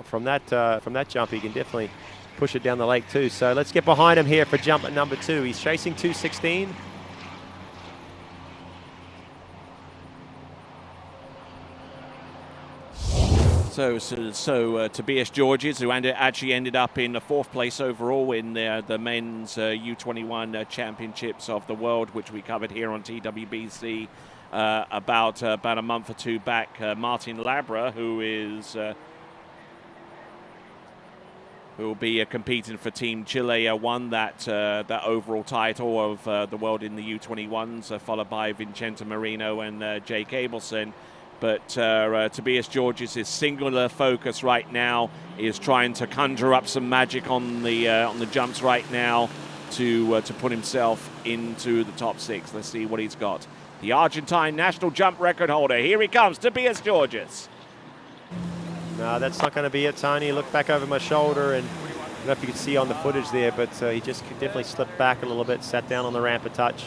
from that jump he can definitely push it down the lake too. So let's get behind him here for jump at number 2. He's chasing 2:16. So Tobias Georges, who actually ended up in the 4th place overall in the men's U21 championships of the world, which we covered here on TWBC about a month or 2 back. Martin Labra, who will be competing for Team Chile, won that overall title of the world in the U21s, followed by Vincenzo Marino and Jake Abelson. But Tobias Georges' singular focus right now is trying to conjure up some magic on the jumps right now to put himself into the top 6. Let's see what he's got. The Argentine national jump record holder. Here he comes, Tobias Georges. No, that's not going to be it, Tony. Look back over my shoulder, and I don't know if you can see on the footage there, but he just definitely slipped back a little bit, sat down on the ramp a touch.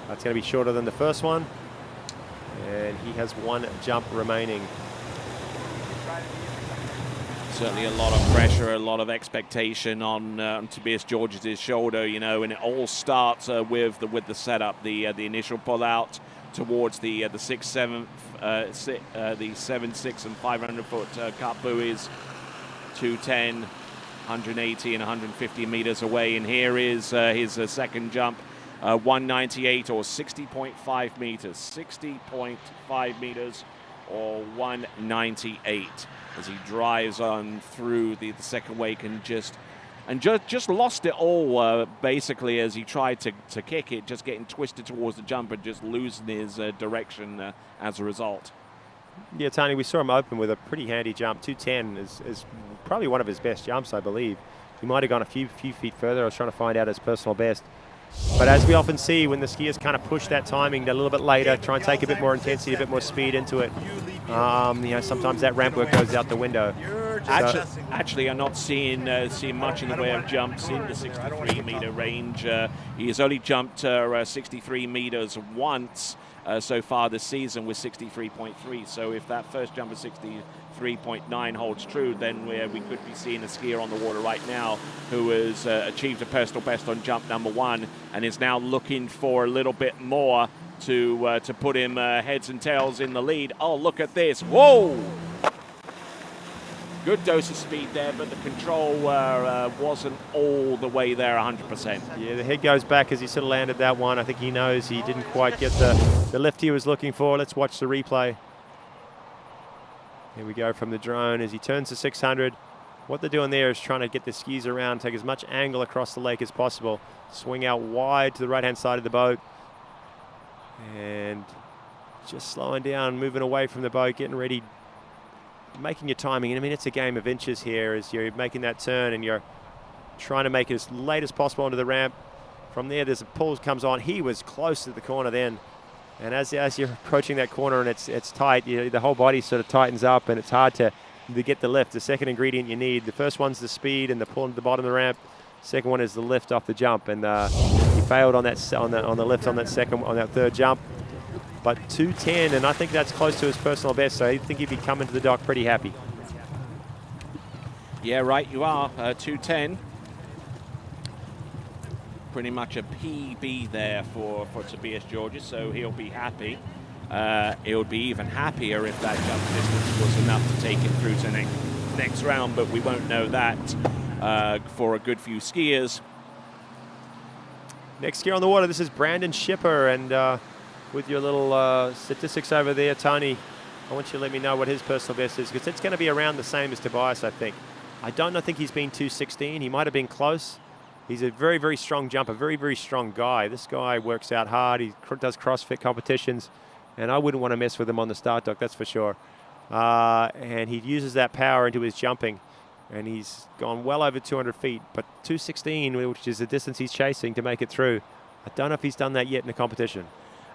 That's going to be shorter than the first one. And he has 1 jump remaining. Certainly a lot of pressure, a lot of expectation on Tobias Georges' shoulder, you know, and it all starts with the setup, the initial pull out towards the 6, 7, the 7, 6, and 500-foot cut buoys, 210, 180, and 150 meters away. And here is his second jump. 198 or 60.5 meters, 60.5 meters or 198 as he drives on through the second wake and just lost it all basically as he tried to kick it, just getting twisted towards the jump and just losing his direction as a result. Yeah, Tony, we saw him open with a pretty handy jump. 210 is probably one of his best jumps, I believe. He might have gone a few feet further. I was trying to find out his personal best. But as we often see, when the skiers kind of push that timing a little bit later, try and take a bit more intensity, a bit more speed into it, you know, sometimes that ramp work goes out the window. Actually, I'm not seeing much in the way of jumps in the 63-meter range. He has only jumped 63 meters once so far this season with 63.3. So if that first jump of 63.9 holds true, then we could be seeing a skier on the water right now who has achieved a personal best on jump number 1 and is now looking for a little bit more to put him heads and tails in the lead. Oh, look at this. Whoa! Good dose of speed there, but the control wasn't all the way there 100%. Yeah, the head goes back as he sort of landed that one. I think he knows he didn't quite get the lift he was looking for. Let's watch the replay. Here we go from the drone as he turns to 600. What they're doing there is trying to get the skis around, take as much angle across the lake as possible, swing out wide to the right-hand side of the boat, and just slowing down, moving away from the boat, getting ready, making your timing. I mean, it's a game of inches here as you're making that turn and you're trying to make it as late as possible onto the ramp. From there, there's a pull comes on. He was close to the corner then. And as you're approaching that corner and it's tight, the whole body sort of tightens up and it's hard to get the lift. The second ingredient you need. The first one's the speed and the pull to the bottom of the ramp. Second one is the lift off the jump. And he failed on the lift on that third jump. But 210, and I think that's close to his personal best, so I think he'd be coming to the dock pretty happy. Yeah, right, you are. 210. Pretty much a PB there for Tobias Georges, so he'll be happy. He'll be even happier if that jump distance was enough to take him through to the next round, but we won't know that for a good few skiers. Next skier on the water, this is Brandon Schipper, and with your little statistics over there, Tony, I want you to let me know what his personal best is, because it's going to be around the same as Tobias, I think. I don't think he's been 216. He might have been close. He's a very, very strong jumper, very, very strong guy. This guy works out hard. He does CrossFit competitions, and I wouldn't want to mess with him on the start dock, that's for sure. And he uses that power into his jumping, and he's gone well over 200 feet, but 216, which is the distance he's chasing to make it through. I don't know if he's done that yet in a competition.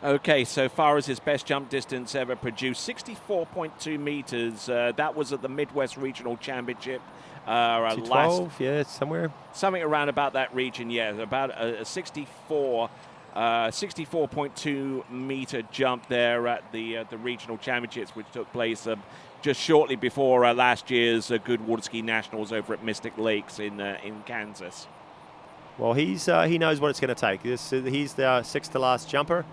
Okay, so far as his best jump distance ever produced, 64.2 meters. That was at the Midwest Regional Championship. 212, yeah, somewhere. Something around about that region, yeah. About a 64 64.2 meter jump there at the regional championships, which took place just shortly before last year's Good Water Ski Nationals over at Mystic Lakes in Kansas. Well, he knows what it's going to take. He's the sixth to last jumper.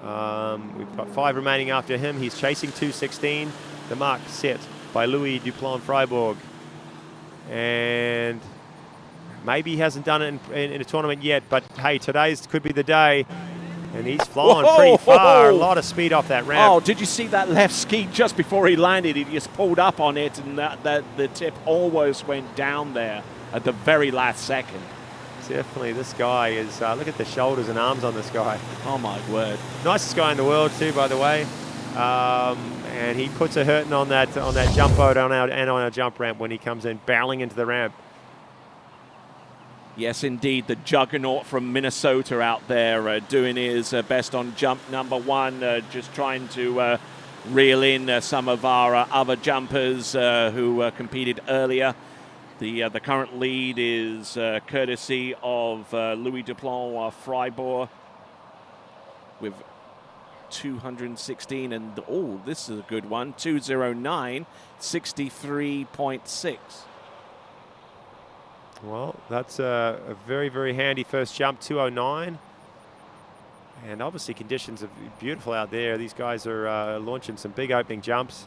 We've got 5 remaining after him. He's chasing 2:16. The mark set by Louis Duplon-Freiburg. And maybe he hasn't done it in a tournament yet, but hey, today's could be the day. And he's flying pretty far. A lot of speed off that ramp. Oh, did you see that left ski just before he landed? He just pulled up on it, and the tip almost went down there at the very last second. Definitely, this guy is, look at the shoulders and arms on this guy. Oh my word. Nicest guy in the world too, by the way. And he puts a hurting on that jump boat and on our jump ramp when he comes in barreling into the ramp. Yes, indeed, the juggernaut from Minnesota out there doing his best on jump number 1, just trying to reel in some of our other jumpers who competed earlier. The current lead is courtesy of Louis Duplon-Freiburg with 216, and oh, this is a good one, 209, 63.6. Well, that's a very, very handy first jump, 209. And obviously conditions are beautiful out there. These guys are launching some big opening jumps.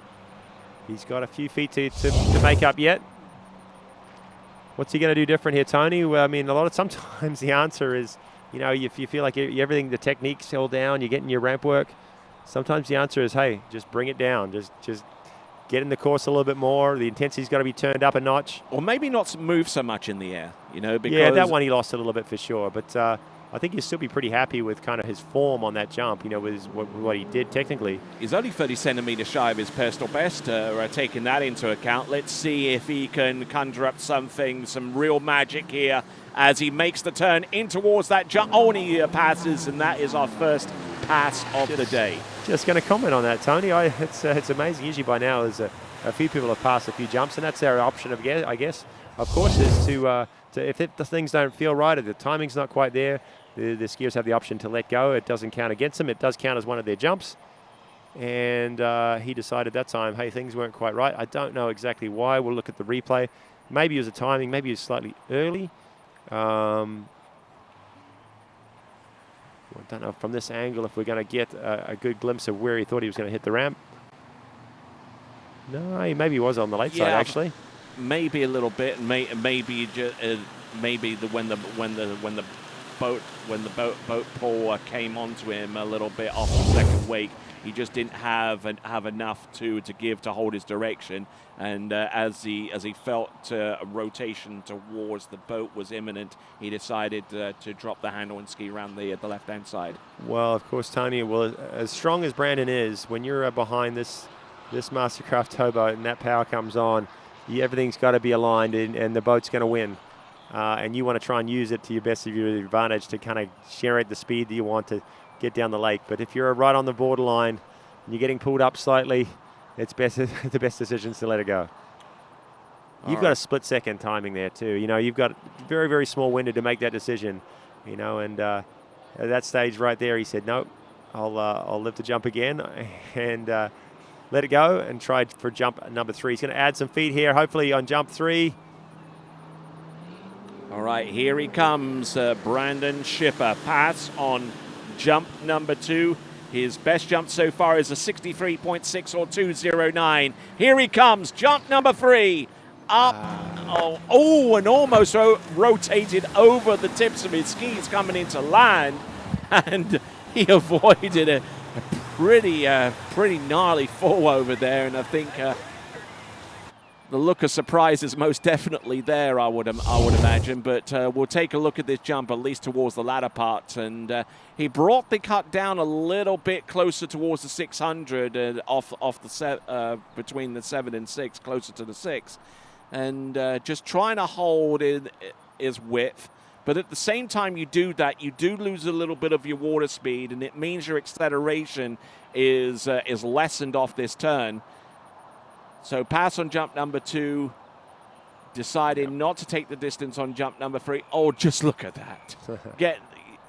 He's got a few feet to make up yet. What's he going to do different here, Tony? Well, I mean, sometimes the answer is, if you feel like everything, the technique's held down, you're getting your ramp work. Sometimes the answer is, hey, just bring it down. Just get in the course a little bit more. The intensity's got to be turned up a notch. Or maybe not move so much in the air, because... Yeah, that one he lost a little bit for sure. But I think he'll still be pretty happy with kind of his form on that jump, with what he did technically. He's only 30 centimeters shy of his personal best, taking that into account. Let's see if he can conjure up some real magic here as he makes the turn in towards that jump. Oh, and he passes, and that is our first pass of the day. Just going to comment on that, Tony. It's amazing. Usually by now there's a few people have passed a few jumps, and that's our option, I guess. Of course, is to if the things don't feel right or the timing's not quite there, the skiers have the option to let go. It doesn't count against them. It does count as one of their jumps. And he decided that time, hey, things weren't quite right. I don't know exactly why. We'll look at the replay. Maybe it was the timing. Maybe it was slightly early. I don't know from this angle if we're going to get a good glimpse of where he thought he was going to hit the ramp. No, maybe he was on the late side actually. Maybe a little bit. Maybe when the boat pull came onto him a little bit off the second wake, he just didn't have enough to give to hold his direction. And as he felt a rotation towards the boat was imminent, he decided to drop the handle and ski around the left-hand side. Well, of course, Tony, as strong as Brandon is, when you're behind this MasterCraft towboat and that power comes on, everything's got to be aligned and the boat's going to win. And you want to try and use it to your best of your advantage to kind of generate the speed that you want to get down the lake. But if you're right on the borderline and you're getting pulled up slightly, it's better, the best decision is to let it go. You've got a split-second timing there too. You've got very, very small window to make that decision. And at that stage right there, he said, "No, I'll live to jump again," and let it go and tried for jump number 3. He's going to add some feet here, hopefully on jump 3. All right, here he comes, Brandon Schipper. Pass on jump number 2. His best jump so far is a 63.6 or 209. Here he comes, jump number 3. Up, and almost rotated over the tips of his skis coming into land. And he avoided a pretty gnarly fall over there. And I think the look of surprise is most definitely there, I would imagine. But we'll take a look at this jump, at least towards the latter part. And he brought the cut down a little bit closer towards the 600, between the 7 and 6, closer to the 6. And just trying to hold his width. But at the same time you do that, you do lose a little bit of your water speed, and it means your acceleration is lessened off this turn. So pass on jump number 2, deciding not to take the distance on jump number 3. Oh, just look at that.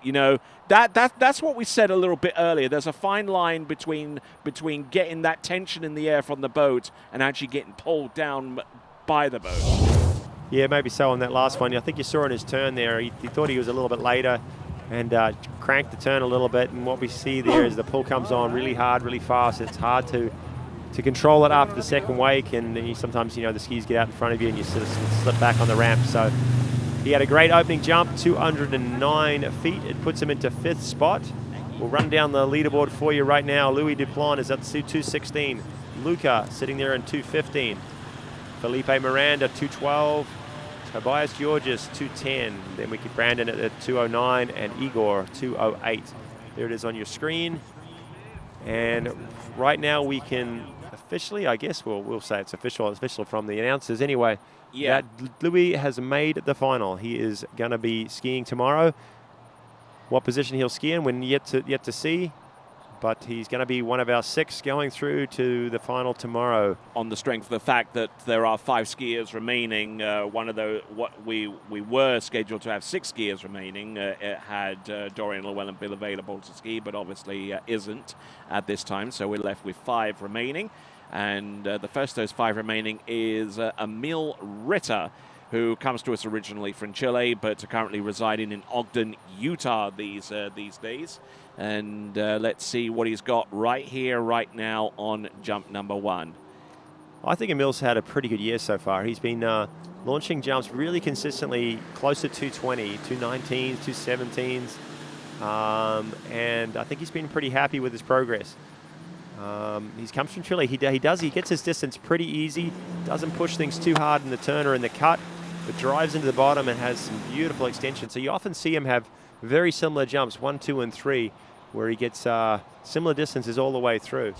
You know, that's what we said a little bit earlier. There's a fine line between getting that tension in the air from the boat and actually getting pulled down by the boat. Yeah, maybe so on that last one. I think you saw in his turn there, he thought he was a little bit later and cranked the turn a little bit. And what we see there is the pull comes on really hard, really fast. It's hard to control it after the second wake, and then sometimes, the skis get out in front of you and you sort of slip back on the ramp. So he had a great opening jump, 209 feet. It puts him into 5th spot. We'll run down the leaderboard for you right now. Louis Duplon is up to 216. Luca sitting there in 215. Felipe Miranda, 212. Tobias Georges, 210. Then we get Brandon at 209 and Igor, 208. There it is on your screen. And right now we can officially, I guess we'll say it's official from the announcers anyway. Yeah. That Louis has made the final. He is going to be skiing tomorrow. What position he'll ski in, we're yet to see. But he's going to be one of our 6 going through to the final tomorrow. On the strength of the fact that there are 5 skiers remaining, one of the what we were scheduled to have 6 skiers remaining. Had Dorian Llewellyn been available to ski, but obviously isn't at this time. So we're left with 5 remaining. And the first of those 5 remaining is Emil Ritter, who comes to us originally from Chile, but currently residing in Ogden, Utah these days. And let's see what he's got right here, right now on jump number 1. I think Emil's had a pretty good year so far. He's been launching jumps really consistently close to 220, 219s, 217s. And I think he's been pretty happy with his progress. He comes from Chile. He gets his distance pretty easy, doesn't push things too hard in the turn or in the cut, but drives into the bottom and has some beautiful extension. So you often see him have very similar jumps, 1, 2, and 3, where he gets similar distances all the way through.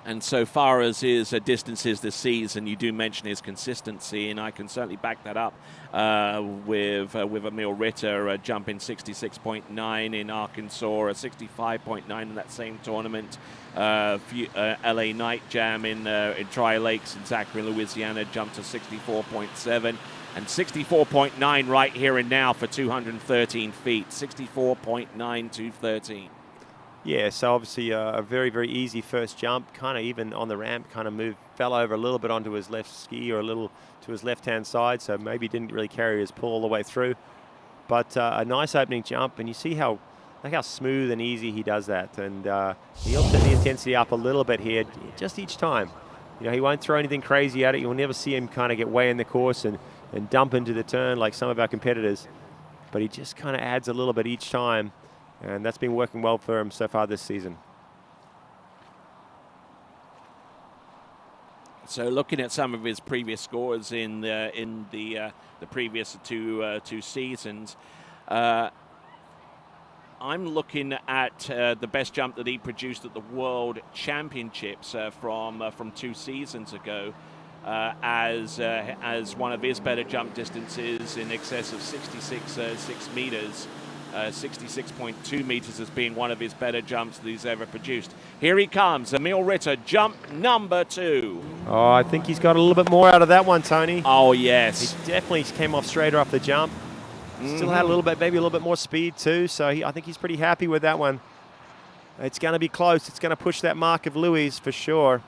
And so far as his distances this season, you do mention his consistency, and I can certainly back that up with Emil Ritter jumping 66.9 in Arkansas, a 65.9 in that same tournament. LA Night Jam in Tri Lakes in Zachary, Louisiana, jumped to 64.7. And 64.9 right here and now for 213 feet. 64.9, 213. Yeah, so obviously a very, very easy first jump. Kind of even on the ramp, fell over a little bit onto his left ski or a little to his left-hand side. So maybe didn't really carry his pull all the way through. But a nice opening jump. And you see how smooth and easy he does that. And he'll turn the intensity up a little bit here, just each time. He won't throw anything crazy at it. You'll never see him kind of get way in the course and dump into the turn like some of our competitors. But he just kind of adds a little bit each time, and that's been working well for him so far this season. So looking at some of his previous scores in the previous two seasons, I'm looking at the best jump that he produced at the World Championships from 2 seasons ago. As one of his better jump distances in excess of 6 meters, 66.2 meters as being one of his better jumps that he's ever produced. Here he comes, Emil Ritter, jump number 2. Oh, I think he's got a little bit more out of that one, Tony. Oh, yes. He definitely came off straighter off the jump. Still had a little bit, maybe a little bit more speed too, so I think he's pretty happy with that one. It's going to be close. It's going to push that mark of Louis for sure.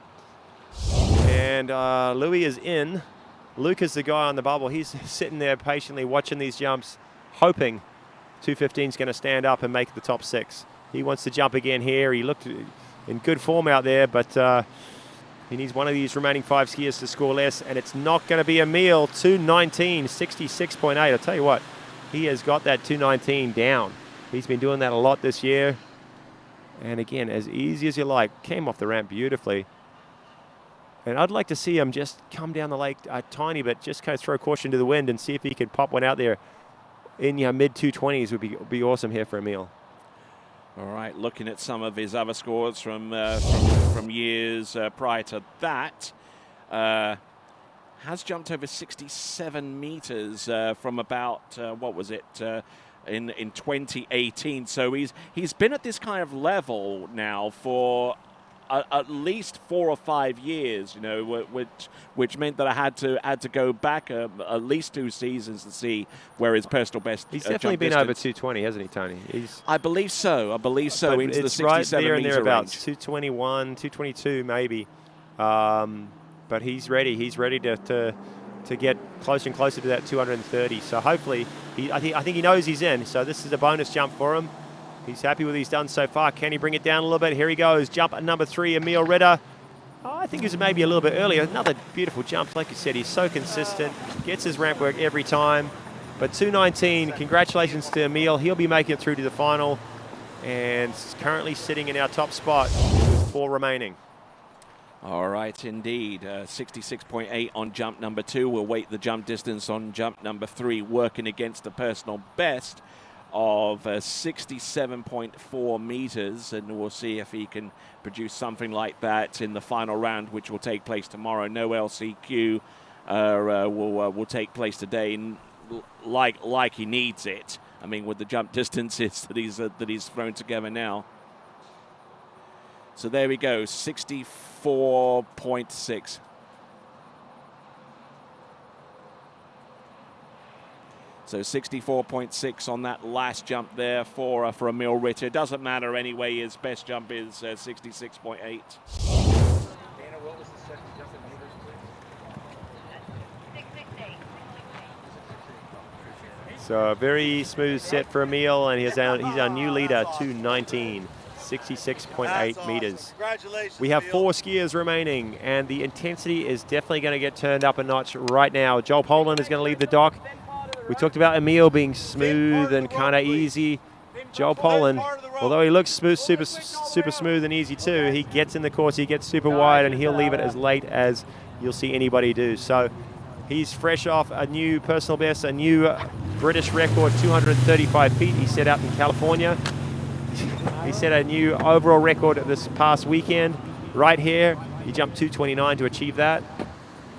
And Louis is in. Luke is the guy on the bubble. He's sitting there patiently watching these jumps, hoping 215 is going to stand up and make the top 6. He wants to jump again here. He looked in good form out there, but he needs one of these remaining 5 skiers to score less, and it's not going to be Emil. 219, 66.8. I'll tell you what, he has got that 219 down. He's been doing that a lot this year. And again, as easy as you like, came off the ramp beautifully. And I'd like to see him just come down the lake a tiny bit, just kind of throw caution to the wind and see if he could pop one out there in mid-220s would be awesome here for Emil. All right, looking at some of his other scores from years prior to that, has jumped over 67 meters from about, in 2018. So he's been at this kind of level now for at least 4 or 5 years, you know, which meant that I had to go back at least 2 seasons to see where his personal best. He's definitely been over 220, hasn't he, Tony? I believe so. I believe so. But Into the it's 67 right there and meter thereabouts, range. 221, 222 maybe. But he's ready. He's ready to get closer and closer to that 230. So hopefully, I think he knows he's in. So this is a bonus jump for him. He's happy with what he's done so far. Can he bring it down a little bit? Here he goes. Jump at number 3, Emil Ritter. Oh, I think he was maybe a little bit earlier. Another beautiful jump. Like you said, he's so consistent. Gets his ramp work every time. But 219, congratulations to Emil. He'll be making it through to the final. And is currently sitting in our top spot with 4 remaining. All right, indeed. 66.8 on jump number 2. We'll wait the jump distance on jump number 3, working against the personal best of 67.4 meters, and we'll see if he can produce something like that in the final round, which will take place tomorrow. No LCQ will take place today, like he needs it. I mean, with the jump distances that he's thrown together now. So there we go, 64.6. So 64.6 on that last jump there for Emil Ritter. Doesn't matter anyway, his best jump is 66.8. So a very smooth set for Emil, and he's our new leader, 219, 66.8 meters. We have 4 skiers remaining, and the intensity is definitely going to get turned up a notch right now. Joel Poland is going to leave the dock. We talked about Emil being smooth and kind of easy. Joel Poland, although he looks smooth, super smooth and easy too, he gets in the course, he gets super wide, and he'll leave it as late as you'll see anybody do. So he's fresh off a new personal best, a new British record, 235 feet. He set out in California. He set a new overall record this past weekend right here. He jumped 229 to achieve that.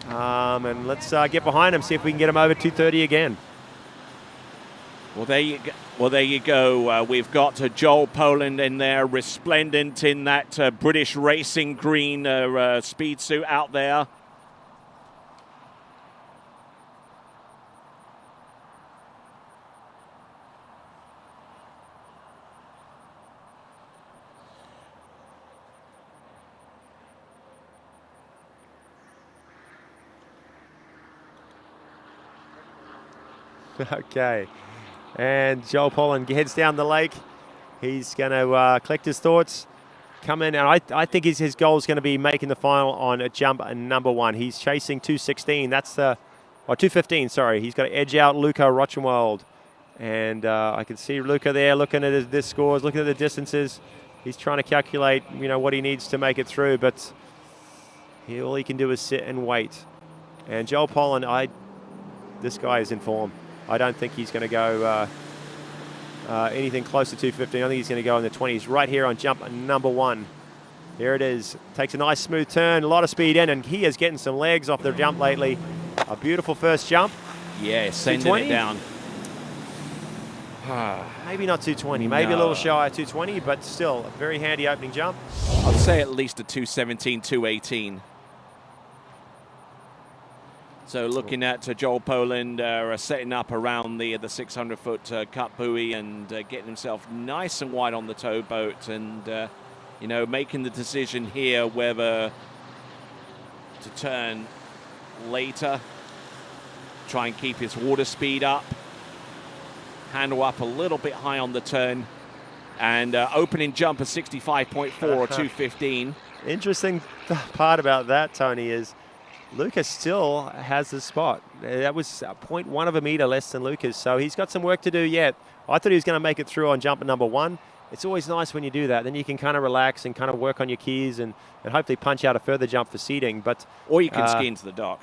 And let's get behind him, see if we can get him over 230 again. Well, there you go. We've got Joel Poland in there, resplendent in that British racing green speed suit out there. Okay. And Joel Poland heads down the lake. He's going to collect his thoughts, come in, and I think his goal is going to be making the final on a jump number 1. He's chasing 216. That's the, or 215. Sorry, he's got to edge out Luca Rochenwald, and I can see Luca there looking at his scores, looking at the distances. He's trying to calculate, what he needs to make it through, but all he can do is sit and wait. And Joel Poland, this guy is in form. I don't think he's going to go anything close to 215. I think he's going to go in the 20s right here on jump number 1. Here it is. Takes a nice smooth turn, a lot of speed in, and he is getting some legs off the jump lately. A beautiful first jump. Yeah, sending it down. Maybe not 220, maybe a little shy of 220, but still a very handy opening jump. I'd say at least a 217, 218. So looking at Joel Poland setting up around the 600-foot cut buoy and getting himself nice and wide on the towboat, and making the decision here whether to turn later, try and keep his water speed up, handle up a little bit high on the turn, and opening jump of 65.4 or 215. Interesting part about that, Tony, is Lucas still has the spot. That was 0.1 of a meter less than Lucas, so he's got some work to do yet. I thought he was going to make it through on jump number 1. It's always nice when you do that. Then you can kind of relax and kind of work on your keys and hopefully punch out a further jump for seeding. But or you can ski into the dock.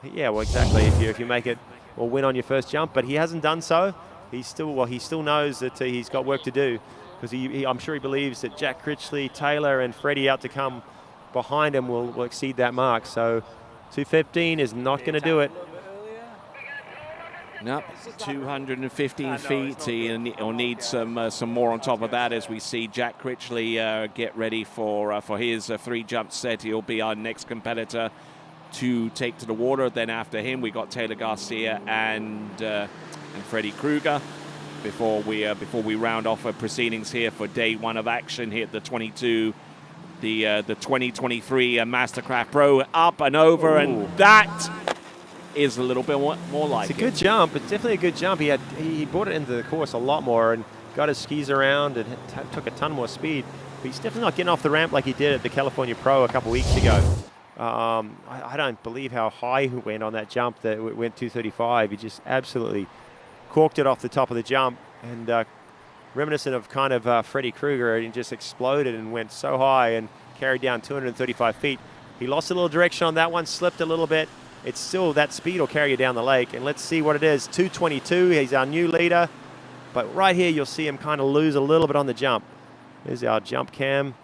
Yeah, well, exactly. If you make it or win on your first jump, but he hasn't done so. He still knows that he's got work to do, because I'm sure he believes that Jack Critchley, Taylor, and Freddie out to come behind him will exceed that mark. So 215 is not going to do it. Nope, 215 feet. He'll need some more on top of that as we see Jack Critchley get ready for his 3-jump set. He'll be our next competitor to take to the water. Then after him, we got Taylor Garcia and Freddie Kruger. Before we round off our proceedings here for day 1 of action here at the 2023 MasterCraft Pro, up and over, and that is a little bit more like it's a good jump. It's definitely a good jump. He brought it into the course a lot more and got his skis around and took a ton more speed. But he's definitely not getting off the ramp like he did at the California Pro a couple weeks ago. I don't believe how high he went on that jump. That it went 235. He just absolutely corked it off the top of the jump, and reminiscent of kind of Freddie Kruger, and just exploded and went so high and carried down 235 feet. He lost a little direction on that one, slipped a little bit. It's still, that speed will carry you down the lake, and let's see what it is. 222, he's our new leader, but right here you'll see him kind of lose a little bit on the jump. There's our jump cam,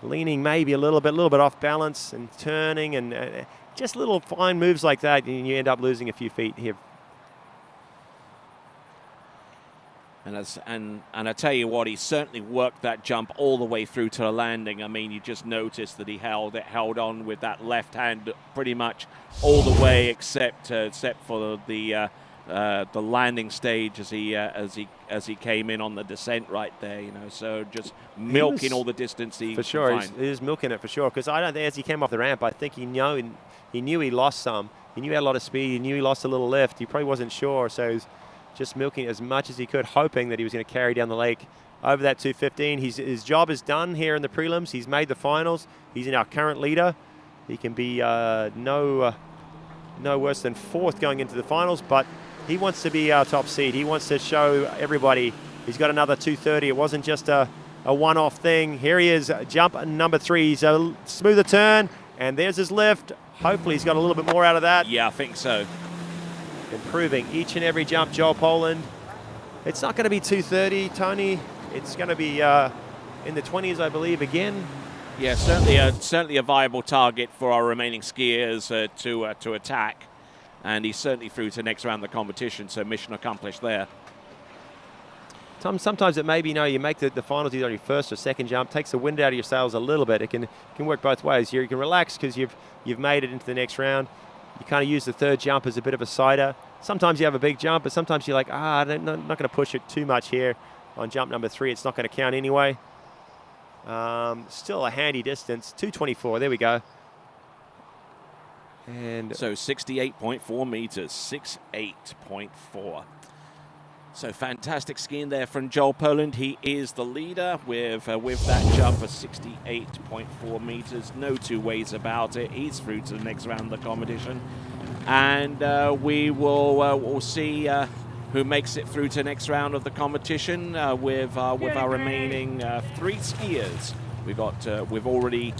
leaning maybe a little bit off balance and turning, and just little fine moves like that, and you end up losing a few feet here. And I tell you what, he certainly worked that jump all the way through to the landing. I mean, you just noticed that he held on with that left hand pretty much all the way, except for the landing stage as he came in on the descent right there. You know, so just milking all the distance he for sure. could find. He was milking it for sure, because I don't think as he came off the ramp, I think he knew he lost some. He knew he had a lot of speed. He knew he lost a little lift. He probably wasn't sure, so he was just milking as much as he could, hoping that he was going to carry down the lake over that 215. His job is done here in the prelims. He's made the finals. He's in our current leader. He can be no worse than 4th going into the finals, but he wants to be our top seed. He wants to show everybody he's got another 230. It wasn't just a one-off thing. Here he is, jump number 3. He's a smoother turn, and there's his lift. Hopefully he's got a little bit more out of that. Yeah, I think so. Improving each and every jump, Joel Poland. It's not going to be 230, Tony. It's going to be in the 20s, I believe, again. Yeah, certainly a viable target for our remaining skiers to attack, and he's certainly through to next round of the competition. So mission accomplished there. Sometimes it may be, you make the finals either on your first or second jump, takes the wind out of your sails a little bit. It can work both ways. You can relax because you've made it into the next round. You kind of use the 3rd jump as a bit of a cider. Sometimes you have a big jump, but sometimes you're like, I'm not going to push it too much here on jump number 3. It's not going to count anyway. Still a handy distance, 224. There we go. And so 68.4 meters, 68.4. So fantastic skiing there from Joel Poland. He is the leader with that jump of 68.4 meters. No two ways about it. He's through to the next round of the competition. And we will we'll see who makes it through to the next round of the competition with our remaining 3 skiers. We've already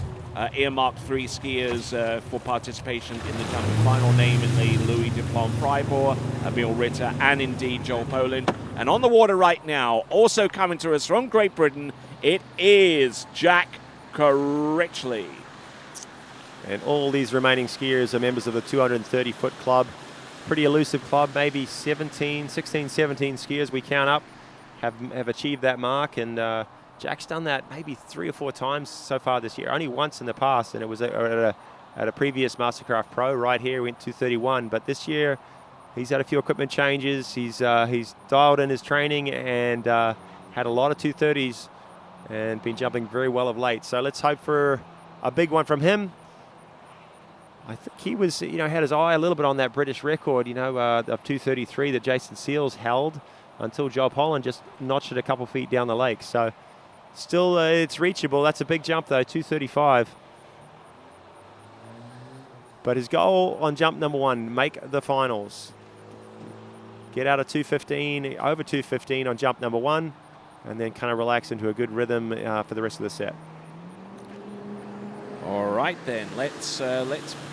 earmarked 3 skiers for participation in the jumping final, namely Louis Duplon Freiburg, Emil Ritter, and indeed Joel Poland. And on the water right now, also coming to us from Great Britain, it is Jack Critchley. And all these remaining skiers are members of the 230-foot club. Pretty elusive club, maybe 16, 17 skiers we count up have achieved that mark, and Jack's done that maybe 3 or 4 times so far this year. Only once in the past, and it was at a previous MasterCraft Pro right here. He went 231, but this year he's had a few equipment changes. He's dialed in his training and had a lot of 230s and been jumping very well of late. So let's hope for a big one from him. I think he was, had his eye a little bit on that British record, of 233 that Jason Seals held until Joel Poland just notched it a couple feet down the lake. So still, it's reachable. That's a big jump, though, 235. But his goal on jump number 1, make the finals. Get out of 215, over 215 on jump number 1, and then kind of relax into a good rhythm for the rest of the set. All right, then, let's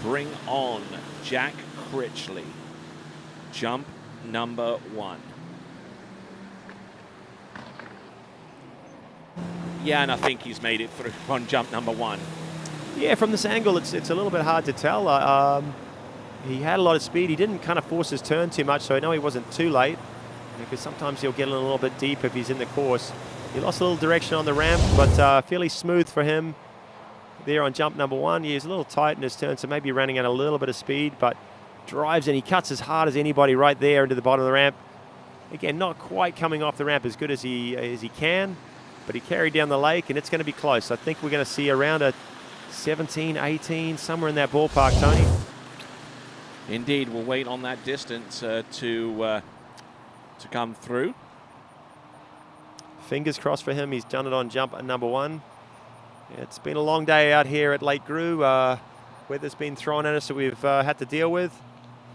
bring on Jack Critchley. Jump number 1. Yeah, and I think he's made it through on jump number 1. Yeah, from this angle, it's a little bit hard to tell. he had a lot of speed. He didn't kind of force his turn too much, so I know he wasn't too late, because sometimes he'll get a little bit deep if he's in the course. He lost a little direction on the ramp, but fairly smooth for him there on jump number 1. He was a little tight in his turn, so maybe running at a little bit of speed, but drives and he cuts as hard as anybody right there into the bottom of the ramp. Again, not quite coming off the ramp as good as he can, but he carried down the lake, and it's going to be close. I think we're going to see around a 17, 18, somewhere in that ballpark, Tony. Indeed, we'll wait on that distance to come through. Fingers crossed for him. He's done it on jump number 1. It's been a long day out here at Lake Gru. Weather's been thrown at us that we've had to deal with.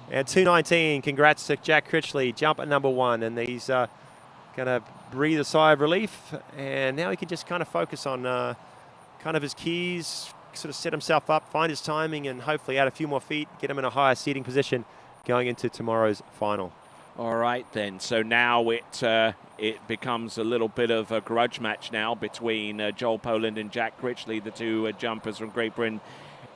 And 2:19, congrats to Jack Critchley, jump at number 1. And he's going to breathe a sigh of relief. And now he can just kind of focus on kind of his keys, sort of set himself up, find his timing, and hopefully add a few more feet, get him in a higher seating position going into tomorrow's final. All right, then. So now it becomes a little bit of a grudge match now between Joel Poland and Jack Critchley, the two jumpers from Great Britain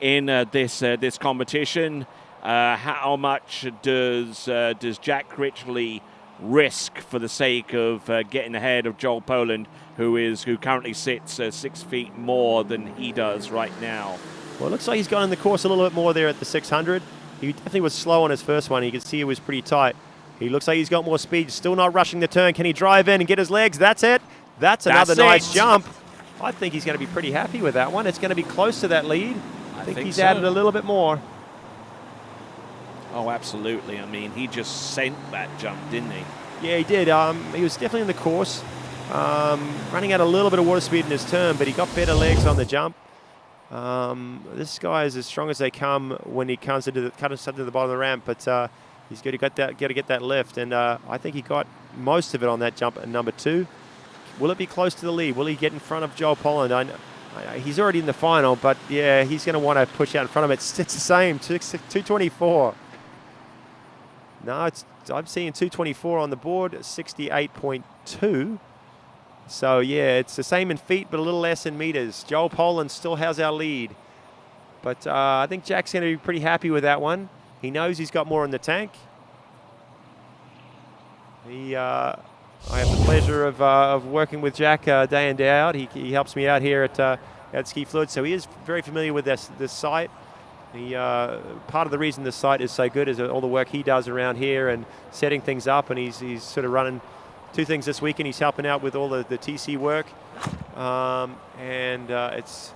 in this competition. How much does Jack Critchley risk for the sake of getting ahead of Joel Poland, who currently sits 6 feet more than he does right now? Well, it looks like he's gone in the course a little bit more there at the 600. He definitely was slow on his first one. You could see it was pretty tight. He looks like he's got more speed, still not rushing the turn. Can he drive in and get his legs? That's it. That's another nice jump. I think he's going to be pretty happy with that one. It's going to be close to that lead. I think he's added a little bit more. Oh, absolutely. I mean, he just sent that jump, didn't he? Yeah, he did. He was definitely in the course, running out a little bit of water speed in his turn, but he got better legs on the jump. This guy is as strong as they come when he comes into the bottom of the ramp, but he's got to get that lift, and I think he got most of it on that jump at number 2. Will it be close to the lead? Will he get in front of Joel Poland? He's already in the final, but yeah, he's going to want to push out in front of him. It's the same, 224. No, I'm seeing 224 on the board, 68.2. So yeah, it's the same in feet, but a little less in meters. Joel Poland still has our lead, but I think Jack's going to be pretty happy with that one. He knows he's got more in the tank. I have the pleasure of working with Jack day in, day out. He helps me out here at Ski Fluid, so he is very familiar with this site. Part of the reason this site is so good is all the work he does around here and setting things up, and he's sort of running 2 things this weekend. He's helping out with all the TC work, and it's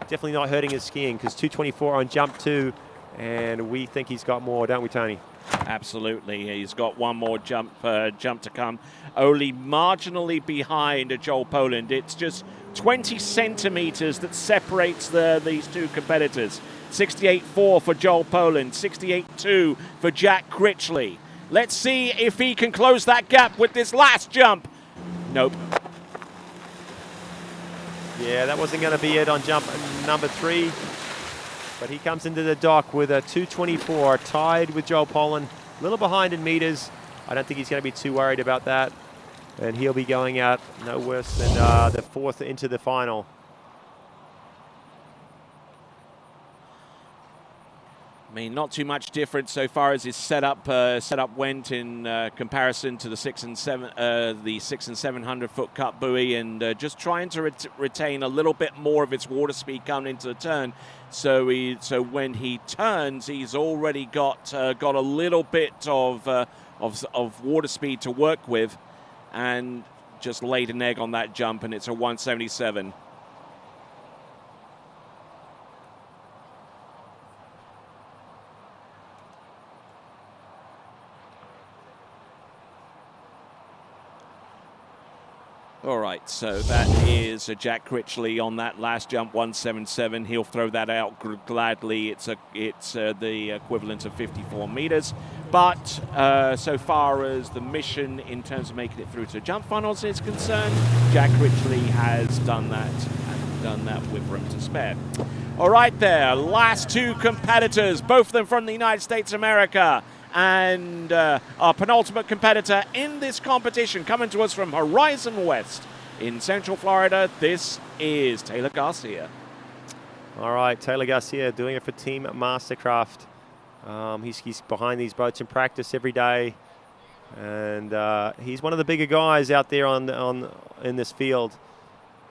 definitely not hurting his skiing, because 224 on jump 2, and we think he's got more, don't we, Tony? Absolutely. He's got one more jump to come, only marginally behind Joel Poland. It's just 20 centimeters that separates these two competitors. 68.4 for Joel Poland, 68.2 for Jack Critchley. Let's see if he can close that gap with this last jump. Nope. Yeah, that wasn't going to be it on jump number 3. But he comes into the dock with a 224, tied with Joel Poland, a little behind in meters. I don't think he's going to be too worried about that. And he'll be going out no worse than the 4th into the final. I mean, not too much difference so far as his setup went in comparison to the 6 and 700 foot cut buoy, and just trying to retain a little bit more of its water speed coming into the turn. So when he turns, he's already got a little bit of water speed to work with, and just laid an egg on that jump, and it's a 177. All right, so that is Jack Critchley on that last jump, 177. He'll throw that out gladly. It's the equivalent of 54 meters. But so far as the mission in terms of making it through to the jump finals is concerned, Jack Critchley has done that, and done that with room to spare. All right there, last 2 competitors, both of them from the United States of America. And our penultimate competitor in this competition, coming to us from Horizon West in Central Florida, this is Taylor Garcia. All right, Taylor Garcia doing it for Team MasterCraft. He's behind these boats in practice every day, and he's one of the bigger guys out there in this field,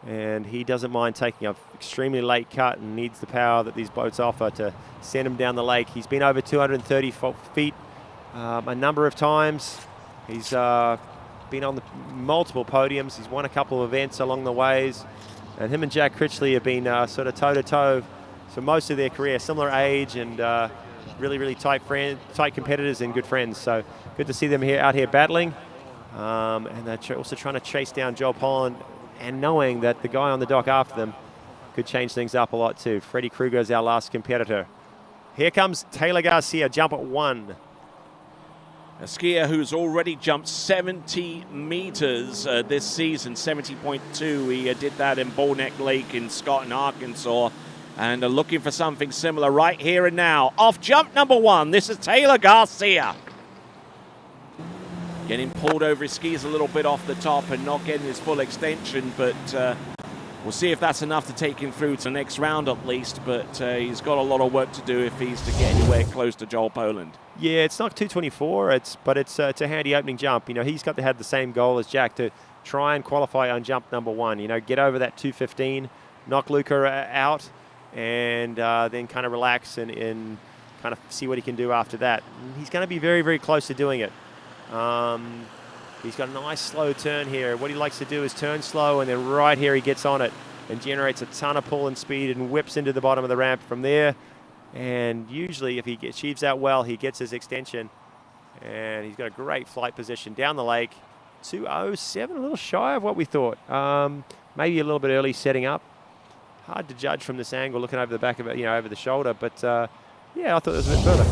and he doesn't mind taking an extremely late cut and needs the power that these boats offer to send him down the lake. He's been over 230 feet a number of times. He's been on multiple podiums. He's won a couple of events along the ways, and him and Jack Critchley have been sort of toe-to-toe for most of their career, similar age, and really tight competitors and good friends. So good to see them out here battling, and they're also trying to chase down Joel Pollan, and knowing that the guy on the dock after them could change things up a lot too. Freddie Krueger is our last competitor. Here comes Taylor Garcia, jump at 1. A skier who's already jumped 70 meters this season, 70.2. He did that in Bull Neck Lake in Scotland, Arkansas, and looking for something similar right here and now. Off jump number 1, this is Taylor Garcia. Getting pulled over his skis a little bit off the top and not getting his full extension, but we'll see if that's enough to take him through to the next round at least, but he's got a lot of work to do if he's to get anywhere close to Joel Pollan. Yeah, it's not 224, but it's a handy opening jump. You know, he's got to have the same goal as Jack to try and qualify on jump number 1. You know, get over that 215, knock Luca out, and then kind of relax and kind of see what he can do after that. He's going to be very close to doing it. He's got a nice slow turn here. What he likes to do is turn slow, and then right here he gets on it and generates a ton of pull and speed and whips into the bottom of the ramp from there. And usually if he achieves that well, he gets his extension, and he's got a great flight position down the lake. 207, a little shy of what we thought. Maybe a little bit early setting up. Hard to judge from this angle, looking over the back of it, over the shoulder. But yeah, I thought it was a bit further.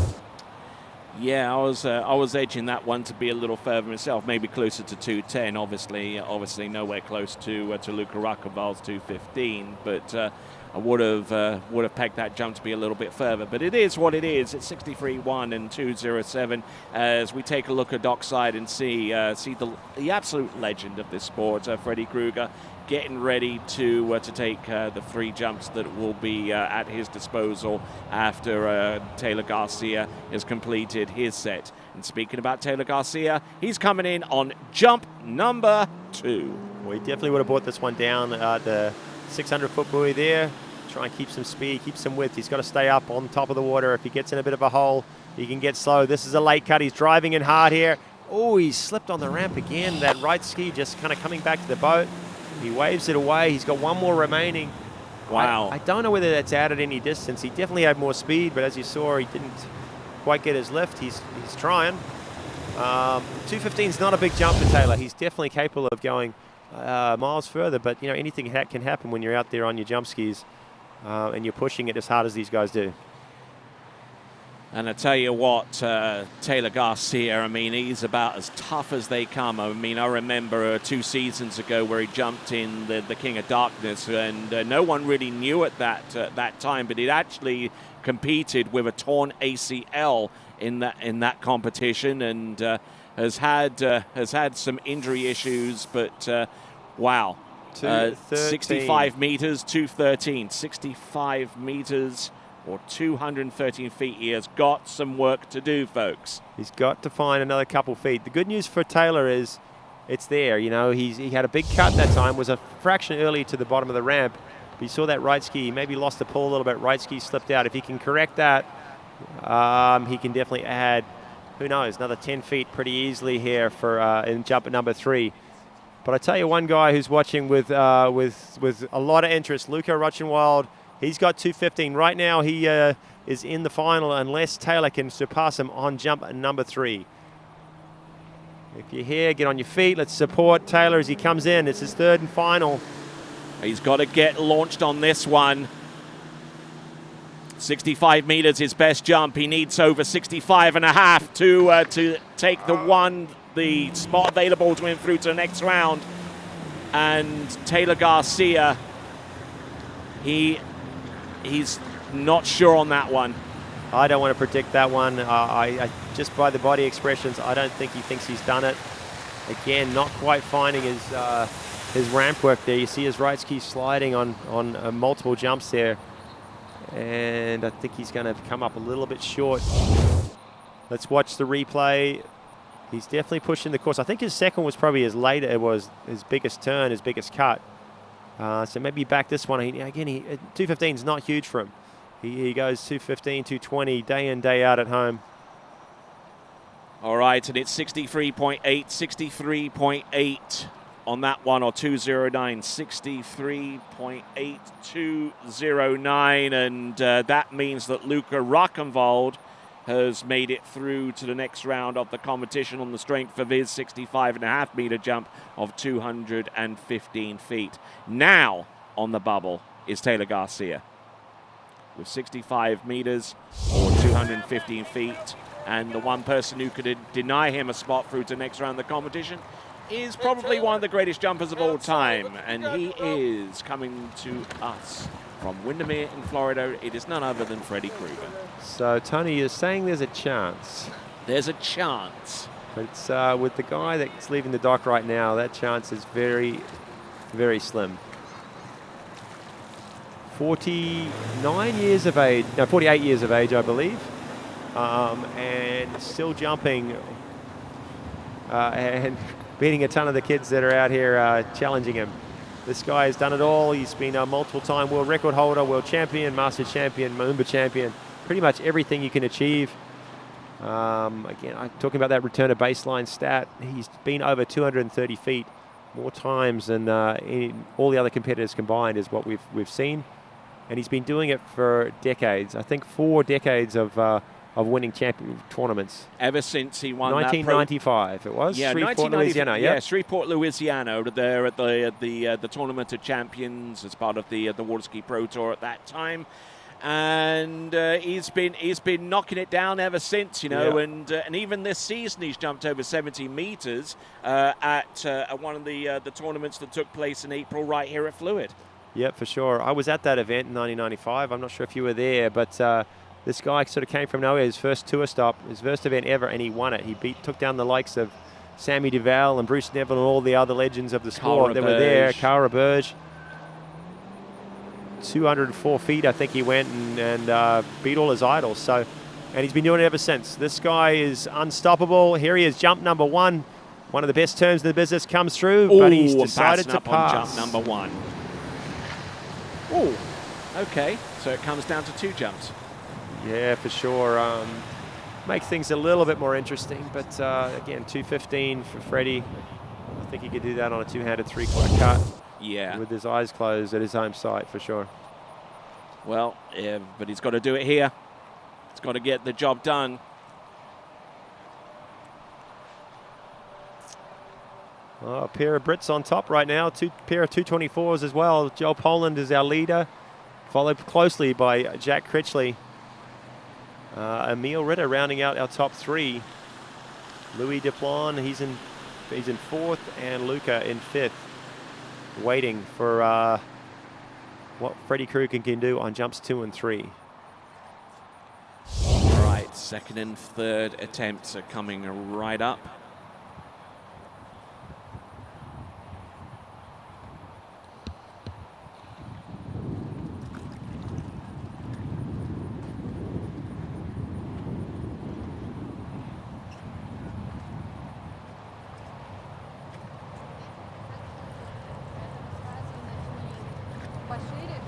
Yeah, I was edging that one to be a little further myself, maybe closer to 210. Obviously nowhere close to Luca Rockeval's 215, but I would have pegged that jump to be a little bit further. But it is what it is. It's 63.1 and 207. As we take a look at dockside and see the absolute legend of this sport, Freddie Krueger, getting ready to take the 3 jumps that will be at his disposal after Taylor Garcia has completed his set. And speaking about Taylor Garcia, he's coming in on jump number 2. Well, he definitely would have brought this one down the 600-foot buoy there. Try and keep some speed, keep some width. He's got to stay up on top of the water. If he gets in a bit of a hole, he can get slow. This is a late cut. He's driving in hard here. Oh, he slipped on the ramp again. That right ski just kind of coming back to the boat. He waves it away. He's got one more remaining. Wow. I don't know whether that's added any distance. He definitely had more speed, but as you saw, he didn't quite get his lift. He's trying. 215 is not a big jump for Taylor. He's definitely capable of going miles further, but anything can happen when you're out there on your jump skis and you're pushing it as hard as these guys do. And I tell you what, Taylor Garcia, I mean, he's about as tough as they come. I mean, I remember 2 seasons ago where he jumped in the King of Darkness, and no one really knew at that time, but he'd actually competed with a torn ACL in that competition, and has had some injury issues, but wow. 65 meters, 213, 65 meters or 213 feet. He has got some work to do, folks. He's got to find another couple feet. The good news for Taylor is it's there. He had a big cut that time, was a fraction early to the bottom of the ramp. But you saw that right ski, he maybe lost the pull a little bit. Right ski slipped out. If he can correct that, he can definitely add, who knows, another 10 feet pretty easily here for in jump at number 3. But I tell you, one guy who's watching with a lot of interest, Luca Rochenwald. He's got 215 right now. He is in the final unless Taylor can surpass him on jump number 3. If you're here, get on your feet. Let's support Taylor as he comes in. It's his 3rd and final. He's got to get launched on this one. 65 meters, his best jump. He needs over 65 and a half to take the spot available to him through to the next round. And Taylor Garcia, he's not sure on that one. I don't want to predict that one. I just by the body expressions, I don't think he thinks he's done it. Again, not quite finding his ramp work there. You see his right ski sliding on multiple jumps there. And I think he's going to come up a little bit short. Let's watch the replay. He's definitely pushing the course. I think his second was probably his later. It was his biggest turn, his biggest cut. So maybe back this one. Again, 215 is not huge for him. He goes 215, 220 day in, day out at home. All right, and it's 63.8, 63.8 on that one, or 209, 63.8209, and that means that Luca Rockenwald has made it through to the next round of the competition on the strength of his 65.5 meter jump of 215 feet. Now on the bubble is Taylor Garcia with 65 meters or 215 feet. And the one person who could deny him a spot through to the next round of the competition is probably one of the greatest jumpers of all time. And he is coming to us from Windermere in Florida. It is none other than Freddie Krueger. So, Tony, you're saying there's a chance. There's a chance. But it's, with the guy that's leaving the dock right now, that chance is very, very slim. 48 years of age, I believe. And still jumping and beating a ton of the kids that are out here challenging him. This guy has done it all. He's been a multiple-time world record holder, world champion, master champion, Moomba champion, pretty much everything you can achieve. Again, I'm talking about that return to baseline stat. He's been over 230 feet more times than all the other competitors combined is what we've seen. And he's been doing it for decades. I think 4 decades of winning champion tournaments. Ever since he won 1995 it was? Yeah, Shreveport, Louisiana. Yeah, Shreveport, Louisiana. There at the Tournament of Champions as part of the Waterski Pro Tour at that time. And he's been knocking it down ever since, you know. Yeah. And even this season he's jumped over 70 meters at one of the tournaments that took place in April right here at Fluid. Yeah, for sure. I was at that event in 1995. I'm not sure if you were there, but this guy sort of came from nowhere. His first tour stop, his first event ever, and he won it. He took down the likes of Sammy Duval and Bruce Neville and all the other legends of the sport that were there. Cara Burge. 204 feet, I think he went and beat all his idols. So, and he's been doing it ever since. This guy is unstoppable. Here he is, jump number 1. One of the best turns in the business comes through, but he's decided to pass. On jump number 1. Oh, okay. So it comes down to 2 jumps. Yeah, for sure. Makes things a little bit more interesting, but again, 215 for Freddie. I think he could do that on a two-handed 3/4 cut. Yeah. With his eyes closed at his home site, for sure. Well, yeah, but he's got to do it here. He's got to get the job done. Oh, a pair of Brits on top right now. Pair of 224s as well. Joel Poland is our leader, followed closely by Jack Critchley. Emil Ritter rounding out our top 3. Louis Deplon, he's in 4th, and Luca in 5th, waiting for what Freddie Krueger can do on jumps 2 and 3. All right, 2nd and 3rd attempts are coming right up.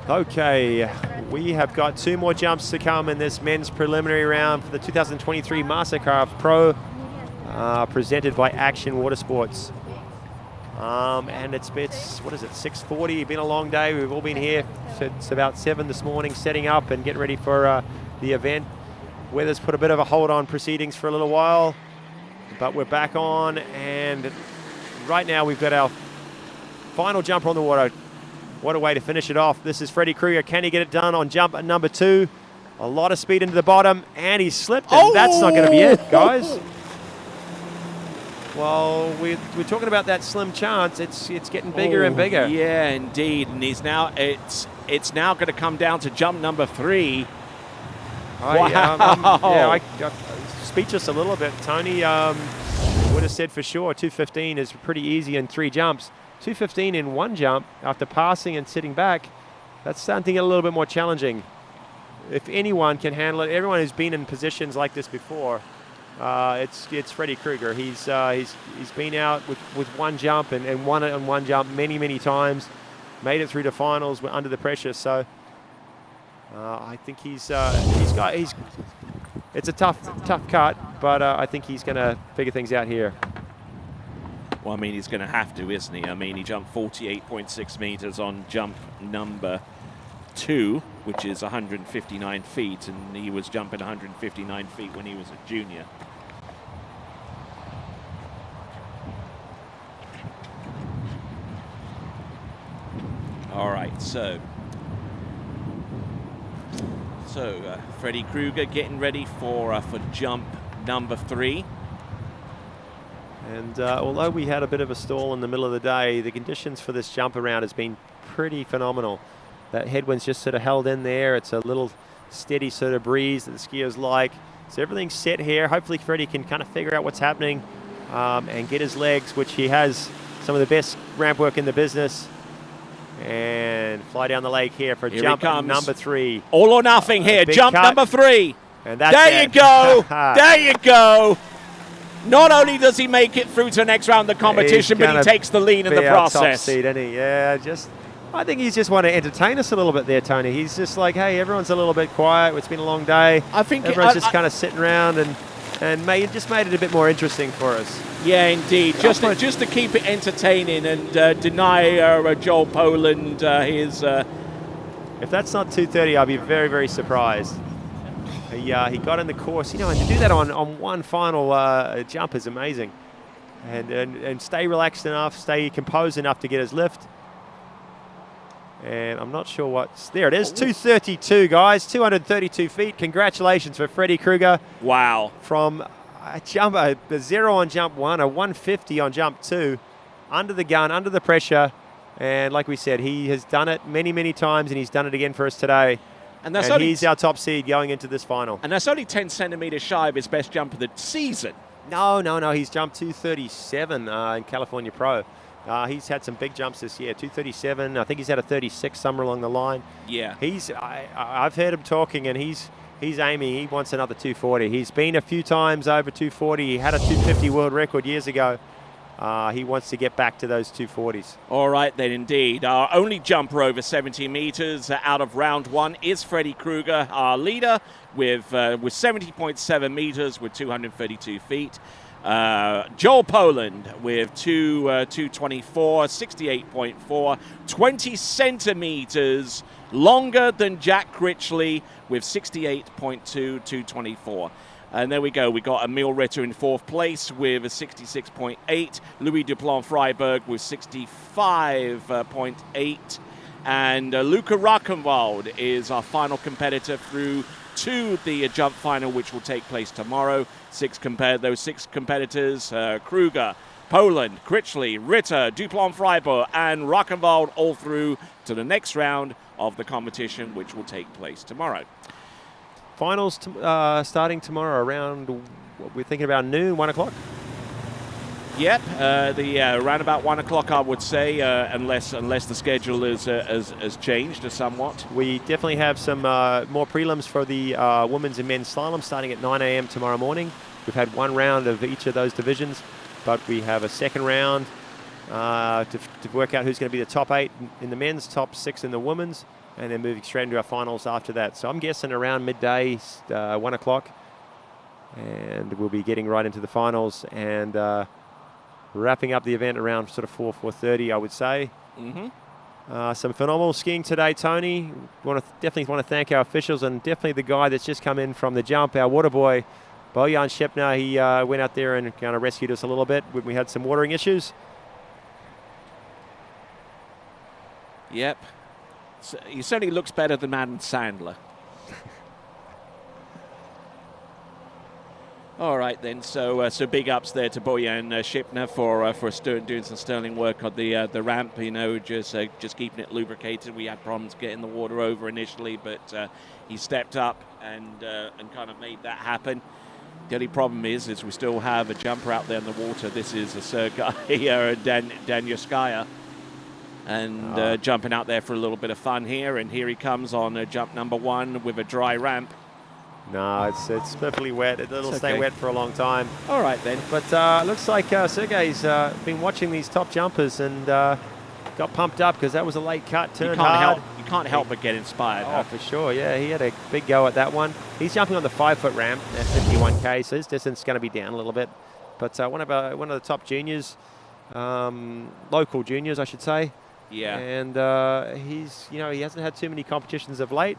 Okay, we have got 2 more jumps to come in this men's preliminary round for the 2023 MasterCraft Pro, presented by Action Watersports. And it's what is it, 6:40? It's been a long day. We've all been here since about 7 this morning, setting up and getting ready for the event. Weather's put a bit of a hold on proceedings for a little while, but we're back on, and right now we've got our final jumper on the water. What a way to finish it off. This is Freddie Krueger. Can he get it done on jump number 2? A lot of speed into the bottom, and he slipped, and that's not going to be it, guys. Well, we're talking about that slim chance. It's getting bigger and bigger. Yeah, indeed. And it's now going to come down to jump number 3. I'm speechless a little bit. Tony would have said for sure 215 is pretty easy in 3 jumps. 215 in 1 jump after passing and sitting back, that's something a little bit more challenging. if anyone can handle it, everyone who's been in positions like this before, it's Freddy Krueger. He's been out with one jump and won it on one jump many times, made it through the finals under the pressure. So I think it's a tough cut, but I think he's going to figure things out here. Well, I mean, he's going to have to, isn't he? I mean, he jumped 48.6 meters on jump number 2, which is 159 feet, and he was jumping 159 feet when he was a junior. All right, so Freddy Krueger getting ready for jump number 3. And although we had a bit of a stall in the middle of the day, the conditions for this jump around has been pretty phenomenal. That headwind's just sort of held in there. It's a little steady sort of breeze that the skiers like. So everything's set here. Hopefully Freddie can kind of figure out what's happening and get his legs, which he has some of the best ramp work in the business. And fly down the lake here for jump number 3. All or nothing here. Jump cut. number 3. And that's there it. You go. There you go. Not only does he make it through to the next round of the competition, but he takes the lead in the process. Top seed, isn't he? Yeah, I think he's just want to entertain us a little bit there, Tony. He's just like, hey, everyone's a little bit quiet. It's been a long day. I think everyone's just kind of sitting around and just made it a bit more interesting for us. Yeah, indeed. Just to keep it entertaining and deny Joel Poland his. If that's not 2:30, I'll be very surprised. He got in the course, and to do that on one final jump is amazing. And stay relaxed enough, stay composed enough to get his lift. And I'm not sure what's there. It is 232, guys, 232 feet. Congratulations for Freddy Krueger. Wow! From a 0 on jump 1, a 150 on jump 2, under the gun, under the pressure, and like we said, he has done it many times, and he's done it again for us today. And he's our top seed going into this final. And that's only 10 centimeters shy of his best jump of the season. No. He's jumped 237 in California Pro. He's had some big jumps this year. 237. I think he's had a 36 somewhere along the line. Yeah. I've heard him talking, and he's aiming. He wants another 240. He's been a few times over 240. He had a 250 world record years ago. He wants to get back to those 240s. All right, then, indeed. Our only jumper over 70 meters out of round 1 is Freddy Krueger, our leader, with 70.7 meters with 232 feet. Joel Poland with 224, 68.4, 20 centimeters longer than Jack Critchley with 68.2, 224. And there we go. We got Emil Ritter in 4th place with a 66.8. Louis Duplan-Freiberg with 65.8. And Luca Rockenwald is our final competitor through to the jump final, which will take place tomorrow. Those 6 competitors, Krueger, Poland, Critchley, Ritter, Duplan-Freiberg, and Rockenwald all through to the next round of the competition, which will take place tomorrow. Finals starting tomorrow around, we're thinking about noon, 1 o'clock? Yep, around about 1 o'clock, I would say, unless the schedule has changed somewhat. We definitely have some more prelims for the women's and men's slalom starting at 9 a.m. tomorrow morning. We've had one round of each of those divisions, but we have a second round to work out who's going to be the top 8 in the men's, top 6 in the women's, and then moving straight into our finals after that. So I'm guessing around midday, 1 o'clock, and we'll be getting right into the finals and wrapping up the event around sort of 4:30, I would say. Mm-hmm. Some phenomenal skiing today, Tony. Definitely want to thank our officials and definitely the guy that's just come in from the jump, our water boy, Bojan Shepner. He went out there and kind of rescued us a little bit when we had some watering issues. Yep. So he certainly looks better than Adam Sandler. All right, then. So big ups there to Bojan Shipner for doing some sterling work on the ramp. Just keeping it lubricated. We had problems getting the water over initially, but he stepped up and kind of made that happen. The only problem is we still have a jumper out there in the water. This is a Sergei Danyaskaya. and jumping out there for a little bit of fun here. And here he comes on jump number 1 with a dry ramp. No, it's perfectly wet. It'll stay wet for a long time. All right then. But looks like Sergey's been watching these top jumpers and got pumped up because that was a late cut, turned hard. You can't help but get inspired. Oh, for sure, yeah. He had a big go at that one. He's jumping on the 5-foot ramp at 51K, so his distance is going to be down a little bit. But one of the top juniors, local juniors, I should say. Yeah. And he hasn't had too many competitions of late,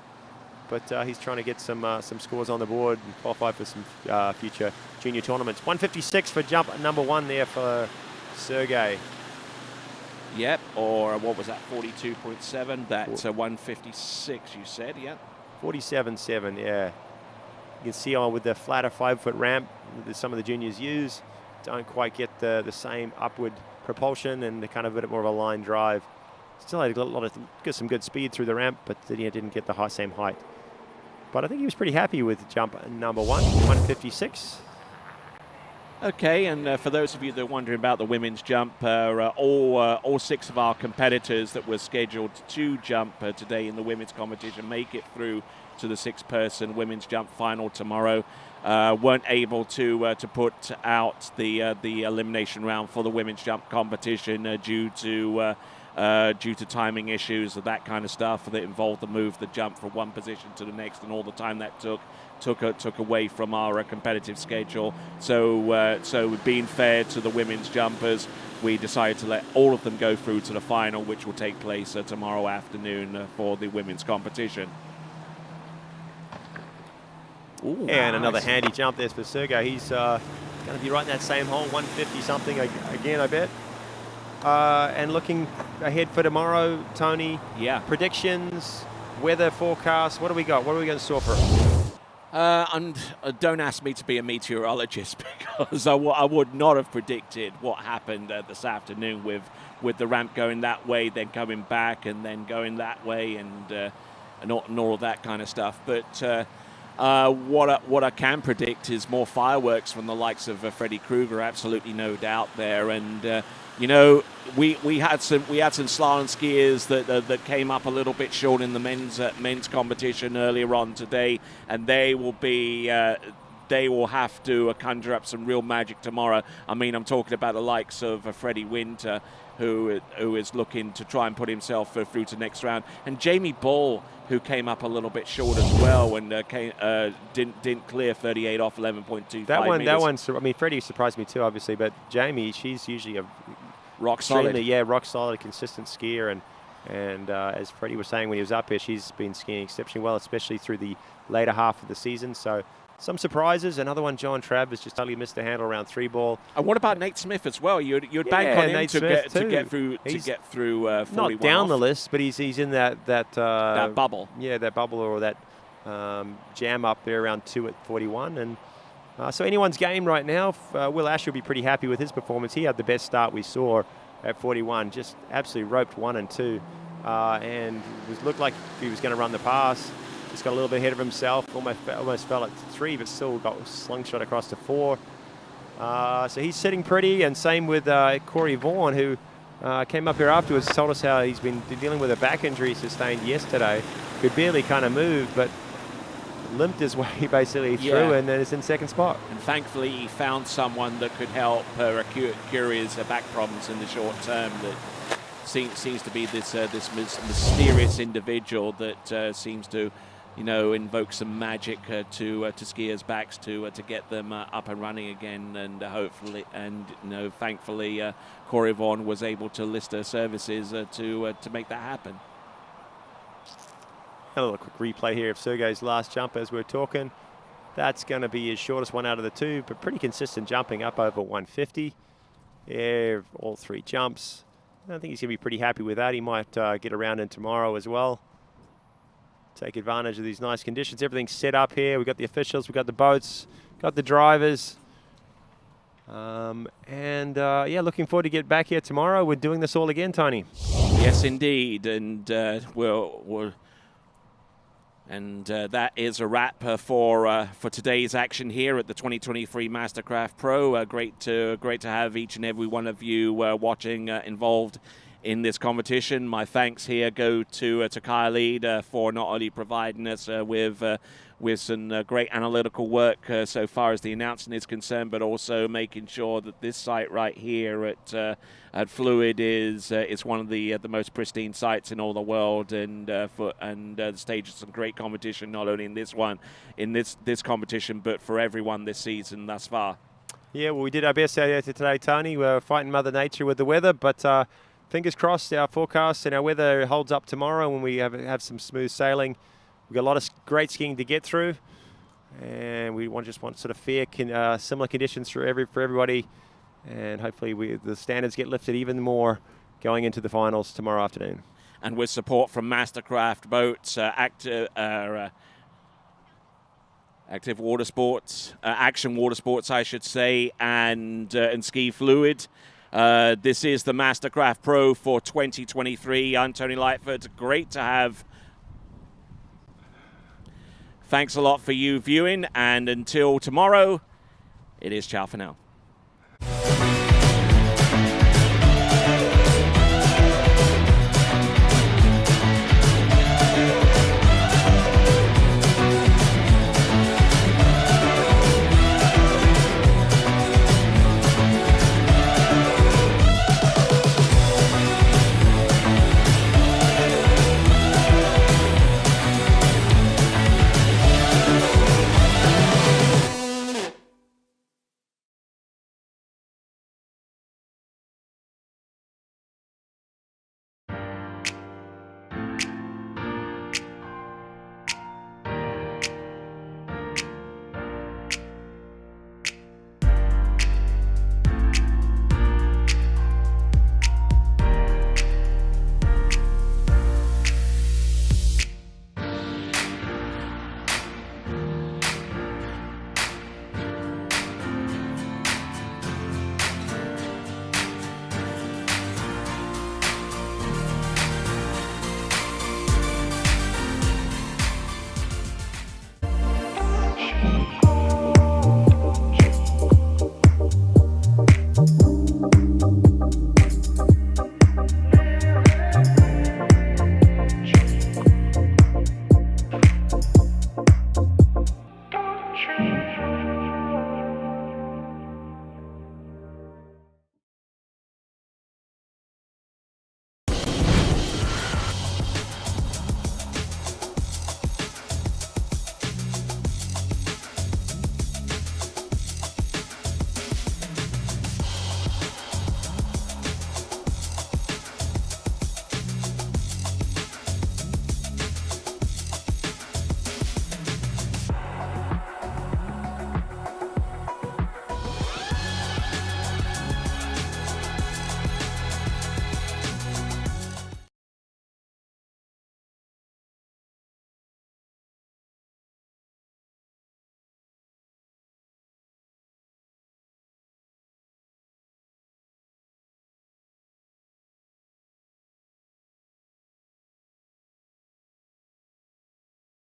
but he's trying to get some scores on the board and qualify for some future junior tournaments. 156 for jump number 1 there for Sergey. Yep, or what was that, 42.7? That's 156, you said, yeah? 47.7, yeah. You can see on with the flatter 5-foot ramp that some of the juniors use, don't quite get the same upward propulsion and the kind of a bit more of a line drive. Still had got some good speed through the ramp, but didn't get the same height. But I think he was pretty happy with jump number 1, 156. Okay, and for those of you that are wondering about the women's jump, all 6 of our competitors that were scheduled to jump today in the women's competition make it through to the 6-person women's jump final tomorrow. Weren't able to put out the elimination round for the women's jump competition due to timing issues and that kind of stuff that involved the jump from one position to the next, and all the time that took away from our competitive schedule. So being fair to the women's jumpers, we decided to let all of them go through to the final, which will take place tomorrow afternoon for the women's competition. Ooh, and another handy jump there for Sergey. He's going to be right in that same hole, 150 something again, I bet. And looking ahead for tomorrow, Tony. Yeah. Predictions, weather forecast. What do we got? What are we going to store for? And don't ask me to be a meteorologist, because I would not have predicted what happened this afternoon with the ramp going that way, then coming back, and then going that way, and all of that kind of stuff. But what I can predict is more fireworks from the likes of Freddy Krueger, absolutely no doubt there. And we had some slalom skiers that came up a little bit short in the men's competition earlier on today, and they will have to conjure up some real magic tomorrow. I mean, I'm talking about the likes of Freddie Winter, who is looking to try and put himself through to next round, and Jamie Ball, who came up a little bit short as well and didn't clear 38 off 11.25 That one, meters. I mean, Freddie surprised me too, obviously, but Jamie, she's usually a rock solid. Yeah, rock solid, consistent skier, and as Freddie was saying when he was up here, she's been skiing exceptionally well, especially through the later half of the season. So some surprises. Another one, John Trabb, has just totally missed the handle around 3 ball. And what about Nate Smith as well? You'd bank on him Nate to Smith get through 41 not down off. the list, but he's in that bubble. Yeah, that bubble or that jam up there around 2 at 41. And so anyone's game right now. Will Ash will be pretty happy with his performance. He had the best start we saw at 41, just absolutely roped 1 and 2, and looked like he was going to run the pass. Just got a little bit ahead of himself, almost fell at 3, but still got slingshot across to 4. So he's sitting pretty, and same with Corey Vaughan, who came up here afterwards, told us how he's been dealing with a back injury sustained yesterday. Could barely kind of move, but limped his way basically through, and then is in second spot. And thankfully he found someone that could help cure his back problems in the short term. That seems to be this mysterious individual that seems to invoke some magic to skiers' backs to get them up and running again, and hopefully, and thankfully, Corey Vaughan was able to list her services to make that happen. A little quick replay here of Sergey's last jump as we're talking. That's going to be his shortest one out of the 2, but pretty consistent jumping up over 150. Yeah, all 3 jumps. I think he's going to be pretty happy with that. He might get around in tomorrow as well. Take advantage of these nice conditions. Everything's set up here. We've got the officials, we've got the boats, got the drivers. Yeah, looking forward to get back here tomorrow. We're doing this all again, Tony. Yes, indeed. And that is a wrap for today's action here at the 2023 MasterCraft Pro. Great to have each and every one of you watching involved in this competition. My thanks here go to Kyle for not only providing us with some great analytical work so far as the announcing is concerned, but also making sure that this site right here at Fluid is one of the most pristine sites in all the world, and stages some great competition, not only in this one, in this competition, but for everyone this season thus far. Yeah, well, we did our best out here today, Tony. We're fighting Mother Nature with the weather, but fingers crossed our forecast and our weather holds up tomorrow when we have some smooth sailing. We've got a lot of great skiing to get through, and we just want sort of fair, similar conditions for everybody, and hopefully the standards get lifted even more going into the finals tomorrow afternoon. And with support from MasterCraft Boats, Active Water Sports, Action Water Sports, I should say, and Ski Fluid. This is the MasterCraft Pro for 2023. I'm Tony Lightfoot. Great to have. Thanks a lot for you viewing, and until tomorrow, it is ciao for now.